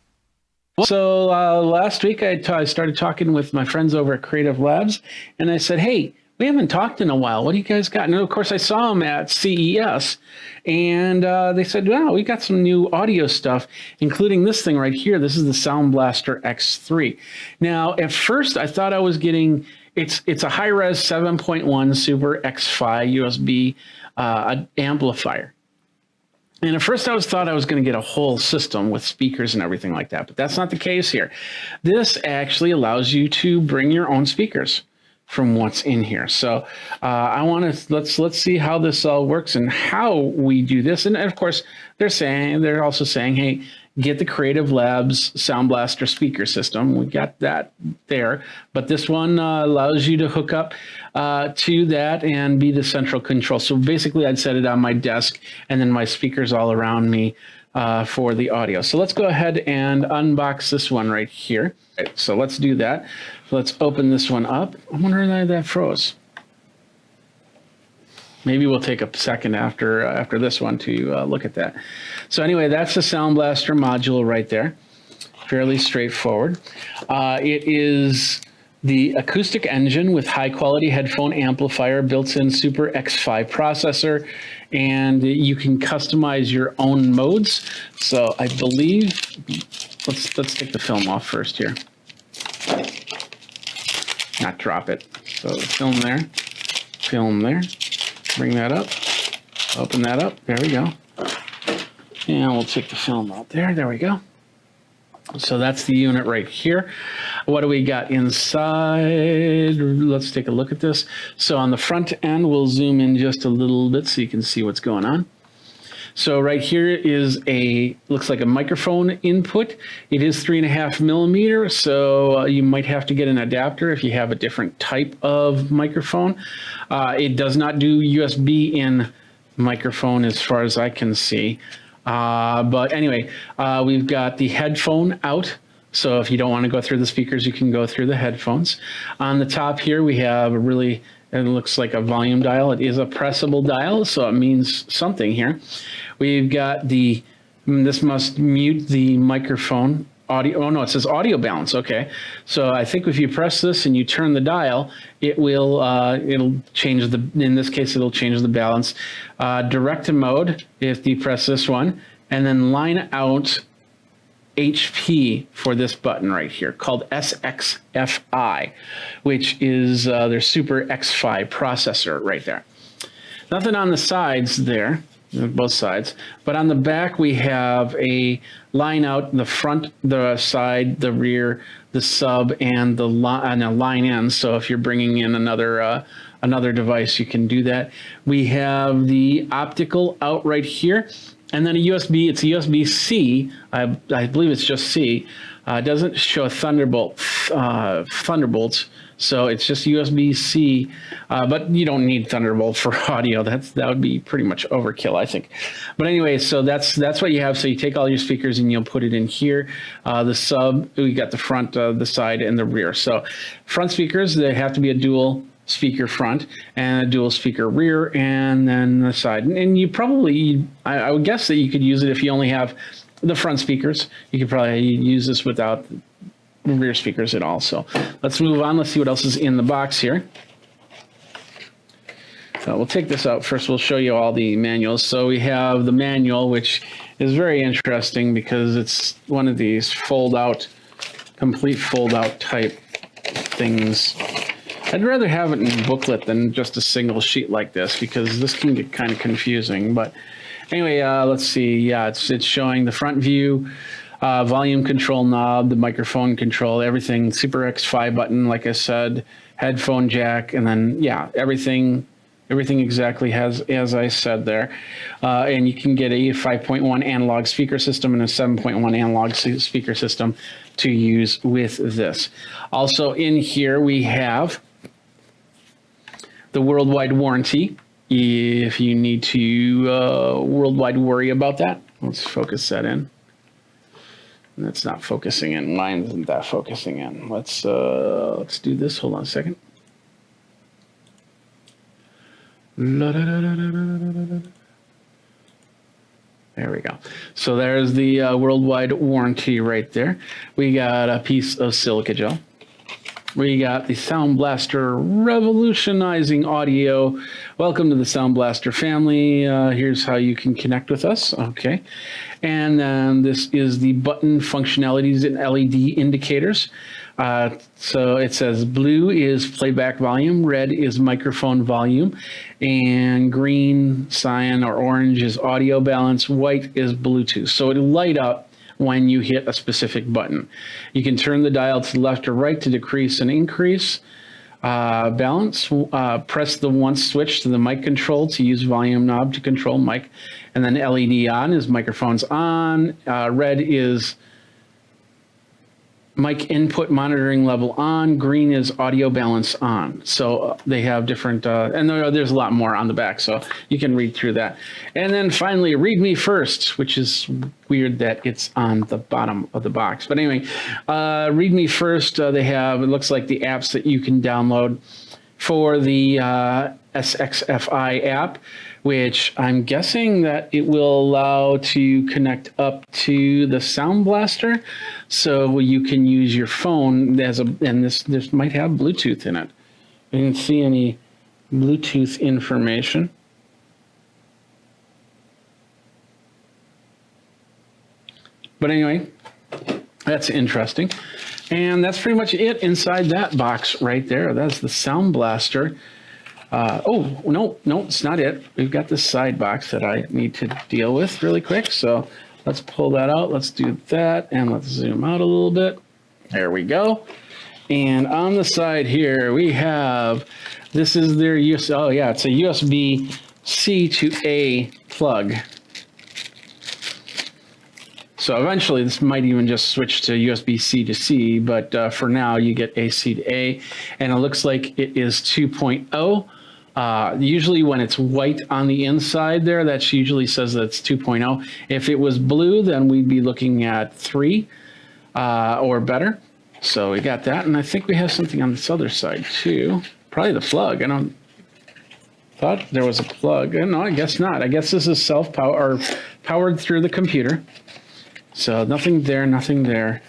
So last week I started talking with my friends over at Creative Labs, and I said, hey, we haven't talked in a while. What do you guys got? And of course, I saw them at CES, and they said, wow, we got some new audio stuff, including this thing right here. This is the Sound Blaster X3. Now, at first, I thought I was getting, it's a high-res 7.1 Super X5 USB amplifier. And at first I thought I was going to get a whole system with speakers and everything like that, but that's not the case here. This actually allows you to bring your own speakers from what's in here. So I want to let's see how this all works and how we do this. And of course, they're also saying, hey, get the Creative Labs Sound Blaster speaker system. We got that there, but this one allows you to hook up to that and be the central control. So basically, I'd set it on my desk and then my speakers all around me for the audio. So let's go ahead and unbox this one right here. Right, so let's do that. Let's open this one up. I wonder why that froze. Maybe we'll take a second after this one to look at that. So anyway, that's the Sound Blaster module right there. Fairly straightforward. It is the acoustic engine with high quality headphone amplifier, built-in Super X5 processor, and you can customize your own modes. So I believe, let's take the film off first here. Not drop it. So film there, bring that up, open that up, there we go. And we'll take the film out there we go. So that's the unit right here. What do we got inside? Let's take a look at this. So on the front end, we'll zoom in just a little bit so you can see what's going on. So right here is looks like a microphone input. It is 3.5 millimeter, so you might have to get an adapter if you have a different type of microphone. It does not do USB in microphone as far as I can see. But anyway, we've got the headphone out. So if you don't want to go through the speakers, you can go through the headphones. On the top here, we have it looks like a volume dial. It is a pressable dial, so it means something here. We've got this must mute the microphone audio. Oh no, it says audio balance. Okay. So I think if you press this and you turn the dial, it'll change in this case, it'll change the balance. Direct to mode, if you press this one, and then line out HP for this button right here called SXFI, which is their Super X5 processor right there. Nothing on the sides there, both sides, but on the back we have a line out the front, the side, the rear, the sub, and a line in. So if you're bringing in another device, you can do that. We have the optical out right here. And then it's a USB-C, I believe it's just C. It doesn't show Thunderbolts, so it's just USB-C, but you don't need Thunderbolt for audio. That would be pretty much overkill, I think. But anyway, so that's what you have. So you take all your speakers and you'll put it in here. The sub, we got the front, the side, and the rear. So front speakers, they have to be a dual speaker front and a dual speaker rear, and then the side. And you probably, I would guess that you could use it if you only have the front speakers. You could probably use this without rear speakers at all. So let's move on. Let's see what else is in the box here. So we'll take this out first. We'll show you all the manuals. So we have the manual, which is very interesting because it's one of these complete fold out type things. I'd rather have it in booklet than just a single sheet like this, because this can get kind of confusing. But anyway, let's see. Yeah, it's showing the front view, volume control knob, the microphone control, everything. Super X5 button, like I said, headphone jack, and then yeah, everything exactly as I said there. And you can get a 5.1 analog speaker system and a 7.1 analog speaker system to use with this. Also in here we have the worldwide warranty. If you need to worldwide worry about that, let's focus that in. That's not focusing in. Mine isn't that focusing in. Let's do this. Hold on a second. There we go. So there's the worldwide warranty right there. We got a piece of silica gel. We got the Sound Blaster revolutionizing audio. Welcome to the Sound Blaster family. Here's how you can connect with us. Okay. And then this is the button functionalities and LED indicators. So it says blue is playback volume, red is microphone volume, and green, cyan, or orange is audio balance, white is Bluetooth. So it'll light up when you hit a specific button. You can turn the dial to the left or right to decrease and increase balance. Press the once switch to the mic control to use volume knob to control mic. And then LED on is microphones on. Red is mic input monitoring level on. Green is audio balance on. So they have different, and there's a lot more on the back, so you can read through that. And then finally, read me first, which is weird that it's on the bottom of the box. But anyway, read me first. They have, it looks like the apps that you can download for the SXFI app, which I'm guessing that it will allow to connect up to the Sound Blaster, so you can use your phone as a, and this might have Bluetooth in it. I didn't see any Bluetooth information. But anyway, that's interesting. And that's pretty much it inside that box right there. That's the Sound Blaster. Oh, no, it's not it. We've got this side box that I need to deal with really quick. So let's pull that out. Let's do that. And let's zoom out a little bit. There we go. And on the side here, we have, this is their it's a USB-C to A plug. So eventually this might even just switch to USB-C to C, but for now you get AC to A, and it looks like it is 2.0. Usually when it's white on the inside there, that usually says that it's 2.0. If it was blue, then we'd be looking at 3 or better. So we got that, and I think we have something on this other side too. Probably the plug. I thought there was a plug. No, I guess not. I guess this is self-powered or powered through the computer. So nothing there, nothing there.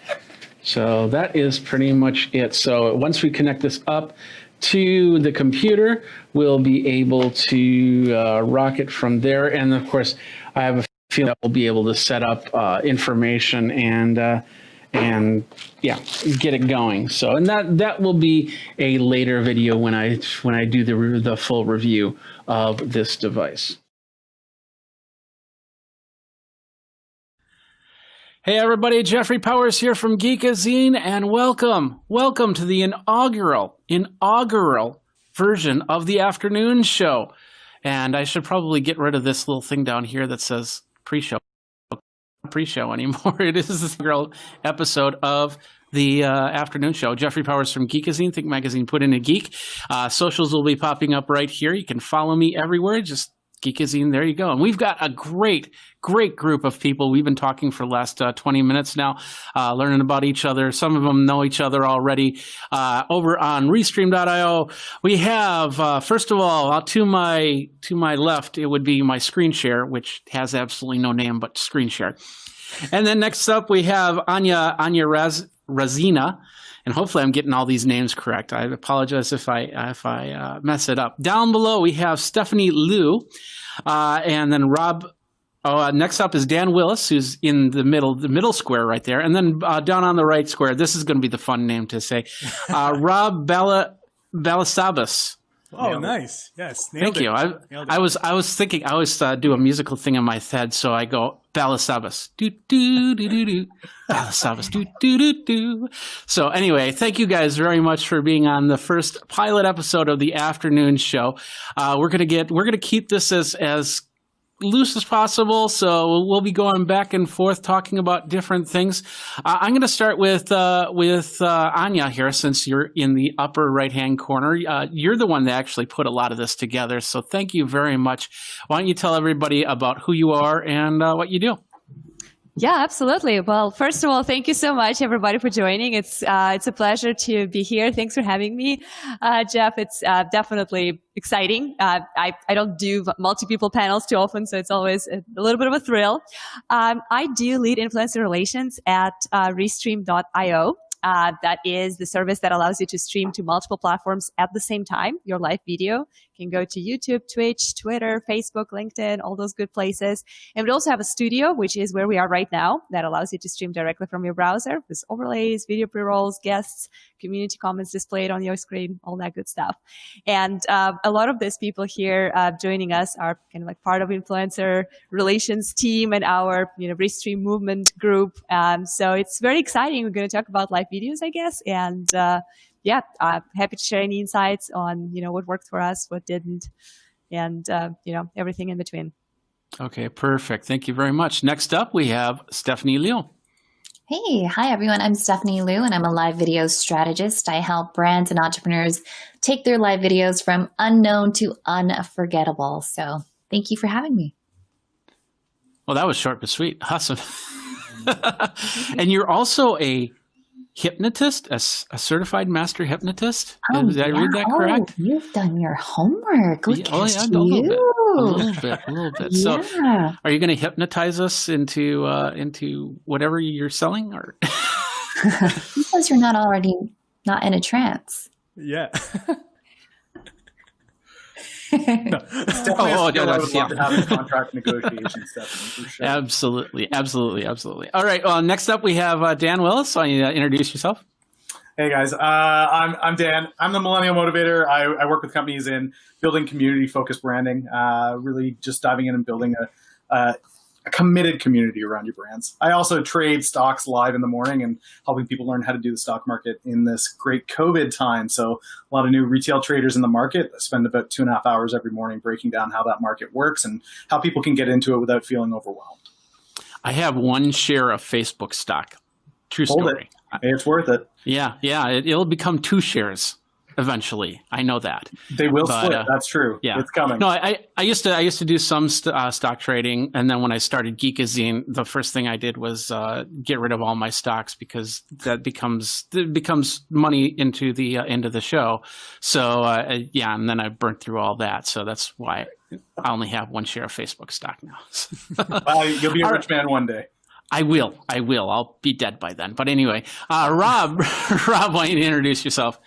So that is pretty much it. So once we connect this up to the computer, we'll be able to rock it from there. And of course, I have a feeling that we'll be able to set up information and yeah, get it going. So, and that will be a later video when I do the full review of this device. Hey everybody, Jeffrey Powers here from Geekazine, and welcome to the inaugural version of the afternoon show. And I should probably get rid of this little thing down here that says pre-show anymore. It is this inaugural episode of the afternoon show. Jeffrey Powers from Geekazine, Think Magazine, put in a geek. Socials will be popping up right here. You can follow me everywhere. Just Geekazine, there you go. And we've got a great group of people. We've been talking for the last 20 minutes now, learning about each other. Some of them know each other already. Over on Restream.io, we have, first of all, to my left, it would be my screen share, which has absolutely no name but screen share. And then next up, we have Anya Razina. And hopefully I'm getting all these names correct. I apologize if I mess it up. Down below, we have Stephanie Liu, and then Rob. Next up is Dan Willis, who's in the middle square right there. And then down on the right square, this is going to be the fun name to say, Rob Balasabas. Oh, nice. Yes. Thank you. I was thinking, I always do a musical thing in my head, so I go Balasabas. Do do do do do. Balasabas. Do do do do. So anyway, thank you guys very much for being on the first pilot episode of the afternoon show. We're gonna keep this as loose as possible, so we'll be going back and forth talking about different things. I'm going to start with Anya here, since you're in the upper right hand corner. You're the one that actually put a lot of this together, so thank you very much. Why don't you tell everybody about who you are and what you do? Yeah, absolutely. Well, first of all, thank you so much, everybody, for joining. It's a pleasure to be here. Thanks for having me, Jeff. It's definitely exciting. I don't do multi-people panels too often, so it's always a little bit of a thrill. I do lead influencer relations at Restream.io. That is the service that allows you to stream to multiple platforms at the same time. Your live video can go to YouTube, Twitch, Twitter, Facebook, LinkedIn, all those good places. And we also have a studio, which is where we are right now, that allows you to stream directly from your browser with overlays, video pre-rolls, guests, community comments displayed on your screen, all that good stuff. And a lot of these people here joining us are kind of like part of influencer relations team and our Restream movement group. So it's very exciting. We're going to talk about live videos, I guess, and yeah, happy to share any insights on what worked for us, what didn't, and everything in between. Okay, perfect. Thank you very much. Next up, we have Stephanie Liu. Hey, hi everyone. I'm Stephanie Liu, and I'm a live video strategist. I help brands and entrepreneurs take their live videos from unknown to unforgettable. So thank you for having me. Well, that was short but sweet. Awesome. And you're also a hypnotist, a certified master hypnotist. Did I read that correct? Oh, you've done your homework. Look a little bit. Yeah. So, are you going to hypnotize us into whatever you're selling, or because you're not in a trance? Yeah. Contract negotiation stuff. For sure. Absolutely. All right. Well, next up we have Dan Willis. Why don't you introduce yourself? Hey guys, I'm Dan. I'm the Millennial Motivator. I work with companies in building community-focused branding. Really, just diving in and building a committed community around your brands. I also trade stocks live in the morning and helping people learn how to do the stock market in this great COVID time. So a lot of new retail traders in the market. I spend about 2.5 hours every morning breaking down how that market works and how people can get into it without feeling overwhelmed. I have 1 share of Facebook stock. True story. Hold it. It's worth it. Yeah. It'll become 2 shares. Eventually, I know that they will split. That's true. Yeah, it's coming. No, I used to do some stock trading, and then when I started Geekazine, the first thing I did was get rid of all my stocks because that becomes money into the end of the show. So yeah, and then I burnt through all that. So that's why I only have 1 share of Facebook stock now. Well, you'll be a rich man one day. I will. I'll be dead by then. But anyway, Rob, why don't you introduce yourself?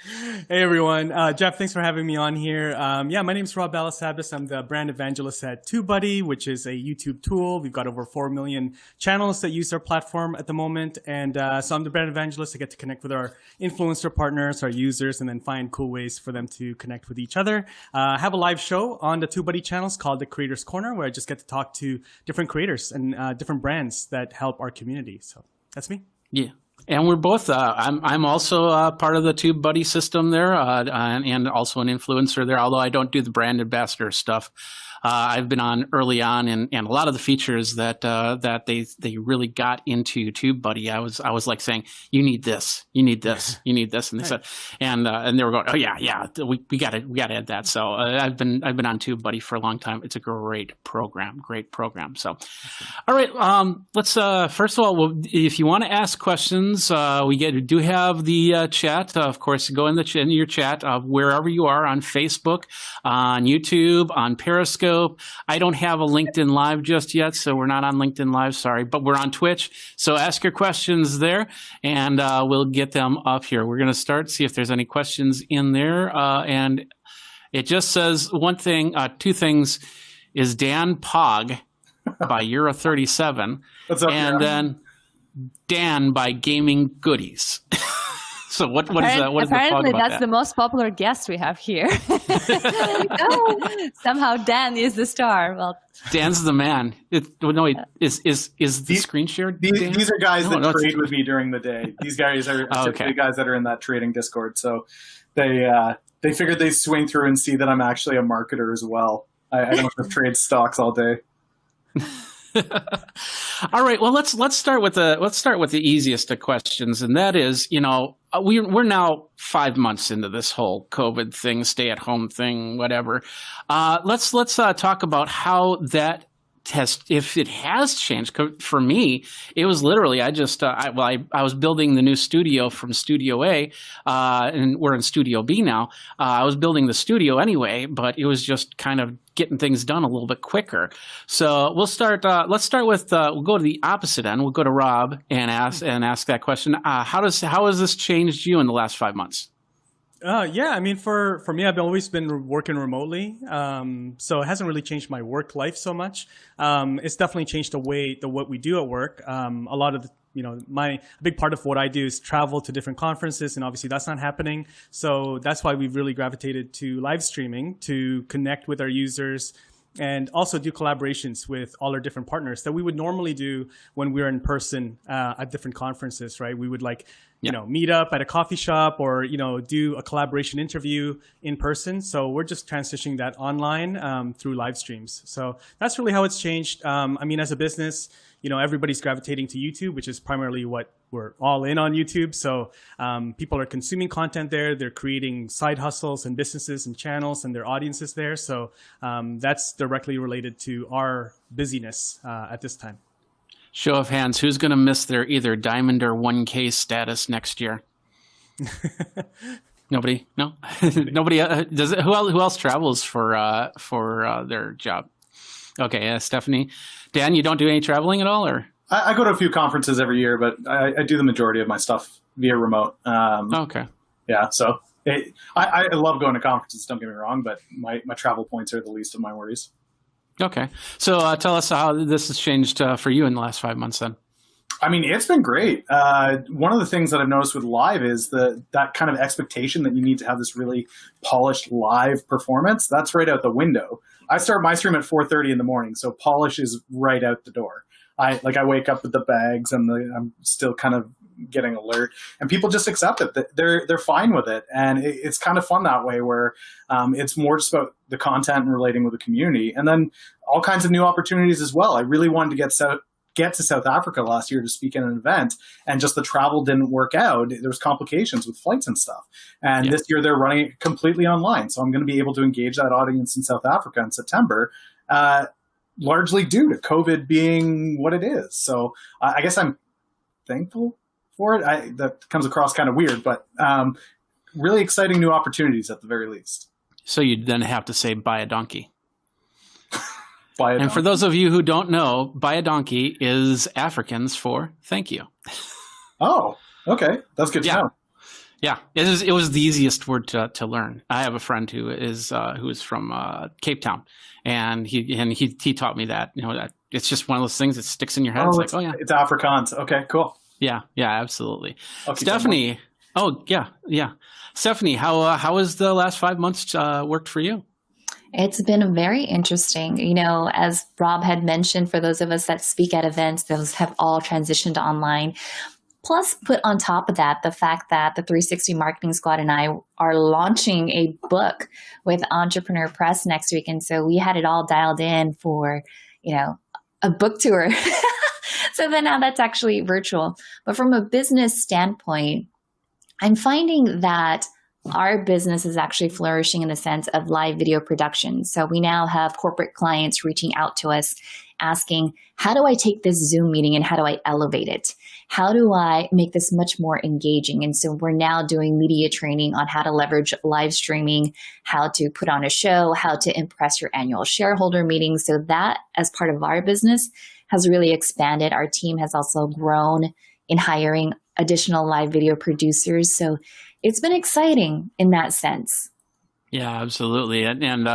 Hey, everyone. Jeff, thanks for having me on here. Yeah, my name's Rob Balasabas. I'm the brand evangelist at TubeBuddy, which is a YouTube tool. We've got over 4 million channels that use our platform at the moment. And so I'm the brand evangelist. I get to connect with our influencer partners, our users, and then find cool ways for them to connect with each other. I have a live show on the TubeBuddy channels called The Creators Corner, where I just get to talk to different creators and different brands that help our community. So that's me. Yeah. And we're both, I'm also part of the TubeBuddy system there and also an influencer there, although I don't do the brand ambassador stuff. I've been on early on, and a lot of the features that they really got into TubeBuddy, I was like saying, you need this, you need this, you need this, and they said, and they were going, oh yeah, we got to add that. So I've been on TubeBuddy for a long time. It's a great program. So, all right, let's first of all, if you want to ask questions, we do have the chat. Of course, go in your chat wherever you are, on Facebook, on YouTube, on Periscope. I don't have a LinkedIn Live just yet, so we're not on LinkedIn Live, sorry, but we're on Twitch. So ask your questions there, and we'll get them up here. We're going to see if there's any questions in there. And it just says two things. Is Dan Pog by Euro37, What's up, and then Dan by Gaming Goodies. So what is that? What is the fog Apparently, about that's that? the most popular guest we have here. Somehow Dan is the star. Well, Dan's the man. Wait, is the screen shared? These are guys No, that no, trade with me during the day. These guys are typically guys that are in that trading Discord. So they figured they'd swing through and see that I'm actually a marketer as well. I don't just trade stocks all day. All right. Well, let's start with the easiest of questions, and that is, we're now 5 months into this whole COVID thing, stay at home thing, whatever. Let's talk about how that if it has changed. For me, it was literally I was building the new studio from Studio A, and we're in Studio B now. I was building the studio anyway, but it was just kind of getting things done a little bit quicker. So we'll start. Let's start with we'll go to the opposite end. We'll go to Rob and ask that question. How has this changed you in the last 5 months? Yeah, I mean, for me, I've always been working remotely, so it hasn't really changed my work life so much. It's definitely changed what we do at work. A lot of a big part of what I do is travel to different conferences, and obviously that's not happening. So that's why we've really gravitated to live streaming to connect with our users and also do collaborations with all our different partners that we would normally do when we're in person at different conferences, right? We would meet up at a coffee shop or, do a collaboration interview in person. So we're just transitioning that online through live streams. So that's really how it's changed. I mean, as a business, everybody's gravitating to YouTube, which is primarily what we're all in on YouTube. So people are consuming content there. They're creating side hustles and businesses and channels and their audiences there. So that's directly related to our busyness at this time. Show of hands, who's going to miss their either Diamond or 1K status next year? Nobody? No? Nobody? Does it? Who else travels for their job? Okay, Stephanie. Dan, you don't do any traveling at all, or? I go to a few conferences every year, but I do the majority of my stuff via remote. Okay. Yeah, so I love going to conferences, don't get me wrong, but my travel points are the least of my worries. Okay. So tell us how this has changed for you in the last 5 months then. I mean, it's been great. One of the things that I've noticed with live is that kind of expectation that you need to have this really polished live performance. That's right out the window. I start my stream at 4:30 in the morning, so polish is right out the door. I wake up with the bags and I'm still kind of getting alert, and people just accept it. They're fine with it, and it's kind of fun that way where it's more just about the content and relating with the community, and then all kinds of new opportunities as well. I really wanted to get to South Africa last year to speak at an event, and just the travel didn't work out. There was complications with flights and stuff. And this year they're running it completely online. So I'm going to be able to engage that audience in South Africa in September, largely due to COVID being what it is. So I guess I'm thankful for it. That comes across kind of weird, but really exciting new opportunities at the very least. So you then have to say buy a donkey. And for those of you who don't know, buy a donkey is Afrikaans for thank you. Oh, okay. That's good to know. Yeah, it was the easiest word to learn. I have a friend who is from Cape Town, and he taught me that. That it's just one of those things that sticks in your head. It's it's Afrikaans. Okay, cool. Yeah, absolutely. Stephanie, Stephanie, how has the last 5 months worked for you? It's been very interesting. As Rob had mentioned, for those of us that speak at events, those have all transitioned to online. Plus, put on top of that, the fact that the 360 Marketing Squad and I are launching a book with Entrepreneur Press next week. And so we had it all dialed in for, a book tour. So then now that's actually virtual. But from a business standpoint, I'm finding that our business is actually flourishing in the sense of live video production. So we now have corporate clients reaching out to us asking, how do I take this Zoom meeting and how do I elevate it? How do I make this much more engaging? And so we're now doing media training on how to leverage live streaming, how to put on a show, how to impress your annual shareholder meeting. So that, as part of our business, has really expanded. Our team has also grown in hiring additional live video producers. So it's been exciting in that sense. Yeah, absolutely. And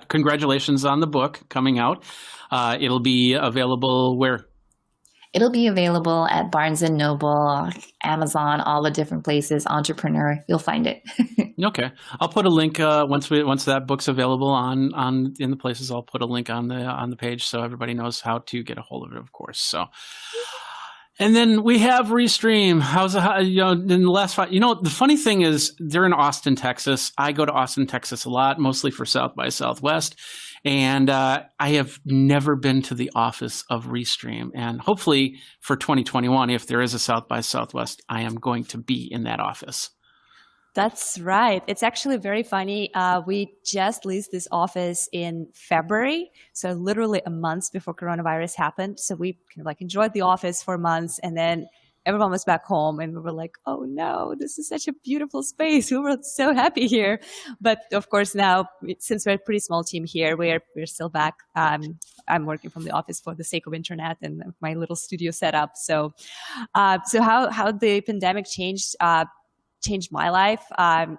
congratulations on the book coming out. It'll be available where? It'll be available at Barnes and Noble, Amazon, all the different places. Entrepreneur, you'll find it. Okay, I'll put a link once that book's available on in the places. I'll put a link on the page so everybody knows how to get a hold of it, of course. So, and then we have Restream. In the last 5? The funny thing is they're in Austin, Texas. I go to Austin, Texas a lot, mostly for South by Southwest. And I have never been to the office of Restream. And hopefully for 2021, if there is a South by Southwest, I am going to be in that office. That's right. It's actually very funny. We just leased this office in February, so literally a month before coronavirus happened. So we kind of like enjoyed the office for months, and then everyone was back home, and we were like, oh no, this is such a beautiful space. We were so happy here. But of course now, since we're a pretty small team here, we're still back. I'm working from the office for the sake of internet and my little studio setup. So how the pandemic changed my life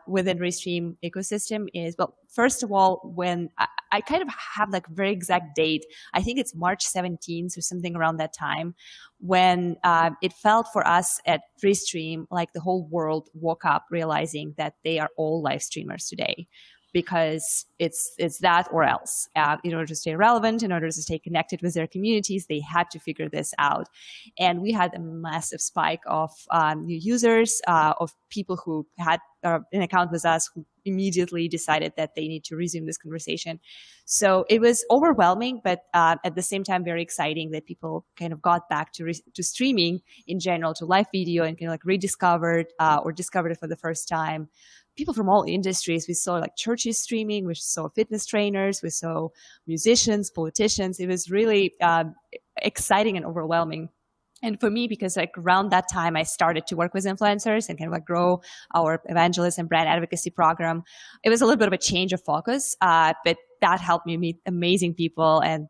within Restream ecosystem is, well, first of all, when I kind of have like a very exact date, I think it's March 17th or something around that time, when it felt for us at Restream like the whole world woke up realizing that they are all live streamers today. Because it's that or else. In order to stay relevant, in order to stay connected with their communities, they had to figure this out. And we had a massive spike of new users, of people who had an account with us who immediately decided that they need to resume this conversation. So it was overwhelming, but at the same time, very exciting that people kind of got back to streaming in general, to live video, and kind of like rediscovered or discovered it for the first time. People from all industries. We saw like churches streaming, we saw fitness trainers, we saw musicians, politicians. It was really exciting and overwhelming. And for me, because like around that time, I started to work with influencers and kind of like grow our evangelist and brand advocacy program. It was a little bit of a change of focus, but that helped me meet amazing people and,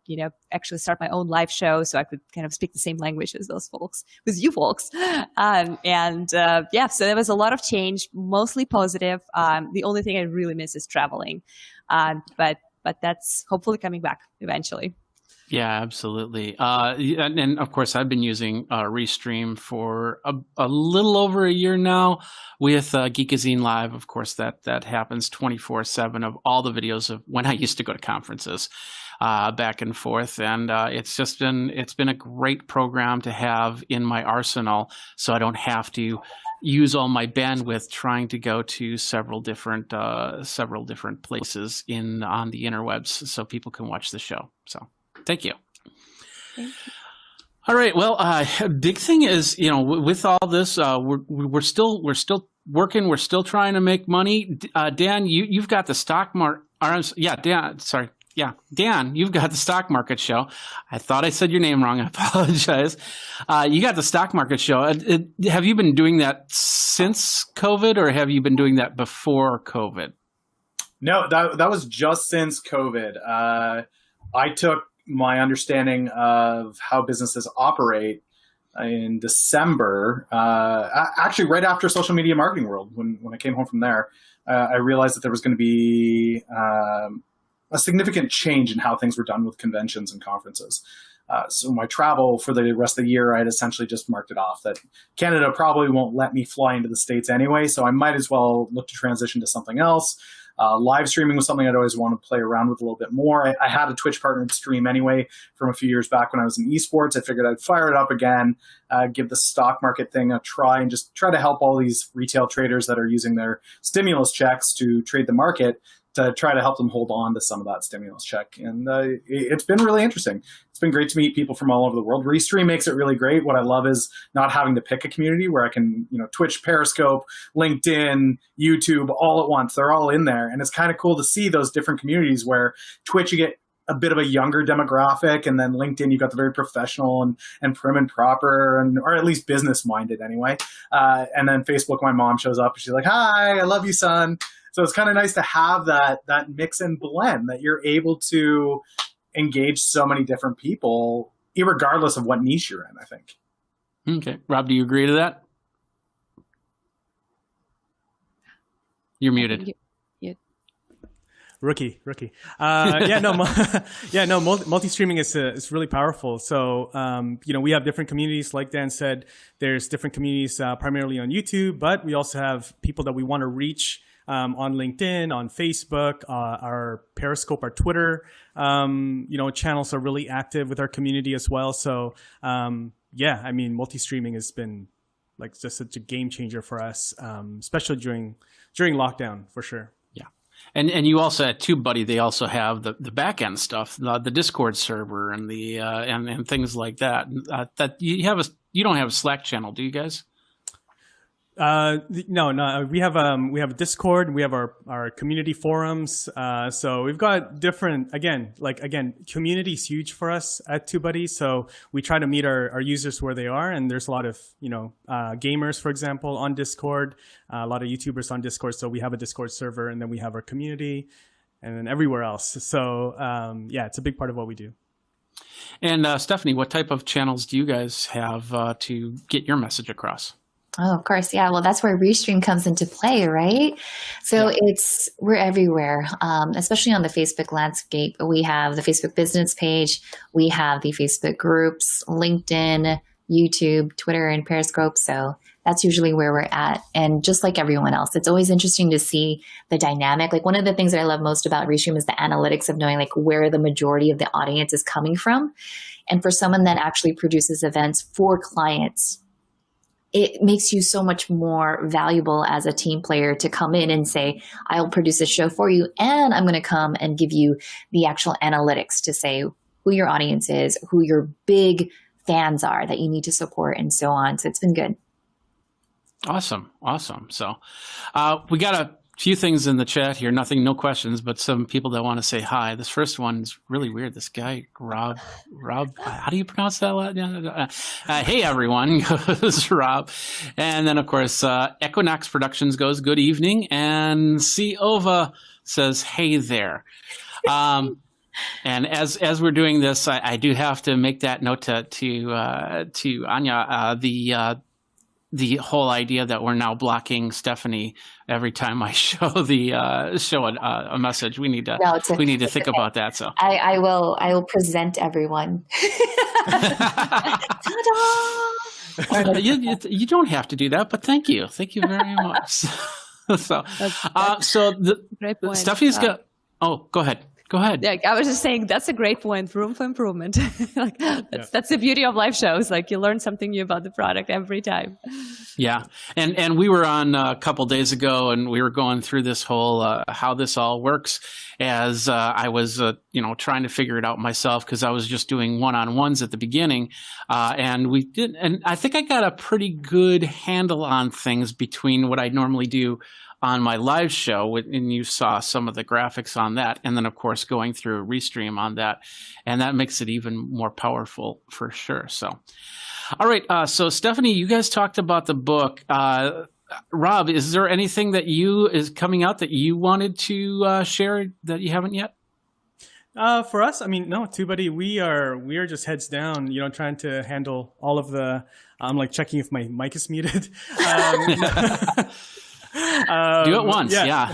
actually start my own live show so I could kind of speak the same language as those folks, with you folks. So there was a lot of change, mostly positive. The only thing I really miss is traveling. But that's hopefully coming back eventually. Yeah, absolutely. And of course, I've been using Restream for a little over a year now with Geekazine Live. Of course, that happens 24/7 of all the videos of when I used to go to conferences back and forth. And it's been a great program to have in my arsenal, so I don't have to use all my bandwidth trying to go to several different places on the interwebs so people can watch the show. So. Thank you. All right. Well, big thing is, with all this, we're still working. We're still trying to make money. Dan, you've got the stock market. Dan. Sorry. Yeah, Dan, you've got the stock market show. I thought I said your name wrong. I apologize. You got the stock market show. Have you been doing that since COVID, or have you been doing that before COVID? No, that was just since COVID. I took my understanding of how businesses operate in December, actually right after Social Media Marketing World, when I came home from there, I realized that there was going to be a significant change in how things were done with conventions and conferences. So my travel for the rest of the year, I had essentially just marked it off that Canada probably won't let me fly into the States anyway, so I might as well look to transition to something else. Live streaming was something I'd always want to play around with a little bit more. I had a Twitch partnered stream anyway from a few years back when I was in esports. I figured I'd fire it up again, give the stock market thing a try, and just try to help all these retail traders that are using their stimulus checks to trade the market, to try to help them hold on to some of that stimulus check. And it's been really interesting. It's been great to meet people from all over the world. Restream makes it really great. What I love is not having to pick a community where I can, Twitch, Periscope, LinkedIn, YouTube, all at once. They're all in there. And it's kind of cool to see those different communities where Twitch, you get a bit of a younger demographic, and then LinkedIn, you got the very professional and prim and proper, or at least business minded anyway. And then Facebook, my mom shows up and she's like, "Hi, I love you, son." So it's kind of nice to have that mix and blend, that you're able to engage so many different people, irregardless of what niche you're in, I think. Okay. Rob, do you agree to that? You're muted. Rookie. Multi-streaming is really powerful. So, we have different communities. Like Dan said, there's different communities primarily on YouTube, but we also have people that we want to reach on LinkedIn, on Facebook, our Periscope, our Twitter, channels are really active with our community as well. So, multi-streaming has been like just such a game changer for us, especially during lockdown, for sure. And you also at TubeBuddy, they also have the back end stuff, the Discord server and the and things like that. That you don't have a Slack channel, do you guys? No. We have a Discord, and we have our community forums. So we've got different, community is huge for us at TubeBuddy. So we try to meet our users where they are, and there's a lot of gamers, for example, on Discord, a lot of YouTubers on Discord. So we have a Discord server, and then we have our community, and then everywhere else. So it's a big part of what we do. And Stephanie, what type of channels do you guys have to get your message across? Oh, of course. Yeah. Well, that's where Restream comes into play, right? So we're everywhere, especially on the Facebook landscape. We have the Facebook business page. We have the Facebook groups, LinkedIn, YouTube, Twitter, and Periscope. So that's usually where we're at. And just like everyone else, it's always interesting to see the dynamic. Like one of the things that I love most about Restream is the analytics of knowing like where the majority of the audience is coming from. And for someone that actually produces events for clients, it makes you so much more valuable as a team player to come in and say, I'll produce a show for you, and I'm going to come and give you the actual analytics to say who your audience is, who your big fans are that you need to support, and so on. So it's been good. Awesome. So we got a few things in the chat here. No questions, but some people that want to say hi. This first one's really weird. This guy, Rob, how do you pronounce that? Hey, everyone, goes Rob. And then, of course, Equinox Productions goes, good evening. And C. Ova says, hey there. And as we're doing this, I do have to make that note to Anya, the whole idea that we're now blocking Stephanie every time I show a message. We need to think about that. So I will present everyone. You don't have to do that, but thank you very much. So great point. Stephanie's got. Oh, go ahead. Yeah, I was just saying that's a great point. Room for improvement. That's the beauty of live shows. Like you learn something new about the product every time. Yeah, and we were on a couple days ago, and we were going through this whole how this all works. As I was trying to figure it out myself because I was just doing one-on-ones at the beginning, and I think I got a pretty good handle on things between what I normally do on my live show, and you saw some of the graphics on that, and then of course going through Restream on that, and that makes it even more powerful for sure. So, all right. So Stephanie, you guys talked about the book. Rob, is there anything that is coming out that you wanted to share that you haven't yet? For us, no, TubeBuddy, we are just heads down, trying to handle all of the. I'm like checking if my mic is muted. Do it once, yeah.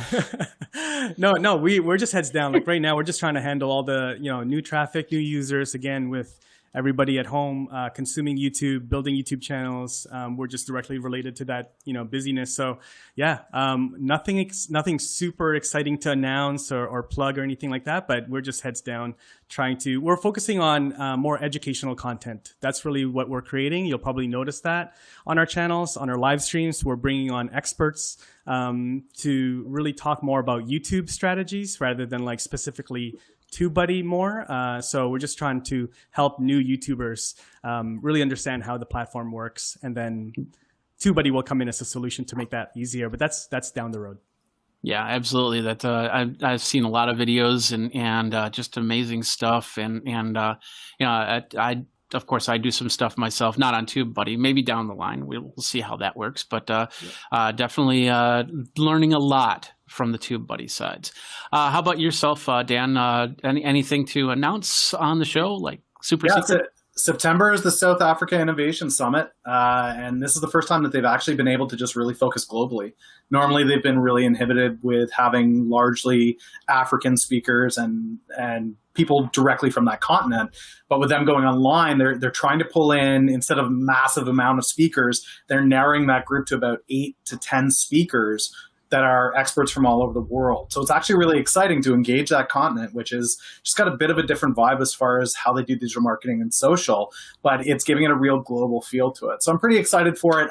No, we're just heads down. Like right now, we're just trying to handle all the new traffic, new users. Again, with everybody at home consuming YouTube, building YouTube channels. We're just directly related to that busyness. So nothing super exciting to announce or plug or anything like that. But we're just heads down we're focusing on more educational content. That's really what we're creating. You'll probably notice that on our channels, on our live streams. We're bringing on experts to really talk more about YouTube strategies rather than like specifically TubeBuddy more. So we're just trying to help new YouTubers really understand how the platform works, and then TubeBuddy will come in as a solution to make that easier. But that's down the road. Yeah, absolutely. That I've seen a lot of videos and just amazing stuff, and I of course I do some stuff myself, not on TubeBuddy. Maybe down the line we'll see how that works, but definitely learning a lot from the TubeBuddy sides. How about yourself, Dan? Anything to announce on the show, like super secret? September is the South Africa Innovation Summit, and this is the first time that they've actually been able to just really focus globally. Normally, they've been really inhibited with having largely African speakers and people directly from that continent. But with them going online, they're trying to pull in, instead of a massive amount of speakers, they're narrowing that group to about 8 to 10 speakers that are experts from all over the world. So it's actually really exciting to engage that continent, which is just got a bit of a different vibe as far as how they do digital marketing and social, but it's giving it a real global feel to it. So I'm pretty excited for it.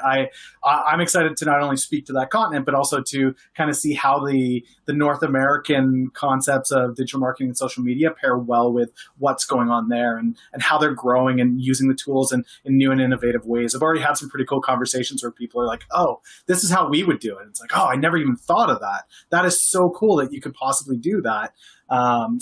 I'm excited to not only speak to that continent, but also to kind of see how the North American concepts of digital marketing and social media pair well with what's going on there, and how they're growing and using the tools in new and innovative ways. I've already had some pretty cool conversations where people are like, oh, this is how we would do it. It's like, oh, I never even thought of that. That is so cool that you could possibly do that.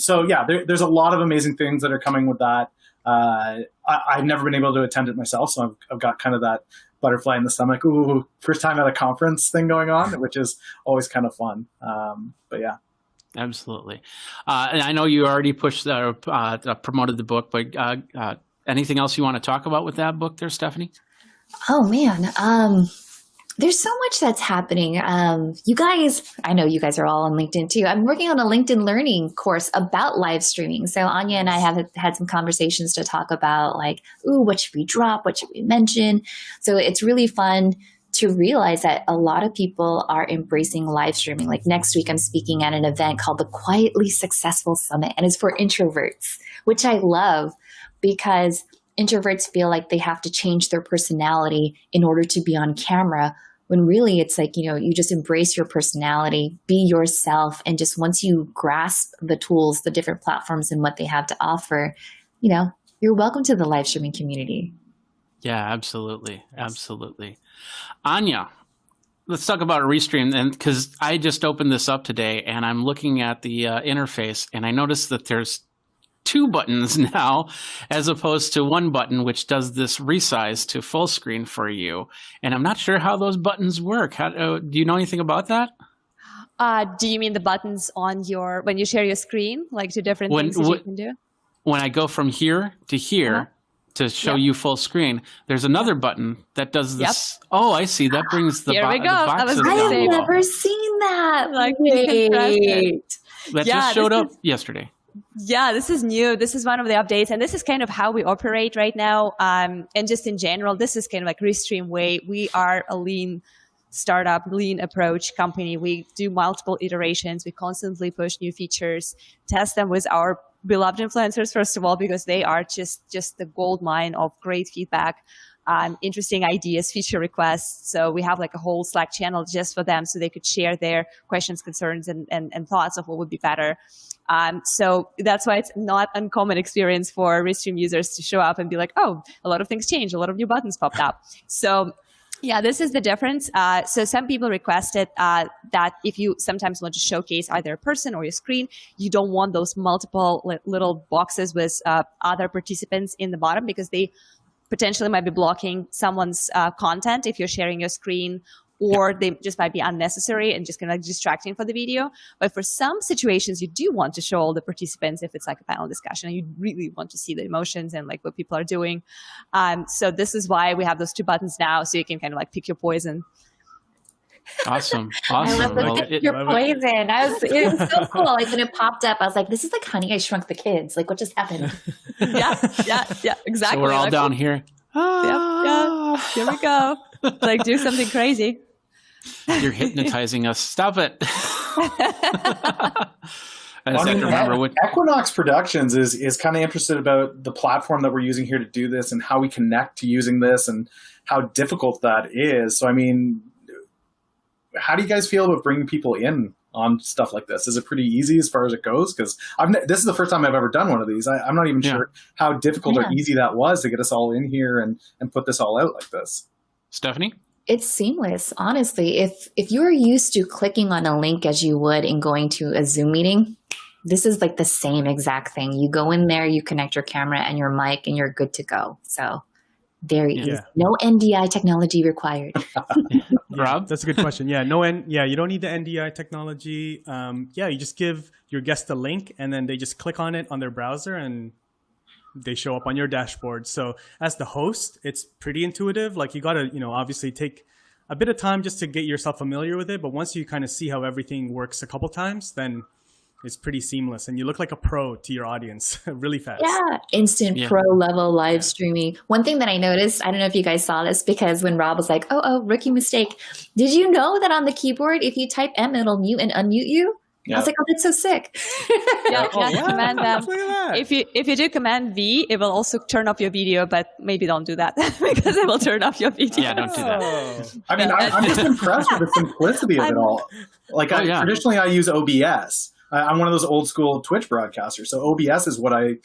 So yeah, there's a lot of amazing things that are coming with that. I've never been able to attend it myself, so I've got kind of that butterfly in the stomach. Ooh, first time at a conference thing going on, which is always kind of fun. But yeah. Absolutely. And I know you already pushed promoted the book, but anything else you want to talk about with that book there, Stephanie? Oh man. There's so much that's happening. You guys, I know you guys are all on LinkedIn too. I'm working on a LinkedIn learning course about live streaming. So Anya and I have had some conversations to talk about like, ooh, what should we drop? What should we mention? So it's really fun to realize that a lot of people are embracing live streaming. Like next week, I'm speaking at an event called the Quietly Successful Summit, and it's for introverts, which I love because introverts feel like they have to change their personality in order to be on camera, when really it's like, you just embrace your personality, be yourself. And just once you grasp the tools, the different platforms and what they have to offer, you're welcome to the live streaming community. Yeah, absolutely. Absolutely. Anya, let's talk about Restream, and because I just opened this up today and I'm looking at the interface, and I noticed that there's 2 buttons now as opposed to 1 button, which does this resize to full screen for you. And I'm not sure how those buttons work. Do you know anything about that? Do you mean the buttons on when you share your screen, like 2 different things that you can do? When I go from here to here to show you full screen, there's another button that does this. Yep. Oh, I see. That brings the, here we go. The boxes I have down. never seen that. Like, wait. That just showed up yesterday. Yeah, this is new. This is one of the updates, and this is kind of how we operate right now. And just in general, this is kind of like Restream way. We are a lean startup, lean approach company. We do multiple iterations. We constantly push new features, test them with our beloved influencers, first of all, because they are just the gold mine of great feedback, interesting ideas, feature requests. So we have like a whole Slack channel just for them so they could share their questions, concerns, and thoughts of what would be better. So that's why it's not uncommon experience for Restream users to show up and be like, oh, a lot of things changed, a lot of new buttons popped up. So yeah, this is the difference. So some people requested that if you sometimes want to showcase either a person or your screen, you don't want those multiple little boxes with other participants in the bottom, because they potentially might be blocking someone's content if you're sharing your screen, or they just might be unnecessary and just kind of distracting for the video. But for some situations, you do want to show all the participants if it's like a panel discussion and you really want to see the emotions and like what people are doing. So this is why we have those 2 buttons now, so you can kind of like pick your poison. Awesome. I love your poison. It was so cool. Like when it popped up, I was like, this is like Honey, I Shrunk the Kids. Like what just happened? yeah, exactly. So we're all like, down here. Yeah, here we go. Like do something crazy. You're hypnotizing us. Stop it. Equinox Productions is kind of interested about the platform that we're using here to do this and how we connect to using this and how difficult that is. So, I mean, how do you guys feel about bringing people in on stuff like this? Is it pretty easy as far as it goes? Because this is the first time I've ever done one of these. I'm not even sure how difficult or easy that was to get us all in here and put this all out like this. Stephanie? It's seamless, honestly. If you're used to clicking on a link as you would in going to a Zoom meeting, this is like the same exact thing. You go in there, you connect your camera and your mic, and you're good to go. So very easy. No NDI technology required. Rob? That's a good question. Yeah, you don't need the NDI technology. You just give your guest a link and then they just click on it on their browser and they show up on your dashboard. So as the host, it's pretty intuitive. Like you got to, obviously take a bit of time just to get yourself familiar with it. But once you kind of see how everything works a couple times, then it's pretty seamless. And you look like a pro to your audience really fast. Yeah, instant pro level live streaming. One thing that I noticed, I don't know if you guys saw this, because when Rob was like, oh, rookie mistake. Did you know that on the keyboard, if you type M, it'll mute and unmute you? I was like, oh, that's so sick. Command if you do Command V, it will also turn off your video, but maybe don't do that because it will turn off your video. Yeah, don't do that. I mean, I'm just impressed with the simplicity of it all. Like, traditionally, I use OBS. I'm one of those old school Twitch broadcasters, so OBS is what I've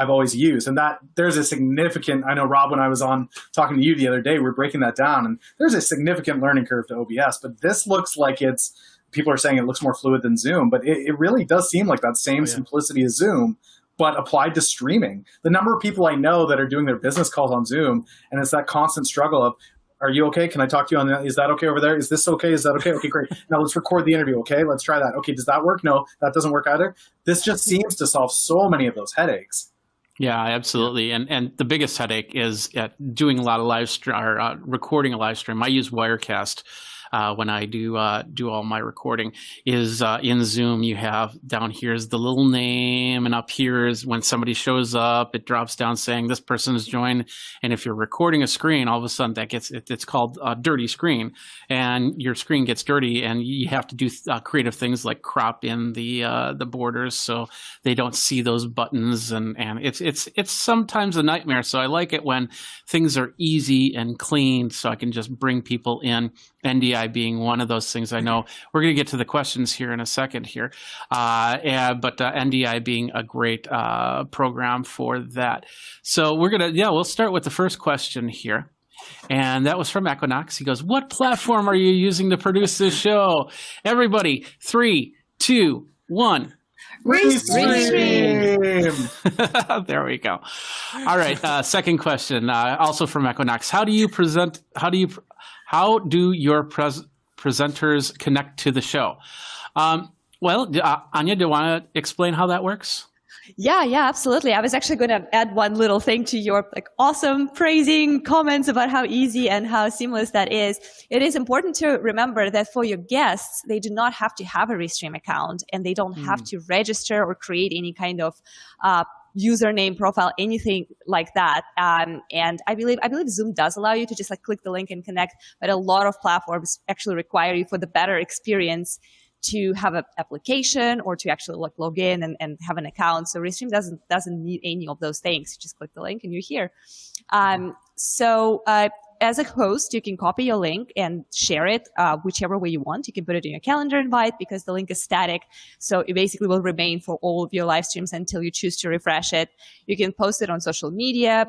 always used, and that there's a significant. I know, Rob, when I was on talking to you the other day, we were breaking that down, and there's a significant learning curve to OBS. But this looks like people are saying it looks more fluid than Zoom, but it really does seem like that same simplicity as Zoom, but applied to streaming. The number of people I know that are doing their business calls on Zoom, and it's that constant struggle of, are you okay? Can I talk to you on that? Is that okay over there? Is this okay? Is that okay? Okay, great. Now let's record the interview. Okay, let's try that. Okay, does that work? No, that doesn't work either. This just seems to solve so many of those headaches. Yeah, absolutely. And the biggest headache is doing a lot of live stream or recording a live stream. I use Wirecast. When I do all my recording, is in Zoom. You have down here is the little name, and up here is when somebody shows up, it drops down saying this person has joined. And if you're recording a screen, all of a sudden it's called a dirty screen, and your screen gets dirty, and you have to do creative things like crop in the borders so they don't see those buttons, and it's sometimes a nightmare. So I like it when things are easy and clean, so I can just bring people in. NDI being one of those things. I know we're going to get to the questions here in a second here, but NDI being a great program for that. So we'll start with the first question here. And that was from Equinox. He goes, what platform are you using to produce this show? Everybody, 3, 2, 1. Restream. There we go. All right. Second question, also from Equinox. How do your presenters connect to the show? Anya, do you want to explain how that works? Yeah, absolutely. I was actually going to add one little thing to your awesome praising comments about how easy and how seamless that is. It is important to remember that for your guests, they do not have to have a Restream account, and they don't have to register or create any kind of username, profile, anything like that. And I believe Zoom does allow you to just click the link and connect, but a lot of platforms actually require you, for the better experience, to have an application or to actually log in and have an account. So Restream doesn't need any of those things. You just click the link and you're here. As a host, you can copy your link and share it whichever way you want. You can put it in your calendar invite because the link is static. So it basically will remain for all of your live streams until you choose to refresh it. You can post it on social media.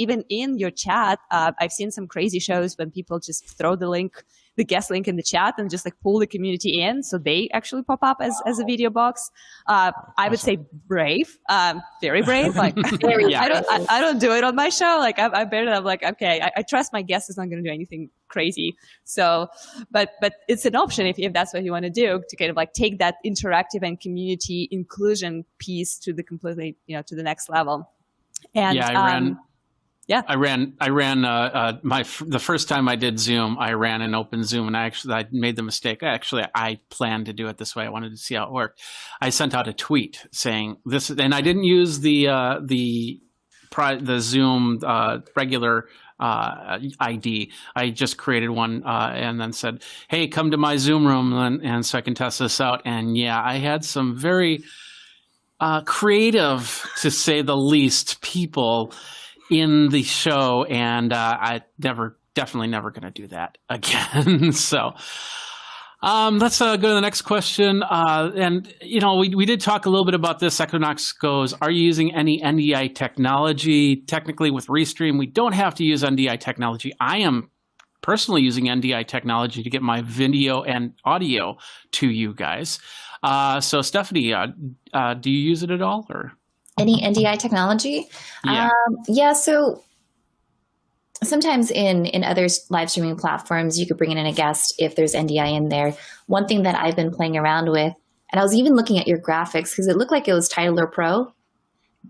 Even in your chat, I've seen some crazy shows when people just throw the guest link in the chat and just pull the community in. So they actually pop up as a video box. I would say brave, very brave. I don't do it on my show. I barely, I'm okay, I trust my guest is not going to do anything crazy. So, but it's an option if that's what you want to do, to kind of take that interactive and community inclusion piece to the completely, to the next level. And I ran the first time I did Zoom, I ran an open Zoom, and I made the mistake. I planned to do it this way. I wanted to see how it worked. I sent out a tweet saying this, and I didn't use the Zoom regular ID. I just created one and then said, "Hey, come to my Zoom room," and so I can test this out. And I had some very creative, to say the least, people in the show, and definitely never going to do that again. So let's go to the next question. And we did talk a little bit about this. Equinox goes, are you using any NDI technology? Technically, with Restream, we don't have to use NDI technology. I am personally using NDI technology to get my video and audio to you guys. So Stephanie, do you use it at all, or? Any NDI technology? Yeah. So sometimes in other live streaming platforms, you could bring in a guest if there's NDI in there. One thing that I've been playing around with, and I was even looking at your graphics because it looked like it was Titler Pro.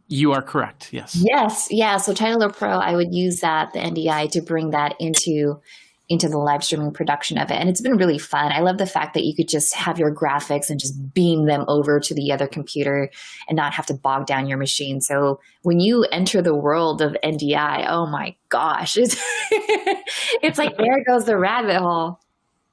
You are correct. Yes. Yes, yeah. So Titler Pro, I would use that, the NDI, to bring that into the live streaming production of it. And it's been really fun. I love the fact that you could just have your graphics and just beam them over to the other computer and not have to bog down your machine. So when you enter the world of NDI, oh my gosh, it's like there goes the rabbit hole.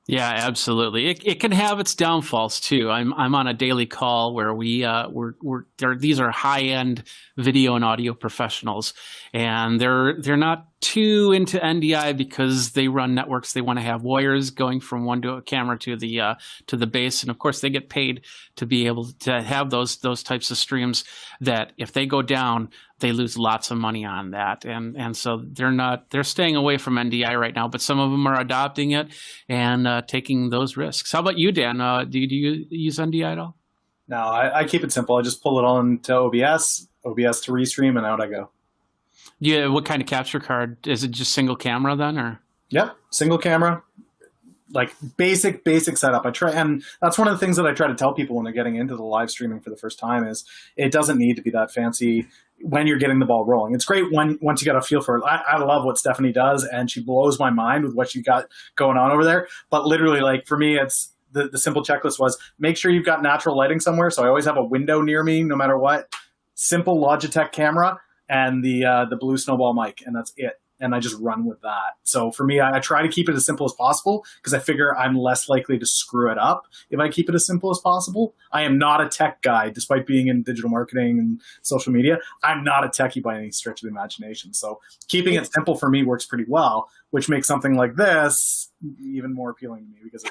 Yeah, absolutely. It can have its downfalls too. I'm on a daily call where these are high end video and audio professionals, and they're not too into NDI because they run networks. They want to have wires going from one to a camera to the base, and of course they get paid to be able to have those types of streams. That if they go down, they lose lots of money on that, and so they're staying away from NDI right now. But some of them are adopting it and taking those risks. How about you, Dan? Do you use NDI at all? No, I keep it simple. I just pull it on to OBS to restream, and out I go. Yeah, what kind of capture card? Is it just single camera then, or? Yep, single camera. Like basic setup. And that's one of the things that I try to tell people when they're getting into the live streaming for the first time is it doesn't need to be that fancy when you're getting the ball rolling. It's great once you got a feel for it. I love what Stephanie does, and she blows my mind with what she got going on over there. But literally, like for me, it's the simple checklist was make sure you've got natural lighting somewhere. So I always have a window near me, no matter what. Simple Logitech camera and the blue snowball mic, and that's it. And I just run with that. So for me, I try to keep it as simple as possible because I figure I'm less likely to screw it up if I keep it as simple as possible. I am not a tech guy, despite being in digital marketing and social media. I'm not a techie by any stretch of the imagination. So keeping it simple for me works pretty well, which makes something like this even more appealing to me because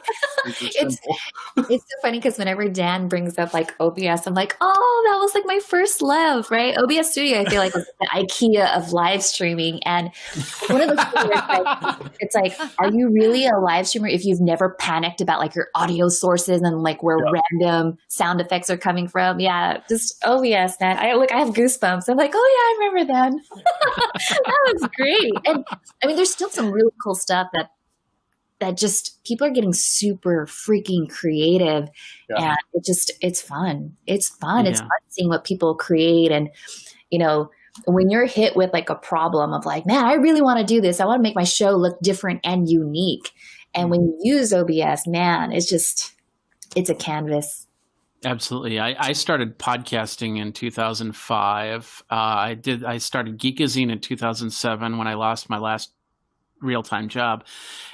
it's simple. It's so funny because whenever Dan brings up like OBS, I'm like, oh, that was like my first love, right? OBS Studio, I feel like is the IKEA of live streaming. And one of the it's like, are you really a live streamer if you've never panicked about like your audio sources and like where random sound effects are coming from? Yeah, just OBS, man. I have goosebumps. I'm like, oh yeah, I remember that. That was great. And I mean, there's still some really cool stuff that just people are getting super freaking creative, and it's fun. It's fun. It's fun seeing what people create. And when you're hit with like a problem of like, man, I really want to do this. I want to make my show look different and unique. And when you use OBS, man, it's a canvas. Absolutely. I started podcasting in 2005. I started Geekazine in 2007 when I lost my last real-time job,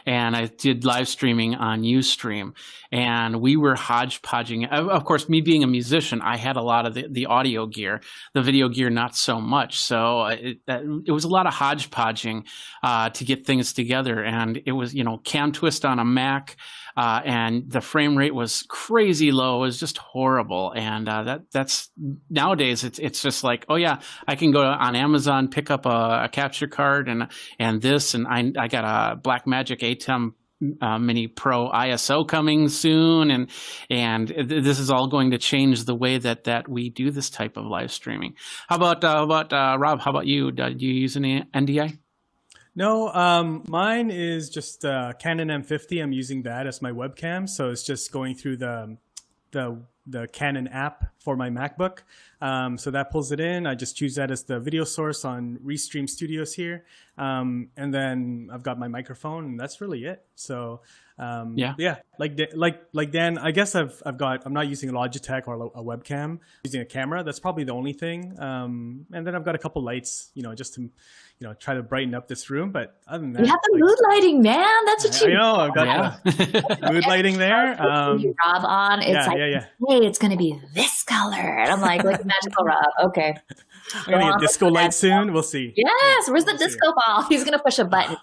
and I did live streaming on Ustream, and we were hodgepodging. Of course, me being a musician, I had a lot of the audio gear, the video gear not so much. So it was a lot of hodgepodging to get things together, and it was cam twist on a Mac. And the frame rate was crazy low. It was just horrible. And that's nowadays it's just like, oh yeah, I can go on Amazon, pick up a capture card and this, and I got a Blackmagic ATEM Mini Pro ISO coming soon, and this is all going to change the way that we do this type of live streaming. How about Rob? How about you? Do you use any NDI? No, mine is just Canon M50. I'm using that as my webcam, so it's just going through the Canon app for my MacBook. So that pulls it in. I just choose that as the video source on Restream Studios here, and then I've got my microphone, and that's really it. So like Dan, I guess I'm not using a Logitech or a webcam. I'm using a camera. That's probably the only thing. And then I've got a couple lights, just to try to brighten up this room. But other than that, you have the mood lighting, man. That's what you. I know. I've got the mood lighting there. Rob on. It's hey, it's gonna be this color, and I'm like magical Rob. Okay. I'm gonna get disco light soon. We'll see. Yes. Where's the disco ball? He's gonna push a button.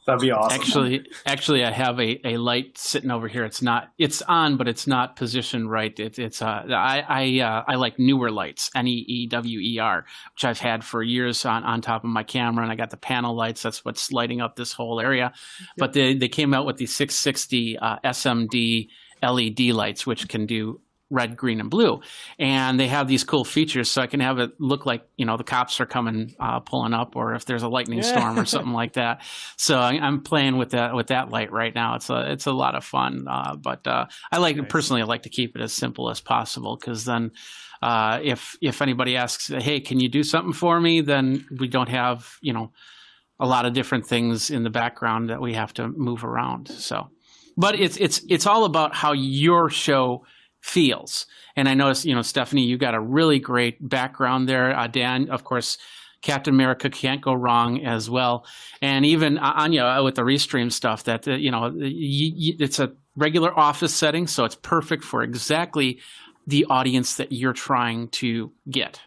That'd be awesome. Actually, I have a light sitting over here. It's on, but it's not positioned right. I like newer lights, NEEWER, which I've had for years on top of my camera, and I got the panel lights. That's what's lighting up this whole area. Yep. But they came out with the 660 SMD LED lights, which can do red, green, and blue. And they have these cool features, so I can have it look like, the cops are coming, pulling up, or if there's a lightning storm or something like that. So I'm playing with that light right now. It's a lot of fun. But I like personally, I like to keep it as simple as possible, because then if anybody asks, hey, can you do something for me? Then we don't have, a lot of different things in the background that we have to move around. So, but it's all about how your show feels. And I noticed, Stephanie, you got a really great background there. Dan, of course, Captain America can't go wrong as well. And even Anya with the restream stuff, that it's a regular office setting, so it's perfect for exactly the audience that you're trying to get.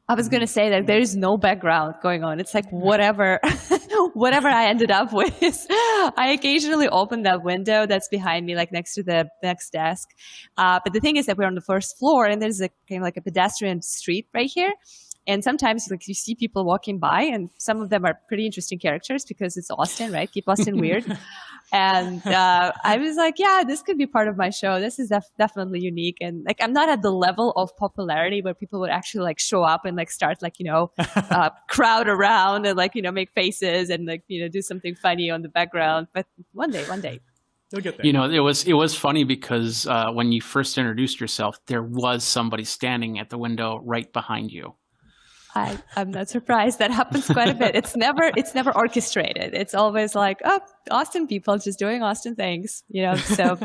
I was going to say that there is no background going on. It's like whatever I ended up with. I occasionally open that window that's behind me, like next to the next desk. But the thing is that we're on the first floor, and there's a kind of like a pedestrian street right here. And sometimes like you see people walking by, and some of them are pretty interesting characters because it's Austin, right? Keep Austin weird. And I was like, yeah, this could be part of my show. This is definitely unique. And like, I'm not at the level of popularity where people would actually like show up and like start like, crowd around and like, make faces and like, do something funny on the background. But one day. You'll get there. It was funny because when you first introduced yourself, there was somebody standing at the window right behind you. I'm not surprised. That happens quite a bit. It's never orchestrated. It's always like, oh, Austin people just doing Austin things, so.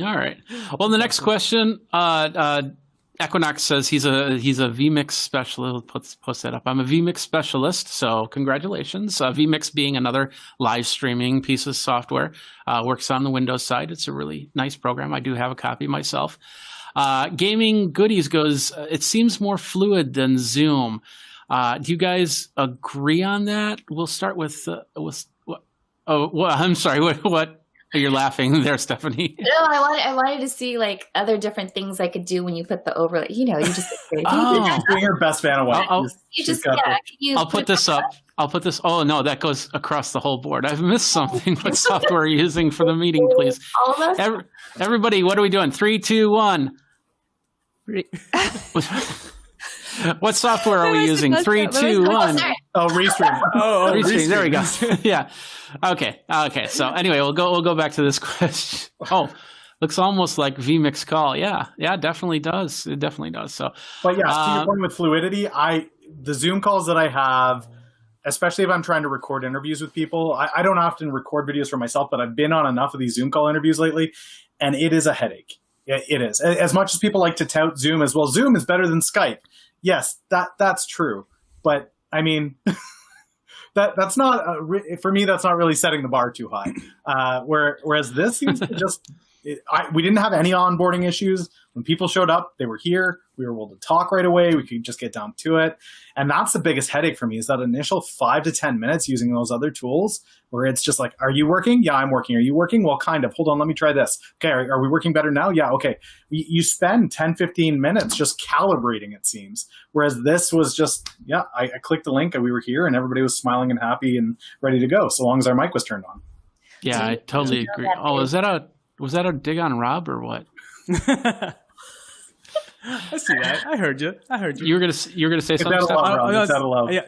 All right. Well, the next question, Equinox says he's a vMix specialist. Post that up. I'm a vMix specialist, so congratulations. vMix being another live streaming piece of software, works on the Windows side. It's a really nice program. I do have a copy myself. Gaming Goodies goes, it seems more fluid than Zoom. Do you guys agree on that? We'll start with I'm sorry. What? You're laughing there, Stephanie. No, I wanted to see like other different things I could do when you put the overlay. You just Being her best fan away. I'll put this up. Oh no, that goes across the whole board. I've missed something. What software are you using for the meeting, please? All of us. Everybody, what are we doing? 3, 2, 1. What software are we using? 3, 2, 1. Oh, Restream. Restream. There we go. Yeah. Okay. So anyway, we'll go back to this question. Oh, looks almost like vMix call. Yeah. Definitely does. It definitely does. So, but yeah, to your point with fluidity, the Zoom calls that I have, especially if I'm trying to record interviews with people, I don't often record videos for myself, but I've been on enough of these Zoom call interviews lately, and it is a headache. It is. As much as people like to tout Zoom as well, Zoom is better than Skype. Yes, that's true. But I mean, that's not for me. That's not really setting the bar too high. Whereas this seems to just we didn't have any onboarding issues. When people showed up, they were here. We were able to talk right away. We could just get down to it. And that's the biggest headache for me, is that initial 5 to 10 minutes using those other tools where it's just like, are you working? Yeah, I'm working. Are you working? Well, kind of. Hold on, let me try this. Okay, are we working better now? Yeah, okay. You spend 10, 15 minutes just calibrating, it seems. Whereas this was just, I clicked the link and we were here and everybody was smiling and happy and ready to go, so long as our mic was turned on. Yeah, I totally agree. Oh, was that a dig on Rob or what? I see that. I heard you. You were gonna say something. Yeah.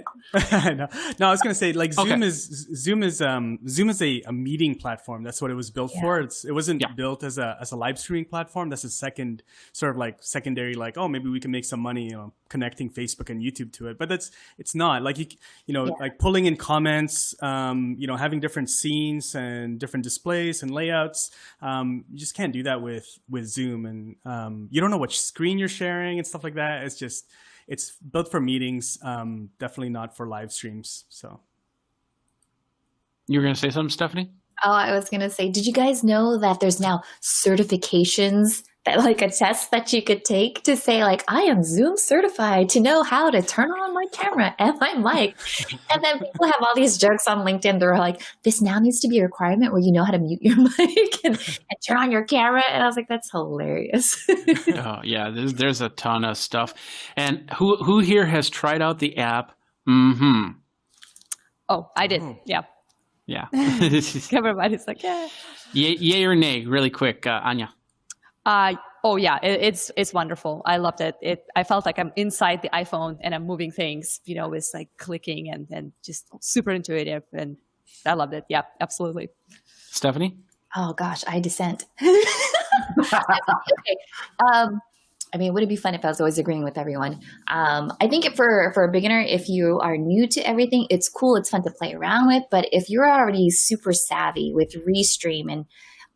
I know. No, I was gonna say like Zoom is a meeting platform. That's what it was built for. It wasn't built as a live streaming platform. That's a secondary like, oh, maybe we can make some money connecting Facebook and YouTube to it. But it's not like like pulling in comments, having different scenes and different displays and layouts. You just can't do that with Zoom, and you don't know which screen you're sharing and stuff like that. It's built for meetings, definitely not for live streams. So you were going to say something, Stephanie? Oh, I was going to say, did you guys know that there's now certifications that like a test that you could take to say like, I am Zoom certified to know how to turn on my camera and my mic. And then people have all these jokes on LinkedIn. They're like, this now needs to be a requirement where you know how to mute your mic and turn on your camera. And I was like, that's hilarious. Oh yeah, there's a ton of stuff. And who here has tried out the app? Mm-hmm. Oh, I did. Yeah. Yeah. Everybody's like, yeah. Yay or nay, really quick, Anya. oh yeah, it's wonderful. I loved it. I felt like I'm inside the iPhone and I'm moving things, with like clicking and just super intuitive, and I loved it. Yeah, absolutely. Stephanie? Oh gosh, I dissent. Okay. Would it be fun if I was always agreeing with everyone? I think for a beginner, if you are new to everything, it's cool. It's fun to play around with. But if you're already super savvy with Restream and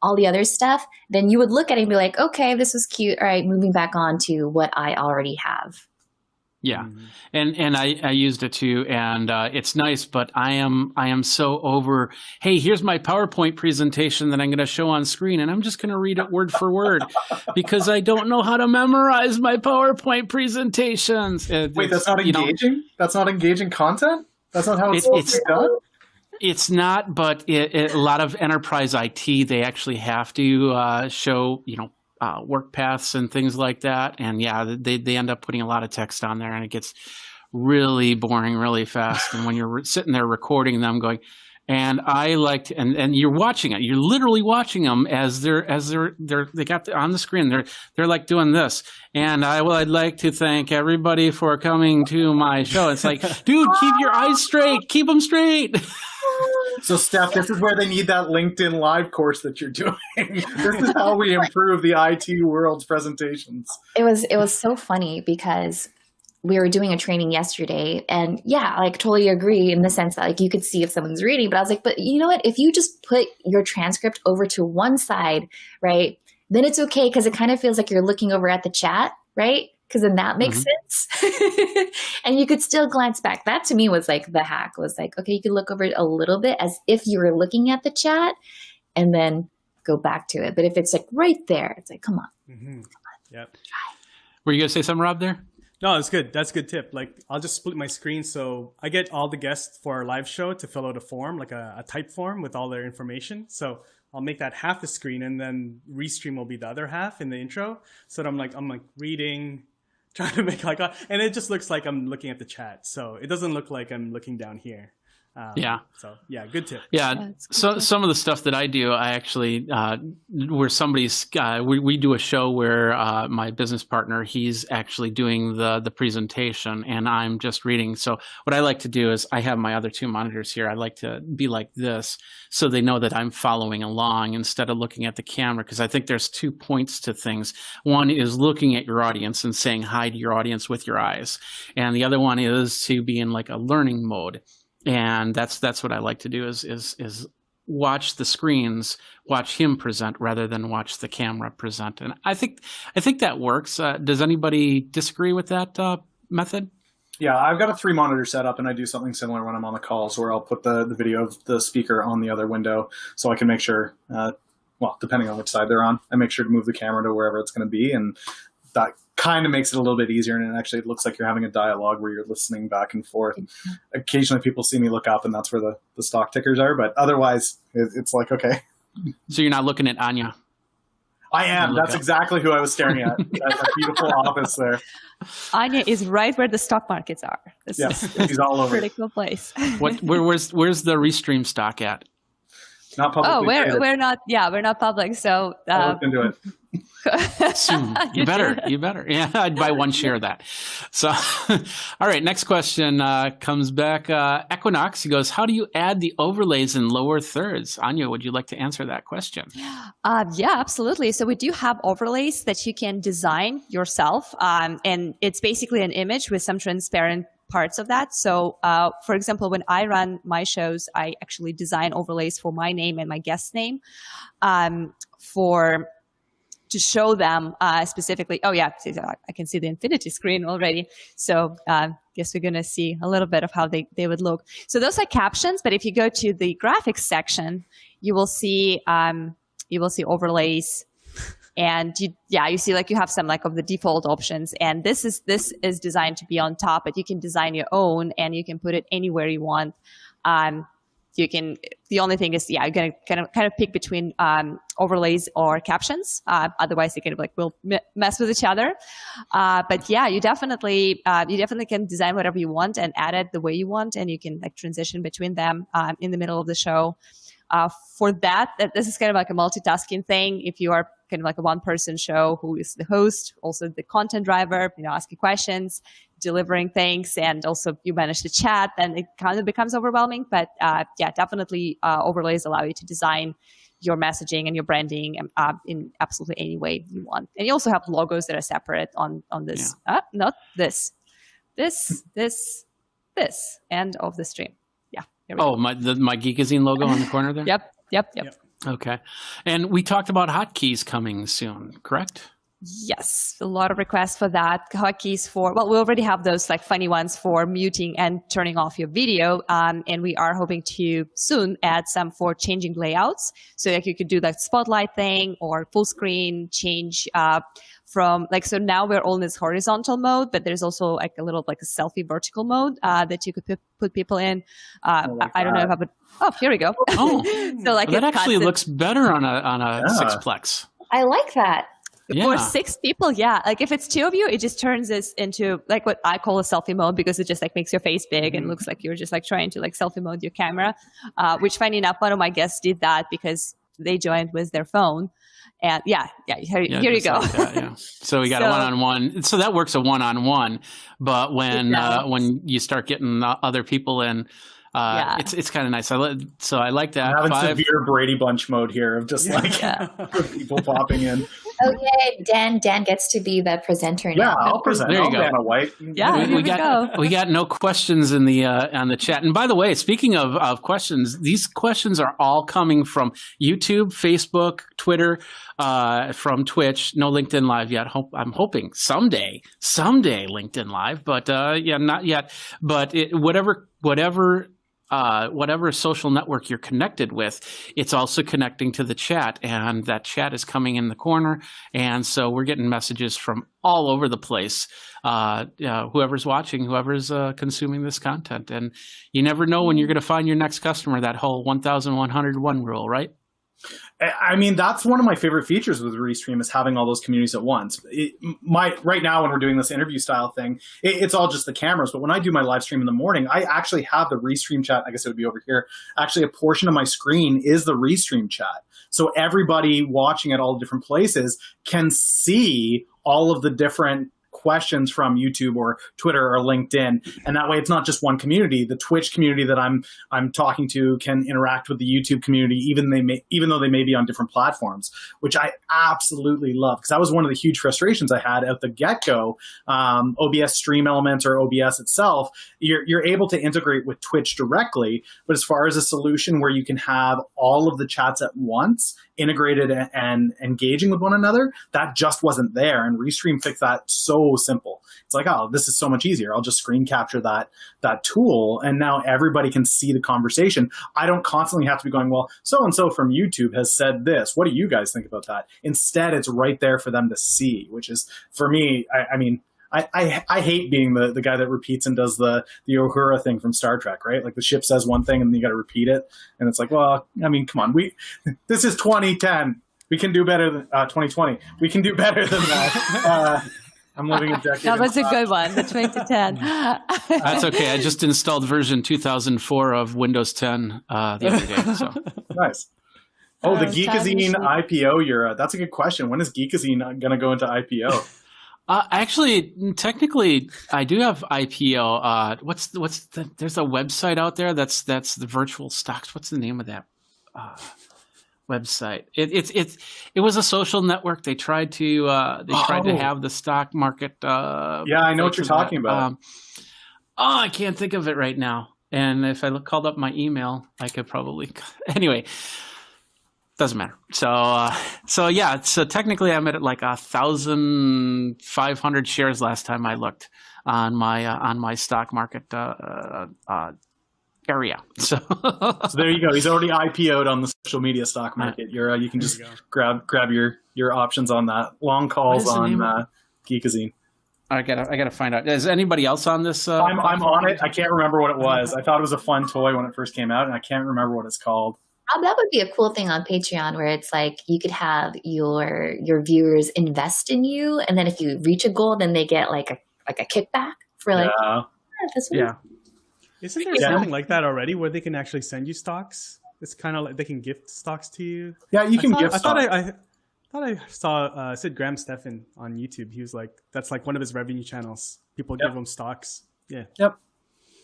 all the other stuff, then you would look at it and be like, okay, this was cute. All right, moving back on to what I already have. Yeah, and I used it too, and it's nice, but I am so over. Hey, here's my PowerPoint presentation that I'm going to show on screen, and I'm just going to read it word for word because I don't know how to memorize my PowerPoint presentations. Wait, that's not engaging? That's not engaging content? That's not how it's done? It's not, but a lot of enterprise IT, they actually have to show, work paths and things like that. And yeah, they end up putting a lot of text on there, and it gets really boring really fast. And when you're sitting there recording them going, and I liked, and you're watching it, you're literally watching them as they got on the screen. They're like doing this. And I'd like to thank everybody for coming to my show. It's like, dude, keep your eyes straight, keep them straight. So, Steph, this is where they need that LinkedIn Live course that you're doing. This is how we improve the IT world's presentations. It was so funny because we were doing a training yesterday, and yeah, like totally agree in the sense that like you could see if someone's reading, but I was like, but you know what? If you just put your transcript over to one side, right, then it's okay because it kind of feels like you're looking over at the chat, right? Because then that makes sense. And you could still glance back. That to me was like the hack, was like, okay, you could look over it a little bit as if you were looking at the chat and then go back to it. But if it's like right there, it's like, come on. Come on. Yep. Were you going to say something, Rob, there? No, it's good. That's a good tip. Like, I'll just split my screen. So I get all the guests for our live show to fill out a form, like a type form with all their information. So I'll make that half the screen, and then Restream will be the other half in the intro. So that I'm like reading, trying to make and it just looks like I'm looking at the chat. So it doesn't look like I'm looking down here. Yeah. So yeah, good tip. Yeah. So some of the stuff that I do, I actually, where somebody's, we do a show where my business partner, he's actually doing the presentation and I'm just reading. So what I like to do is I have my other two monitors here. I like to be like this so they know that I'm following along instead of looking at the camera. Because I think there's 2 points to things. One is looking at your audience and saying hi to your audience with your eyes. And the other one is to be in like a learning mode. And that's what I like to do is watch the screens, watch him present rather than watch the camera present. And I think that works. Does anybody disagree with that method? Yeah, I've got a 3-monitor setup, and I do something similar when I'm on the calls where I'll put the video of the speaker on the other window so I can make sure, depending on which side they're on, I make sure to move the camera to wherever it's going to be. And that kind of makes it a little bit easier, and it actually looks like you're having a dialogue where you're listening back and forth. Occasionally people see me look up, and that's where the stock tickers are, but otherwise it's like, okay. So you're not looking at Anya? I am. That's exactly who I was staring at. That beautiful office there. Anya is right where the stock markets are. She's all over. Pretty cool place. Where's the Restream stock at? Not public. Oh, we're not public. So I'll look into it. Soon. You better. Yeah, I'd buy one share of that. So, all right, next question comes back. Equinox, he goes, how do you add the overlays in lower thirds? Anya, would you like to answer that question? Yeah, absolutely. So we do have overlays that you can design yourself. And it's basically an image with some transparent parts of that. So, for example, when I run my shows, I actually design overlays for my name and my guest name to show them specifically. Oh yeah, I can see the infinity screen already. So guess we're going to see a little bit of how they would look. So those are captions, but if you go to the graphics section, you will see overlays. And you see like you have some like of the default options, and this is designed to be on top, but you can design your own and you can put it anywhere you want. The only thing is, you're gonna kind of pick between overlays or captions. Otherwise, they will mess with each other. But yeah, you definitely can design whatever you want and add it the way you want, and you can like transition between them in the middle of the show. For that, this is kind of like a multitasking thing. If you are kind of like a one-person show who is the host, also the content driver, asking questions, delivering things, and also you manage the chat, then it kind of becomes overwhelming. But definitely overlays allow you to design your messaging and your branding in absolutely any way you want. And you also have logos that are separate on this. Not this, end of the stream. Yeah. Oh, my Geekazine logo on the corner there? Yep. Okay. And we talked about hotkeys coming soon, correct? Yes, a lot of requests for that. Hotkeys for, well, we already have those like funny ones for muting and turning off your video. And we are hoping to soon add some for changing layouts. So like you could do that spotlight thing or full screen change from like, so now we're all in this horizontal mode, but there's also like a little like a selfie vertical mode that you could put people in. I don't know if I would, here we go. Oh, so like that actually looks better on a sixplex. I like that. For 6 people, like if it's 2 of you, it just turns this into like what I call a selfie mode, because it just like makes your face big and looks like you're just like trying to like selfie mode your camera, which funny enough, one of my guests did that because they joined with their phone. And here you go. Like that, So we got a one-on-one. So that works a one-on-one, but when you start getting other people in, it's kind of nice. I like that. I'm having severe Brady Bunch mode here of just like people popping in. Okay, Dan gets to be the presenter now. Yeah, I'll present. There you go. Dana White. Yeah, we got no questions in the on the chat. And by the way, speaking of questions, these questions are all coming from YouTube, Facebook, Twitter, from Twitch. No LinkedIn Live yet. I'm hoping someday LinkedIn Live, but not yet. But whatever social network you're connected with, it's also connecting to the chat, and that chat is coming in the corner. And so we're getting messages from all over the place. Whoever's watching, whoever's consuming this content, and you never know when you're going to find your next customer. That whole 1,101 rule, right? I mean, that's one of my favorite features with Restream is having all those communities at once. Right now, when we're doing this interview style thing, it's all just the cameras. But when I do my live stream in the morning, I actually have the Restream chat. I guess it would be over here. Actually, a portion of my screen is the Restream chat. So everybody watching at all different places can see all of the different questions from YouTube or Twitter or LinkedIn, and that way it's not just one community. The Twitch community that I'm talking to can interact with the YouTube community, even though they may be on different platforms, which I absolutely love, because that was one of the huge frustrations I had at the get-go. OBS Stream Elements or OBS itself, you're able to integrate with Twitch directly, but as far as a solution where you can have all of the chats at once integrated and engaging with one another, that just wasn't there. And Restream fixed that so simple. It's like, oh, this is so much easier. I'll just screen capture that tool, and now everybody can see the conversation. I don't constantly have to be going, well, so-and-so from YouTube has said this. What do you guys think about that? Instead, it's right there for them to see, which is, for me, I hate being the guy that repeats and does the Uhura thing from Star Trek, right? Like the ship says one thing and then you got to repeat it. And it's like, well, I mean, come on. This is 2010. We can do better than 2020. We can do better than that. I'm living a decade. That was a good one, the 2010. That's okay. I just installed version 2004 of Windows 10 the other day. So. Nice. Oh, the Geekazine IPO. That's a good question. When is Geekazine going to go into IPO? Actually, technically, I do have IPO. There's a website out there that's the virtual stocks. What's the name of that website? It was a social network. They tried to have the stock market. I know what you're talking about. I can't think of it right now. And if I called up my email, I could probably. Anyway. Doesn't matter. So technically I'm at like 1,500 shares last time I looked on my stock market area. So there you go. He's already IPO'd on the social media stock market. You can just grab your options on that. Long calls on Geekazine. I gotta find out. Is anybody else on this? I'm on it. I can't remember what it was. I thought it was a fun toy when it first came out, and I can't remember what it's called. Oh, that would be a cool thing on Patreon, where it's like you could have your viewers invest in you, and then if you reach a goal, then they get like a kickback for like. Isn't there something like that already, where they can actually send you stocks? It's kind of like they can gift stocks to you. Yeah, you can gift stocks. I thought I saw Sid Graham Stephan on YouTube. He was like, that's like one of his revenue channels. People give him stocks. Yeah. Yep.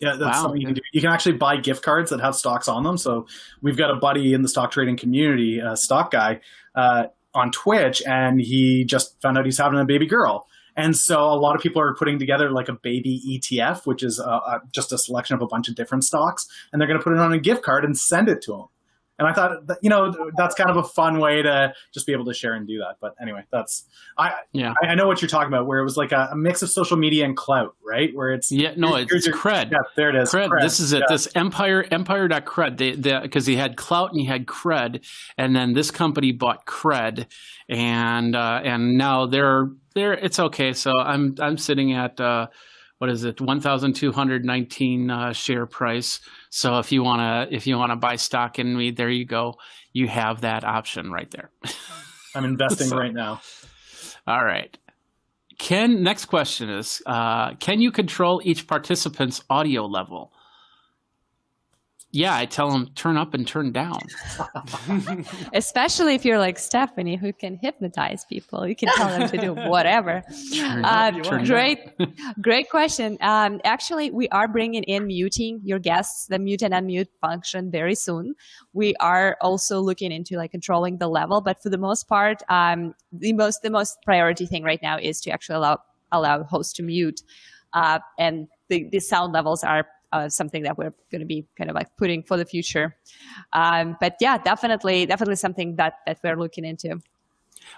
Yeah, that's something you can do. You can actually buy gift cards that have stocks on them. So we've got a buddy in the stock trading community, a stock guy, on Twitch, and he just found out he's having a baby girl. And so a lot of people are putting together like a baby ETF, which is just a selection of a bunch of different stocks, and they're going to put it on a gift card and send it to him. And I thought, that's kind of a fun way to just be able to share and do that. But anyway, I know what you're talking about, where it was like a mix of social media and clout, right? Where it's it's cred. Yeah, there it is. Cred. This is it. Yeah. This empire.cred. Because he had clout and he had cred, and then this company bought cred, and now they're it's okay. So I'm sitting at what is it, 1,219 share price. So if you wanna buy stock in me, there you go. You have that option right there. I'm investing right now. All right. Next question is, can you control each participant's audio level? Yeah, I tell them turn up and turn down. Especially if you're like Stephanie, who can hypnotize people. You can tell them to do whatever. Great question. Actually, we are bringing in muting your guests, the mute and unmute function very soon. We are also looking into like controlling the level, but for the most part, the most priority thing right now is to actually allow hosts to mute, and the sound levels are something that we're going to be kind of like putting for the future. But yeah, definitely something that we're looking into.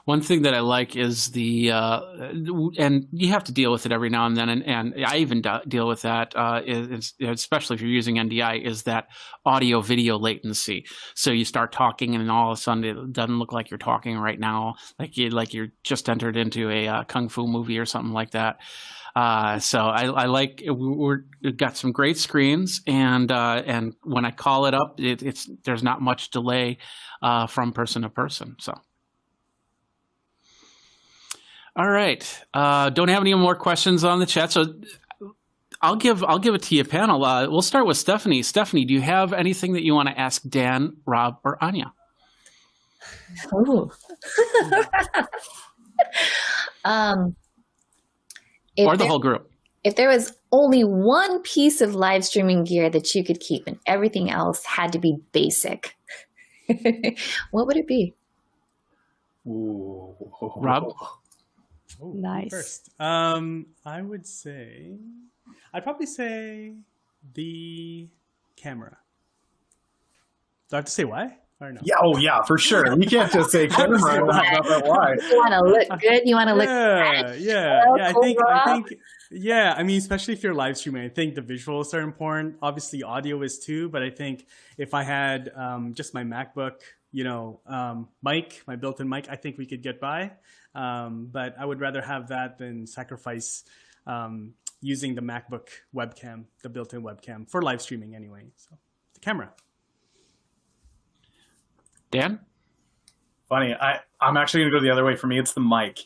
One thing that I like is and you have to deal with it every now and then, and I even deal with that, especially if you're using NDI, is that audio video latency. So you start talking and all of a sudden it doesn't look like you're talking right now, like you're just entered into a kung fu movie or something like that. So I like we've got some great screens, and when I call it up, there's not much delay from person to person. So, all right, don't have any more questions on the chat. So I'll give it to you, panel. We'll start with Stephanie. Stephanie, do you have anything that you want to ask Dan, Rob, or Anya? Oh. Or the whole group. If there was only one piece of live streaming gear that you could keep and everything else had to be basic, what would it be? Ooh. Rob? Oh, nice. First, I'd probably say the camera. Do I have to say why? Or no? Yeah, yeah, for sure. You can't just say camera. Why? You want to look good. You want to look. Yeah. I think. Yeah, I mean, especially if you're live streaming, I think the visuals are important. Obviously, audio is too. But I think if I had just my MacBook, mic, my built-in mic, I think we could get by. But I would rather have that than sacrifice using the MacBook webcam, the built-in webcam for live streaming anyway. So the camera. Dan? Funny. I'm actually going to go the other way. For me, it's the mic.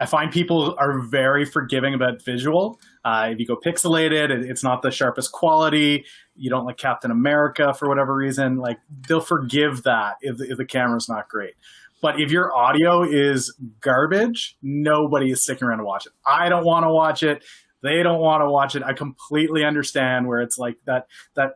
I find people are very forgiving about visual. If you go pixelated, it's not the sharpest quality. You don't like Captain America for whatever reason. Like, they'll forgive that if the camera's not great. But if your audio is garbage, nobody is sticking around to watch it. I don't want to watch it. They don't want to watch it. I completely understand where it's like that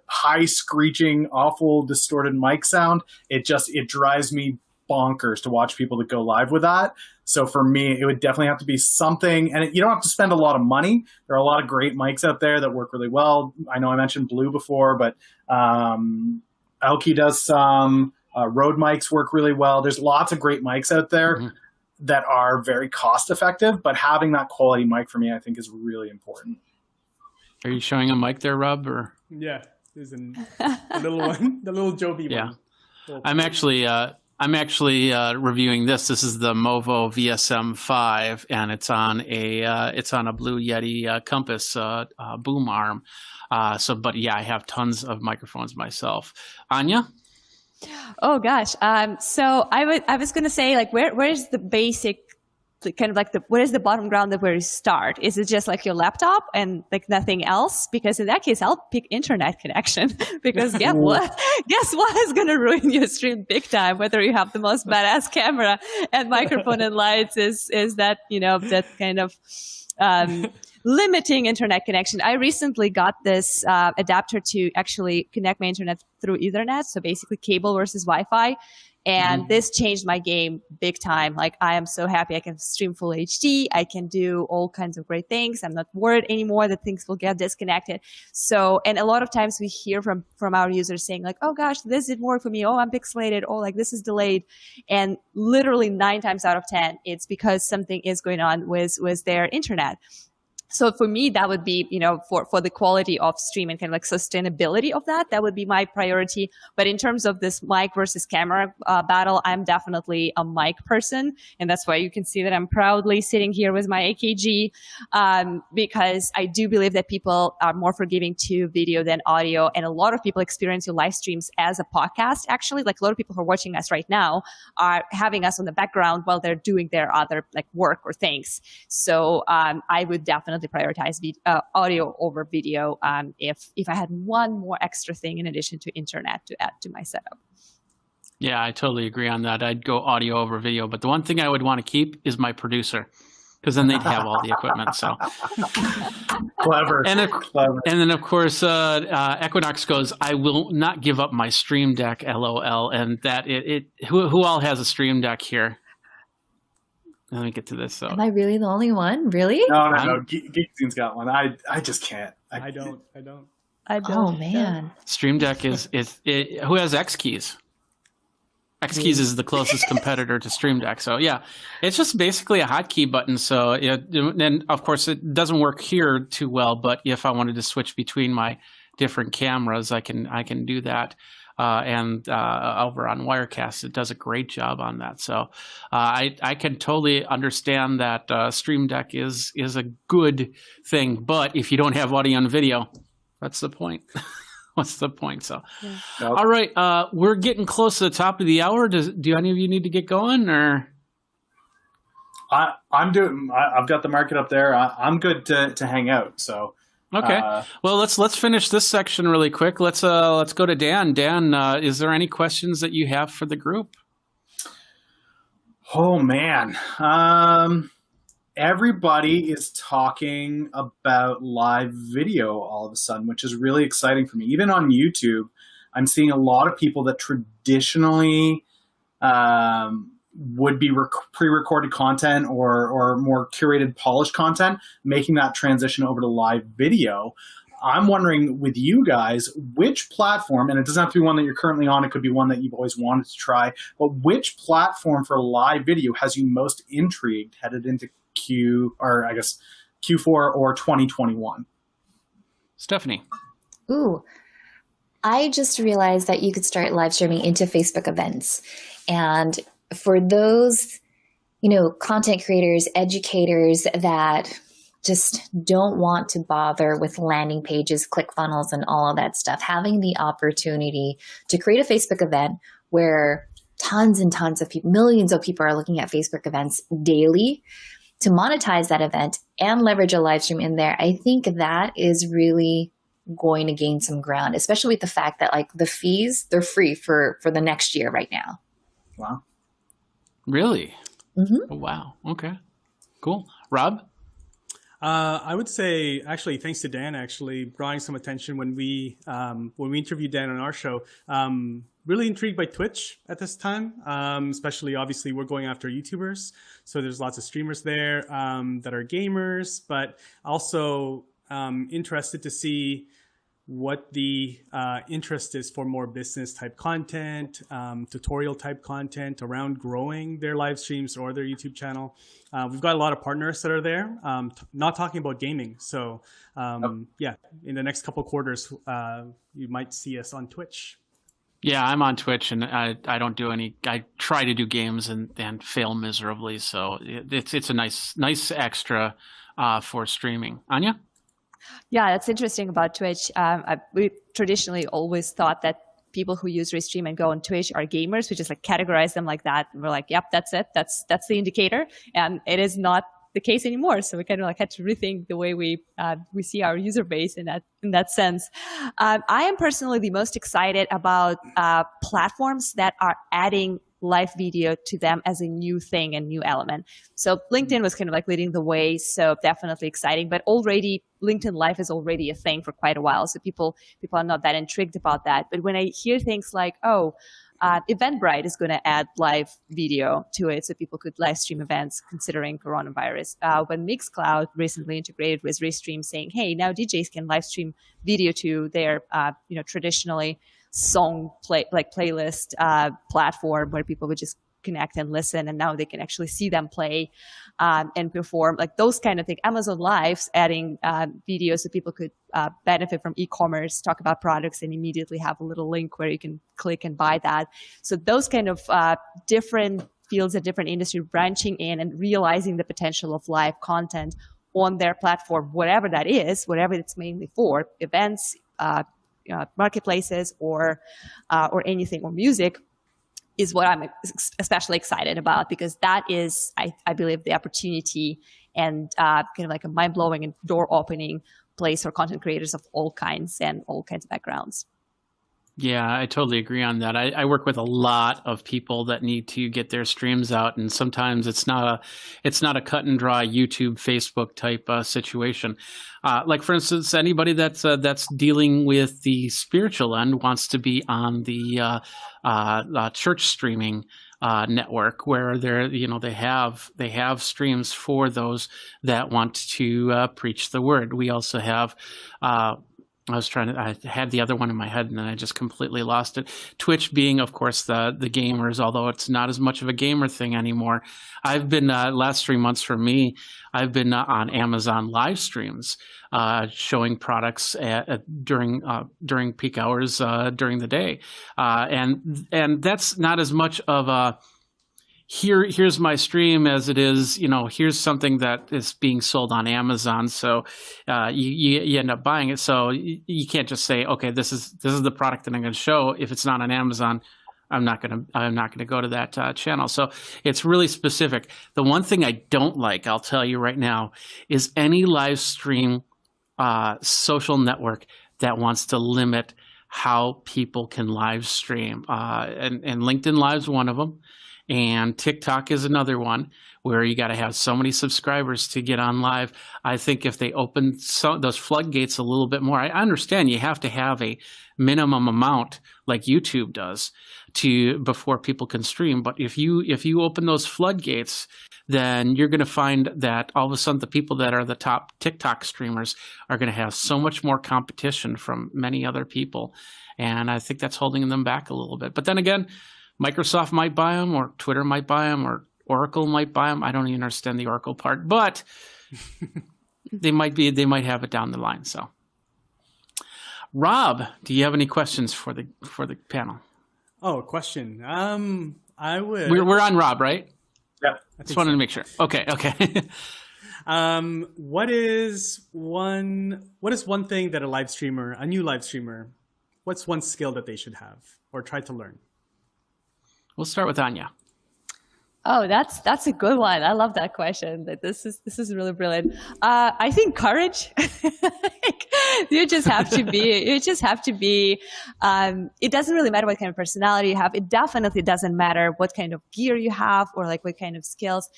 high screeching, awful, distorted mic sound. It drives me bonkers to watch people that go live with that. So for me, it would definitely have to be something, and you don't have to spend a lot of money. There are a lot of great mics out there that work really well. I know I mentioned Blue before, but Elky does some. Rode mics work really well. There's lots of great mics out there that are very cost effective, but having that quality mic for me, I think, is really important. Are you showing a mic there, Rob? Or yeah, there's a little one, the little Joby one. Yeah, I'm actually reviewing this. This is the Movo VSM5, and it's on a Blue Yeti Compass boom arm. But yeah, I have tons of microphones myself. Anya? Oh gosh. So I was going to say, like, where's the basic kind of like where is the bottom ground of where you start? Is it just like your laptop and like nothing else? Because in that case, I'll pick internet connection because guess what? Guess what is going to ruin your stream big time? Whether you have the most badass camera and microphone and lights is that, that kind of, limiting internet connection. I recently got this adapter to actually connect my internet through Ethernet. So basically cable versus Wi-Fi. And this changed my game big time. Like, I am so happy I can stream full HD. I can do all kinds of great things. I'm not worried anymore that things will get disconnected. So, and a lot of times we hear from our users saying like, oh gosh, this didn't work for me. Oh, I'm pixelated. Oh, like this is delayed. And literally 9 times out of 10, it's because something is going on with their internet. So for me, that would be, for the quality of stream and kind of like sustainability of that would be my priority. But in terms of this mic versus camera battle, I'm definitely a mic person. And that's why you can see that I'm proudly sitting here with my AKG, because I do believe that people are more forgiving to video than audio. And a lot of people experience your live streams as a podcast, actually. Like a lot of people who are watching us right now are having us on the background while they're doing their other like work or things. So I would definitely prioritize audio over video if I had one more extra thing in addition to internet to add to my setup. Yeah, I totally agree on that. I'd go audio over video, but the one thing I would want to keep is my producer, because then they'd have all the equipment. So clever. And then of course Equinox goes, I will not give up my Stream Deck, LOL. And that who all has a Stream Deck here? Let me get to this. So. Am I really the only one? Really? No. Geekazine's got one. I just can't. I don't. Oh man. Stream Deck is who has X keys? X keys is the closest competitor to Stream Deck. So yeah, it's just basically a hotkey button. So and of course it doesn't work here too well. But if I wanted to switch between my different cameras, I can do that. And over on Wirecast, it does a great job on that. So I can totally understand that Stream Deck is a good thing. But if you don't have audio and video, that's the point. What's the point? So, yeah. All right, we're getting close to the top of the hour. Do any of you need to get going, or? I've got the market up there. I'm good to hang out. So. Okay. Well, let's finish this section really quick. Let's go to Dan. Dan, is there any questions that you have for the group? Oh man. Everybody is talking about live video all of a sudden, which is really exciting for me. Even on YouTube, I'm seeing a lot of people that traditionally would be pre-recorded content or more curated, polished content, making that transition over to live video. I'm wondering with you guys, which platform, and it doesn't have to be one that you're currently on, it could be one that you've always wanted to try, but which platform for live video has you most intrigued headed into Q4 or 2021? Stephanie. Ooh, I just realized that you could start live streaming into Facebook events. And for those, content creators, educators that just don't want to bother with landing pages, ClickFunnels, and all of that stuff, having the opportunity to create a Facebook event where tons and tons of people, millions of people are looking at Facebook events daily, to monetize that event and leverage a live stream in there, I think that is really going to gain some ground, especially with the fact that like the fees, they're free for the next year right now. Wow. Really? Mm-hmm. Oh, wow. Okay. Cool. Rob? I would say, actually, thanks to Dan, actually drawing some attention when we interviewed Dan on our show. Really intrigued by Twitch at this time, especially obviously we're going after YouTubers. So there's lots of streamers there that are gamers, but also interested to see what the interest is for more business type content, tutorial type content around growing their live streams or their YouTube channel. We've got a lot of partners that are there, not talking about gaming. So yeah, in the next couple of quarters, you might see us on Twitch. Yeah, I'm on Twitch, and I don't do any. I try to do games and fail miserably. So it's a nice extra for streaming. Anya? Yeah, that's interesting about Twitch. We traditionally always thought that people who use Restream and go on Twitch are gamers. We just like categorize them like that. And we're like, yep, that's it. That's the indicator. And it is not the case anymore. So we kind of like had to rethink the way we see our user base in that sense. I am personally the most excited about platforms that are adding live video to them as a new thing and new element. So LinkedIn was kind of like leading the way, so definitely exciting. But already LinkedIn Live is already a thing for quite a while, so people are not that intrigued about that. But when I hear things like, Eventbrite is going to add live video to it, so people could live stream events considering coronavirus. When Mixcloud recently integrated with Restream, saying, "Hey, now DJs can live stream video to their, traditionally playlist platform where people would just connect and listen, and now they can actually see them play and perform, like those kind of things." Amazon Live's adding videos so people could benefit from e-commerce, talk about products, and immediately have a little link where you can click and buy that. So those kind of different fields and different industry branching in and realizing the potential of live content on their platform, whatever that is, whatever it's mainly for, events, marketplaces, or anything, or music, is what I'm especially excited about, because that is, I believe, the opportunity and kind of like a mind-blowing and door-opening place for content creators of all kinds and all kinds of backgrounds. Yeah, I totally agree on that. I work with a lot of people that need to get their streams out, and sometimes it's not a cut and dry YouTube, Facebook type situation. Like for instance, anybody that's dealing with the spiritual end wants to be on the church streaming network, where they have streams for those that want to preach the word. We also have. I had the other one in my head and then I just completely lost it. Twitch being, of course, the gamers, although it's not as much of a gamer thing anymore. I've been, last 3 months for me, I've been on Amazon live streams, showing products during peak hours, during the day. And that's not as much of a, here's my stream as it is, here's something that is being sold on Amazon. So you end up buying it. So you can't just say, okay, this is the product that I'm going to show. If it's not on Amazon, I'm not going to go to that channel. So it's really specific. The one thing I don't like, I'll tell you right now, is any live stream social network that wants to limit how people can live stream. And LinkedIn Live's one of them. And TikTok is another one where you got to have so many subscribers to get on live. I think if they open those floodgates a little bit more, I understand you have to have a minimum amount like YouTube does before people can stream. But if you open those floodgates, then you're going to find that all of a sudden the people that are the top TikTok streamers are going to have so much more competition from many other people. And I think that's holding them back a little bit. But then again, Microsoft might buy them, or Twitter might buy them, or Oracle might buy them. I don't even understand the Oracle part, but they might have it down the line. So, Rob, do you have any questions for the panel? Oh, question. I would. We're on Rob, right? Yeah. Just wanted to make sure. Okay. What is one thing that a new live streamer, what's one skill that they should have or try to learn? We'll start with Anya. Oh, that's a good one. I love that question. This is really brilliant. I think courage. You just have to be. It doesn't really matter what kind of personality you have. It definitely doesn't matter what kind of gear you have or like what kind of skills.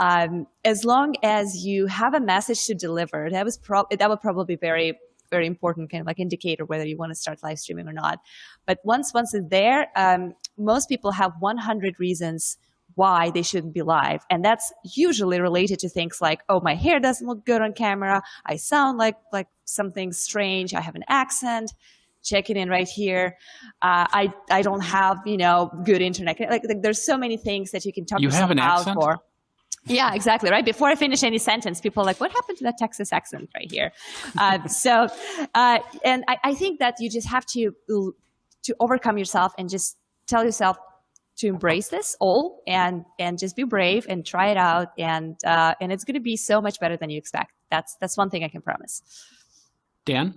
As long as you have a message to deliver, that would probably be very, very important kind of like indicator whether you want to start live streaming or not. But once it's there, most people have 100 reasons why they shouldn't be live. And that's usually related to things like, oh, my hair doesn't look good on camera. I sound like something strange. I have an accent. Check it in right here. I don't have, good internet. Like there's so many things that you can talk yourself out for. Yeah, exactly. Right. Before I finish any sentence, people are like, what happened to that Texas accent right here? And I think that you just have to overcome yourself and just tell yourself to embrace this all and just be brave and try it out. And it's going to be so much better than you expect. That's one thing I can promise. Dan?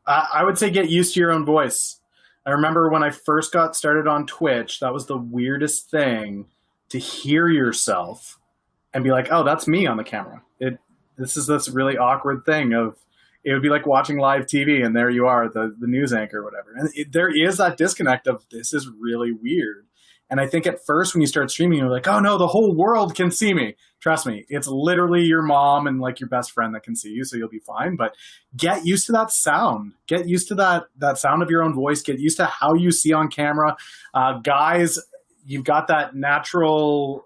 I would say get used to your own voice. I remember when I first got started on Twitch, that was the weirdest thing, to hear yourself and be like, oh, that's me on the camera. This is this really awkward thing of, it would be like watching live TV and there you are, the news anchor or whatever. And there is that disconnect of, this is really weird. And I think at first when you start streaming, you're like, oh no, the whole world can see me. Trust me, it's literally your mom and like your best friend that can see you, so you'll be fine. But get used to that sound. Get used to that sound of your own voice. Get used to how you see on camera. Guys, you've got that natural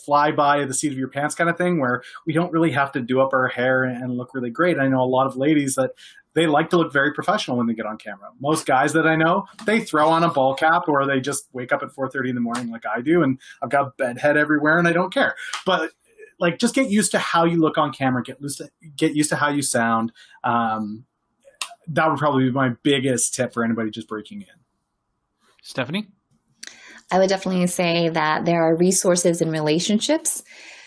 fly by the seat of your pants kind of thing where we don't really have to do up our hair and look really great. I know a lot of ladies that they like to look very professional when they get on camera. Most guys that I know, they throw on a ball cap or they just wake up at 4:30 in the morning like I do, and I've got bedhead everywhere and I don't care. But like, just get used to how you look on camera, get used to how you sound. That would probably be my biggest tip for anybody just breaking in. Stephanie? I would definitely say that there are resources and relationships,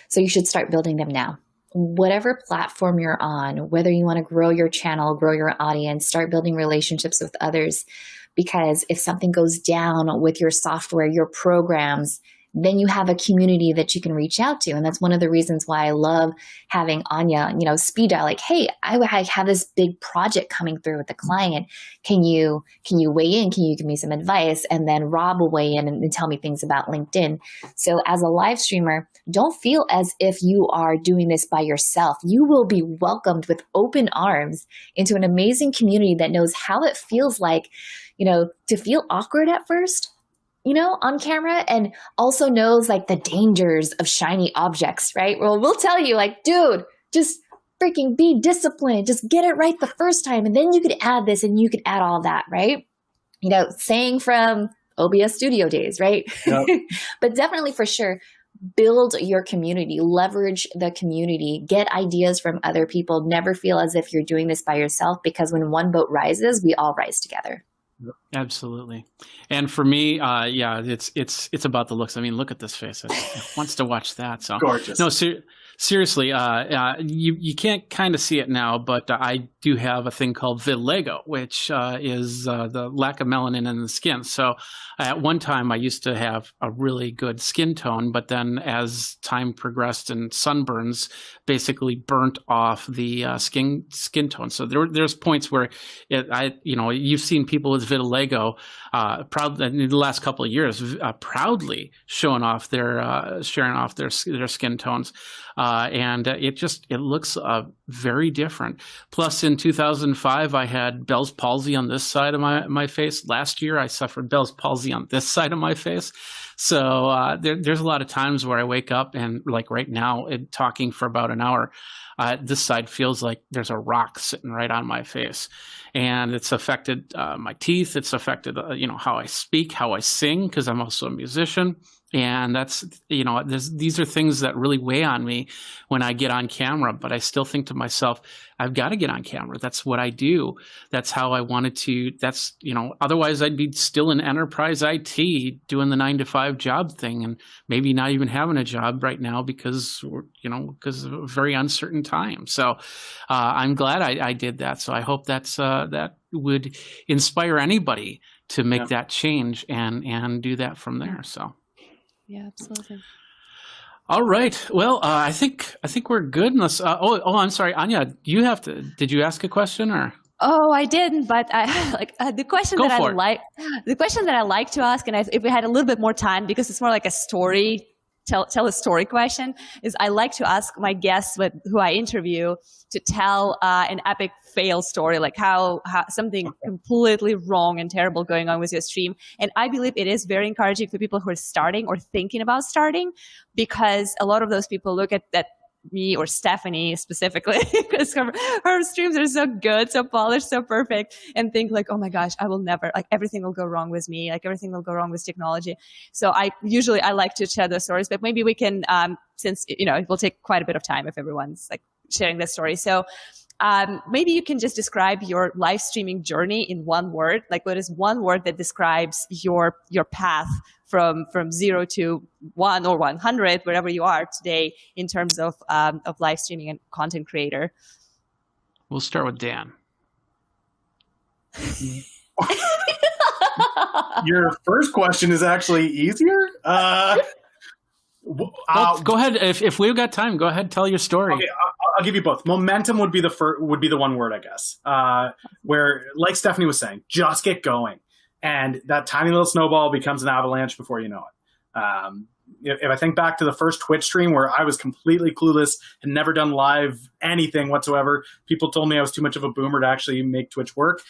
so you should start building them now. Whatever platform you're on, whether you want to grow your channel, grow your audience, start building relationships with others, because if something goes down with your software, your programs, then you have a community that you can reach out to. And that's one of the reasons why I love having Anya, speed dial, like, hey, I have this big project coming through with the client. Can you weigh in? Can you give me some advice? And then Rob will weigh in and tell me things about LinkedIn. So as a live streamer, don't feel as if you are doing this by yourself. You will be welcomed with open arms into an amazing community that knows how it feels like, to feel awkward at first, on camera, and also knows like the dangers of shiny objects, right? Well, we'll tell you like, dude, just freaking be disciplined. Just get it right the first time. And then you could add this and you could add all that, right? Saying from OBS studio days, right? Yep. But definitely for sure, build your community, leverage the community, get ideas from other people. Never feel as if you're doing this by yourself, because when one boat rises, we all rise together. Absolutely. And for me, it's about the looks. I mean, look at this face. It wants to watch that. So gorgeous. No, seriously, you can't kind of see it now, but I do have a thing called vitiligo, which is the lack of melanin in the skin. So at one time I used to have a really good skin tone, but then as time progressed and sunburns basically burnt off the skin tone. So there's points where you've seen people with vitiligo proud in the last couple of years proudly showing off their skin tones, and it looks very different. Plus, in 2005, I had Bell's palsy on this side of my face. Last year, I suffered Bell's palsy on this side of my face. So there's a lot of times where I wake up and, like right now, talking for about an hour, this side feels like there's a rock sitting right on my face. And it's affected my teeth. It's affected, how I speak, how I sing, because I'm also a musician. And that's, these are things that really weigh on me when I get on camera. But I still think to myself, I've got to get on camera. That's what I do. That's how I wanted to. That's, otherwise I'd be still in enterprise IT doing the 9-to-5 job thing, and maybe not even having a job right now because of a very uncertain time. So I'm glad I did that. So I hope that would inspire anybody to make that change and do that from there. So. Yeah, absolutely. All right. Well, I think we're good. Unless, I'm sorry, Anya. Did you ask a question or? Oh, I didn't. But the question that I like to ask, and if we had a little bit more time, because it's more like a story. Tell a story question, is I like to ask my guests who I interview to tell an epic fail story, like how something completely wrong and terrible going on with your stream. And I believe it is very encouraging for people who are starting or thinking about starting, because a lot of those people look at that, me or Stephanie specifically, because her streams are so good, so polished, so perfect, and think like, oh my gosh, I will never, like everything will go wrong with me, like everything will go wrong with technology. So I like to share those stories, but maybe we can, since it will take quite a bit of time if everyone's like sharing that story. So maybe you can just describe your live streaming journey in one word. Like, what is one word that describes your path from 0 to 1 or 100, wherever you are today, in terms of live streaming and content creator? We'll start with Dan. Your first question is actually easier. Go ahead. If we've got time, go ahead. Tell your story. Okay, I'll give you both. Momentum would be the one word, I guess. Where, like Stephanie was saying, just get going, and that tiny little snowball becomes an avalanche before you know it. If I think back to the first Twitch stream where I was completely clueless and never done live anything whatsoever, people told me I was too much of a boomer to actually make Twitch work.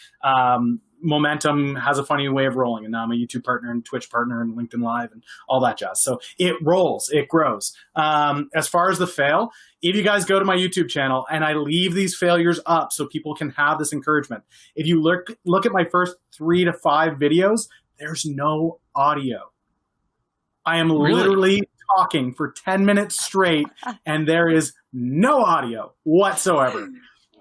Momentum has a funny way of rolling, and now I'm a YouTube partner and Twitch partner and LinkedIn Live and all that jazz. So it rolls, it grows. As far as the fail, if you guys go to my YouTube channel, and I leave these failures up so people can have this encouragement. If you look at my first 3 to 5 videos, there's no audio. I am literally talking for 10 minutes straight, and there is no audio whatsoever.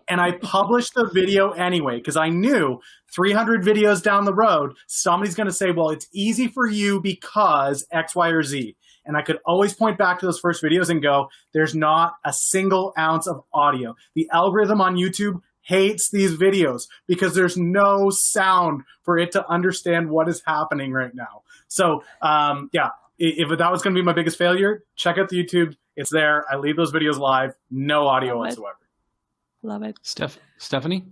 And I published the video anyway, because I knew 300 videos down the road, somebody's going to say, well, it's easy for you because X, Y, or Z. And I could always point back to those first videos and go, there's not a single ounce of audio. The algorithm on YouTube hates these videos because there's no sound for it to understand what is happening right now. So, if that was going to be my biggest failure, check out the YouTube. It's there. I leave those videos live. No audio whatsoever. Love it. Stephanie?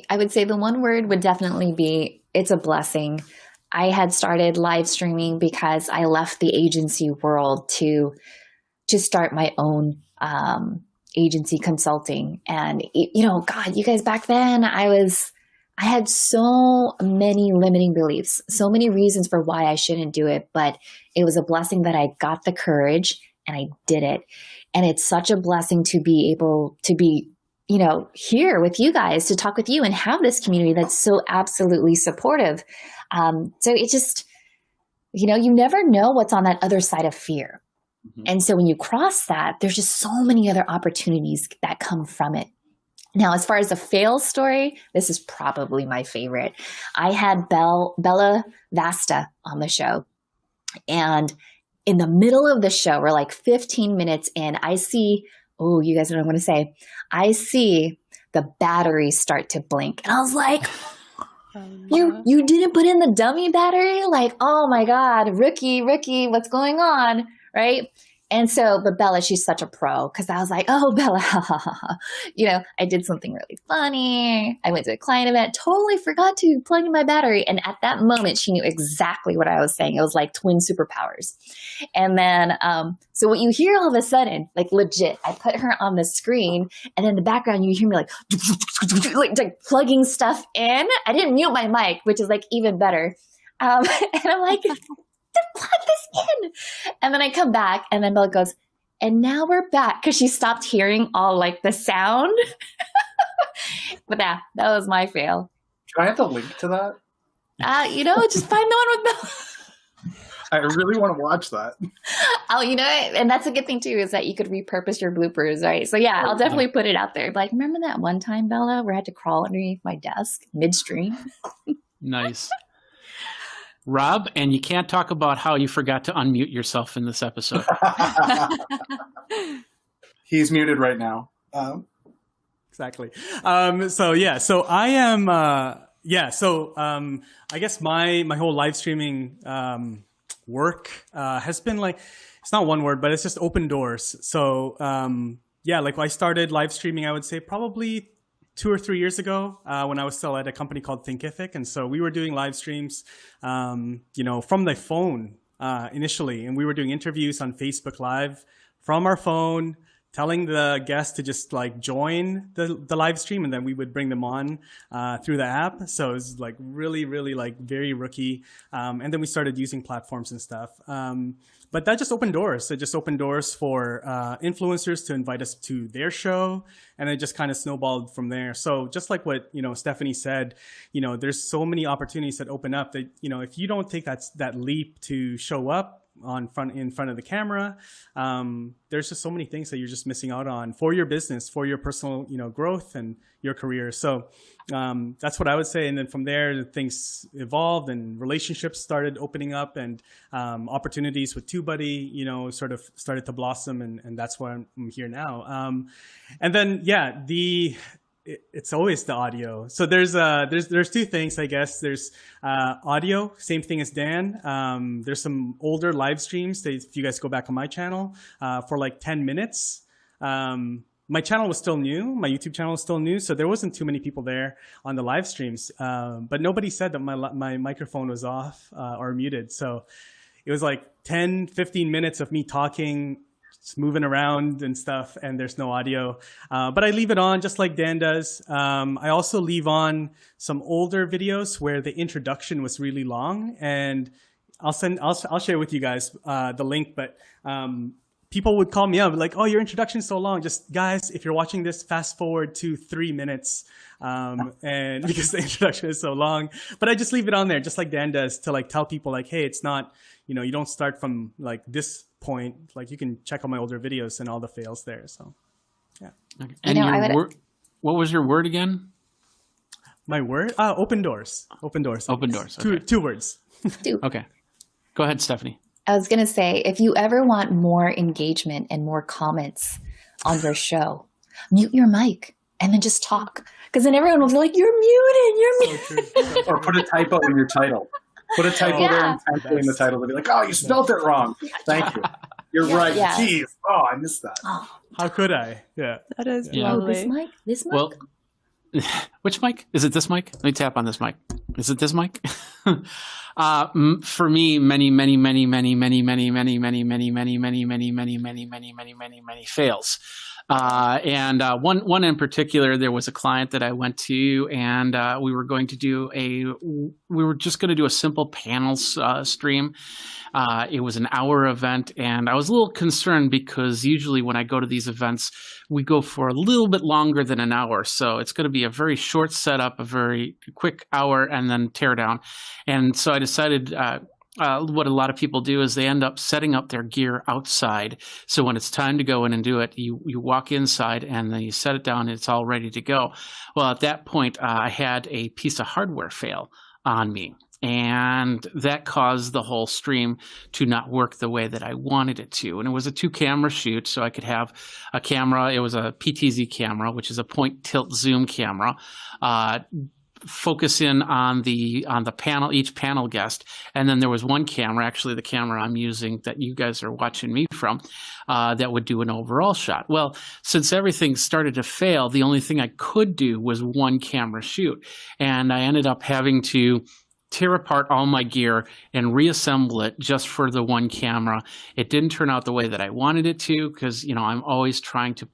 I would say the one word would definitely be, it's a blessing. I had started live streaming because I left the agency world to start my own agency consulting. And, God, you guys, back then I had so many limiting beliefs, so many reasons for why I shouldn't do it, but it was a blessing that I got the courage and I did it. And it's such a blessing to be able to be, here with you guys, to talk with you and have this community that's so absolutely supportive. So it just, you never know what's on that other side of fear. Mm-hmm. And so when you cross that, there's just so many other opportunities that come from it. Now, as far as a fail story, this is probably my favorite. I had Bella Vasta on the show. And in the middle of the show, we're like 15 minutes in, I see, you guys know what I'm going to say. I see the batteries start to blink. And I was like, you didn't put in the dummy battery? Like, oh my God, rookie, what's going on? Right? And so, but Bella, she's such a pro, because I was like, oh, Bella, I did something really funny. I went to a client event, totally forgot to plug in my battery. And at that moment, she knew exactly what I was saying. It was like twin superpowers. And then, so what you hear all of a sudden, like legit, I put her on the screen, and in the background, you hear me like plugging stuff in. I didn't mute my mic, which is like even better. And I'm like, plug this in. And then I come back, and then Bella goes, and now we're back, because she stopped hearing all like the sound. But that was my fail. Do I have to link to that? Just find the one with Bella. I really want to watch that. And that's a good thing too, is that you could repurpose your bloopers, right? So yeah, I'll definitely put it out there. Like, remember that one time, Bella, where I had to crawl underneath my desk midstream? Nice. Rob, and you can't talk about how you forgot to unmute yourself in this episode. He's muted right now. Exactly. So I am, I guess my whole live streaming work has been like, it's not one word, but it's just open doors. So I started live streaming, I would say probably 2 or 3 years ago, when I was still at a company called Thinkific. And so we were doing live streams, from the phone initially. And we were doing interviews on Facebook Live from our phone, telling the guests to just like join the live stream, and then we would bring them on through the app. So it was like really, really like very rookie. And then we started using platforms and stuff. But that just opened doors. It just opened doors for influencers to invite us to their show, and it just kind of snowballed from there. So just like what Stephanie said, there's so many opportunities that open up that if you don't take that leap to show up in front of the camera, there's just so many things that you're just missing out on for your business, for your personal growth and your career. So that's what I would say. And then from there, things evolved and relationships started opening up, and opportunities with TubeBuddy sort of started to blossom, and that's why I'm here now. And then it's always the audio. So there's two things, I guess. There's audio, same thing as Dan. There's some older live streams that if you guys go back on my channel for like 10 minutes. My channel was still new. My YouTube channel was still new, so there wasn't too many people there on the live streams. But nobody said that my microphone was off or muted. So it was like 10, 15 minutes of me talking, just moving around and stuff, and there's no audio. But I leave it on just like Dan does. I also leave on some older videos where the introduction was really long, and I'll share with you guys the link. But people would call me up like, "Oh, your introduction is so long." Just guys, if you're watching this, fast forward to 3 minutes, and because the introduction is so long. But I just leave it on there, just like Dan does, to like tell people like, "Hey, it's not, you don't start from like this point. Like you can check out my older videos and all the fails there." So, yeah. Okay. And what was your word again? My word? Open doors. Open doors. Open doors. Okay. Two words. Okay. Go ahead, Stephanie. I was going to say, if you ever want more engagement and more comments on your show, mute your mic and then just talk. Because then everyone will be like, you're muted. Or put a typo in your title. Put a typo there and in the title. They'll be like, "Oh, you spelled it wrong." Thank you. You're right. Yeah. Jeez. Oh, I missed that. Oh, how could I? Yeah. That is lovely. This mic? This mic? Well, which mic? Is it this mic? Let me tap on this mic. Is it this mic? For me, many fails. And one in particular, there was a client that I went to, and we were just going to do a simple panels stream. It was an hour event, and I was a little concerned because usually when I go to these events, we go for a little bit longer than an hour. So it's going to be a very short setup, a very quick hour, and then tear down. And so I decided what a lot of people do is they end up setting up their gear outside. So when it's time to go in and do it, you walk inside and then you set it down and it's all ready to go. Well, at that point, I had a piece of hardware fail on me. And that caused the whole stream to not work the way that I wanted it to. And it was a 2-camera shoot, so I could have a camera. It was a PTZ camera, which is a point tilt zoom camera. Focus in on the panel, each panel guest, and then there was one camera, actually the camera I'm using that you guys are watching me from, that would do an overall shot. Well, since everything started to fail, the only thing I could do was one camera shoot, and I ended up having to tear apart all my gear and reassemble it just for the one camera. It didn't turn out the way that I wanted it to because, I'm always trying to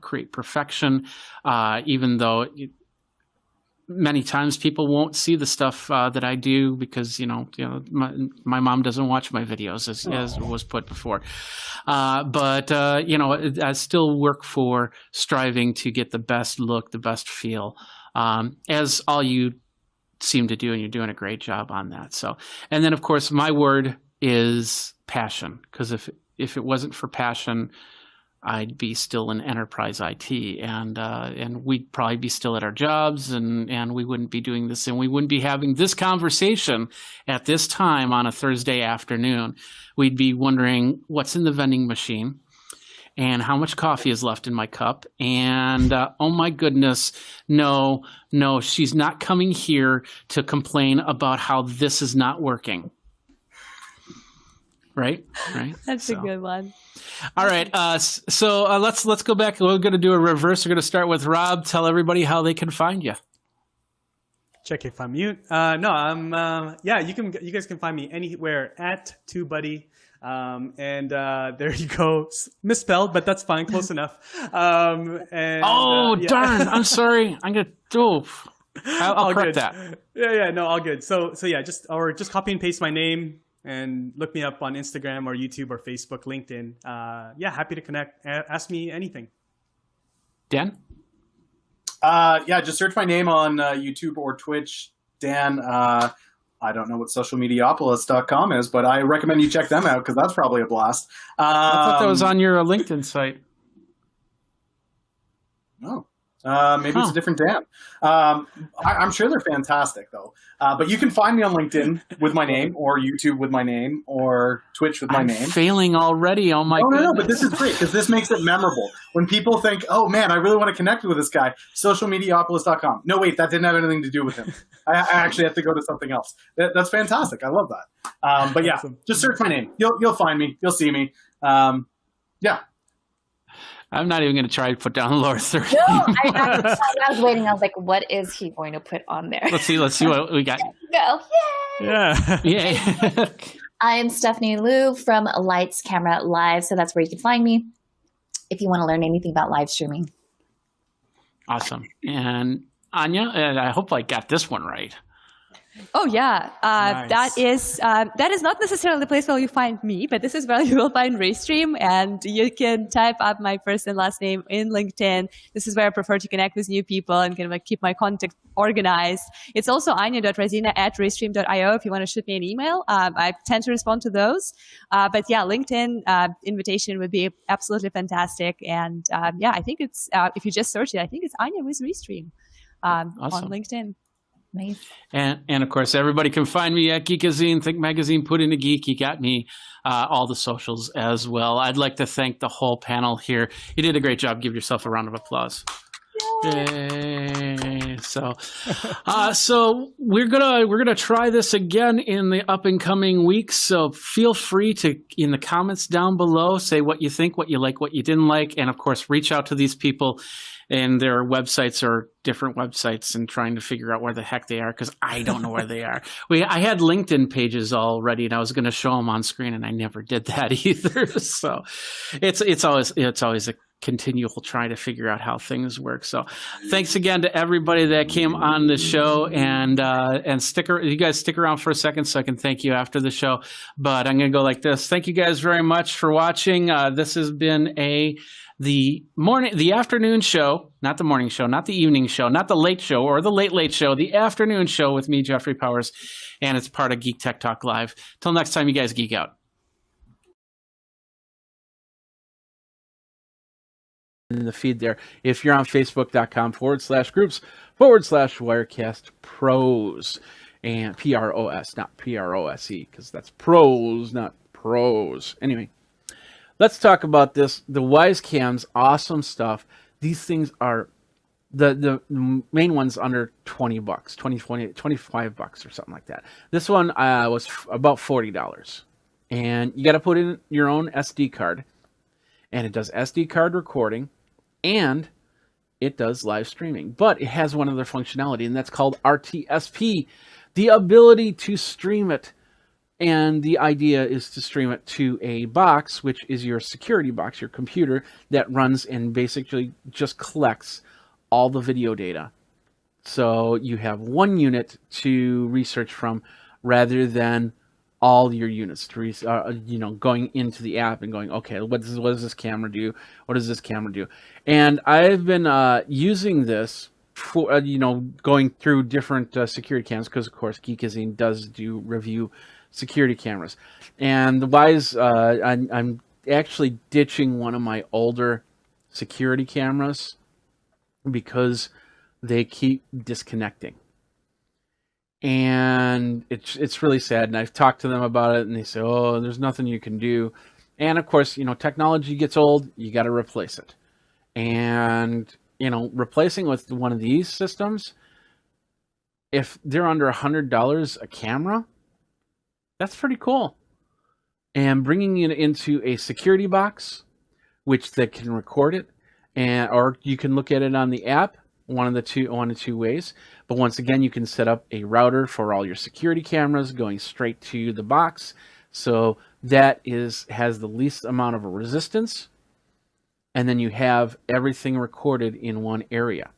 create perfection, even though many times people won't see the stuff that I do because, my mom doesn't watch my videos as was put before. But I still work for striving to get the best look, the best feel, as all you seem to do, and you're doing a great job on that. So, and then of course my word is passion, because if it wasn't for passion, I'd be still in enterprise IT, and we'd probably be still at our jobs, and we wouldn't be doing this, and we wouldn't be having this conversation at this time on a Thursday afternoon. We'd be wondering what's in the vending machine and how much coffee is left in my cup. And oh my goodness, no, she's not coming here to complain about how this is not working. Right. That's a good one. All right. So let's go back. We're going to do a reverse. We're going to start with Rob. Tell everybody how they can find you. Check if I'm mute. No, I'm. Yeah, you guys can find me anywhere at TwoBuddy. And there you go. Misspelled, but that's fine. Close enough. And, darn! I'm sorry. I'm gonna. I'll correct that. Yeah. No, all good. So yeah, just copy and paste my name and look me up on Instagram or YouTube or Facebook, LinkedIn. Yeah, happy to connect. Ask me anything. Dan? Yeah, just search my name on YouTube or Twitch. Dan. I don't know what socialmediapolis.com is, but I recommend you check them out because that's probably a blast. I thought that was on your LinkedIn site. Oh, Maybe it's a different Dan. I'm sure they're fantastic, though. But you can find me on LinkedIn with my name, or YouTube with my name, or Twitch with my name. Failing already. Oh my goodness. No, but this is great because this makes it memorable. When people think, oh man, I really want to connect with this guy, socialmediaopolis.com. No, wait, that didn't have anything to do with him. I actually have to go to something else. That's fantastic. I love that. But yeah, just search my name. You'll find me. You'll see me. Yeah. I'm not even going to try to put down the lower third. No, I was waiting. I was like, what is he going to put on there? Let's see what we got. Go. Yay! Yeah. Yay. I am Stephanie Liu from Lights Camera Live. So that's where you can find me if you want to learn anything about live streaming. Awesome. And Anya, and I hope I got this one right. Oh yeah, Nice. that is not necessarily the place where you find me, but this is where you will find Restream, and you can type up my first and last name in LinkedIn. This is where I prefer to connect with new people and kind of like keep my contact organized. It's also anya.razina@restream.io if you want to shoot me an email. I tend to respond to those. But yeah, LinkedIn invitation would be absolutely fantastic. And yeah, I think it's if you just search it, I think it's Anya with Restream on LinkedIn. Nice. And of course, everybody can find me at Geekazine, Think Magazine, Put in a Geek. You got me, all the socials as well. I'd like to thank the whole panel here. You did a great job. Give yourself a round of applause. Yay. So we're gonna try this again in the up and coming weeks. So feel free to, in the comments down below, say what you think, what you like, what you didn't like, and of course, reach out to these people and their websites or different websites and trying to figure out where the heck they are, because I don't know where they are. I had LinkedIn pages already, and I was going to show them on screen, and I never did that either. So it's always a continual trying to figure out how things work. So thanks again to everybody that came on the show, and you guys stick around for a second so I can thank you after the show. But I'm going to go like this. Thank you guys very much for watching. This has been the afternoon show, not the morning show, not the evening show, not the late show or the late show, the afternoon show with me, Jeffrey Powers, and it's part of Geek Tech Talk Live. Till next time, you guys geek out. In the feed there, if you're on facebook.com/groups/Wirecast Pros and PROS, not PROSE, because that's pros, not pros. Anyway. Let's talk about this. The Wise Cams, awesome stuff. These things are the main one's under $20, 25 bucks or something like that. This one was about $40, and you got to put in your own SD card, and it does SD card recording, and it does live streaming. But it has one other functionality, and that's called RTSP, the ability to stream it. And the idea is to stream it to a box, which is your security box, your computer, that runs and basically just collects all the video data. So you have one unit to research from rather than all your units to going into the app and going, okay, what does this camera do? What does this camera do? And I've been using this for, going through different security cams, because of course Geekazine does do review security cameras. And the Wise, I'm actually ditching one of my older security cameras because they keep disconnecting. And it's really sad. And I've talked to them about it, and they say, oh, there's nothing you can do. And of course, technology gets old, you got to replace it. And, replacing with one of these systems, if they're under $100 a camera, that's pretty cool. And bringing it into a security box, which that can record it, or you can look at it on the app, one of two ways. But once again, you can set up a router for all your security cameras going straight to the box, so that has the least amount of resistance, and then you have everything recorded in one area.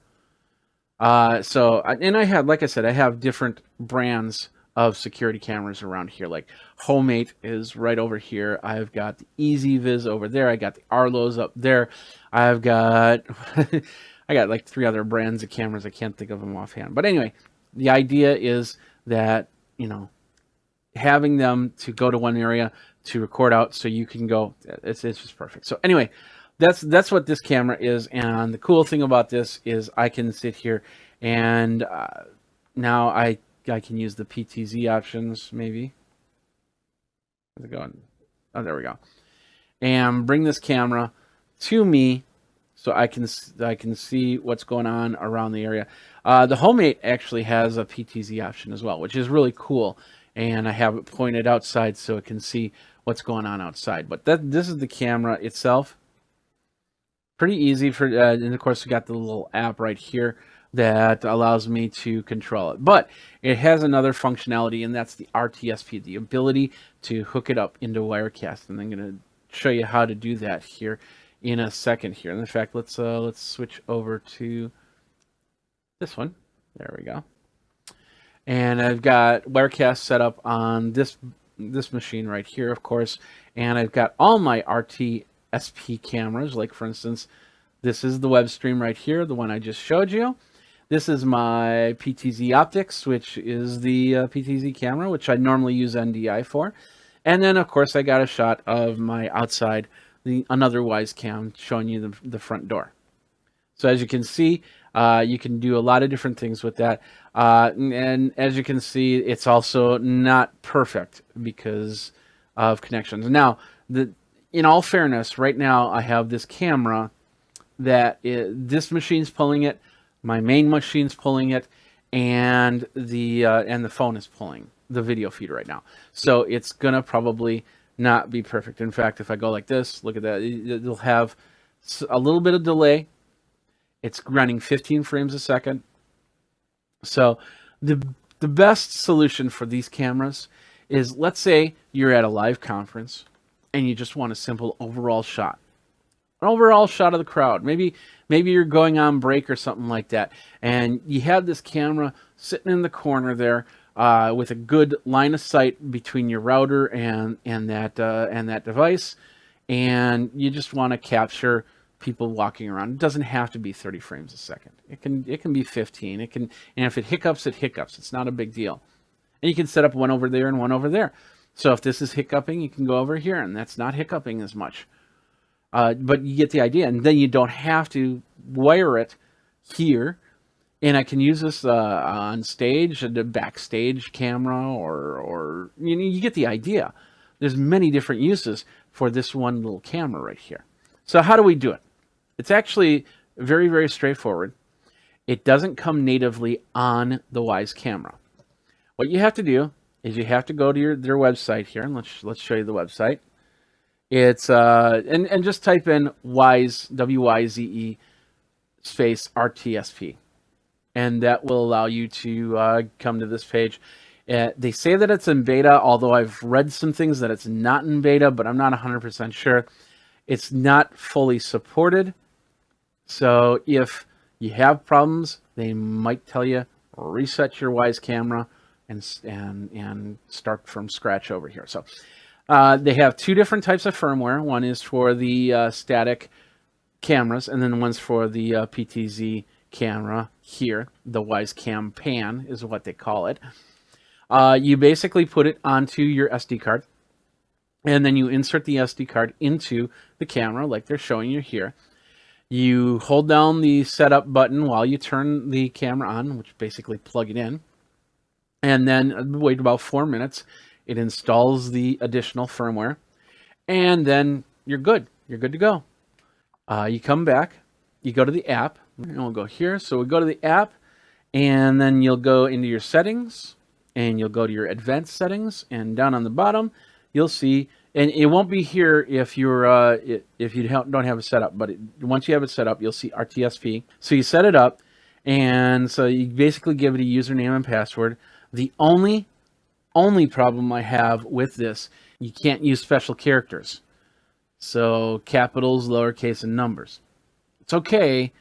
And I have different brands of security cameras around here. Like Homemate is right over here. I've got the EasyViz over there. I got the Arlo's up there. I've got I got like 3 other brands of cameras. I can't think of them offhand. But anyway, the idea is that, having them to go to one area to record out so you can go, it's just perfect. So anyway, that's what this camera is. And the cool thing about this is I can sit here and now I can use the PTZ options maybe. How's it going? Oh, there we go. And bring this camera to me so I can see what's going on around the area. The Homemate actually has a PTZ option as well, which is really cool. And I have it pointed outside so it can see what's going on outside. But this is the camera itself. Pretty easy for, and of course we got the little app right here that allows me to control it. But it has another functionality, and that's the RTSP, the ability to hook it up into Wirecast. And I'm going to show you how to do that here in a second here. And in fact, let's switch over to this one. There we go. And I've got Wirecast set up on this machine right here, of course. And I've got all my RTSP cameras. Like for instance, this is the web stream right here, the one I just showed you. This is my PTZ Optics, which is the PTZ camera, which I normally use NDI for. And then, of course, I got a shot of my outside, another Wise Cam showing you the front door. So as you can see, you can do a lot of different things with that. And as you can see, it's also not perfect because of connections. Now, in all fairness, right now I have this camera that this machine's pulling it, my main machine's pulling it, and the phone is pulling the video feed right now. So it's gonna probably not be perfect. In fact, if I go like this, look at that, it'll have a little bit of delay. It's running 15 frames a second. So the best solution for these cameras is, let's say you're at a live conference and you just want a simple overall shot. An overall shot of the crowd. Maybe you're going on break or something like that, and you have this camera sitting in the corner there with a good line of sight between your router and that device, and you just want to capture people walking around. It doesn't have to be 30 frames a second. It can be 15. And if it hiccups, it hiccups. It's not a big deal. And you can set up one over there and one over there. So if this is hiccuping, you can go over here, and that's not hiccuping as much. But you get the idea, and then you don't have to wire it here. And I can use this on stage, the backstage camera, or you get the idea. There's many different uses for this one little camera right here. So how do we do it? It's actually very, very straightforward. It doesn't come natively on the Wise camera. What you have to do is you have to go to their website here, and let's show you the website. It's and just type in Wise, WYZE space RTSP, and that will allow you to come to this page. They say that it's in beta, although I've read some things that it's not in beta, but I'm not 100% sure. It's not fully supported, so if you have problems, they might tell you reset your Wise camera and start from scratch over here. So they have two different types of firmware. One is for the static cameras, and then one's for the PTZ camera here. The Wise Cam Pan is what they call it. You basically put it onto your SD card, and then you insert the SD card into the camera like they're showing you here. You hold down the setup button while you turn the camera on, which basically plug it in, and then wait about 4 minutes. It installs the additional firmware, and then you're good. You're good to go. You come back, you go to the app, and we'll go here. So we go to the app, and then you'll go into your settings, and you'll go to your advanced settings, and down on the bottom, you'll see, and it won't be here if you're if you don't have it set up, but once you have it set up, you'll see RTSP. So you set it up, and so you basically give it a username and password. The only problem I have with this, you can't use special characters. So capitals, lowercase, and numbers. It's okay,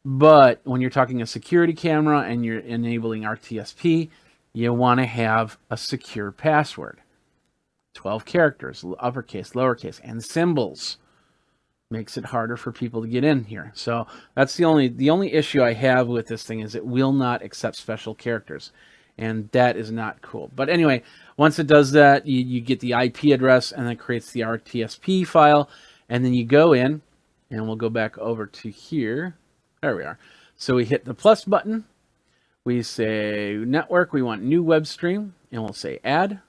but when you're talking a security camera and you're enabling RTSP, you want to have a secure password. 12 characters, uppercase, lowercase, and symbols. Makes it harder for people to get in here. So that's the only issue I have with this thing, is it will not accept special characters. And that is not cool. But anyway, once it does that, you get the IP address, and it creates the RTSP file. And then you go in, And we'll go back over to here. There we are. So we hit the plus button. We say network. We want new web stream. And we'll say add.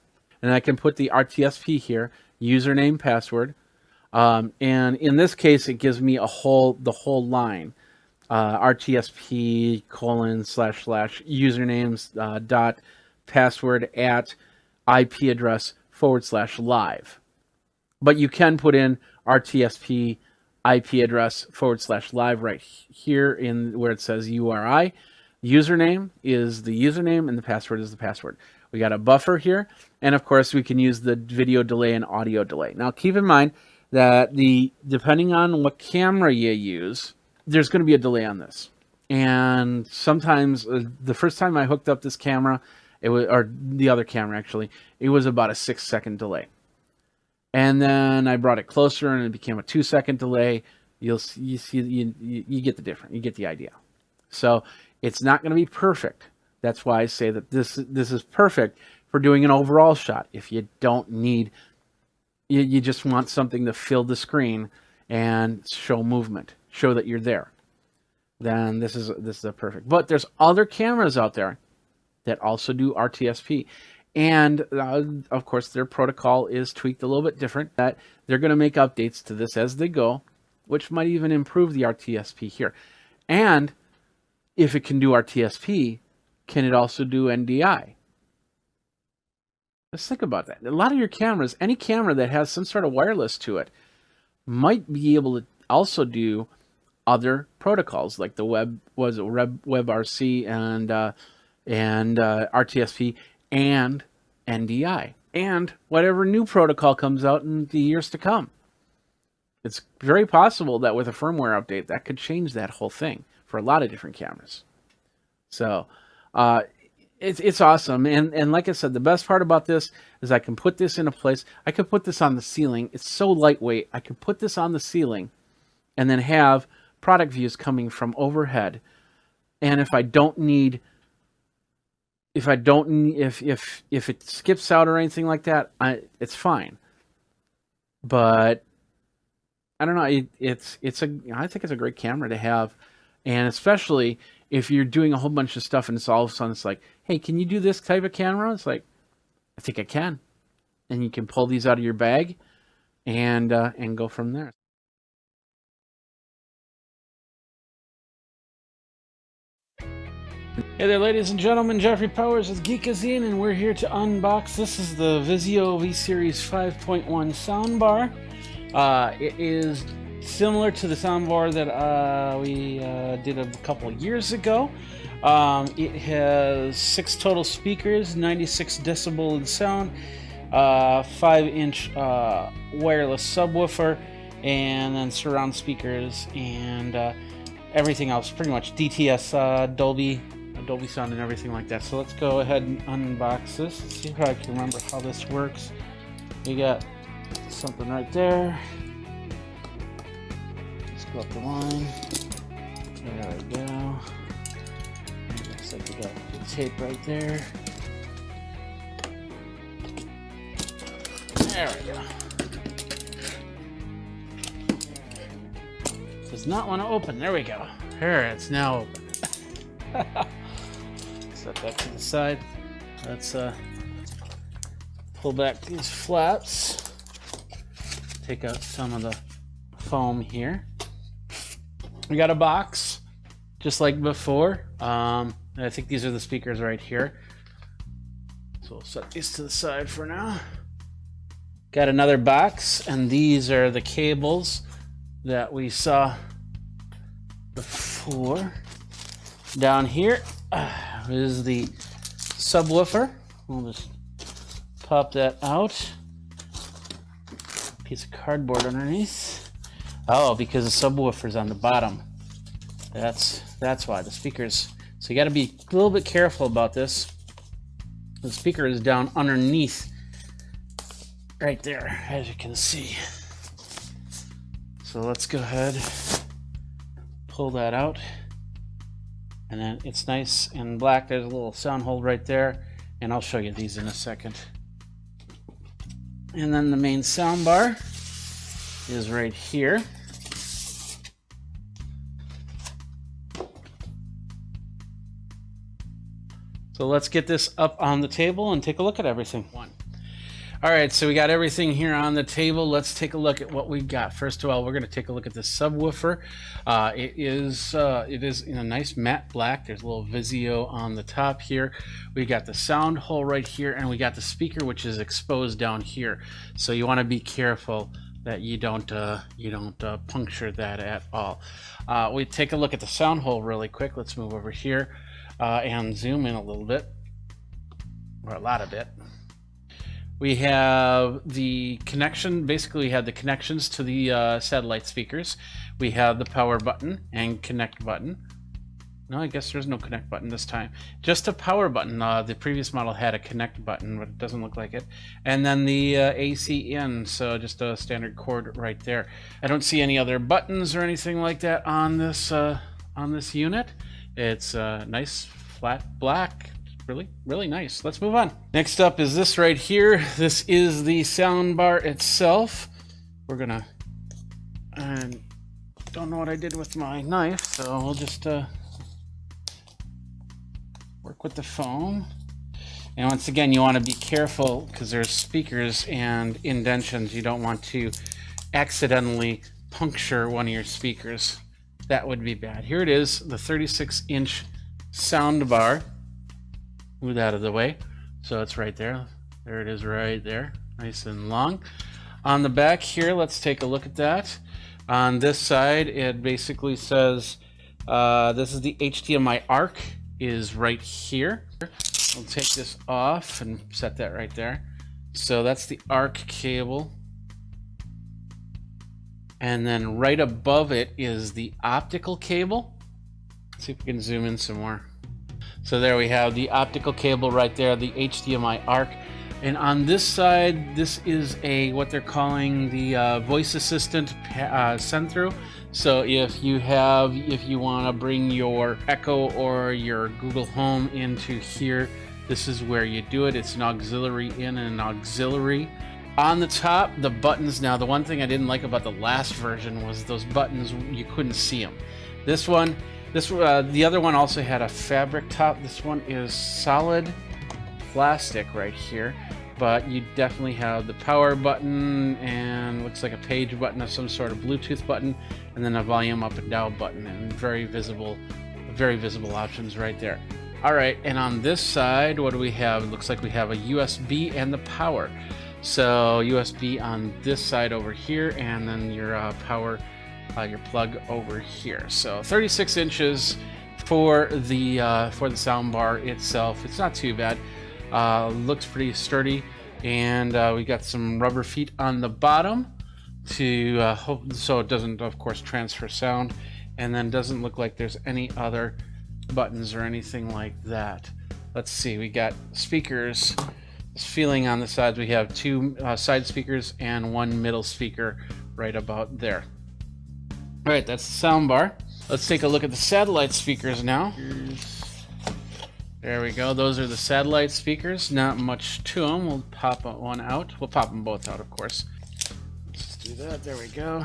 And I can put the RTSP here, username, password. And in this case, it gives me the whole line. RTSP : / usernames dot password at IP address / live. But you can put in RTSP IP address / live right here in where it says URI. Username is the username and the password is the password. We got a buffer here, and of course we can use the video delay and audio delay. Now keep in mind that depending on what camera you use, there's going to be a delay on this. And sometimes the first time I hooked up this camera, or the other camera actually, it was about a 6-second delay. And then I brought it closer and it became a 2-second delay. You get the difference. You get the idea. So it's not going to be perfect. That's why I say that this is perfect for doing an overall shot. If you don't need, you just want something to fill the screen and show movement, show that you're there, then this is a perfect. But there's other cameras out there that also do RTSP. And of course, their protocol is tweaked a little bit different. That they're going to make updates to this as they go, which might even improve the RTSP here. And if it can do RTSP, can it also do NDI? Let's think about that. A lot of your cameras, any camera that has some sort of wireless to it, might be able to also do other protocols like the WebRC and RTSP and NDI and whatever new protocol comes out in the years to come. It's very possible that with a firmware update that could change that whole thing for a lot of different cameras. So it's awesome. And like I said, the best part about this is I can put this in a place. I could put this on the ceiling. It's so lightweight. I can put this on the ceiling and then have product views coming from overhead. And if it skips out or anything like that, it's fine. But I don't know. I think it's a great camera to have, and especially if you're doing a whole bunch of stuff and it's all of a sudden it's like, hey, can you do this type of camera? It's like, I think I can, and you can pull these out of your bag and go from there. Hey there, ladies and gentlemen, Jeffrey Powers with Geekazine, and we're here to unbox. This is the Vizio V-Series 5.1 soundbar. It is similar to the soundbar that we did a couple years ago. It has 6 total speakers, 96 decibel in sound, 5-inch wireless subwoofer, and then surround speakers and everything else, pretty much DTS, Dolby sound and everything like that. So let's go ahead and unbox this. See if I can remember how this works. We got something right there. Let's go up the line. There we go. Looks like we got the tape right there. There we go. Does not want to open. There we go. Here, it's now open. Set that to the side. Let's pull back these flaps. Take out some of the foam here. We got a box, just like before. I think these are the speakers right here. So we'll set these to the side for now. Got another box, and these are the cables that we saw before. Down here is the subwoofer. We'll just pop that out. Piece of cardboard underneath. Oh, because the subwoofer's on the bottom. That's why the speakers. So you got to be a little bit careful about this. The speaker is down underneath, right there, as you can see. So let's go ahead, pull that out. And then it's nice and black. There's a little sound hole right there, and I'll show you these in a second. And then the main sound bar is right here. So let's get this up on the table and take a look at everything. All right, so we got everything here on the table. Let's take a look at what we've got. First of all, we're going to take a look at the subwoofer. It is in a nice matte black. There's a little Vizio on the top here. We got the sound hole right here, and we got the speaker, which is exposed down here. So you want to be careful that you don't puncture that at all. We take a look at the sound hole really quick. Let's move over here and zoom in a little bit, or a lot of it. We have the connection. Basically, we have the connections to the satellite speakers. We have the power button and connect button. No, I guess there's no connect button this time. Just a power button. The previous model had a connect button, but it doesn't look like it. And then the AC in, so just a standard cord right there. I don't see any other buttons or anything like that on this unit. It's nice flat black. Really nice. Let's move on. Next up is this right here. This is the sound bar itself. We're gonna, and don't know what I did with my knife, so we'll just work with the foam. And once again, you want to be careful because there's speakers and indentions. You don't want to accidentally puncture one of your speakers. That would be bad. Here it is, the 36-inch sound bar. Move that out of the way. So it's right there. There it is right there. Nice and long. On the back here, let's take a look at that. On this side, it basically says, this is the HDMI ARC is right here. We'll take this off and set that right there. So that's the ARC cable. And then right above it is the optical cable. Let's see if we can zoom in some more. So there we have the optical cable right there, the HDMI ARC. And on this side, this is what they're calling the voice assistant send through. So if you want to bring your Echo or your Google Home into here, this is where you do it. It's an auxiliary in and an auxiliary. On the top, the buttons. Now, the one thing I didn't like about the last version was those buttons, you couldn't see them. The other one also had a fabric top. This one is solid plastic right here, but you definitely have the power button and looks like a page button of some sort of Bluetooth button, and then a volume up and down button, and very visible options right there. All right, and on this side, what do we have? It looks like we have a USB and the power. So USB on this side over here, and then your power. Your plug over here. So 36 inches for the sound bar itself. It's not too bad. Looks pretty sturdy, and we got some rubber feet on the bottom to so it doesn't, of course, transfer sound, and then doesn't look like there's any other buttons or anything like that. Let's see. We got speakers. Feeling on the sides, we have two side speakers and one middle speaker right about there. All right, that's the sound bar. Let's take a look at the satellite speakers now. There we go. Those are the satellite speakers. Not much to them. We'll pop one out. We'll pop them both out, of course. Let's do that. There we go.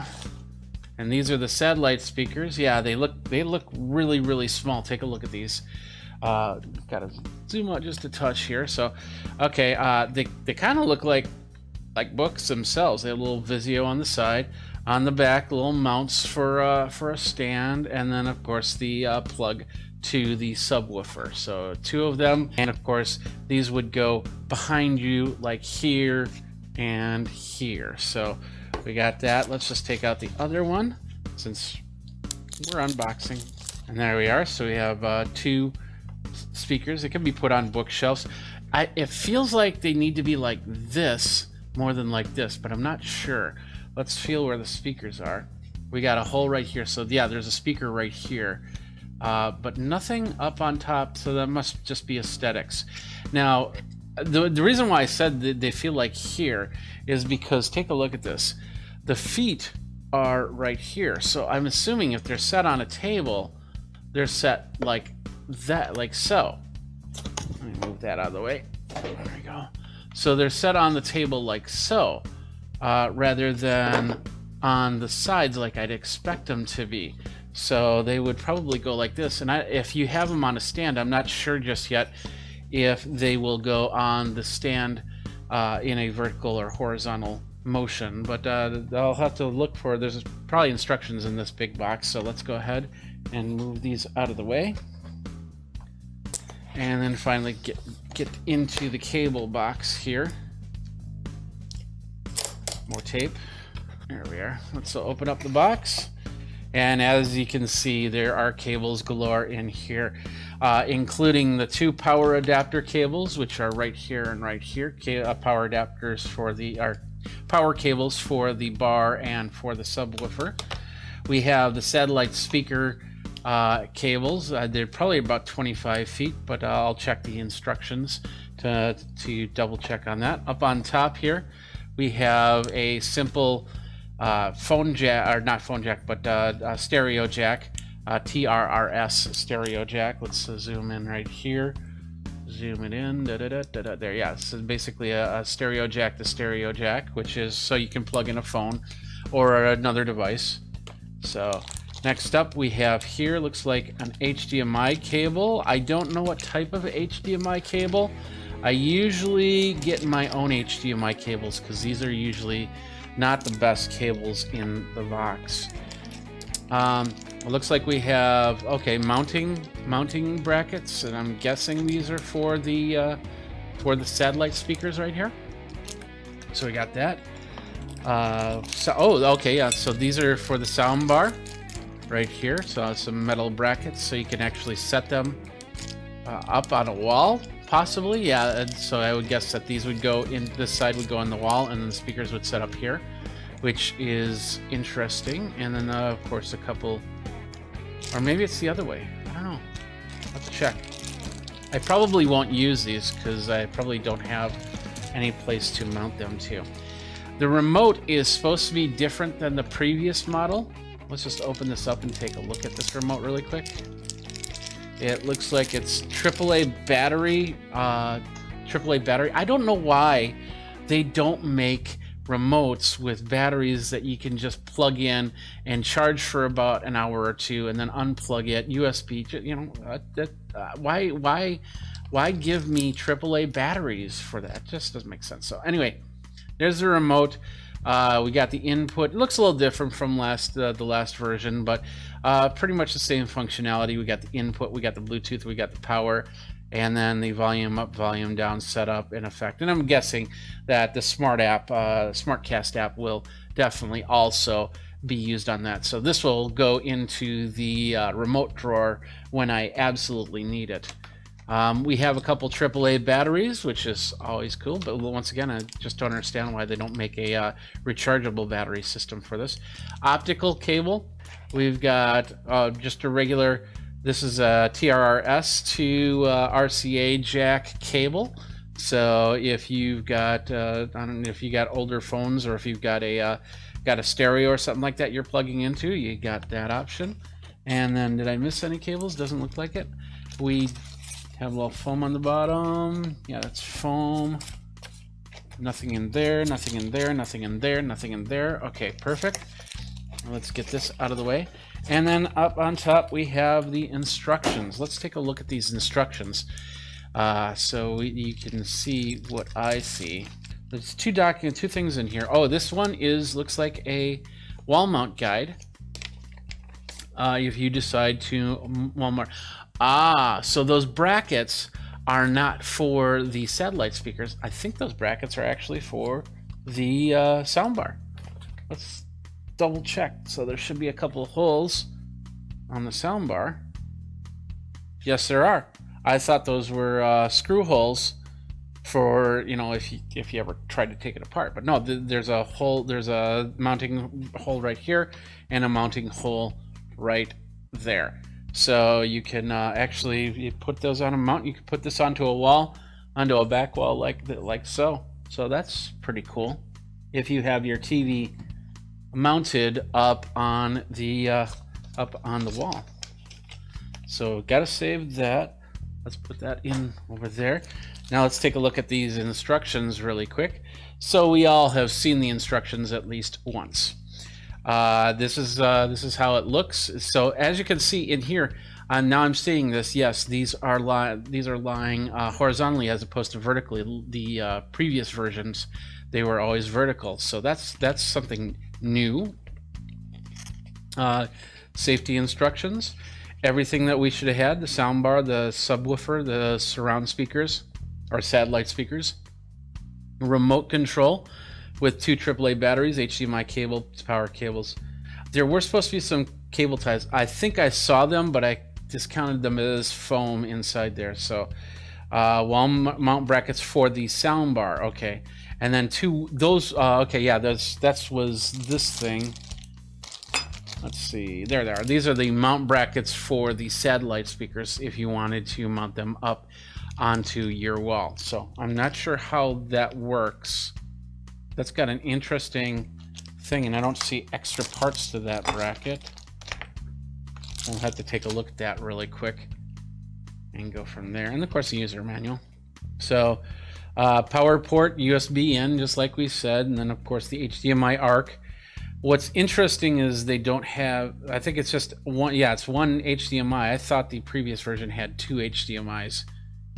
And these are the satellite speakers. Yeah, they look really, really small. Take a look at these. Gotta zoom out just a touch here. So, okay, they kind of look like books themselves. They have a little Vizio on the side. On the back, little mounts for a stand, and then of course the plug to the subwoofer. So two of them, and of course these would go behind you like here and here. So we got that. Let's just take out the other one since we're unboxing. And there we are. So we have two speakers. It can be put on bookshelves. It feels like they need to be like this more than like this, but I'm not sure. Let's feel where the speakers are. We got a hole right here. So yeah, there's a speaker right here, but nothing up on top. So that must just be aesthetics. Now, the reason why I said that they feel like here is because take a look at this. The feet are right here. So I'm assuming if they're set on a table, they're set like that, like so. Let me move that out of the way. There we go. So they're set on the table like so. Rather than on the sides like I'd expect them to be. So they would probably go like this. And if you have them on a stand, I'm not sure just yet if they will go on the stand in a vertical or horizontal motion, but I'll have to look for, there's probably instructions in this big box, so let's go ahead and move these out of the way. And then finally get into the cable box here. More tape. There we are. Let's open up the box. And as you can see, there are cables galore in here, including the 2 power adapter cables, which are right here and right here. Power adapters for power cables for the bar and for the subwoofer. We have the satellite speaker cables. They're probably about 25 feet, but I'll check the instructions to double check on that. Up on top here, we have a simple phone jack, or not phone jack, but stereo jack, TRRS stereo jack. Let's zoom in right here. Zoom it in. There, yeah. So basically a stereo jack to stereo jack, which is so you can plug in a phone or another device. So next up we have here, looks like an HDMI cable. I don't know what type of HDMI cable. I usually get my own HDMI cables because these are usually not the best cables in the box. It looks like we have, okay, mounting brackets, and I'm guessing these are for the satellite speakers right here. So we got that. Okay, yeah. So these are for the sound bar right here. So some metal brackets, so you can actually set them up on a wall, possibly. Yeah. And so I would guess that these would go in. This side would go on the wall, and then the speakers would set up here, which is interesting. And then of course a couple, or maybe it's the other way. I don't know. Let's check. I probably won't use these because I probably don't have any place to mount them to. The remote is supposed to be different than the previous model. Let's just open this up and take a look at this remote really quick. It looks like it's AAA battery. AAA battery. I don't know why they don't make remotes with batteries that you can just plug in and charge for about an hour or two and then unplug it. USB. You know, why give me AAA batteries for that? It just doesn't make sense. So anyway, there's the remote. We got the input. It looks a little different from the last version, but pretty much the same functionality. We got the input, we got the Bluetooth, we got the power, and then the volume up, volume down setup in effect. And I'm guessing that the SmartCast app will definitely also be used on that. So this will go into the remote drawer when I absolutely need it. We have a couple AAA batteries, which is always cool, but once again, I just don't understand why they don't make a rechargeable battery system for this. Optical cable, we've got just a regular, this is a TRRS to RCA jack cable. So if you've got, I don't know if you got older phones or if you've got a stereo or something like that you're plugging into, you got that option. And then did I miss any cables? Doesn't look like it. We have a little foam on the bottom. Yeah, that's foam. Nothing in there, nothing in there, nothing in there, nothing in there. Okay, perfect. Let's get this out of the way. And then up on top, we have the instructions. Let's take a look at these instructions so you can see what I see. There's two things in here. Oh, this one looks like a wall mount guide. If you decide to wall mount. So those brackets are not for the satellite speakers. I think those brackets are actually for the soundbar. Let's double check. So there should be a couple of holes on the soundbar. Yes, there are. I thought those were screw holes for, you know, if you ever tried to take it apart. But no, there's a hole. There's a mounting hole right here and a mounting hole right there. So you can you put those on a mount. You can put this onto a wall, onto a back wall like so. So that's pretty cool. If you have your TV mounted up on the wall. So gotta save that. Let's put that in over there. Now let's take a look at these instructions really quick. So we all have seen the instructions at least once. This is how it looks. So as you can see in here, Now I'm seeing this. Yes, these are lying horizontally as opposed to vertically. The previous versions, they were always vertical. So that's something new. Safety instructions. Everything that we should have had: the soundbar, the subwoofer, the surround speakers or satellite speakers, remote control with 2 AAA batteries, HDMI cable, power cables. There were supposed to be some cable ties. I think I saw them, but I discounted them as foam inside there. So wall mount brackets for the soundbar. Okay, and then okay, yeah, that was this thing. Let's see, there they are. These are the mount brackets for the satellite speakers if you wanted to mount them up onto your wall. So I'm not sure how that works. That's got an interesting thing, and I don't see extra parts to that bracket. We'll have to take a look at that really quick and go from there. And of course the user manual. So power port, USB in, just like we said, and then of course the HDMI ARC. What's interesting is they don't have, I think it's just one, yeah, it's one HDMI. I thought the previous version had 2 HDMIs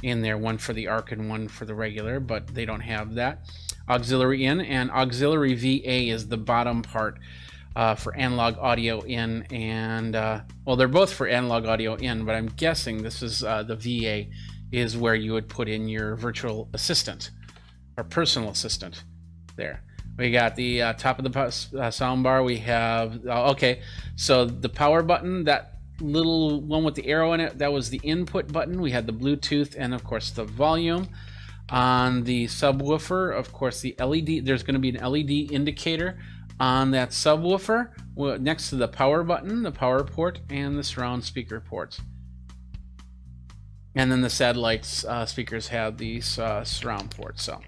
in there, one for the ARC and one for the regular, but they don't have that. Auxiliary in and auxiliary VA is the bottom part for analog audio in, and well, they're both for analog audio in, but I'm guessing this is the VA is where you would put in your virtual assistant or personal assistant there. We got the top of the soundbar. We have, okay, so the power button, that little one with the arrow in it, that was the input button. We had the Bluetooth and of course the volume. On the subwoofer, of course, the LED, there's going to be an LED indicator on that subwoofer next to the power button, the power port, and the surround speaker ports. And then the satellite speakers have these surround ports. So.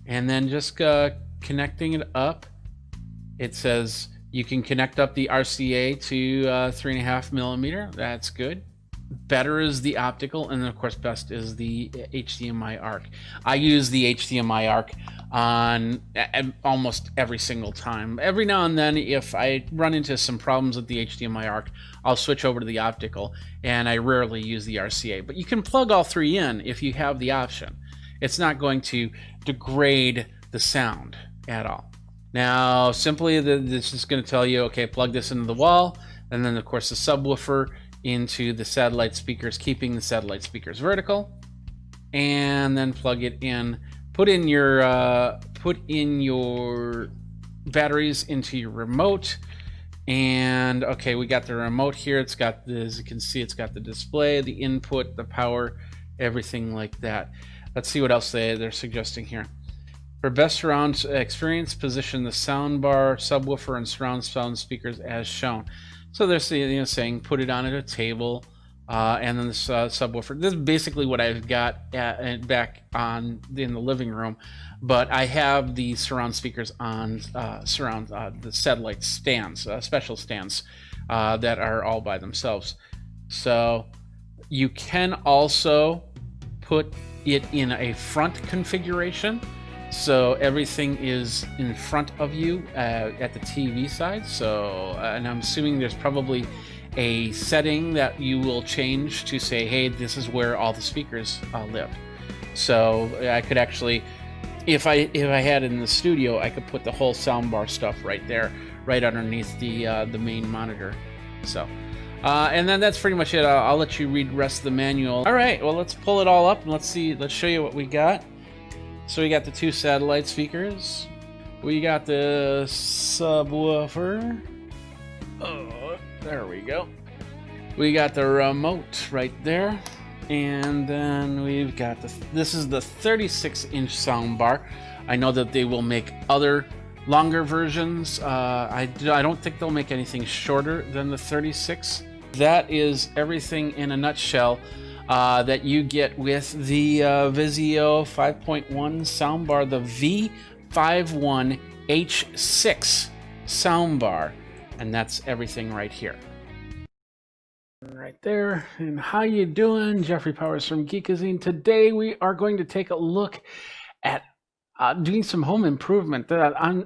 And then just connecting it up, it says you can connect up the RCA to 3.5 millimeter. That's good. Better is the optical, and then of course best is the HDMI ARC. I use the HDMI ARC on almost every single time. Every now and then, if I run into some problems with the HDMI ARC, I'll switch over to the optical, and I rarely use the RCA. But you can plug all 3 in if you have the option. It's not going to degrade the sound at all. Now, simply this is going to tell you, okay, plug this into the wall, and then of course the subwoofer into the satellite speakers, keeping the satellite speakers vertical, and then plug it in. Put in your batteries into your remote, and okay, we got the remote here. It's got the, as you can see, it's got the display, the input, the power, everything like that. Let's see what else they're suggesting here. For best surround experience, position the soundbar, subwoofer, and surround sound speakers as shown. So they're saying put it on at a table, and then the subwoofer. This is basically what I've got back on in the living room, but I have the surround speakers on the satellite stands, special stands that are all by themselves. So you can also put it in a front configuration, so everything is in front of you at the TV side. So and I'm assuming there's probably a setting that you will change to say, hey, this is where all the speakers live. So I could actually, if I had it in the studio, I could put the whole soundbar stuff right there, right underneath the main monitor. So and then that's pretty much it. I'll let you read the rest of the manual. All right, well, let's pull it all up and let's show you what we got. So we got the 2 satellite speakers. We got the subwoofer. Oh, there we go. We got the remote right there. And then we've got this is the 36-inch soundbar. I know that they will make other longer versions. I don't think they'll make anything shorter than the 36. That is everything in a nutshell that you get with the Vizio 5.1 soundbar, the V51H6 soundbar, and that's everything right here. Right there. And how you doing? Jeffrey Powers from Geekazine. Today we are going to take a look at doing some home improvement. I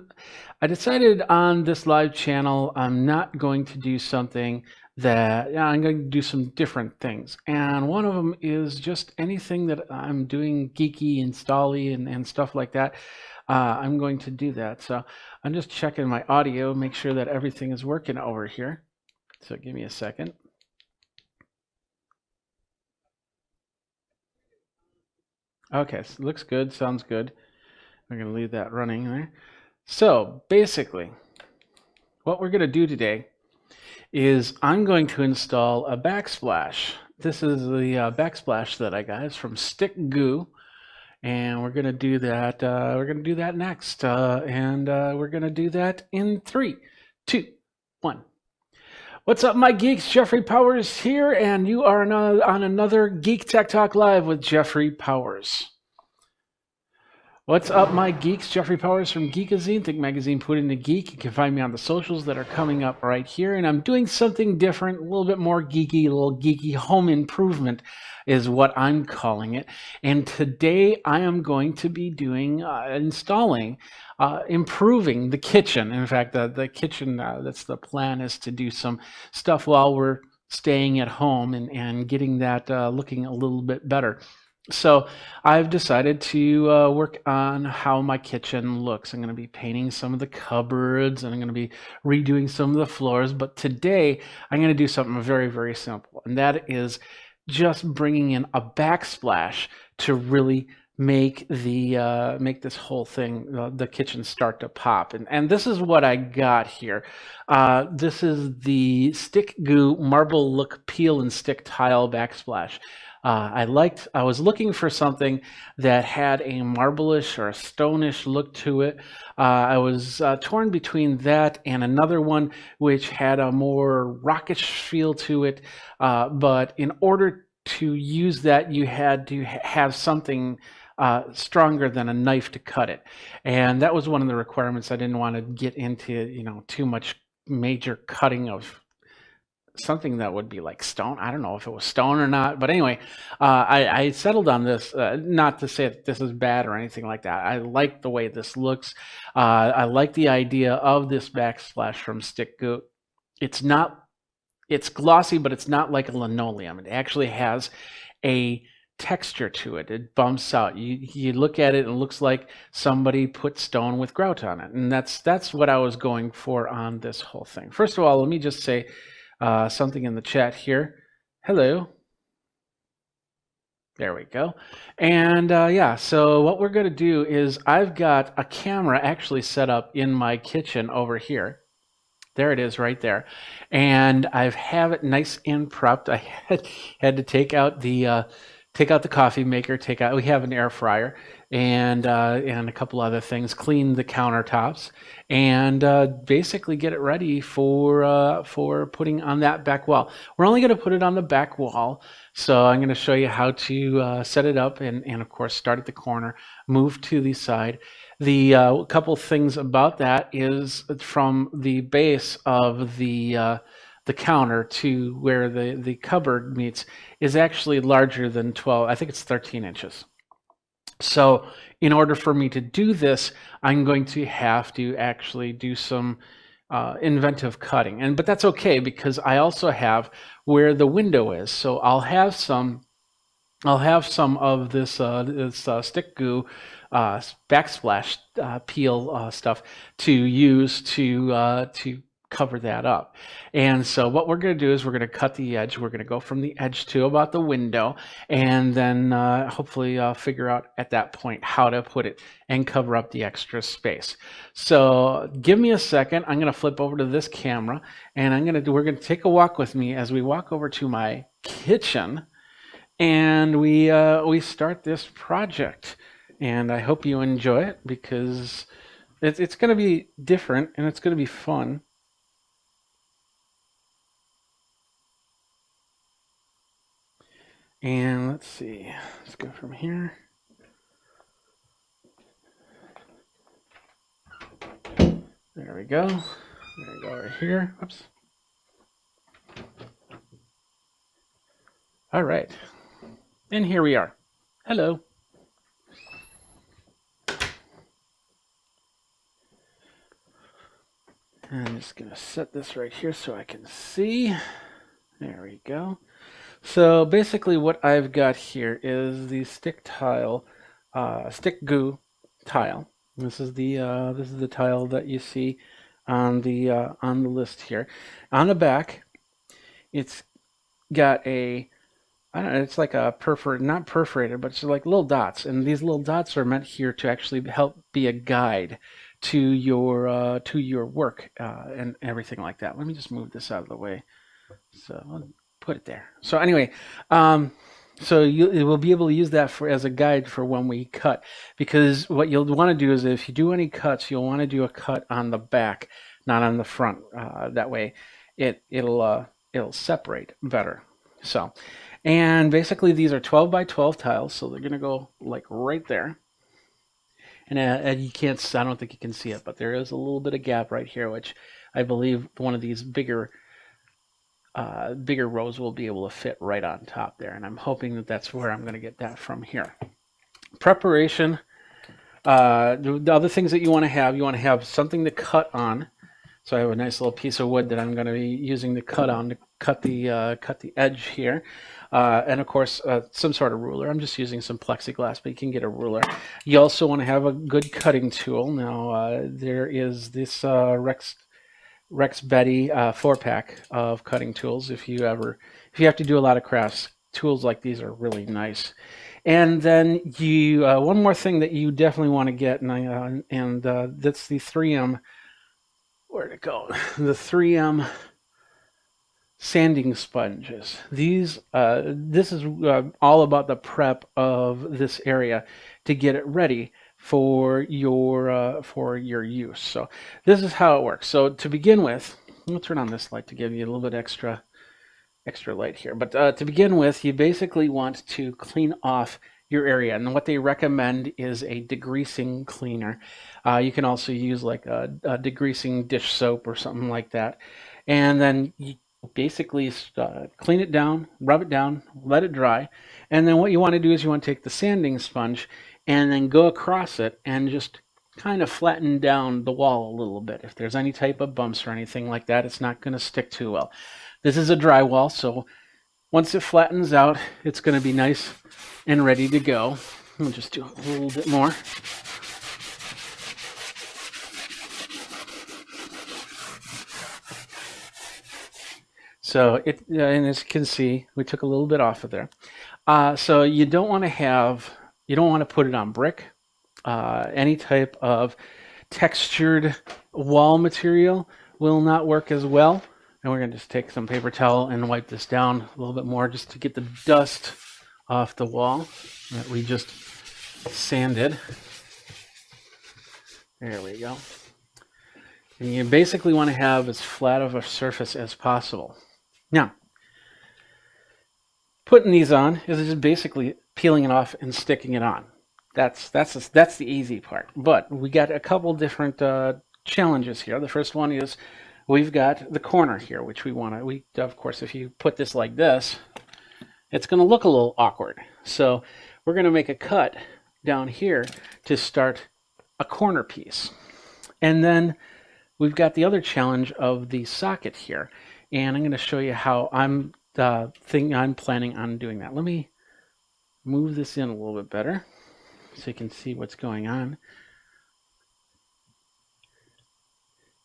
decided on this live channel I'm not going to do something that I'm going to do some different things. And one of them is just anything that I'm doing geeky, install-y, and stuff like that. I'm going to do that. So I'm just checking my audio, make sure that everything is working over here. So give me a second. Okay, so looks good, sounds good. We're going to leave that running there. So basically, what we're going to do today is I'm going to install a backsplash. This is the backsplash that I got. It's from Stick Goo, and we're going to do that. We're going to do that next, and we're going to do that in 3, 2, 1. What's up, my geeks? Jeffrey Powers here, and you are on another Geek Tech Talk Live with Jeffrey Powers. What's up, my geeks? Jeffrey Powers from Geekazine, Think Magazine, Put in the Geek. You can find me on the socials that are coming up right here, and I'm doing something different, a little bit more geeky, a little geeky home improvement is what I'm calling it. And today I am going to be doing, installing, improving the kitchen. In fact, the kitchen, that's the plan, is to do some stuff while we're staying at home and getting that looking a little bit better. So I've decided to work on how my kitchen looks. I'm going to be painting some of the cupboards, and I'm going to be redoing some of the floors. But today I'm going to do something very, very simple, and that is just bringing in a backsplash to really make the make this whole thing, the kitchen, start to pop. And this is what I got here. This is the Stick Goo Marble Look Peel and Stick Tile Backsplash. I was looking for something that had a marble-ish or a stone-ish look to it. I was torn between that and another one which had a more rockish feel to it. But in order to use that, you had to have something stronger than a knife to cut it. And that was one of the requirements. I didn't want to get into, too much major cutting of something that would be like stone. I don't know if it was stone or not, but anyway, I settled on this, not to say that this is bad or anything like that. I like the way this looks. I like the idea of this backsplash from Stick Goo. It's glossy, but it's not like a linoleum. It actually has a texture to it. It bumps out. You look at it and it looks like somebody put stone with grout on it. And that's what I was going for on this whole thing. First of all, let me just say something in the chat here. Hello. There we go. And yeah, so what we're going to do is I've got a camera actually set up in my kitchen over here. There it is right there. And I have it nice and prepped. I had to take out the coffee maker, we have an air fryer, and a couple other things, clean the countertops, and basically get it ready for putting on that back wall. We're only going to put it on the back wall, so I'm going to show you how to set it up, and of course start at the corner, move to the side. The couple things about that is from the base of the counter to where the cupboard meets is actually larger than 12. I think it's 13 inches. So in order for me to do this, I'm going to have to actually do some inventive cutting. But that's okay, because I also have where the window is. So I'll have some of this Stick Goo backsplash peel stuff to use to cover that up. And so what we're going to do is we're going to cut the edge. We're going to go from the edge to about the window, and then hopefully figure out at that point how to put it and cover up the extra space. So give me a second. I'm going to flip over to this camera, and we're going to take a walk with me as we walk over to my kitchen, and we start this project. And I hope you enjoy it, because it's going to be different and it's going to be fun. And let's see, let's go from here. There we go. There we go right here. Oops. All right. And here we are. Hello. I'm just going to set this right here so I can see. There we go. So basically what I've got here is the stick goo tile. This is the tile that you see on the list here. On the back, it's got a, I don't know, it's like a not perforated, but it's like little dots, and these little dots are meant here to actually help be a guide to your work and everything like that. Let me just move this out of the way. So I'll put it there. So anyway, so you will be able to use that as a guide for when we cut, because what you'll want to do is if you do any cuts, you'll want to do a cut on the back, not on the front. That way, it'll separate better. So, and basically these are 12 by 12 tiles, so they're gonna go like right there. And you can't, I don't think you can see it, but there is a little bit of gap right here, which I believe one of these bigger rows will be able to fit right on top there, and I'm hoping that that's where I'm going to get that from here. Preparation. The other things that you want to have something to cut on. So I have a nice little piece of wood that I'm going to be using to cut on to cut the edge here, and of course some sort of ruler. I'm just using some plexiglass, but you can get a ruler. You also want to have a good cutting tool. Now there is this Rex Betty 4-pack of cutting tools. If you have to do a lot of crafts, tools like these are really nice. And then you one more thing that you definitely want to get, and that's the 3M. Where'd it go? The 3M sanding sponges. This is all about the prep of this area to get it ready for your use. So this is how it works. So to begin with, I'll turn on this light to give you a little bit extra light here. But to begin with, you basically want to clean off your area, and what they recommend is a degreasing cleaner. You can also use like a degreasing dish soap or something like that, and then you basically clean it down, rub it down, let it dry, and then what you want to do is you want to take the sanding sponge and then go across it and just kind of flatten down the wall a little bit. If there's any type of bumps or anything like that, it's not going to stick too well. This is a drywall, so once it flattens out, it's going to be nice and ready to go. We'll just do a little bit more. So and as you can see, we took a little bit off of there. So you don't want to put it on brick. Any type of textured wall material will not work as well. And we're going to just take some paper towel and wipe this down a little bit more just to get the dust off the wall that we just sanded. There we go. And you basically want to have as flat of a surface as possible. Now, putting these on is just basically peeling it off and sticking it on. That's the easy part. But we got a couple different challenges here. The first one is we've got the corner here, which we of course, if you put this like this, it's going to look a little awkward. So we're going to make a cut down here to start a corner piece. And then we've got the other challenge of the socket here. And I'm going to show you how I'm planning on doing that. Let me move this in a little bit better so you can see what's going on.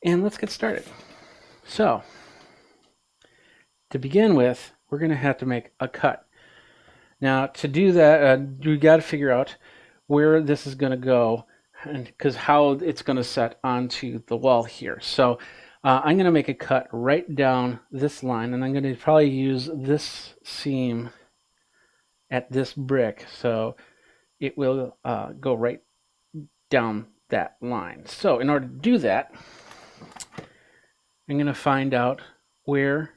And let's get started. So, to begin with, we're going to have to make a cut. Now, to do that, we got to figure out where this is going to go, and because how it's going to set onto the wall here. So, I'm going to make a cut right down this line, and I'm going to probably use this seam at this brick, so it will go right down that line. So, in order to do that, I'm going to find out where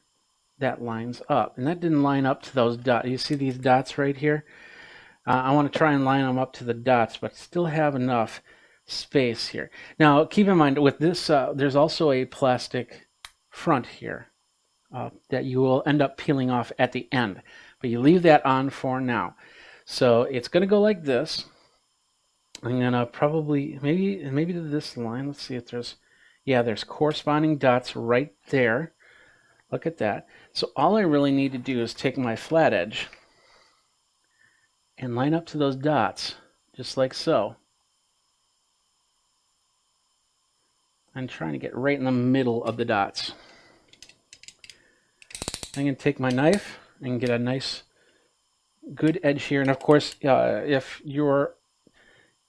that lines up. And that didn't line up to those dots. You see these dots right here? I want to try and line them up to the dots, but still have enough space here. Now, keep in mind, with this, there's also a plastic front here that you will end up peeling off at the end. But you leave that on for now. So it's going to go like this. I'm going to probably, maybe to this line. Let's see if there's... Yeah, there's corresponding dots right there. Look at that. So all I really need to do is take my flat edge and line up to those dots, just like so. I'm trying to get right in the middle of the dots. I'm going to take my knife and get a nice good edge here. And of course,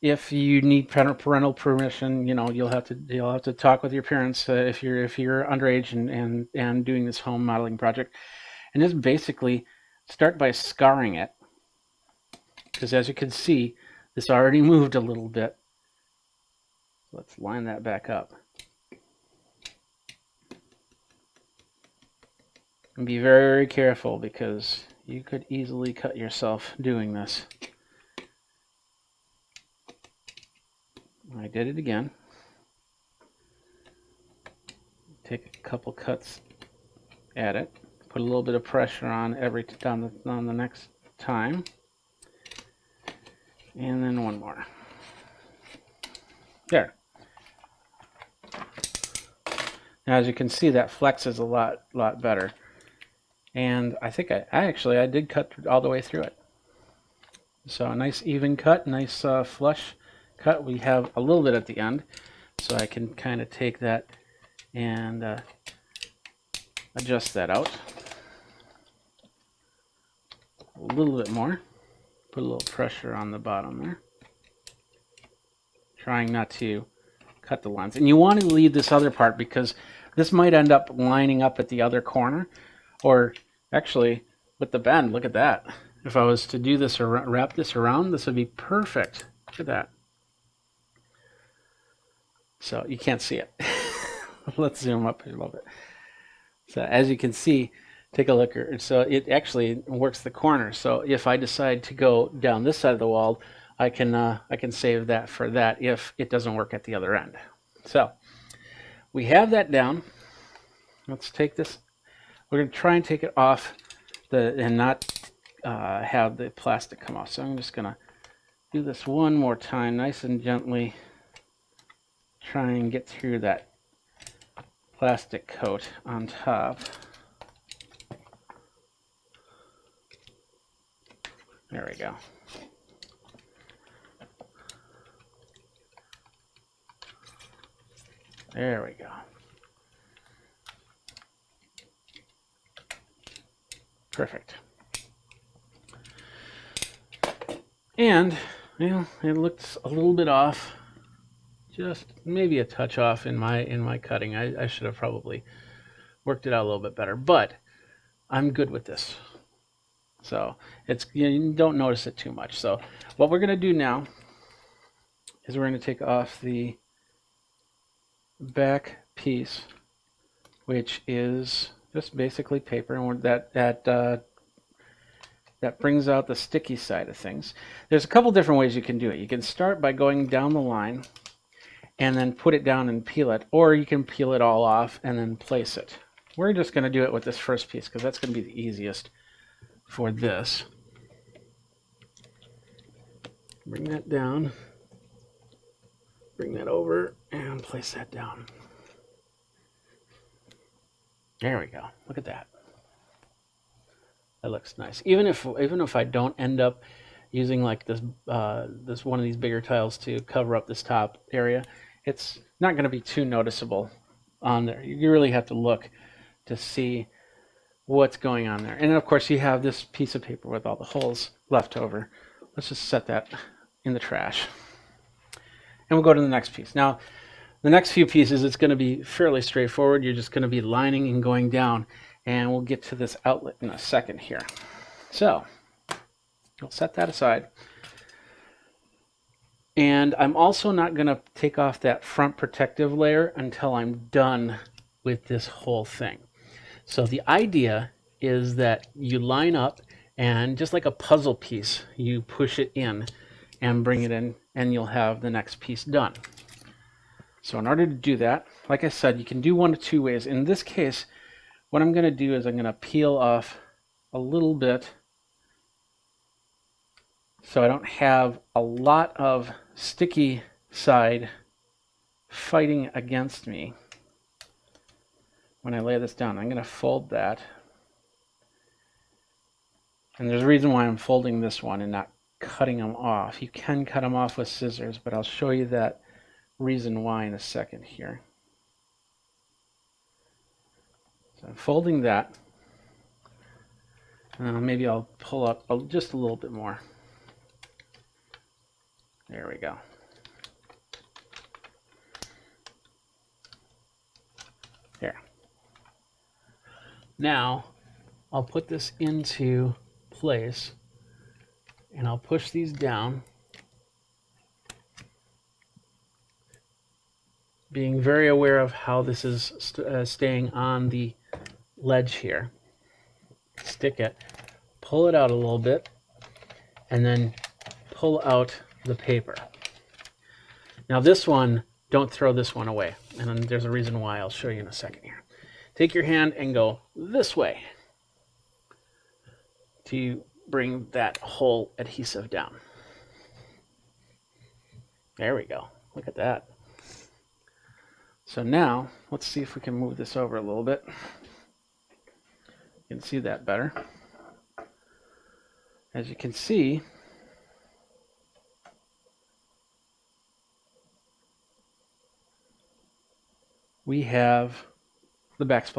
if you need parental permission, you know, you'll have to talk with your parents if you're underage and doing this home modeling project. And just basically start by scarring it, because as you can see, this already moved a little bit. Let's line that back up. And be very, very careful, because you could easily cut yourself doing this. I did it again. Take a couple cuts at it. Put a little bit of pressure on on the next time. And then one more. There. Now, as you can see, that flexes a lot better. And I think I did cut all the way through it. So a nice even cut, nice flush cut. We have a little bit at the end, so I can kind of take that and adjust that out a little bit more. Put a little pressure on the bottom there. Trying not to cut the lines. And you want to leave this other part, because this might end up lining up at the other corner. Or actually, with the bend, look at that. If I was to do this or wrap this around, this would be perfect. Look at that. So you can't see it. Let's zoom up here a little bit. So as you can see, take a look. So it actually works the corner. So if I decide to go down this side of the wall, I can save that for that if it doesn't work at the other end. So we have that down. Let's take this. We're going to try and take it off and not have the plastic come off. So I'm just going to do this one more time, nice and gently. Try and get through that plastic coat on top. There we go. There we go. Perfect. And, well, it looks a little bit off. Just maybe a touch off in my cutting. I should have probably worked it out a little bit better, but I'm good with this. So it's, you don't notice it too much. So what we're going to do now is we're going to take off the back piece, which is just basically paper, and that brings out the sticky side of things. There's a couple different ways you can do it. You can start by going down the line and then put it down and peel it, or you can peel it all off and then place it. We're just going to do it with this first piece, because that's going to be the easiest for this. Bring that down, bring that over, and place that down. There we go. Look at that. That looks nice. Even if I don't end up using like this this one of these bigger tiles to cover up this top area, it's not going to be too noticeable on there. You really have to look to see what's going on there. And of course, you have this piece of paper with all the holes left over. Let's just set that in the trash. And we'll go to the next piece. Now, the next few pieces, it's going to be fairly straightforward. You're just going to be lining and going down. And we'll get to this outlet in a second here. So, we'll set that aside. And I'm also not going to take off that front protective layer until I'm done with this whole thing. So the idea is that you line up, and just like a puzzle piece, you push it in and bring it in, and you'll have the next piece done. So in order to do that, like I said, you can do one of two ways. In this case, what I'm going to do is I'm going to peel off a little bit so I don't have a lot of sticky side fighting against me. when I lay this down. I'm going to fold that. And there's a reason why I'm folding this one and not cutting them off. You can cut them off with scissors, but I'll show you that reason why in a second here. So I'm folding that. Maybe I'll pull up just a little bit more. There we go. There. Now I'll put this into place and I'll push these down, being very aware of how this is staying on the ledge here. Stick it, pull it out a little bit, and then pull out the paper. Now this one, don't throw this one away. And then there's a reason why. I'll show you in a second here. Take your hand and go this way to bring that whole adhesive down. There we go. Look at that. So now, let's see if we can move this over a little bit. You can see that better. As you can see, we have the backsplash.